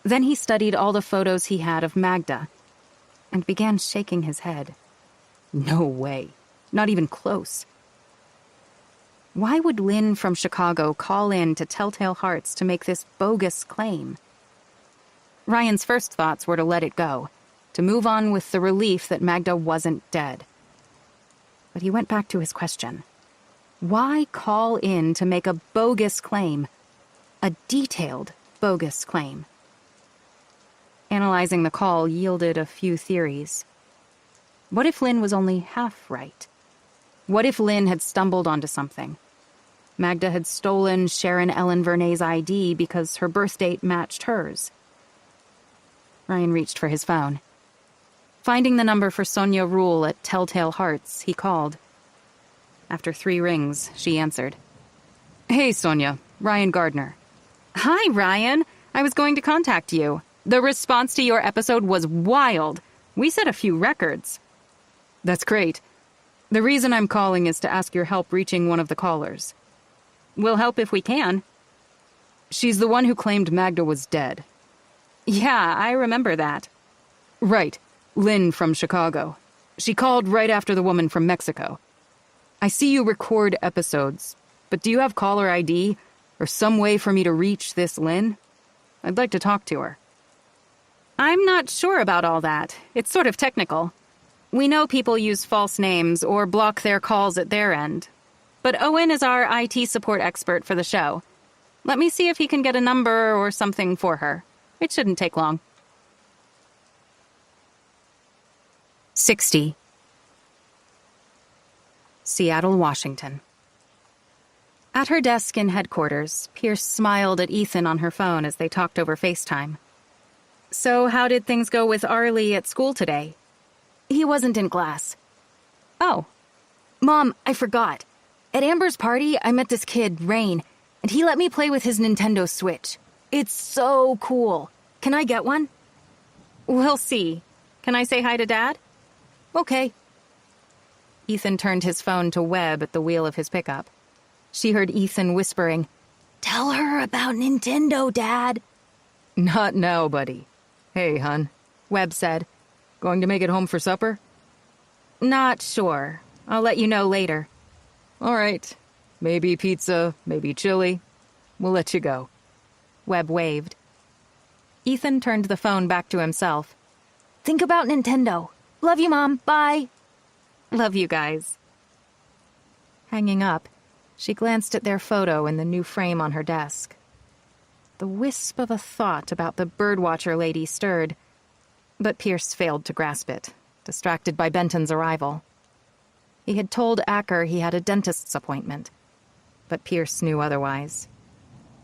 Then he studied all the photos he had of Magda, and began shaking his head. No way. Not even close. Why would Lynn from Chicago call in to Telltale Hearts to make this bogus claim? Ryan's first thoughts were to let it go, to move on with the relief that Magda wasn't dead. But he went back to his question. Why call in to make a bogus claim? A detailed bogus claim. Analyzing the call yielded a few theories. What if Lynn was only half right? What if Lynn had stumbled onto something? Magda had stolen Sharon Ellen Vernay's ID because her birth date matched hers. Ryan reached for his phone. Finding the number for Sonia Rule at Telltale Hearts, he called. After 3 rings, she answered. Hey, Sonia. Ryan Gardner. Hi, Ryan. I was going to contact you. The response to your episode was wild. We set a few records. That's great. The reason I'm calling is to ask your help reaching one of the callers. We'll help if we can. She's the one who claimed Magda was dead. Yeah, I remember that. Right. Lynn from Chicago. She called right after the woman from Mexico. I see you record episodes, but do you have caller ID or some way for me to reach this Lynn? I'd like to talk to her. I'm not sure about all that. It's sort of technical. We know people use false names or block their calls at their end. But Owen is our IT support expert for the show. Let me see if he can get a number or something for her. It shouldn't take long. 60. Seattle, Washington. At her desk in headquarters, Pierce smiled at Ethan on her phone as they talked over FaceTime. So how did things go with Arlie at school today? He wasn't in class. Oh. Mom, I forgot. At Amber's party, I met this kid, Rain, and he let me play with his Nintendo Switch. It's so cool. Can I get one? We'll see. Can I say hi to Dad? Okay. Ethan turned his phone to Webb at the wheel of his pickup. She heard Ethan whispering, "Tell her about Nintendo, Dad." Not now, buddy. Hey, hun, Webb said. going to make it home for supper? Not sure. I'll let you know later. All right. Maybe pizza, maybe chili. We'll let you go. Webb waved. Ethan turned the phone back to himself. Think about Nintendo. Love you, Mom. Bye. Love you guys. Hanging up, she glanced at their photo in the new frame on her desk. The wisp of a thought about the birdwatcher lady stirred, but Pierce failed to grasp it, distracted by Benton's arrival. He had told Acker he had a dentist's appointment, but Pierce knew otherwise.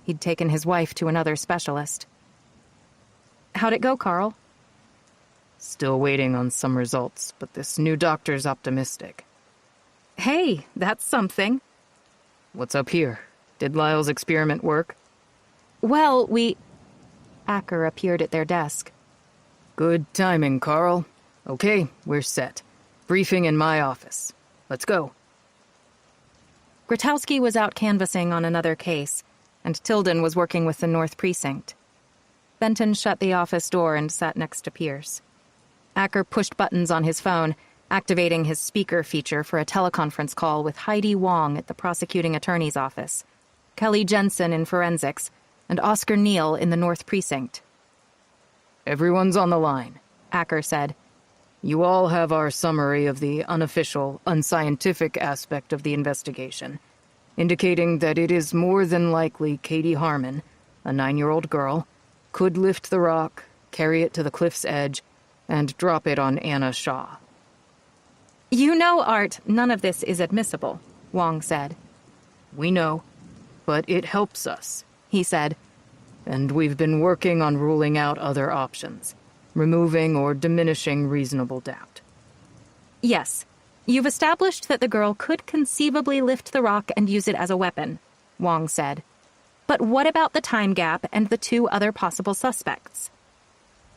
He'd taken his wife to another specialist. How'd it go, Carl? Still waiting on some results, but this new doctor's optimistic. Hey, that's something. What's up here? Did Lyle's experiment work? Well, Acker appeared at their desk. Good timing, Carl. Okay, we're set. Briefing in my office. Let's go. Grotowski was out canvassing on another case, and Tilden was working with the North Precinct. Benton shut the office door and sat next to Pierce. Acker pushed buttons on his phone, activating his speaker feature for a teleconference call with Heidi Wong at the prosecuting attorney's office, Kelly Jensen in forensics, and Oscar Neal in the North Precinct. Everyone's on the line, Acker said. You all have our summary of the unofficial, unscientific aspect of the investigation, indicating that it is more than likely Katie Harmon, a 9-year-old girl, could lift the rock, carry it to the cliff's edge, and drop it on Anna Shaw. You know, Art, none of this is admissible, Wong said. We know, but it helps us, He said. And we've been working on ruling out other options, removing or diminishing reasonable doubt. Yes, you've established that the girl could conceivably lift the rock and use it as a weapon, Wong said. But what about the time gap and the 2 other possible suspects?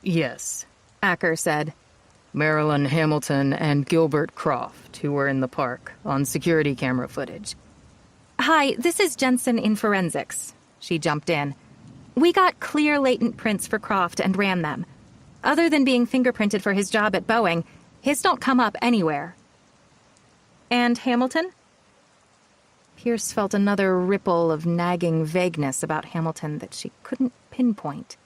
Yes, Acker said. Marilyn Hamilton and Gilbert Croft, who were in the park, on security camera footage. Hi, this is Jensen in forensics. She jumped in. We got clear latent prints for Croft and ran them. Other than being fingerprinted for his job at Boeing, his don't come up anywhere. And Hamilton? Pierce felt another ripple of nagging vagueness about Hamilton that she couldn't pinpoint.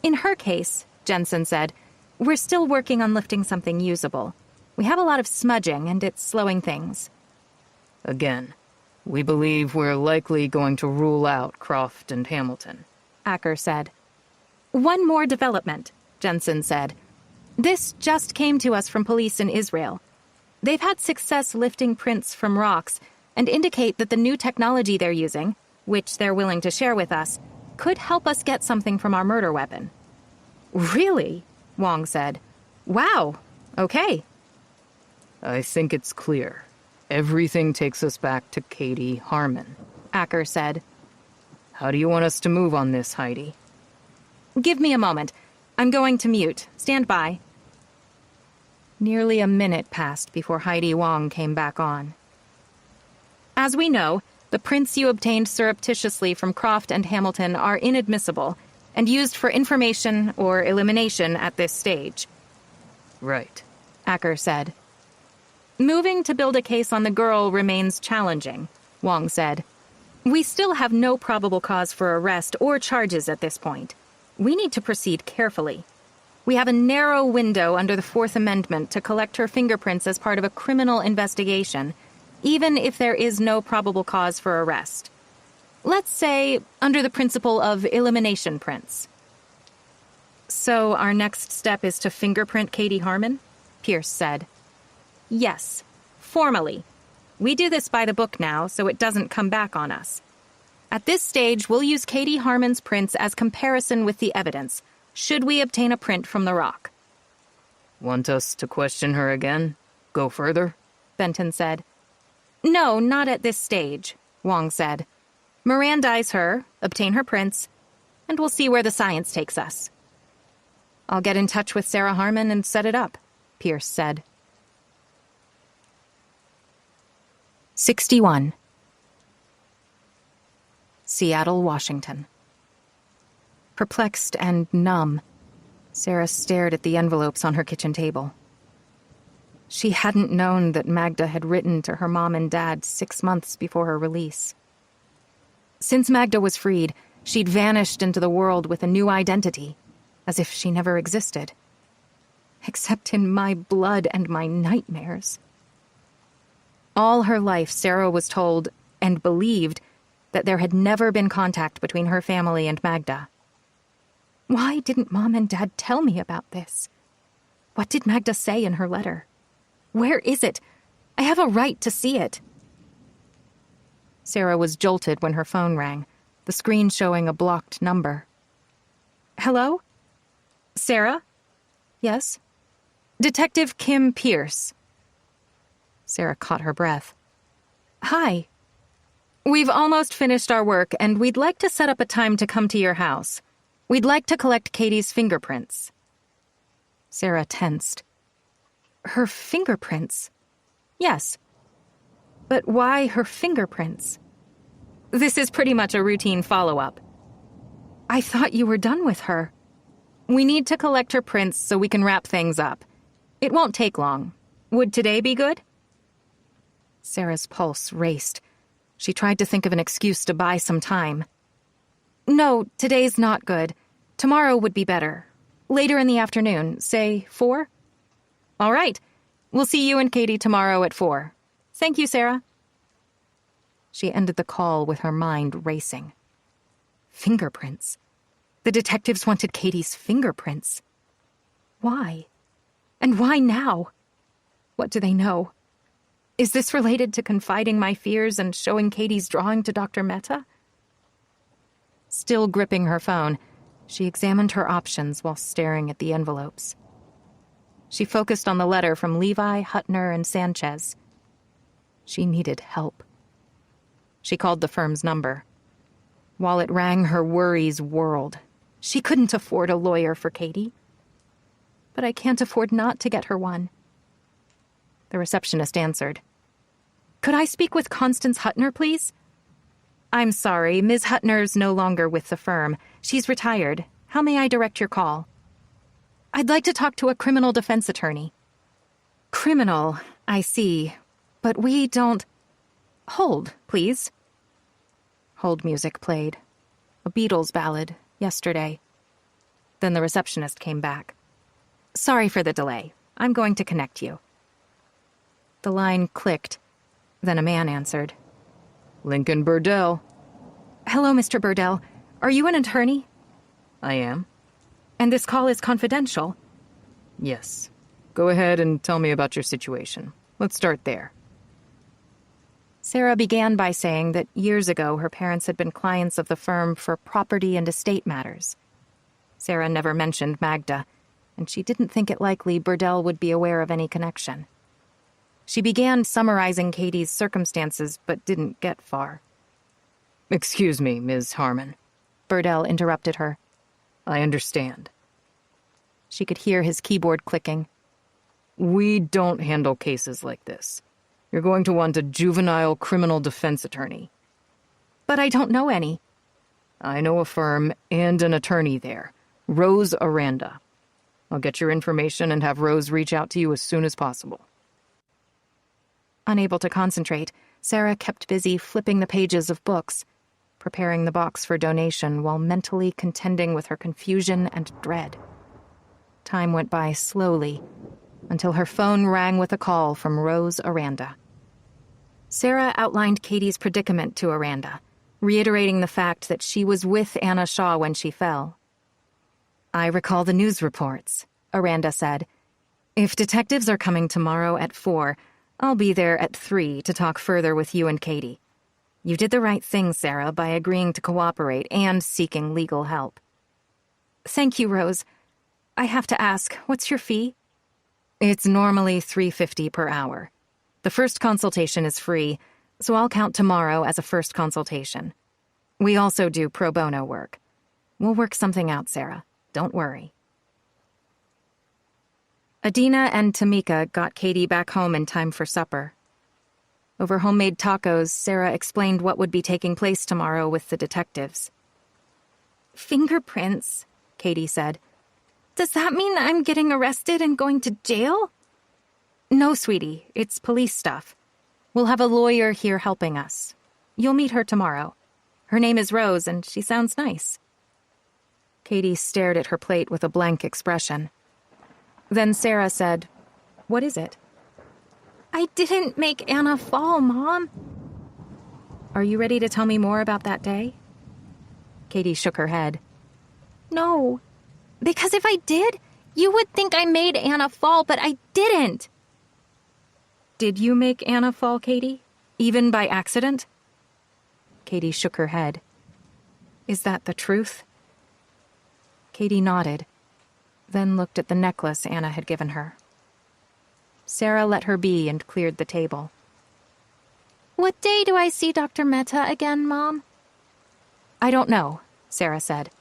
In her case, Jensen said, we're still working on lifting something usable. We have a lot of smudging, and it's slowing things. Again, we believe we're likely going to rule out Croft and Hamilton, Acker said. One more development, Jensen said. This just came to us from police in Israel. They've had success lifting prints from rocks and indicate that the new technology they're using, which they're willing to share with us, could help us get something from our murder weapon. Really? Wong said. Wow. Okay. I think it's clear. Everything takes us back to Katie Harmon, Acker said. How do you want us to move on this, Heidi? Give me a moment. I'm going to mute. Stand by. Nearly a minute passed before Heidi Wong came back on. As we know, the prints you obtained surreptitiously from Croft and Hamilton are inadmissible and used for information or elimination at this stage. Right, Acker said. Moving to build a case on the girl remains challenging, Wong said. We still have no probable cause for arrest or charges at this point. We need to proceed carefully. We have a narrow window under the Fourth Amendment to collect her fingerprints as part of a criminal investigation, even if there is no probable cause for arrest. Let's say under the principle of elimination prints. So our next step is to fingerprint Katie Harmon? Pierce said. Yes, formally. We do this by the book now, so it doesn't come back on us. At this stage, we'll use Katie Harmon's prints as comparison with the evidence, should we obtain a print from the rock. Want us to question her again? Go further? Benton said. No, not at this stage, Wong said. Mirandize her, obtain her prints, and we'll see where the science takes us. I'll get in touch with Sarah Harmon and set it up, Pierce said. 61. Seattle, Washington. Perplexed and numb, Sarah stared at the envelopes on her kitchen table. She hadn't known that Magda had written to her mom and dad 6 months before her release. Since Magda was freed, she'd vanished into the world with a new identity, as if she never existed. Except in my blood and my nightmares. All her life, Sarah was told, and believed, that there had never been contact between her family and Magda. Why didn't Mom and Dad tell me about this? What did Magda say in her letter? Where is it? I have a right to see it. Sarah was jolted when her phone rang, the screen showing a blocked number. Hello? Sarah? Yes? Detective Kim Pierce. Sarah caught her breath. Hi. We've almost finished our work, and we'd like to set up a time to come to your house. We'd like to collect Katie's fingerprints. Sarah tensed. Her fingerprints? Yes. But why her fingerprints? This is pretty much a routine follow-up. I thought you were done with her. We need to collect her prints so we can wrap things up. It won't take long. Would today be good? Sarah's pulse raced. She tried to think of an excuse to buy some time. No, today's not good. Tomorrow would be better. Later in the afternoon, say 4? All right. We'll see you and Katie tomorrow at 4. Thank you, Sarah. She ended the call with her mind racing. Fingerprints. The detectives wanted Katie's fingerprints. Why? And why now? What do they know? Is this related to confiding my fears and showing Katie's drawing to Dr. Mehta? Still gripping her phone, she examined her options while staring at the envelopes. She focused on the letter from Levi, Huttner, and Sanchez. She needed help. She called the firm's number. While it rang, her worries whirled. She couldn't afford a lawyer for Katie. But I can't afford not to get her one. The receptionist answered. Could I speak with Constance Huttner, please? I'm sorry, Ms. Huttner's no longer with the firm. She's retired. How may I direct your call? I'd like to talk to a criminal defense attorney. Criminal, I see. But we don't... Hold, please. Hold music played. A Beatles ballad, Yesterday. Then the receptionist came back. Sorry for the delay. I'm going to connect you. The line clicked. Then a man answered. Lincoln Burdell. Hello, Mr. Burdell. Are you an attorney? I am. And this call is confidential? Yes. Go ahead and tell me about your situation. Let's start there. Sarah began by saying that years ago her parents had been clients of the firm for property and estate matters. Sarah never mentioned Magda, and she didn't think it likely Burdell would be aware of any connection. She began summarizing Katie's circumstances, but didn't get far. Excuse me, Ms. Harmon. Burdell interrupted her. I understand. She could hear his keyboard clicking. We don't handle cases like this. You're going to want a juvenile criminal defense attorney. But I don't know any. I know a firm and an attorney there, Rose Aranda. I'll get your information and have Rose reach out to you as soon as possible. Unable to concentrate, Sarah kept busy flipping the pages of books, preparing the box for donation while mentally contending with her confusion and dread. Time went by slowly, until her phone rang with a call from Rose Aranda. Sarah outlined Katie's predicament to Aranda, reiterating the fact that she was with Anna Shaw when she fell. I recall the news reports, Aranda said. If detectives are coming tomorrow at 4, I'll be there at 3 to talk further with you and Katie. You did the right thing, Sarah, by agreeing to cooperate and seeking legal help. Thank you, Rose. I have to ask, what's your fee? It's normally $3.50 per hour. The first consultation is free, so I'll count tomorrow as a first consultation. We also do pro bono work. We'll work something out, Sarah. Don't worry. Adina and Tamika got Katie back home in time for supper. Over homemade tacos, Sarah explained what would be taking place tomorrow with the detectives. Fingerprints, Katie said. Does that mean I'm getting arrested and going to jail? No, sweetie, it's police stuff. We'll have a lawyer here helping us. You'll meet her tomorrow. Her name is Rose, and she sounds nice. Katie stared at her plate with a blank expression. Then Sarah said, "What is it?" I didn't make Anna fall, Mom. Are you ready to tell me more about that day? Katie shook her head. No, because if I did, you would think I made Anna fall, but I didn't. Did you make Anna fall, Katie? Even by accident? Katie shook her head. Is that the truth? Katie nodded, then looked at the necklace Anna had given her. Sarah let her be and cleared the table. What day do I see Dr. Mehta again, Mom? I don't know, Sarah said.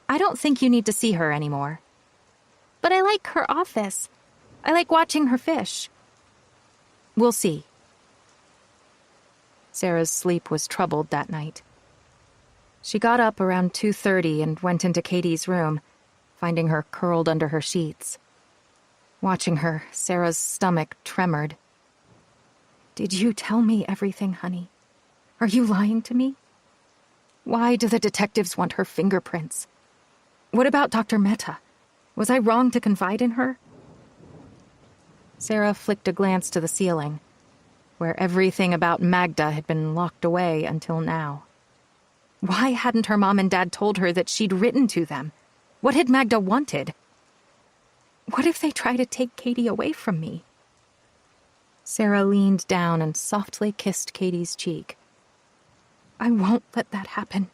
I don't think you need to see her anymore. But I like her office. I like watching her fish. We'll see. Sarah's sleep was troubled that night. She got up around 2:30 and went into Katie's room, finding her curled under her sheets. Watching her, Sarah's stomach tremored. Did you tell me everything, honey? Are you lying to me? Why do the detectives want her fingerprints? What about Dr. Mehta? Was I wrong to confide in her? Sarah flicked a glance to the ceiling, where everything about Magda had been locked away until now. Why hadn't her mom and dad told her that she'd written to them? What had Magda wanted? What if they try to take Katie away from me? Sarah leaned down and softly kissed Katie's cheek. I won't let that happen.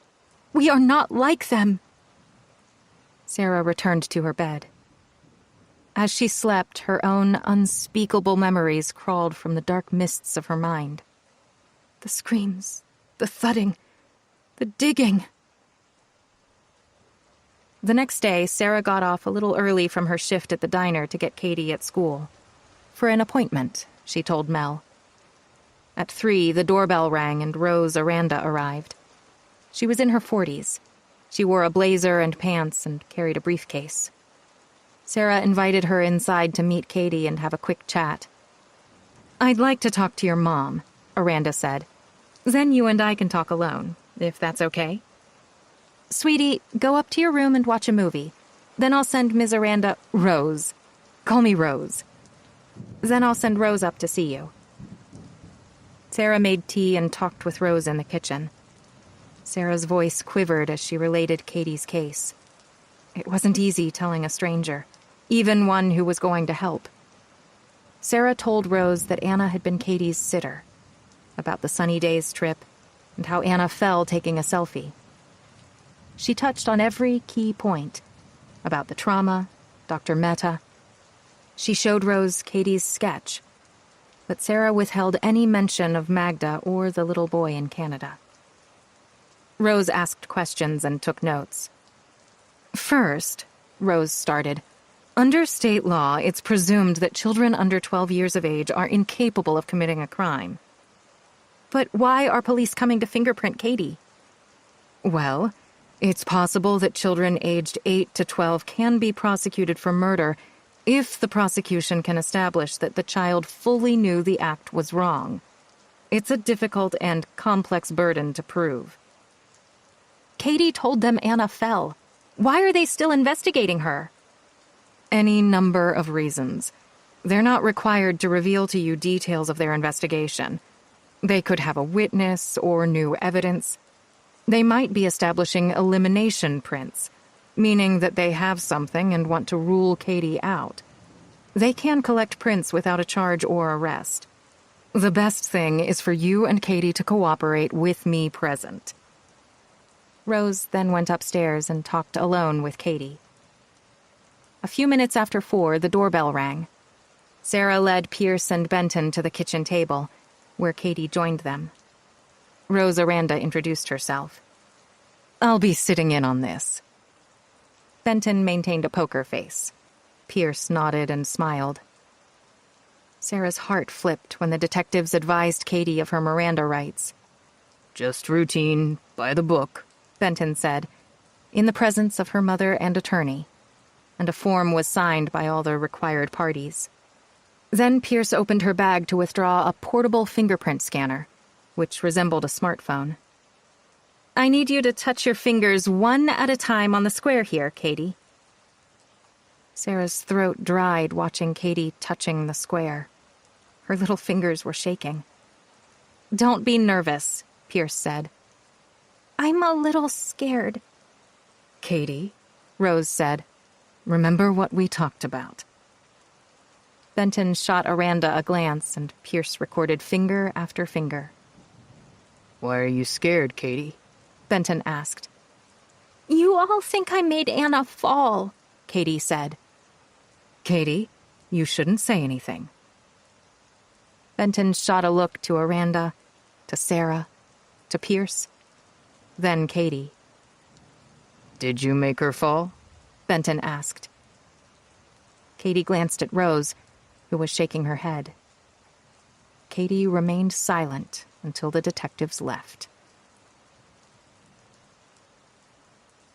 We are not like them. Sarah returned to her bed. As she slept, her own unspeakable memories crawled from the dark mists of her mind. The screams, the thudding, the digging. The next day, Sarah got off a little early from her shift at the diner to get Katie at school. For an appointment, she told Mel. At 3, the doorbell rang and Rose Aranda arrived. She was in her 40s. She wore a blazer and pants and carried a briefcase. Sarah invited her inside to meet Katie and have a quick chat. I'd like to talk to your mom, Aranda said. Then you and I can talk alone, if that's okay. Sweetie, go up to your room and watch a movie. Then I'll send Ms. Aranda... Rose. Call me Rose. Then I'll send Rose up to see you. Sarah made tea and talked with Rose in the kitchen. Sarah's voice quivered as she related Katie's case. It wasn't easy telling a stranger, even one who was going to help. Sarah told Rose that Anna had been Katie's sitter, about the Sunny Days trip, and how Anna fell taking a selfie. She touched on every key point, about the trauma, Dr. Mehta. She showed Rose Katie's sketch, but Sarah withheld any mention of Magda or the little boy in Canada. Rose asked questions and took notes. First, Rose started, under state law, it's presumed that children under 12 years of age are incapable of committing a crime. But why are police coming to fingerprint Katie? Well, it's possible that children aged 8 to 12 can be prosecuted for murder if the prosecution can establish that the child fully knew the act was wrong. It's a difficult and complex burden to prove. Katie told them Anna fell. Why are they still investigating her? Any number of reasons. They're not required to reveal to you details of their investigation. They could have a witness or new evidence. They might be establishing elimination prints, meaning that they have something and want to rule Katie out. They can collect prints without a charge or arrest. The best thing is for you and Katie to cooperate with me present. Rose then went upstairs and talked alone with Katie. A few minutes after 4, the doorbell rang. Sarah led Pierce and Benton to the kitchen table, where Katie joined them. Rose Aranda introduced herself. I'll be sitting in on this. Benton maintained a poker face. Pierce nodded and smiled. Sarah's heart flipped when the detectives advised Katie of her Miranda rights. Just routine, by the book, Benton said, in the presence of her mother and attorney, and a form was signed by all the required parties. Then Pierce opened her bag to withdraw a portable fingerprint scanner, which resembled a smartphone. "I need you to touch your fingers one at a time on the square here, Katie." Sarah's throat dried watching Katie touching the square. Her little fingers were shaking. "Don't be nervous," Pierce said. I'm a little scared. Katie, Rose said. remember what we talked about. Benton shot Aranda a glance, and Pierce recorded finger after finger. Why are you scared, Katie? Benton asked. You all think I made Anna fall, Katie said. Katie, you shouldn't say anything. Benton shot a look to Aranda, to Sarah, to Pierce, then Katie. Did you make her fall? Benton asked. Katie glanced at Rose, who was shaking her head. Katie remained silent until the detectives left.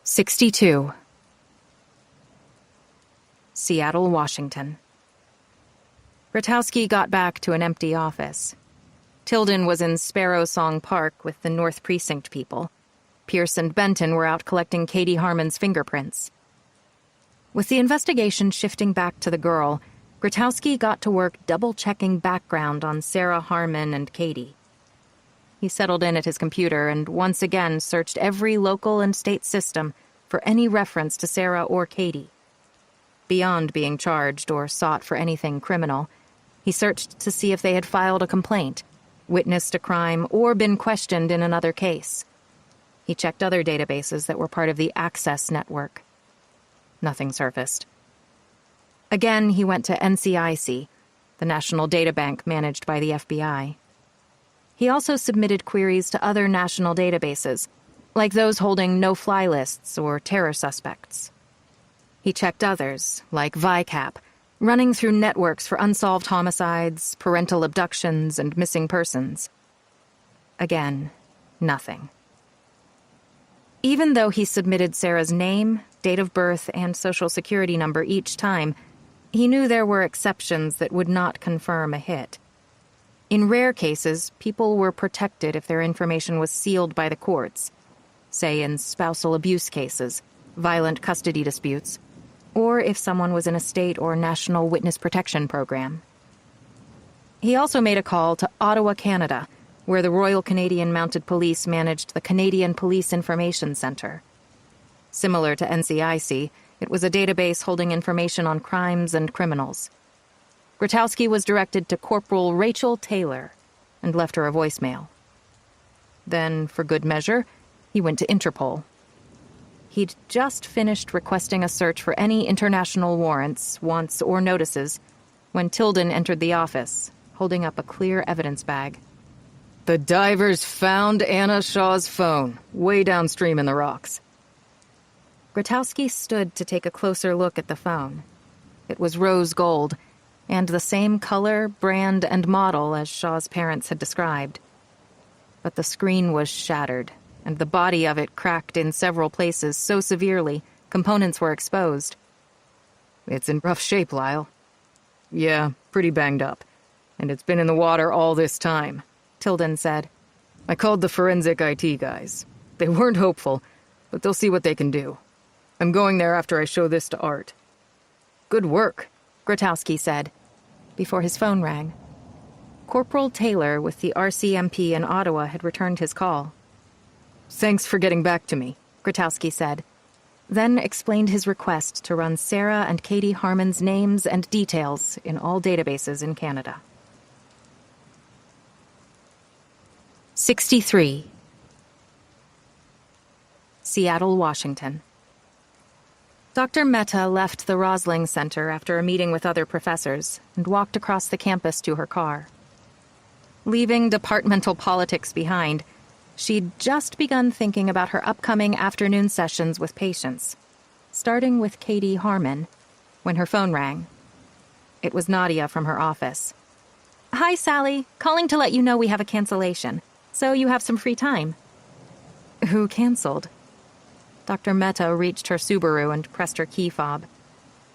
62. Seattle, Washington. Grotowski got back to an empty office. Tilden was in Sparrow Song Park with the North Precinct people. Pierce and Benton were out collecting Katie Harmon's fingerprints. With the investigation shifting back to the girl, Grotowski got to work double-checking background on Sarah Harmon and Katie. He settled in at his computer and once again searched every local and state system for any reference to Sarah or Katie. Beyond being charged or sought for anything criminal, he searched to see if they had filed a complaint, witnessed a crime, or been questioned in another case. He checked other databases that were part of the Access network. Nothing surfaced. Again, he went to NCIC, the national databank managed by the FBI. He also submitted queries to other national databases, like those holding no-fly lists or terror suspects. He checked others, like VICAP, running through networks for unsolved homicides, parental abductions, and missing persons. Again, nothing. Even though he submitted Sarah's name, date of birth, and social security number each time, he knew there were exceptions that would not confirm a hit. In rare cases, people were protected if their information was sealed by the courts, say in spousal abuse cases, violent custody disputes, or if someone was in a state or national witness protection program. He also made a call to Ottawa, Canada, where the Royal Canadian Mounted Police managed the Canadian Police Information Centre. Similar to NCIC, it was a database holding information on crimes and criminals. Grotowski was directed to Corporal Rachel Taylor and left her a voicemail. Then, for good measure, he went to Interpol. He'd just finished requesting a search for any international warrants, wants, or notices when Tilden entered the office, holding up a clear evidence bag. The divers found Anna Shaw's phone, way downstream in the rocks. Grotowski stood to take a closer look at the phone. It was rose gold, and the same color, brand, and model as Shaw's parents had described. But the screen was shattered, and the body of it cracked in several places so severely, components were exposed. It's in rough shape, Lyle. Yeah, pretty banged up. And it's been in the water all this time, Tilden said. I called the forensic IT guys. They weren't hopeful, but they'll see what they can do. I'm going there after I show this to Art. Good work, Grotowski said, before his phone rang. Corporal Taylor with the RCMP in Ottawa had returned his call. Thanks for getting back to me, Grotowski said, then explained his request to run Sarah and Katie Harmon's names and details in all databases in Canada. 63. Seattle, Washington. Dr. Mehta left the Rosling Center after a meeting with other professors and walked across the campus to her car. Leaving departmental politics behind, she'd just begun thinking about her upcoming afternoon sessions with patients, starting with Katie Harmon, when her phone rang. It was Nadia from her office. Hi, Sally. Calling to let you know we have a cancellation, so you have some free time. Who canceled? Dr. Mehta reached her Subaru and pressed her key fob.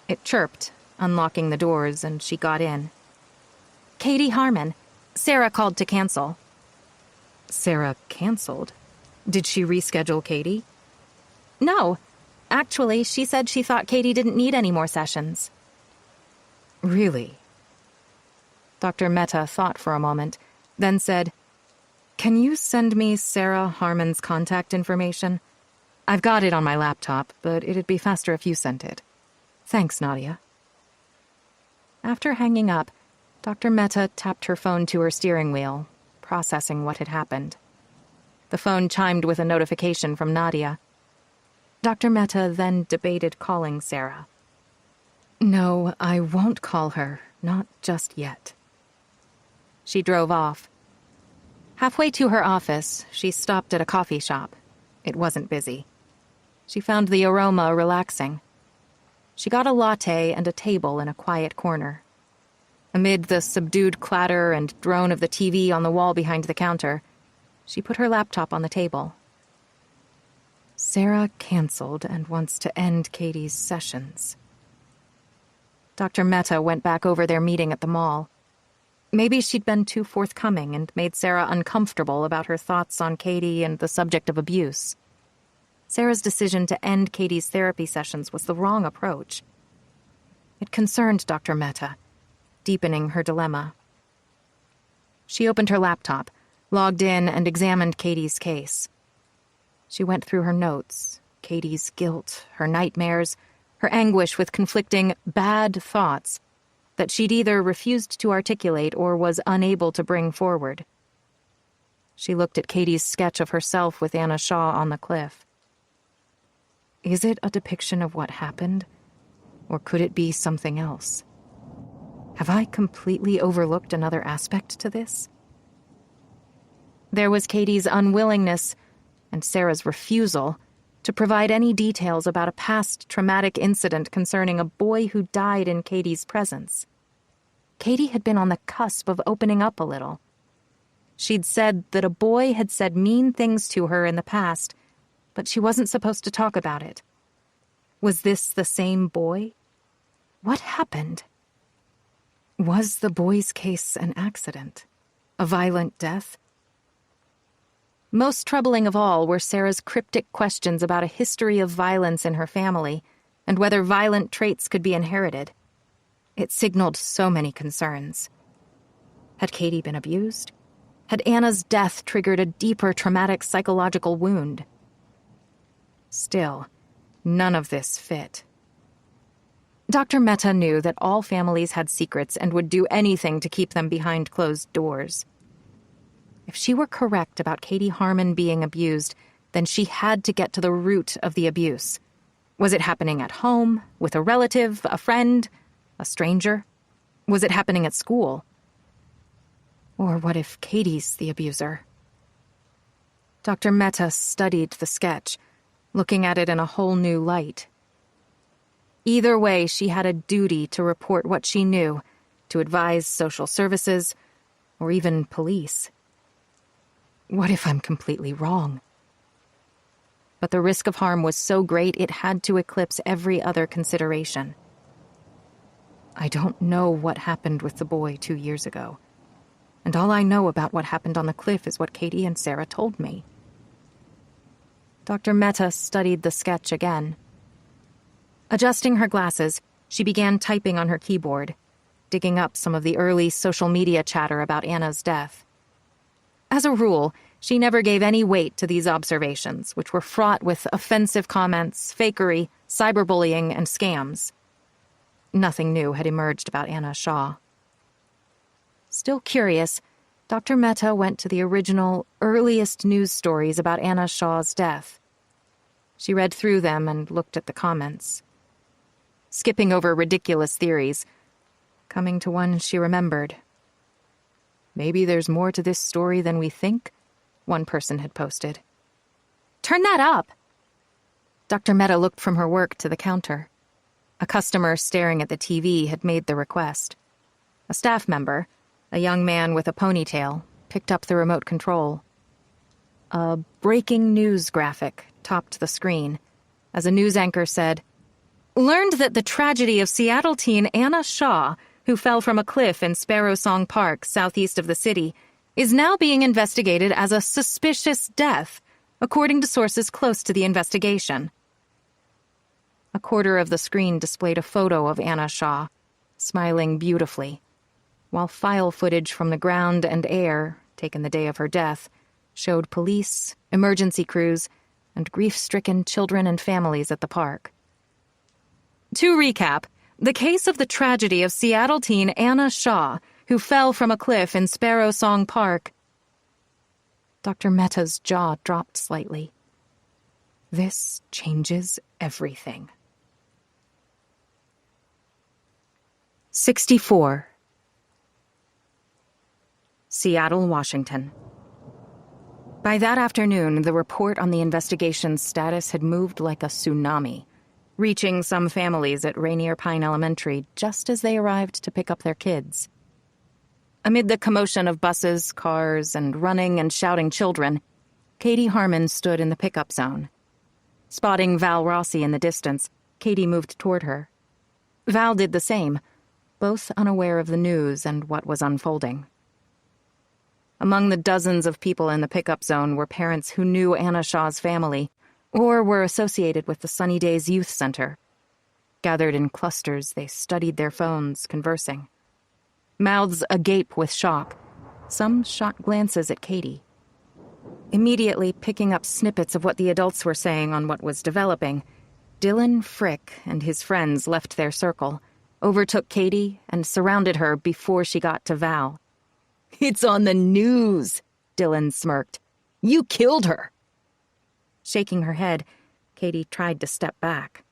It chirped, unlocking the doors, and she got in. Katie Harmon. Sarah called to cancel. Sarah canceled? Did she reschedule Katie? No. Actually, she said she thought Katie didn't need any more sessions. Really? Dr. Mehta thought for a moment, then said, Can you send me Sarah Harmon's contact information? I've got it on my laptop, but it'd be faster if you sent it. Thanks, Nadia. After hanging up, Dr. Mehta tapped her phone to her steering wheel, processing what had happened. The phone chimed with a notification from Nadia. Dr. Mehta then debated calling Sarah. No, I won't call her. Not just yet. She drove off. Halfway to her office, she stopped at a coffee shop. It wasn't busy. She found the aroma relaxing. She got a latte and a table in a quiet corner. Amid the subdued clatter and drone of the TV on the wall behind the counter, she put her laptop on the table. Sarah canceled and wants to end Katie's sessions. Dr. Mehta went back over their meeting at the mall. Maybe she'd been too forthcoming and made Sarah uncomfortable about her thoughts on Katie and the subject of abuse. Sarah's decision to end Katie's therapy sessions was the wrong approach. It concerned Dr. Mehta, deepening her dilemma. She opened her laptop, logged in, and examined Katie's case. She went through her notes, Katie's guilt, her nightmares, her anguish with conflicting bad thoughts that she'd either refused to articulate or was unable to bring forward. She looked at Katie's sketch of herself with Anna Shaw on the cliff. Is it a depiction of what happened, or could it be something else? Have I completely overlooked another aspect to this? There was Katie's unwillingness, and Sarah's refusal, to provide any details about a past traumatic incident concerning a boy who died in Katie's presence. Katie had been on the cusp of opening up a little. She'd said that a boy had said mean things to her in the past, but she wasn't supposed to talk about it. Was this the same boy? What happened? Was the boy's case an accident? A violent death? Most troubling of all were Sarah's cryptic questions about a history of violence in her family and whether violent traits could be inherited. It signaled so many concerns. Had Katie been abused? Had Anna's death triggered a deeper traumatic psychological wound? Still, none of this fit. Dr. Mehta knew that all families had secrets and would do anything to keep them behind closed doors. If she were correct about Katie Harmon being abused, then she had to get to the root of the abuse. Was it happening at home, with a relative, a friend, a stranger? Was it happening at school? Or what if Katie's the abuser? Dr. Mehta studied the sketch, looking at it in a whole new light. Either way, she had a duty to report what she knew, to advise social services, or even police. What if I'm completely wrong? But the risk of harm was so great it had to eclipse every other consideration. I don't know what happened with the boy 2 years ago, and all I know about what happened on the cliff is what Katie and Sarah told me. Dr. Mehta studied the sketch again. Adjusting her glasses, she began typing on her keyboard, digging up some of the early social media chatter about Anna's death. As a rule, she never gave any weight to these observations, which were fraught with offensive comments, fakery, cyberbullying, and scams. Nothing new had emerged about Anna Shaw. Still curious, Dr. Mehta went to the original, earliest news stories about Anna Shaw's death. She read through them and looked at the comments. Skipping over ridiculous theories, coming to one she remembered. Maybe there's more to this story than we think, one person had posted. Turn that up! Dr. Mehta looked from her work to the counter. A customer staring at the TV had made the request. A staff member, A young man with a ponytail picked up the remote control. A breaking news graphic topped the screen as a news anchor said, "Learned that the tragedy of Seattle teen Anna Shaw, who fell from a cliff in Sparrow Song Park southeast of the city, is now being investigated as a suspicious death, according to sources close to the investigation." A quarter of the screen displayed a photo of Anna Shaw, smiling beautifully, while file footage from the ground and air, taken the day of her death, showed police, emergency crews, and grief-stricken children and families at the park. To recap, the case of the tragedy of Seattle teen Anna Shaw, who fell from a cliff in Sparrow Song Park. Dr. Mehta's jaw dropped slightly. This changes everything. 64. Seattle, Washington. By that afternoon, the report on the investigation's status had moved like a tsunami, reaching some families at Rainier Pine Elementary just as they arrived to pick up their kids. Amid the commotion of buses, cars, and running and shouting children, Katie Harmon stood in the pickup zone. Spotting Val Rossi in the distance, Katie moved toward her. Val did the same, both unaware of the news and what was unfolding. Among the dozens of people in the pickup zone were parents who knew Anna Shaw's family or were associated with the Sunny Days Youth Center. Gathered in clusters, they studied their phones, conversing. Mouths agape with shock, some shot glances at Katie. Immediately picking up snippets of what the adults were saying on what was developing, Dylan Frick and his friends left their circle, overtook Katie, and surrounded her before she got to Val. "It's on the news," Dylan smirked. "You killed her." Shaking her head, Katie tried to step back.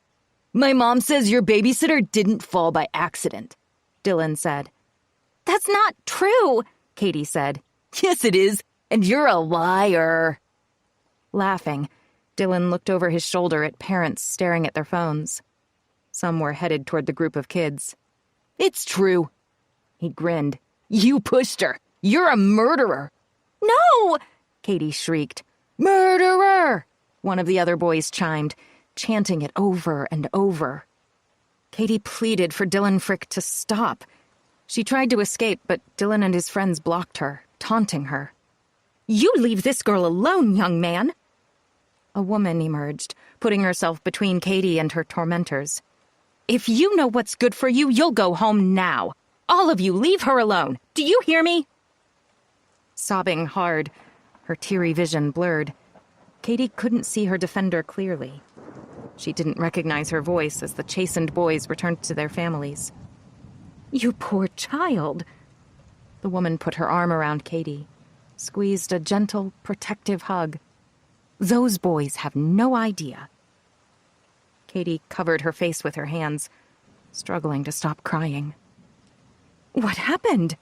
"My mom says your babysitter didn't fall by accident," Dylan said. That's not true, Katie said. "Yes, it is, and you're a liar." Laughing, Dylan looked over his shoulder at parents staring at their phones. Some were headed toward the group of kids. "It's true." He grinned. "You pushed her. You're a murderer." No! Katie shrieked. "Murderer!" One of the other boys chimed, chanting it over and over. Katie pleaded for Dylan Frick to stop. She tried to escape, but Dylan and his friends blocked her, taunting her. "You leave this girl alone, young man!" A woman emerged, putting herself between Katie and her tormentors. "If you know what's good for you, you'll go home now. All of you, leave her alone. Do you hear me?" Sobbing hard, her teary vision blurred, Katie couldn't see her defender clearly. She didn't recognize her voice as the chastened boys returned to their families. "You poor child." The woman put her arm around Katie, squeezed a gentle, protective hug. "Those boys have no idea." Katie covered her face with her hands, struggling to stop crying. "What happened?"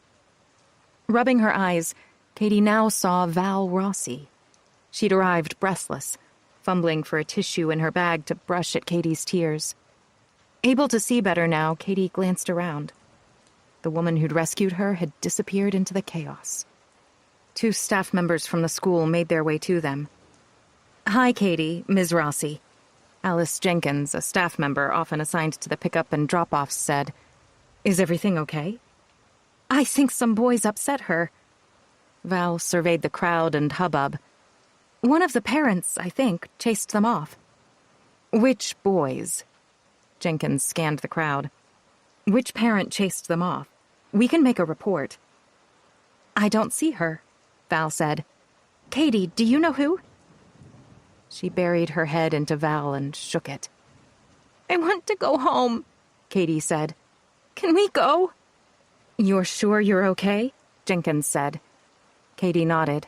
Rubbing her eyes, Katie now saw Val Rossi. She'd arrived breathless, fumbling for a tissue in her bag to brush at Katie's tears. Able to see better now, Katie glanced around. The woman who'd rescued her had disappeared into the chaos. 2 staff members from the school made their way to them. "Hi, Katie, Ms. Rossi." Alice Jenkins, a staff member often assigned to the pickup and drop-offs, said, "Is everything okay?" "I think some boys upset her." Val surveyed the crowd and hubbub. "One of the parents, I think, chased them off." "Which boys?" Jenkins scanned the crowd. "Which parent chased them off? We can make a report." "I don't see her," Val said. "Katie, do you know who?" She buried her head into Val and shook it. "I want to go home," Katie said. "Can we go?" "You're sure you're okay?" Jenkins said. Katie nodded.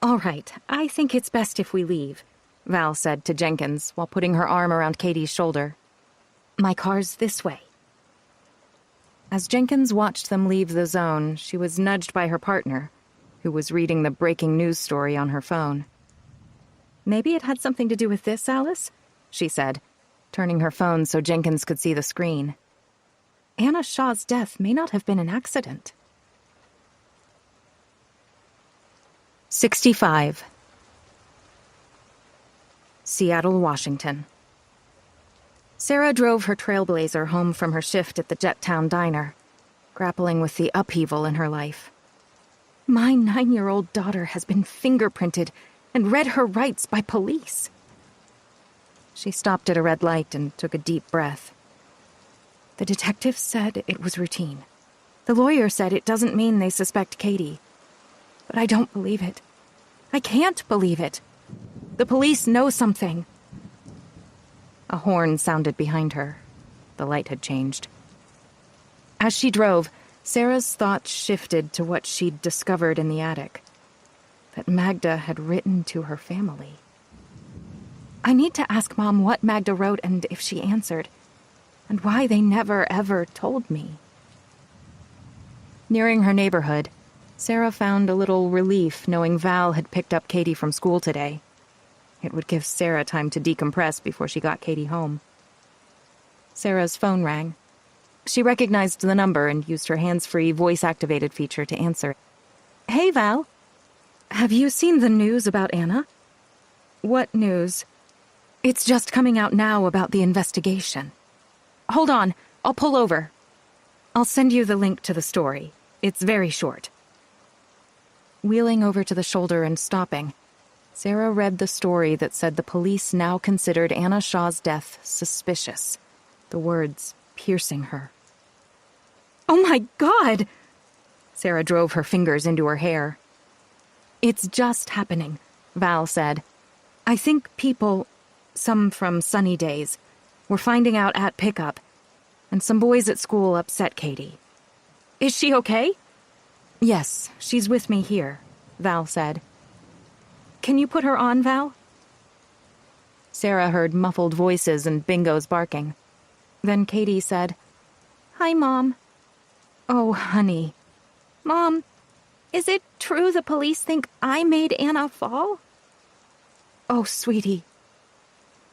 "All right, I think it's best if we leave," Val said to Jenkins while putting her arm around Katie's shoulder. "My car's this way." As Jenkins watched them leave the zone, she was nudged by her partner, who was reading the breaking news story on her phone. "Maybe it had something to do with this, Alice?" she said, turning her phone so Jenkins could see the screen. "Anna Shaw's death may not have been an accident." 65. Seattle, Washington. Sarah drove her Trailblazer home from her shift at the Jettown Diner, grappling with the upheaval in her life. My 9-year-old daughter has been fingerprinted and read her rights by police. She stopped at a red light and took a deep breath. The detective said it was routine. The lawyer said it doesn't mean they suspect Katie. But I don't believe it. I can't believe it. The police know something. A horn sounded behind her. The light had changed. As she drove, Sarah's thoughts shifted to what she'd discovered in the attic. That Magda had written to her family. I need to ask Mom what Magda wrote and if she answered, and why they never, ever told me. Nearing her neighborhood, Sarah found a little relief knowing Val had picked up Katie from school today. It would give Sarah time to decompress before she got Katie home. Sarah's phone rang. She recognized the number and used her hands-free, voice-activated feature to answer. Hey, Val. Have you seen the news about Anna? What news? It's just coming out now about the investigation. Hold on, I'll pull over. I'll send you the link to the story. It's very short. Wheeling over to the shoulder and stopping, Sarah read the story that said the police now considered Anna Shaw's death suspicious, the words piercing her. Oh my God! Sarah drove her fingers into her hair. It's just happening, Val said. I think people, some from Sunny Days, were finding out at pickup, and some boys at school upset Katie. Is she okay? Yes, she's with me here, Val said. Can you put her on, Val? Sarah heard muffled voices and Bingo's barking. Then Katie said, Hi, Mom. Oh, honey. Mom, is it true the police think I made Anna fall? Oh, sweetie.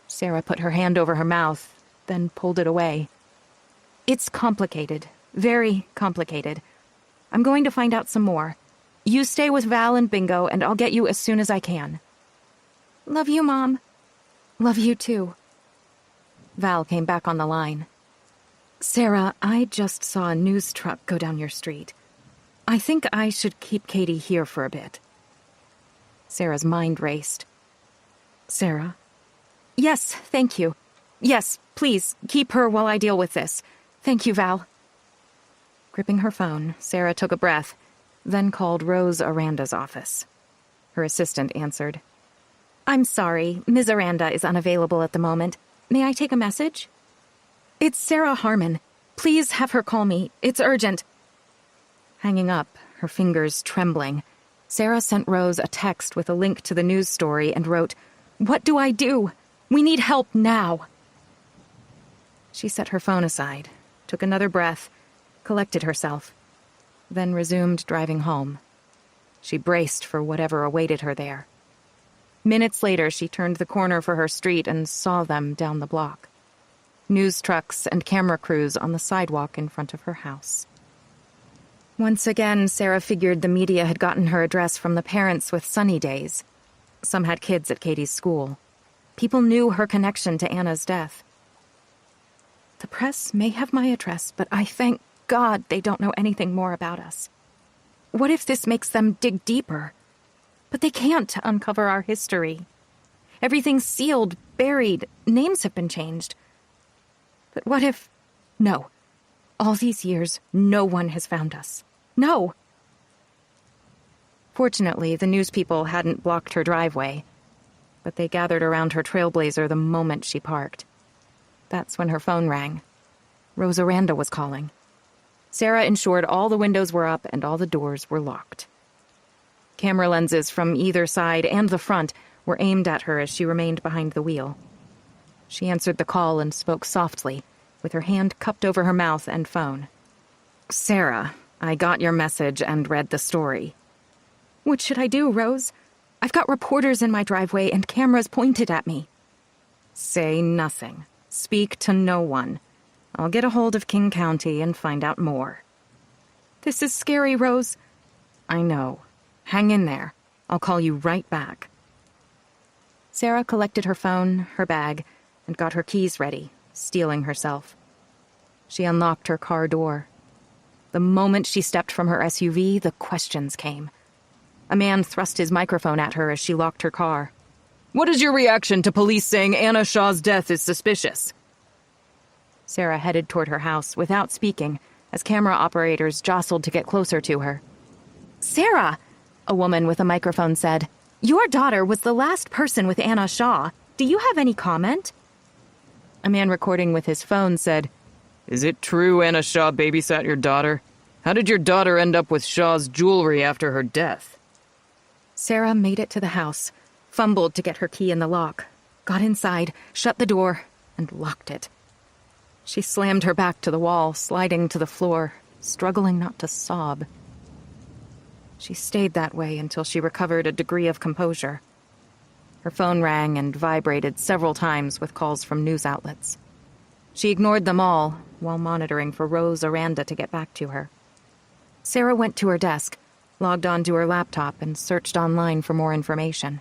Sarah put her hand over her mouth, then pulled it away. It's complicated, very complicated. I'm going to find out some more. You stay with Val and Bingo, and I'll get you as soon as I can. Love you, Mom. Love you, too. Val came back on the line. Sarah, I just saw a news truck go down your street. I think I should keep Katie here for a bit. Sarah's mind raced. Sarah? Yes, thank you. Yes, please, keep her while I deal with this. Thank you, Val. Gripping her phone, Sarah took a breath, then called Rose Aranda's office. Her assistant answered. I'm sorry, Ms. Aranda is unavailable at the moment. May I take a message? It's Sarah Harmon. Please have her call me. It's urgent. Hanging up, her fingers trembling, Sarah sent Rose a text with a link to the news story and wrote, What do I do? We need help now. She set her phone aside, took another breath, collected herself, then resumed driving home. She braced for whatever awaited her there. Minutes later, she turned the corner for her street and saw them down the block. News trucks and camera crews on the sidewalk in front of her house. Once again, Sarah figured the media had gotten her address from the parents with Sunny Days. Some had kids at Katie's school. People knew her connection to Anna's death. The press may have my address, but I thank God they don't know anything more about us. What if this makes them dig deeper? But they can't uncover our history. Everything's sealed, buried, names have been changed. But what if... No. All these years, no one has found us. No! Fortunately, the news people hadn't blocked her driveway, but they gathered around her Trailblazer the moment she parked. That's when her phone rang. Rose Aranda was calling. Sarah ensured all the windows were up and all the doors were locked. Camera lenses from either side and the front were aimed at her as she remained behind the wheel. She answered the call and spoke softly, with her hand cupped over her mouth and phone. Sarah, I got your message and read the story. What should I do, Rose? I've got reporters in my driveway and cameras pointed at me. Say nothing. Speak to no one. I'll get a hold of King County and find out more. This is scary, Rose. I know. Hang in there. I'll call you right back." Sarah collected her phone, her bag, and got her keys ready, steeling herself. She unlocked her car door. The moment she stepped from her SUV, the questions came. A man thrust his microphone at her as she locked her car. "What is your reaction to police saying Anna Shaw's death is suspicious?" Sarah headed toward her house without speaking as camera operators jostled to get closer to her. "Sarah," a woman with a microphone said, "your daughter was the last person with Anna Shaw. Do you have any comment?" A man recording with his phone said, "Is it true Anna Shaw babysat your daughter? How did your daughter end up with Shaw's jewelry after her death?" Sarah made it to the house, fumbled to get her key in the lock, got inside, shut the door, and locked it. She slammed her back to the wall, sliding to the floor, struggling not to sob. She stayed that way until she recovered a degree of composure. Her phone rang and vibrated several times with calls from news outlets. She ignored them all while monitoring for Rose Aranda to get back to her. Sarah went to her desk, logged onto her laptop, and searched online for more information.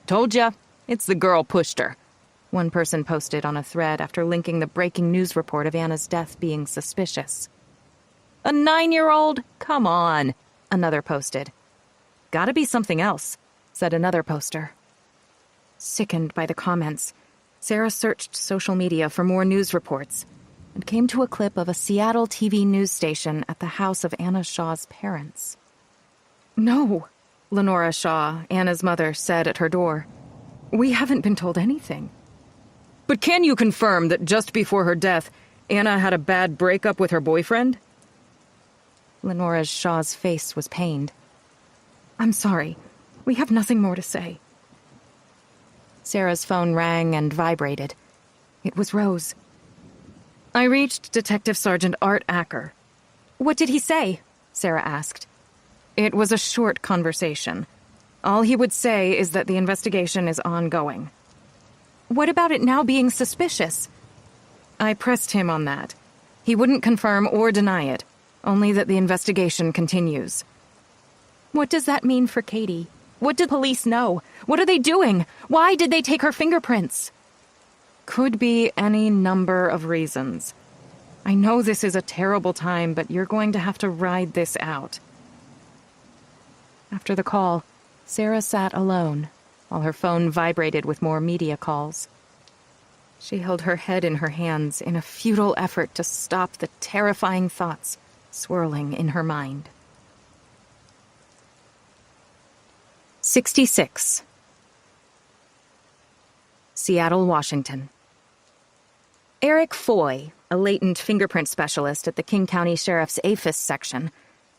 "Told ya, it's the girl pushed her," one person posted on a thread after linking the breaking news report of Anna's death being suspicious. "A 9-year-old? Come on," another posted. "Gotta be something else," said another poster. Sickened by the comments, Sarah searched social media for more news reports and came to a clip of a Seattle TV news station at the house of Anna Shaw's parents. "No," Lenora Shaw, Anna's mother, said at her door. "We haven't been told anything." "But can you confirm that just before her death, Anna had a bad breakup with her boyfriend?" Lenora Shaw's face was pained. "I'm sorry. We have nothing more to say." Sarah's phone rang and vibrated. It was Rose. "I reached Detective Sergeant Art Acker." "What did he say?" Sarah asked. It was a short conversation. All he would say is that the investigation is ongoing. "What about it now being suspicious?" I pressed him on that. He wouldn't confirm or deny it, only that the investigation continues. "What does that mean for Katie? What do police know? What are they doing? Why did they take her fingerprints?" Could be any number of reasons. I know this is a terrible time, but you're going to have to ride this out. After the call, Sarah sat alone, while her phone vibrated with more media calls. She held her head in her hands in a futile effort to stop the terrifying thoughts swirling in her mind. 66. Seattle, Washington. Eric Foy, a latent fingerprint specialist at the King County Sheriff's APHIS section,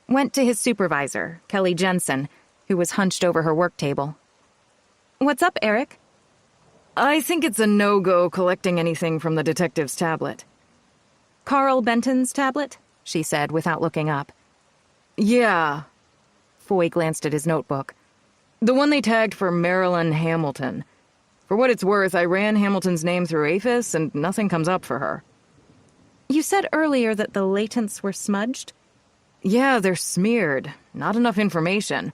went to his supervisor, Kelly Jensen, who was hunched over her work table. "What's up, Eric?" "I think it's a no-go collecting anything from the detective's tablet." "Carl Benton's tablet?" she said without looking up. "Yeah." Foy glanced at his notebook. "The one they tagged for Marilyn Hamilton. For what it's worth, I ran Hamilton's name through APHIS and nothing comes up for her." "You said earlier that the latents were smudged?" "Yeah, they're smeared. Not enough information.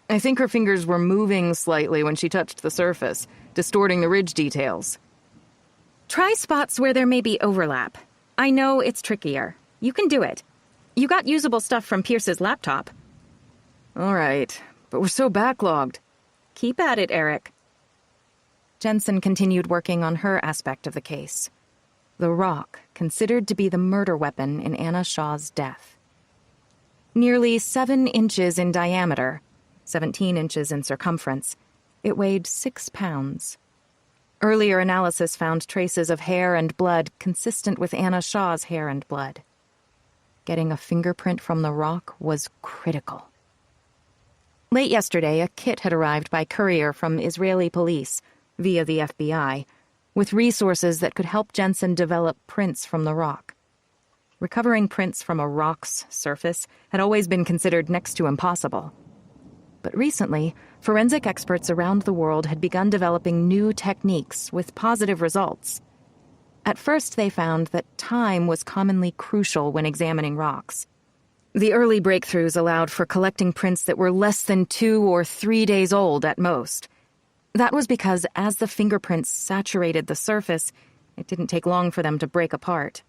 I think her fingers were moving slightly when she touched the surface, distorting the ridge details." "Try spots where there may be overlap. I know it's trickier. You can do it. You got usable stuff from Pierce's laptop." "All right, but we're so backlogged." "Keep at it, Eric." Jensen continued working on her aspect of the case. The rock, considered to be the murder weapon in Anna Shaw's death. Nearly 7 inches in diameter, 17 inches in circumference, it weighed 6 pounds. Earlier analysis found traces of hair and blood consistent with Anna Shaw's hair and blood. Getting a fingerprint from the rock was critical. Late yesterday, a kit had arrived by courier from Israeli police, via the FBI, with resources that could help Jensen develop prints from the rock. Recovering prints from a rock's surface had always been considered next to impossible. But recently, forensic experts around the world had begun developing new techniques with positive results. At first, they found that time was commonly crucial when examining rocks. The early breakthroughs allowed for collecting prints that were less than 2 or 3 days old at most. That was because as the fingerprints saturated the surface, it didn't take long for them to break apart.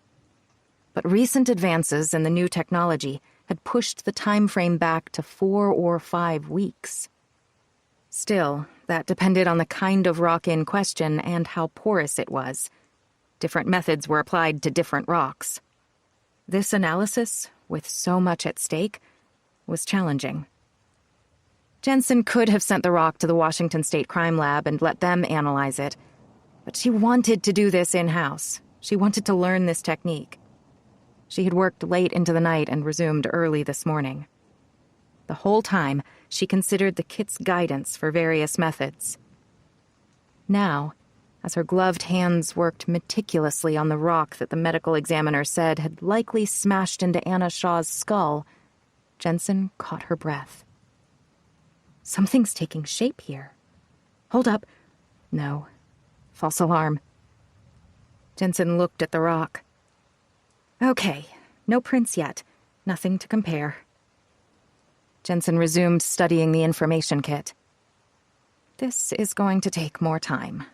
But recent advances in the new technology had pushed the time frame back to 4 or 5 weeks. Still, that depended on the kind of rock in question and how porous it was. Different methods were applied to different rocks. This analysis, with so much at stake, was challenging. Jensen could have sent the rock to the Washington State Crime Lab and let them analyze it, but she wanted to do this in-house. She wanted to learn this technique. She had worked late into the night and resumed early this morning. The whole time, she considered the kit's guidance for various methods. Now, as her gloved hands worked meticulously on the rock that the medical examiner said had likely smashed into Anna Shaw's skull, Jensen caught her breath. Something's taking shape here. Hold up. No. False alarm. Jensen looked at the rock. Okay, no prints yet. Nothing to compare. Jensen resumed studying the information kit. This is going to take more time.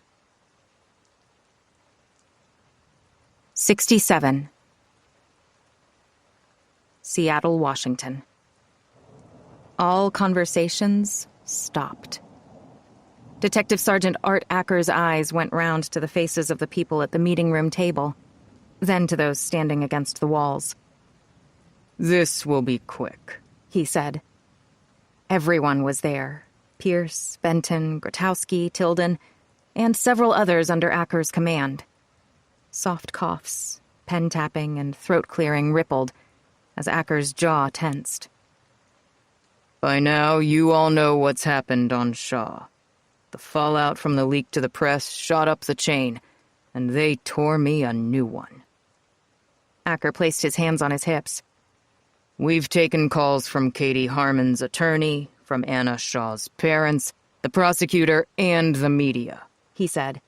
67. Seattle, Washington. All conversations stopped. Detective Sergeant Art Acker's eyes went round to the faces of the people at the meeting room table, then to those standing against the walls. This will be quick, he said. Everyone was there. Pierce, Benton, Grotowski, Tilden, and several others under Acker's command. Soft coughs, pen tapping, and throat clearing rippled as Acker's jaw tensed. By now, you all know what's happened on Shaw. The fallout from the leak to the press shot up the chain, and they tore me a new one. Acker placed his hands on his hips. We've taken calls from Katie Harmon's attorney, from Anna Shaw's parents, the prosecutor, and the media, he said.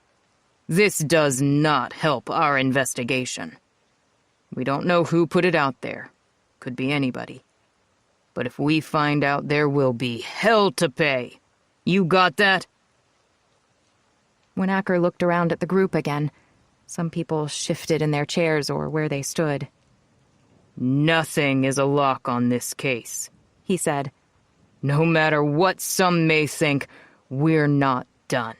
This does not help our investigation. We don't know who put it out there. Could be anybody. But if we find out, there will be hell to pay. You got that? When Acker looked around at the group again, some people shifted in their chairs or where they stood. Nothing is a lock on this case, he said. No matter what some may think, we're not done.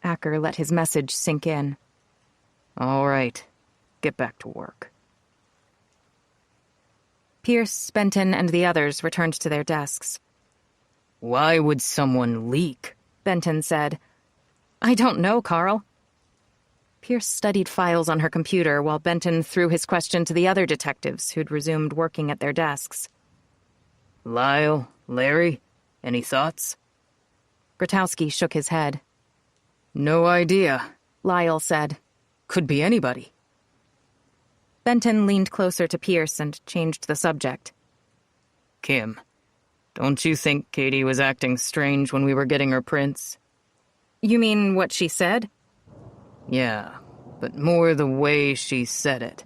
Acker let his message sink in. All right, get back to work. Pierce, Benton, and the others returned to their desks. Why would someone leak? Benton said. I don't know, Carl. Pierce studied files on her computer while Benton threw his question to the other detectives who'd resumed working at their desks. Lyle, Larry, any thoughts? Grotowski shook his head. No idea, Lyle said. Could be anybody. Benton leaned closer to Pierce and changed the subject. Kim, don't you think Katie was acting strange when we were getting her prints? You mean what she said? Yeah, but more the way she said it.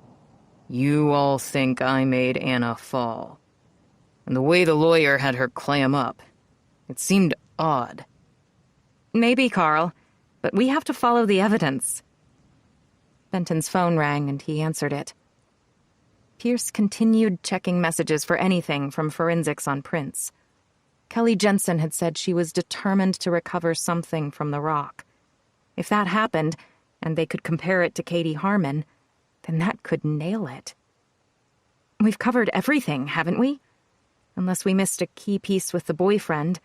You all think I made Anna fall. And the way the lawyer had her clam up. It seemed odd. Maybe, Carl, but we have to follow the evidence. Benton's phone rang and he answered it. Pierce continued checking messages for anything from forensics on prints. Kelly Jensen had said she was determined to recover something from the rock. If that happened, and they could compare it to Katie Harmon, then that could nail it. We've covered everything, haven't we? Unless we missed a key piece with the boyfriend,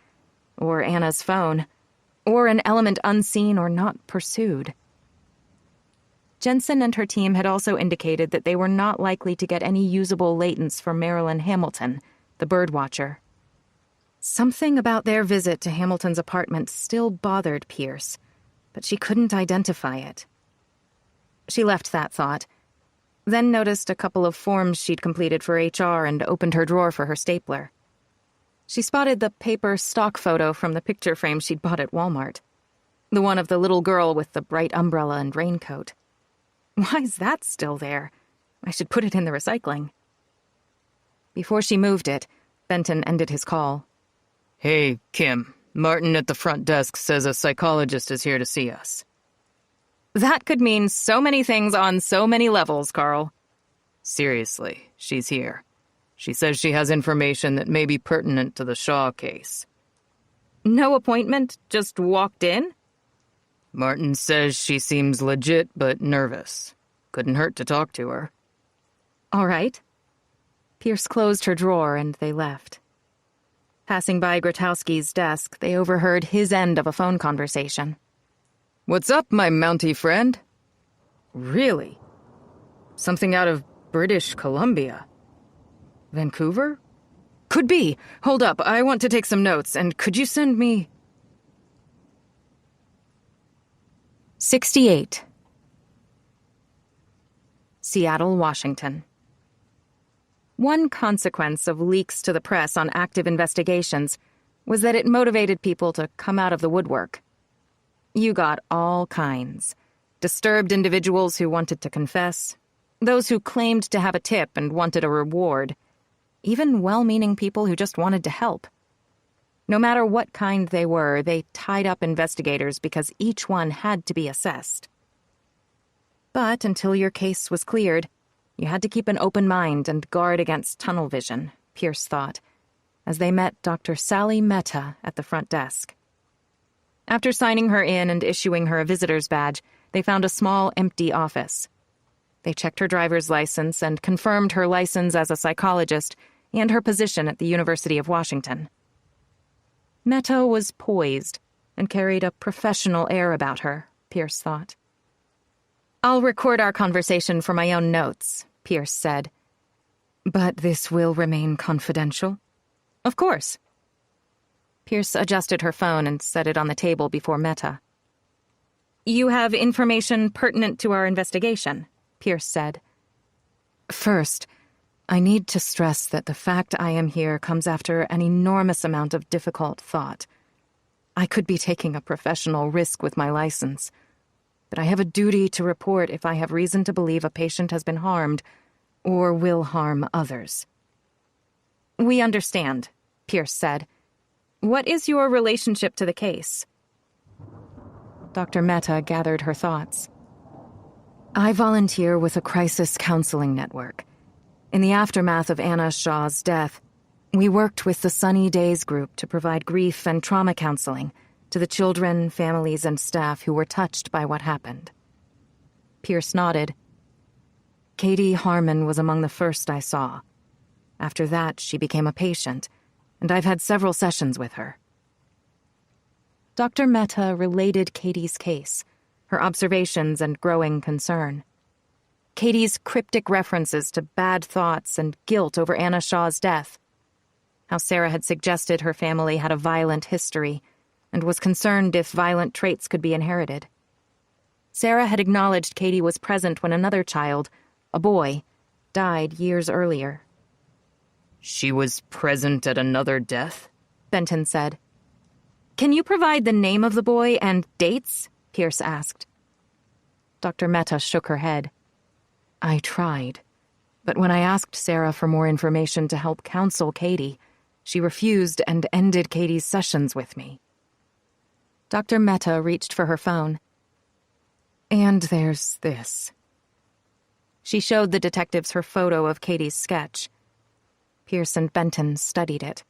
or Anna's phone, or an element unseen or not pursued. Jensen and her team had also indicated that they were not likely to get any usable latents from Marilyn Hamilton, the birdwatcher. Something about their visit to Hamilton's apartment still bothered Pierce, but she couldn't identify it. She left that thought, then noticed a couple of forms she'd completed for HR and opened her drawer for her stapler. She spotted the paper stock photo from the picture frame she'd bought at Walmart, the one of the little girl with the bright umbrella and raincoat. Why's that still there? I should put it in the recycling. Before she moved it, Benton ended his call. Hey, Kim. Martin at the front desk says a psychologist is here to see us. That could mean so many things on so many levels, Carl. Seriously, she's here. She says she has information that may be pertinent to the Shaw case. No appointment? Just walked in? Martin says she seems legit but nervous. Couldn't hurt to talk to her. All right. Pierce closed her drawer and they left. Passing by Grotowski's desk, they overheard his end of a phone conversation. What's up, my Mountie friend? Really? Something out of British Columbia? Vancouver? Could be. Hold up, I want to take some notes, and could you send me... 68. Seattle, Washington. One consequence of leaks to the press on active investigations was that it motivated people to come out of the woodwork. You got all kinds. Disturbed individuals who wanted to confess, those who claimed to have a tip and wanted a reward, even well-meaning people who just wanted to help. No matter what kind they were, they tied up investigators because each one had to be assessed. But until your case was cleared, you had to keep an open mind and guard against tunnel vision, Pierce thought, as they met Dr. Sally Mehta at the front desk. After signing her in and issuing her a visitor's badge, they found a small, empty office. They checked her driver's license and confirmed her license as a psychologist and her position at the University of Washington. Mehta was poised and carried a professional air about her, Pierce thought. I'll record our conversation for my own notes, Pierce said. But this will remain confidential? Of course. Pierce adjusted her phone and set it on the table before Mehta. You have information pertinent to our investigation, Pierce said. First, I need to stress that the fact I am here comes after an enormous amount of difficult thought. I could be taking a professional risk with my license, but I have a duty to report if I have reason to believe a patient has been harmed or will harm others. We understand, Pierce said. What is your relationship to the case? Dr. Mehta gathered her thoughts. I volunteer with a crisis counseling network. In the aftermath of Anna Shaw's death, we worked with the Sunny Days group to provide grief and trauma counseling to the children, families, and staff who were touched by what happened. Pierce nodded. Katie Harmon was among the first I saw. After that, she became a patient, and I've had several sessions with her. Dr. Mehta related Katie's case, her observations and growing concern. Katie's cryptic references to bad thoughts and guilt over Anna Shaw's death. How Sarah had suggested her family had a violent history and was concerned if violent traits could be inherited. Sarah had acknowledged Katie was present when another child, a boy, died years earlier. She was present at another death? Benton said. Can you provide the name of the boy and dates? Pierce asked. Dr. Mehta shook her head. I tried, but when I asked Sarah for more information to help counsel Katie, she refused and ended Katie's sessions with me. Dr. Mehta reached for her phone. And there's this. She showed the detectives her photo of Katie's sketch. Pierce and Benton studied it.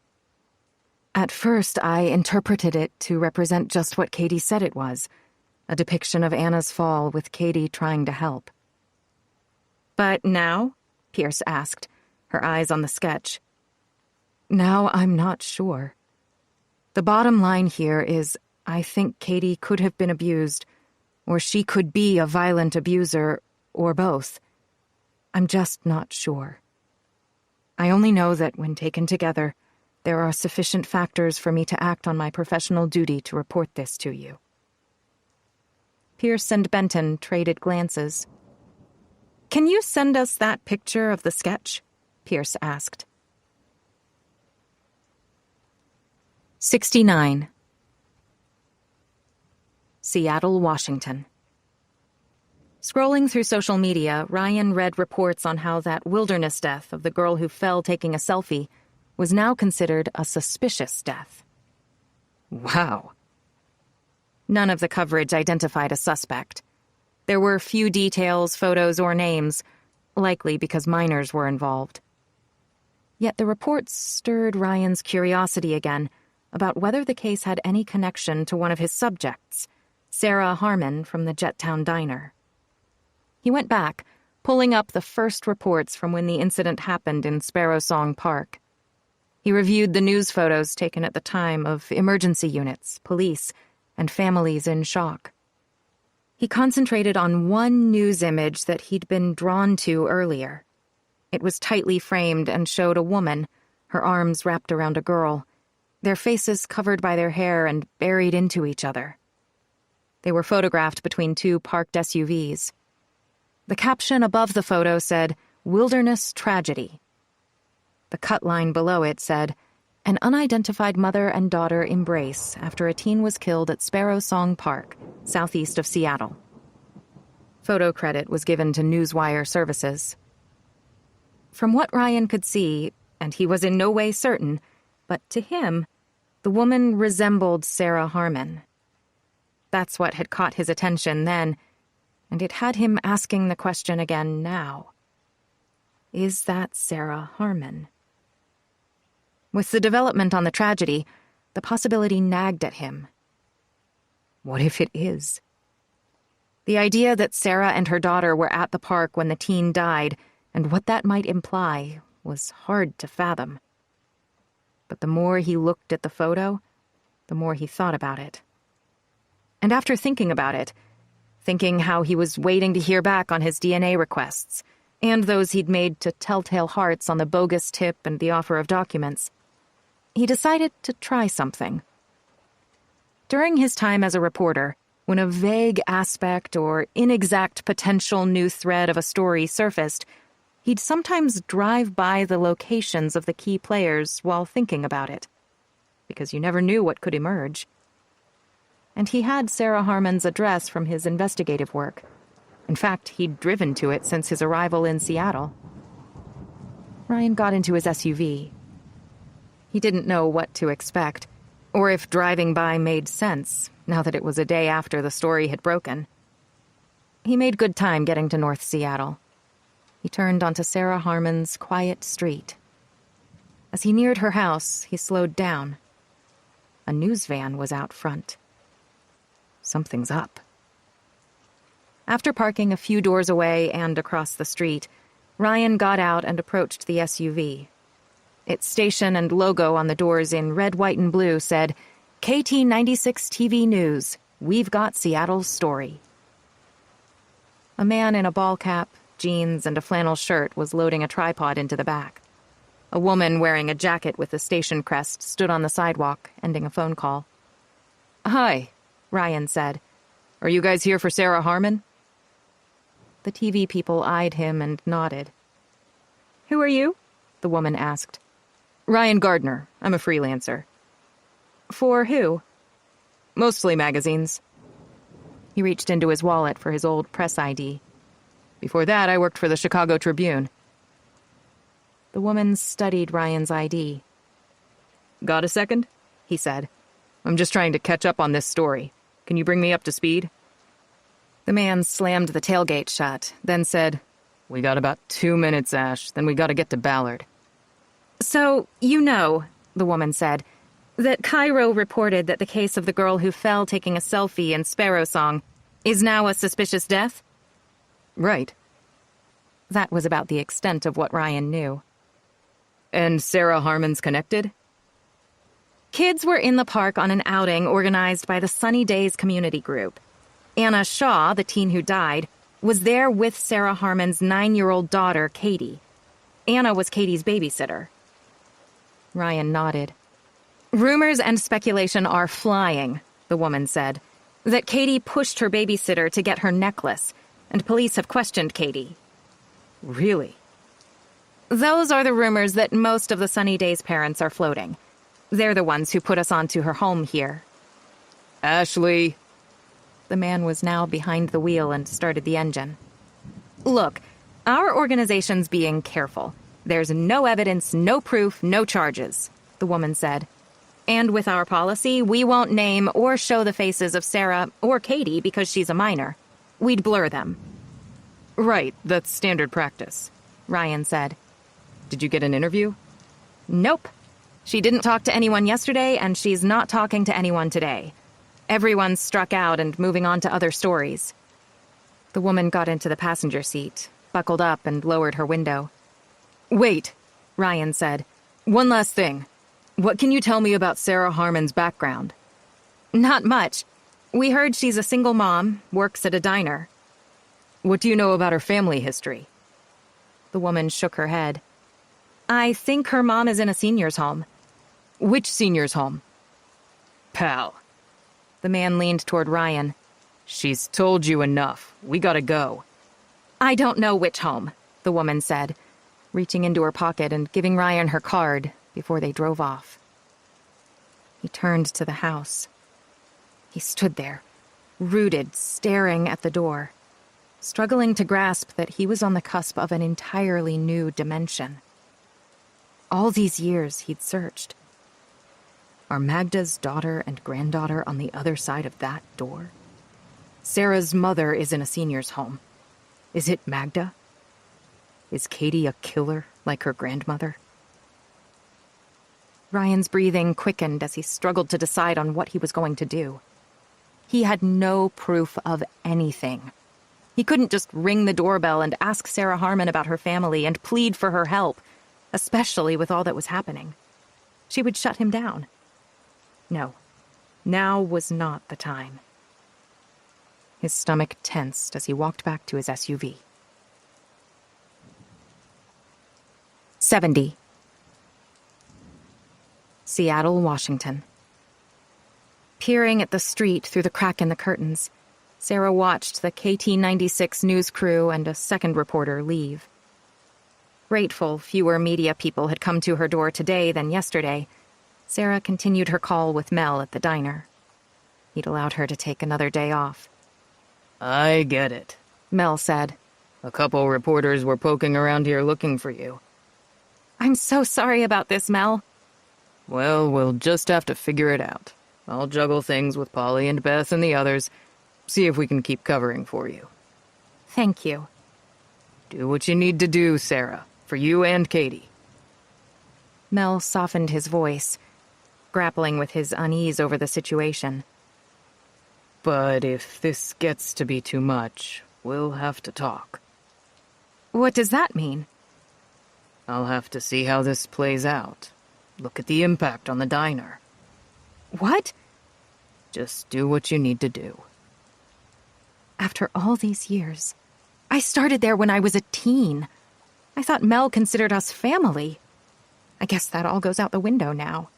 At first, I interpreted it to represent just what Katie said it was, a depiction of Anna's fall with Katie trying to help. But now? Pierce asked, her eyes on the sketch. Now I'm not sure. The bottom line here is I think Katie could have been abused, or she could be a violent abuser, or both. I'm just not sure. I only know that when taken together, there are sufficient factors for me to act on my professional duty to report this to you. Pierce and Benton traded glances. Can you send us that picture of the sketch? Pierce asked. 69. Seattle, Washington. Scrolling through social media, Ryan read reports on how that wilderness death of the girl who fell taking a selfie was now considered a suspicious death. Wow. None of the coverage identified a suspect. There were few details, photos, or names, likely because minors were involved. Yet the reports stirred Ryan's curiosity again about whether the case had any connection to one of his subjects, Sarah Harmon from the Jettown Diner. He went back, pulling up the first reports from when the incident happened in Sparrow Song Park. He reviewed the news photos taken at the time of emergency units, police, and families in shock. He concentrated on one news image that he'd been drawn to earlier. It was tightly framed and showed a woman, her arms wrapped around a girl, their faces covered by their hair and buried into each other. They were photographed between two parked SUVs. The caption above the photo said, "Wilderness Tragedy." The cut line below it said, "An unidentified mother and daughter embrace after a teen was killed at Sparrow Song Park, southeast of Seattle." Photo credit was given to Newswire Services. From what Ryan could see, and he was in no way certain, but to him, the woman resembled Sarah Harmon. That's what had caught his attention then, and it had him asking the question again now. Is that Sarah Harmon? With the development on the tragedy, the possibility nagged at him. What if it is? The idea that Sarah and her daughter were at the park when the teen died, and what that might imply, was hard to fathom. But the more he looked at the photo, the more he thought about it. And after thinking about it, thinking how he was waiting to hear back on his DNA requests, and those he'd made to Telltale Hearts on the bogus tip and the offer of documents, he decided to try something. During his time as a reporter, when a vague aspect or inexact potential new thread of a story surfaced, he'd sometimes drive by the locations of the key players while thinking about it, because you never knew what could emerge. And he had Sarah Harmon's address from his investigative work. In fact, he'd driven to it since his arrival in Seattle. Ryan got into his SUV. He didn't know what to expect, or if driving by made sense, now that it was a day after the story had broken. He made good time getting to North Seattle. He turned onto Sarah Harmon's quiet street. As he neared her house, he slowed down. A news van was out front. Something's up. After parking a few doors away and across the street, Ryan got out and approached the SUV. Its station and logo on the doors in red, white, and blue said, "KT96 TV News, we've got Seattle's story." A man in a ball cap, jeans, and a flannel shirt was loading a tripod into the back. A woman wearing a jacket with the station crest stood on the sidewalk, ending a phone call. "Hi," Ryan said. "Are you guys here for Sarah Harmon?" The TV people eyed him and nodded. "Who are you?" the woman asked. "Ryan Gardner. I'm a freelancer." "For who?" "Mostly magazines." He reached into his wallet for his old press ID. "Before that, I worked for the Chicago Tribune." The woman studied Ryan's ID. "Got a second?" he said. "I'm just trying to catch up on this story. Can you bring me up to speed?" The man slammed the tailgate shut, then said, "We got about 2 minutes, Ash, then we gotta get to Ballard." "So, you know," the woman said, "that Cairo reported that the case of the girl who fell taking a selfie in Sparrow Song is now a suspicious death?" "Right." That was about the extent of what Ryan knew. "And Sarah Harmon's connected?" Kids were in the park on an outing organized by the Sunny Days community group. Anna Shaw, the teen who died, was there with Sarah Harmon's 9-year-old daughter, Katie. Anna was Katie's babysitter. Ryan nodded. "Rumors and speculation are flying," the woman said, "that Katie pushed her babysitter to get her necklace, and police have questioned Katie." "Really?" "Those are the rumors that most of the Sunny Days parents are floating. They're the ones who put us onto her home here." "Ashley." The man was now behind the wheel and started the engine. Look, our organization's being careful. There's no evidence, no proof, no charges, the woman said. And with our policy, we won't name or show the faces of Sarah or Katie because she's a minor. We'd blur them. Right, that's standard practice, Ryan said. Did you get an interview? Nope. She didn't talk to anyone yesterday, and she's not talking to anyone today. Everyone's struck out and moving on to other stories. The woman got into the passenger seat, buckled up, and lowered her window. Wait, Ryan said. One last thing. What can you tell me about Sarah Harmon's background? Not much. We heard she's a single mom, works at a diner. What do you know about her family history? The woman shook her head. I think her mom is in a senior's home. Which senior's home? Pal. The man leaned toward Ryan. She's told you enough. We gotta go. I don't know which home, the woman said, reaching into her pocket and giving Ryan her card before they drove off. He turned to the house. He stood there, rooted, staring at the door, struggling to grasp that he was on the cusp of an entirely new dimension. All these years he'd searched. Are Magda's daughter and granddaughter on the other side of that door? Sarah's mother is in a senior's home. Is it Magda? Is Katie a killer like her grandmother? Ryan's breathing quickened as he struggled to decide on what he was going to do. He had no proof of anything. He couldn't just ring the doorbell and ask Sarah Harmon about her family and plead for her help, especially with all that was happening. She would shut him down. No, now was not the time. His stomach tensed as he walked back to his SUV. 70. Seattle, Washington. Peering at the street through the crack in the curtains, Sarah watched the KT-96 news crew and a second reporter leave. Grateful fewer media people had come to her door today than yesterday, Sarah continued her call with Mel at the diner. He'd allowed her to take another day off. I get it, Mel said. A couple reporters were poking around here looking for you. I'm so sorry about this, Mel. Well, we'll just have to figure it out. I'll juggle things with Polly and Beth and the others, see if we can keep covering for you. Thank you. Do what you need to do, Sarah, for you and Katie. Mel softened his voice, grappling with his unease over the situation. But if this gets to be too much, we'll have to talk. What does that mean? I'll have to see how this plays out. Look at the impact on the diner. What? Just do what you need to do. After all these years, I started there when I was a teen. I thought Mel considered us family. I guess that all goes out the window now.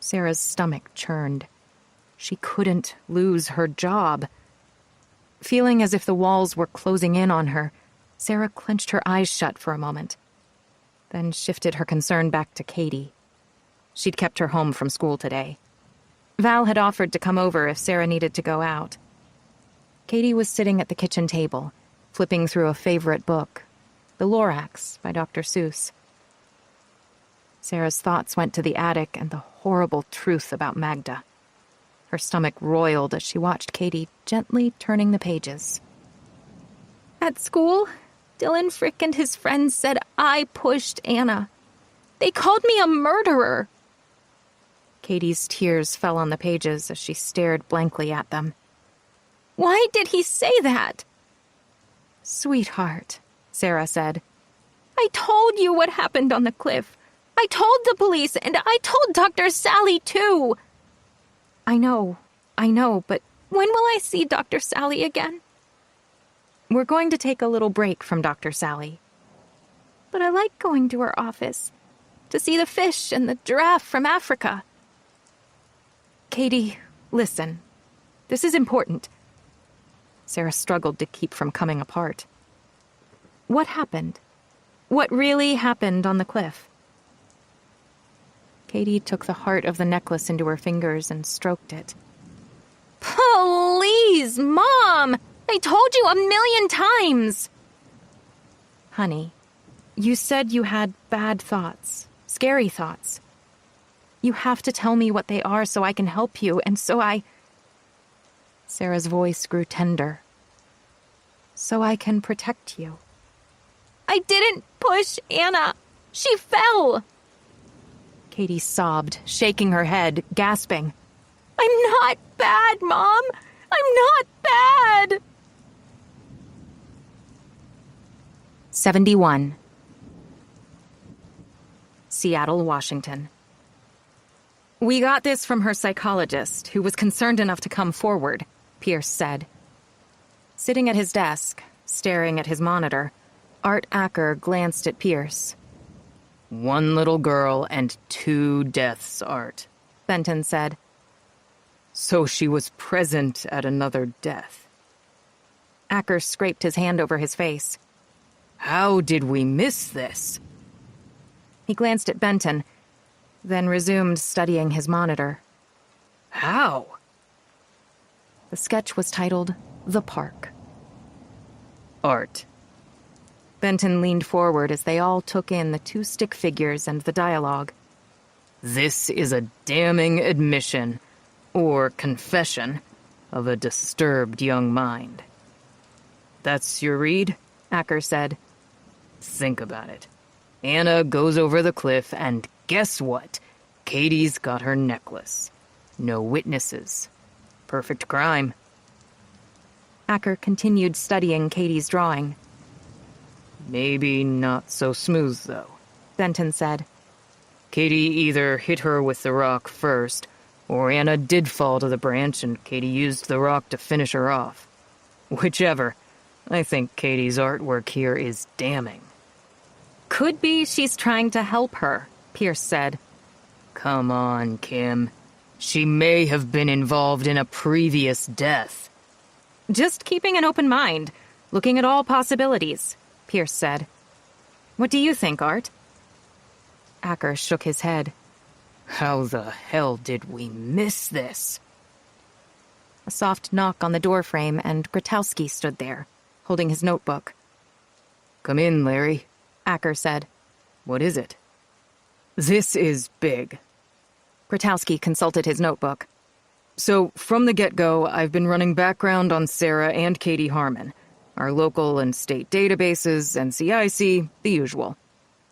Sarah's stomach churned. She couldn't lose her job. Feeling as if the walls were closing in on her, Sarah clenched her eyes shut for a moment, then shifted her concern back to Katie. She'd kept her home from school today. Val had offered to come over if Sarah needed to go out. Katie was sitting at the kitchen table, flipping through a favorite book, The Lorax by Dr. Seuss. Sarah's thoughts went to the attic and the horrible truth about Magda. Her stomach roiled as she watched Katie gently turning the pages. At school, Dylan Frick and his friends said I pushed Anna. They called me a murderer. Katie's tears fell on the pages as she stared blankly at them. Why did he say that? Sweetheart, Sarah said. I told you what happened on the cliff. I told the police, and I told Dr. Sally, too. I know, but when will I see Dr. Sally again? We're going to take a little break from Dr. Sally. But I like going to her office, to see the fish and the giraffe from Africa. Katie, listen. This is important. Sarah struggled to keep from coming apart. What happened? What really happened on the cliff? Katie took the heart of the necklace into her fingers and stroked it. Please, Mom! I told you 1,000,000 times! Honey, you said you had bad thoughts, scary thoughts. You have to tell me what they are so I can help you, and so I... Sarah's voice grew tender. So I can protect you. I didn't push Anna. She fell. Katie sobbed, shaking her head, gasping. I'm not bad, Mom. I'm not bad. 71. Seattle, Washington. We got this from her psychologist, who was concerned enough to come forward, Pierce said. Sitting at his desk, staring at his monitor, Art Acker glanced at Pierce. One little girl and 2 deaths, Art, Benton said. So she was present at another death. Acker scraped his hand over his face. How did we miss this? He glanced at Benton, then resumed studying his monitor. How? The sketch was titled The Park. Art. Benton leaned forward as they all took in the 2 stick figures and the dialogue. This is a damning admission, or confession, of a disturbed young mind. That's your read? Acker said. Think about it. Anna goes over the cliff, and guess what? Katie's got her necklace. No witnesses. Perfect crime. Acker continued studying Katie's drawing. Maybe not so smooth, though, Benton said. Katie either hit her with the rock first, or Anna did fall to the branch and Katie used the rock to finish her off. Whichever, I think Katie's artwork here is damning. Could be she's trying to help her, Pierce said. Come on, Kim. She may have been involved in a previous death. Just keeping an open mind, looking at all possibilities, Pierce said. What do you think, Art? Acker shook his head. How the hell did we miss this? A soft knock on the doorframe, and Grotowski stood there, holding his notebook. Come in, Larry, Acker said. What is it? This is big. Grotowski consulted his notebook. So, from the get-go, I've been running background on Sarah and Katie Harmon, our local and state databases, NCIC, the usual.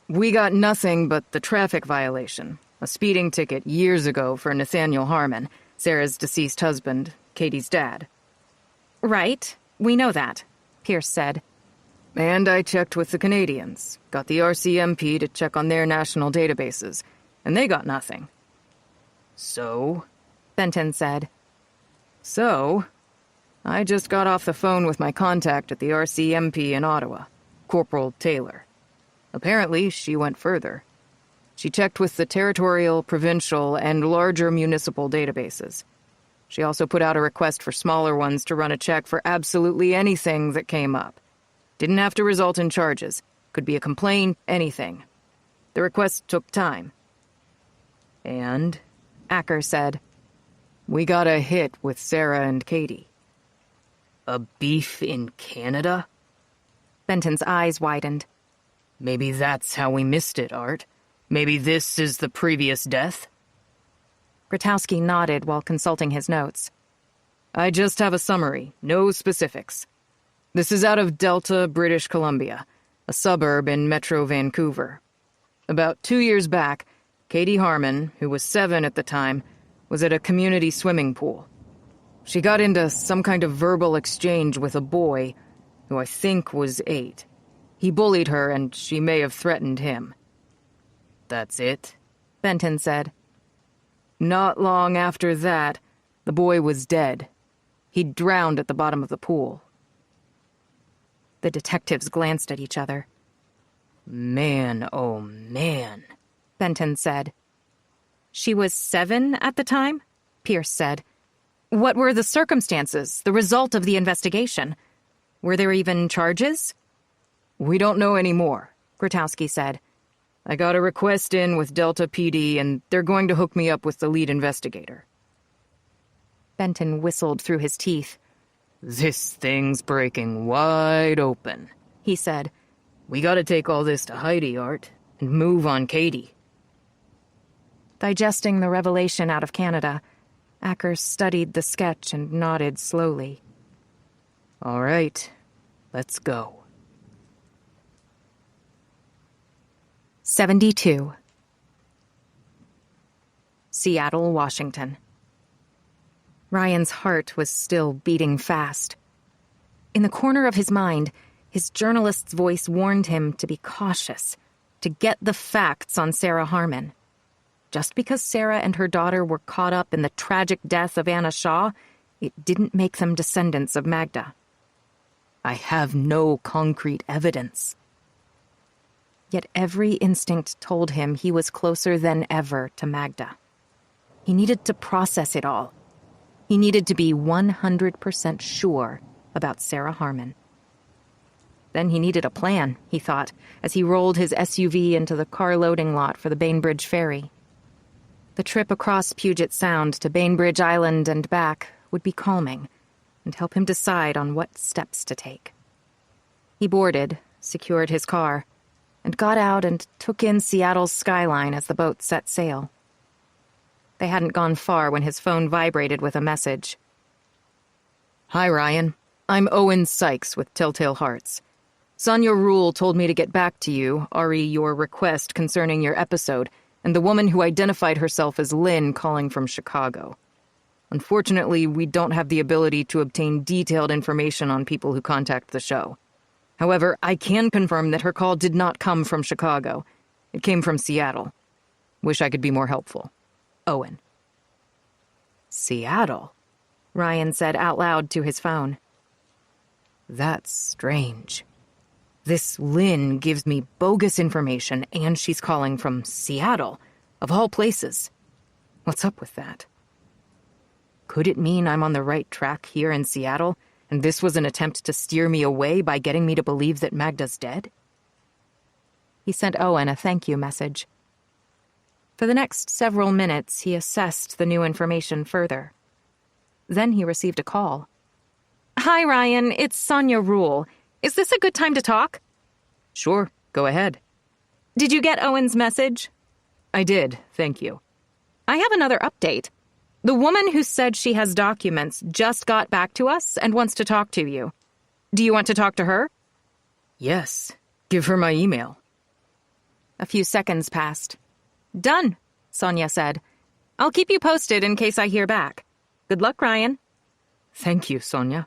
We got nothing but the traffic violation, a speeding ticket years ago for Nathaniel Harmon, Sarah's deceased husband, Katie's dad. Right, we know that, Pierce said. And I checked with the Canadians, got the RCMP to check on their national databases, and they got nothing. So? Benton said. So, I just got off the phone with my contact at the RCMP in Ottawa, Corporal Taylor. Apparently, she went further. She checked with the territorial, provincial, and larger municipal databases. She also put out a request for smaller ones to run a check for absolutely anything that came up. Didn't have to result in charges. Could be a complaint, anything. The request took time. And, Acker said, we got a hit with Sarah and Katie. A beef in Canada? Benton's eyes widened. Maybe that's how we missed it, Art. Maybe this is the previous death? Grotowski nodded while consulting his notes. I just have a summary, no specifics. This is out of Delta, British Columbia, a suburb in Metro Vancouver. About 2 years back, Katie Harmon, who was 7 at the time, was at a community swimming pool. She got into some kind of verbal exchange with a boy, who I think was 8. He bullied her, and she may have threatened him. That's it, Benton said. Not long after that, the boy was dead. He'd drowned at the bottom of the pool. The detectives glanced at each other. Man, oh man, Benton said. She was 7 at the time? Pierce said. What were the circumstances, the result of the investigation? Were there even charges? We don't know anymore, Grotowski said. I got a request in with Delta PD, and they're going to hook me up with the lead investigator. Benton whistled through his teeth. This thing's breaking wide open, he said. We gotta take all this to Heidi, Art, and move on Katie. Digesting the revelation out of Canada, Acker studied the sketch and nodded slowly. All right, let's go. 72. Seattle, Washington. Ryan's heart was still beating fast. In the corner of his mind, his journalist's voice warned him to be cautious, to get the facts on Sarah Harmon. Just because Sarah and her daughter were caught up in the tragic death of Anna Shaw, it didn't make them descendants of Magda. I have no concrete evidence. Yet every instinct told him he was closer than ever to Magda. He needed to process it all. He needed to be 100% sure about Sarah Harmon. Then he needed a plan, he thought, as he rolled his SUV into the car loading lot for the Bainbridge Ferry. The trip across Puget Sound to Bainbridge Island and back would be calming and help him decide on what steps to take. He boarded, secured his car, and got out and took in Seattle's skyline as the boat set sail. They hadn't gone far when his phone vibrated with a message. Hi, Ryan. I'm Owen Sykes with Telltale Hearts. Sonia Rule told me to get back to you, re your request concerning your episode, and the woman who identified herself as Lynn calling from Chicago. Unfortunately, we don't have the ability to obtain detailed information on people who contact the show. However, I can confirm that her call did not come from Chicago. It came from Seattle. Wish I could be more helpful. Owen. Seattle, Ryan said out loud to his phone. That's strange. This Lynn gives me bogus information, and she's calling from Seattle, of all places. What's up with that? Could it mean I'm on the right track here in Seattle, and this was an attempt to steer me away by getting me to believe that Magda's dead? He sent Owen a thank you message. For the next several minutes, he assessed the new information further. Then he received a call. Hi, Ryan. It's Sonia Rule. Is this a good time to talk? Sure, go ahead. Did you get Owen's message? I did, thank you. I have another update. The woman who said she has documents just got back to us and wants to talk to you. Do you want to talk to her? Yes, give her my email. A few seconds passed. Done, Sonia said. I'll keep you posted in case I hear back. Good luck, Ryan. Thank you, Sonia.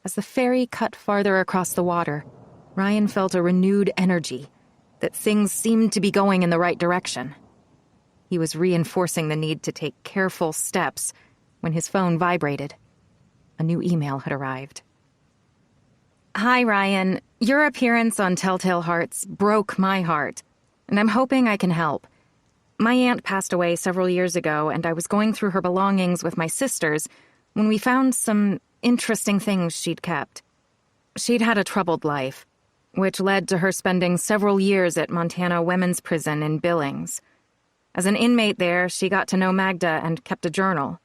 As the ferry cut farther across the water, Ryan felt a renewed energy, that things seemed to be going in the right direction. He was reinforcing the need to take careful steps when his phone vibrated. A new email had arrived. Hi, Ryan. Your appearance on Telltale Hearts broke my heart, and I'm hoping I can help. My aunt passed away several years ago, and I was going through her belongings with my sisters when we found some interesting things she'd kept. She'd had a troubled life, which led to her spending several years at Montana Women's Prison in Billings. As an inmate there, she got to know Magda and kept a journal.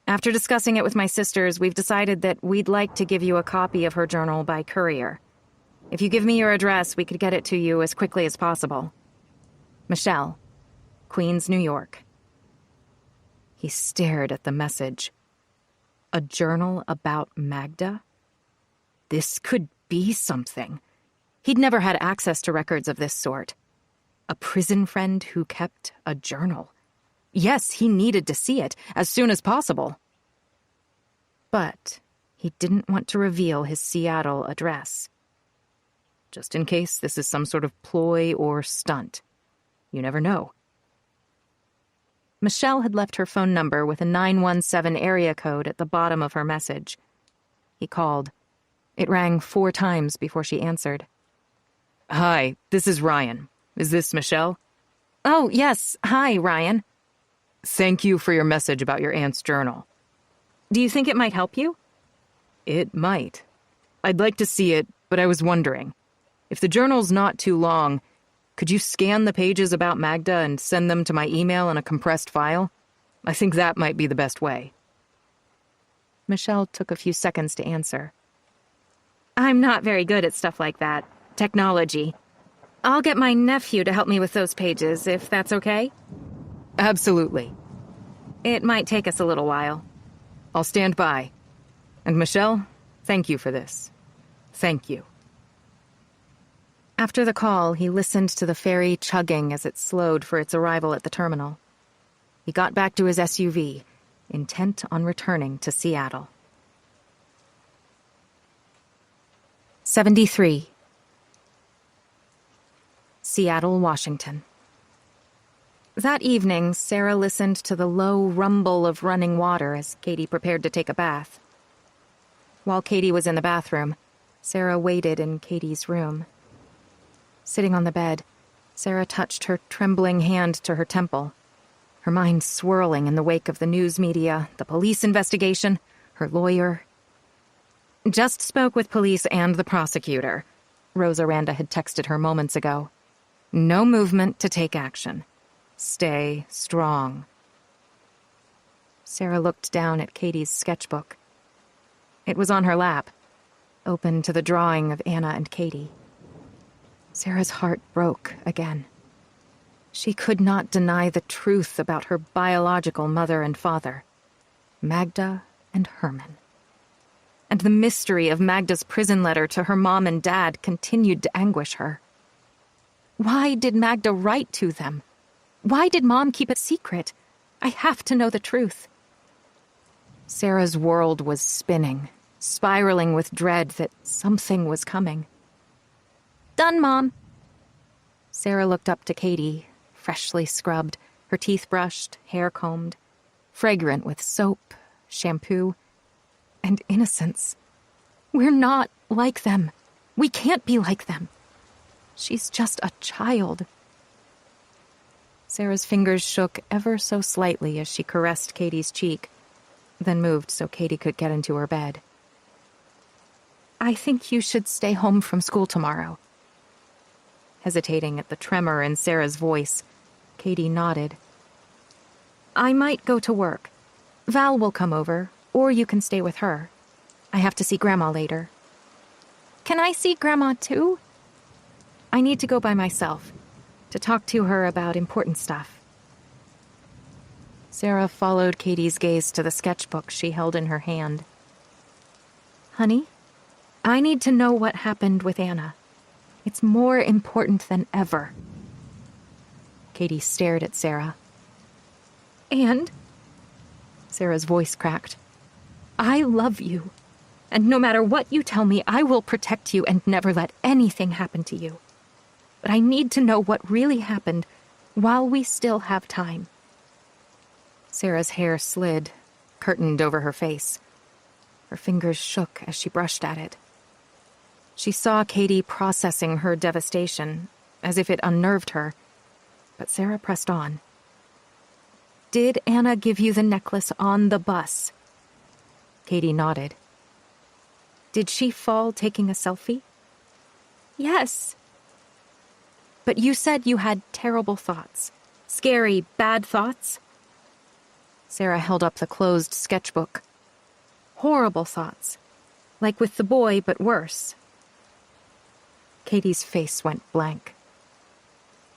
After discussing it with my sisters, we've decided that we'd like to give you a copy of her journal by courier. If you give me your address, we could get it to you as quickly as possible. Michelle, Queens, New York. He stared at the message. A journal about Magda? This could be something. He'd never had access to records of this sort. A prison friend who kept a journal. Yes, he needed to see it as soon as possible. But he didn't want to reveal his Seattle address. Just in case this is some sort of ploy or stunt. You never know. Michelle had left her phone number with a 917 area code at the bottom of her message. He called. It rang 4 times before she answered. Hi, this is Ryan. Is this Michelle? Oh, yes. Hi, Ryan. Thank you for your message about your aunt's journal. Do you think it might help you? It might. I'd like to see it, but I was wondering. If the journal's not too long, could you scan the pages about Magda and send them to my email in a compressed file? I think that might be the best way. Michelle took a few seconds to answer. I'm not very good at stuff like that. Technology. I'll get my nephew to help me with those pages, if that's okay. Absolutely. It might take us a little while. I'll stand by. And Michelle, thank you for this. Thank you. After the call, he listened to the ferry chugging as it slowed for its arrival at the terminal. He got back to his SUV, intent on returning to Seattle. 73. Seattle, Washington. That evening, Sarah listened to the low rumble of running water as Katie prepared to take a bath. While Katie was in the bathroom, Sarah waited in Katie's room. Sitting on the bed, Sarah touched her trembling hand to her temple, her mind swirling in the wake of the news media, the police investigation, her lawyer. Just spoke with police and the prosecutor. Rosa Randa had texted her moments ago. No movement to take action. Stay strong. Sarah looked down at Katie's sketchbook. It was on her lap, open to the drawing of Anna and Katie. Sarah's heart broke again. She could not deny the truth about her biological mother and father, Magda and Herman. And the mystery of Magda's prison letter to her mom and dad continued to anguish her. Why did Magda write to them? Why did Mom keep it secret? I have to know the truth. Sarah's world was spinning, spiraling with dread that something was coming. Done, Mom. Sarah looked up to Katie, freshly scrubbed, her teeth brushed, hair combed, fragrant with soap, shampoo, and innocence. We're not like them. We can't be like them. She's just a child. Sarah's fingers shook ever so slightly as she caressed Katie's cheek, then moved so Katie could get into her bed. I think you should stay home from school tomorrow. Hesitating at the tremor in Sarah's voice, Katie nodded. I might go to work. Val will come over, or you can stay with her. I have to see Grandma later. Can I see Grandma too? I need to go by myself, to talk to her about important stuff. Sarah followed Katie's gaze to the sketchbook she held in her hand. Honey, I need to know what happened with Anna. It's more important than ever. Katie stared at Sarah. And? Sarah's voice cracked. I love you. And no matter what you tell me, I will protect you and never let anything happen to you. But I need to know what really happened while we still have time. Sarah's hair slid, curtained over her face. Her fingers shook as she brushed at it. She saw Katie processing her devastation, as if it unnerved her, but Sarah pressed on. Did Anna give you the necklace on the bus? Katie nodded. Did she fall taking a selfie? Yes. But you said you had terrible thoughts. Scary, bad thoughts? Sarah held up the closed sketchbook. Horrible thoughts. Like with the boy, but worse. Katie's face went blank.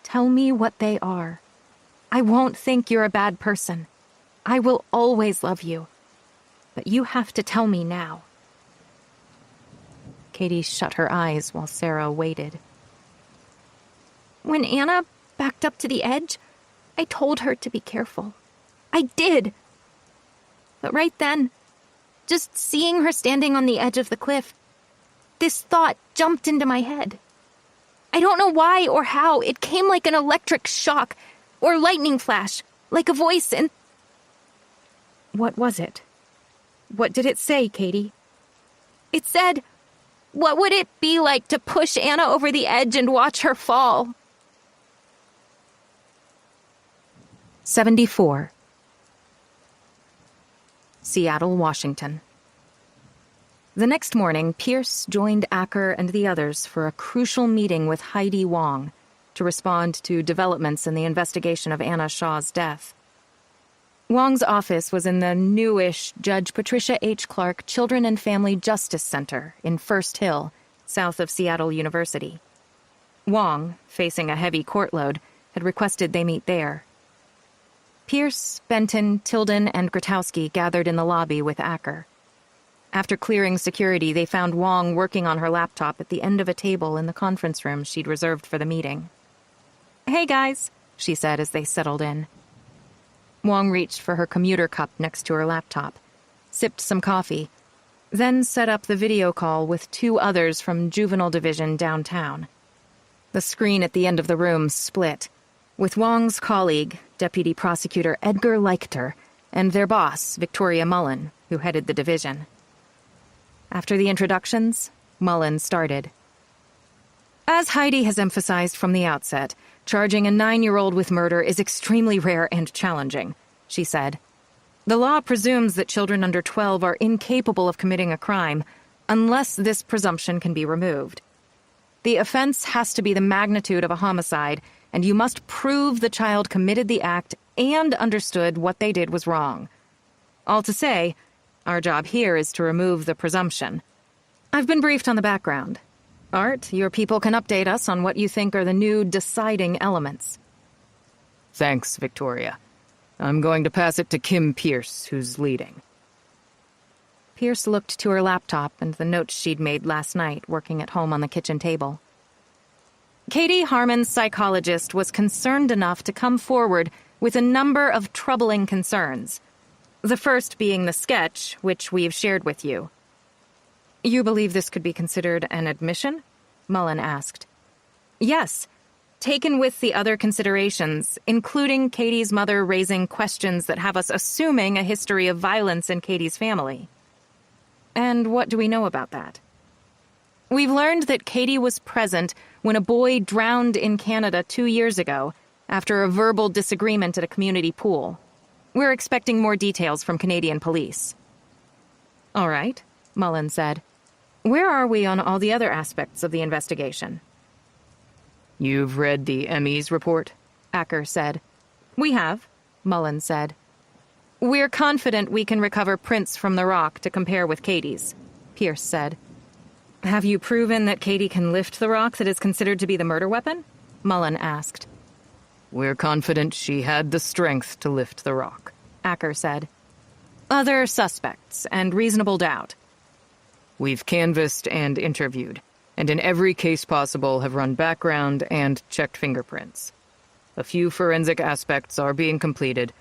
Tell me what they are. I won't think you're a bad person. I will always love you. But you have to tell me now. Katie shut her eyes while Sarah waited. When Anna backed up to the edge, I told her to be careful. I did. But right then, just seeing her standing on the edge of the cliff, this thought jumped into my head. I don't know why or how. It came like an electric shock or lightning flash, like a voice in... What was it? What did it say, Katie? It said, what would it be like to push Anna over the edge and watch her fall? 74. Seattle, Washington. The next morning, Pierce joined Acker and the others for a crucial meeting with Heidi Wong to respond to developments in the investigation of Anna Shaw's death. Wong's office was in the newish Judge Patricia H. Clark Children and Family Justice Center in First Hill, south of Seattle University. Wong, facing a heavy court load, had requested they meet there. Pierce, Benton, Tilden, and Grotowski gathered in the lobby with Acker. After clearing security, they found Wong working on her laptop at the end of a table in the conference room she'd reserved for the meeting. "Hey, guys," she said as they settled in. Wong reached for her commuter cup next to her laptop, sipped some coffee, then set up the video call with 2 others from Juvenile Division downtown. The screen at the end of the room split, with Wong's colleague, Deputy Prosecutor Edgar Leichter, and their boss, Victoria Mullen, who headed the division. After the introductions, Mullen started. "As Heidi has emphasized from the outset, charging a 9-year-old with murder is extremely rare and challenging," she said. "The law presumes that children under 12 are incapable of committing a crime unless this presumption can be removed. The offense has to be the magnitude of a homicide, and you must prove the child committed the act and understood what they did was wrong. All to say, our job here is to remove the presumption. I've been briefed on the background. Art, your people can update us on what you think are the new deciding elements." Thanks, Victoria. I'm going to pass it to Kim Pierce, who's leading. Pierce looked to her laptop and the notes she'd made last night working at home on the kitchen table. Katie Harmon's psychologist was concerned enough to come forward with a number of troubling concerns. The first being the sketch, which we've shared with you. "You believe this could be considered an admission?" Mullen asked. "Yes, taken with the other considerations, including Katie's mother raising questions that have us assuming a history of violence in Katie's family." "And what do we know about that?" "We've learned that Katie was present when a boy drowned in Canada 2 years ago after a verbal disagreement at a community pool. We're expecting more details from Canadian police." "All right," Mullen said. "Where are we on all the other aspects of the investigation?" You've read the ME's report? Acker said. "We have," Mullen said. "We're confident we can recover prints from the rock to compare with Katie's," Pierce said. "Have you proven that Katie can lift the rock that is considered to be the murder weapon?" Mullen asked. We're confident she had the strength to lift the rock, Acker said. "Other suspects and reasonable doubt." We've canvassed and interviewed, and in every case possible have run background and checked fingerprints. A few forensic aspects are being completed,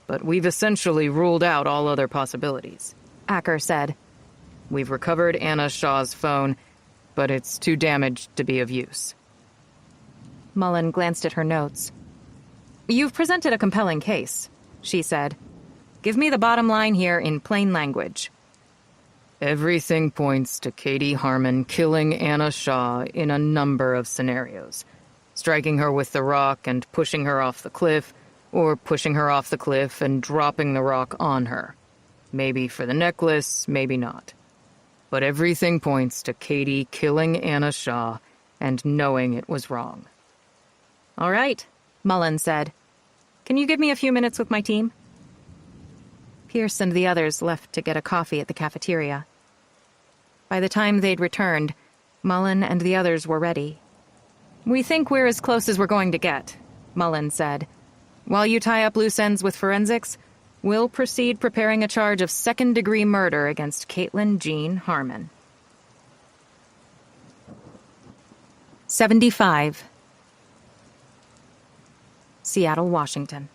but we've essentially ruled out all other possibilities, Acker said. We've recovered Anna Shaw's phone, but it's too damaged to be of use. Mullen glanced at her notes. "You've presented a compelling case," she said. "Give me the bottom line here in plain language." Everything points to Katie Harmon killing Anna Shaw in a number of scenarios. Striking her with the rock and pushing her off the cliff, or pushing her off the cliff and dropping the rock on her. Maybe for the necklace, maybe not. But everything points to Katie killing Anna Shaw and knowing it was wrong. "All right," Mullen said. "Can you give me a few minutes with my team?" Pierce and the others left to get a coffee at the cafeteria. By the time they'd returned, Mullen and the others were ready. "We think we're as close as we're going to get," Mullen said. "While you tie up loose ends with forensics, we'll proceed preparing a charge of second-degree murder against Caitlin Jean Harmon." 75. Seattle, Washington.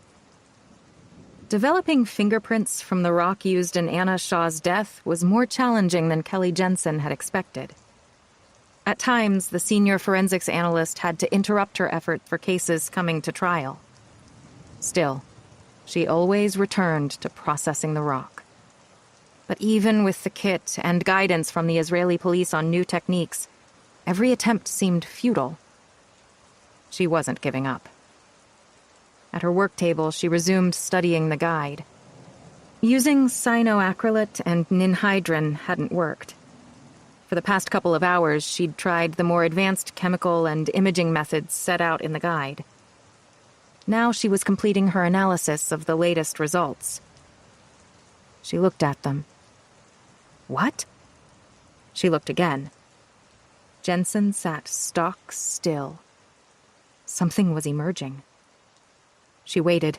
Developing fingerprints from the rock used in Anna Shaw's death was more challenging than Kelly Jensen had expected. At times, the senior forensics analyst had to interrupt her effort for cases coming to trial. Still, she always returned to processing the rock. But even with the kit and guidance from the Israeli police on new techniques, every attempt seemed futile. She wasn't giving up. At her work table, she resumed studying the guide. Using cyanoacrylate and ninhydrin hadn't worked. For the past couple of hours, she'd tried the more advanced chemical and imaging methods set out in the guide. Now she was completing her analysis of the latest results. She looked at them. What? She looked again. Jensen sat stock still. Something was emerging. She waited.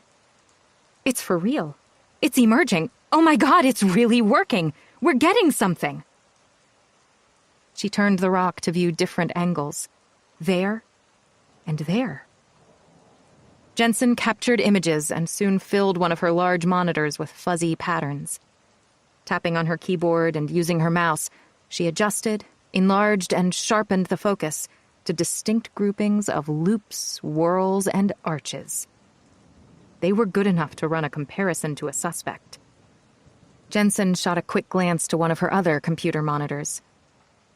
It's for real. It's emerging. Oh my God, it's really working. We're getting something. She turned the rock to view different angles. There and there. Jensen captured images and soon filled one of her large monitors with fuzzy patterns. Tapping on her keyboard and using her mouse, she adjusted, enlarged, and sharpened the focus to distinct groupings of loops, whorls, and arches. They were good enough to run a comparison to a suspect. Jensen shot a quick glance to one of her other computer monitors,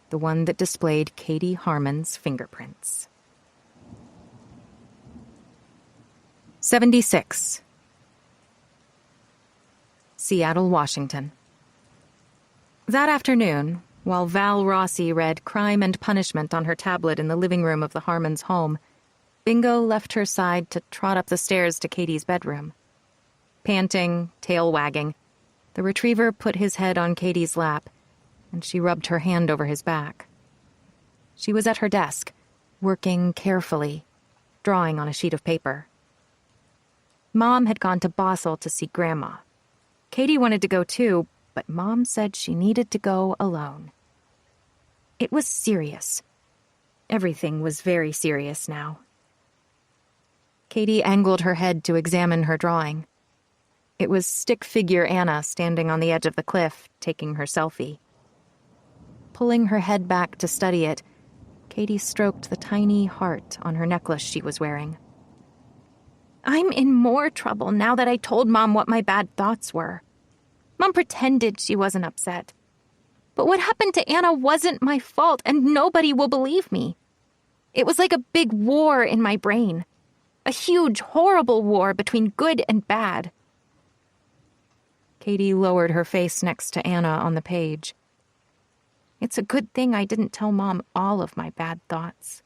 the one that displayed Katie Harmon's fingerprints. 76. Seattle, Washington. That afternoon, while Val Rossi read Crime and Punishment on her tablet in the living room of the Harmons' home, Bingo left her side to trot up the stairs to Katie's bedroom. Panting, tail wagging, the retriever put his head on Katie's lap, and she rubbed her hand over his back. She was at her desk, working carefully, drawing on a sheet of paper. Mom had gone to Bossel to see Grandma. Katie wanted to go too, but Mom said she needed to go alone. It was serious. Everything was very serious now. Katie angled her head to examine her drawing. It was stick figure Anna standing on the edge of the cliff, taking her selfie. Pulling her head back to study it, Katie stroked the tiny heart on her necklace she was wearing. I'm in more trouble now that I told Mom what my bad thoughts were. Mom pretended she wasn't upset. But what happened to Anna wasn't my fault, and nobody will believe me. It was like a big war in my brain. A huge, horrible war between good and bad. Katie lowered her face next to Anna on the page. It's a good thing I didn't tell Mom all of my bad thoughts.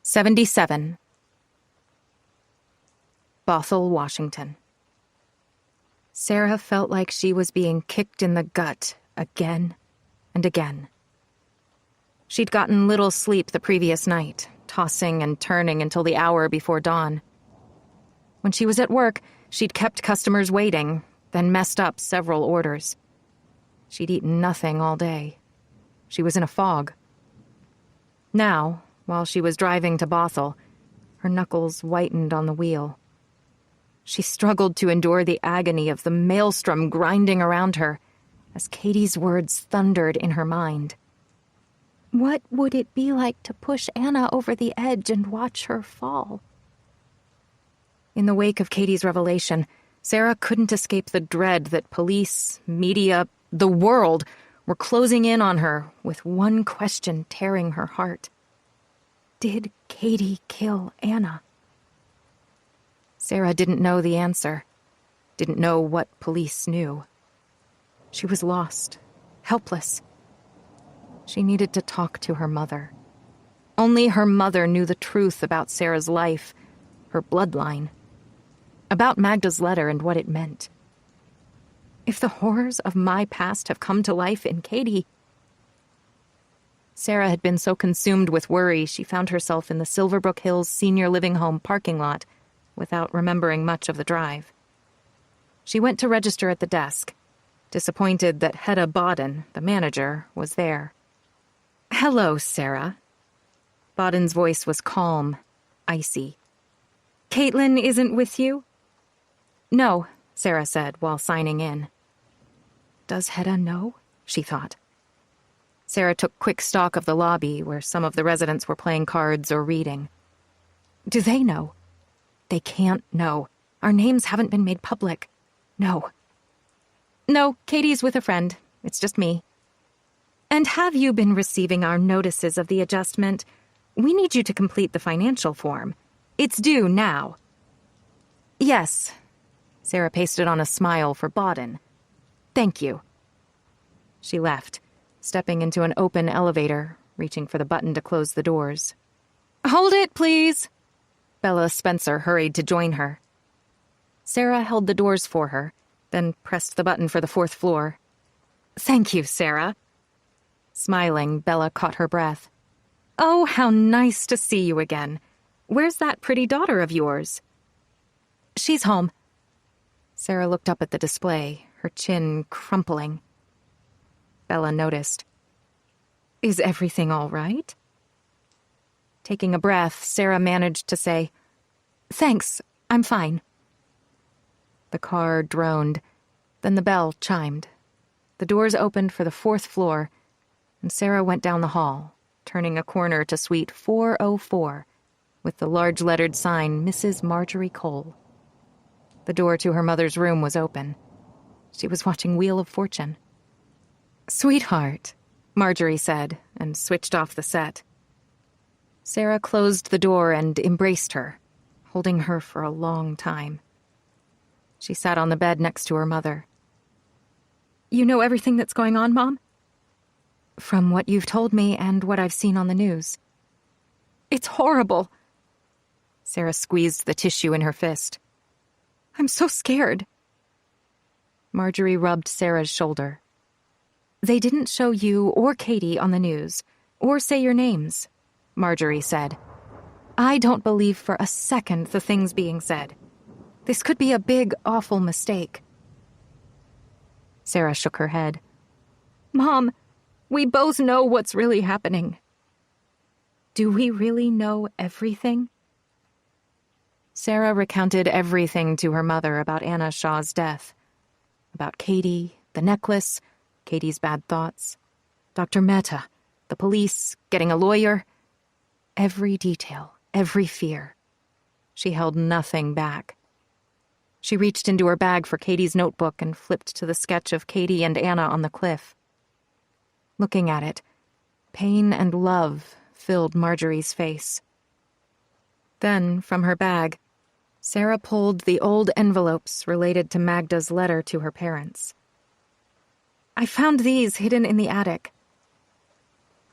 77. Bothell, Washington. Sarah felt like she was being kicked in the gut again and again. She'd gotten little sleep the previous night, tossing and turning until the hour before dawn. When she was at work, she'd kept customers waiting, then messed up several orders. She'd eaten nothing all day. She was in a fog. Now, while she was driving to Bothell, her knuckles whitened on the wheel. She struggled to endure the agony of the maelstrom grinding around her as Katie's words thundered in her mind. What would it be like to push Anna over the edge and watch her fall? In the wake of Katie's revelation, Sarah couldn't escape the dread that police, media, the world were closing in on her with one question tearing her heart. Did Katie kill Anna? Sarah didn't know the answer, didn't know what police knew. She was lost, helpless. She needed to talk to her mother. Only her mother knew the truth about Sarah's life, her bloodline, about Magda's letter and what it meant. If the horrors of my past have come to life in Katie... Sarah had been so consumed with worry she found herself in the Silverbrook Hills Senior Living Home parking lot without remembering much of the drive. She went to register at the desk, disappointed that Hedda Bodden, the manager, was there. Hello, Sarah. Bodden's voice was calm, icy. Caitlin isn't with you? No, Sarah said while signing in. Does Hedda know? She thought. Sarah took quick stock of the lobby where some of the residents were playing cards or reading. Do they know? They can't know. Our names haven't been made public. No. No, Katie's with a friend. It's just me. And have you been receiving our notices of the adjustment? We need you to complete the financial form. It's due now. Yes. Sarah pasted on a smile for Bodden. Thank you. She left, stepping into an open elevator, reaching for the button to close the doors. Hold it, please. Bella Spencer hurried to join her. Sarah held the doors for her, then pressed the button for the 4th floor. Thank you, Sarah. Smiling, Bella caught her breath. Oh, how nice to see you again. Where's that pretty daughter of yours? She's home. Sarah looked up at the display, her chin crumpling. Bella noticed. Is everything all right? Taking a breath, Sarah managed to say, Thanks, I'm fine. The car droned. Then the bell chimed. The doors opened for the 4th floor, and Sarah went down the hall, turning a corner to suite 404, with the large lettered sign, Mrs. Marjorie Cole. The door to her mother's room was open. She was watching Wheel of Fortune. Sweetheart, Marjorie said, and switched off the set. Sarah closed the door and embraced her, holding her for a long time. She sat on the bed next to her mother. You know everything that's going on, Mom? From what you've told me and what I've seen on the news. It's horrible. Sarah squeezed the tissue in her fist. I'm so scared. Marjorie rubbed Sarah's shoulder. They didn't show you or Katie on the news, or say your names, Marjorie said. I don't believe for a second the things being said. This could be a big, awful mistake. Sarah shook her head. Mom, we both know what's really happening. Do we really know everything? Sarah recounted everything to her mother about Anna Shaw's death. About Katie, the necklace, Katie's bad thoughts, Dr. Mehta, the police, getting a lawyer. Every detail, every fear. She held nothing back. She reached into her bag for Katie's notebook and flipped to the sketch of Katie and Anna on the cliff. Looking at it, pain and love filled Marjorie's face. Then, from her bag, Sarah pulled the old envelopes related to Magda's letter to her parents. I found these hidden in the attic.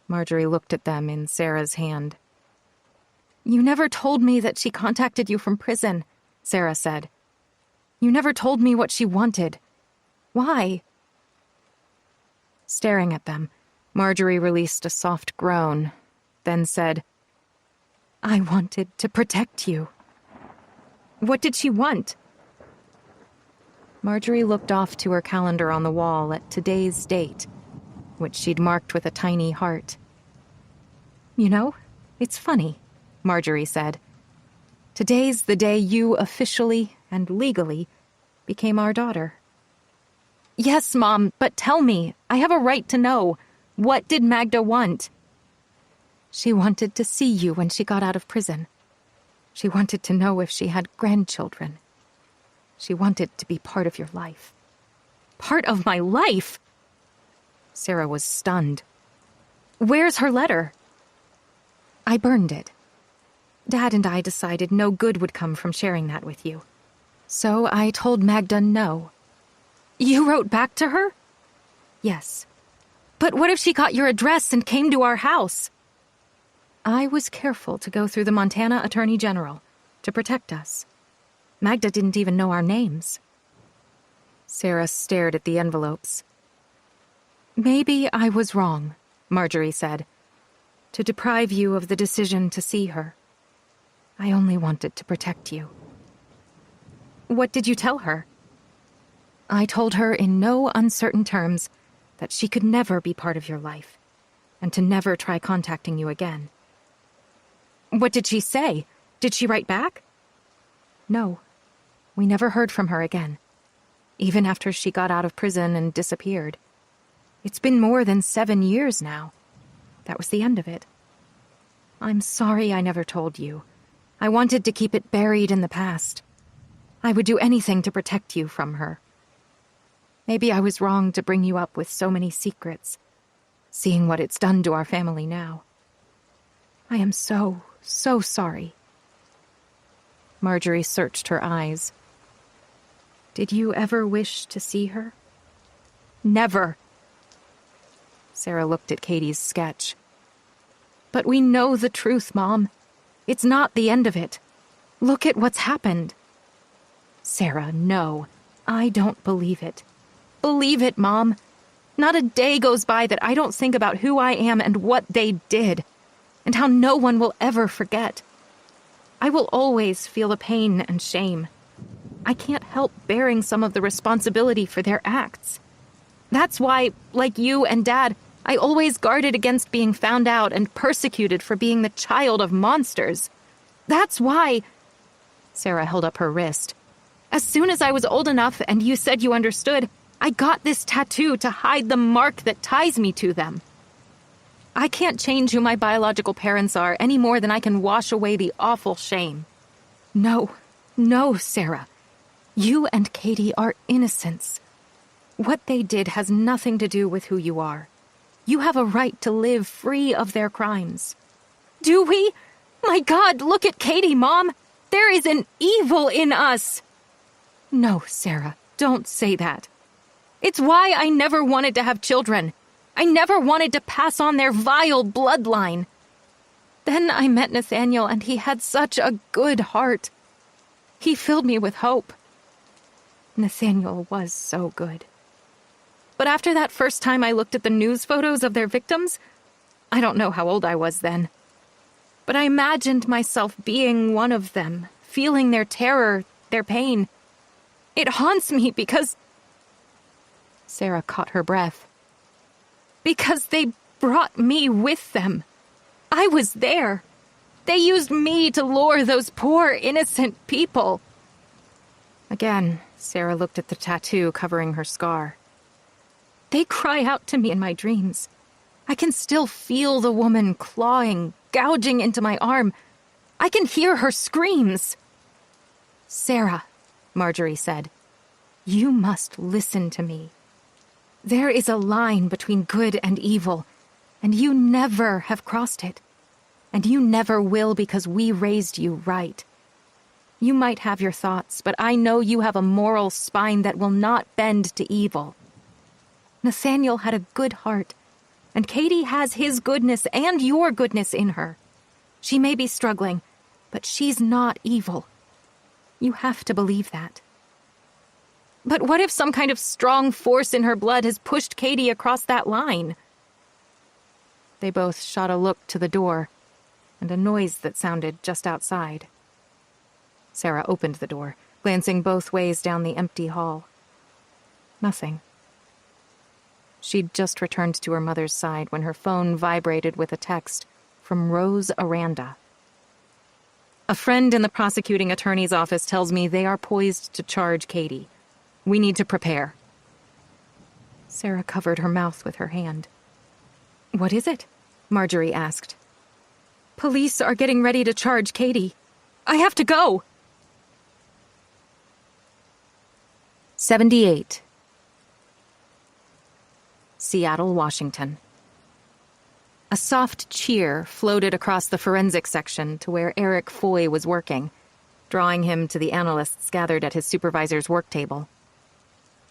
Marjorie looked at them in Sarah's hand. You never told me that she contacted you from prison, Sarah said. You never told me what she wanted. Why? Staring at them, Marjorie released a soft groan, then said, I wanted to protect you. What did she want? Marjorie looked off to her calendar on the wall at today's date, which she'd marked with a tiny heart. You know, it's funny, Marjorie said. Today's the day you officially and legally became our daughter. Yes, Mom, but tell me, I have a right to know. What did Magda want? She wanted to see you when she got out of prison. She wanted to know if she had grandchildren. She wanted to be part of your life. Part of my life? Sarah was stunned. Where's her letter? I burned it. Dad and I decided no good would come from sharing that with you. So I told Magda no. You wrote back to her? Yes. But what if she got your address and came to our house? I was careful to go through the Montana Attorney General to protect us. Magda didn't even know our names. Sarah stared at the envelopes. Maybe I was wrong, Marjorie said, to deprive you of the decision to see her. I only wanted to protect you. What did you tell her? I told her in no uncertain terms that she could never be part of your life, and to never try contacting you again. What did she say? Did she write back? No. We never heard from her again, even after she got out of prison and disappeared. It's been more than 7 years now. That was the end of it. I'm sorry I never told you. I wanted to keep it buried in the past. I would do anything to protect you from her. Maybe I was wrong to bring you up with so many secrets, seeing what it's done to our family now. I am so sorry. Marjorie searched her eyes. Did you ever wish to see her? Never. Sarah looked at Katie's sketch. But we know the truth, Mom. It's not the end of it. Look at what's happened. Sarah, no. I don't believe it. Believe it, Mom. Not a day goes by that I don't think about who I am and what they did, and how no one will ever forget. I will always feel the pain and shame. I can't help bearing some of the responsibility for their acts. That's why, like you and Dad, I always guarded against being found out and persecuted for being the child of monsters. That's why... Sarah held up her wrist. As soon as I was old enough and you said you understood, I got this tattoo to hide the mark that ties me to them. I can't change who my biological parents are any more than I can wash away the awful shame. No, Sarah. You and Katie are innocents. What they did has nothing to do with who you are. You have a right to live free of their crimes. Do we? My God, look at Katie, Mom! There is an evil in us! No, Sarah, don't say that. It's why I never wanted to have children. I never wanted to pass on their vile bloodline. Then I met Nathaniel, and he had such a good heart. He filled me with hope. Nathaniel was so good. But after that first time I looked at the news photos of their victims, I don't know how old I was then, but I imagined myself being one of them, feeling their terror, their pain. It haunts me because... Sarah caught her breath. Because they brought me with them. I was there. They used me to lure those poor, innocent people. Again, Sarah looked at the tattoo covering her scar. They cry out to me in my dreams. I can still feel the woman clawing, gouging into my arm. I can hear her screams. Sarah, Marjorie said, you must listen to me. There is a line between good and evil, and you never have crossed it. And you never will because we raised you right. You might have your thoughts, but I know you have a moral spine that will not bend to evil. Nathaniel had a good heart, and Katie has his goodness and your goodness in her. She may be struggling, but she's not evil. You have to believe that. But what if some kind of strong force in her blood has pushed Katie across that line? They both shot a look to the door, and a noise that sounded just outside. Sarah opened the door, glancing both ways down the empty hall. Nothing. She'd just returned to her mother's side when her phone vibrated with a text from Rose Aranda. A friend in the prosecuting attorney's office tells me they are poised to charge Katie. We need to prepare. Sarah covered her mouth with her hand. What is it? Marjorie asked. Police are getting ready to charge Katie. I have to go! 78. Seattle, Washington. A soft cheer floated across the forensics section to where Eric Foy was working, drawing him to the analysts gathered at his supervisor's work table.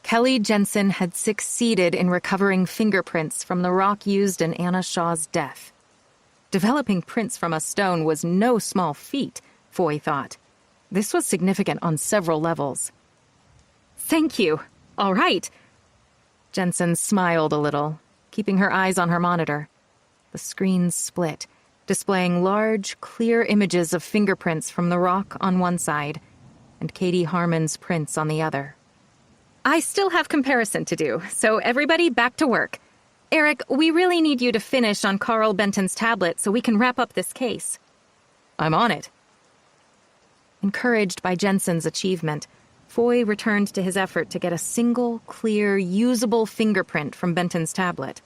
Kelly Jensen had succeeded in recovering fingerprints from the rock used in Anna Shaw's death. Developing prints from a stone was no small feat, Foy thought. This was significant on several levels. Thank you. All right. Jensen smiled a little, keeping her eyes on her monitor. The screen split, displaying large, clear images of fingerprints from the rock on one side and Katie Harmon's prints on the other. I still have comparison to do, so everybody back to work. Eric, we really need you to finish on Carl Benton's tablet so we can wrap up this case. I'm on it. Encouraged by Jensen's achievement, Foy returned to his effort to get a single, clear, usable fingerprint from Benton's tablet.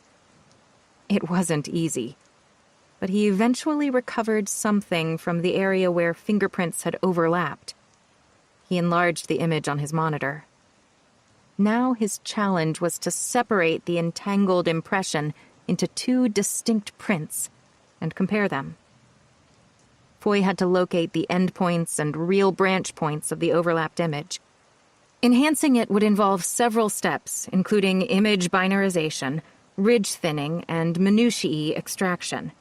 It wasn't easy, but he eventually recovered something from the area where fingerprints had overlapped. He enlarged the image on his monitor. Now his challenge was to separate the entangled impression into two distinct prints and compare them. Foy had to locate the endpoints and real branch points of the overlapped image. Enhancing it would involve several steps, including image binarization, ridge thinning, and minutiae extraction.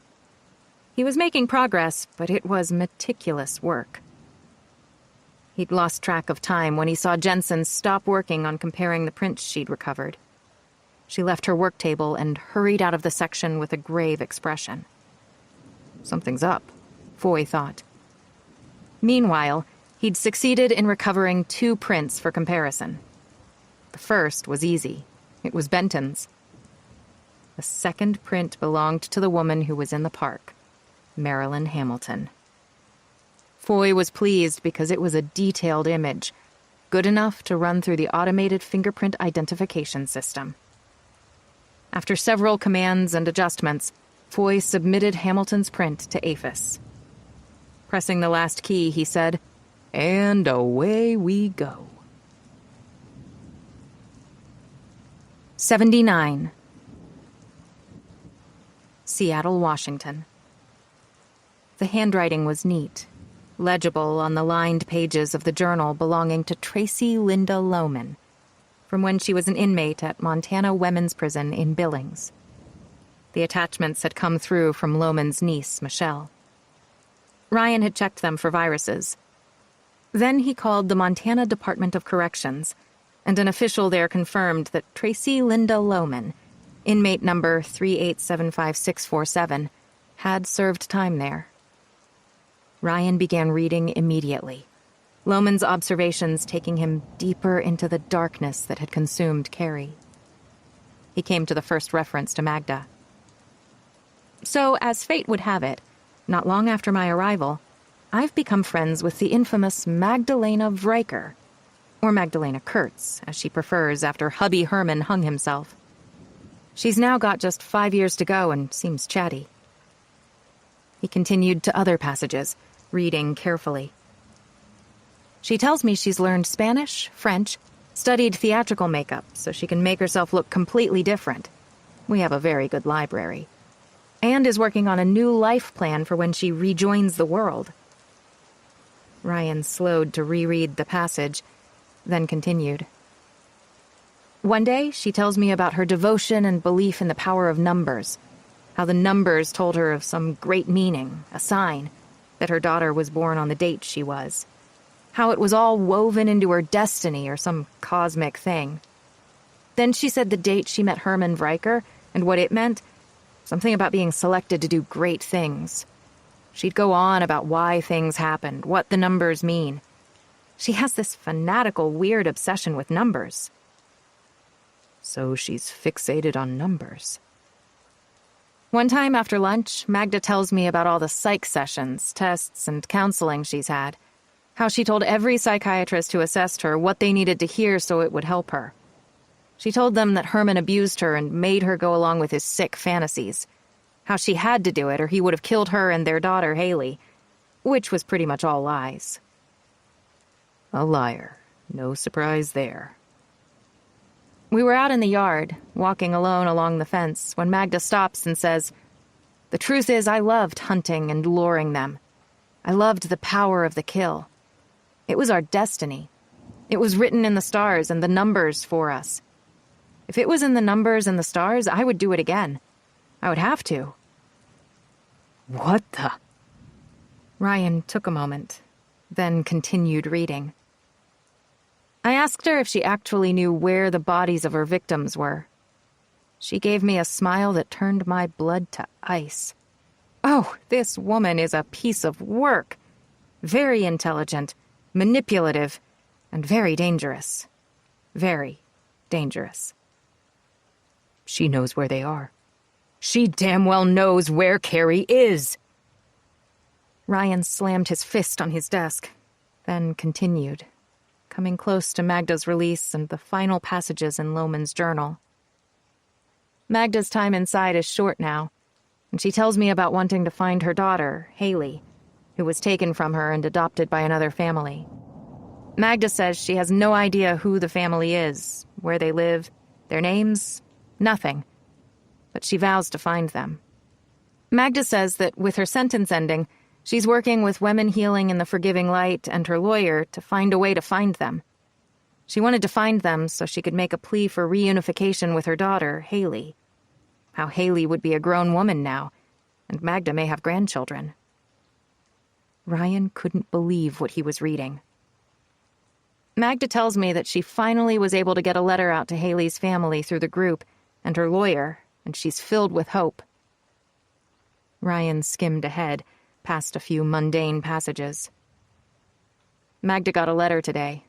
He was making progress, but it was meticulous work. He'd lost track of time when he saw Jensen stop working on comparing the prints she'd recovered. She left her work table and hurried out of the section with a grave expression. Something's up, Foy thought. Meanwhile, he'd succeeded in recovering 2 prints for comparison. The first was easy. It was Benton's. The second print belonged to the woman who was in the park, Marilyn Hamilton. Foy was pleased because it was a detailed image, good enough to run through the automated fingerprint identification system. After several commands and adjustments, Foy submitted Hamilton's print to APHIS. Pressing the last key, he said, "And away we go." 79. Seattle, Washington. The handwriting was neat, legible on the lined pages of the journal belonging to Tracy Linda Lohman, from when she was an inmate at Montana Women's Prison in Billings. The attachments had come through from Lohman's niece, Michelle. Ryan had checked them for viruses. Then he called the Montana Department of Corrections, and an official there confirmed that Tracy Linda Lohman, inmate number 3875647, had served time there. Ryan began reading immediately, Lohman's observations taking him deeper into the darkness that had consumed Carrie. He came to the first reference to Magda. So, as fate would have it, not long after my arrival, I've become friends with the infamous Magdalena Vriker, or Magdalena Kurtz, as she prefers after hubby Herman hung himself. She's now got just 5 years to go and seems chatty. He continued to other passages, reading carefully. She tells me she's learned Spanish, French, studied theatrical makeup so she can make herself look completely different. We have a very good library. And is working on a new life plan for when she rejoins the world. Ryan slowed to reread the passage, then continued. One day, she tells me about her devotion and belief in the power of numbers, how the numbers told her of some great meaning, a sign, that her daughter was born on the date she was, how it was all woven into her destiny or some cosmic thing. Then she said the date she met Herman Vriker and what it meant, something about being selected to do great things. She'd go on about why things happened, what the numbers mean. She has this fanatical, weird obsession with numbers. So she's fixated on numbers. One time after lunch, Magda tells me about all the psych sessions, tests, and counseling she's had. How she told every psychiatrist who assessed her what they needed to hear so it would help her. She told them that Herman abused her and made her go along with his sick fantasies. How she had to do it or he would have killed her and their daughter, Haley, which was pretty much all lies. A liar. No surprise there. We were out in the yard, walking alone along the fence, when Magda stops and says, "The truth is, I loved hunting and luring them. I loved the power of the kill. It was our destiny. It was written in the stars and the numbers for us. If it was in the numbers and the stars, I would do it again. I would have to." What the? Ryan took a moment, then continued reading. I asked her if she actually knew where the bodies of her victims were. She gave me a smile that turned my blood to ice. Oh, this woman is a piece of work. Very intelligent, manipulative, and very dangerous. Very dangerous. She knows where they are. She damn well knows where Carrie is. Ryan slammed his fist on his desk, then continued, coming close to Magda's release and the final passages in Lohman's journal. Magda's time inside is short now, and she tells me about wanting to find her daughter, Haley, who was taken from her and adopted by another family. Magda says she has no idea who the family is, where they live, their names, nothing. But she vows to find them. Magda says that with her sentence ending, she's working with Women Healing in the Forgiving Light and her lawyer to find a way to find them. She wanted to find them so she could make a plea for reunification with her daughter, Haley. How Haley would be a grown woman now, and Magda may have grandchildren. Ryan couldn't believe what he was reading. Magda tells me that she finally was able to get a letter out to Haley's family through the group and her lawyer, and she's filled with hope. Ryan skimmed ahead, past a few mundane passages. Magda got a letter today.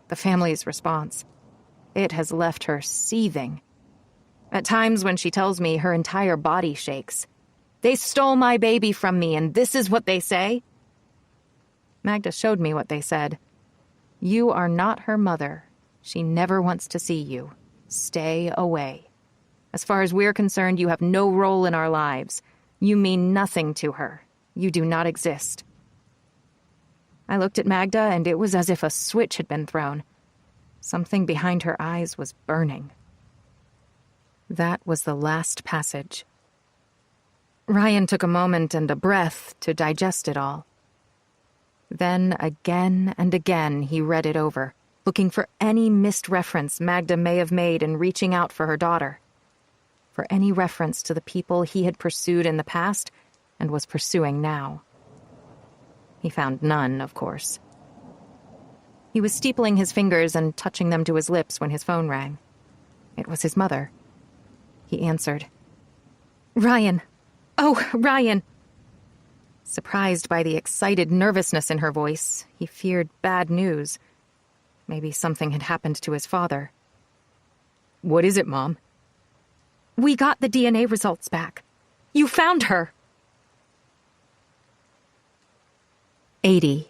The family's response. It has left her seething. At times when she tells me, her entire body shakes. They stole my baby from me, and this is what they say? Magda showed me what they said. You are not her mother. She never wants to see you. Stay away. As far as we're concerned, you have no role in our lives. You mean nothing to her. You do not exist. I looked at Magda, and it was as if a switch had been thrown. Something behind her eyes was burning. That was the last passage. Ryan took a moment and a breath to digest it all. Then, again and again, he read it over, looking for any missed reference Magda may have made in reaching out for her daughter. For any reference to the people he had pursued in the past and was pursuing now. He found none, of course. He was steepling his fingers and touching them to his lips when his phone rang. It was his mother. He answered. Ryan! Oh, Ryan! Surprised by the excited nervousness in her voice, he feared bad news. Maybe something had happened to his father. What is it, Mom? We got the DNA results back. You found her! 80.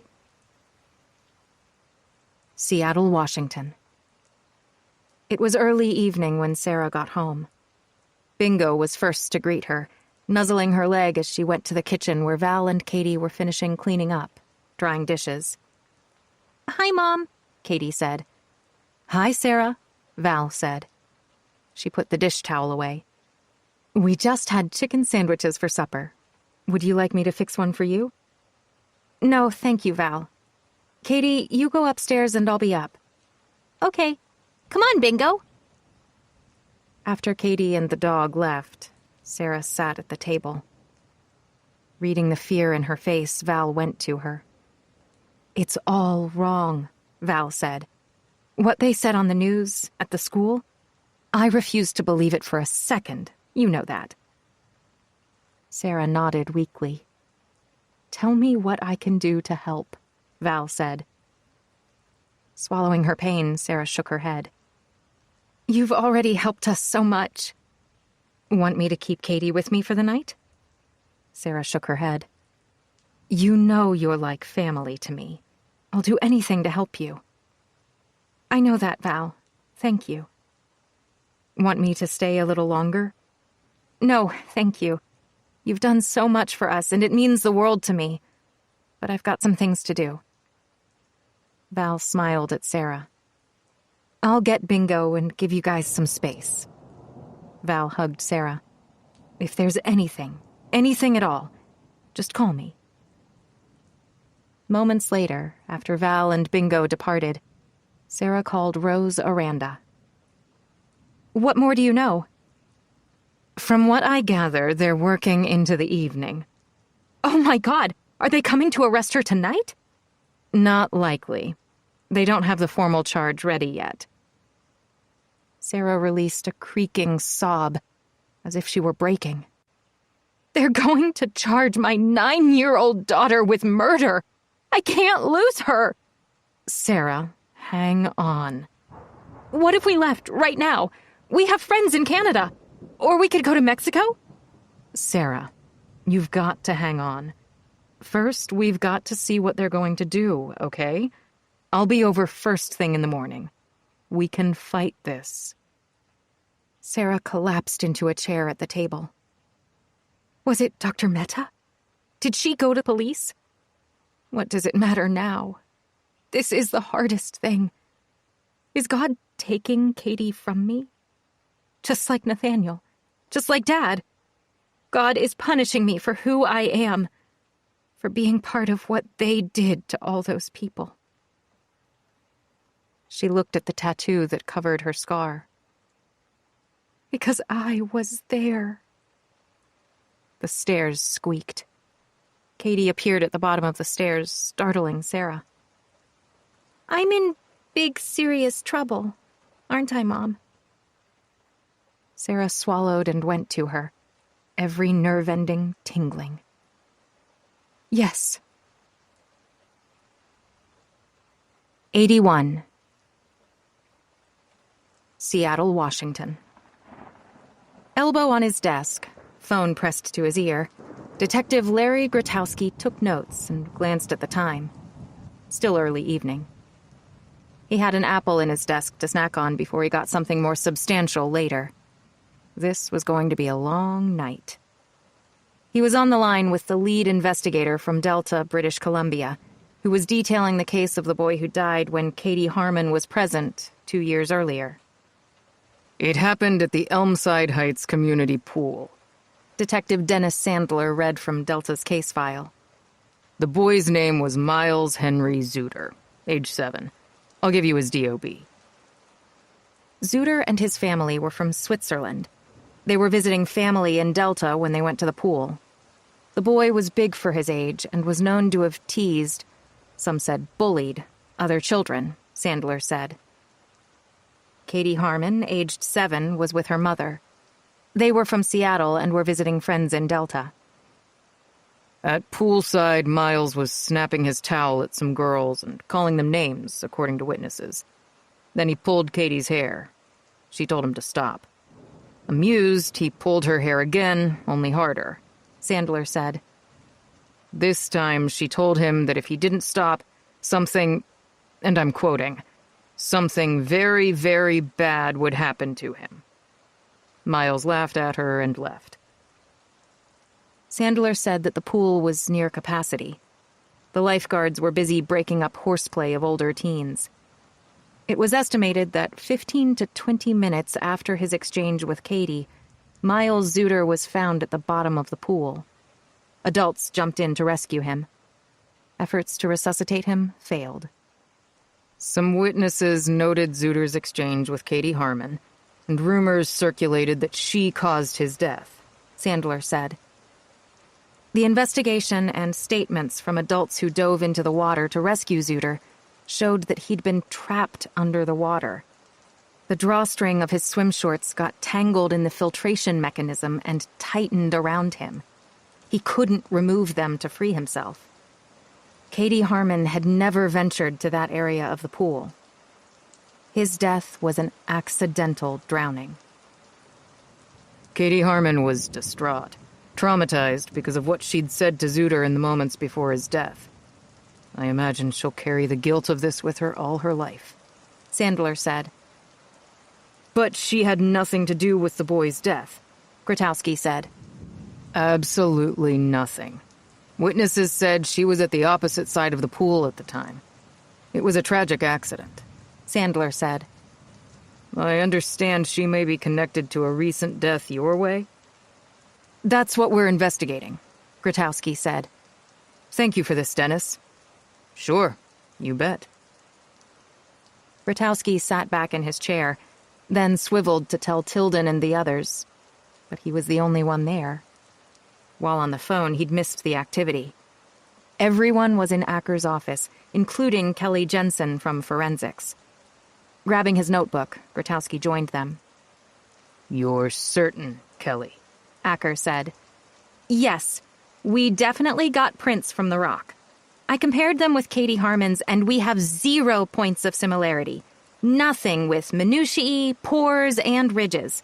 Seattle, Washington. It was early evening when Sarah got home. Bingo was first to greet her, nuzzling her leg as she went to the kitchen where Val and Katie were finishing cleaning up, drying dishes. Hi, Mom, Katie said. Hi, Sarah, Val said. She put the dish towel away. We just had chicken sandwiches for supper. Would you like me to fix one for you? No, thank you, Val. Katie, you go upstairs and I'll be up. Okay. Come on, Bingo. After Katie and the dog left, Sarah sat at the table. Reading the fear in her face, Val went to her. It's all wrong, Val said. What they said on the news, at the school, I refused to believe it for a second. You know that. Sarah nodded weakly. Tell me what I can do to help, Val said. Swallowing her pain, Sarah shook her head. You've already helped us so much. Want me to keep Katie with me for the night? Sarah shook her head. You know you're like family to me. I'll do anything to help you. I know that, Val. Thank you. Want me to stay a little longer? No, thank you. You've done so much for us, and it means the world to me. But I've got some things to do. Val smiled at Sarah. I'll get Bingo and give you guys some space. Val hugged Sarah. If there's anything at all, just call me. Moments later, after Val and Bingo departed, Sarah called Rose Aranda. What more do you know? From what I gather, they're working into the evening. Oh my God! Are they coming to arrest her tonight? Not likely. They don't have the formal charge ready yet. Sarah released a creaking sob, as if she were breaking. They're going to charge my 9-year-old daughter with murder! I can't lose her! Sarah, hang on. What if we left right now? We have friends in Canada. Or we could go to Mexico? Sarah, you've got to hang on. First, we've got to see what they're going to do, okay? I'll be over first thing in the morning. We can fight this. Sarah collapsed into a chair at the table. Was it Dr. Mehta? Did she go to police? What does it matter now? This is the hardest thing. Is God taking Katie from me? Just like Nathaniel. Just like Dad. God is punishing me for who I am. For being part of what they did to all those people. She looked at the tattoo that covered her scar. Because I was there. The stairs squeaked. Katie appeared at the bottom of the stairs, startling Sarah. I'm in big, serious trouble, aren't I, Mom? Sarah swallowed and went to her, every nerve ending tingling. Yes. 81. Seattle, Washington. Elbow on his desk, phone pressed to his ear, Detective Larry Grotowski took notes and glanced at the time. Still early evening. He had an apple in his desk to snack on before he got something more substantial later. This was going to be a long night. He was on the line with the lead investigator from Delta, British Columbia, who was detailing the case of the boy who died when Katie Harmon was present 2 years earlier. It happened at the Elmside Heights Community Pool. Detective Dennis Sandler read from Delta's case file. The boy's name was Miles Henry Zuter, age 7. I'll give you his DOB. Zuter and his family were from Switzerland. They were visiting family in Delta when they went to the pool. The boy was big for his age and was known to have teased, some said bullied, other children, Sandler said. Katie Harmon, aged 7, was with her mother. They were from Seattle and were visiting friends in Delta. At poolside, Miles was snapping his towel at some girls and calling them names, according to witnesses. Then he pulled Katie's hair. She told him to stop. Amused, he pulled her hair again, only harder, Sandler said. This time, she told him that if he didn't stop, something, and I'm quoting, something very, very bad would happen to him. Miles laughed at her and left. Sandler said that the pool was near capacity. The lifeguards were busy breaking up horseplay of older teens. It was estimated that 15 to 20 minutes after his exchange with Katie, Miles Zuter was found at the bottom of the pool. Adults jumped in to rescue him. Efforts to resuscitate him failed. Some witnesses noted Zuter's exchange with Katie Harmon, and rumors circulated that she caused his death, Sandler said. The investigation and statements from adults who dove into the water to rescue Zuter showed that he'd been trapped under the water. The drawstring of his swim shorts got tangled in the filtration mechanism and tightened around him. He couldn't remove them to free himself. Katie Harmon had never ventured to that area of the pool. His death was an accidental drowning. Katie Harmon was distraught, traumatized because of what she'd said to Zuter in the moments before his death. I imagine she'll carry the guilt of this with her all her life, Sandler said. But she had nothing to do with the boy's death, Grotowski said. Absolutely nothing. Witnesses said she was at the opposite side of the pool at the time. It was a tragic accident, Sandler said. I understand she may be connected to a recent death your way? That's what we're investigating, Grotowski said. Thank you for this, Dennis. Sure, you bet. Grotowski sat back in his chair, then swiveled to tell Tilden and the others. But he was the only one there. While on the phone, he'd missed the activity. Everyone was in Acker's office, including Kelly Jensen from Forensics. Grabbing his notebook, Grotowski joined them. You're certain, Kelly? Acker said. Yes, we definitely got prints from the rock. I compared them with Katie Harmon's, and we have 0 points of similarity. Nothing with minutiae, pores, and ridges.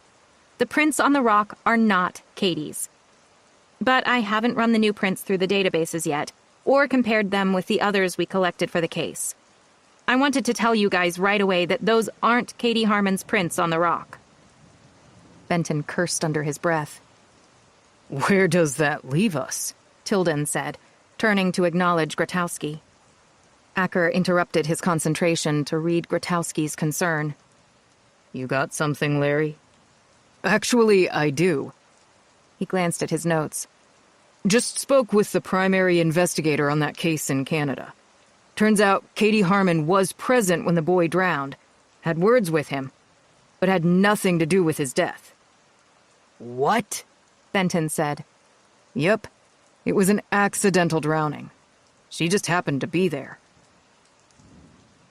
The prints on the rock are not Katie's. But I haven't run the new prints through the databases yet, or compared them with the others we collected for the case. I wanted to tell you guys right away that those aren't Katie Harmon's prints on the rock. Benton cursed under his breath. Where does that leave us? Tilden said, turning to acknowledge Grotowski. Acker interrupted his concentration to read Grotowski's concern. You got something, Larry? Actually, I do. He glanced at his notes. Just spoke with the primary investigator on that case in Canada. Turns out Katie Harmon was present when the boy drowned, had words with him, but had nothing to do with his death. What? Benton said. Yep, it was an accidental drowning. She just happened to be there.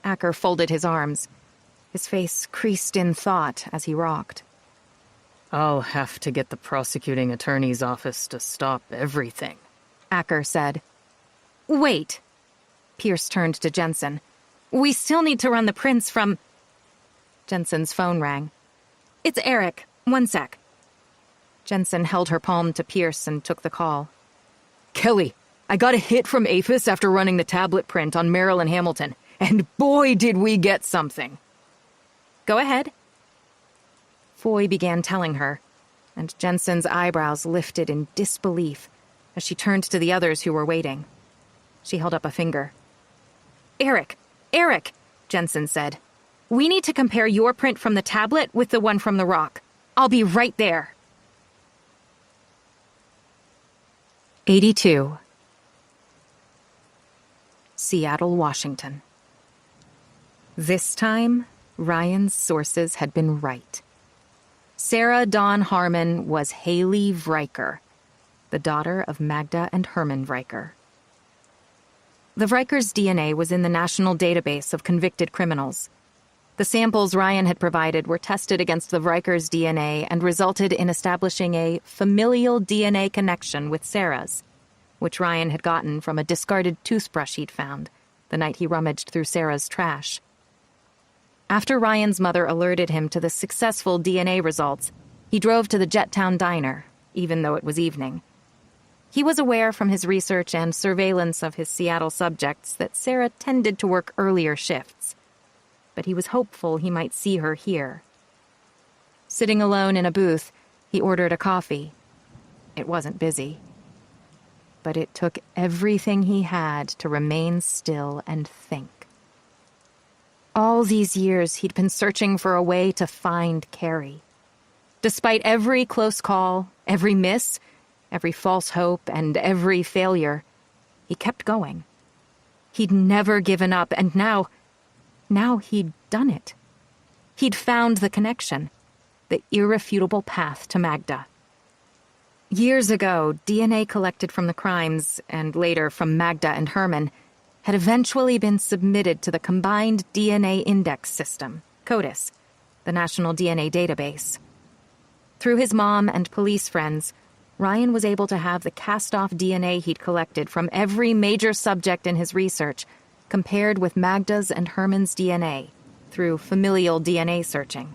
Acker folded his arms. His face creased in thought as he rocked. I'll have to get the prosecuting attorney's office to stop everything, Acker said. Wait. Pierce turned to Jensen. We still need to run the prints from... Jensen's phone rang. It's Eric. 1 sec. Jensen held her palm to Pierce and took the call. Kelly, I got a hit from APHIS after running the tablet print on Merrill and Hamilton, and boy did we get something. Go ahead. Foy began telling her, and Jensen's eyebrows lifted in disbelief as she turned to the others who were waiting. She held up a finger. Eric, Jensen said. We need to compare your print from the tablet with the one from the rock. I'll be right there. 82. Seattle, Washington. This time, Ryan's sources had been right. Sarah Dawn Harmon was Haley Vriker, the daughter of Magda and Herman Vriker. The Vrikers' DNA was in the national database of convicted criminals. The samples Ryan had provided were tested against the Vrikers' DNA and resulted in establishing a familial DNA connection with Sarah's, which Ryan had gotten from a discarded toothbrush he'd found the night he rummaged through Sarah's trash. After Ryan's mother alerted him to the successful DNA results, he drove to the Jettown Diner, even though it was evening. He was aware from his research and surveillance of his Seattle subjects that Sarah tended to work earlier shifts, but he was hopeful he might see her here. Sitting alone in a booth, he ordered a coffee. It wasn't busy, but it took everything he had to remain still and think. All these years, he'd been searching for a way to find Carrie. Despite every close call, every miss, every false hope, and every failure, he kept going. He'd never given up, and now he'd done it. He'd found the connection, the irrefutable path to Magda. Years ago, DNA collected from the crimes, and later from Magda and Herman, had eventually been submitted to the Combined DNA Index System, CODIS, the national DNA database. Through his mom and police friends, Ryan was able to have the cast-off DNA he'd collected from every major subject in his research compared with Magda's and Herman's DNA through familial DNA searching.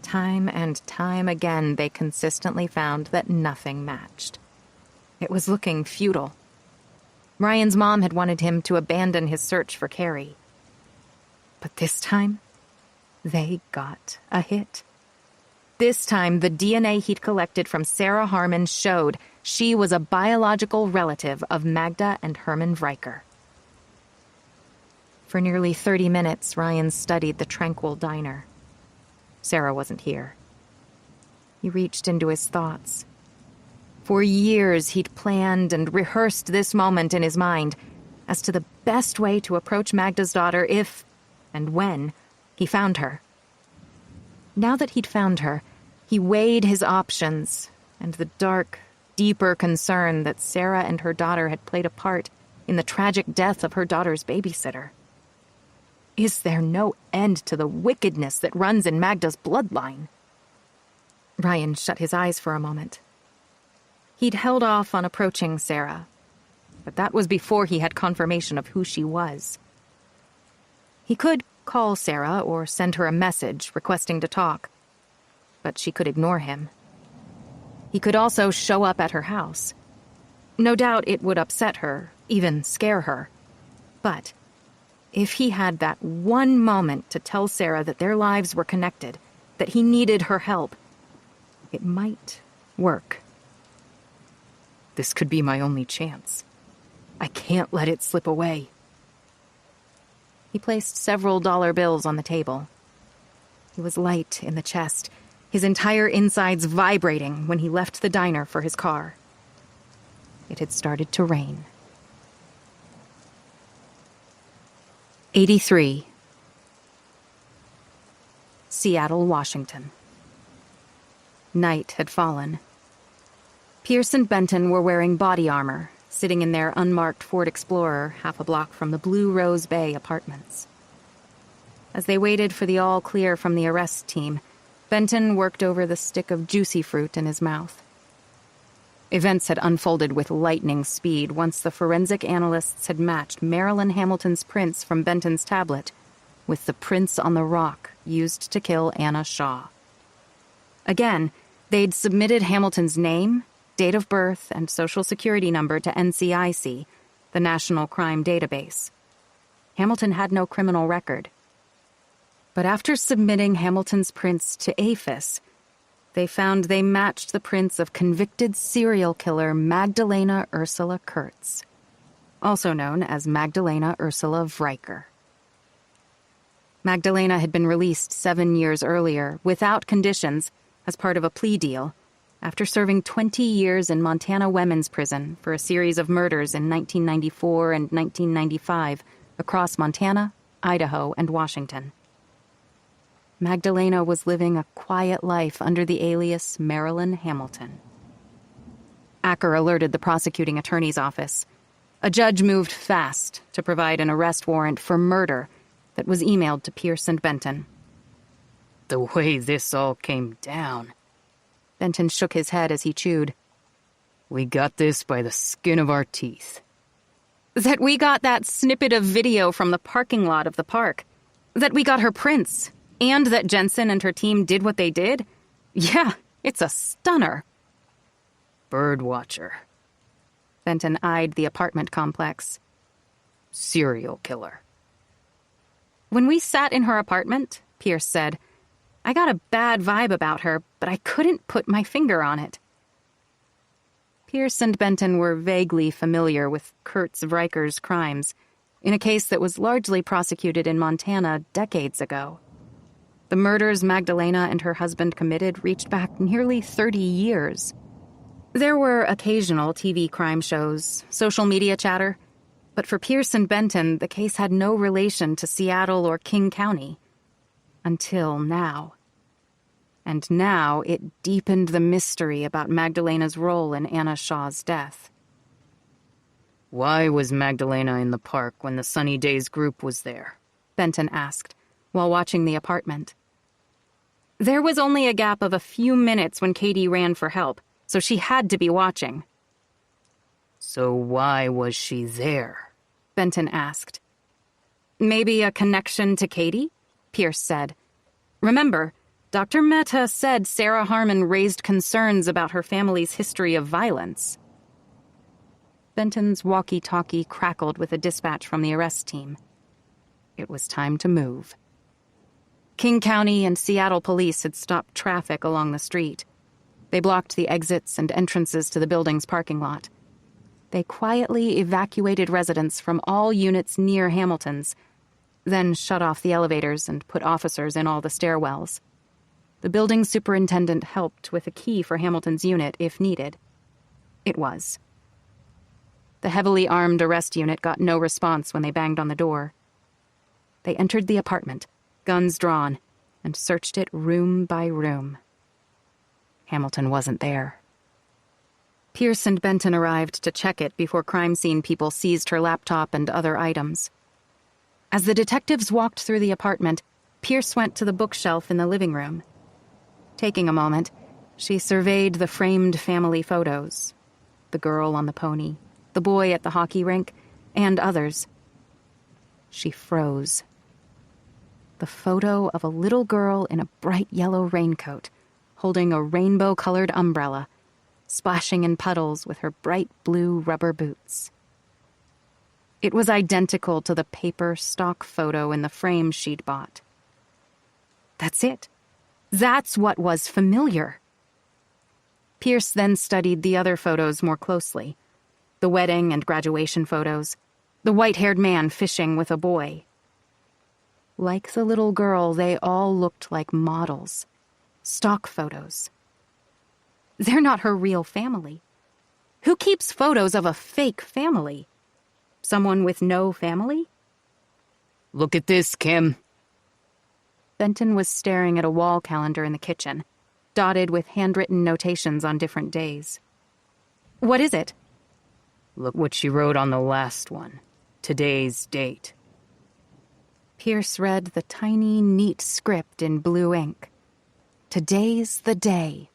Time and time again, they consistently found that nothing matched. It was looking futile. Ryan's mom had wanted him to abandon his search for Carrie. But this time, they got a hit. This time, the DNA he'd collected from Sarah Harmon showed she was a biological relative of Magda and Herman Vriker. For nearly 30 minutes, Ryan studied the tranquil diner. Sarah wasn't here. He reached into his thoughts. For years, he'd planned and rehearsed this moment in his mind as to the best way to approach Magda's daughter if, and when, he found her. Now that he'd found her, he weighed his options and the dark, deeper concern that Sarah and her daughter had played a part in the tragic death of her daughter's babysitter. Is there no end to the wickedness that runs in Magda's bloodline? Ryan shut his eyes for a moment. He'd held off on approaching Sarah, but that was before he had confirmation of who she was. He could call Sarah or send her a message requesting to talk, but she could ignore him. He could also show up at her house. No doubt it would upset her, even scare her. But if he had that one moment to tell Sarah that their lives were connected, that he needed her help, it might work. This could be my only chance. I can't let it slip away. He placed several dollar bills on the table. He was light in the chest, his entire insides vibrating when he left the diner for his car. It had started to rain. 83. Seattle, Washington. Night had fallen. Pierce and Benton were wearing body armor, sitting in their unmarked Ford Explorer half a block from the Blue Rose Bay apartments. As they waited for the all-clear from the arrest team, Benton worked over the stick of juicy fruit in his mouth. Events had unfolded with lightning speed once the forensic analysts had matched Marilyn Hamilton's prints from Benton's tablet with the prints on the rock used to kill Anna Shaw. Again, they'd submitted Hamilton's name, date of birth, and social security number to NCIC, the National Crime Database. Hamilton had no criminal record. But after submitting Hamilton's prints to APHIS, they found they matched the prints of convicted serial killer Magdalena Ursula Kurtz, also known as Magdalena Ursula Vriker. Magdalena had been released 7 years earlier, without conditions, as part of a plea deal, after serving 20 years in Montana Women's Prison for a series of murders in 1994 and 1995 across Montana, Idaho, and Washington. Magdalena was living a quiet life under the alias Marilyn Hamilton. Acker alerted the prosecuting attorney's office. A judge moved fast to provide an arrest warrant for murder that was emailed to Pierce and Benton. The way this all came down. Benton shook his head as he chewed. We got this by the skin of our teeth. That we got that snippet of video from the parking lot of the park. That we got her prints. And that Jensen and her team did what they did? Yeah, it's a stunner. Birdwatcher. Benton eyed the apartment complex. Serial killer. When we sat in her apartment, Pierce said, I got a bad vibe about her, but I couldn't put my finger on it. Pierce and Benton were vaguely familiar with Kurtz Vriker's crimes, in a case that was largely prosecuted in Montana decades ago. The murders Magdalena and her husband committed reached back nearly 30 years. There were occasional TV crime shows, social media chatter, but for Pierce and Benton, the case had no relation to Seattle or King County. Until now. And now it deepened the mystery about Magdalena's role in Anna Shaw's death. Why was Magdalena in the park when the Sunny Days group was there? Benton asked, while watching the apartment. There was only a gap of a few minutes when Katie ran for help, so she had to be watching. So why was she there? Benton asked. Maybe a connection to Katie? Pierce said. Remember, Dr. Mehta said Sarah Harmon raised concerns about her family's history of violence. Benton's walkie-talkie crackled with a dispatch from the arrest team. It was time to move. King County and Seattle police had stopped traffic along the street. They blocked the exits and entrances to the building's parking lot. They quietly evacuated residents from all units near Hamilton's, then shut off the elevators and put officers in all the stairwells. The building superintendent helped with a key for Hamilton's unit if needed. It was. The heavily armed arrest unit got no response when they banged on the door. They entered the apartment, guns drawn, and searched it room by room. Hamilton wasn't there. Pierce and Benton arrived to check it before crime scene people seized her laptop and other items. As the detectives walked through the apartment, Pierce went to the bookshelf in the living room. Taking a moment, she surveyed the framed family photos. The girl on the pony, the boy at the hockey rink, and others. She froze. The photo of a little girl in a bright yellow raincoat, holding a rainbow-colored umbrella, splashing in puddles with her bright blue rubber boots. It was identical to the paper stock photo in the frame she'd bought. That's it. That's what was familiar. Pierce then studied the other photos more closely. The wedding and graduation photos. The white-haired man fishing with a boy. Like the little girl, they all looked like models. Stock photos. They're not her real family. Who keeps photos of a fake family? Someone with no family? Look at this, Kim. Benton was staring at a wall calendar in the kitchen, dotted with handwritten notations on different days. What is it? Look what she wrote on the last one. Today's date. Pierce read the tiny, neat script in blue ink. Today's the day.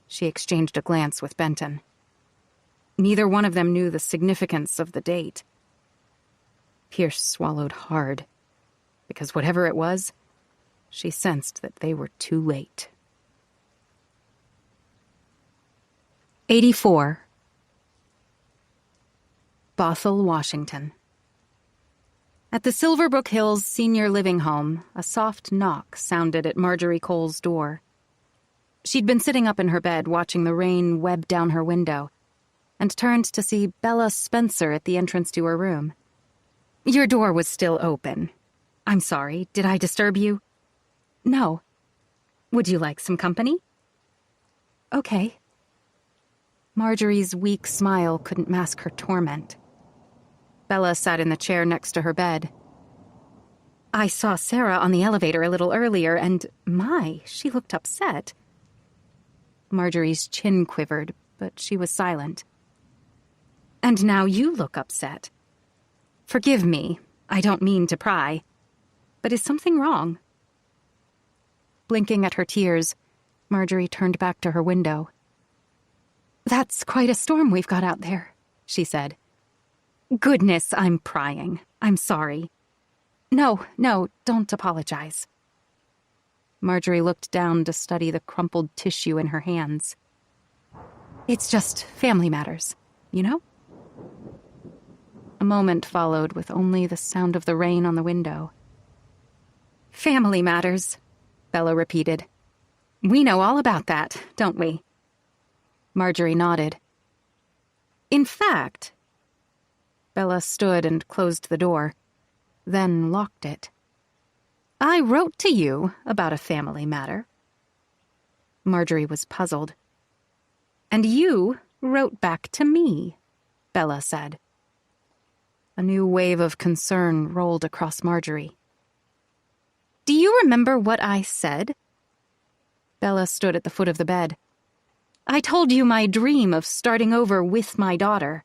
She exchanged a glance with Benton. Neither one of them knew the significance of the date. Pierce swallowed hard, because whatever it was, she sensed that they were too late. 84. Bothell, Washington. At the Silverbrook Hills Senior Living Home, a soft knock sounded at Marjorie Cole's door. She'd been sitting up in her bed watching the rain web down her window, and turned to see Bella Spencer at the entrance to her room. "Your door was still open. I'm sorry, did I disturb you?" "No. Would you like some company?" "Okay." Marjorie's weak smile couldn't mask her torment. Bella sat in the chair next to her bed. "I saw Sarah on the elevator a little earlier, and she looked upset." Marjorie's chin quivered, but she was silent. "And now you look upset. Forgive me, I don't mean to pry, but is something wrong?" Blinking at her tears, Marjorie turned back to her window. "That's quite a storm we've got out there," she said. "Goodness, I'm prying. I'm sorry." No, don't apologize." Marjorie looked down to study the crumpled tissue in her hands. "It's just family matters, you know?" A moment followed with only the sound of the rain on the window. "Family matters," Bella repeated. "We know all about that, don't we?" Marjorie nodded. "In fact..." Bella stood and closed the door, then locked it. "I wrote to you about a family matter." Marjorie was puzzled. "And you wrote back to me," Bella said. A new wave of concern rolled across Marjorie. "Do you remember what I said?" Bella stood at the foot of the bed. "I told you my dream of starting over with my daughter.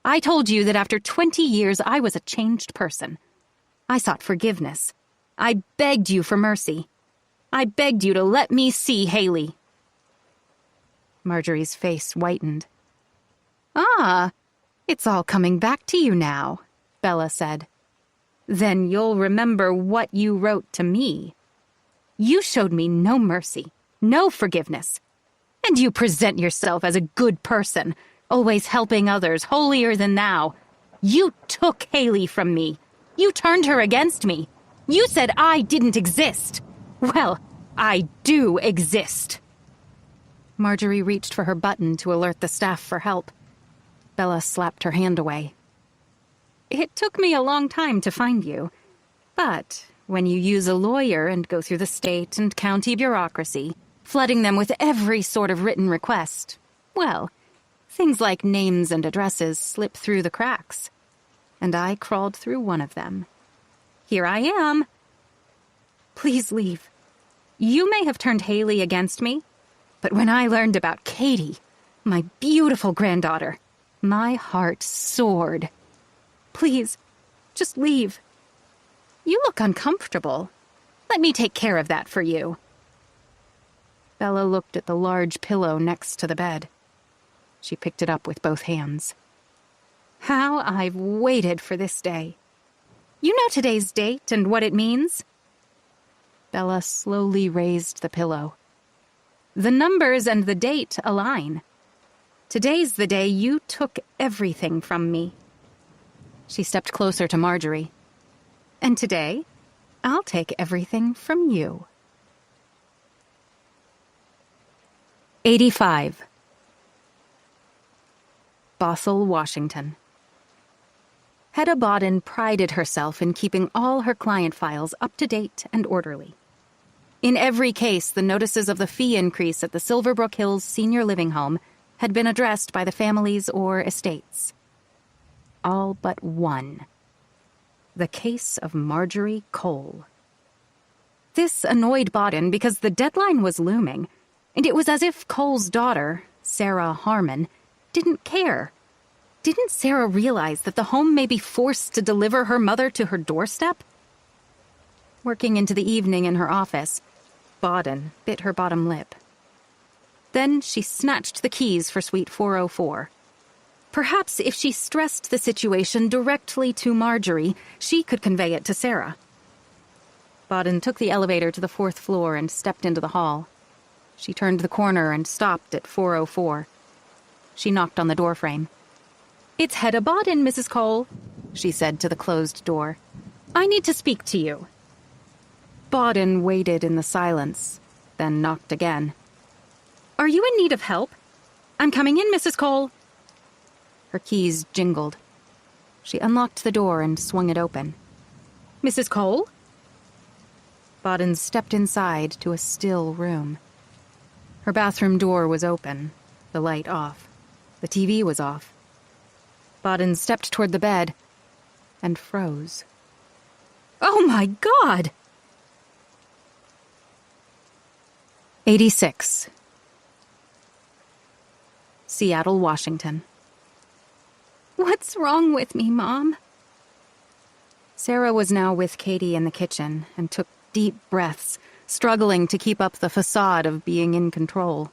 I told you that after 20 years I was a changed person. I sought forgiveness. I begged you for mercy. I begged you to let me see Haley." Marjorie's face whitened. "Ah, it's all coming back to you now," Bella said. "Then you'll remember what you wrote to me. You showed me no mercy, no forgiveness. And you present yourself as a good person, always helping others, holier than thou. You took Haley from me. You turned her against me. You said I didn't exist. Well, I do exist." Marjorie reached for her button to alert the staff for help. Bella slapped her hand away. "It took me a long time to find you. But when you use a lawyer and go through the state and county bureaucracy, flooding them with every sort of written request, well, things like names and addresses slip through the cracks. And I crawled through one of them. Here I am." "Please leave. You may have turned Haley against me, but when I learned about Katie, my beautiful granddaughter, my heart soared. Please, just leave. You look uncomfortable. Let me take care of that for you." Bella looked at the large pillow next to the bed. She picked it up with both hands. "How I've waited for this day. You know today's date and what it means?" Bella slowly raised the pillow. "The numbers and the date align. Today's the day you took everything from me." She stepped closer to Marjorie. "And today, I'll take everything from you." 85. Bothell, Washington. Hedda Bodden prided herself in keeping all her client files up to date and orderly. In every case, the notices of the fee increase at the Silverbrook Hills Senior Living Home had been addressed by the families or estates. All but one. The case of Marjorie Cole. This annoyed Bodden because the deadline was looming, and it was as if Cole's daughter, Sarah Harmon, didn't care. Didn't Sarah realize that the home may be forced to deliver her mother to her doorstep? Working into the evening in her office, Bauden bit her bottom lip. Then she snatched the keys for Suite 404. Perhaps if she stressed the situation directly to Marjorie, she could convey it to Sarah. Bauden took the elevator to the 4th floor and stepped into the hall. She turned the corner and stopped at 404. She knocked on the doorframe. "It's Hedda Bauden, Mrs. Cole," she said to the closed door. "I need to speak to you." Bauden waited in the silence, then knocked again. "Are you in need of help? I'm coming in, Mrs. Cole." Her keys jingled. She unlocked the door and swung it open. "Mrs. Cole?" Bauden stepped inside to a still room. Her bathroom door was open, the light off. The TV was off. Bauden stepped toward the bed and froze. "Oh my God!" 86. Seattle, Washington. "What's wrong with me, Mom?" Sarah was now with Katie in the kitchen and took deep breaths, struggling to keep up the facade of being in control.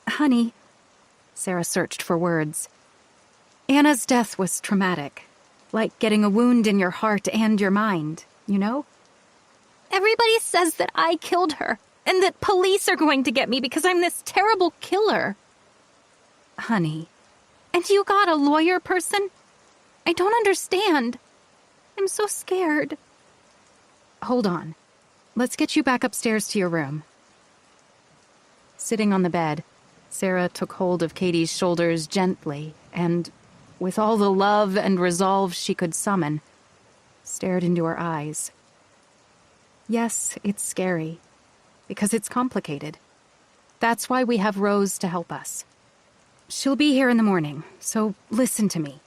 "Honey," Sarah searched for words. "Anna's death was traumatic, like getting a wound in your heart and your mind, you know? Everybody says that I killed her, and that police are going to get me because I'm this terrible killer. Honey, And you got a lawyer person? I don't understand. I'm so scared." hold on. Let's get you back upstairs to your room." Sitting on the bed, Sarah took hold of Katie's shoulders gently and, with all the love and resolve she could summon, stared into her eyes. Yes, it's scary, because it's complicated. That's why we have Rose to help us. She'll be here in the morning, so listen to me.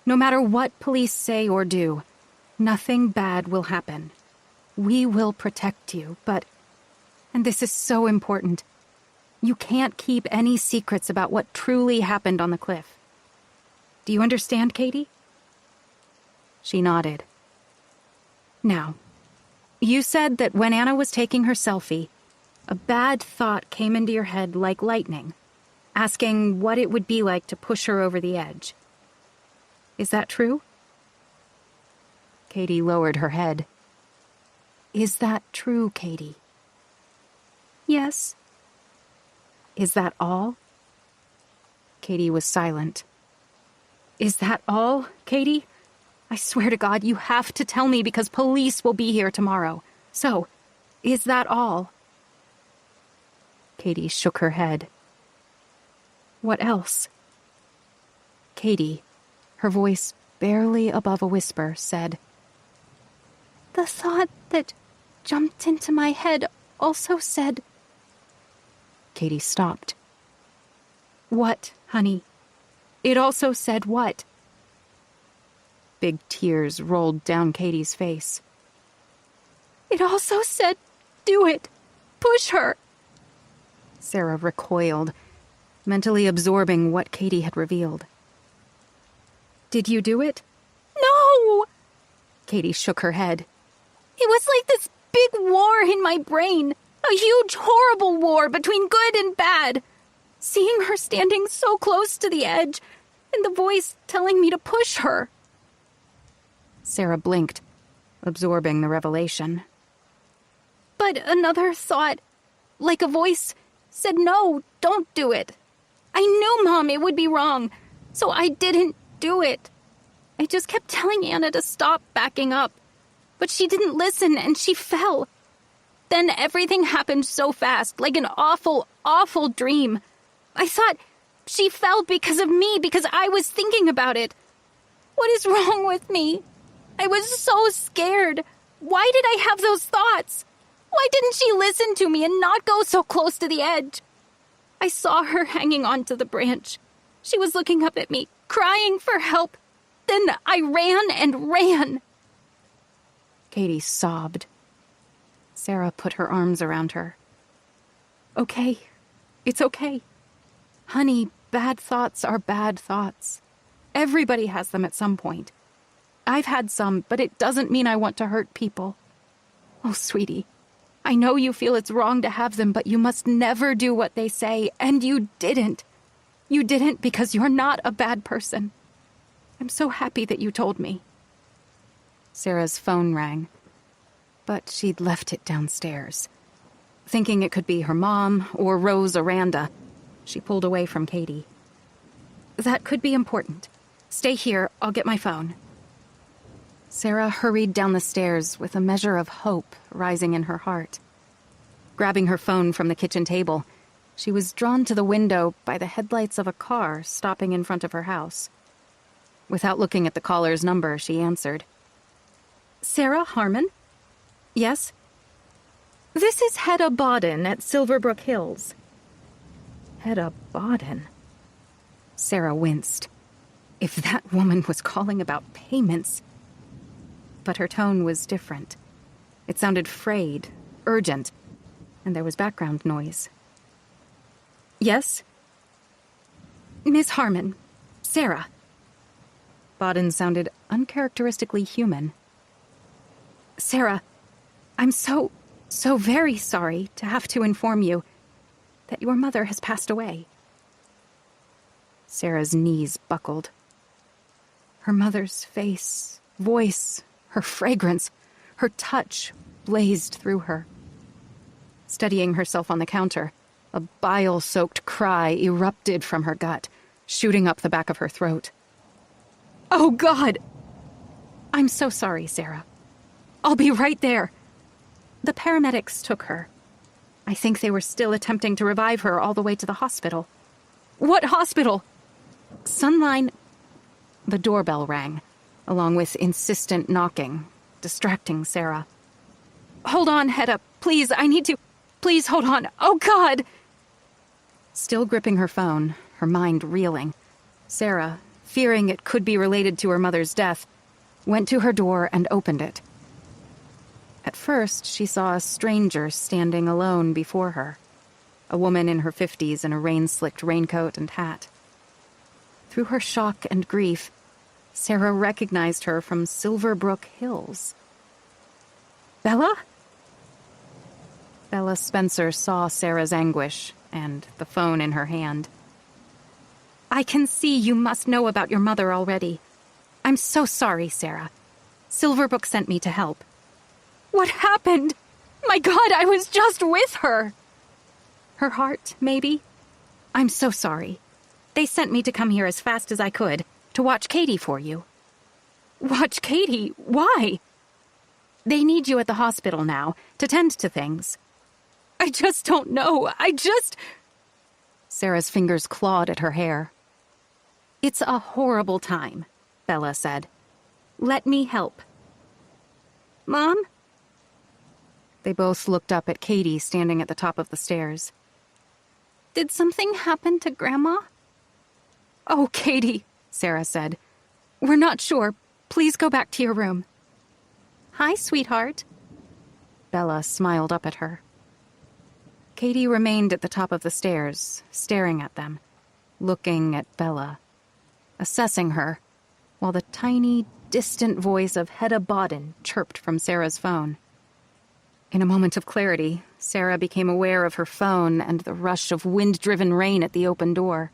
No matter what police say or do, nothing bad will happen. We will protect you, but, and this is so important, you can't keep any secrets about what truly happened on the cliff. Do you understand, Katie? She nodded. Now, you said that when Anna was taking her selfie, a bad thought came into your head like lightning, asking what it would be like to push her over the edge. Is that true? Katie lowered her head. Is that true, Katie? "Yes." Is that all? Katie was silent. Is that all, Katie? I swear to God, you have to tell me because police will be here tomorrow. So, is that all? Katie shook her head. What else? Katie, her voice barely above a whisper, said, "The thought that jumped into my head also said..." Katie stopped. What, honey? It also said what? Big tears rolled down Katie's face. "It also said, do it. Push her." Sarah recoiled, mentally absorbing what Katie had revealed. Did you do it? "No!" Katie shook her head. It was like this big war in my brain. A huge, horrible war between good and bad. Seeing her standing so close to the edge, and the voice telling me to push her. Sarah blinked, absorbing the revelation. But another thought, like a voice, said no, don't do it. I knew, Mom, it would be wrong, so I didn't do it. I just kept telling Anna to stop backing up, but she didn't listen and she fell. Then everything happened so fast, like an awful, awful dream. I thought she fell because of me, because I was thinking about it. What is wrong with me? I was so scared. Why did I have those thoughts? Why didn't she listen to me and not go so close to the edge? I saw her hanging onto the branch. She was looking up at me, crying for help. Then I ran and ran. Katie sobbed. Sarah put her arms around her. Okay. It's okay. Honey, bad thoughts are bad thoughts. Everybody has them at some point. I've had some, but it doesn't mean I want to hurt people. Oh, sweetie, I know you feel it's wrong to have them, but you must never do what they say, and you didn't. You didn't because you're not a bad person. I'm so happy that you told me. Sarah's phone rang, but she'd left it downstairs. Thinking it could be her mom or Rose Aranda, she pulled away from Katie. That could be important. Stay here, I'll get my phone. Sarah hurried down the stairs with a measure of hope rising in her heart. Grabbing her phone from the kitchen table, she was drawn to the window by the headlights of a car stopping in front of her house. Without looking at the caller's number, she answered. Sarah Harmon? Yes? This is Hedda Bodden at Silverbrook Hills. Hedda Bodden? Sarah winced. If that woman was calling about payments... But her tone was different. It sounded frayed, urgent, and there was background noise. Yes? Miss Harmon. Sarah. Bodden sounded uncharacteristically human. Sarah, I'm so very sorry to have to inform you that your mother has passed away. Sarah's knees buckled. Her mother's face, voice, her fragrance, her touch blazed through her. Steadying herself on the counter, a bile-soaked cry erupted from her gut, shooting up the back of her throat. Oh, God! I'm so sorry, Sarah. I'll be right there. The paramedics took her. I think they were still attempting to revive her all the way to the hospital. What hospital? Sunline. The doorbell rang, along with insistent knocking, distracting Sarah. Hold on, Hedda. Please, I need to... Please, hold on. Oh, God! Still gripping her phone, her mind reeling, Sarah, fearing it could be related to her mother's death, went to her door and opened it. At first, she saw a stranger standing alone before her, a woman in her 50s in a rain-slicked raincoat and hat. Through her shock and grief, Sarah recognized her from Silverbrook Hills. Bella? Bella Spencer saw Sarah's anguish and the phone in her hand. I can see you must know about your mother already. I'm so sorry, Sarah. Silverbrook sent me to help. What happened? My God, I was just with her! Her heart, maybe? I'm so sorry. They sent me to come here as fast as I could, to watch Katie for you. Watch Katie? Why? They need you at the hospital now, to tend to things. I just don't know. Sarah's fingers clawed at her hair. It's a horrible time, Bella said. Let me help. Mom? They both looked up at Katie standing at the top of the stairs. Did something happen to Grandma? Oh, Katie, Sarah said. We're not sure. Please go back to your room. Hi, sweetheart. Bella smiled up at her. Katie remained at the top of the stairs, staring at them, looking at Bella, assessing her, while the tiny, distant voice of Hedda Bodden chirped from Sarah's phone. In a moment of clarity, Sarah became aware of her phone and the rush of wind-driven rain at the open door.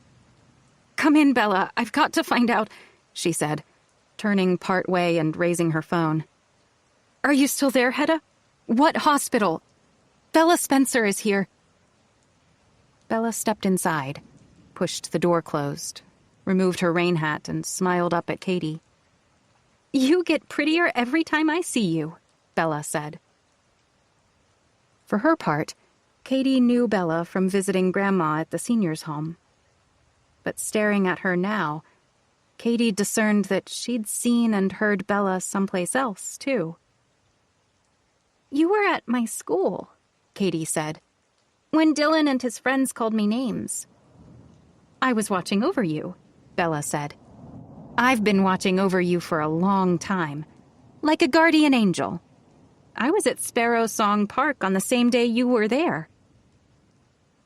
Come in, Bella. I've got to find out, she said, turning part way and raising her phone. Are you still there, Hedda? What hospital? Bella Spencer is here. Bella stepped inside, pushed the door closed, removed her rain hat, and smiled up at Katie. You get prettier every time I see you, Bella said. For her part, Katie knew Bella from visiting Grandma at the seniors' home. But staring at her now, Katie discerned that she'd seen and heard Bella someplace else, too. You were at my school, Katie said, when Dylan and his friends called me names. I was watching over you, Bella said. I've been watching over you for a long time, like a guardian angel. I was at Sparrow Song Park on the same day you were there.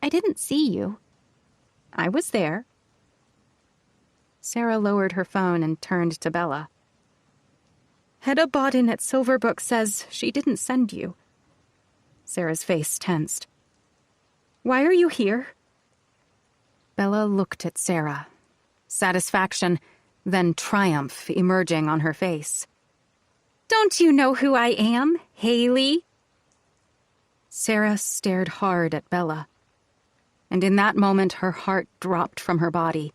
I didn't see you. I was there. Sarah lowered her phone and turned to Bella. Hedda Bodden at Silverbook says she didn't send you. Sarah's face tensed. Why are you here? Bella looked at Sarah. Satisfaction, then triumph emerging on her face. Don't you know who I am, Haley? Sarah stared hard at Bella. And in that moment, her heart dropped from her body.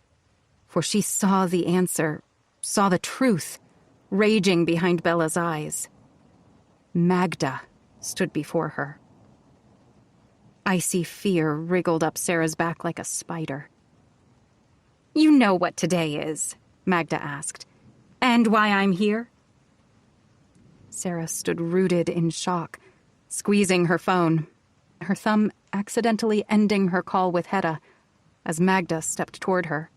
For she saw the answer, saw the truth, raging behind Bella's eyes. Magda stood before her. Icy fear wriggled up Sarah's back like a spider. You know what today is, Magda asked, and why I'm here? Sarah stood rooted in shock, squeezing her phone, her thumb accidentally ending her call with Hedda as Magda stepped toward her.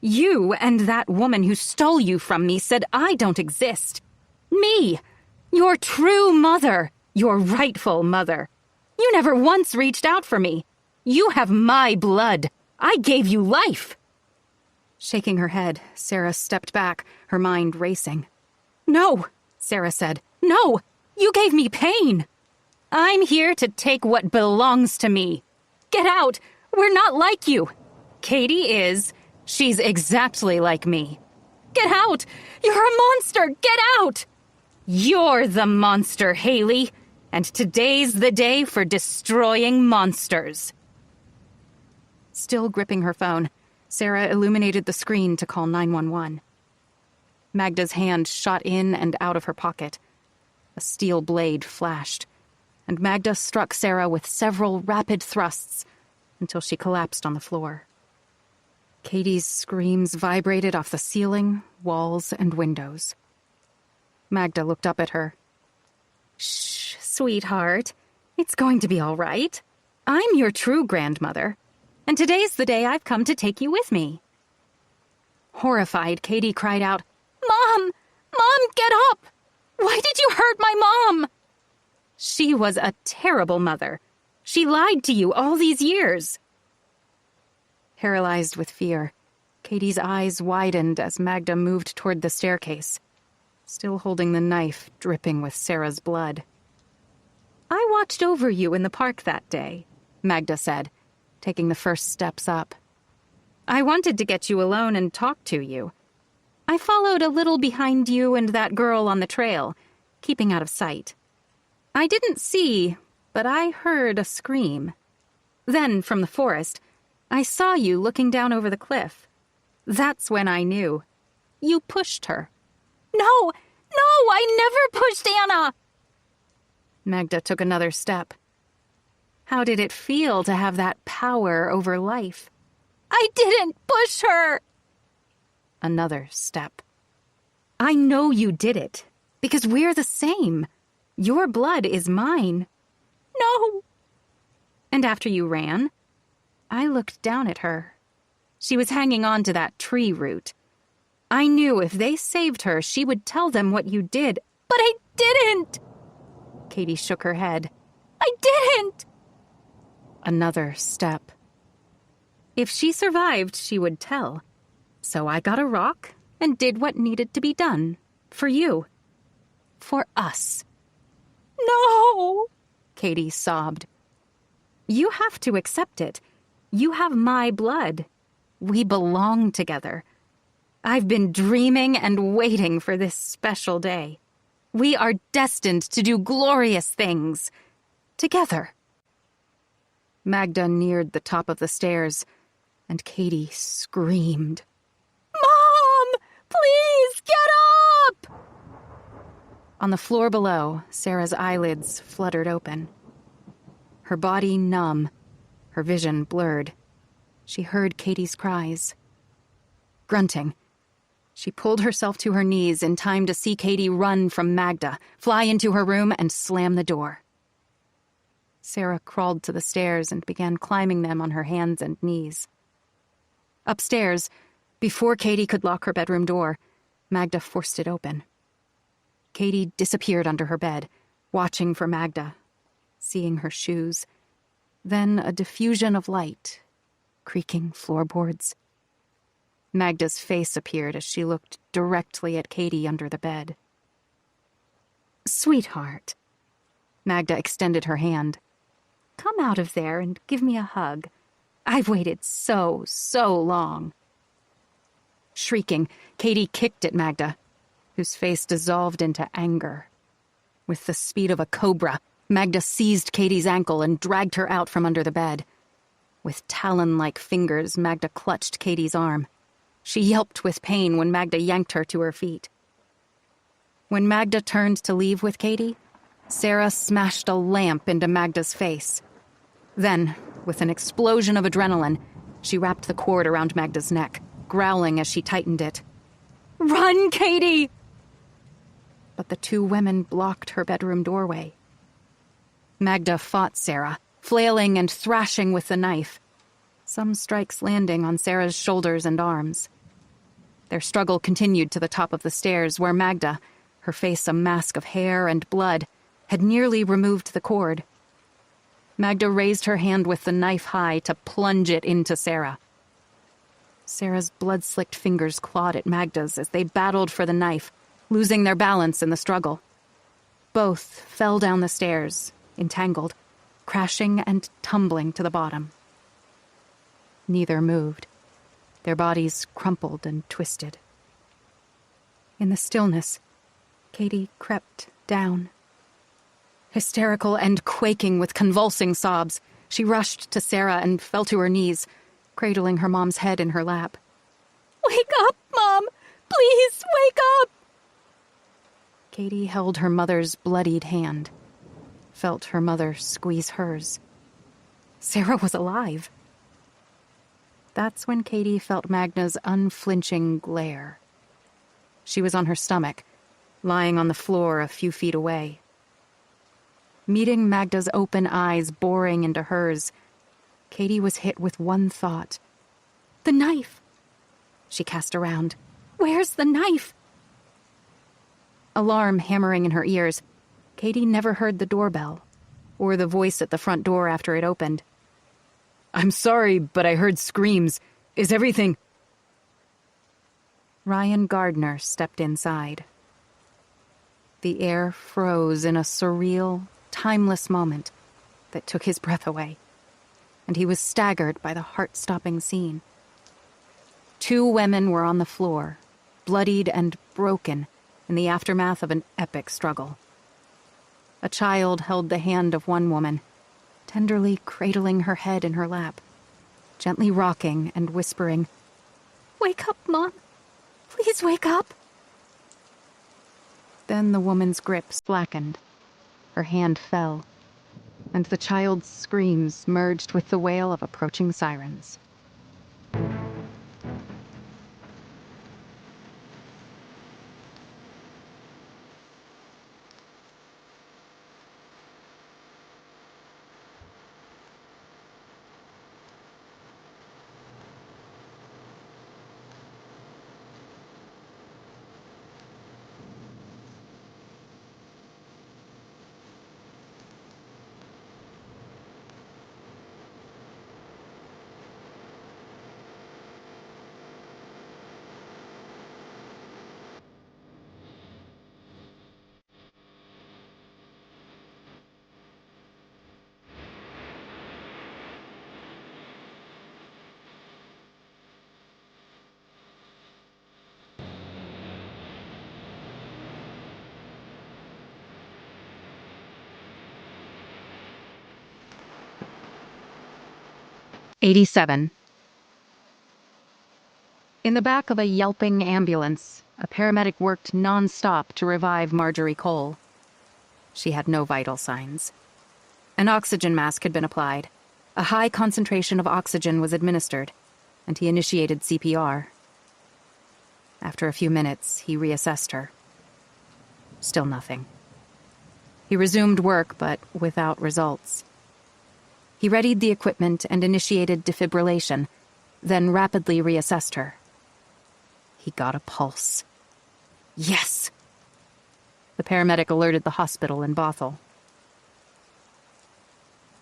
You and that woman who stole you from me said I don't exist. Me, your true mother, your rightful mother. You never once reached out for me. You have my blood. I gave you life. Shaking her head, Sarah stepped back, her mind racing. No, Sarah said. No, you gave me pain. I'm here to take what belongs to me. Get out. We're not like you. Katie is. She's exactly like me. Get out. You're a monster. Get out. You're the monster, Haley. And today's the day for destroying monsters. Still gripping her phone, Sarah illuminated the screen to call 911. Magda's hand shot in and out of her pocket. A steel blade flashed, and Magda struck Sarah with several rapid thrusts until she collapsed on the floor. Katie's screams vibrated off the ceiling, walls, and windows. Magda looked up at her. Shh, sweetheart. It's going to be all right. I'm your true grandmother, and today's the day I've come to take you with me. Horrified, Katie cried out, Mom! Mom, get up! Why did you hurt my mom? She was a terrible mother. She lied to you all these years. Paralyzed with fear, Katie's eyes widened as Magda moved toward the staircase, still holding the knife dripping with Sarah's blood. I watched over you in the park that day, Magda said, taking the first steps up. I wanted to get you alone and talk to you. I followed a little behind you and that girl on the trail, keeping out of sight. I didn't see, but I heard a scream. Then, from the forest, I saw you looking down over the cliff. That's when I knew. You pushed her. No, I never pushed Anna! Magda took another step. How did it feel to have that power over life? I didn't push her! Another step. I know you did it, because we're the same. Your blood is mine. No! And after you ran, I looked down at her. She was hanging on to that tree root. I knew if they saved her, she would tell them what you did. But I didn't! Katie shook her head. I didn't! Another step. If she survived, she would tell. So I got a rock and did what needed to be done. For you. For us. No! Katie sobbed. You have to accept it. You have my blood. We belong together. I've been dreaming and waiting for this special day. We are destined to do glorious things. Together. Magda neared the top of the stairs, and Katie screamed. Mom! Please, get up! On the floor below, Sarah's eyelids fluttered open. Her body numb, her vision blurred. She heard Katie's cries. Grunting, she pulled herself to her knees in time to see Katie run from Magda, fly into her room, and slam the door. Sarah crawled to the stairs and began climbing them on her hands and knees. Upstairs, before Katie could lock her bedroom door, Magda forced it open. Katie disappeared under her bed, watching for Magda, seeing her shoes, then a diffusion of light, creaking floorboards. Magda's face appeared as she looked directly at Katie under the bed. "Sweetheart." Magda extended her hand. "Come out of there and give me a hug. I've waited so long." Shrieking, Katie kicked at Magda, whose face dissolved into anger. With the speed of a cobra, Magda seized Katie's ankle and dragged her out from under the bed. With talon-like fingers, Magda clutched Katie's arm. She yelped with pain when Magda yanked her to her feet. When Magda turned to leave with Katie, Sarah smashed a lamp into Magda's face. Then, with an explosion of adrenaline, she wrapped the cord around Magda's neck, growling as she tightened it. "Run, Katie!" But the two women blocked her bedroom doorway. Magda fought Sarah, flailing and thrashing with the knife, some strikes landing on Sarah's shoulders and arms. Their struggle continued to the top of the stairs, where Magda, her face a mask of hair and blood, had nearly removed the cord. Magda raised her hand with the knife high to plunge it into Sarah. Sarah's blood-slicked fingers clawed at Magda's as they battled for the knife, losing their balance in the struggle. Both fell down the stairs, entangled, crashing and tumbling to the bottom. Neither moved. Their bodies crumpled and twisted. In the stillness, Katie crept down. Hysterical and quaking with convulsing sobs, she rushed to Sarah and fell to her knees, cradling her mom's head in her lap. "Wake up, Mom! Please, wake up!" Katie held her mother's bloodied hand, felt her mother squeeze hers. Sarah was alive. That's when Katie felt Magda's unflinching glare. She was on her stomach, lying on the floor a few feet away. Meeting Magda's open eyes boring into hers, Katie was hit with one thought. "The knife!" She cast around. "Where's the knife?" Alarm hammering in her ears, Katie never heard the doorbell, or the voice at the front door after it opened. "I'm sorry, but I heard screams. Is everything—" Ryan Gardner stepped inside. The air froze in a surreal, timeless moment that took his breath away, and he was staggered by the heart-stopping scene. Two women were on the floor, bloodied and broken in the aftermath of an epic struggle. A child held the hand of one woman, tenderly cradling her head in her lap, gently rocking and whispering, "Wake up, Mom! Please wake up!" Then the woman's grip slackened. Her hand fell, and the child's screams merged with the wail of approaching sirens. '87. In the back of a yelping ambulance, a paramedic worked non-stop to revive Marjorie Cole. She had no vital signs. An oxygen mask had been applied. A high concentration of oxygen was administered, and he initiated CPR. After a few minutes, he reassessed her. Still nothing. He resumed work, but without results. He readied the equipment and initiated defibrillation, then rapidly reassessed her. He got a pulse. Yes! The paramedic alerted the hospital in Bothell.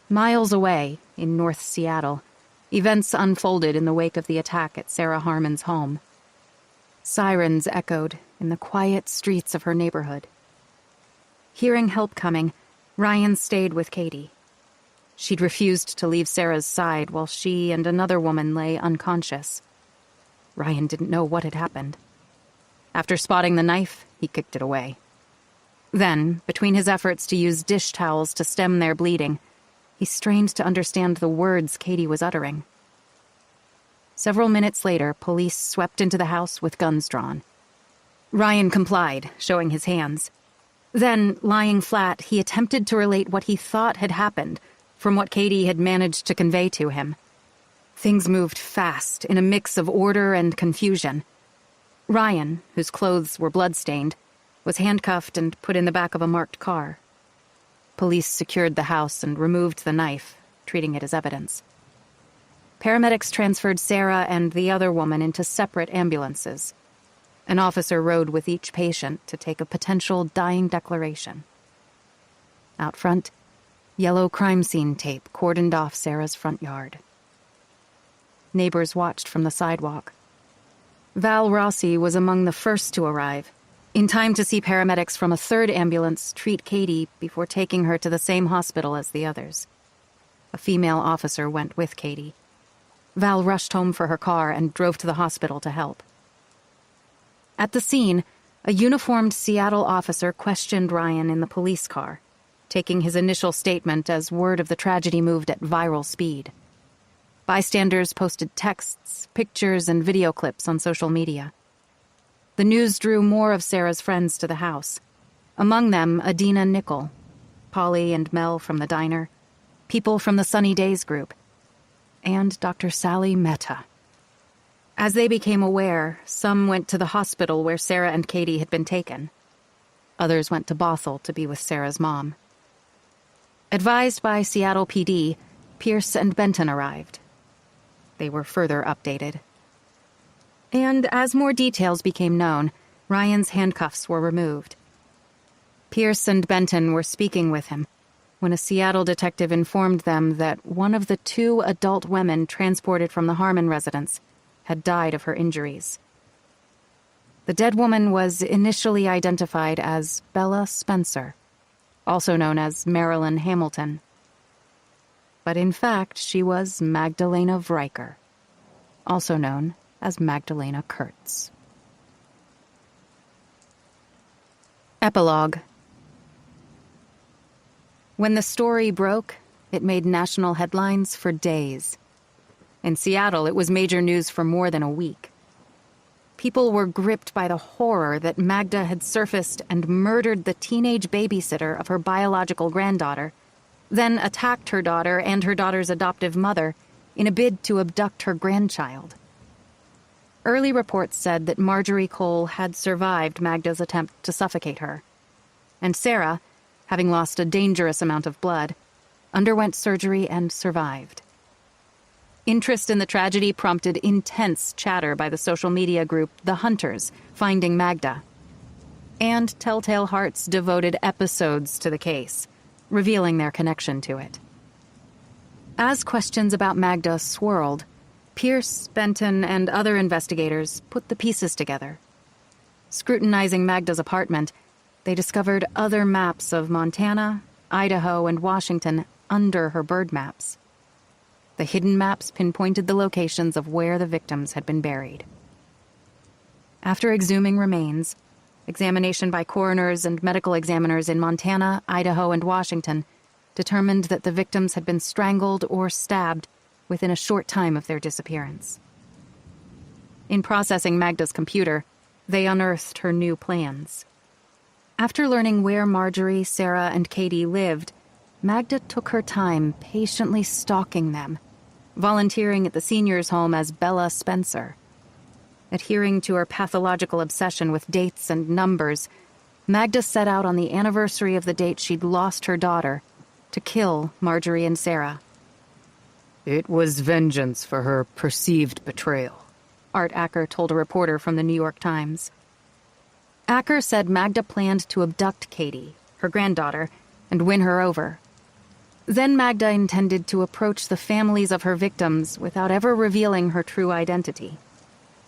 Miles away, in North Seattle, Events unfolded in the wake of the attack at Sarah Harmon's home. Sirens echoed in the quiet streets of her neighborhood. Hearing help coming, Ryan stayed with Katie. She'd refused to leave Sarah's side while she and another woman lay unconscious. Ryan didn't know what had happened. After spotting the knife, he kicked it away. Then, between his efforts to use dish towels to stem their bleeding, he strained to understand the words Katie was uttering. Several minutes later, police swept into the house with guns drawn. Ryan complied, showing his hands. Then, lying flat, he attempted to relate what he thought had happened from what Katie had managed to convey to him. Things moved fast, in a mix of order and confusion. Ryan, whose clothes were blood-stained, was handcuffed and put in the back of a marked car. Police secured the house and removed the knife, treating it as evidence. Paramedics transferred Sarah and the other woman into separate ambulances. An officer rode with each patient to take a potential dying declaration. Out front, yellow crime scene tape cordoned off Sarah's front yard. Neighbors watched from the sidewalk. Val Rossi was among the first to arrive, in time to see paramedics from a third ambulance treat Katie before taking her to the same hospital as the others. A female officer went with Katie. Val rushed home for her car and drove to the hospital to help. At the scene, a uniformed Seattle officer questioned Ryan in the police car, taking his initial statement as word of the tragedy moved at viral speed. Bystanders posted texts, pictures, and video clips on social media. The news drew more of Sarah's friends to the house, among them Adina Nickel, Polly and Mel from the diner, people from the Sunny Days group, and Dr. Sally Mehta. As they became aware, some went to the hospital where Sarah and Katie had been taken. Others went to Bothell to be with Sarah's mom. Advised by Seattle PD, Pierce and Benton arrived. They were further updated. And as more details became known, Ryan's handcuffs were removed. Pierce and Benton were speaking with him when a Seattle detective informed them that one of the 2 adult women transported from the Harmon residence had died of her injuries. The dead woman was initially identified as Bella Spencer, also known as Marilyn Hamilton. But in fact, she was Magdalena Vriker, also known as Magdalena Kurtz. Epilogue. When the story broke, it made national headlines for days. In Seattle, it was major news for more than a week. People were gripped by the horror that Magda had surfaced and murdered the teenage babysitter of her biological granddaughter, then attacked her daughter and her daughter's adoptive mother in a bid to abduct her grandchild. Early reports said that Marjorie Cole had survived Magda's attempt to suffocate her, and Sarah, having lost a dangerous amount of blood, underwent surgery and survived. Interest in the tragedy prompted intense chatter by the social media group The Hunters, Finding Magda. And Telltale Hearts devoted episodes to the case, revealing their connection to it. As questions about Magda swirled, Pierce, Benton, and other investigators put the pieces together. Scrutinizing Magda's apartment, they discovered other maps of Montana, Idaho, and Washington under her bird maps. The hidden maps pinpointed the locations of where the victims had been buried. After exhuming remains, examination by coroners and medical examiners in Montana, Idaho, and Washington determined that the victims had been strangled or stabbed within a short time of their disappearance. In processing Magda's computer, they unearthed her new plans. After learning where Marjorie, Sarah, and Katie lived, Magda took her time patiently stalking them, volunteering at the seniors' home as Bella Spencer. Adhering to her pathological obsession with dates and numbers, Magda set out on the anniversary of the date she'd lost her daughter to kill Marjorie and Sarah. It was vengeance for her perceived betrayal, Art Acker told a reporter from the New York Times. Acker said Magda planned to abduct Katie, her granddaughter, and win her over. Then Magda intended to approach the families of her victims without ever revealing her true identity.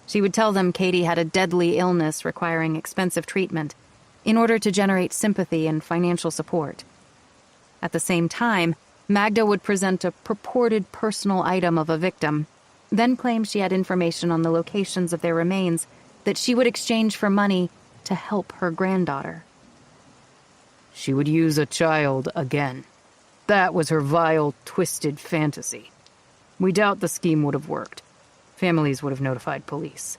She would tell them Katie had a deadly illness requiring expensive treatment in order to generate sympathy and financial support. At the same time, Magda would present a purported personal item of a victim, then claim she had information on the locations of their remains that she would exchange for money to help her granddaughter. She would use a child again. That was her vile, twisted fantasy. We doubt the scheme would have worked. Families would have notified police.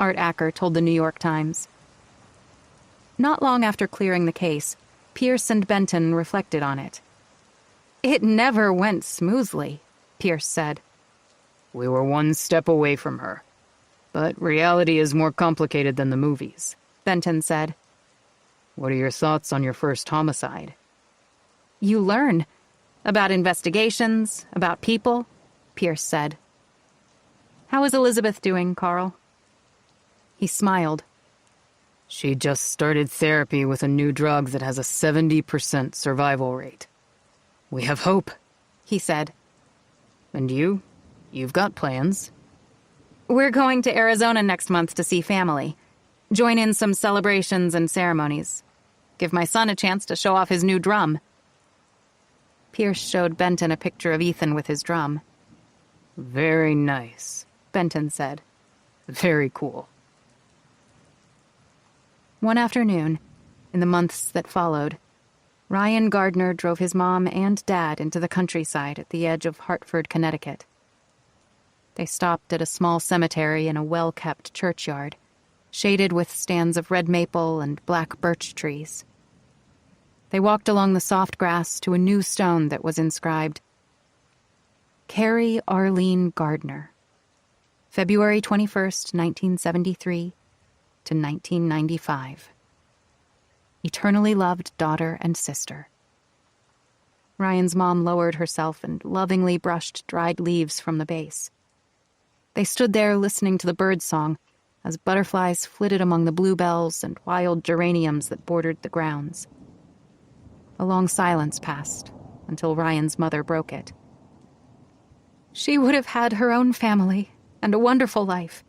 Art Acker told the New York Times. Not long after clearing the case, Pierce and Benton reflected on it. "It never went smoothly," Pierce said. We were one step away from her. But reality is more complicated than the movies, Benton said. What are your thoughts on your first homicide? "You learn. About investigations, about people," Pierce said. "How is Elizabeth doing, Carl?" He smiled. She just started therapy with a new drug that has a 70% survival rate. We have hope, he said. And you? You've got plans. We're going to Arizona next month to see family. Join in some celebrations and ceremonies. Give my son a chance to show off his new drum. Pierce showed Benton a picture of Ethan with his drum. Very nice, Benton said. Very cool. One afternoon, in the months that followed, Ryan Gardner drove his mom and dad into the countryside at the edge of Hartford, Connecticut. They stopped at a small cemetery in a well-kept churchyard, shaded with stands of red maple and black birch trees. They walked along the soft grass to a new stone that was inscribed, Carrie Arlene Gardner, February 21st, 1973 to 1995. Eternally loved daughter and sister. Ryan's mom lowered herself and lovingly brushed dried leaves from the base. They stood there listening to the birdsong as butterflies flitted among the bluebells and wild geraniums that bordered the grounds. A long silence passed until Ryan's mother broke it. She would have had her own family and a wonderful life,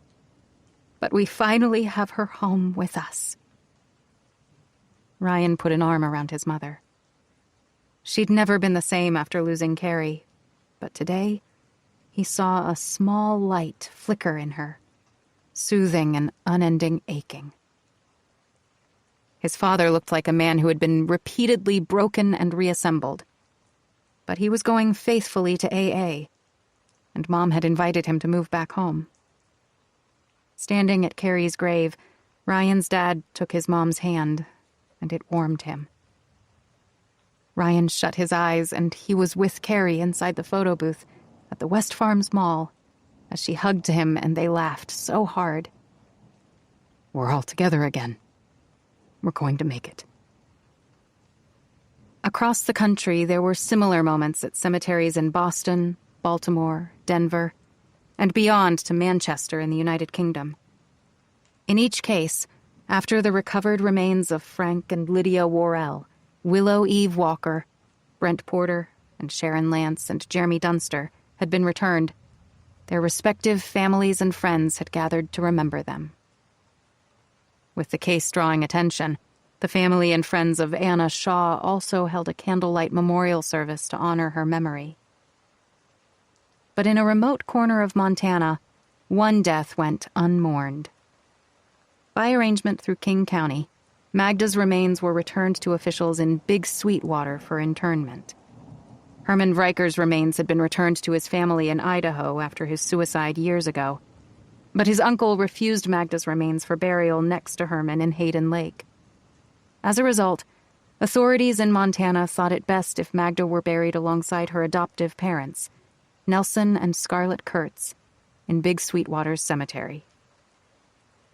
but we finally have her home with us. Ryan put an arm around his mother. She'd never been the same after losing Carrie, but today he saw a small light flicker in her, soothing an unending aching. His father looked like a man who had been repeatedly broken and reassembled. But he was going faithfully to AA, and Mom had invited him to move back home. Standing at Carrie's grave, Ryan's dad took his mom's hand, and it warmed him. Ryan shut his eyes, and he was with Carrie inside the photo booth at the West Farms Mall as she hugged him and they laughed so hard. We're all together again. We're going to make it. Across the country, there were similar moments at cemeteries in Boston, Baltimore, Denver, and beyond to Manchester in the United Kingdom. In each case, after the recovered remains of Frank and Lydia Worrell, Willow Eve Walker, Brent Porter, and Sharon Lance and Jeremy Dunster had been returned, their respective families and friends had gathered to remember them. With the case drawing attention, the family and friends of Anna Shaw also held a candlelight memorial service to honor her memory. But in a remote corner of Montana, one death went unmourned. By arrangement through King County, Magda's remains were returned to officials in Big Sweetwater for internment. Herman Riker's remains had been returned to his family in Idaho after his suicide years ago, but his uncle refused Magda's remains for burial next to Herman in Hayden Lake. As a result, authorities in Montana thought it best if Magda were buried alongside her adoptive parents, Nelson and Scarlett Kurtz, in Big Sweetwater's cemetery.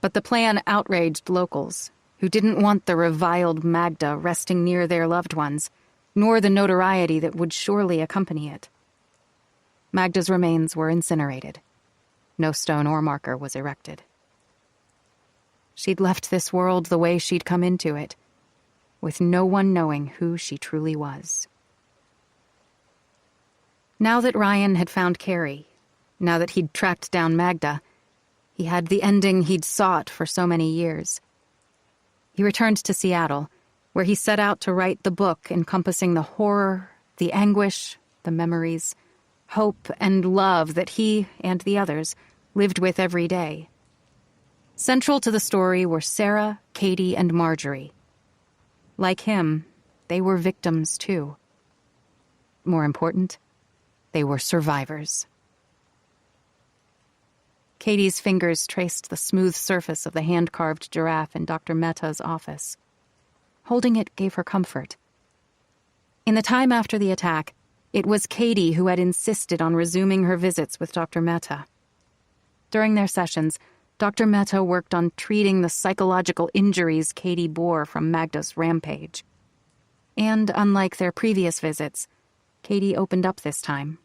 But the plan outraged locals, who didn't want the reviled Magda resting near their loved ones, nor the notoriety that would surely accompany it. Magda's remains were incinerated. No stone or marker was erected. She'd left this world the way she'd come into it, with no one knowing who she truly was. Now that Ryan had found Carrie, now that he'd tracked down Magda, he had the ending he'd sought for so many years. He returned to Seattle, where he set out to write the book encompassing the horror, the anguish, the memories, hope, and love that he and the others lived with every day. Central to the story were Sarah, Katie, and Marjorie. Like him, they were victims too. More important, they were survivors. Katie's fingers traced the smooth surface of the hand-carved giraffe in Dr. Mehta's office. Holding it gave her comfort. In the time after the attack, it was Katie who had insisted on resuming her visits with Dr. Mehta. During their sessions, Dr. Mehta worked on treating the psychological injuries Katie bore from Magda's rampage. And unlike their previous visits, Katie opened up this time.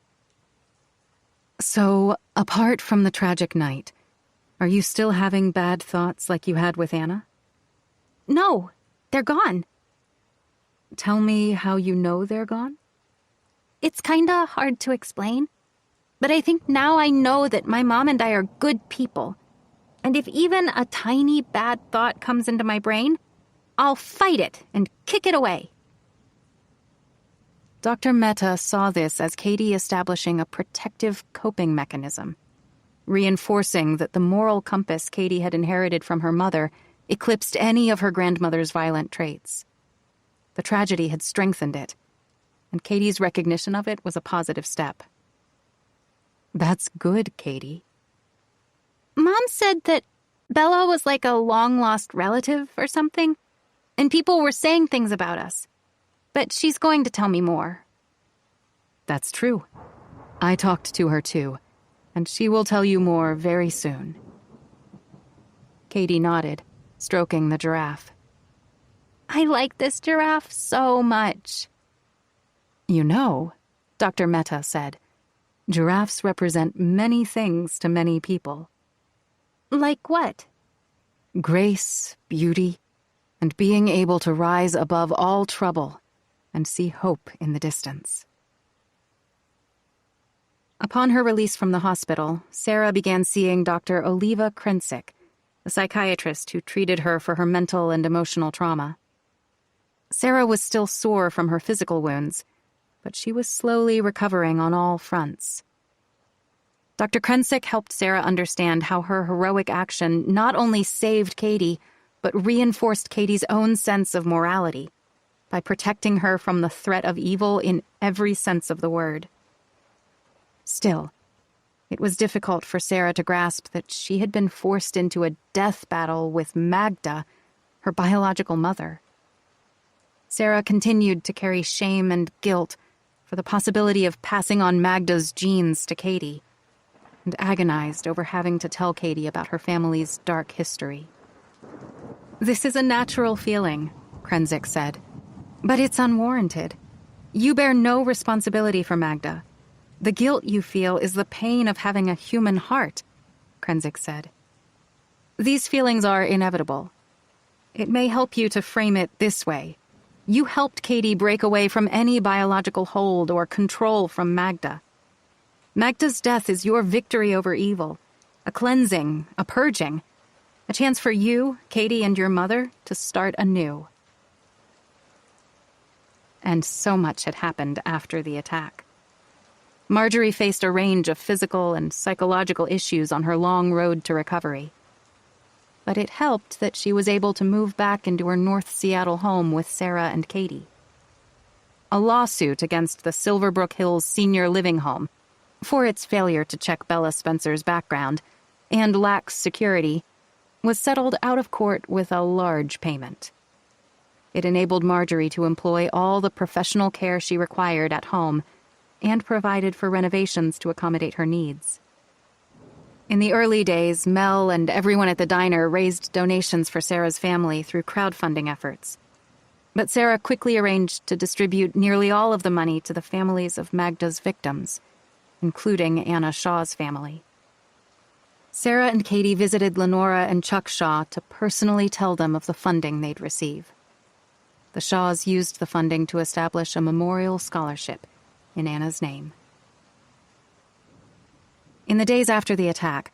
So, apart from the tragic night, are you still having bad thoughts like you had with Anna? No, they're gone. Tell me how you know they're gone? It's kinda hard to explain, but I think now I know that my mom and I are good people. And if even a tiny bad thought comes into my brain, I'll fight it and kick it away. Dr. Mehta saw this as Katie establishing a protective coping mechanism, reinforcing that the moral compass Katie had inherited from her mother eclipsed any of her grandmother's violent traits. The tragedy had strengthened it, and Katie's recognition of it was a positive step. That's good, Katie. Mom said that Bella was like a long-lost relative or something, and people were saying things about us. But she's going to tell me more. That's true. I talked to her too, and she will tell you more very soon. Katie nodded, stroking the giraffe. I like this giraffe so much. You know, Dr. Mehta said, giraffes represent many things to many people. Like what? Grace, beauty, and being able to rise above all trouble and see hope in the distance. Upon her release from the hospital, Sarah began seeing Dr. Oliva Krensick, the psychiatrist who treated her for her mental and emotional trauma. Sarah was still sore from her physical wounds, but she was slowly recovering on all fronts. Dr. Krensick helped Sarah understand how her heroic action not only saved Katie, but reinforced Katie's own sense of morality by protecting her from the threat of evil in every sense of the word. Still, it was difficult for Sarah to grasp that she had been forced into a death battle with Magda, her biological mother. Sarah continued to carry shame and guilt for the possibility of passing on Magda's genes to Katie, and agonized over having to tell Katie about her family's dark history. This is a natural feeling, Krensick said, but it's unwarranted. You bear no responsibility for Magda. The guilt you feel is the pain of having a human heart, Krensick said. These feelings are inevitable. It may help you to frame it this way. You helped Katie break away from any biological hold or control from Magda. Magda's death is your victory over evil, a cleansing, a purging, a chance for you, Katie, and your mother to start anew. And so much had happened after the attack. Marjorie faced a range of physical and psychological issues on her long road to recovery. But it helped that she was able to move back into her North Seattle home with Sarah and Katie. A lawsuit against the Silverbrook Hills Senior Living Home, for its failure to check Bella Spencer's background and lax security, was settled out of court with a large payment. It enabled Marjorie to employ all the professional care she required at home and provided for renovations to accommodate her needs. In the early days, Mel and everyone at the diner raised donations for Sarah's family through crowdfunding efforts. But Sarah quickly arranged to distribute nearly all of the money to the families of Magda's victims, including Anna Shaw's family. Sarah and Katie visited Lenora and Chuck Shaw to personally tell them of the funding they'd receive. The Shaws used the funding to establish a memorial scholarship in Anna's name. In the days after the attack,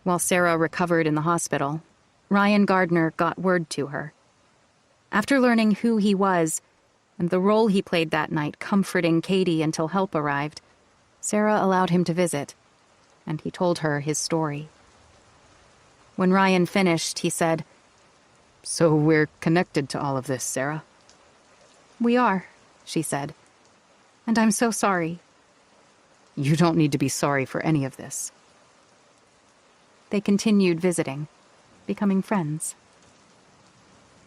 while Sarah recovered in the hospital, Ryan Gardner got word to her. After learning who he was and the role he played that night comforting Katie until help arrived, Sarah allowed him to visit, and he told her his story. When Ryan finished, he said, "So we're connected to all of this, Sarah?" "We are," she said. "And I'm so sorry." "You don't need to be sorry for any of this." They continued visiting, becoming friends.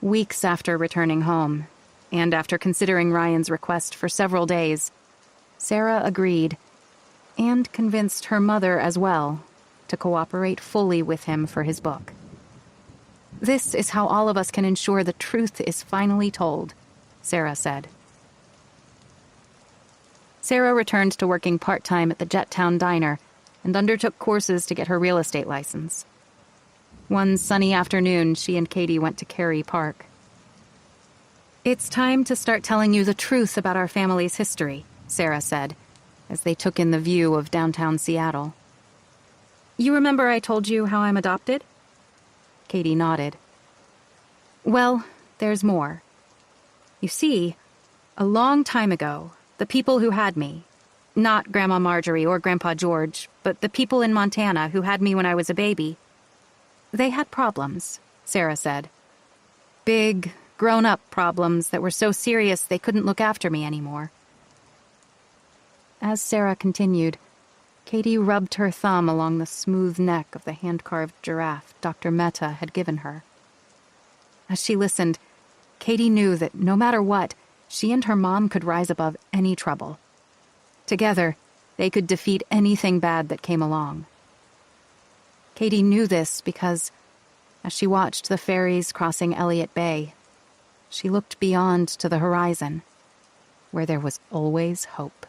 Weeks after returning home, and after considering Ryan's request for several days, Sarah agreed, and convinced her mother as well, to cooperate fully with him for his book. "This is how all of us can ensure the truth is finally told," Sarah said. Sarah returned to working part-time at the Jettown Diner and undertook courses to get her real estate license. One sunny afternoon, she and Katie went to Cary Park. "It's time to start telling you the truth about our family's history," Sarah said, as they took in the view of downtown Seattle. "You remember I told you how I'm adopted?" Katie nodded. "Well, there's more. You see, a long time ago, the people who had me, not Grandma Marjorie or Grandpa George, but the people in Montana who had me when I was a baby, they had problems," Sarah said. "Big, grown-up problems that were so serious they couldn't look after me anymore." As Sarah continued, Katie rubbed her thumb along the smooth neck of the hand-carved giraffe Dr. Mehta had given her. As she listened, Katie knew that no matter what, she and her mom could rise above any trouble. Together, they could defeat anything bad that came along. Katie knew this because, as she watched the ferries crossing Elliott Bay, she looked beyond to the horizon, where there was always hope.